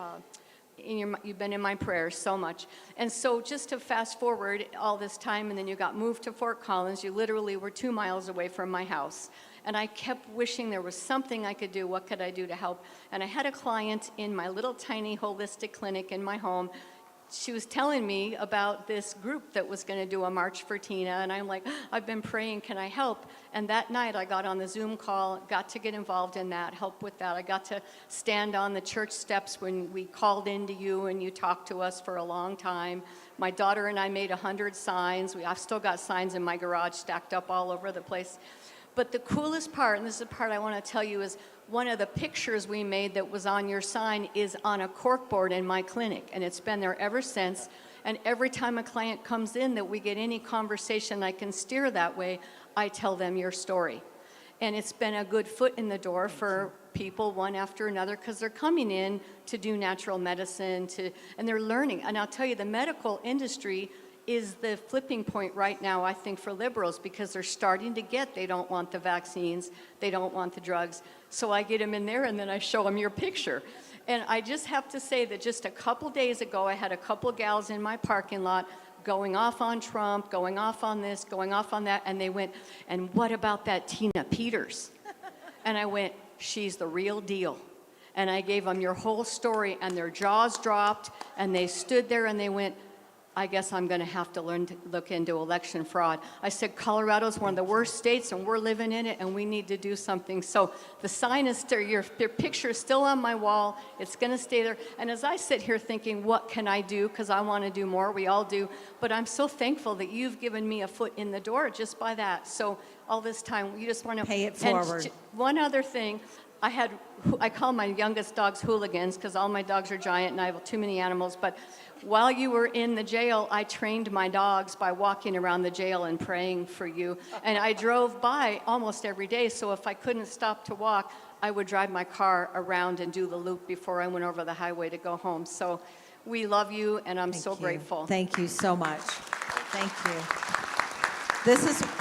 you've been in my prayers so much. And so just to fast forward all this time, and then you got moved to Fort Collins, you literally were 2 miles away from my house. And I kept wishing there was something I could do. What could I do to help? And I had a client in my little tiny holistic clinic in my home. She was telling me about this group that was going to do a March for Tina, and I'm like, I've been praying, can I help? And that night I got on the Zoom call, got to get involved in that, help with that. I got to stand on the church steps when we called into you and you talked to us for a long time. My daughter and I made 100 signs. I've still got signs in my garage stacked up all over the place. But the coolest part, and this is the part I want to tell you, is one of the pictures we made that was on your sign is on a corkboard in my clinic, and it's been there ever since. And every time a client comes in that we get any conversation I can steer that way, I tell them your story. And it's been a good foot in the door for people one after another, because they're coming in to do natural medicine, and they're learning. And I'll tell you, the medical industry is the flipping point right now, I think, for liberals, because they're starting to get, they don't want the vaccines, they don't want the drugs. So I get them in there and then I show them your picture. And I just have to say that just a couple days ago, I had a couple gals in my parking lot going off on Trump, going off on this, going off on that, and they went, and what about that Tina Peters? And I went, she's the real deal. And I gave them your whole story, and their jaws dropped, and they stood there and they went, I guess I'm going to have to learn to look into election fraud. I said, Colorado's one of the worst states, and we're living in it, and we need to do something. So the sign is still, your picture is still on my wall. It's going to stay there. And as I sit here thinking, what can I do? Because I want to do more. We all do. But I'm so thankful that you've given me a foot in the door just by that. So all this time, you just want to pay it forward. And one other thing. I call my youngest dogs hooligans because all my dogs are giant and I have too many animals. But while you were in the jail, I trained my dogs by walking around the jail and praying for you. And I drove by almost every day, so if I couldn't stop to walk, I would drive my car around and do the loop before I went over the highway to go home. So we love you, and I'm so grateful. Thank you so much. Thank you.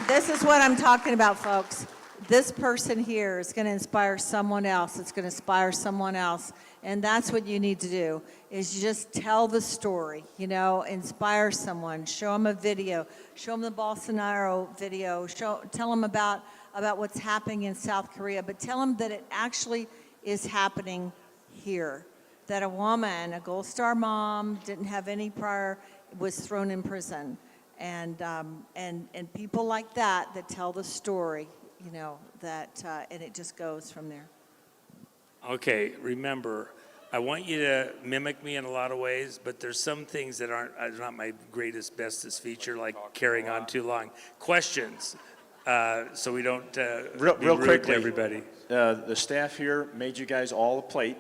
This is what I'm talking about, folks. This person here is going to inspire someone else. It's going to inspire someone else. And that's what you need to do, is you just tell the story, inspire someone, show them a video, show them the Bolsonaro video, tell them about what's happening in South Korea, but tell them that it actually is happening here, that a woman, a Gold Star mom, didn't have any prior, was thrown in prison. And people like that tell the story, and it just goes from there. Okay, remember, I want you to mimic me in a lot of ways, but there's some things that are not my greatest, bestest feature, like carrying on too long. Questions, so we don't Real be rude quickly, to everybody. The staff here made you guys all a plate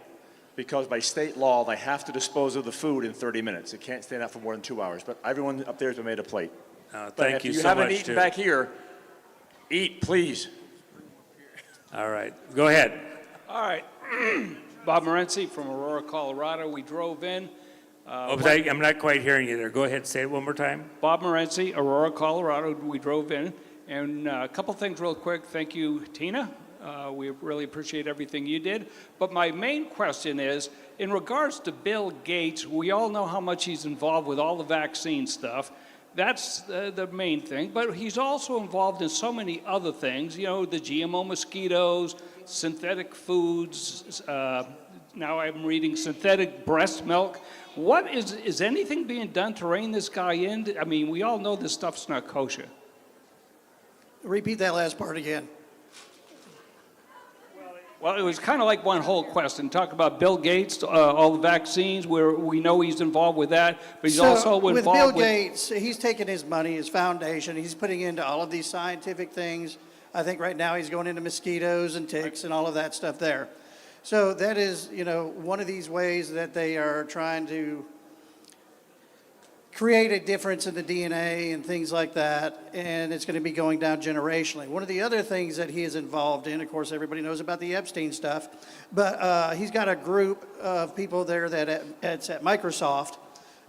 because by state law, they have to dispose of the food in 30 minutes. It can't stand out for more than 2 hours, but everyone up there has been made a plate. Thank you if you so haven't much, eaten too. back here, eat, please. All right, go ahead. All right. Bob Morency from Aurora, Colorado. We drove in. I'm not quite hearing you there. Go ahead, say it one more time. Bob Morency, Aurora, Colorado. We drove in. And a couple things real quick. Thank you, Tina. We really appreciate everything you did. But my main question is, in regards to Bill Gates, we all know how much he's involved with all the vaccine stuff. That's the main thing. But he's also involved in so many other things, the GMO mosquitoes, synthetic foods. Now I'm reading synthetic breast milk. What is anything being done to rein this guy in? I mean, we all know this stuff's not kosher. Repeat that last part again. Well, it was kind of like one whole question. Talk about Bill Gates, all the vaccines, where we know he's involved with that, but he's also involved with Bill Gates, he's taking his money, his foundation, he's putting into all of these scientific things. I think right now he's going into mosquitoes and ticks and all of that stuff there. So that is, one of these ways that they are trying to create a difference in the DNA and things like that, and it's going to be going down generationally. One of the other things that he is involved in, of course, everybody knows about the Epstein stuff, but he's got a group of people there it's at Microsoft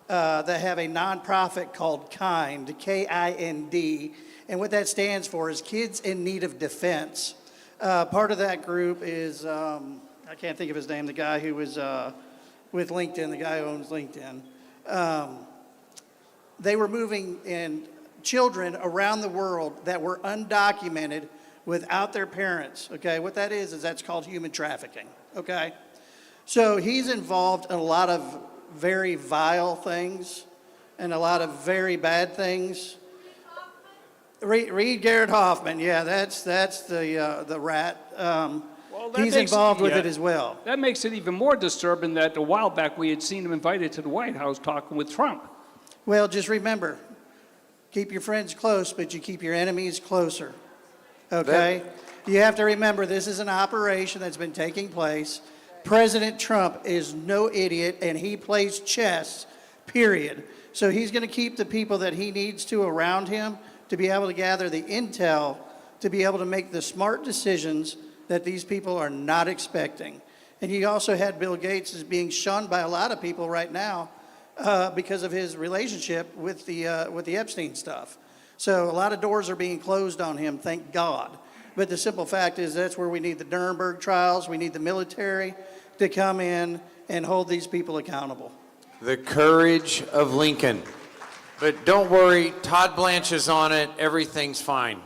that have a nonprofit called KIND, K-I-N-D, and what that stands for is Kids in Need of Defense. Part of that group is I can't think of his name, the guy who was with LinkedIn, the guy who owns LinkedIn. They were moving in children around the world that were undocumented without their parents, okay? What that is that's called human trafficking, okay? So he's involved in a lot of very vile things and a lot of very bad things. Read Garrett Hoffman, yeah, that's the rat. He's involved with it as well. That makes it even more disturbing that a while back we had seen him invited to the White House talking with Trump. Well, just remember, keep your friends close, but you keep your enemies closer, okay? You have to remember this is an operation that's been taking place. President Trump is no idiot, and he plays chess, period. So he's going to keep the people that he needs to around him to be able to gather the intel, to be able to make the smart decisions that these people are not expecting. And you also had Bill Gates as being shunned by a lot of people right now because of his relationship with the Epstein stuff. So a lot of doors are being closed on him, thank God. But the simple fact is that's where we need the Nuremberg trials, we need the military to come in and hold these people accountable. The courage of Lincoln. But don't worry, Todd Blanche is on it, everything's fine.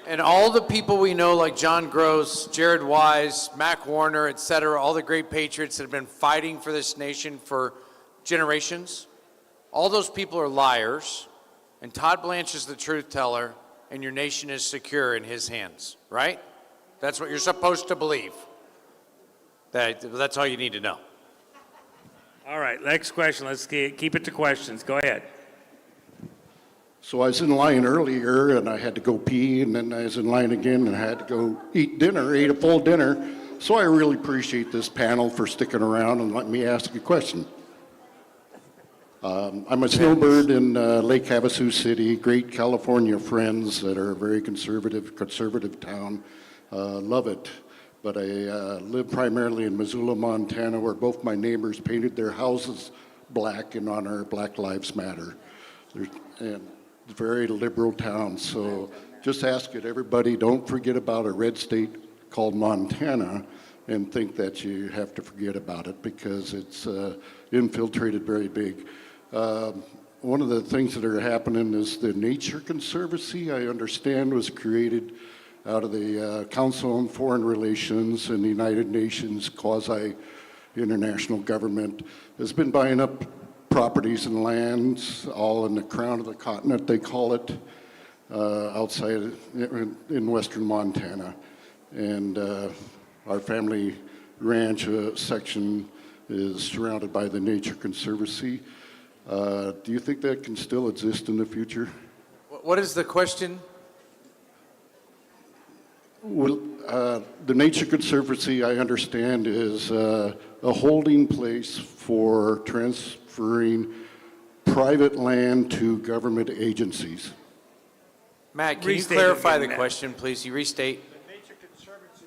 And all the people we know, like John Gross, Jared Wise, Mac Warner, et cetera, all the great patriots that have been fighting for this nation for generations, all those people are liars, and Todd Blanche is the truth teller, and your nation is secure in his hands, right? That's what you're supposed to believe. That's all you need to know. All right, next question. Let's keep it to questions. Go ahead. So I was in line earlier and I had to go pee, and then I was in line again and I had to go eat dinner, ate a full dinner. So I really appreciate this panel for sticking around and letting me ask a question. I'm a snowbird in Lake Havasu City, great California friends that are a very conservative town. Love it. But I live primarily in Missoula, Montana, where both my neighbors painted their houses black in honor of Black Lives Matter. And it's a very liberal town, so just ask it, everybody, don't forget about a red state called Montana and think that you have to forget about it because it's infiltrated very big. One of the things that are happening is the Nature Conservancy, I understand, was created out of the Council on Foreign Relations and the United Nations quasi-international government, has been buying up properties and lands all in the crown of the continent, they call it, outside in western Montana. And our family ranch section is surrounded by the Nature Conservancy. Do you think that can still exist in the future? What is the question? Well, the Nature Conservancy, I understand, is a holding place for transferring private land to government agencies. Matt, can you clarify the question, please? You restate. The Nature Conservancy,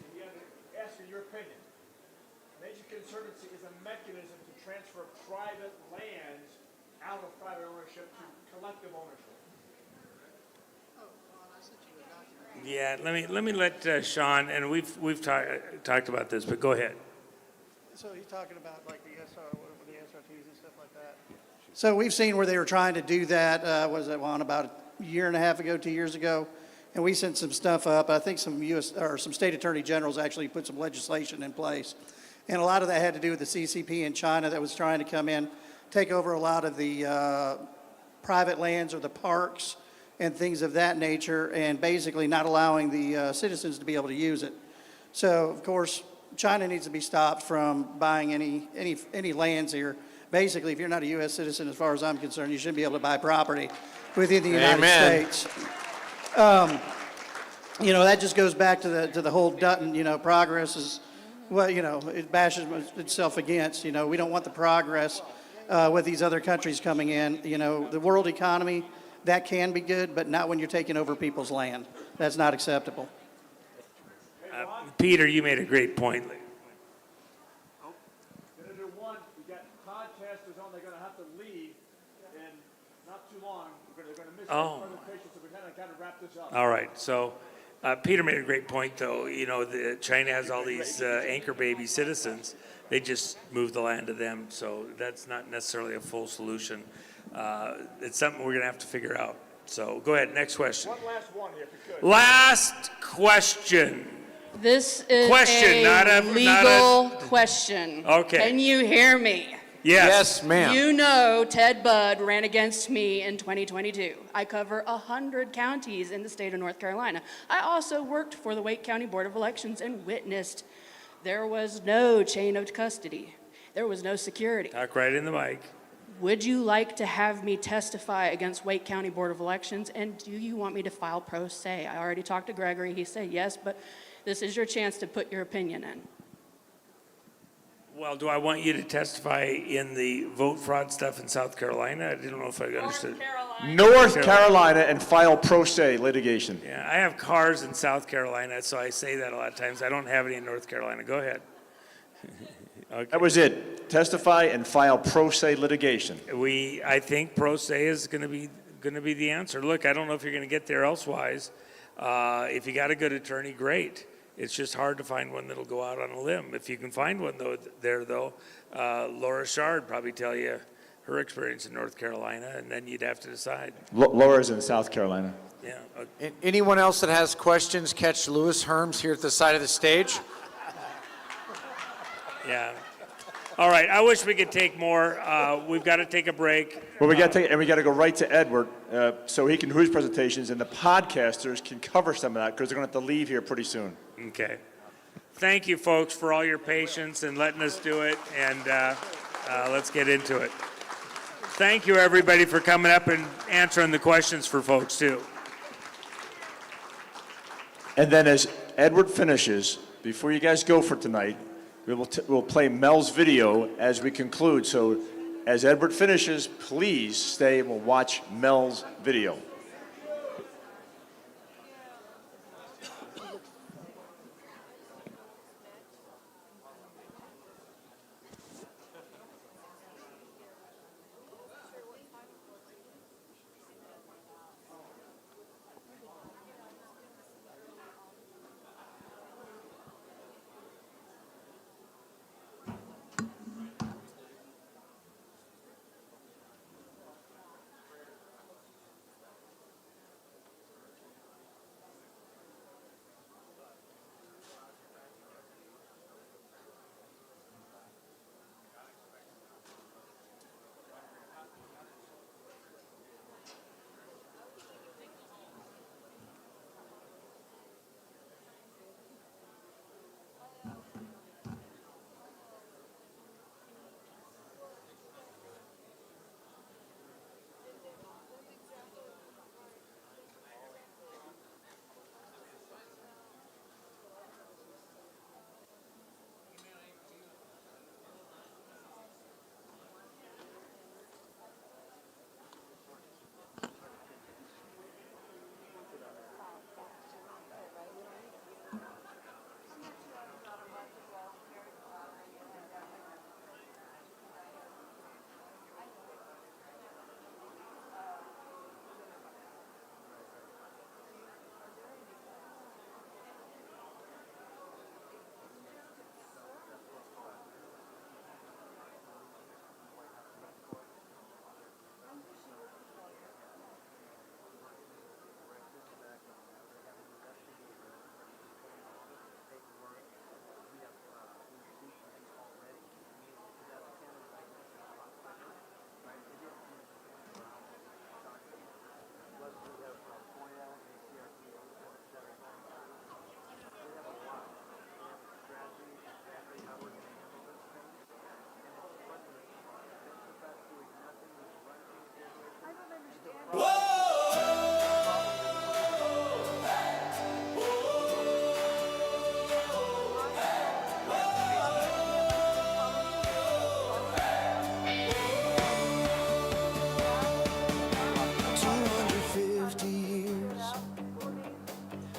ask for your opinion. Nature Conservancy is a mechanism to transfer private lands out of private ownership to collective ownership. Yeah, let me let Sean, and we've talked about this, but go ahead. So he's talking about like the SRTs and stuff like that. So we've seen where they were trying to do that, was it on about a year and a half ago, 2 years ago, and we sent some stuff up. I think some some state attorney generals actually put some legislation in place, and a lot of that had to do with the CCP in China that was trying to come in, take over a lot of the private lands or the parks and things of that nature, and basically not allowing the citizens to be able to use it. So, of course, China needs to be stopped from buying any lands here. Basically, if you're not a U.S. citizen, as far as I'm concerned, you shouldn't be able to buy property within the United States. You know, that just goes back to the whole Dutton, progress is, well, it bashes itself against. We don't want the progress with these other countries coming in. The world economy, that can be good, but not when you're taking over people's land. That's not acceptable. Peter, you made a great point. Senator One, we got podcasters on, they're going to have to leave, and not too long, they're going to miss the presentation, so we kind of wrap this up. All right, so Peter made a great point, though. You know, China has all these anchor baby citizens. They just move the land to them, so that's not necessarily a full solution. It's something we're going to have to figure out. So go ahead, next question. One last one, if you could. Last question. This is Question, not a legal question. Okay. Can you hear me? Yes. ma'am. You know Ted Budd ran against me in 2022. I cover 100 counties in the state of North Carolina. I also worked for the Wake County Board of Elections and witnessed there was no chain of custody. There was no security. Talk right in the mic. Would you like to have me testify against Wake County Board of Elections? And do you want me to file pro se? I already talked to Gregory. He said yes, but this is your chance to put your opinion in. Well, do I want you to testify in the vote fraud stuff in South Carolina? I didn't know if I understood. North Carolina and file pro se litigation. Yeah, I have cars in South Carolina, so I say that a lot of times. I don't have any in North Carolina. Go ahead. Okay. That was it. Testify and file pro se litigation. I think pro se is going to be the answer. Look, I don't know if you're going to get there elsewise. If you got a good attorney, great. It's just hard to find one that'll go out on a limb. If you can find one though, Laura Shard probably tell you her experience in North Carolina, and then you'd have to decide. Laura's in South Carolina. Yeah. Anyone else that has questions, catch Lewis Herms here at the side of the stage. Yeah. All right. I wish we could take more. We've got to take a break. Well, we got to go right to Edward so he can do his presentations, and the podcasters can cover some of that because they're going to have to leave here pretty soon. Okay. Thank you, folks, for all your patience and letting us do it. And let's get into it. Thank you, everybody, for coming up and answering the questions for folks, too. And then as Edward finishes, before you guys go for tonight, we'll play Mel's video as we conclude. So as Edward finishes, please stay and we'll watch Mel's video.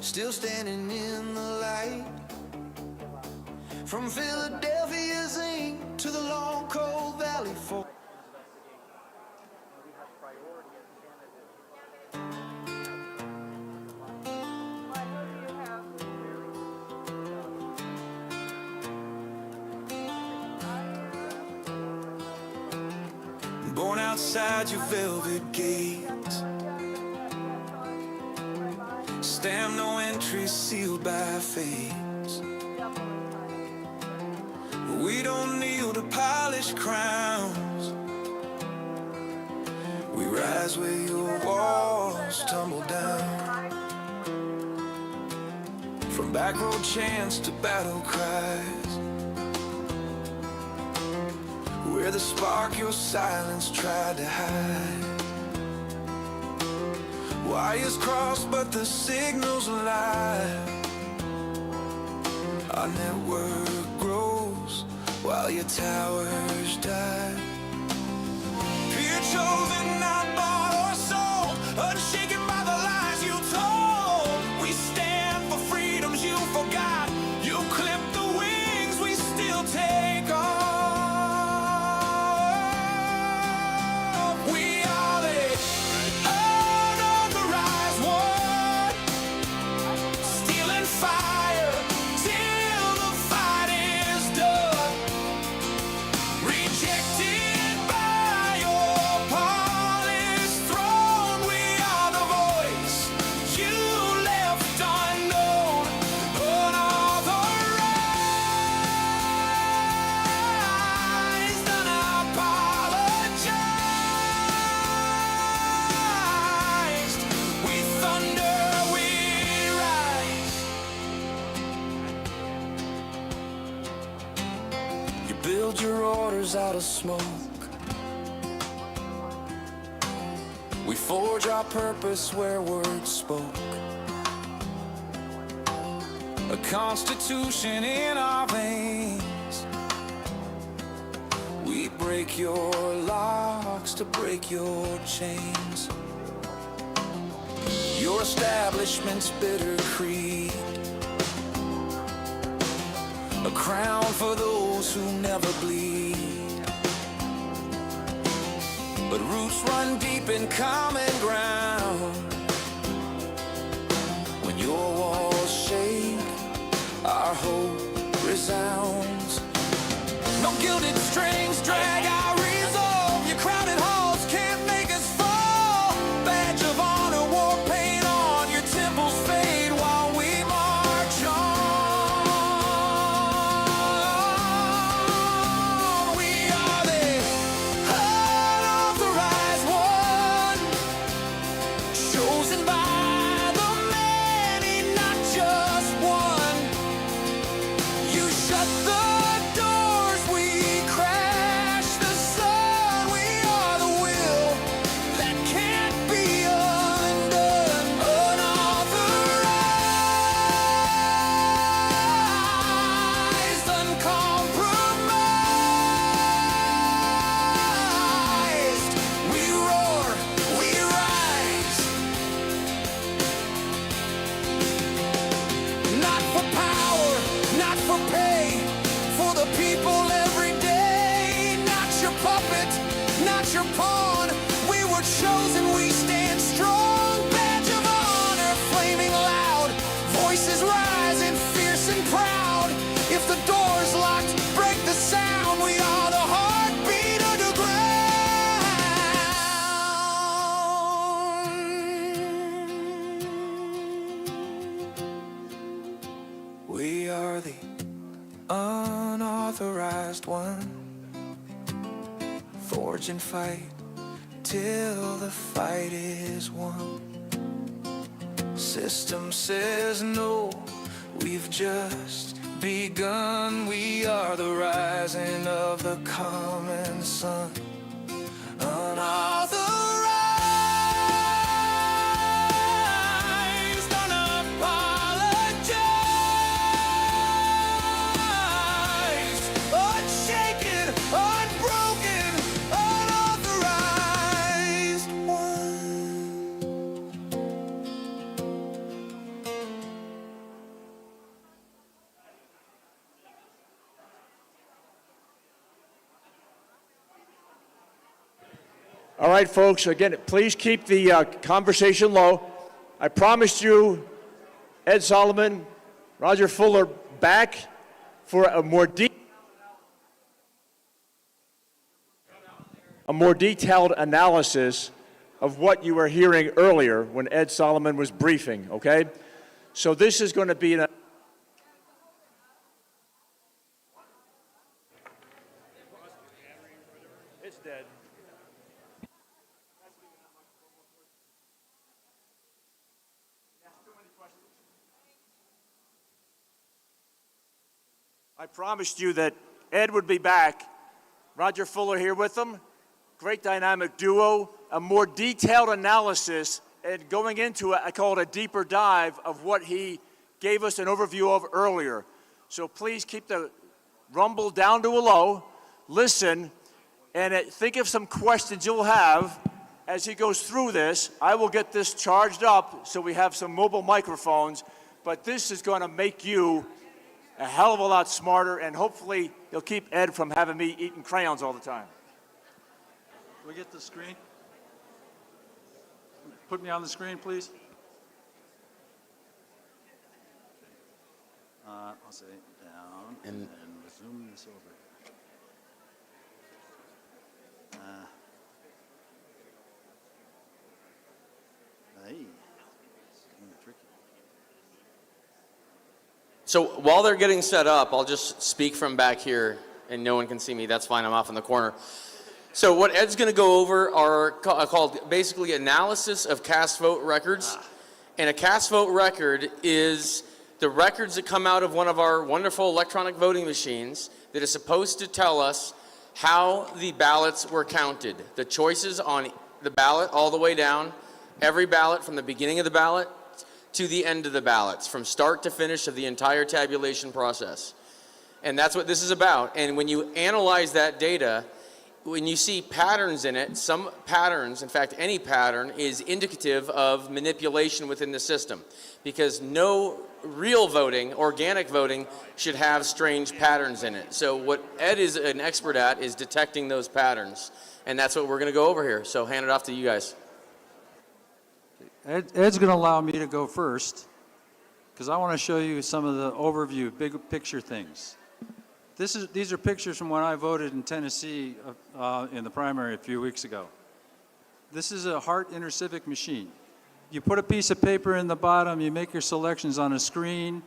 Still standing in the light. From Philadelphia's zinc to the long cold valley for outside your velvet gates. Stamp no entry sealed by fate. We don't kneel to polished crowns. We rise where your walls tumble down. From backroad chants to battle cries, we're the spark your silence tried to hide. Wires crossed but the signal's alive. Our network grows while your towers die. Fear chosen, not bought or sold, unshaken by the lies you told. We stand for freedoms you forgot. You clipped the wings, we still take off. We are the unauthorized one, stealing fire till the fight is done. Rejected by your polished throne, we are the voice you left unknown, unauthorized, unapologized. We thunder, we rise. You build your orders out of smoke. We forge our purpose where words spoke. A constitution in our veins. We break your locks to break your chains. Your establishment's bitter creed, a crown for those who never bleed. But roots run deep in common ground. When your walls shake, our hope resounds. No gilded strings drag our resolve. Your crowded halls can't make us fall. Badge of honor, war paint on. Your temples fade while we march on. We are the unauthorized one, chosen by the many, not just one. You shut the doors, we crash the sun. We are the will that can't be undone. Unauthorized, uncompromised. We roar, we rise. Not for power, not for pay, for the people every day. Not your puppet, not your pawn. We were chosen, we stand strong. Badge of honor, flaming loud. Voices rising, fierce and proud. If the door's locked, break the sound. We are the heartbeat underground. We are the unauthorized one. Forge and fight till the fight is won. System says no, we've just begun. We are the rising of the common sun. Unauthorized, unapologized, unshaken, unbroken, unauthorized one. All right, folks, again, please keep the conversation low. I promised you Ed Solomon, Roger Fuller back for a more deep. a more detailed analysis of what you were hearing earlier when Ed Solomon was briefing, okay? So this is going to be It's dead. I promised you that Ed would be back. Roger Fuller here with him. Great dynamic duo. A more detailed analysis and going into it, I call it a deeper dive of what he gave us an overview of earlier. So please keep the rumble down to a low, listen, and think of some questions you'll have as he goes through this. I will get this charged up so we have some mobile microphones, but this is going to make you a hell of a lot smarter, and hopefully you'll keep Ed from having me eating crayons all the time. Can we get the screen? Put me on the screen, please. I'll say down and zoom this over. Hey, it's kind of tricky. So while they're getting set up, I'll just speak from back here, and no one can see me. That's fine. I'm off in the corner. So what Ed's going to go over are called basically analysis of cast vote records. And a cast vote record is the records that come out of one of our wonderful electronic voting machines that is supposed to tell us how the ballots were counted. The choices on the ballot all the way down, every ballot from the beginning of the ballot to the end of the ballots, from start to finish of the entire tabulation process. And that's what this is about. And when you analyze that data, when you see patterns in it, some patterns, in fact, any pattern, is indicative of manipulation within the system. Because no real voting, organic voting, should have strange patterns in it. So what Ed is an expert at is detecting those patterns. And that's what we're going to go over here. So hand it off to you guys. Ed's going to allow me to go first because I want to show you some of the overview, big picture things. These are pictures from when I voted in Tennessee in the primary a few weeks ago. This is a Hart InterCivic machine. You put a piece of paper in the bottom, you make your selections on a screen,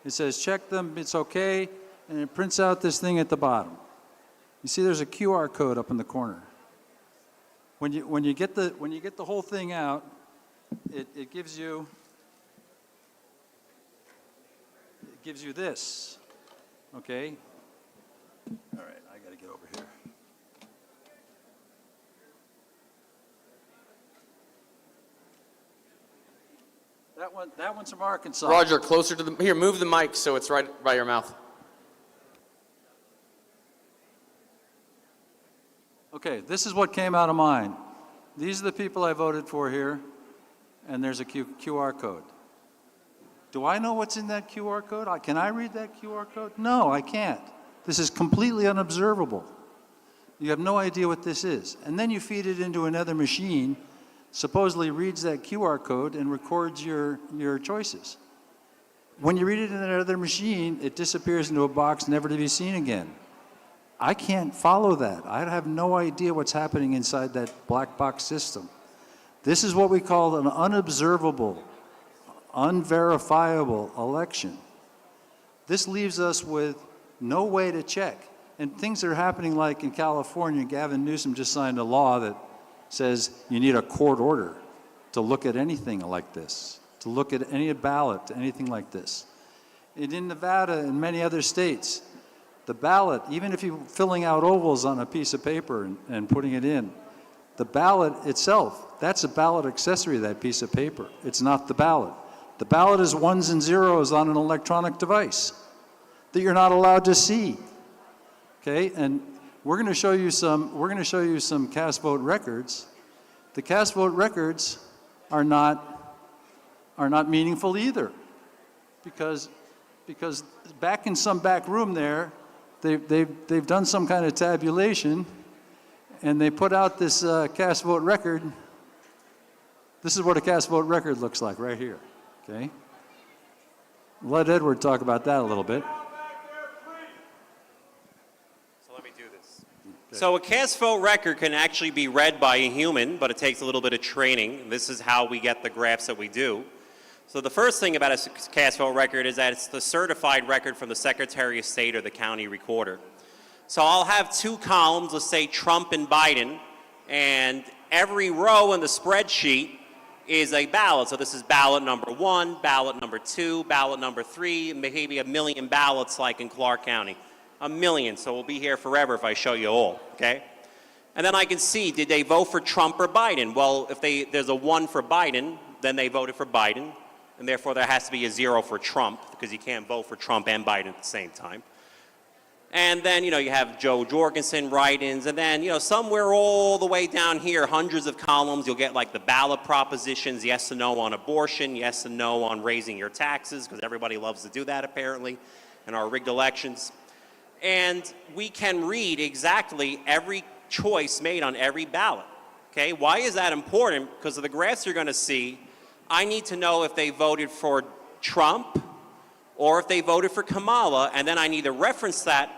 it says check them, it's okay, and it prints out this thing at the bottom. You see there's a QR code up in the corner. When you get the whole thing out, it gives you this, okay? All right, I got to get over here. That one's from Arkansas. Roger, closer to the, here, move the mic so it's right by your mouth. Okay, this is what came out of mine. These are the people I voted for here, and there's a QR code. Do I know what's in that QR code? Can I read that QR code? No, I can't. This is completely unobservable. You have no idea what this is. And then you feed it into another machine, supposedly reads that QR code and records your choices. When you read it in another machine, it disappears into a box never to be seen again. I can't follow that. I have no idea what's happening inside that black box system. This is what we call an unobservable, unverifiable election. This leaves us with no way to check. And things are happening like in California, Gavin Newsom just signed a law that says you need a court order to look at anything like this, to look at any ballot, anything like this. And in Nevada and many other states, the ballot, even if you're filling out ovals on a piece of paper and putting it in, the ballot itself, that's a ballot accessory, that piece of paper. It's not the ballot. The ballot is ones and zeros on an electronic device that you're not allowed to see. Okay, and we're going to show you some cast vote records. The cast vote records are not meaningful either, because back in some back room there, they've done some kind of tabulation, and they put out this cast vote record. This is what a cast vote record looks like right here. Okay, let Edward talk about that a little bit. So let me do this. So a cast vote record can actually be read by a human, but it takes a little bit of training. This is how we get the graphs that we do. So the first thing about a cast vote record is that it's the certified record from the Secretary of State or the county recorder. So I'll have two columns, let's say Trump and Biden, and every row in the spreadsheet is a ballot. So this is ballot number 1, ballot number 2, ballot number 3, maybe a million ballots like in Clark County. A million, so we'll be here forever if I show you all, okay? And then I can see, did they vote for Trump or Biden? Well, if there's a 1 for Biden, then they voted for Biden, and therefore there has to be a 0 for Trump, because you can't vote for Trump and Biden at the same time. And then, you have Joe Jorgensen write-ins, and then, somewhere all the way down here, hundreds of columns, you'll get like the ballot propositions, yes and no on abortion, yes and no on raising your taxes, because everybody loves to do that apparently in our rigged elections. And we can read exactly every choice made on every ballot, okay? Why is that important? Because of the graphs you're going to see, I need to know if they voted for Trump or if they voted for Kamala, and then I need to reference that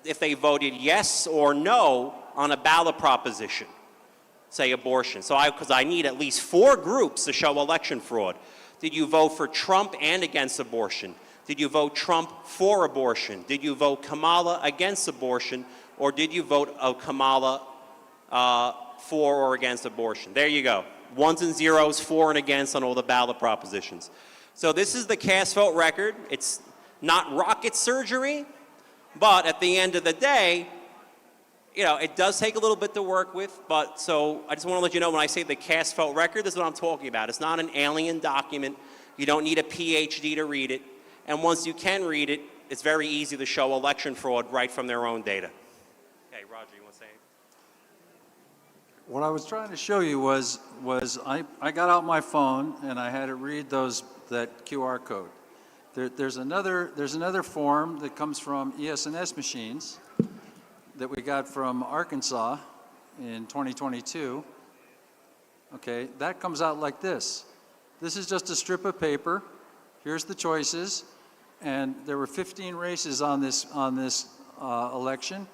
if they voted yes or no on a ballot proposition, say abortion. So because I need at least 4 groups to show election fraud. Did you vote for Trump and against abortion? Did you vote Trump for abortion? Did you vote Kamala against abortion? Or did you vote Kamala for or against abortion? There you go. 1s and 0s, for and against on all the ballot propositions. So this is the cast vote record. It's not rocket surgery, but at the end of the day, it does take a little bit to work with, but so I just want to let you know when I say the cast vote record, this is what I'm talking about. It's not an alien document. You don't need a PhD to read it. And once you can read it, it's very easy to show election fraud right from their own data. Okay, Roger, you want to say anything? What I was trying to show you was I got out my phone and I had it read that QR code. There's another form that comes from ES&S machines that we got from Arkansas in 2022. Okay, that comes out like this. This is just a strip of paper. Here's the choices, and there were 15 races on this election,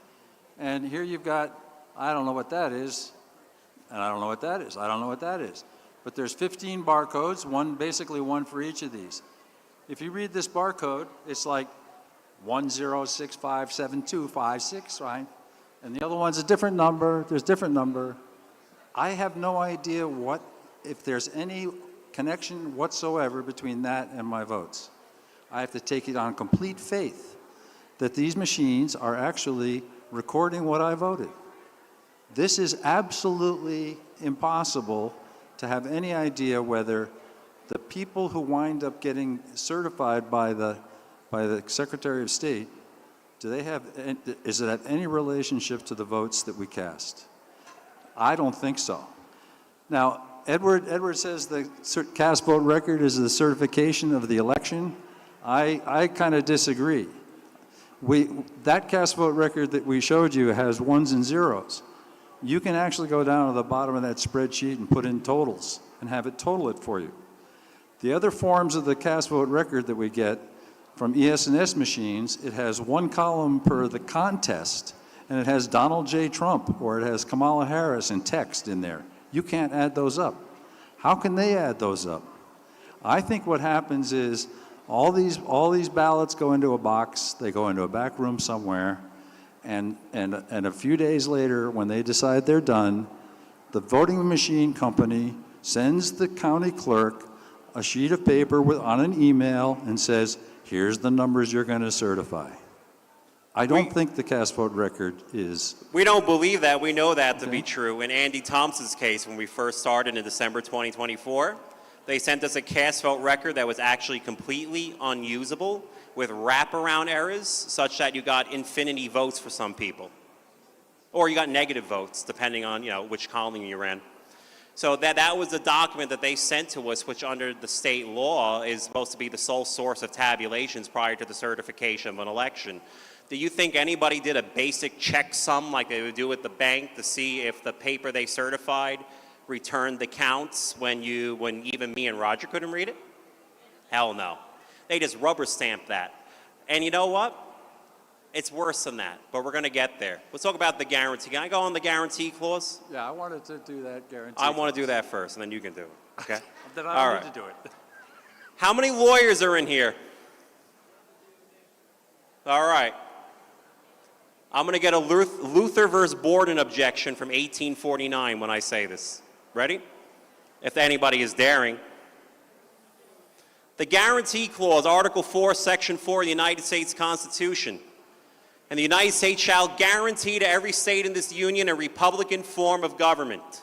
and here you've got, I don't know what that is, and I don't know what that is, I don't know what that is, but there's 15 barcodes, basically one for each of these. If you read this barcode, it's like 10657256, right? And the other one's a different number, there's different number. I have no idea if there's any connection whatsoever between that and my votes. I have to take it on complete faith that these machines are actually recording what I voted. This is absolutely impossible to have any idea whether the people who wind up getting certified by the Secretary of State, is it have any relationship to the votes that we cast? I don't think so. Now, Edward says the cast vote record is the certification of the election. I kind of disagree. That cast vote record that we showed you has 1s and 0s. You can actually go down to the bottom of that spreadsheet and put in totals and have it total it for you. The other forms of the cast vote record that we get from ES&S machines, it has 1 column per the contest, and it has Donald J. Trump or it has Kamala Harris in text in there. You can't add those up. How can they add those up? I think what happens is all these ballots go into a box, they go into a back room somewhere, and a few days later, when they decide they're done, the voting machine company sends the county clerk a sheet of paper on an email and says, here's the numbers you're going to certify. I don't think the cast vote record is. We don't believe that. We know that to be true. In Andy Thompson's case, when we first started in December 2024, they sent us a cast vote record that was actually completely unusable with wraparound errors such that you got infinity votes for some people. Or you got negative votes, depending on which column you ran. So that was the document that they sent to us, which under the state law is supposed to be the sole source of tabulations prior to the certification of an election. Do you think anybody did a basic checksum like they would do at the bank to see if the paper they certified returned the counts when even me and Roger couldn't read it? Hell no. They just rubber stamped that. And you know what? It's worse than that, but we're going to get there. Let's talk about the guarantee. Can I go on the guarantee clause? Yeah, I wanted to do that guarantee. I want to do that first, and then you can do it, okay? Then All I right. need to do it. How many lawyers are in here? All right. I'm going to get a Luther versus Borden objection from 1849 when I say this. Ready? If anybody is daring. The Guarantee Clause, Article 4, Section 4 of the United States Constitution. And the United States shall guarantee to every state in this union a republican form of government.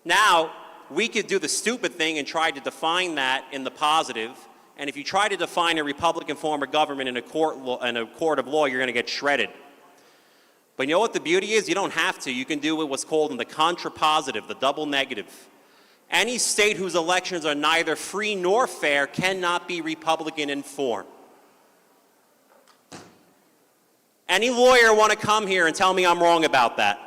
Now, we could do the stupid thing and try to define that in the positive. And if you try to define a republican form of government in a court of law, you're going to get shredded. But you know what the beauty is? You don't have to. You can do what's called in the contrapositive, the double negative. Any state whose elections are neither free nor fair cannot be republican in form. Any lawyer want to come here and tell me I'm wrong about that?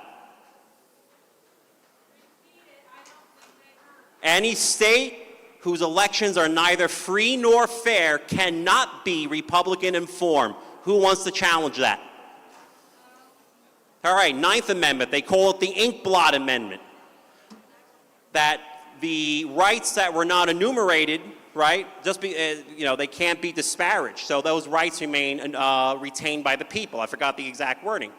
Any state whose elections are neither free nor fair cannot be republican in form. Who wants to challenge that? All right, Ninth Amendment, they call it the ink blot amendment. That the rights that were not enumerated, right, they can't be disparaged. So those rights remain retained by the people. I forgot the exact wording.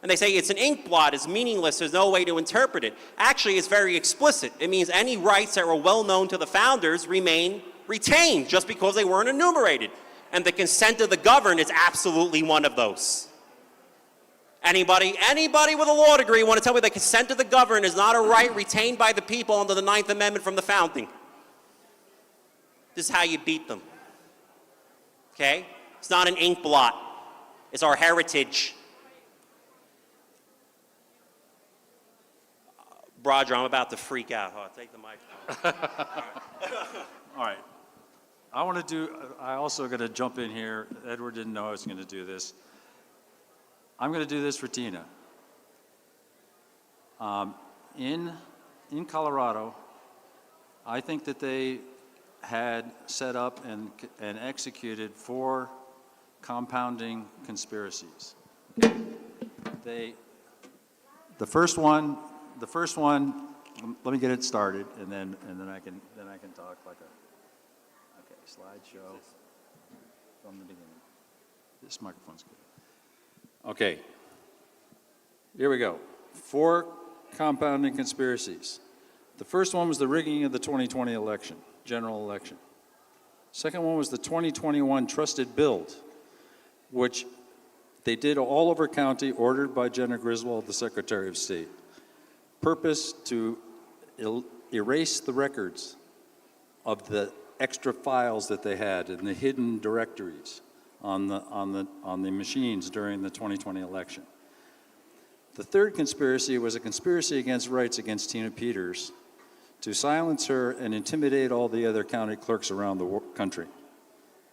And they say it's an ink blot, it's meaningless, there's no way to interpret it. Actually, it's very explicit. It means any rights that were well known to the founders remain retained just because they weren't enumerated. And the consent of the governed is absolutely one of those. Anybody with a law degree want to tell me the consent of the governed is not a right retained by the people under the Ninth Amendment from the founding? This is how you beat them. Okay? It's not an ink blot. It's our heritage. Roger, I'm about to freak out. Oh, take the mic. All right. I also got to jump in here. Edward didn't know I was going to do this. I'm going to do this for Tina. In Colorado, I think that they had set up and executed 4 compounding conspiracies. The first one, let me get it started, and then I can talk like a slideshow from the beginning. This microphone's good. Okay, here we go. 4 compounding conspiracies. The first one was the rigging of the 2020 election, general election. Second one was the 2021 trusted build, which they did all over county, ordered by Jenna Griswold, the Secretary of State. Purpose to erase the records of the extra files that they had in the hidden directories on the machines during the 2020 election. The third conspiracy was a conspiracy against rights against Tina Peters to silence her and intimidate all the other county clerks around the country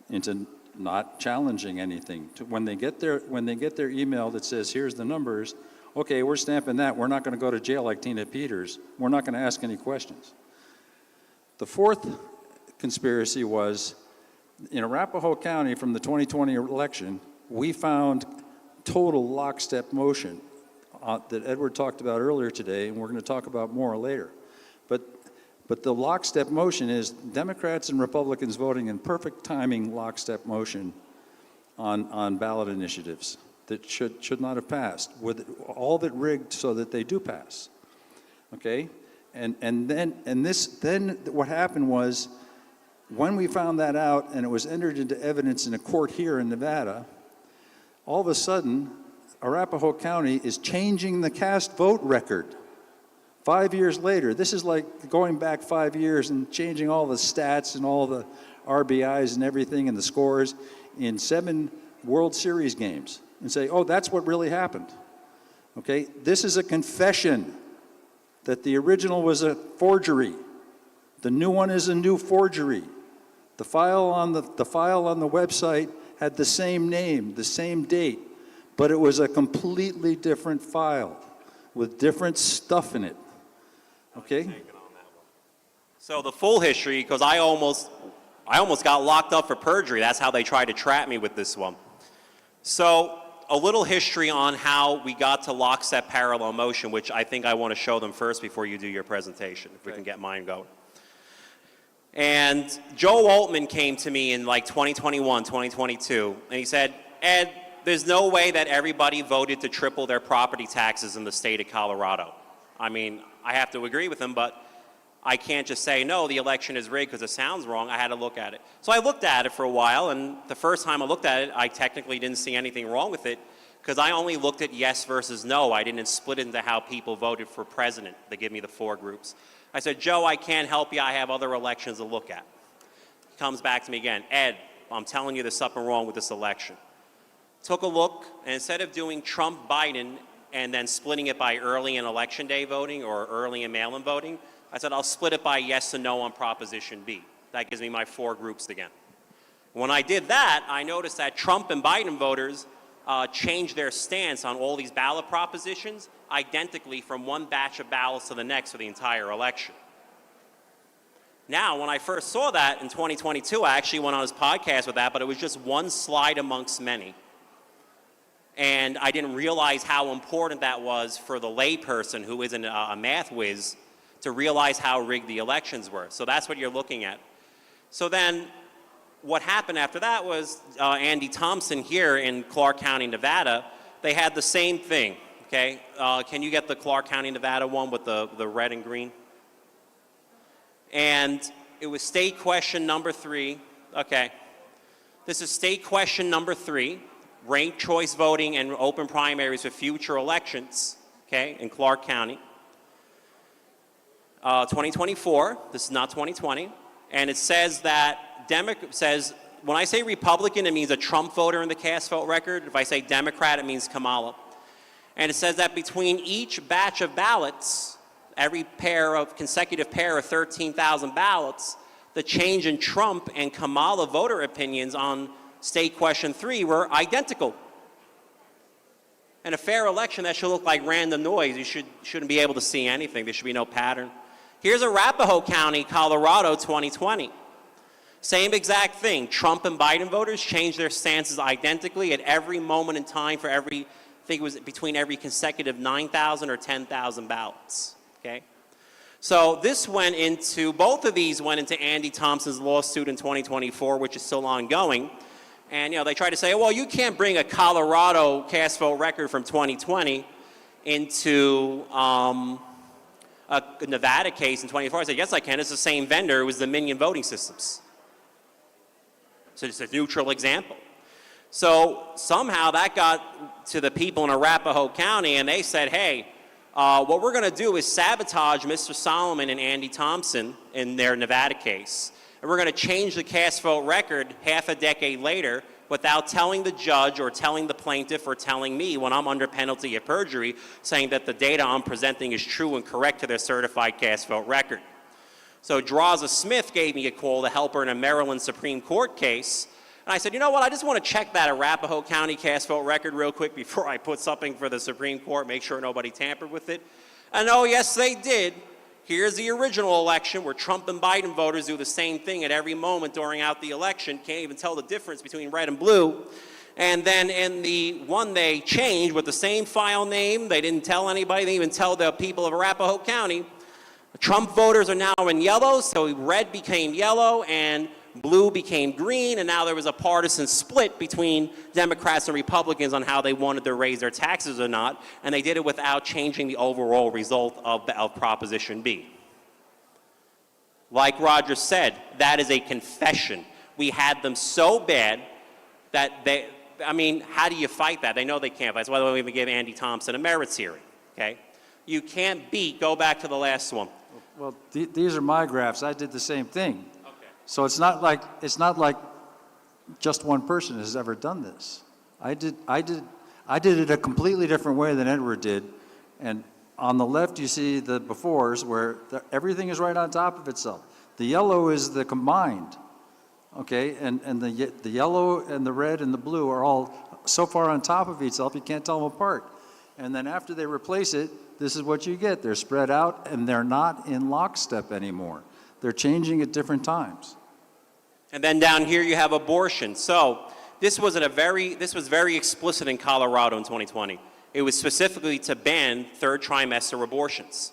into not challenging anything. When they get their email that says, here's the numbers, okay, we're stamping that. We're not going to go to jail like Tina Peters. We're not going to ask any questions. The fourth conspiracy was, in Arapahoe County from the 2020 election, we found total lockstep motion that Edward talked about earlier today, and we're going to talk about more later. But the lockstep motion is Democrats and Republicans voting in perfect timing lockstep motion on ballot initiatives that should not have passed, with all of it rigged so that they do pass. Okay? And then what happened was, when we found that out and it was entered into evidence in a court here in Nevada, all of a sudden, Arapahoe County is changing the cast vote record 5 years later. This is like going back 5 years and changing all the stats and all the RBIs and everything and the scores in 7 World Series games and say, oh, that's what really happened. Okay? This is a confession that the original was a forgery. The new one is a new forgery. The file on the website had the same name, the same date, but it was a completely different file with different stuff in it. Okay? So the full history, because I almost got locked up for perjury. That's how they tried to trap me with this one. So a little history on how we got to lockstep parallel motion, which I think I want to show them first before you do your presentation, if we can get mine going. And Joe Altman came to me in like 2021, 2022, and he said, Ed, there's no way that everybody voted to triple their property taxes in the state of Colorado. I mean, I have to agree with him, but I can't just say, no, the election is rigged because it sounds wrong. I had to look at it. So I looked at it for a while, and the first time I looked at it, I technically didn't see anything wrong with it because I only looked at yes versus no. I didn't split it into how people voted for president. They give me the 4 groups. I said, Joe, I can't help you. I have other elections to look at. He comes back to me again. Ed, I'm telling you there's something wrong with this election. Took a look, and instead of doing Trump-Biden and then splitting it by early and election day voting or early and mail-in voting, I said, I'll split it by yes and no on Proposition B. That gives me my 4 groups again. When I did that, I noticed that Trump and Biden voters changed their stance on all these ballot propositions identically from one batch of ballots to the next for the entire election. Now, when I first saw that in 2022, I actually went on his podcast with that, but it was just one slide amongst many. And I didn't realize how important that was for the layperson who isn't a math whiz to realize how rigged the elections were. So that's what you're looking at. So then what happened after that was Andy Thompson here in Clark County, Nevada, they had the same thing, okay? Can you get the Clark County, Nevada one with the red and green? And it was state question number 3. Okay. This is state question number 3, ranked choice voting and open primaries for future elections, okay, in Clark County. 2024, this is not 2020, and it says that when I say Republican, it means a Trump voter in the cast vote record. If I say Democrat, it means Kamala. And it says that between each batch of ballots, every consecutive pair of 13,000 ballots, the change in Trump and Kamala voter opinions on state question 3 were identical. In a fair election, that should look like random noise. You shouldn't be able to see anything. There should be no pattern. Here's Arapahoe County, Colorado, 2020. Same exact thing. Trump and Biden voters changed their stances identically at every moment in time for every, I think it was between every consecutive 9,000 or 10,000 ballots, okay? So this went into, both of these went into Andy Thompson's lawsuit in 2024, which is still ongoing. And, you know, they try to say, well, you can't bring a Colorado cast vote record from 2020 into a Nevada case in 2024. I said, yes, I can. It's the same vendor. It was Dominion Voting Systems. So it's a neutral example. So somehow that got to the people in Arapahoe County, and they said, hey, what we're going to do is sabotage Mr. Solomon and Andy Thompson in their Nevada case. And we're going to change the cast vote record half a decade later without telling the judge or telling the plaintiff or telling me when I'm under penalty of perjury, saying that the data I'm presenting is true and correct to their certified cast vote record. So Draza Smith gave me a call to help her in a Maryland Supreme Court case. And I said, you know what, I just want to check that Arapahoe County cast vote record real quick before I put something for the Supreme Court, make sure nobody tampered with it. And oh, yes, they did. Here's the original election where Trump and Biden voters do the same thing at every moment during the election. Can't even tell the difference between red and blue. And then in the one they changed with the same file name, they didn't tell anybody, they didn't even tell the people of Arapahoe County. Trump voters are now in yellow, so red became yellow and blue became green, and now there was a partisan split between Democrats and Republicans on how they wanted to raise their taxes or not, and they did it without changing the overall result of Proposition B. Like Roger said, that is a confession. We had them so bad that they, I mean, how do you fight that? They know they can't. That's why they don't even give Andy Thompson a merits hearing, okay? You can't beat, go back to the last one. Well, these are my graphs. I did the same thing. Okay. So it's not like just one person has ever done this. I did it a completely different way than Edward did. And on the left, you see the befores where everything is right on top of itself. The yellow is the combined, okay? And the yellow and the red and the blue are all so far on top of itself, you can't tell them apart. And then after they replace it, this is what you get. They're spread out, and they're not in lockstep anymore. They're changing at different times. And then down here you have abortion. So this was very explicit in Colorado in 2020. It was specifically to ban third trimester abortions.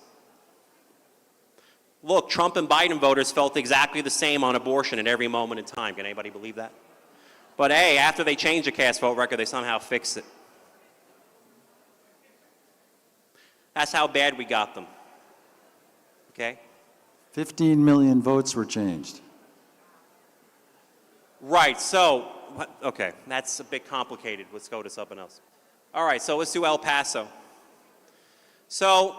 Look, Trump and Biden voters felt exactly the same on abortion at every moment in time. Can anybody believe that? But hey, after they changed the cast vote record, they somehow fixed it. That's how bad we got them. Okay? 15 million votes were changed. Right, so, okay, that's a bit complicated. Let's go to something else. All right, so let's do El Paso. So,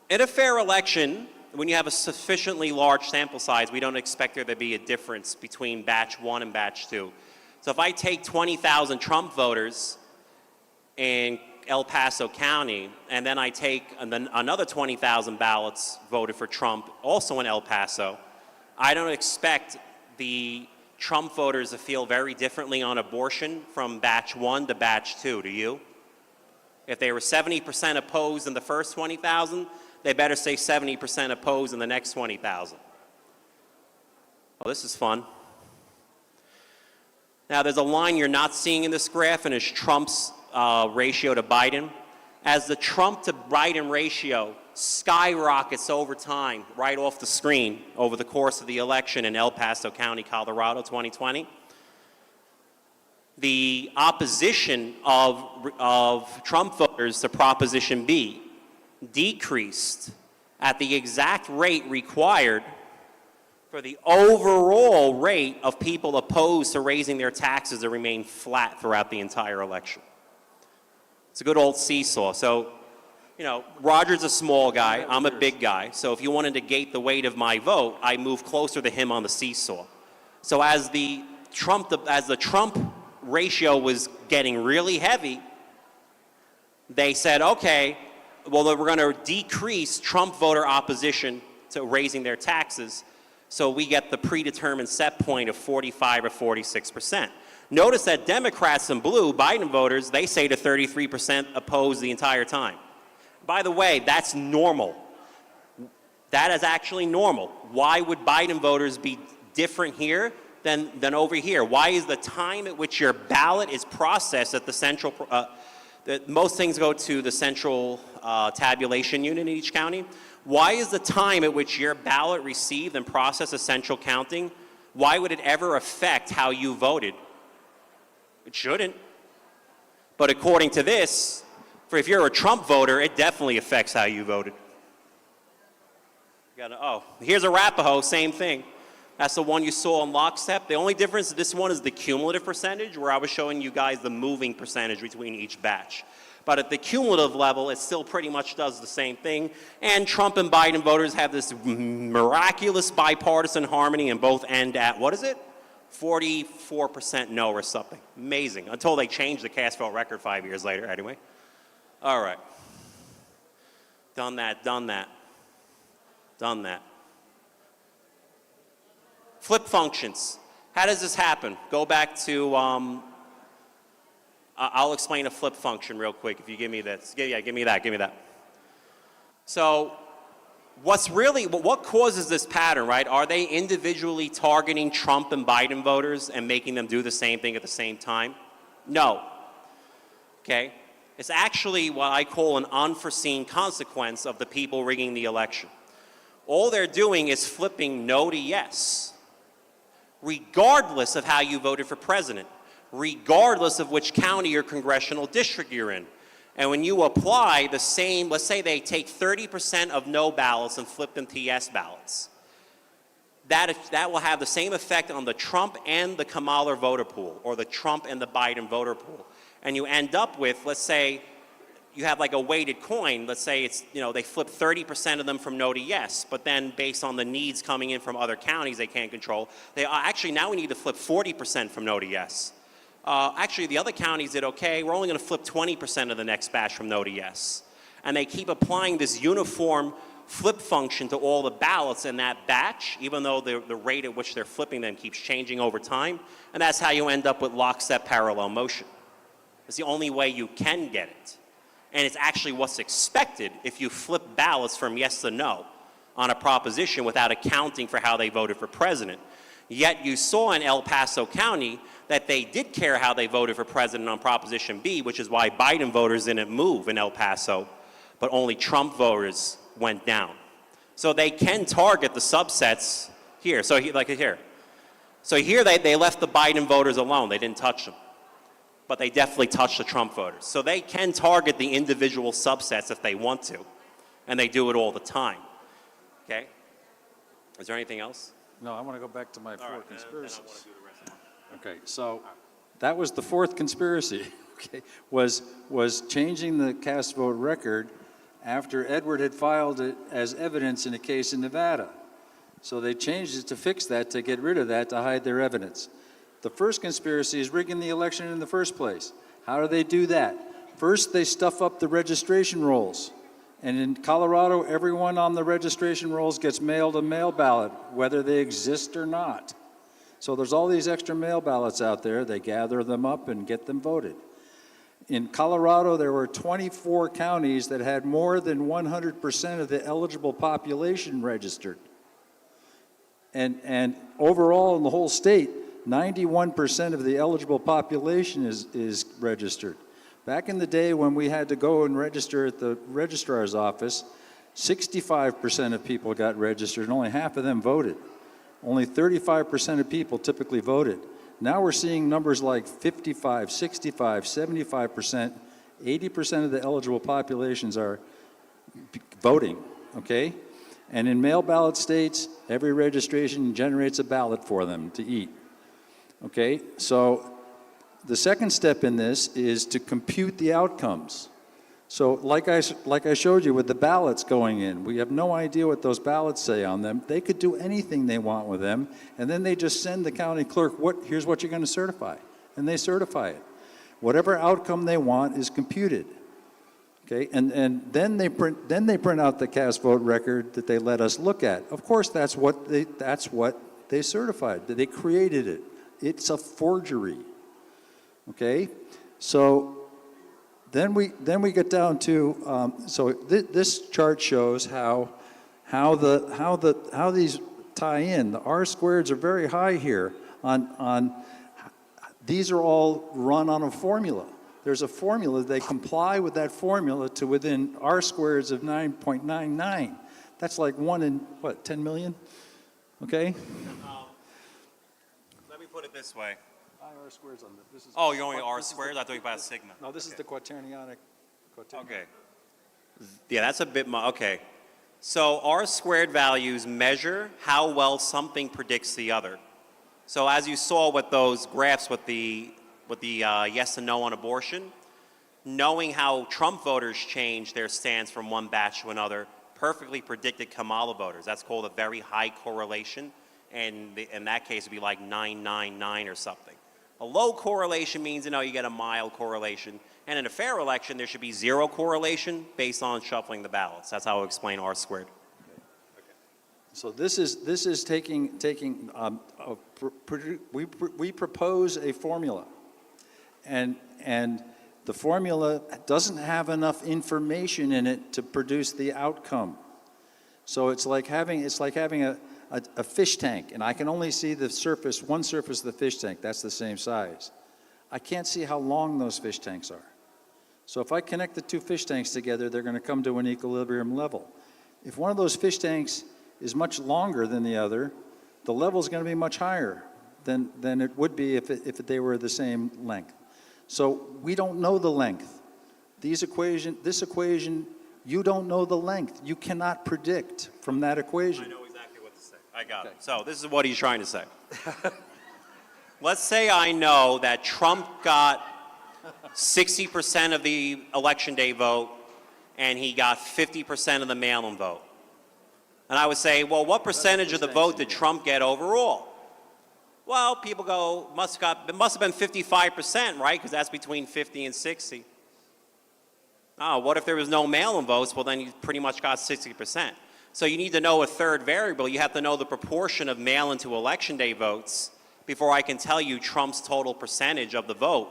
in a fair election, when you have a sufficiently large sample size, we don't expect there to be a difference between batch 1 and batch 2. So if I take 20,000 Trump voters in El Paso County, and then I take another 20,000 ballots voted for Trump, also in El Paso, I don't expect the Trump voters to feel very differently on abortion from batch 1 to batch 2, do you? If they were 70% opposed in the first 20,000, they better say 70% opposed in the next 20,000. Well, this is fun. Now, there's a line you're not seeing in this graph, and it's Trump's ratio to Biden. As the Trump to Biden ratio skyrockets over time, right off the screen, over the course of the election in El Paso County, Colorado, 2020, the opposition of Trump voters to Proposition B decreased at the exact rate required for the overall rate of people opposed to raising their taxes to remain flat throughout the entire election. It's a good old seesaw. So, you know, Roger's a small guy, I'm a big guy, so if you wanted to gate the weight of my vote, I move closer to him on the seesaw. So as the Trump ratio was getting really heavy, they said, okay, well, we're going to decrease Trump voter opposition to raising their taxes, so we get the predetermined set point of 45 or 46%. Notice that Democrats in blue, Biden voters, they say to 33% opposed the entire time. By the way, that's normal. That is actually normal. Why would Biden voters be different here than over here? Why is the time at which your ballot is processed at the central, most things go to the central tabulation unit in each county. Why is the time at which your ballot received and processed as central counting, why would it ever affect how you voted? It shouldn't. But according to this, if you're a Trump voter, it definitely affects how you voted. Here's Arapahoe, same thing. That's the one you saw in lockstep. The only difference, this one is the cumulative percentage, where I was showing you guys the moving percentage between each batch. But at the cumulative level, it still pretty much does the same thing. And Trump and Biden voters have this miraculous bipartisan harmony and both end at, what is it? 44% no or something. Amazing. Until they changed the cast vote record 5 years later, anyway. All right. Done that, done that. Done that. Flip functions. How does this happen? Go back to, I'll explain a flip function real quick if you give me this. Yeah, give me that. So what causes this pattern, right? Are they individually targeting Trump and Biden voters and making them do the same thing at the same time? No. Okay? It's actually what I call an unforeseen consequence of the people rigging the election. All they're doing is flipping no to yes, regardless of how you voted for president, regardless of which county or congressional district you're in. And when you apply the same, let's say they take 30% of no ballots and flip them to yes ballots, that will have the same effect on the Trump and the Kamala voter pool, or the Trump and the Biden voter pool. And you end up with, let's say, you have like a weighted coin. Let's say it's, they flip 30% of them from no to yes, but then based on the needs coming in from other counties they can't control, actually now we need to flip 40% from no to yes. Actually, the other counties did okay. We're only going to flip 20% of the next batch from no to yes. And they keep applying this uniform flip function to all the ballots in that batch, even though the rate at which they're flipping them keeps changing over time. And that's how you end up with lockstep parallel motion. It's the only way you can get it. And it's actually what's expected if you flip ballots from yes to no on a proposition without accounting for how they voted for president. Yet you saw in El Paso County that they did care how they voted for president on Proposition B, which is why Biden voters didn't move in El Paso, but only Trump voters went down. So they can target the subsets here. So like here. So here they left the Biden voters alone. They didn't touch them. But they definitely touched the Trump voters. So they can target the individual subsets if they want to. And they do it all the time. Okay? Is there anything else? No, I want to go back to my four Then conspiracies. I want to do the rest of them. Okay, so that was the fourth conspiracy, okay, was changing the cast vote record after Edward had filed it as evidence in a case in Nevada. So they changed it to fix that, to get rid of that, to hide their evidence. The first conspiracy is rigging the election in the first place. How do they do that? First, they stuff up the registration rolls. And in Colorado, everyone on the registration rolls gets mailed a mail ballot, whether they exist or not. So there's all these extra mail ballots out there. They gather them up and get them voted. In Colorado, there were 24 counties that had more than 100% of the eligible population registered. And overall in the whole state, 91% of the eligible population is registered. Back in the day when we had to go and register at the registrar's office, 65% of people got registered and only half of them voted. Only 35% of people typically voted. Now we're seeing numbers like 55, 65, 75%, 80% of the eligible populations are voting, okay? And in mail ballot states, every registration generates a ballot for them to eat, okay? So the second step in this is to compute the outcomes. So like I showed you with the ballots going in, we have no idea what those ballots say on them. They could do anything they want with them, and then they just send the county clerk, here's what you're going to certify, and they certify it. Whatever outcome they want is computed. Okay, and then they print out the cast vote record that they let us look at. Of course, that's what they certified. They created it. It's a forgery. Okay, so then we get down to this chart shows how these tie in. The R squareds are very high here. These are all run on a formula. There's a formula. They comply with that formula to within R squareds of 9.99. That's like 1 in, 10 million? Okay? Let me put it this way. R squareds on this. Oh, you're only R squared? I thought you were about sigma. No, this is the quaternionic. Okay. Yeah, that's a bit more, okay. So R squared values measure how well something predicts the other. So as you saw with those graphs with the yes and no on abortion, knowing how Trump voters changed their stance from one batch to another perfectly predicted Kamala voters. That's called a very high correlation, and in that case it'd be like 999 or something. A low correlation means, you get a mild correlation, and in a fair election there should be zero correlation based on shuffling the ballots. That's how I explain R squared. So this is taking we propose a formula, and the formula doesn't have enough information in it to produce the outcome. So it's like having a fish tank, and I can only see the surface, one surface of the fish tank. That's the same size. I can't see how long those fish tanks are. So if I connect the two fish tanks together, they're going to come to an equilibrium level. If one of those fish tanks is much longer than the other, the level is going to be much higher than it would be if they were the same length. So we don't know the length. This equation, you don't know the length. You cannot predict from that equation. I know exactly what to say. I got it. So this is what he's trying to say. Let's say I know that Trump got 60% of the election day vote and he got 50% of the mail-in vote. And I would say, well, what percentage of the vote did Trump get overall? Well, people go, it must have been 55%, right? Because that's between 50 and 60. Oh, what if there was no mail-in votes? Well, then you pretty much got 60%. So you need to know a third variable. You have to know the proportion of mail-in to election day votes before I can tell you Trump's total percentage of the vote.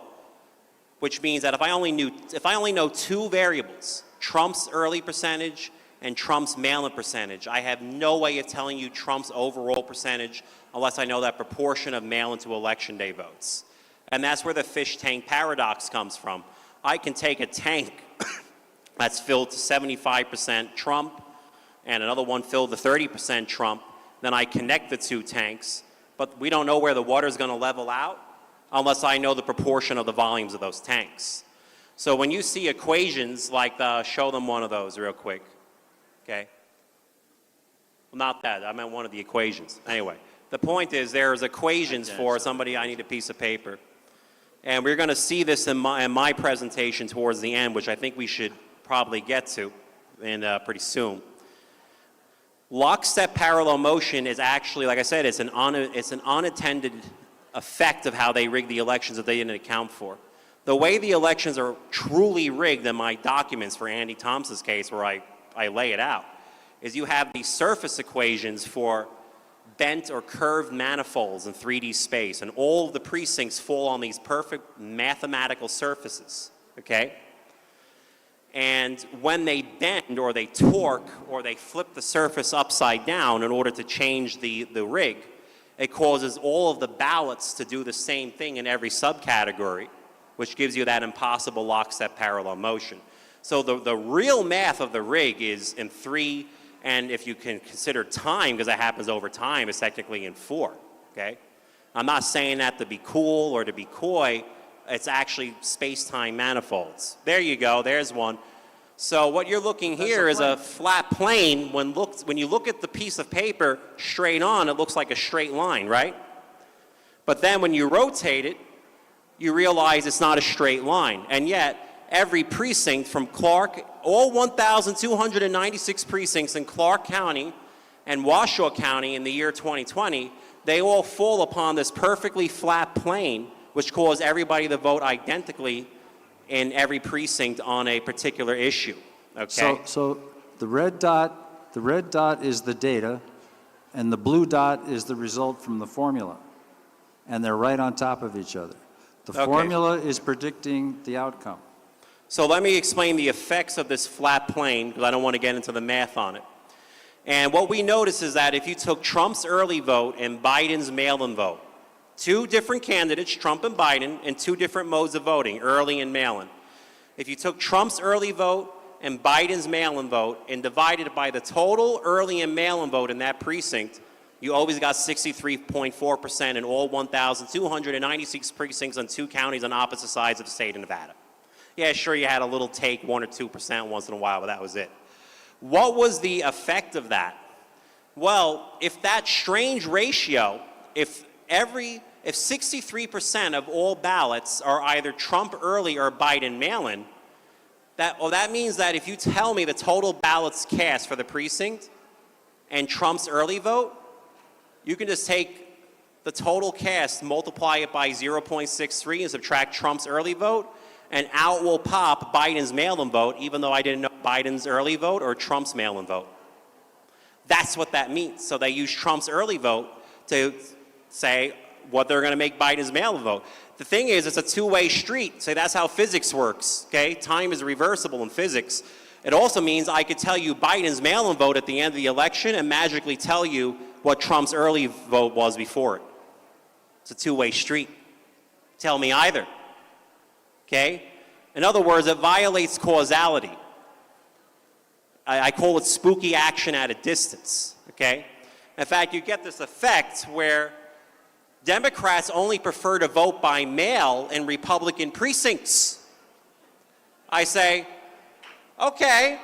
Which means that if I only know two variables, Trump's early percentage and Trump's mail-in percentage, I have no way of telling you Trump's overall percentage unless I know that proportion of mail-in to election day votes. And that's where the fish tank paradox comes from. I can take a tank that's filled to 75% Trump and another one filled to 30% Trump, then I connect the two tanks, but we don't know where the water is going to level out unless I know the proportion of the volumes of those tanks. So when you see equations like show them one of those real quick, okay? Well, not that, I meant one of the equations. Anyway, the point is there's equations for somebody, I need a piece of paper. And we're going to see this in my presentation towards the end, which I think we should probably get to pretty soon. Lockstep parallel motion is actually, like I said, it's an unattended effect of how they rig the elections that they didn't account for. The way the elections are truly rigged in my documents for Andy Thompson's case, where I lay it out, is you have these surface equations for bent or curved manifolds in 3D space, and all of the precincts fall on these perfect mathematical surfaces, okay? And when they bend or they torque or they flip the surface upside down in order to change the rig, it causes all of the ballots to do the same thing in every subcategory, which gives you that impossible lockstep parallel motion. So the real math of the rig is in 3, and if you can consider time, because that happens over time, it's technically in 4, okay? I'm not saying that to be cool or to be coy. It's actually space-time manifolds. There you go, there's one. So what you're looking here is a flat plane. When you look at the piece of paper straight on, it looks like a straight line, right? But then when you rotate it, you realize it's not a straight line. And yet, every precinct from Clark, all 1,296 precincts in Clark County and Washoe County in the year 2020, they all fall upon this perfectly flat plane, which caused everybody to vote identically in every precinct on a particular issue, okay? So the red dot is the data, and the blue dot is the result from the formula. And they're right on top of each other. The formula is predicting the outcome. So let me explain the effects of this flat plane, because I don't want to get into the math on it. And what we notice is that if you took Trump's early vote and Biden's mail-in vote, two different candidates, Trump and Biden, in two different modes of voting, early and mail-in. If you took Trump's early vote and Biden's mail-in vote and divided it by the total early and mail-in vote in that precinct, you always got 63.4% in all 1,296 precincts on 2 counties on opposite sides of the state of Nevada. Yeah, sure, you had a little take, 1 or 2% once in a while, but that was it. What was the effect of that? Well, if that strange ratio, if 63% of all ballots are either Trump early or Biden mail-in, that means that if you tell me the total ballots cast for the precinct and Trump's early vote, you can just take the total cast, multiply it by 0.63 and subtract Trump's early vote, and out will pop Biden's mail-in vote, even though I didn't know Biden's early vote or Trump's mail-in vote. That's what that means. So they use Trump's early vote to say what they're going to make Biden's mail-in vote. The thing is, it's a two-way street. So that's how physics works, okay? Time is reversible in physics. It also means I could tell you Biden's mail-in vote at the end of the election and magically tell you what Trump's early vote was before it. It's a two-way street. Tell me either, okay? In other words, it violates causality. I call it spooky action at a distance, okay? In fact, you get this effect where Democrats only prefer to vote by mail in Republican precincts. I say, okay,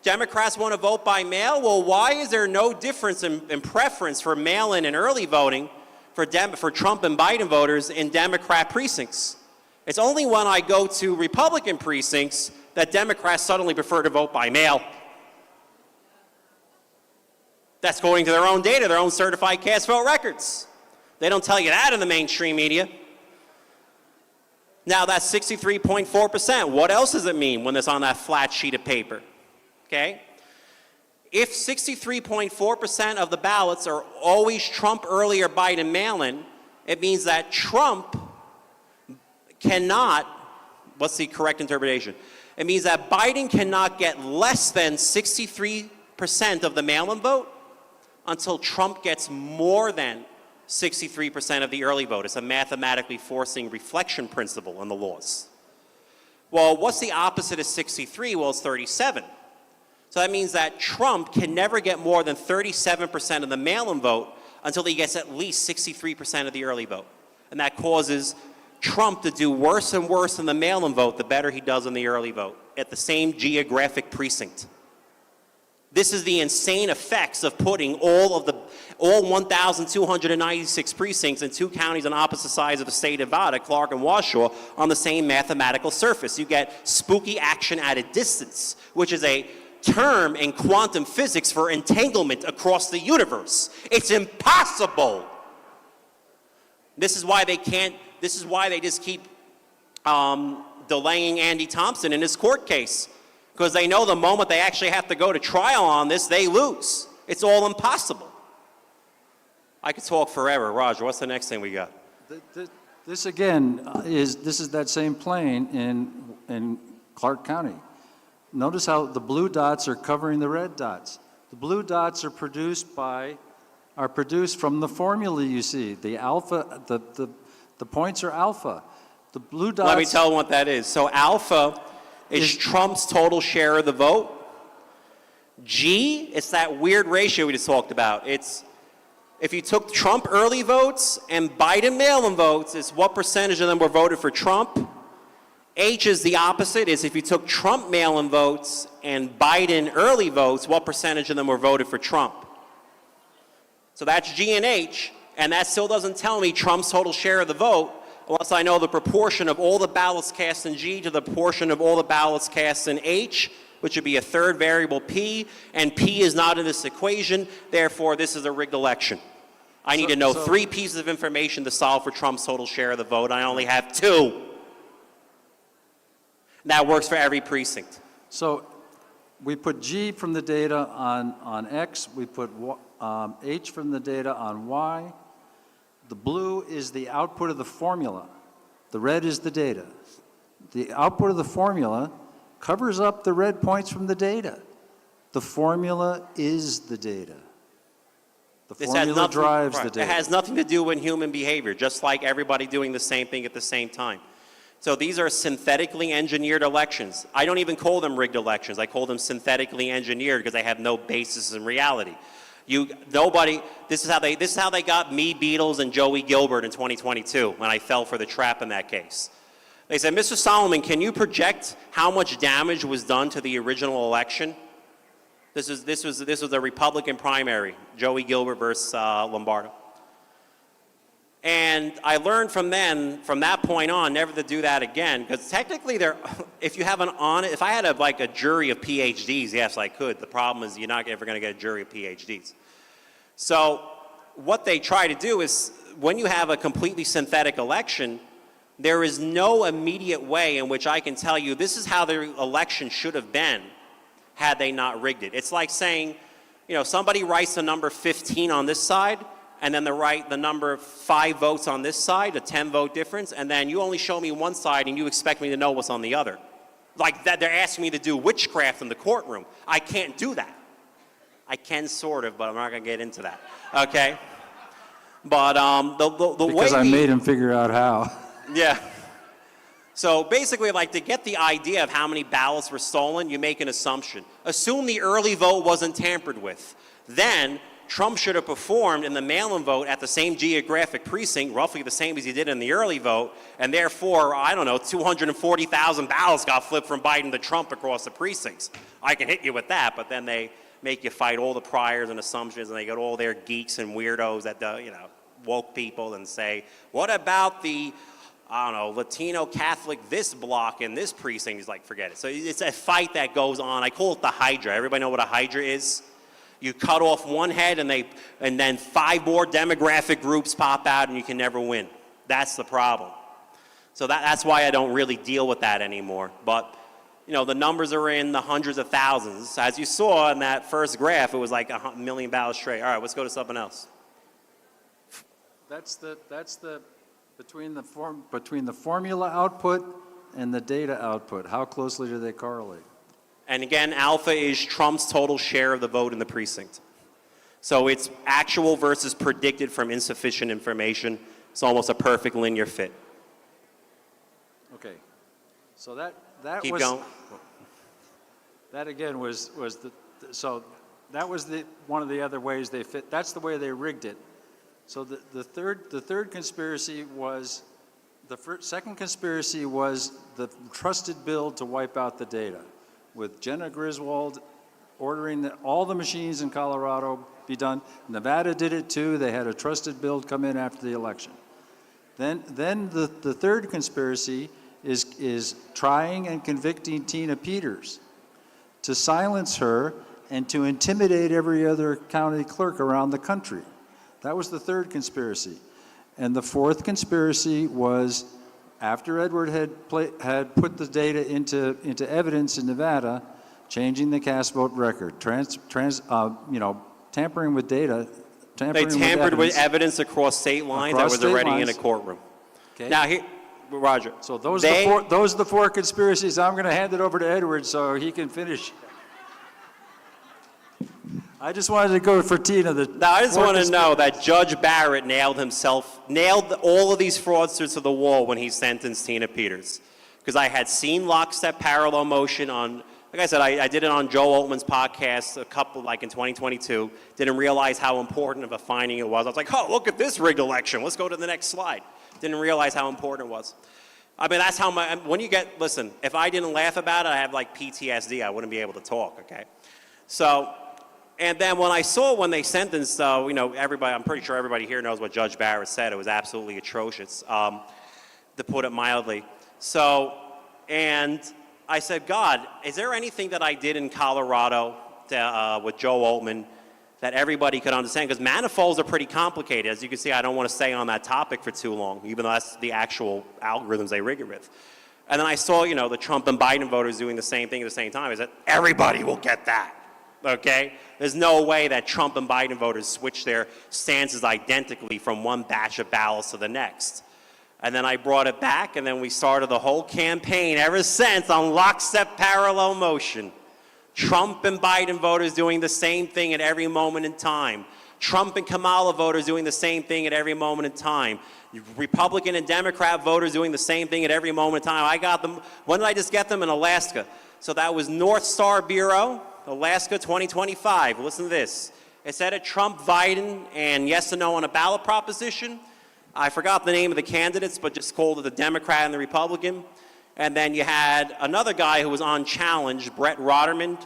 Democrats want to vote by mail? Well, why is there no difference in preference for mail-in and early voting for Trump and Biden voters in Democrat precincts? It's only when I go to Republican precincts that Democrats suddenly prefer to vote by mail. That's according to their own data, their own certified cast vote records. They don't tell you that in the mainstream media. Now that's 63.4%. What else does it mean when it's on that flat sheet of paper? Okay? If 63.4% of the ballots are always Trump early or Biden mail-in, it means that Trump cannot, what's the correct interpretation? It means that Biden cannot get less than 63% of the mail-in vote until Trump gets more than 63% of the early vote. It's a mathematically forcing reflection principle in the laws. Well, what's the opposite of 63? Well, it's 37. So that means that Trump can never get more than 37% of the mail-in vote until he gets at least 63% of the early vote. And that causes Trump to do worse and worse in the mail-in vote the better he does in the early vote at the same geographic precinct. This is the insane effects of putting all 1,296 precincts in 2 counties on opposite sides of the state of Nevada, Clark and Washoe, on the same mathematical surface. You get spooky action at a distance, which is a term in quantum physics for entanglement across the universe. It's impossible. This is why they just keep delaying Andy Thompson in his court case, because they know the moment they actually have to go to trial on this, they lose. It's all impossible. I could talk forever. Roger, what's the next thing we got? This again is that same plane in Clark County. Notice how the blue dots are covering the red dots. The blue dots are produced from the formula you see. The alpha, the points are alpha. The blue dots. Let me tell you what that is. So alpha is Trump's total share of the vote. G, it's that weird ratio we just talked about. It's if you took Trump early votes and Biden mail-in votes, it's what percentage of them were voted for Trump. H is the opposite, is if you took Trump mail-in votes and Biden early votes, what percentage of them were voted for Trump? So that's G and H, and that still doesn't tell me Trump's total share of the vote, unless I know the proportion of all the ballots cast in G to the proportion of all the ballots cast in H, which would be a third variable P, and P is not in this equation, therefore this is a rigged election. I need to know 3 pieces of information to solve for Trump's total share of the vote. I only have 2. That works for every precinct. So we put G from the data on X, we put H from the data on Y. The blue is the output of the formula. The red is the data. The output of the formula covers up the red points from the data. The formula is the data. The formula drives the data. It has nothing to do with human behavior, just like everybody doing the same thing at the same time. So these are synthetically engineered elections. I don't even call them rigged elections. I call them synthetically engineered because they have no basis in reality. This is how they got me, Beatles, and Joey Gilbert in 2022 when I fell for the trap in that case. They said, Mr. Solomon, can you project how much damage was done to the original election? This was a Republican primary, Joey Gilbert versus Lombardo. And I learned from that point on, never to do that again, because technically if I had a jury of PhDs, yes, I could. The problem is you're not ever going to get a jury of PhDs. So what they try to do is, when you have a completely synthetic election, there is no immediate way in which I can tell you this is how the election should have been had they not rigged it. It's like saying, somebody writes the number 15 on this side, and then they write the number 5 votes on this side, a 10-vote difference, and then you only show me one side and you expect me to know what's on the other. Like that, they're asking me to do witchcraft in the courtroom. I can't do that. I can sort of, but I'm not going to get into that, okay? But the way because I made him figure out how. Yeah. So basically, to get the idea of how many ballots were stolen, you make an assumption. Assume the early vote wasn't tampered with. Then Trump should have performed in the mail-in vote at the same geographic precinct, roughly the same as he did in the early vote, and therefore, 240,000 ballots got flipped from Biden to Trump across the precincts. I can hit you with that, but then they make you fight all the priors and assumptions, and they get all their geeks and weirdos that, woke people and say, what about the, Latino Catholic this block in this precinct? He's like, forget it. So it's a fight that goes on. I call it the Hydra. Everybody know what a Hydra is? You cut off one head and then 5 more demographic groups pop out and you can never win. That's the problem. So that's why I don't really deal with that anymore. But, the numbers are in the hundreds of thousands. As you saw in that first graph, it was like 1 million ballots straight. All right, let's go to something else. That's between the formula output and the data output. How closely do they correlate? And again, alpha is Trump's total share of the vote in the precinct. So it's actual versus predicted from insufficient information. It's almost a perfect linear fit. Okay. So that Keep was... going. That again was so that was one of the other ways they fit. That's the way they rigged it. So the third conspiracy was, second conspiracy was the trusted build to wipe out the data, with Jenna Griswold ordering that all the machines in Colorado be done. Nevada did it too. They had a trusted build come in after the election. Then the third conspiracy is trying and convicting Tina Peters to silence her and to intimidate every other county clerk around the country. That was the third conspiracy. And the fourth conspiracy was, after Edward had put the data into evidence in Nevada, changing the cast vote record, tampering with data, They tampered with evidence across state lines that was already in a courtroom. Okay. Now, Roger. So those are the four conspiracies. I'm going to hand it over to Edward so he can finish. I just wanted to go for Tina. Now, I just want to know that Judge Barrett nailed all of these fraudsters to the wall when he sentenced Tina Peters. Because I had seen lockstep parallel motion on, like I said, I did it on Joe Altman's podcast in 2022. Didn't realize how important of a finding it was. I was like, oh, look at this rigged election. Let's go to the next slide. Didn't realize how important it was. I mean, that's how listen, if I didn't laugh about it, I have like PTSD. I wouldn't be able to talk, okay? So, and then when they sentenced, everybody, I'm pretty sure everybody here knows what Judge Barrett said. It was absolutely atrocious, to put it mildly. So, and I said, God, is there anything that I did in Colorado with Joe Altman that everybody could understand? Because manifolds are pretty complicated. As you can see, I don't want to stay on that topic for too long, even though that's the actual algorithms they rig it with. And then I saw, the Trump and Biden voters doing the same thing at the same time. I said, everybody will get that. Okay? There's no way that Trump and Biden voters switch their stances identically from one batch of ballots to the next. And then I brought it back, and then we started the whole campaign ever since on lockstep parallel motion. Trump and Biden voters doing the same thing at every moment in time. Trump and Kamala voters doing the same thing at every moment in time. Republican and Democrat voters doing the same thing at every moment in time. I got them, when did I just get them? In Alaska. So that was North Star Bureau, Alaska 2025. Listen to this. It said a Trump, Biden, and yes and no on a ballot proposition. I forgot the name of the candidates, but just called it the Democrat and the Republican. And then you had another guy who was unchallenged, Brett Rotterman,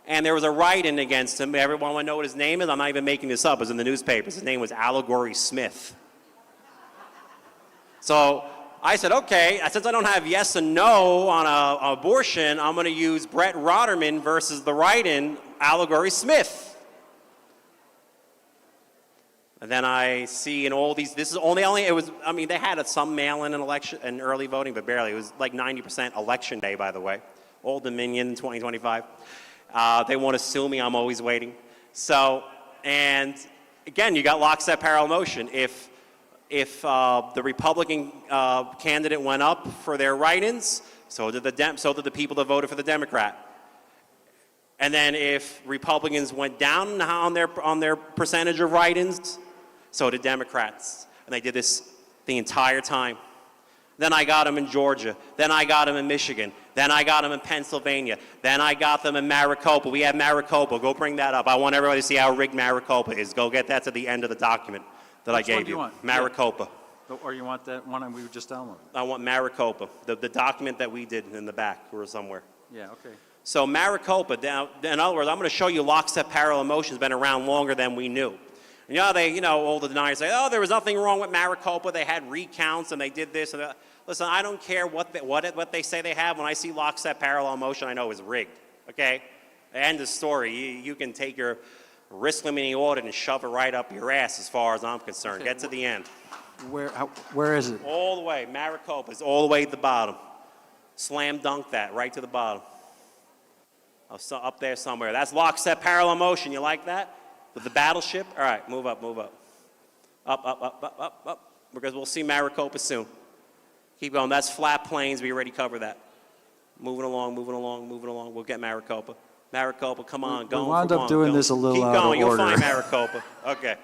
and there was a write-in against him. Everyone want to know what his name is? I'm not even making this up. It was in the newspapers. His name was Allegory Smith. So I said, okay, since I don't have yes and no on an abortion, I'm going to use Brett Rotterman versus the write-in, Allegory Smith. And then I see in all these, this is only, it was, I mean, they had some mail-in and election and early voting, but barely. It was like 90% election day, by the way. Old Dominion 2025. They want to sue me, I'm always waiting. So, and again, you got lockstep parallel motion. If the Republican candidate went up for their write-ins, so did the people that voted for the Democrat. And then if Republicans went down on their percentage of write-ins, so did Democrats. And they did this the entire time. Then I got them in Georgia. Then I got them in Michigan. Then I got them in Pennsylvania. Then I got them in Maricopa. We have Maricopa. Go bring that up. I want everybody to see how rigged Maricopa is. Go get that to the end of the document that I gave you. Maricopa. Or you want that one we just downloaded? I want Maricopa, the document that we did in the back or somewhere. Yeah, okay. So Maricopa, now, in other words, I'm going to show you lockstep parallel motion has been around longer than we knew. And all the deniers say, oh, there was nothing wrong with Maricopa. They had recounts and they did this and that. Listen, I don't care what they say they have. When I see lockstep parallel motion, I know it's rigged. Okay? End of story. You can take your risk-limiting audit and shove it right up your ass as far as I'm concerned. Get to the end. Where is it? All the way. Maricopa is all the way at the bottom. Slam dunk that right to the bottom. Up there somewhere. That's lockstep parallel motion. You like that? With the battleship? All right, move up, move up. Up. Because we'll see Maricopa soon. Keep going. That's flat plains. We already covered that. Moving along. We'll get Maricopa. Maricopa, come on, We go. wound come up on, doing go. this a little Keep out of going, you'll order. find Maricopa. Okay.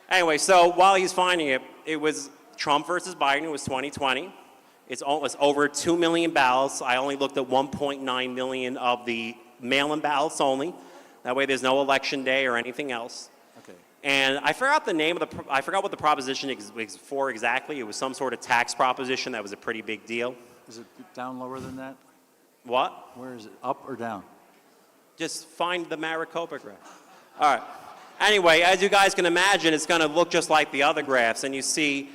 Anyway, so while he's finding it, it was Trump versus Biden. It was 2020. It's over 2 million ballots. I only looked at 1.9 million of the mail-in ballots only. That way there's no election day or anything else. Okay. And I forgot the name of I forgot what the proposition was for exactly. It was some sort of tax proposition that was a pretty big deal. Is it down lower than that? What? Where is it? Up or down? Just find the Maricopa graph. All right. Anyway, as you guys can imagine, it's going to look just like the other graphs. And you see,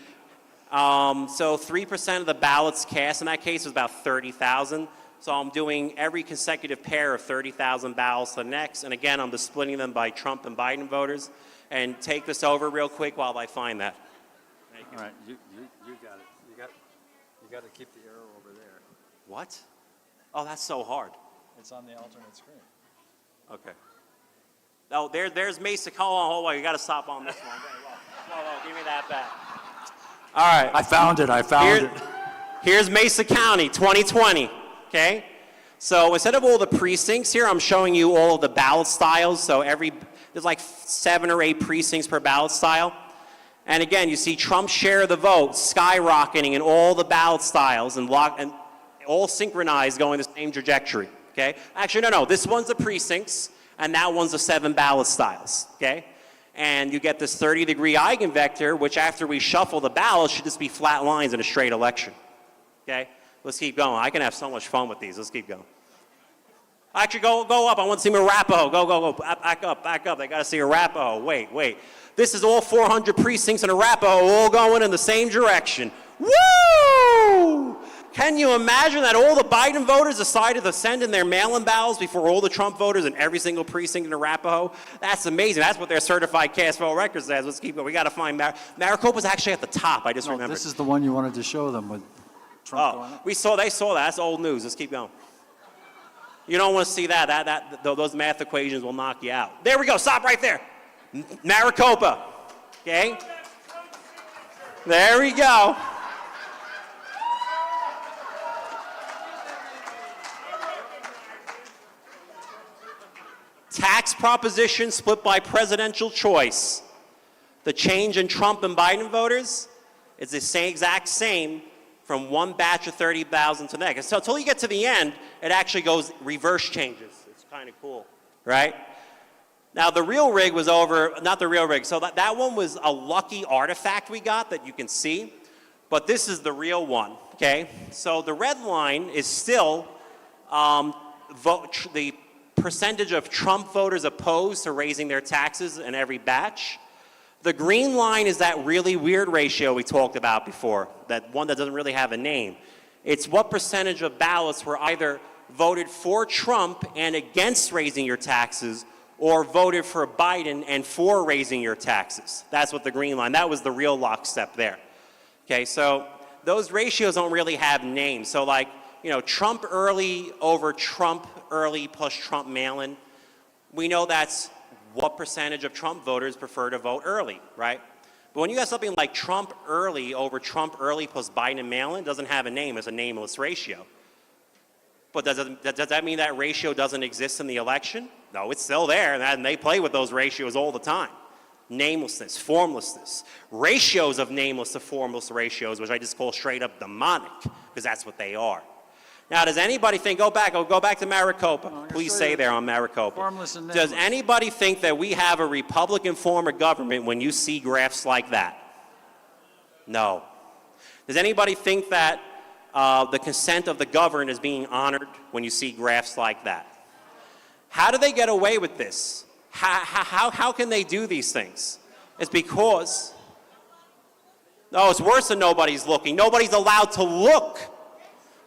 so 3% of the ballots cast in that case was about 30,000. So I'm doing every consecutive pair of 30,000 ballots to the next. And again, I'm just splitting them by Trump and Biden voters. And take this over real quick while I find that. All right, you got it. You got to keep the arrow over there. What? Oh, that's so hard. It's on the alternate screen. Okay. Oh, there's Mesa. Hold on. You got to stop on this one. Whoa, give me that back. All right. I found it. Here's Mesa County, 2020. Okay. So instead of all the precincts here, I'm showing you all of the ballot styles. So there's like 7 or 8 precincts per ballot style. And again, you see Trump's share of the vote skyrocketing in all the ballot styles and all synchronized going the same trajectory. Okay. Actually, no. This one's the precincts. And that one's the 7 ballot styles, okay? And you get this 30-degree eigenvector, which after we shuffle the ballots should just be flat lines in a straight election, okay? Let's keep going. I can have so much fun with these. Let's keep going. Actually, go up. I want to see Arapahoe. Go. Back up. They got to see Arapahoe. Wait. This is all 400 precincts in Arapahoe all going in the same direction. Woo! Can you imagine that all the Biden voters decided to send in their mail-in ballots before all the Trump voters in every single precinct in Arapahoe? That's amazing. That's what their certified cast vote record says. Let's keep going. We got to find Maricopa's actually at the top. I just remembered. This is the one you wanted to show them with Trump going up. They saw that. That's old news. Let's keep going. You don't want to see that. Those math equations will knock you out. There we go. Stop right there. Maricopa. Okay? There we go. Tax proposition split by presidential choice. The change in Trump and Biden voters is the exact same from one batch of 30,000 to the next. So until you get to the end, it actually goes reverse changes. It's kind of cool, right? Now the real rig was not the real rig. So that one was a lucky artifact we got that you can see, but this is the real one, okay? So the red line is still the percentage of Trump voters opposed to raising their taxes in every batch. The green line is that really weird ratio we talked about before, that one that doesn't really have a name. It's what percentage of ballots were either voted for Trump and against raising your taxes, or voted for Biden and for raising your taxes. That's what the green line, that was the real lockstep there. Okay, so those ratios don't really have names. So like, Trump early over Trump early plus Trump mail-in, we know that's what percentage of Trump voters prefer to vote early, right? But when you got something like Trump early over Trump early plus Biden mail-in, it doesn't have a name, it's a nameless ratio. But does that mean that ratio doesn't exist in the election? No, it's still there, and they play with those ratios all the time. Namelessness, formlessness, ratios of nameless to formless ratios, which I just call straight up demonic, because that's what they are. Now, does anybody think, go back to Maricopa. Please stay there on Maricopa. Formless and Does nameless. anybody think that we have a Republican form of government when you see graphs like that? No. Does anybody think that the consent of the governed is being honored when you see graphs like that? How do they get away with this? How can they do these things? It's because, no, it's worse than nobody's looking. Nobody's allowed to look.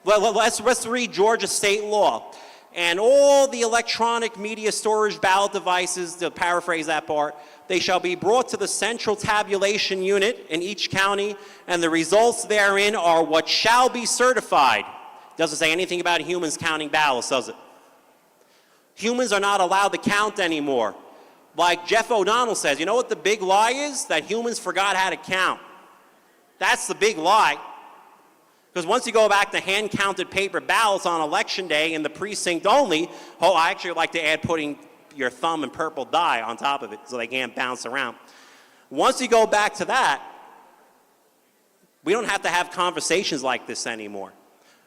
Let's read Georgia state law. And all the electronic media storage ballot devices, to paraphrase that part, they shall be brought to the central tabulation unit in each county, and the results therein are what shall be certified. Doesn't say anything about humans counting ballots, does it? Humans are not allowed to count anymore. Like Jeff O'Donnell says, you know what the big lie is? That humans forgot how to count. That's the big lie. Because once you go back to hand-counted paper ballots on election day in the precinct only, oh, I actually like to add putting your thumb in purple dye on top of it so they can't bounce around. Once you go back to that, we don't have to have conversations like this anymore.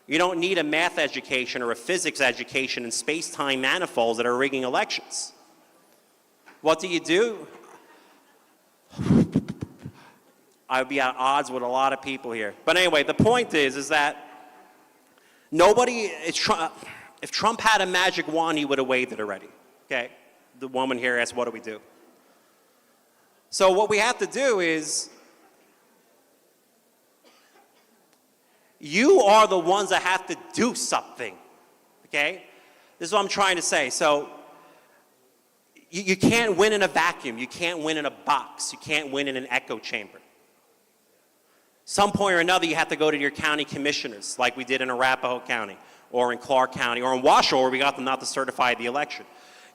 You don't need a math education or a physics education in space-time manifolds that are rigging elections. What do? I would be at odds with a lot of people here. But anyway, the point is that if Trump had a magic wand, he would have waved it already, okay? The woman here asked, what do we do? So what we have to do is, you are the ones that have to do something, okay? This is what I'm trying to say. So you can't win in a vacuum. You can't win in a box. You can't win in an echo chamber. Some point or another, you have to go to your county commissioners, like we did in Arapahoe County, or in Clark County, or in Washoe, where we got them not to certify the election.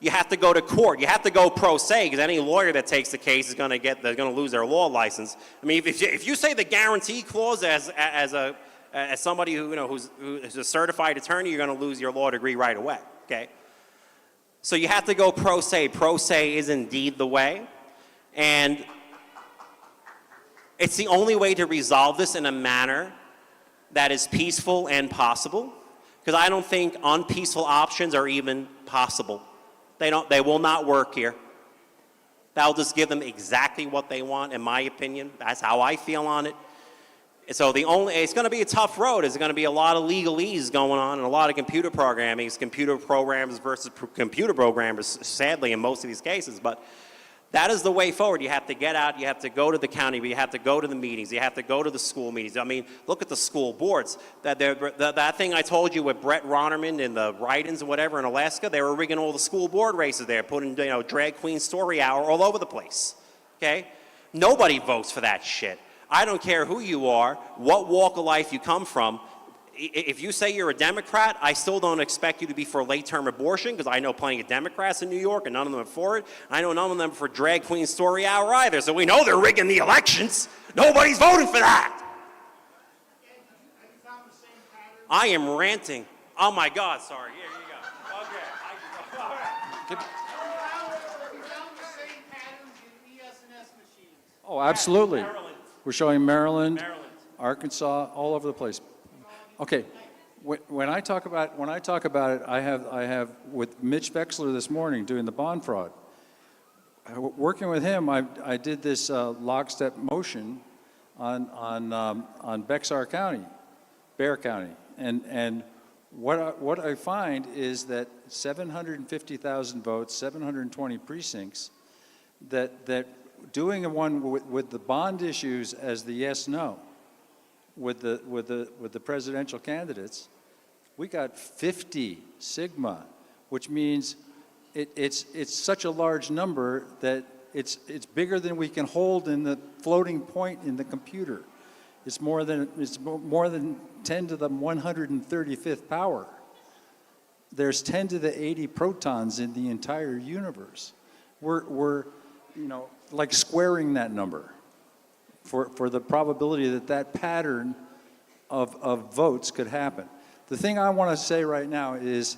You have to go to court. You have to go pro se, because any lawyer that takes the case is going to lose their law license. I mean, if you say the guarantee clause as somebody who's a certified attorney, you're going to lose your law degree right away. Okay. So you have to go pro se. Pro se is indeed the way, and it's the only way to resolve this in a manner that is peaceful and possible, because I don't think unpeaceful options are even possible. They will not work here. That'll just give them exactly what they want, in my opinion. That's how I feel on it. So it's going to be a tough road. There's going to be a lot of legalese going on and a lot of computer programming. It's computer programmers versus computer programmers, sadly, in most of these cases. But that is the way forward. You have to get out. You have to go to the county. You have to go to the meetings. You have to go to the school meetings. I mean, look at the school boards. That thing I told you with Brett Ronnerman and the write-ins and whatever in Alaska, they were rigging all the school board races there, putting drag queen story hour all over the place. Okay? Nobody votes for that shit. I don't care who you are, what walk of life you come from. If you say you're a Democrat, I still don't expect you to be for late-term abortion, because I know plenty of Democrats in New York, and none of them are for it. I know none of them are for drag queen story hour either, so we know they're rigging the elections. Nobody's voting for that. I am ranting. Oh, my God, sorry. Here you go. Okay. All right. Oh, absolutely. We're showing Maryland, Arkansas, all over the place. Okay, when I talk about it, I have with Mitch Vexler this morning doing the bond fraud. Working with him, I did this lockstep motion on Bexar County, Bexar County, and what I find is that 750,000 votes, 720 precincts, that doing one with the bond issues as the yes/no, with the presidential candidates, we got 50 sigma, which means it's such a large number that it's bigger than we can hold in the floating point in the computer. It's more than 10 to the 135th power. There's 10 to the 80 protons in the entire universe. We're like squaring that number for the probability that pattern of votes could happen. The thing I want to say right now is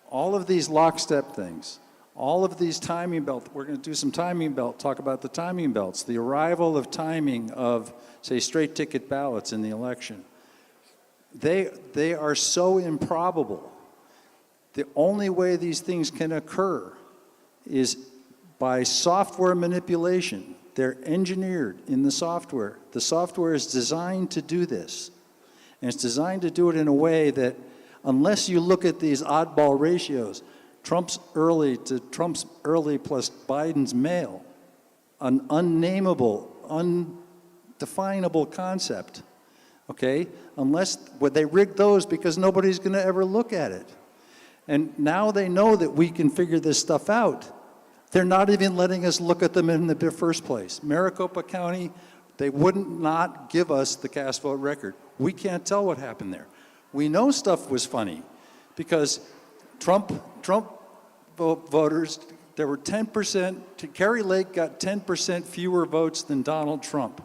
all of these lockstep things, all of these timing belts, we're going to do some timing belt, talk about the timing belts, the arrival of timing of, say, straight ticket ballots in the election. They are so improbable. The only way these things can occur is by software manipulation. They're engineered in the software. The software is designed to do this. And it's designed to do it in a way that, unless you look at these oddball ratios, Trump's early plus Biden's mail, an unnameable, undefinable concept, okay? They rigged those because nobody's going to ever look at it. And now they know that we can figure this stuff out. They're not even letting us look at them in the first place. Maricopa County, they wouldn't not give us the cast vote record. We can't tell what happened there. We know stuff was funny because Trump voters, there were 10%, Kari Lake got 10% fewer votes than Donald Trump.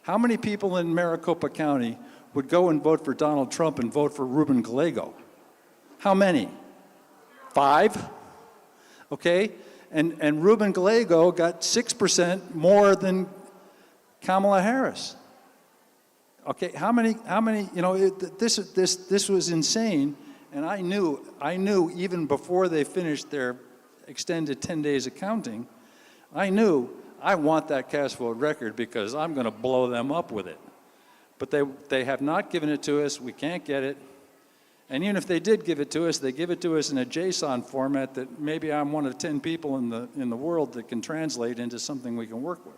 How many people in Maricopa County would go and vote for Donald Trump and vote for Ruben Gallego? How many? 5? Okay? And Ruben Gallego got 6% more than Kamala Harris. Okay, how many, you know, this was insane, and I knew even before they finished their extended 10 days of counting, I knew I want that cast vote record because I'm going to blow them up with it. But they have not given it to us. We can't get it. And even if they did give it to us, they give it to us in a JSON format that maybe I'm one of 10 people in the world that can translate into something we can work with.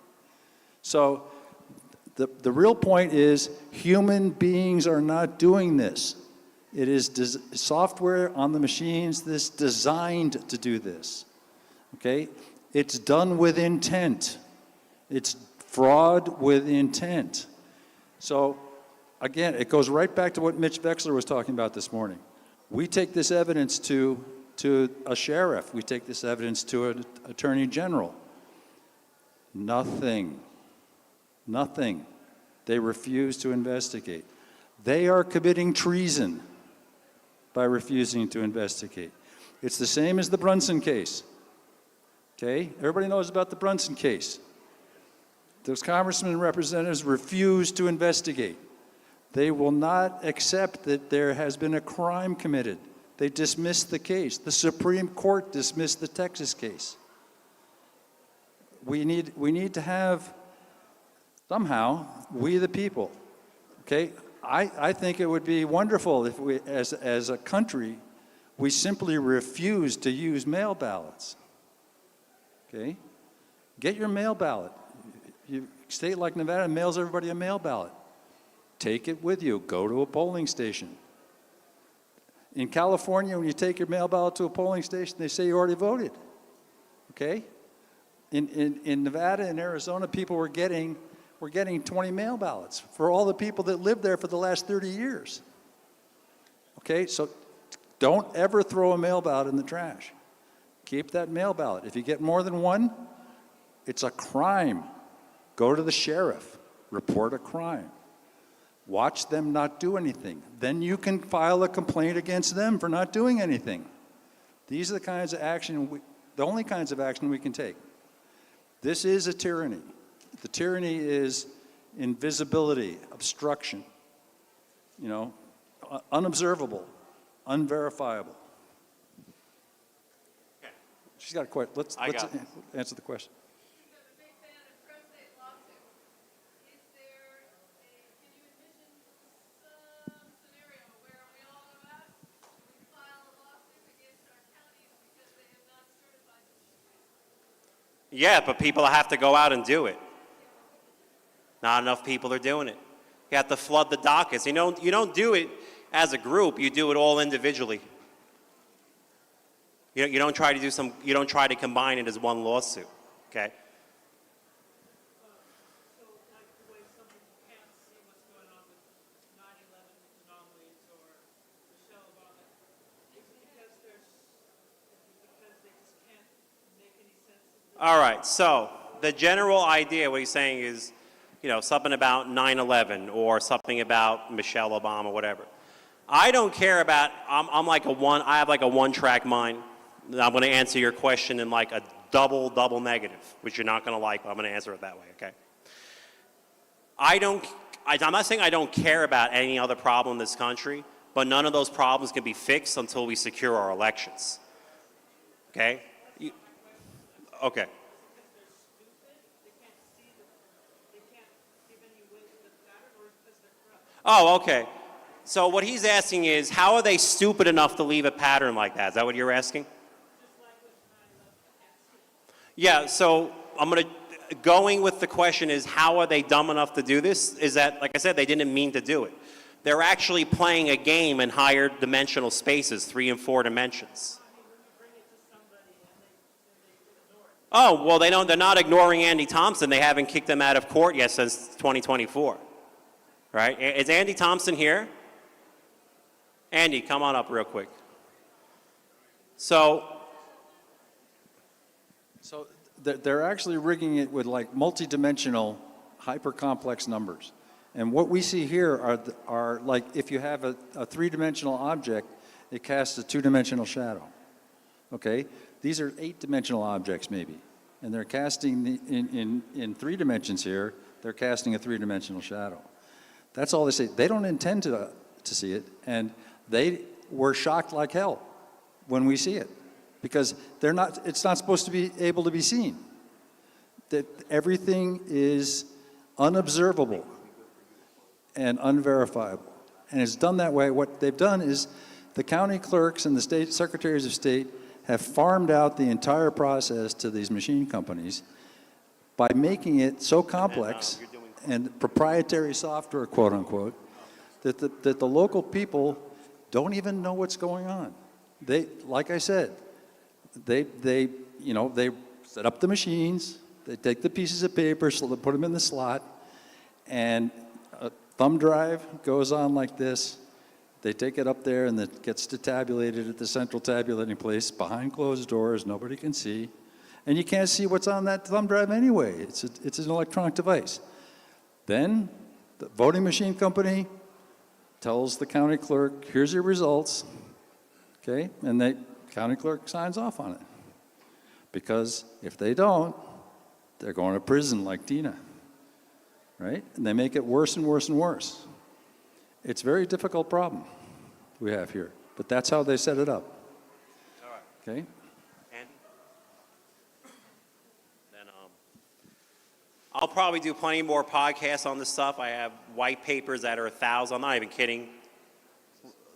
So the real point is human beings are not doing this. It is software on the machines that's designed to do this. Okay? It's done with intent. It's fraud with intent. So again, it goes right back to what Mitch Vexler was talking about this morning. We take this evidence to a sheriff. We take this evidence to an attorney general. Nothing. Nothing. They refuse to investigate. They are committing treason by refusing to investigate. It's the same as the Brunson case. Okay? Everybody knows about the Brunson case. Those congressmen and representatives refuse to investigate. They will not accept that there has been a crime committed. They dismiss the case. The Supreme Court dismissed the Texas case. We need to have, somehow, we the people, okay? I think it would be wonderful if we, as a country, we simply refuse to use mail ballots, okay? Get your mail ballot. A state like Nevada mails everybody a mail ballot. Take it with you. Go to a polling station. In California, when you take your mail ballot to a polling station, they say you already voted. Okay? In Nevada and Arizona, people were getting 20 mail ballots for all the people that lived there for the last 30 years. Okay? So don't ever throw a mail ballot in the trash. Keep that mail ballot. If you get more than one, it's a crime. Go to the sheriff. Report a crime. Watch them not do anything. Then you can file a complaint against them for not doing anything. These are the kinds of action, the only kinds of action we can take. This is a tyranny. The tyranny is invisibility, obstruction, you know, unobservable, unverifiable. She's got a question. Let's answer the question. Yeah, but people have to go out and do it. Not enough people are doing it. You have to flood the dockets. You don't do it as a group. You do it all individually. You don't try to combine it as one lawsuit. Okay. All right, so the general idea, what he's saying is, something about 9/11 or something about Michelle Obama, whatever. I don't care about, I have like a one-track mind. I'm going to answer your question in like a double negative, which you're not going to like, but I'm going to answer it that way, okay? I'm not saying I don't care about any other problem in this country, but none of those problems can be fixed until we secure our elections, okay? Okay. Oh, okay. So what he's asking is, how are they stupid enough to leave a pattern like that? Is that what you're asking? Yeah, so going with the question is, how are they dumb enough to do this? Is that, like I said, they didn't mean to do it. They're actually playing a game in higher dimensional spaces, 3 and 4 dimensions. Oh, well, they're not ignoring Andy Thompson. They haven't kicked him out of court yet since 2024. Right? Is Andy Thompson here? Andy, come on up real quick. So they're actually rigging it with like multi-dimensional, hyper-complex numbers. And what we see here are like if you have a three-dimensional object, it casts a two-dimensional shadow. Okay? These are eight-dimensional objects maybe. And they're casting, in 3 dimensions here, they're casting a three-dimensional shadow. That's all they say. They don't intend to see it, and they were shocked like hell when we see it, because it's not supposed to be able to be seen. That everything is unobservable and unverifiable. And it's done that way. What they've done is the county clerks and the state secretaries of state have farmed out the entire process to these machine companies by making it so complex and proprietary software, quote unquote, that the local people don't even know what's going on. They, like I said, they set up the machines, they take the pieces of paper, so they put them in the slot, and a thumb drive goes on like this. They take it up there and it gets tabulated at the central tabulating place behind closed doors, nobody can see. And you can't see what's on that thumb drive anyway. It's an electronic device. Then the voting machine company tells the county clerk, here's your results, okay? And the county clerk signs off on it. Because if they don't, they're going to prison like Tina, right? And they make it worse and worse and worse. It's a very difficult problem we have here, but that's how they set it up. All right. Okay? Andy? Then I'll probably do plenty more podcasts on this stuff. I have white papers that are 1,000. I'm not even kidding.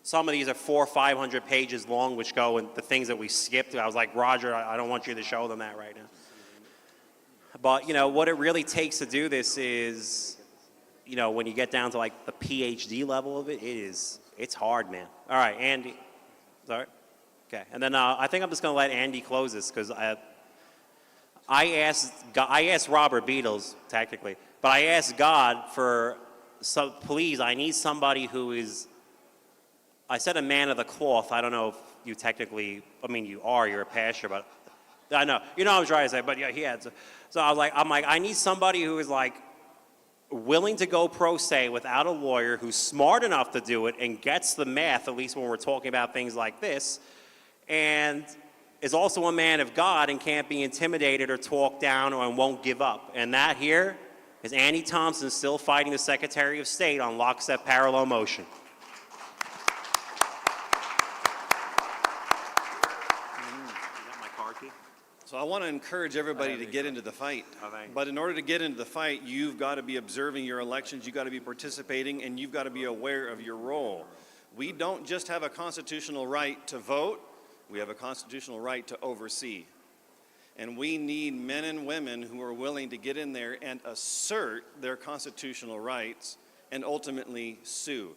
Some of these are 400 or 500 pages long, which go in the things that we skipped. I was like, Roger, I don't want you to show them that right now. But, what it really takes to do this is, when you get down to like the PhD level of it, it's hard, man. All right, Andy. Sorry? Okay, and then I think I'm just going to let Andy close this because I asked Robert Beatles, technically, but I asked God for, please, I need somebody who is, I said a man of the cloth. I don't know if you technically, you're a pastor, but I know. You know what I'm trying to say, but yeah, he had. So I'm like, I need somebody who is like willing to go pro se without a lawyer, who's smart enough to do it and gets the math, at least when we're talking about things like this, and is also a man of God and can't be intimidated or talked down and won't give up. And that here is Andy Thompson still fighting the Secretary of State on lockstep parallel motion. So I want to encourage everybody to get into the fight. But in order to get into the fight, you've got to be observing your elections, you've got to be participating, and you've got to be aware of your role. We don't just have a constitutional right to vote, we have a constitutional right to oversee. And we need men and women who are willing to get in there and assert their constitutional rights and ultimately sue.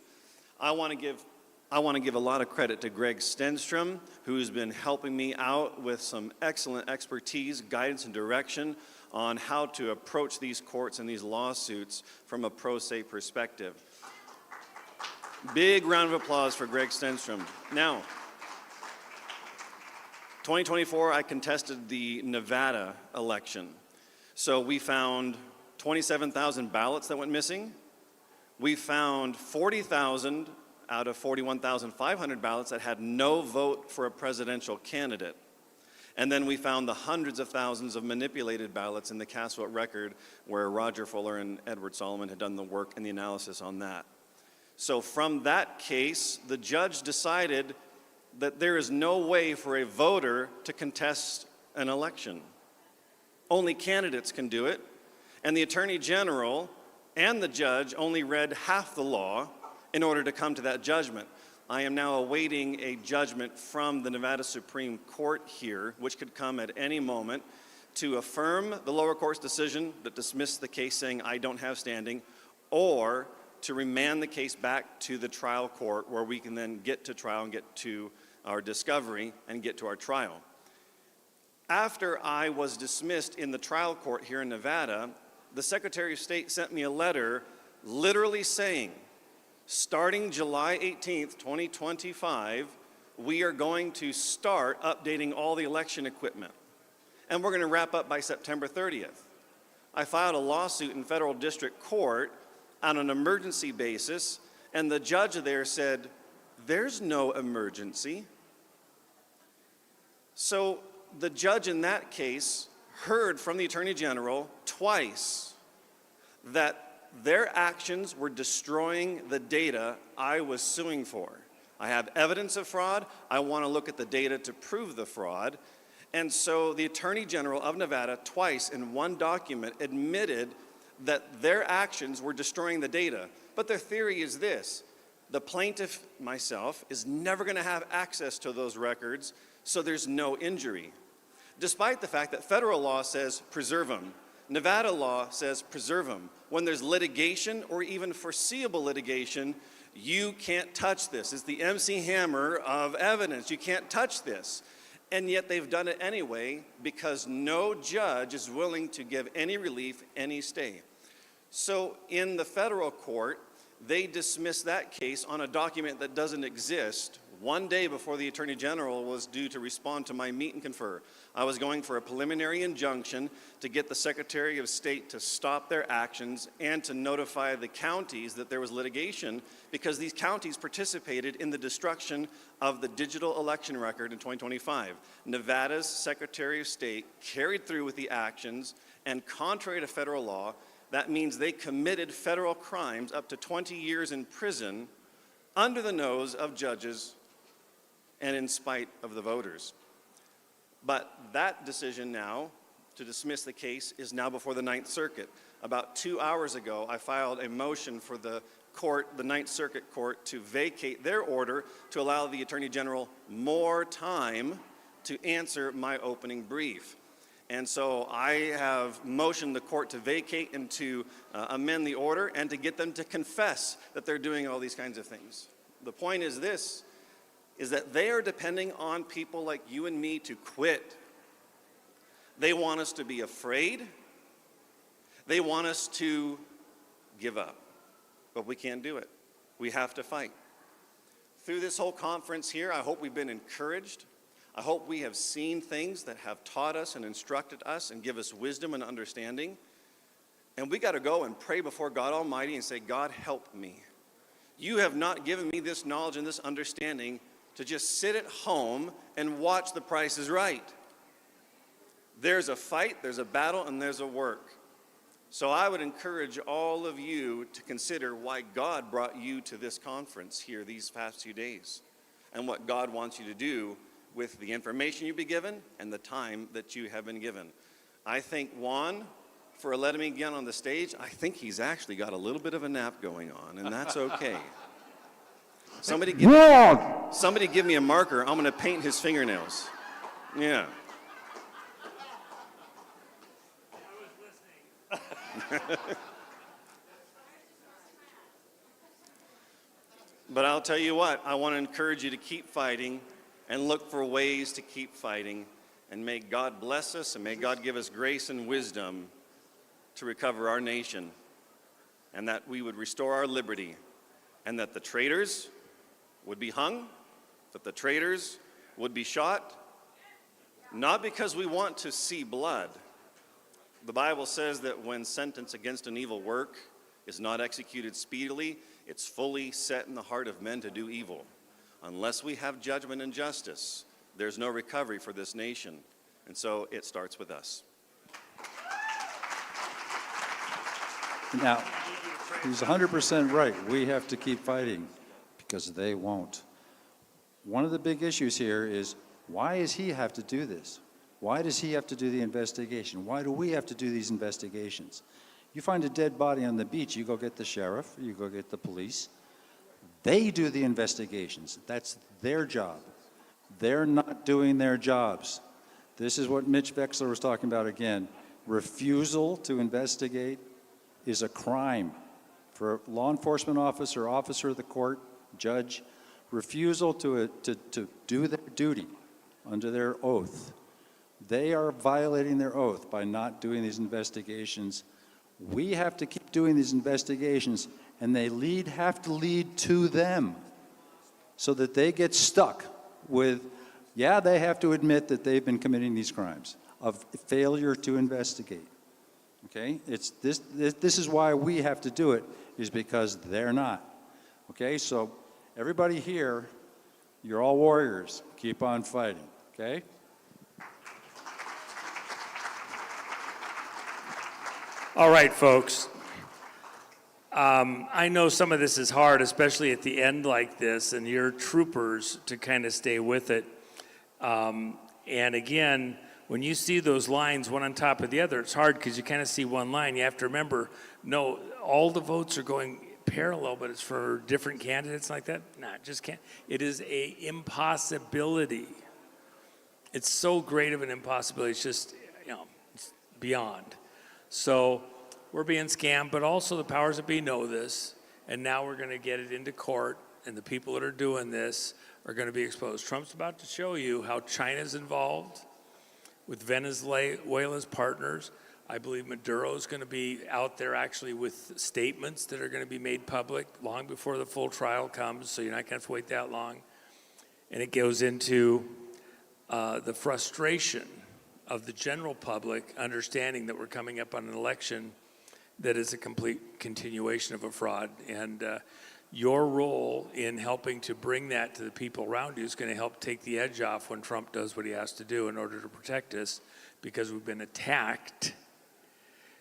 I want to give a lot of credit to Greg Stenstrom, who's been helping me out with some excellent expertise, guidance, and direction on how to approach these courts and these lawsuits from a pro se perspective. Big round of applause for Greg Stenstrom. Now, 2024, I contested the Nevada election. So we found 27,000 ballots that went missing. We found 40,000 out of 41,500 ballots that had no vote for a presidential candidate. And then we found the hundreds of thousands of manipulated ballots in the cast vote record where Roger Fuller and Edward Solomon had done the work and the analysis on that. So from that case, the judge decided that there is no way for a voter to contest an election. Only candidates can do it, and the Attorney General and the judge only read half the law in order to come to that judgment. I am now awaiting a judgment from the Nevada Supreme Court here, which could come at any moment, to affirm the lower court's decision that dismissed the case saying I don't have standing, or to remand the case back to the trial court where we can then get to trial and get to our discovery and get to our trial. After I was dismissed in the trial court here in Nevada, the Secretary of State sent me a letter literally saying, starting July 18th, 2025, we are going to start updating all the election equipment. And we're going to wrap up by September 30th. I filed a lawsuit in federal district court on an emergency basis, and the judge there said, there's no emergency. So the judge in that case heard from the Attorney General twice that their actions were destroying the data I was suing for. I have evidence of fraud. I want to look at the data to prove the fraud. And so the Attorney General of Nevada twice in one document admitted that their actions were destroying the data. But their theory is this: the plaintiff, myself, is never going to have access to those records, so there's no injury. Despite the fact that federal law says preserve them, Nevada law says preserve them. When there's litigation or even foreseeable litigation, you can't touch this. It's the MC Hammer of evidence. You can't touch this. And yet they've done it anyway because no judge is willing to give any relief, any stay. So in the federal court, they dismissed that case on a document that doesn't exist 1 day before the Attorney General was due to respond to my meet and confer. I was going for a preliminary injunction to get the Secretary of State to stop their actions and to notify the counties that there was litigation because these counties participated in the destruction of the digital election record in 2025. Nevada's Secretary of State carried through with the actions, and contrary to federal law, that means they committed federal crimes up to 20 years in prison under the nose of judges and in spite of the voters. But that decision now to dismiss the case is now before the Ninth Circuit. About 2 hours ago, I filed a motion for the court, the Ninth Circuit Court, to vacate their order to allow the Attorney General more time to answer my opening brief. And so I have motioned the court to vacate and to amend the order and to get them to confess that they're doing all these kinds of things. The point is this, is that they are depending on people like you and me to quit. They want us to be afraid. They want us to give up. But we can't do it. We have to fight. Through this whole conference here, I hope we've been encouraged. I hope we have seen things that have taught us and instructed us and give us wisdom and understanding. And we got to go and pray before God Almighty and say, God, help me. You have not given me this knowledge and this understanding to just sit at home and watch The Price is Right. There's a fight, there's a battle, and there's a work. So I would encourage all of you to consider why God brought you to this conference here these past few days and what God wants you to do with the information you've been given and the time that you have been given. I thank Juan for letting me get on the stage. I think he's actually got a little bit of a nap going on, and that's okay. Somebody give me a marker. I'm going to paint his fingernails. Yeah. But I'll tell you what, I want to encourage you to keep fighting and look for ways to keep fighting. And may God bless us and may God give us grace and wisdom to recover our nation, and that we would restore our liberty, and that the traitors would be hung, that the traitors would be shot, not because we want to see blood. The Bible says that when sentence against an evil work is not executed speedily, it's fully set in the heart of men to do evil. Unless we have judgment and justice, there's no recovery for this nation. And so it starts with us. Now, he's 100% right. We have to keep fighting because they won't. One of the big issues here is, why does he have to do this? Why does he have to do the investigation? Why do we have to do these investigations? You find a dead body on the beach, you go get the sheriff, you go get the police. They do the investigations. That's their job. They're not doing their jobs. This is what Mitch Vexler was talking about again. Refusal to investigate is a crime for a law enforcement officer, officer of the court, judge. Refusal to do their duty under their oath. They are violating their oath by not doing these investigations. We have to keep doing these investigations, and they have to lead to them so that they get stuck with, yeah, they have to admit that they've been committing these crimes of failure to investigate. Okay? This is why we have to do it, is because they're not. Okay? So everybody here, you're all warriors. Keep on fighting. Okay? All right, folks. I know some of this is hard, especially at the end like this, and you're troopers to kind of stay with it. And again, when you see those lines one on top of the other, it's hard because you kind of see one line. You have to remember, no, all the votes are going parallel, but it's for different candidates like that. Nah, just can't. It is a impossibility. It's so great of an impossibility. It's just, it's beyond. So we're being scammed, but also the powers that be know this, and now we're going to get it into court, and the people that are doing this are going to be exposed. Trump's about to show you how China's involved with Venezuela's partners. I believe Maduro's going to be out there actually with statements that are going to be made public long before the full trial comes, so you're not going to have to wait that long. And it goes into the frustration of the general public understanding that we're coming up on an election that is a complete continuation of a fraud. And your role in helping to bring that to the people around you is going to help take the edge off when Trump does what he has to do in order to protect us, because we've been attacked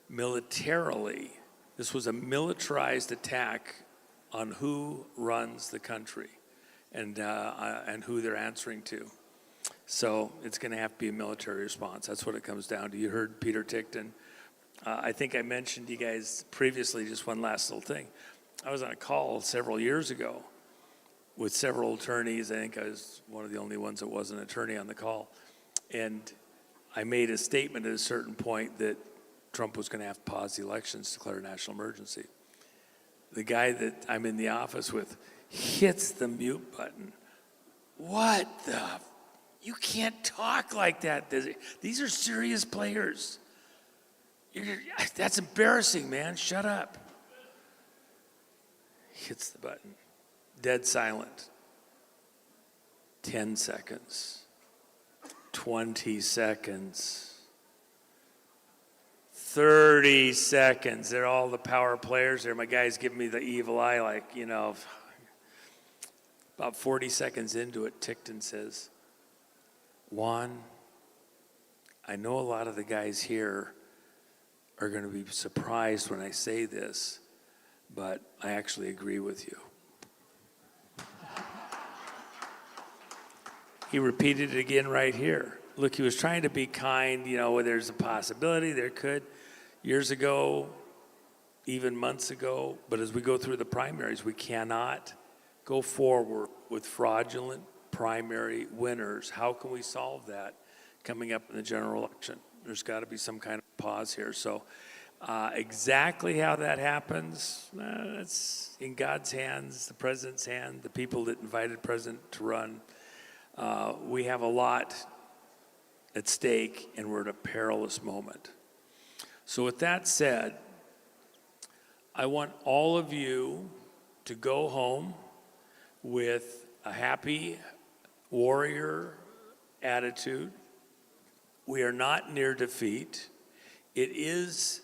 militarily. This was a militarized attack on who runs the country and who they're answering to. So it's going to have to be a military response. That's what it comes down to. You heard Peter Tickton. I think I mentioned to you guys previously, just one last little thing. I was on a call several years ago with several attorneys. I think I was one of the only ones that was an attorney on the call. And I made a statement at a certain point that Trump was going to have to pause the elections, declare a national emergency. The guy that I'm in the office with hits the mute button. What the? You can't talk like that. These are serious players. That's embarrassing, man. Shut up. Hits the button. Dead silent. 10 seconds. 20 seconds. 30 seconds. They're all the power players there. My guy's giving me the evil eye, like, about 40 seconds into it, Tickton says, Juan, I know a lot of the guys here are going to be surprised when I say this, but I actually agree with you. He repeated it again right here. Look, he was trying to be kind, where there's a possibility, there could. Years ago, even months ago, but as we go through the primaries, we cannot go forward with fraudulent primary winners. How can we solve that coming up in the general election? There's got to be some kind of pause here. So exactly how that happens, it's in God's hands, the president's hand, the people that invited the president to run. We have a lot at stake, and we're at a perilous moment. So with that said, I want all of you to go home with a happy warrior attitude. We are not near defeat. It is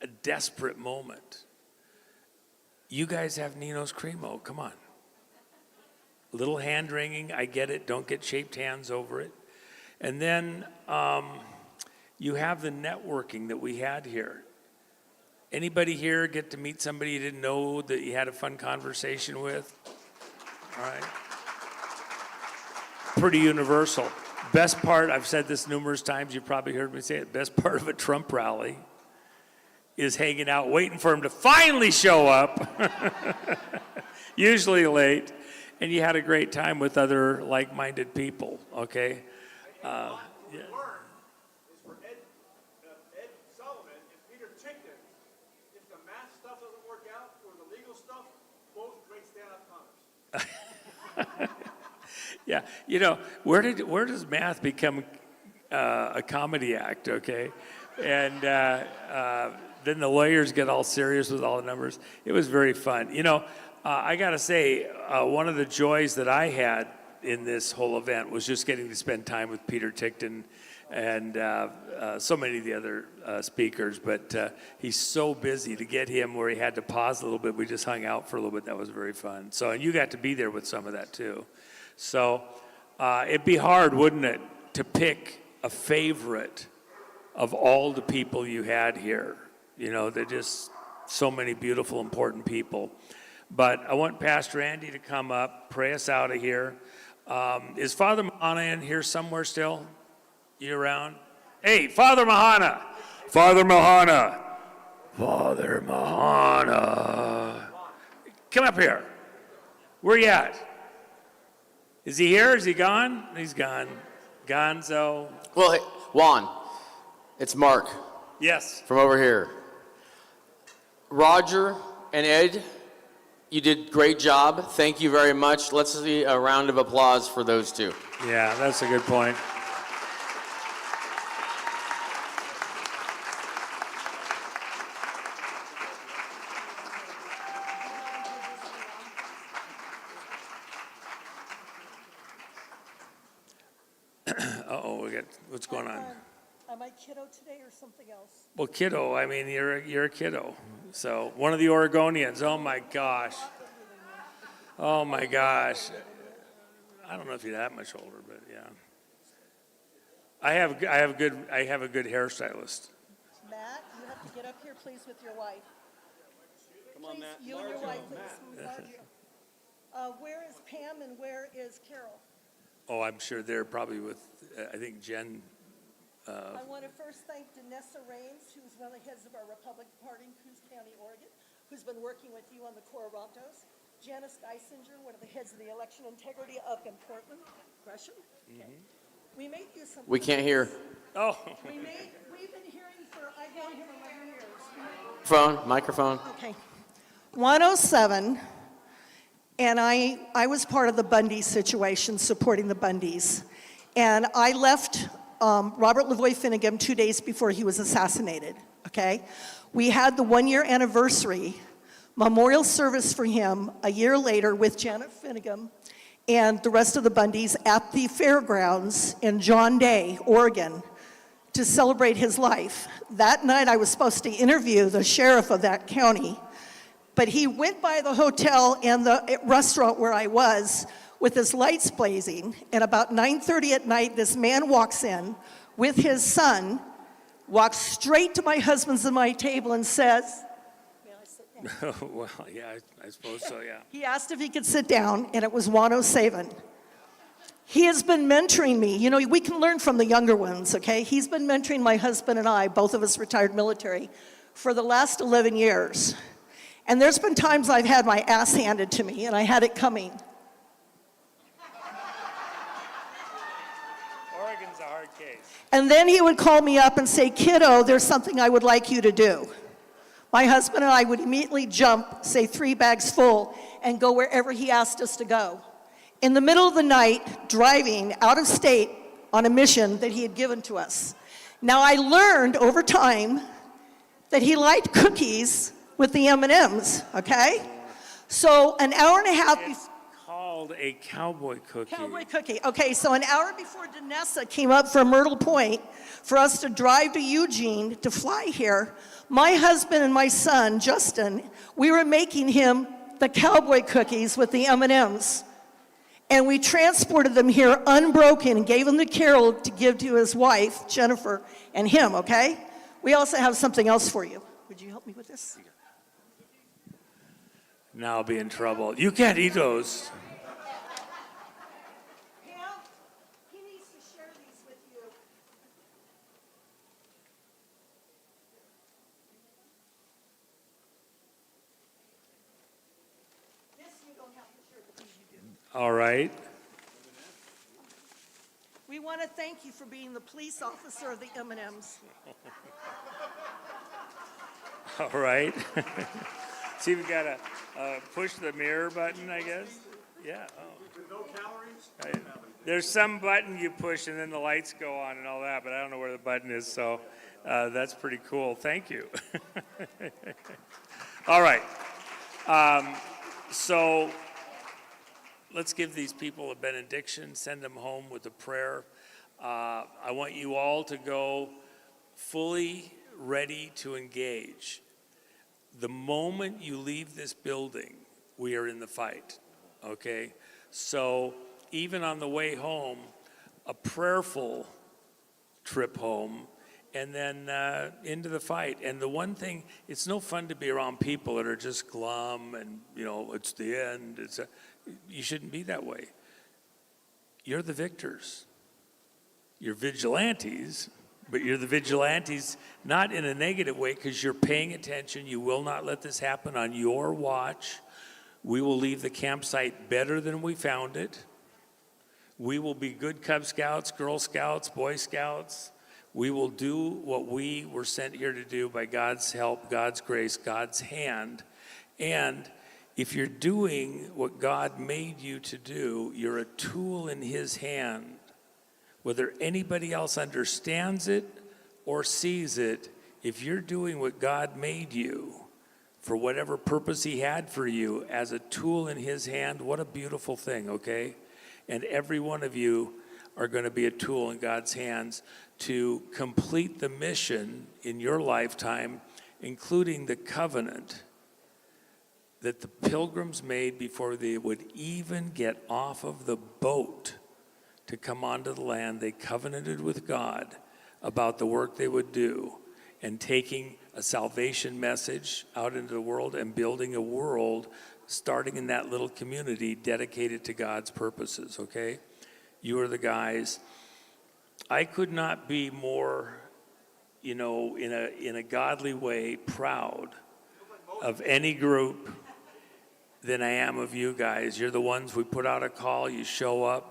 a desperate moment. You guys have Nino's Cremo, come on. A little hand wringing, I get it, don't get shaped hands over it. And then you have the networking that we had here. Anybody here get to meet somebody you didn't know that you had a fun conversation with? All right. Pretty universal. Best part, I've said this numerous times, you've probably heard me say it, best part of a Trump rally is hanging out, waiting for him to finally show up, usually late, and you had a great time with other like-minded people, okay? Yeah. Yeah, where does math become a comedy act, okay? And then the lawyers get all serious with all the numbers. It was very fun. I got to say, one of the joys that I had in this whole event was just getting to spend time with Peter Tickton and so many of the other speakers, but he's so busy. To get him where he had to pause a little bit, we just hung out for a little bit. That was very fun. So, and you got to be there with some of that too. So it'd be hard, wouldn't it, to pick a favorite of all the people you had here. You know, they're just so many beautiful, important people. But I want Pastor Andy to come up, pray us out of here. Is Father Mahana in here somewhere still? You around? Hey, Father Mahana! Father Mahana! Father Mahana! Come up here. Where you at? Is he here? Is he gone? He's gone. Gonzo. Well, hey, Juan, it's Mark Yes. from over here. Roger and Ed, you did a great job. Thank you very much. Let's see a round of applause for those two. Yeah, that's a good point. Uh-oh, what's going on? Am I kiddo today or something else? Well, kiddo, I mean, you're a kiddo. So, one of the Oregonians, oh my gosh. Oh my gosh. I don't know if you're that much older, but yeah. I have a good hairstylist. Matt, you have to get up here, please, with your wife. Come on, Matt. You and your wife, please. Margie. Where is Pam and where is Carol? Oh, I'm sure they're probably with, I think Jen. I want to first thank Danessa Rains, who's one of the heads of our Republican Party in Coos County, Oregon, who's been working with you on the Cororatos. Janice Geisinger, one of the heads of the election integrity up in Portland. Gresham? Okay. We may do something. We can't hear. Oh. We've been hearing for, I've been here 11 years. Phone, microphone. Okay. 107, and I was part of the Bundy situation, supporting the Bundys. And I left Robert Lavoy Finnegan 2 days before he was assassinated, okay? We had the 1-year anniversary memorial service for him a year later with Janet Finnegan and the rest of the Bundys at the fairgrounds in John Day, Oregon, to celebrate his life. That night I was supposed to interview the sheriff of that county, but he went by the hotel and the restaurant where I was with his lights blazing, and about 9:30 at night, this man walks in with his son, walks straight to my husband's and my table and says, may I sit down? Well, yeah, I suppose so, yeah. He asked if he could sit down, and it was Juan O'Savin. He has been mentoring me. You know, we can learn from the younger ones, okay? He's been mentoring my husband and I, both of us retired military, for the last 11 years. And there's been times I've had my ass handed to me, and I had it coming. Oregon's a hard case. And then he would call me up and say, kiddo, there's something I would like you to do. My husband and I would immediately jump, say 3 bags full, and go wherever he asked us to go. In the middle of the night, driving out of state on a mission that he had given to us. Now, I learned over time that he liked cookies with the M&Ms, okay? So an hour and a half before... Called a cowboy cookie. Cowboy cookie. Okay, so an hour before Danessa came up from Myrtle Point for us to drive to Eugene to fly here, my husband and my son, Justin, we were making him the cowboy cookies with the M&Ms. And we transported them here unbroken and gave them to Carol to give to his wife, Jennifer, and him, okay? We also have something else for you. Would you help me with this? Now I'll be in trouble. You can't eat those. He needs to share these with you. This you don't have to share, but these you do. All right. We want to thank you for being the police officer of the M&Ms. All right. See, we got to push the mirror button, I guess. Yeah. Oh. No calories? There's some button you push and then the lights go on and all that, but I don't know where the button is, so that's pretty cool. Thank you. All right. So let's give these people a benediction, send them home with a prayer. I want you all to go fully ready to engage. The moment you leave this building, we are in the fight, okay? So even on the way home, a prayerful trip home, and then into the fight. And the one thing, it's no fun to be around people that are just glum and, you know, it's the end. You shouldn't be that way. You're the victors. You're vigilantes, but you're the vigilantes not in a negative way because you're paying attention. You will not let this happen on your watch. We will leave the campsite better than we found it. We will be good Cub Scouts, Girl Scouts, Boy Scouts. We will do what we were sent here to do by God's help, God's grace, God's hand. And if you're doing what God made you to do, you're a tool in His hand. Whether anybody else understands it or sees it, if you're doing what God made you for whatever purpose He had for you as a tool in His hand, what a beautiful thing, okay? And every one of you are going to be a tool in God's hands to complete the mission in your lifetime, including the covenant that the pilgrims made before they would even get off of the boat to come onto the land. They covenanted with God about the work they would do and taking a salvation message out into the world and building a world starting in that little community dedicated to God's purposes, okay? You are the guys. I could not be more, you know, in a godly way proud of any group than I am of you guys. You're the ones, we put out a call, you show up,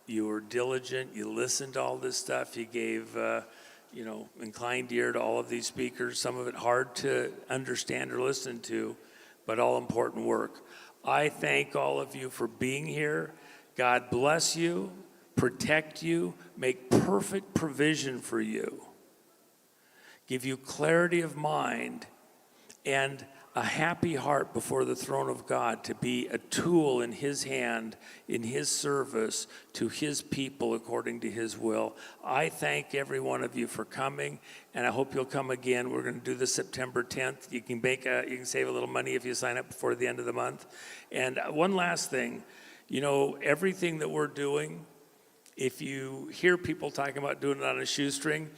you were diligent, you listened to all this stuff, you gave, you know, inclined ear to all of these speakers, some of it hard to understand or listen to, but all important work. I thank all of you for being here. God bless you, protect you, make perfect provision for you, give you clarity of mind and a happy heart before the throne of God to be a tool in His hand, in His service to His people according to His will. I thank every one of you for coming, and I hope you'll come again. We're going to do this September 10th. You can save a little money if you sign up before the end of the month. And one last thing, you know, everything that we're doing, if you hear people talking about doing it on a shoestring,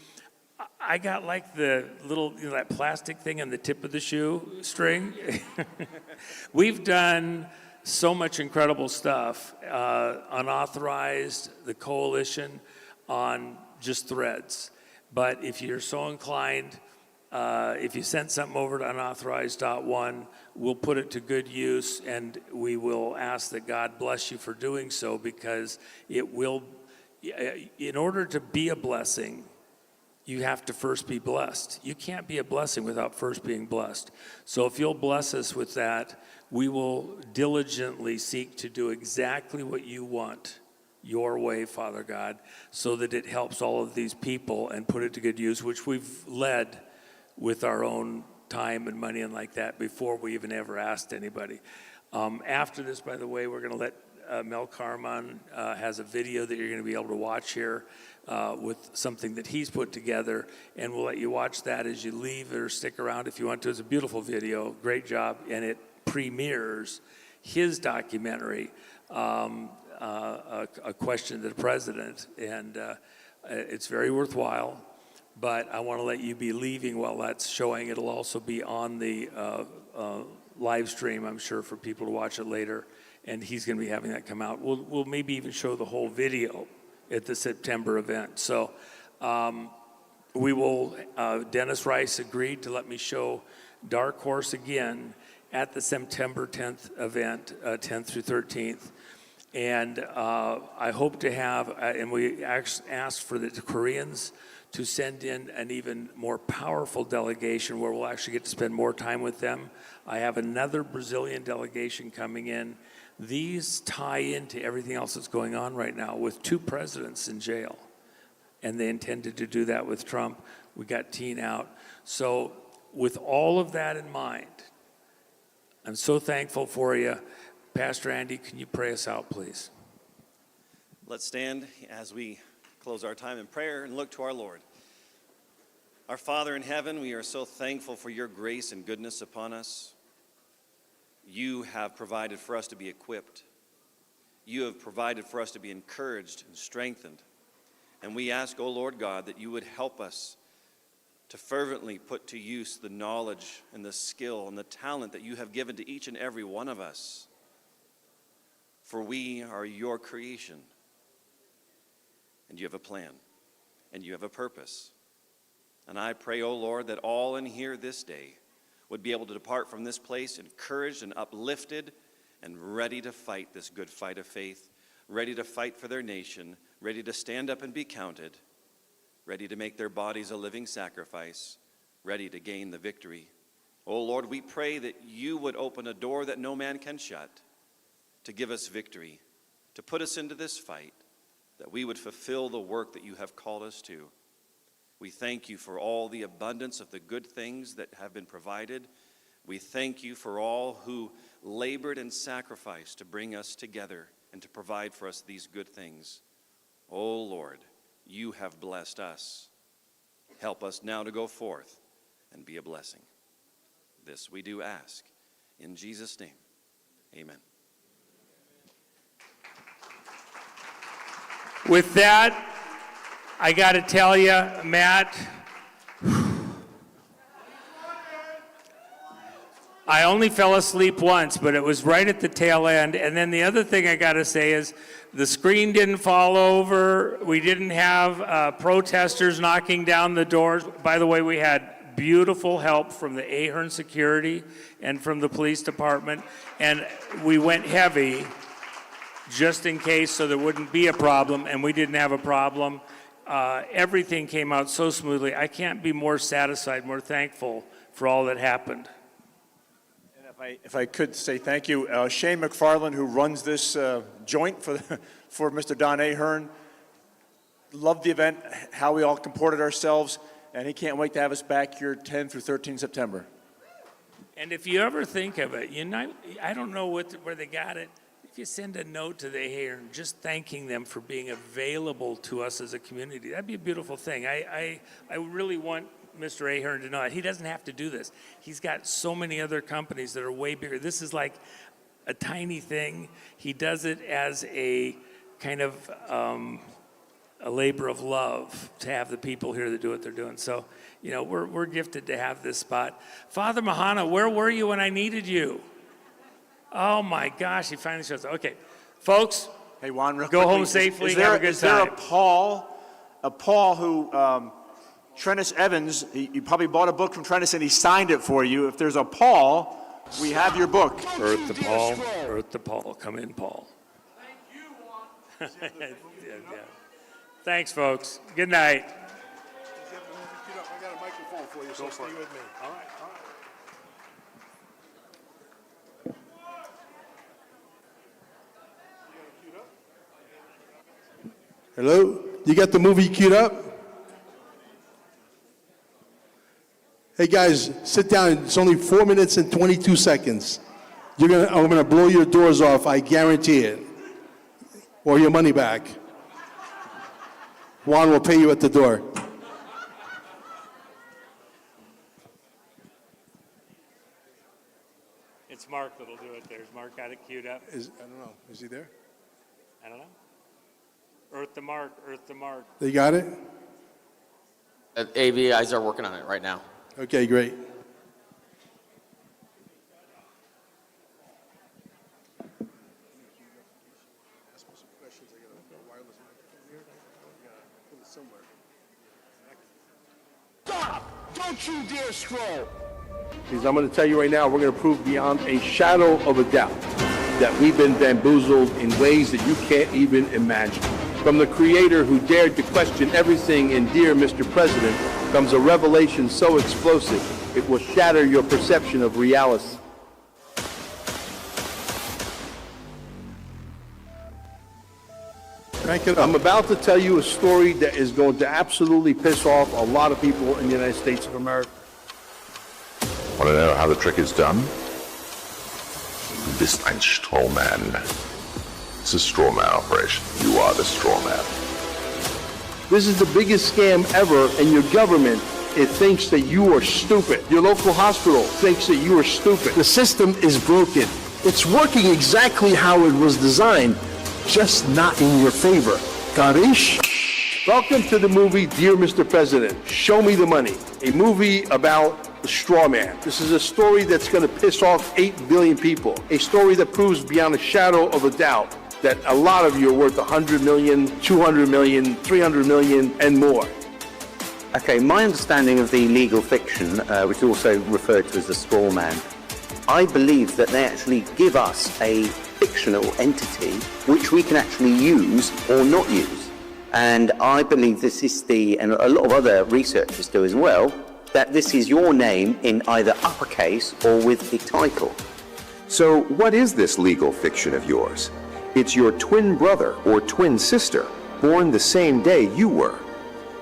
I got like the little, you know, that plastic thing on the tip of the shoe string. We've done so much incredible stuff, unauthorized, the coalition, on just threads. But if you're so inclined, if you send something over to unauthorized.one, we'll put it to good use, and we will ask that God bless you for doing so, because it will, in order to be a blessing, you have to first be blessed. You can't be a blessing without first being blessed. So if you'll bless us with that, we will diligently seek to do exactly what you want, your way, Father God, so that it helps all of these people and put it to good use, which we've led with our own time and money and like that before we even ever asked anybody. After this, by the way, we're going to let Mel Carmon has a video that you're going to be able to watch here with something that he's put together, and we'll let you watch that as you leave or stick around if you want to. It's a beautiful video, great job, and it premieres his documentary, A Question to the President, and it's very worthwhile, but I want to let you be leaving while that's showing. It'll also be on the live stream, I'm sure, for people to watch it later. And he's going to be having that come out. We'll maybe even show the whole video at the September event. So we will, Dennis Rice agreed to let me show Dark Horse again at the September 10th event, 10th through 13th. And I hope to have, and we asked for the Koreans to send in an even more powerful delegation where we'll actually get to spend more time with them. I have another Brazilian delegation coming in. These tie into everything else that's going on right now with two presidents in jail. And they intended to do that with Trump. We got Teen out. So with all of that in mind, I'm so thankful for you. Pastor Andy, can you pray us out, please? Let's stand as we close our time in prayer and look to our Lord. Our Father in heaven, we are so thankful for your grace and goodness upon us. You have provided for us to be equipped. You have provided for us to be encouraged and strengthened. And we ask, O Lord God, that you would help us to fervently put to use the knowledge and the skill and the talent that you have given to each and every one of us. For we are your creation. And you have a plan. And you have a purpose. And I pray, O Lord, that all in here this day would be able to depart from this place encouraged and uplifted and ready to fight this good fight of faith, ready to fight for their nation, ready to stand up and be counted, ready to make their bodies a living sacrifice, ready to gain the victory. Oh Lord, we pray that you would open a door that no man can shut, to give us victory, to put us into this fight, that we would fulfill the work that you have called us to. We thank you for all the abundance of the good things that have been provided. We thank you for all who labored and sacrificed to bring us together and to provide for us these good things. Oh Lord, you have blessed us. Help us now to go forth and be a blessing. This we do ask. In Jesus' name, amen. With that, I got to tell you, Matt, I only fell asleep once, but it was right at the tail end. And then the other thing I got to say is the screen didn't fall over. We didn't have protesters knocking down the doors. By the way, we had beautiful help from the Ahern Security and from the police department. And we went heavy just in case so there wouldn't be a problem, and we didn't have a problem. Everything came out so smoothly. I can't be more satisfied, more thankful for all that happened. If I could say thank you, Shane McFarland, who runs this joint for Mr. Don Ahern, loved the event, how we all comported ourselves, and he can't wait to have us back here 10 through 13 September. And if you ever think of it, I don't know where they got it. If you send a note to the Ahern, just thanking them for being available to us as a community, that'd be a beautiful thing. I really want Mr. Ahern to know that he doesn't have to do this. He's got so many other companies that are way bigger. This is like a tiny thing. He does it as a kind of a labor of love to have the people here that do what they're doing. So, we're gifted to have this spot. Father Mahana, where were you when I needed you? Oh my gosh, he finally shows up. Okay, folks, hey Juan, real go quickly, home safely. Is there, have a good is there time. a Paul who, Trennis Evans, he probably bought a book from Trennis and he signed it for you. If there's a Paul, we have your book. Earth to Paul, Earth to Paul. Come in, Paul. Thank you, Juan. Yeah. Thanks, folks. Good night. I got a microphone for you, so stay with me. All right. Hello? You got the movie queued up? Hey guys, sit down. It's only 4 minutes and 22 seconds. I'm gonna blow your doors off, I guarantee it. Or your money back. Juan will pay you at the door. It's Mark that'll do it. There's Mark got it queued up. I don't know. Is he there? I don't know. Earth to Mark, Earth to Mark. They got it? AV guys are working on it right now. Okay, great. Stop! Don't you dare scroll! Because I'm going to tell you right now, we're going to prove beyond a shadow of a doubt that we've been bamboozled in ways that you can't even imagine. From the creator who dared to question everything in Dear Mr. President comes a revelation so explosive, it will shatter your perception of reality. Crank it up. I'm about to tell you a story that is going to absolutely piss off a lot of people in the United States of America. Want to know how the trick is done? Du bist ein Strawman. It's a straw man operation. You are the straw man. This is the biggest scam ever, and your government, it thinks that you are stupid. Your local hospital thinks that you are stupid. The system is broken. It's working exactly how it was designed, just not in your favor. Garish? Welcome to the movie Dear Mr. President, Show Me the Money, a movie about the straw man. This is a story that's going to piss off 8 billion people, a story that proves beyond a shadow of a doubt that a lot of you are worth 100 million, 200 million, 300 million, and more. Okay, my understanding of the legal fiction, which is also referred to as the straw man, I believe that they actually give us a fictional entity which we can actually use or not use. And I believe this is and a lot of other researchers do as well, that this is your name in either uppercase or with a title. So what is this legal fiction of yours? It's your twin brother or twin sister, born the same day you were.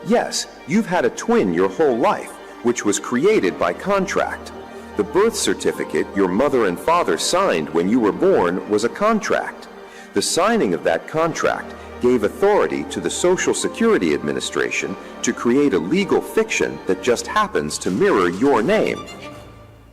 Yes, you've had a twin your whole life, which was created by contract. The birth certificate your mother and father signed when you were born was a contract. The signing of that contract gave authority to the Social Security Administration to create a legal fiction that just happens to mirror your name.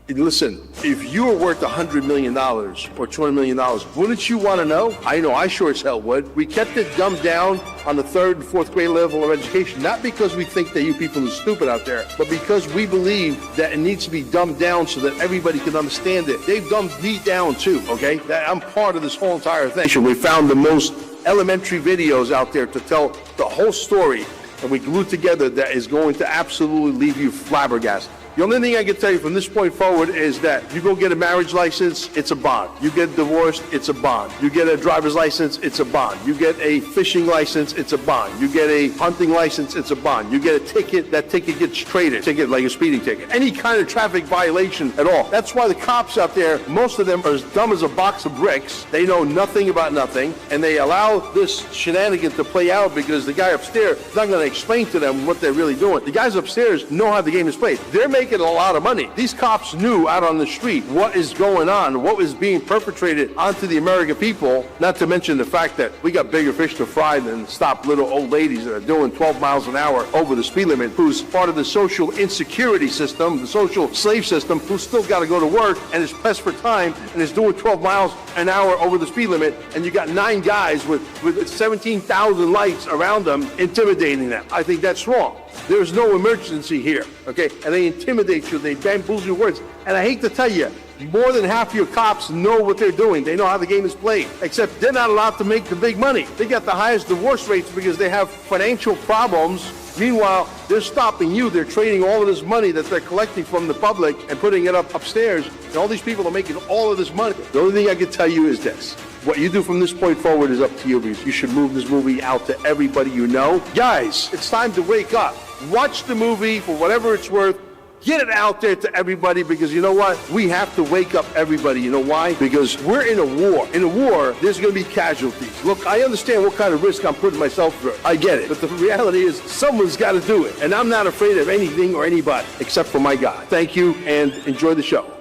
Listen, if you were worth $100 million or $20 million, wouldn't you want to know? I know, I sure as hell would. We kept it dumbed down on the 3rd and 4th grade level of education, not because we think that you people are stupid out there, but because we believe that it needs to be dumbed down so that everybody can understand it. They've dumbed me down too, okay? I'm part of this whole entire thing. We found the most elementary videos out there to tell the whole story, and we glued together that is going to absolutely leave you flabbergasted. The only thing I can tell you from this point forward is that you go get a marriage license, it's a bond. You get divorced, it's a bond. You get a driver's license, it's a bond. You get a fishing license, it's a bond. You get a hunting license, it's a bond. You get a ticket, that ticket gets traded. Ticket like a speeding ticket. Any kind of traffic violation at all. That's why the cops out there, most of them are as dumb as a box of bricks. They know nothing about nothing, and they allow this shenanigan to play out because the guy upstairs is not going to explain to them what they're really doing. The guys upstairs know how the game is played. They're making a lot of money. These cops knew out on the street what is going on, what was being perpetrated onto the American people, not to mention the fact that we got bigger fish to fry than stop little old ladies that are doing 12 miles an hour over the speed limit, who's part of the social insecurity system, the social slave system, who's still got to go to work and is pressed for time and is doing 12 miles an hour over the speed limit, and you got 9 guys with 17,000 lights around them intimidating them. I think that's wrong. There's no emergency here, okay? And they intimidate you, they bamboozle your words. And I hate to tell you, more than half of your cops know what they're doing. They know how the game is played, except they're not allowed to make the big money. They got the highest divorce rates because they have financial problems. Meanwhile, they're stopping you. They're trading all of this money that they're collecting from the public and putting it up upstairs. And all these people are making all of this money. The only thing I can tell you is this. What you do from this point forward is up to you, because you should move this movie out to everybody you know. Guys, it's time to wake up. Watch the movie for whatever it's worth. Get it out there to everybody, because you know what? We have to wake up everybody. You know why? Because we're in a war. In a war, there's going to be casualties. Look, I understand what kind of risk I'm putting myself through. I get it. But the reality is someone's got to do it. And I'm not afraid of anything or anybody except for my God. Thank you, and enjoy the show.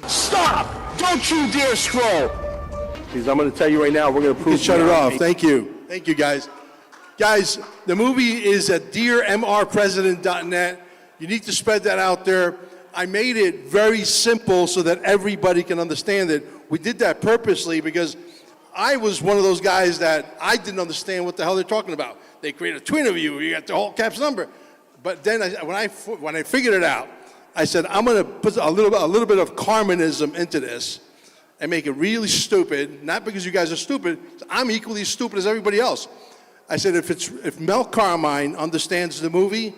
Stop! Don't you dare scroll! Because I'm going to tell you right now, we're going to prove... Shut it off. Thank you. Thank you, guys. Guys, the movie is at dearmrpresident.net. You need to spread that out there. I made it very simple so that everybody can understand it. We did that purposely because I was one of those guys that I didn't understand what the hell they're talking about. They create a twin of you, you got the whole caps number. But then when I figured it out, I said, I'm going to put a little bit of Carmenism into this and make it really stupid, not because you guys are stupid, I'm equally as stupid as everybody else. I said, if Mel Carmine understands the movie,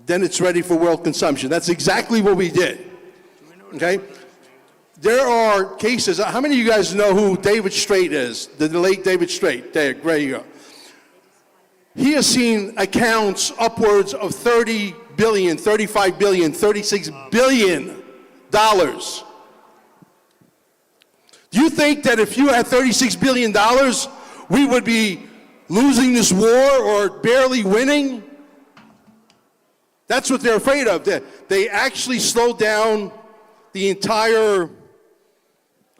then it's ready for world consumption. That's exactly what we did, okay? There are cases, how many of you guys know who David Straight is? The late David Straight, there you go. He has seen accounts upwards of $30 billion, $35 billion, $36 billion. Do you think that if you had $36 billion, we would be losing this war or barely winning? That's what they're afraid of. They actually slowed down the entire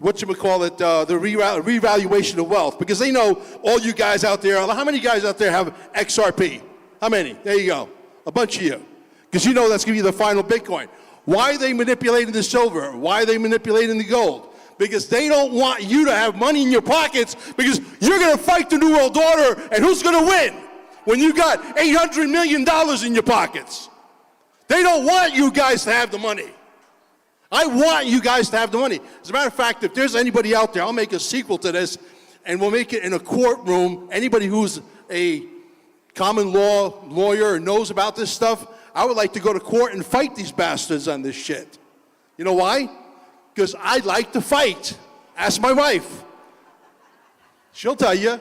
whatchamacallit, the revaluation of wealth, because they know all you guys out there, how many guys out there have XRP? How many? There you go. A bunch of you. Because you know that's going to be the final Bitcoin. Why are they manipulating the silver? Why are they manipulating the gold? Because they don't want you to have money in your pockets, because you're going to fight the New World Order, and who's going to win when you got $800 million in your pockets? They don't want you guys to have the money. I want you guys to have the money. As a matter of fact, if there's anybody out there, I'll make a sequel to this, and we'll make it in a courtroom. Anybody who's a common law lawyer and knows about this stuff, I would like to go to court and fight these bastards on this shit. You know why? Because I like to fight. Ask my wife. She'll tell you.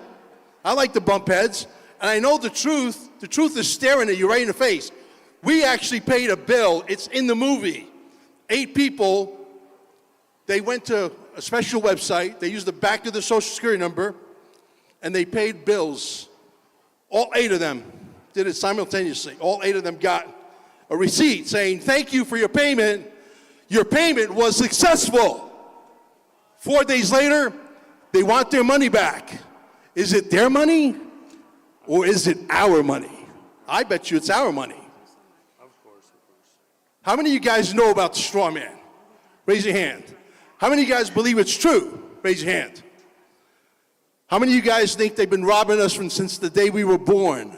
I like to bump heads, and I know the truth. The truth is staring at you right in the face. We actually paid a bill. It's in the movie. 8 people, they went to a special website. They used the back of the Social Security number, and they paid bills. All 8 of them did it simultaneously. All 8 of them got a receipt saying, thank you for your payment. Your payment was successful. 4 days later, they want their money back. Is it their money or is it our money? I bet you it's our money. How many of you guys know about the straw man? Raise your hand. How many of you guys believe it's true? Raise your hand. How many of you guys think they've been robbing us since the day we were born?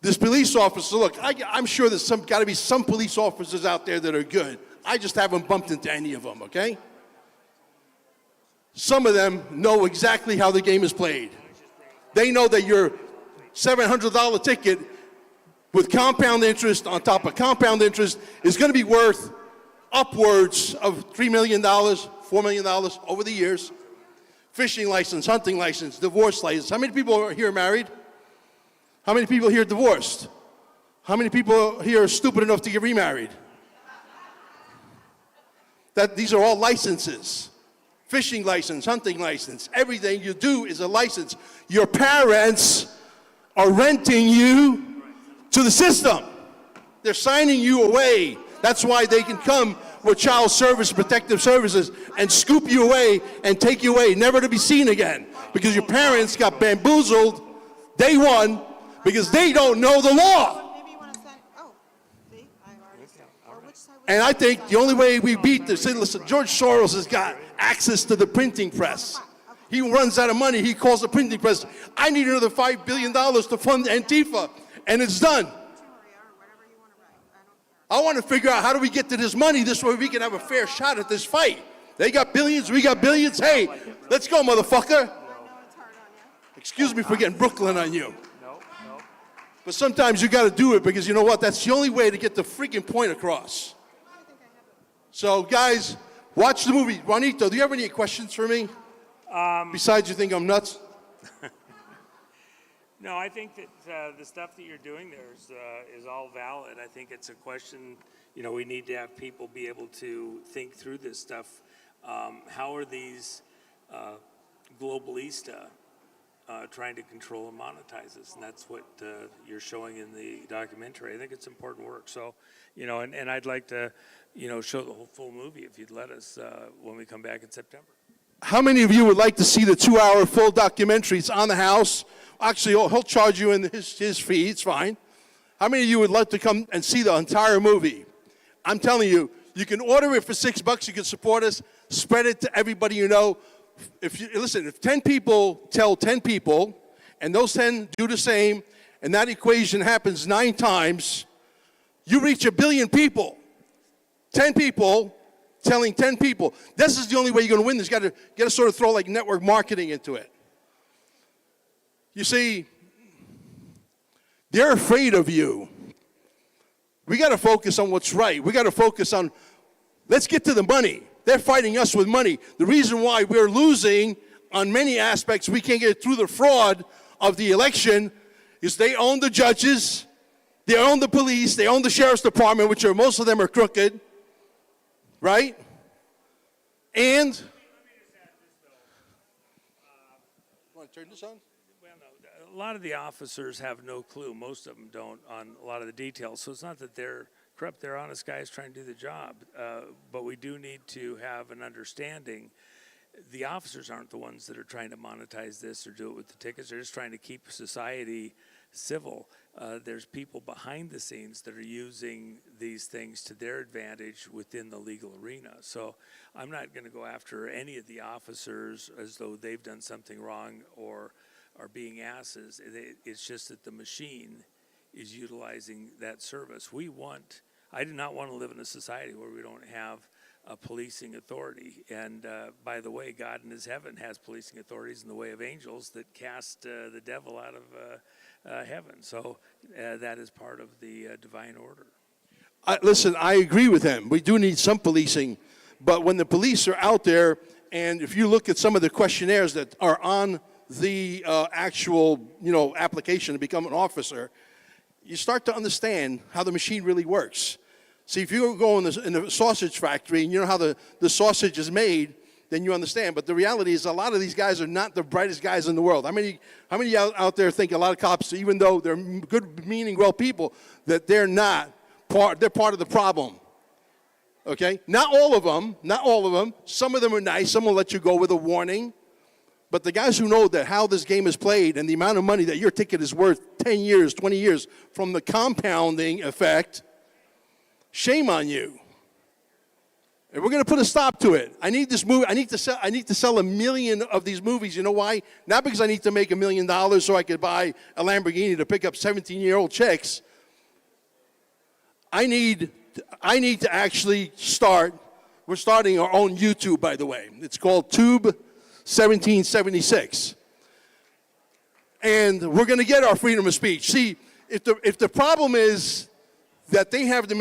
This police officer, look, I'm sure there's got to be some police officers out there that are good. I just haven't bumped into any of them, okay? Some of them know exactly how the game is played. They know that your $700 ticket with compound interest on top of compound interest is going to be worth upwards of $3 million, $4 million over the years. Fishing license, hunting license, divorce license. How many people are here married? How many people here divorced? How many people here are stupid enough to get remarried? These are all licenses. Fishing license, hunting license. Everything you do is a license. Your parents are renting you to the system. They're signing you away. That's why they can come with child service protective services and scoop you away and take you away, never to be seen again. Because your parents got bamboozled day one because they don't know the law. And I think the only way we beat this, listen, George Soros has got access to the printing press. He runs out of money. He calls the printing press. I need another $5 billion to fund Antifa. And it's done. I want to figure out how do we get to this money. This way we can have a fair shot at this fight. They got billions, we got billions. Hey, let's go, motherfucker. Excuse me for getting Brooklyn on you. But sometimes you got to do it because you know what? That's the only way to get the freaking point across. So, guys, watch the movie. Juanito, do you have any questions for me? Besides you think I'm nuts? No, I think that the stuff that you're doing there is all valid. I think it's a question, we need to have people be able to think through this stuff. How are these globalista trying to control and monetize this? And that's what you're showing in the documentary. I think it's important work. So, and I'd like to, show the whole full movie if you'd let us when we come back in September. How many of you would like to see the 2-hour full documentary? It's on the house. Actually, he'll charge you in his fee. It's fine. How many of you would like to come and see the entire movie? I'm telling you, you can order it for $6. You can support us. Spread it to everybody you know. If 10 people tell 10 people, and those 10 do the same, and that equation happens 9 times, you reach 1 billion people. 10 people telling 10 people. This is the only way you're going to win this. You got to sort of throw like network marketing into it. You see, they're afraid of you. We got to focus on what's right. We got to focus on, let's get to the money. They're fighting us with money. The reason why we're losing on many aspects, we can't get through the fraud of the election, is they own the judges, they own the police, they own the sheriff's department, which are most of them are crooked, right? And, want to turn this on? A lot of the officers have no clue, most of them don't, on a lot of the details. So it's not that they're corrupt. They're honest guys trying to do the job. But we do need to have an understanding. The officers aren't the ones that are trying to monetize this or do it with the tickets. They're just trying to keep society civil. There's people behind the scenes that are using these things to their advantage within the legal arena. So I'm not going to go after any of the officers as though they've done something wrong or are being asses. It's just that the machine is utilizing that service. I do not want to live in a society where we don't have a policing authority. And by the way, God in his heaven has policing authorities in the way of angels that cast the devil out of heaven. So that is part of the divine order. Listen, I agree with him. We do need some policing. But when the police are out there, and if you look at some of the questionnaires that are on the actual, application to become an officer, you start to understand how the machine really works. See, if you go in the sausage factory and you know how the sausage is made, then you understand. But the reality is a lot of these guys are not the brightest guys in the world. How many out there think a lot of cops, even though they're good, meaning, well people, that they're part of the problem? Okay? Not all of them. Some of them are nice. Some will let you go with a warning. But the guys who know that how this game is played and the amount of money that your ticket is worth 10 years, 20 years from the compounding effect, shame on you. And we're going to put a stop to it. I need this movie. I need to sell 1 million of these movies. You know why? Not because I need to make $1 million so I could buy a Lamborghini to pick up 17-year-old chicks. I need to actually start. We're starting our own YouTube, by the way. It's called Tube 1776. And we're going to get our freedom of speech. See, if the problem is that they have the machine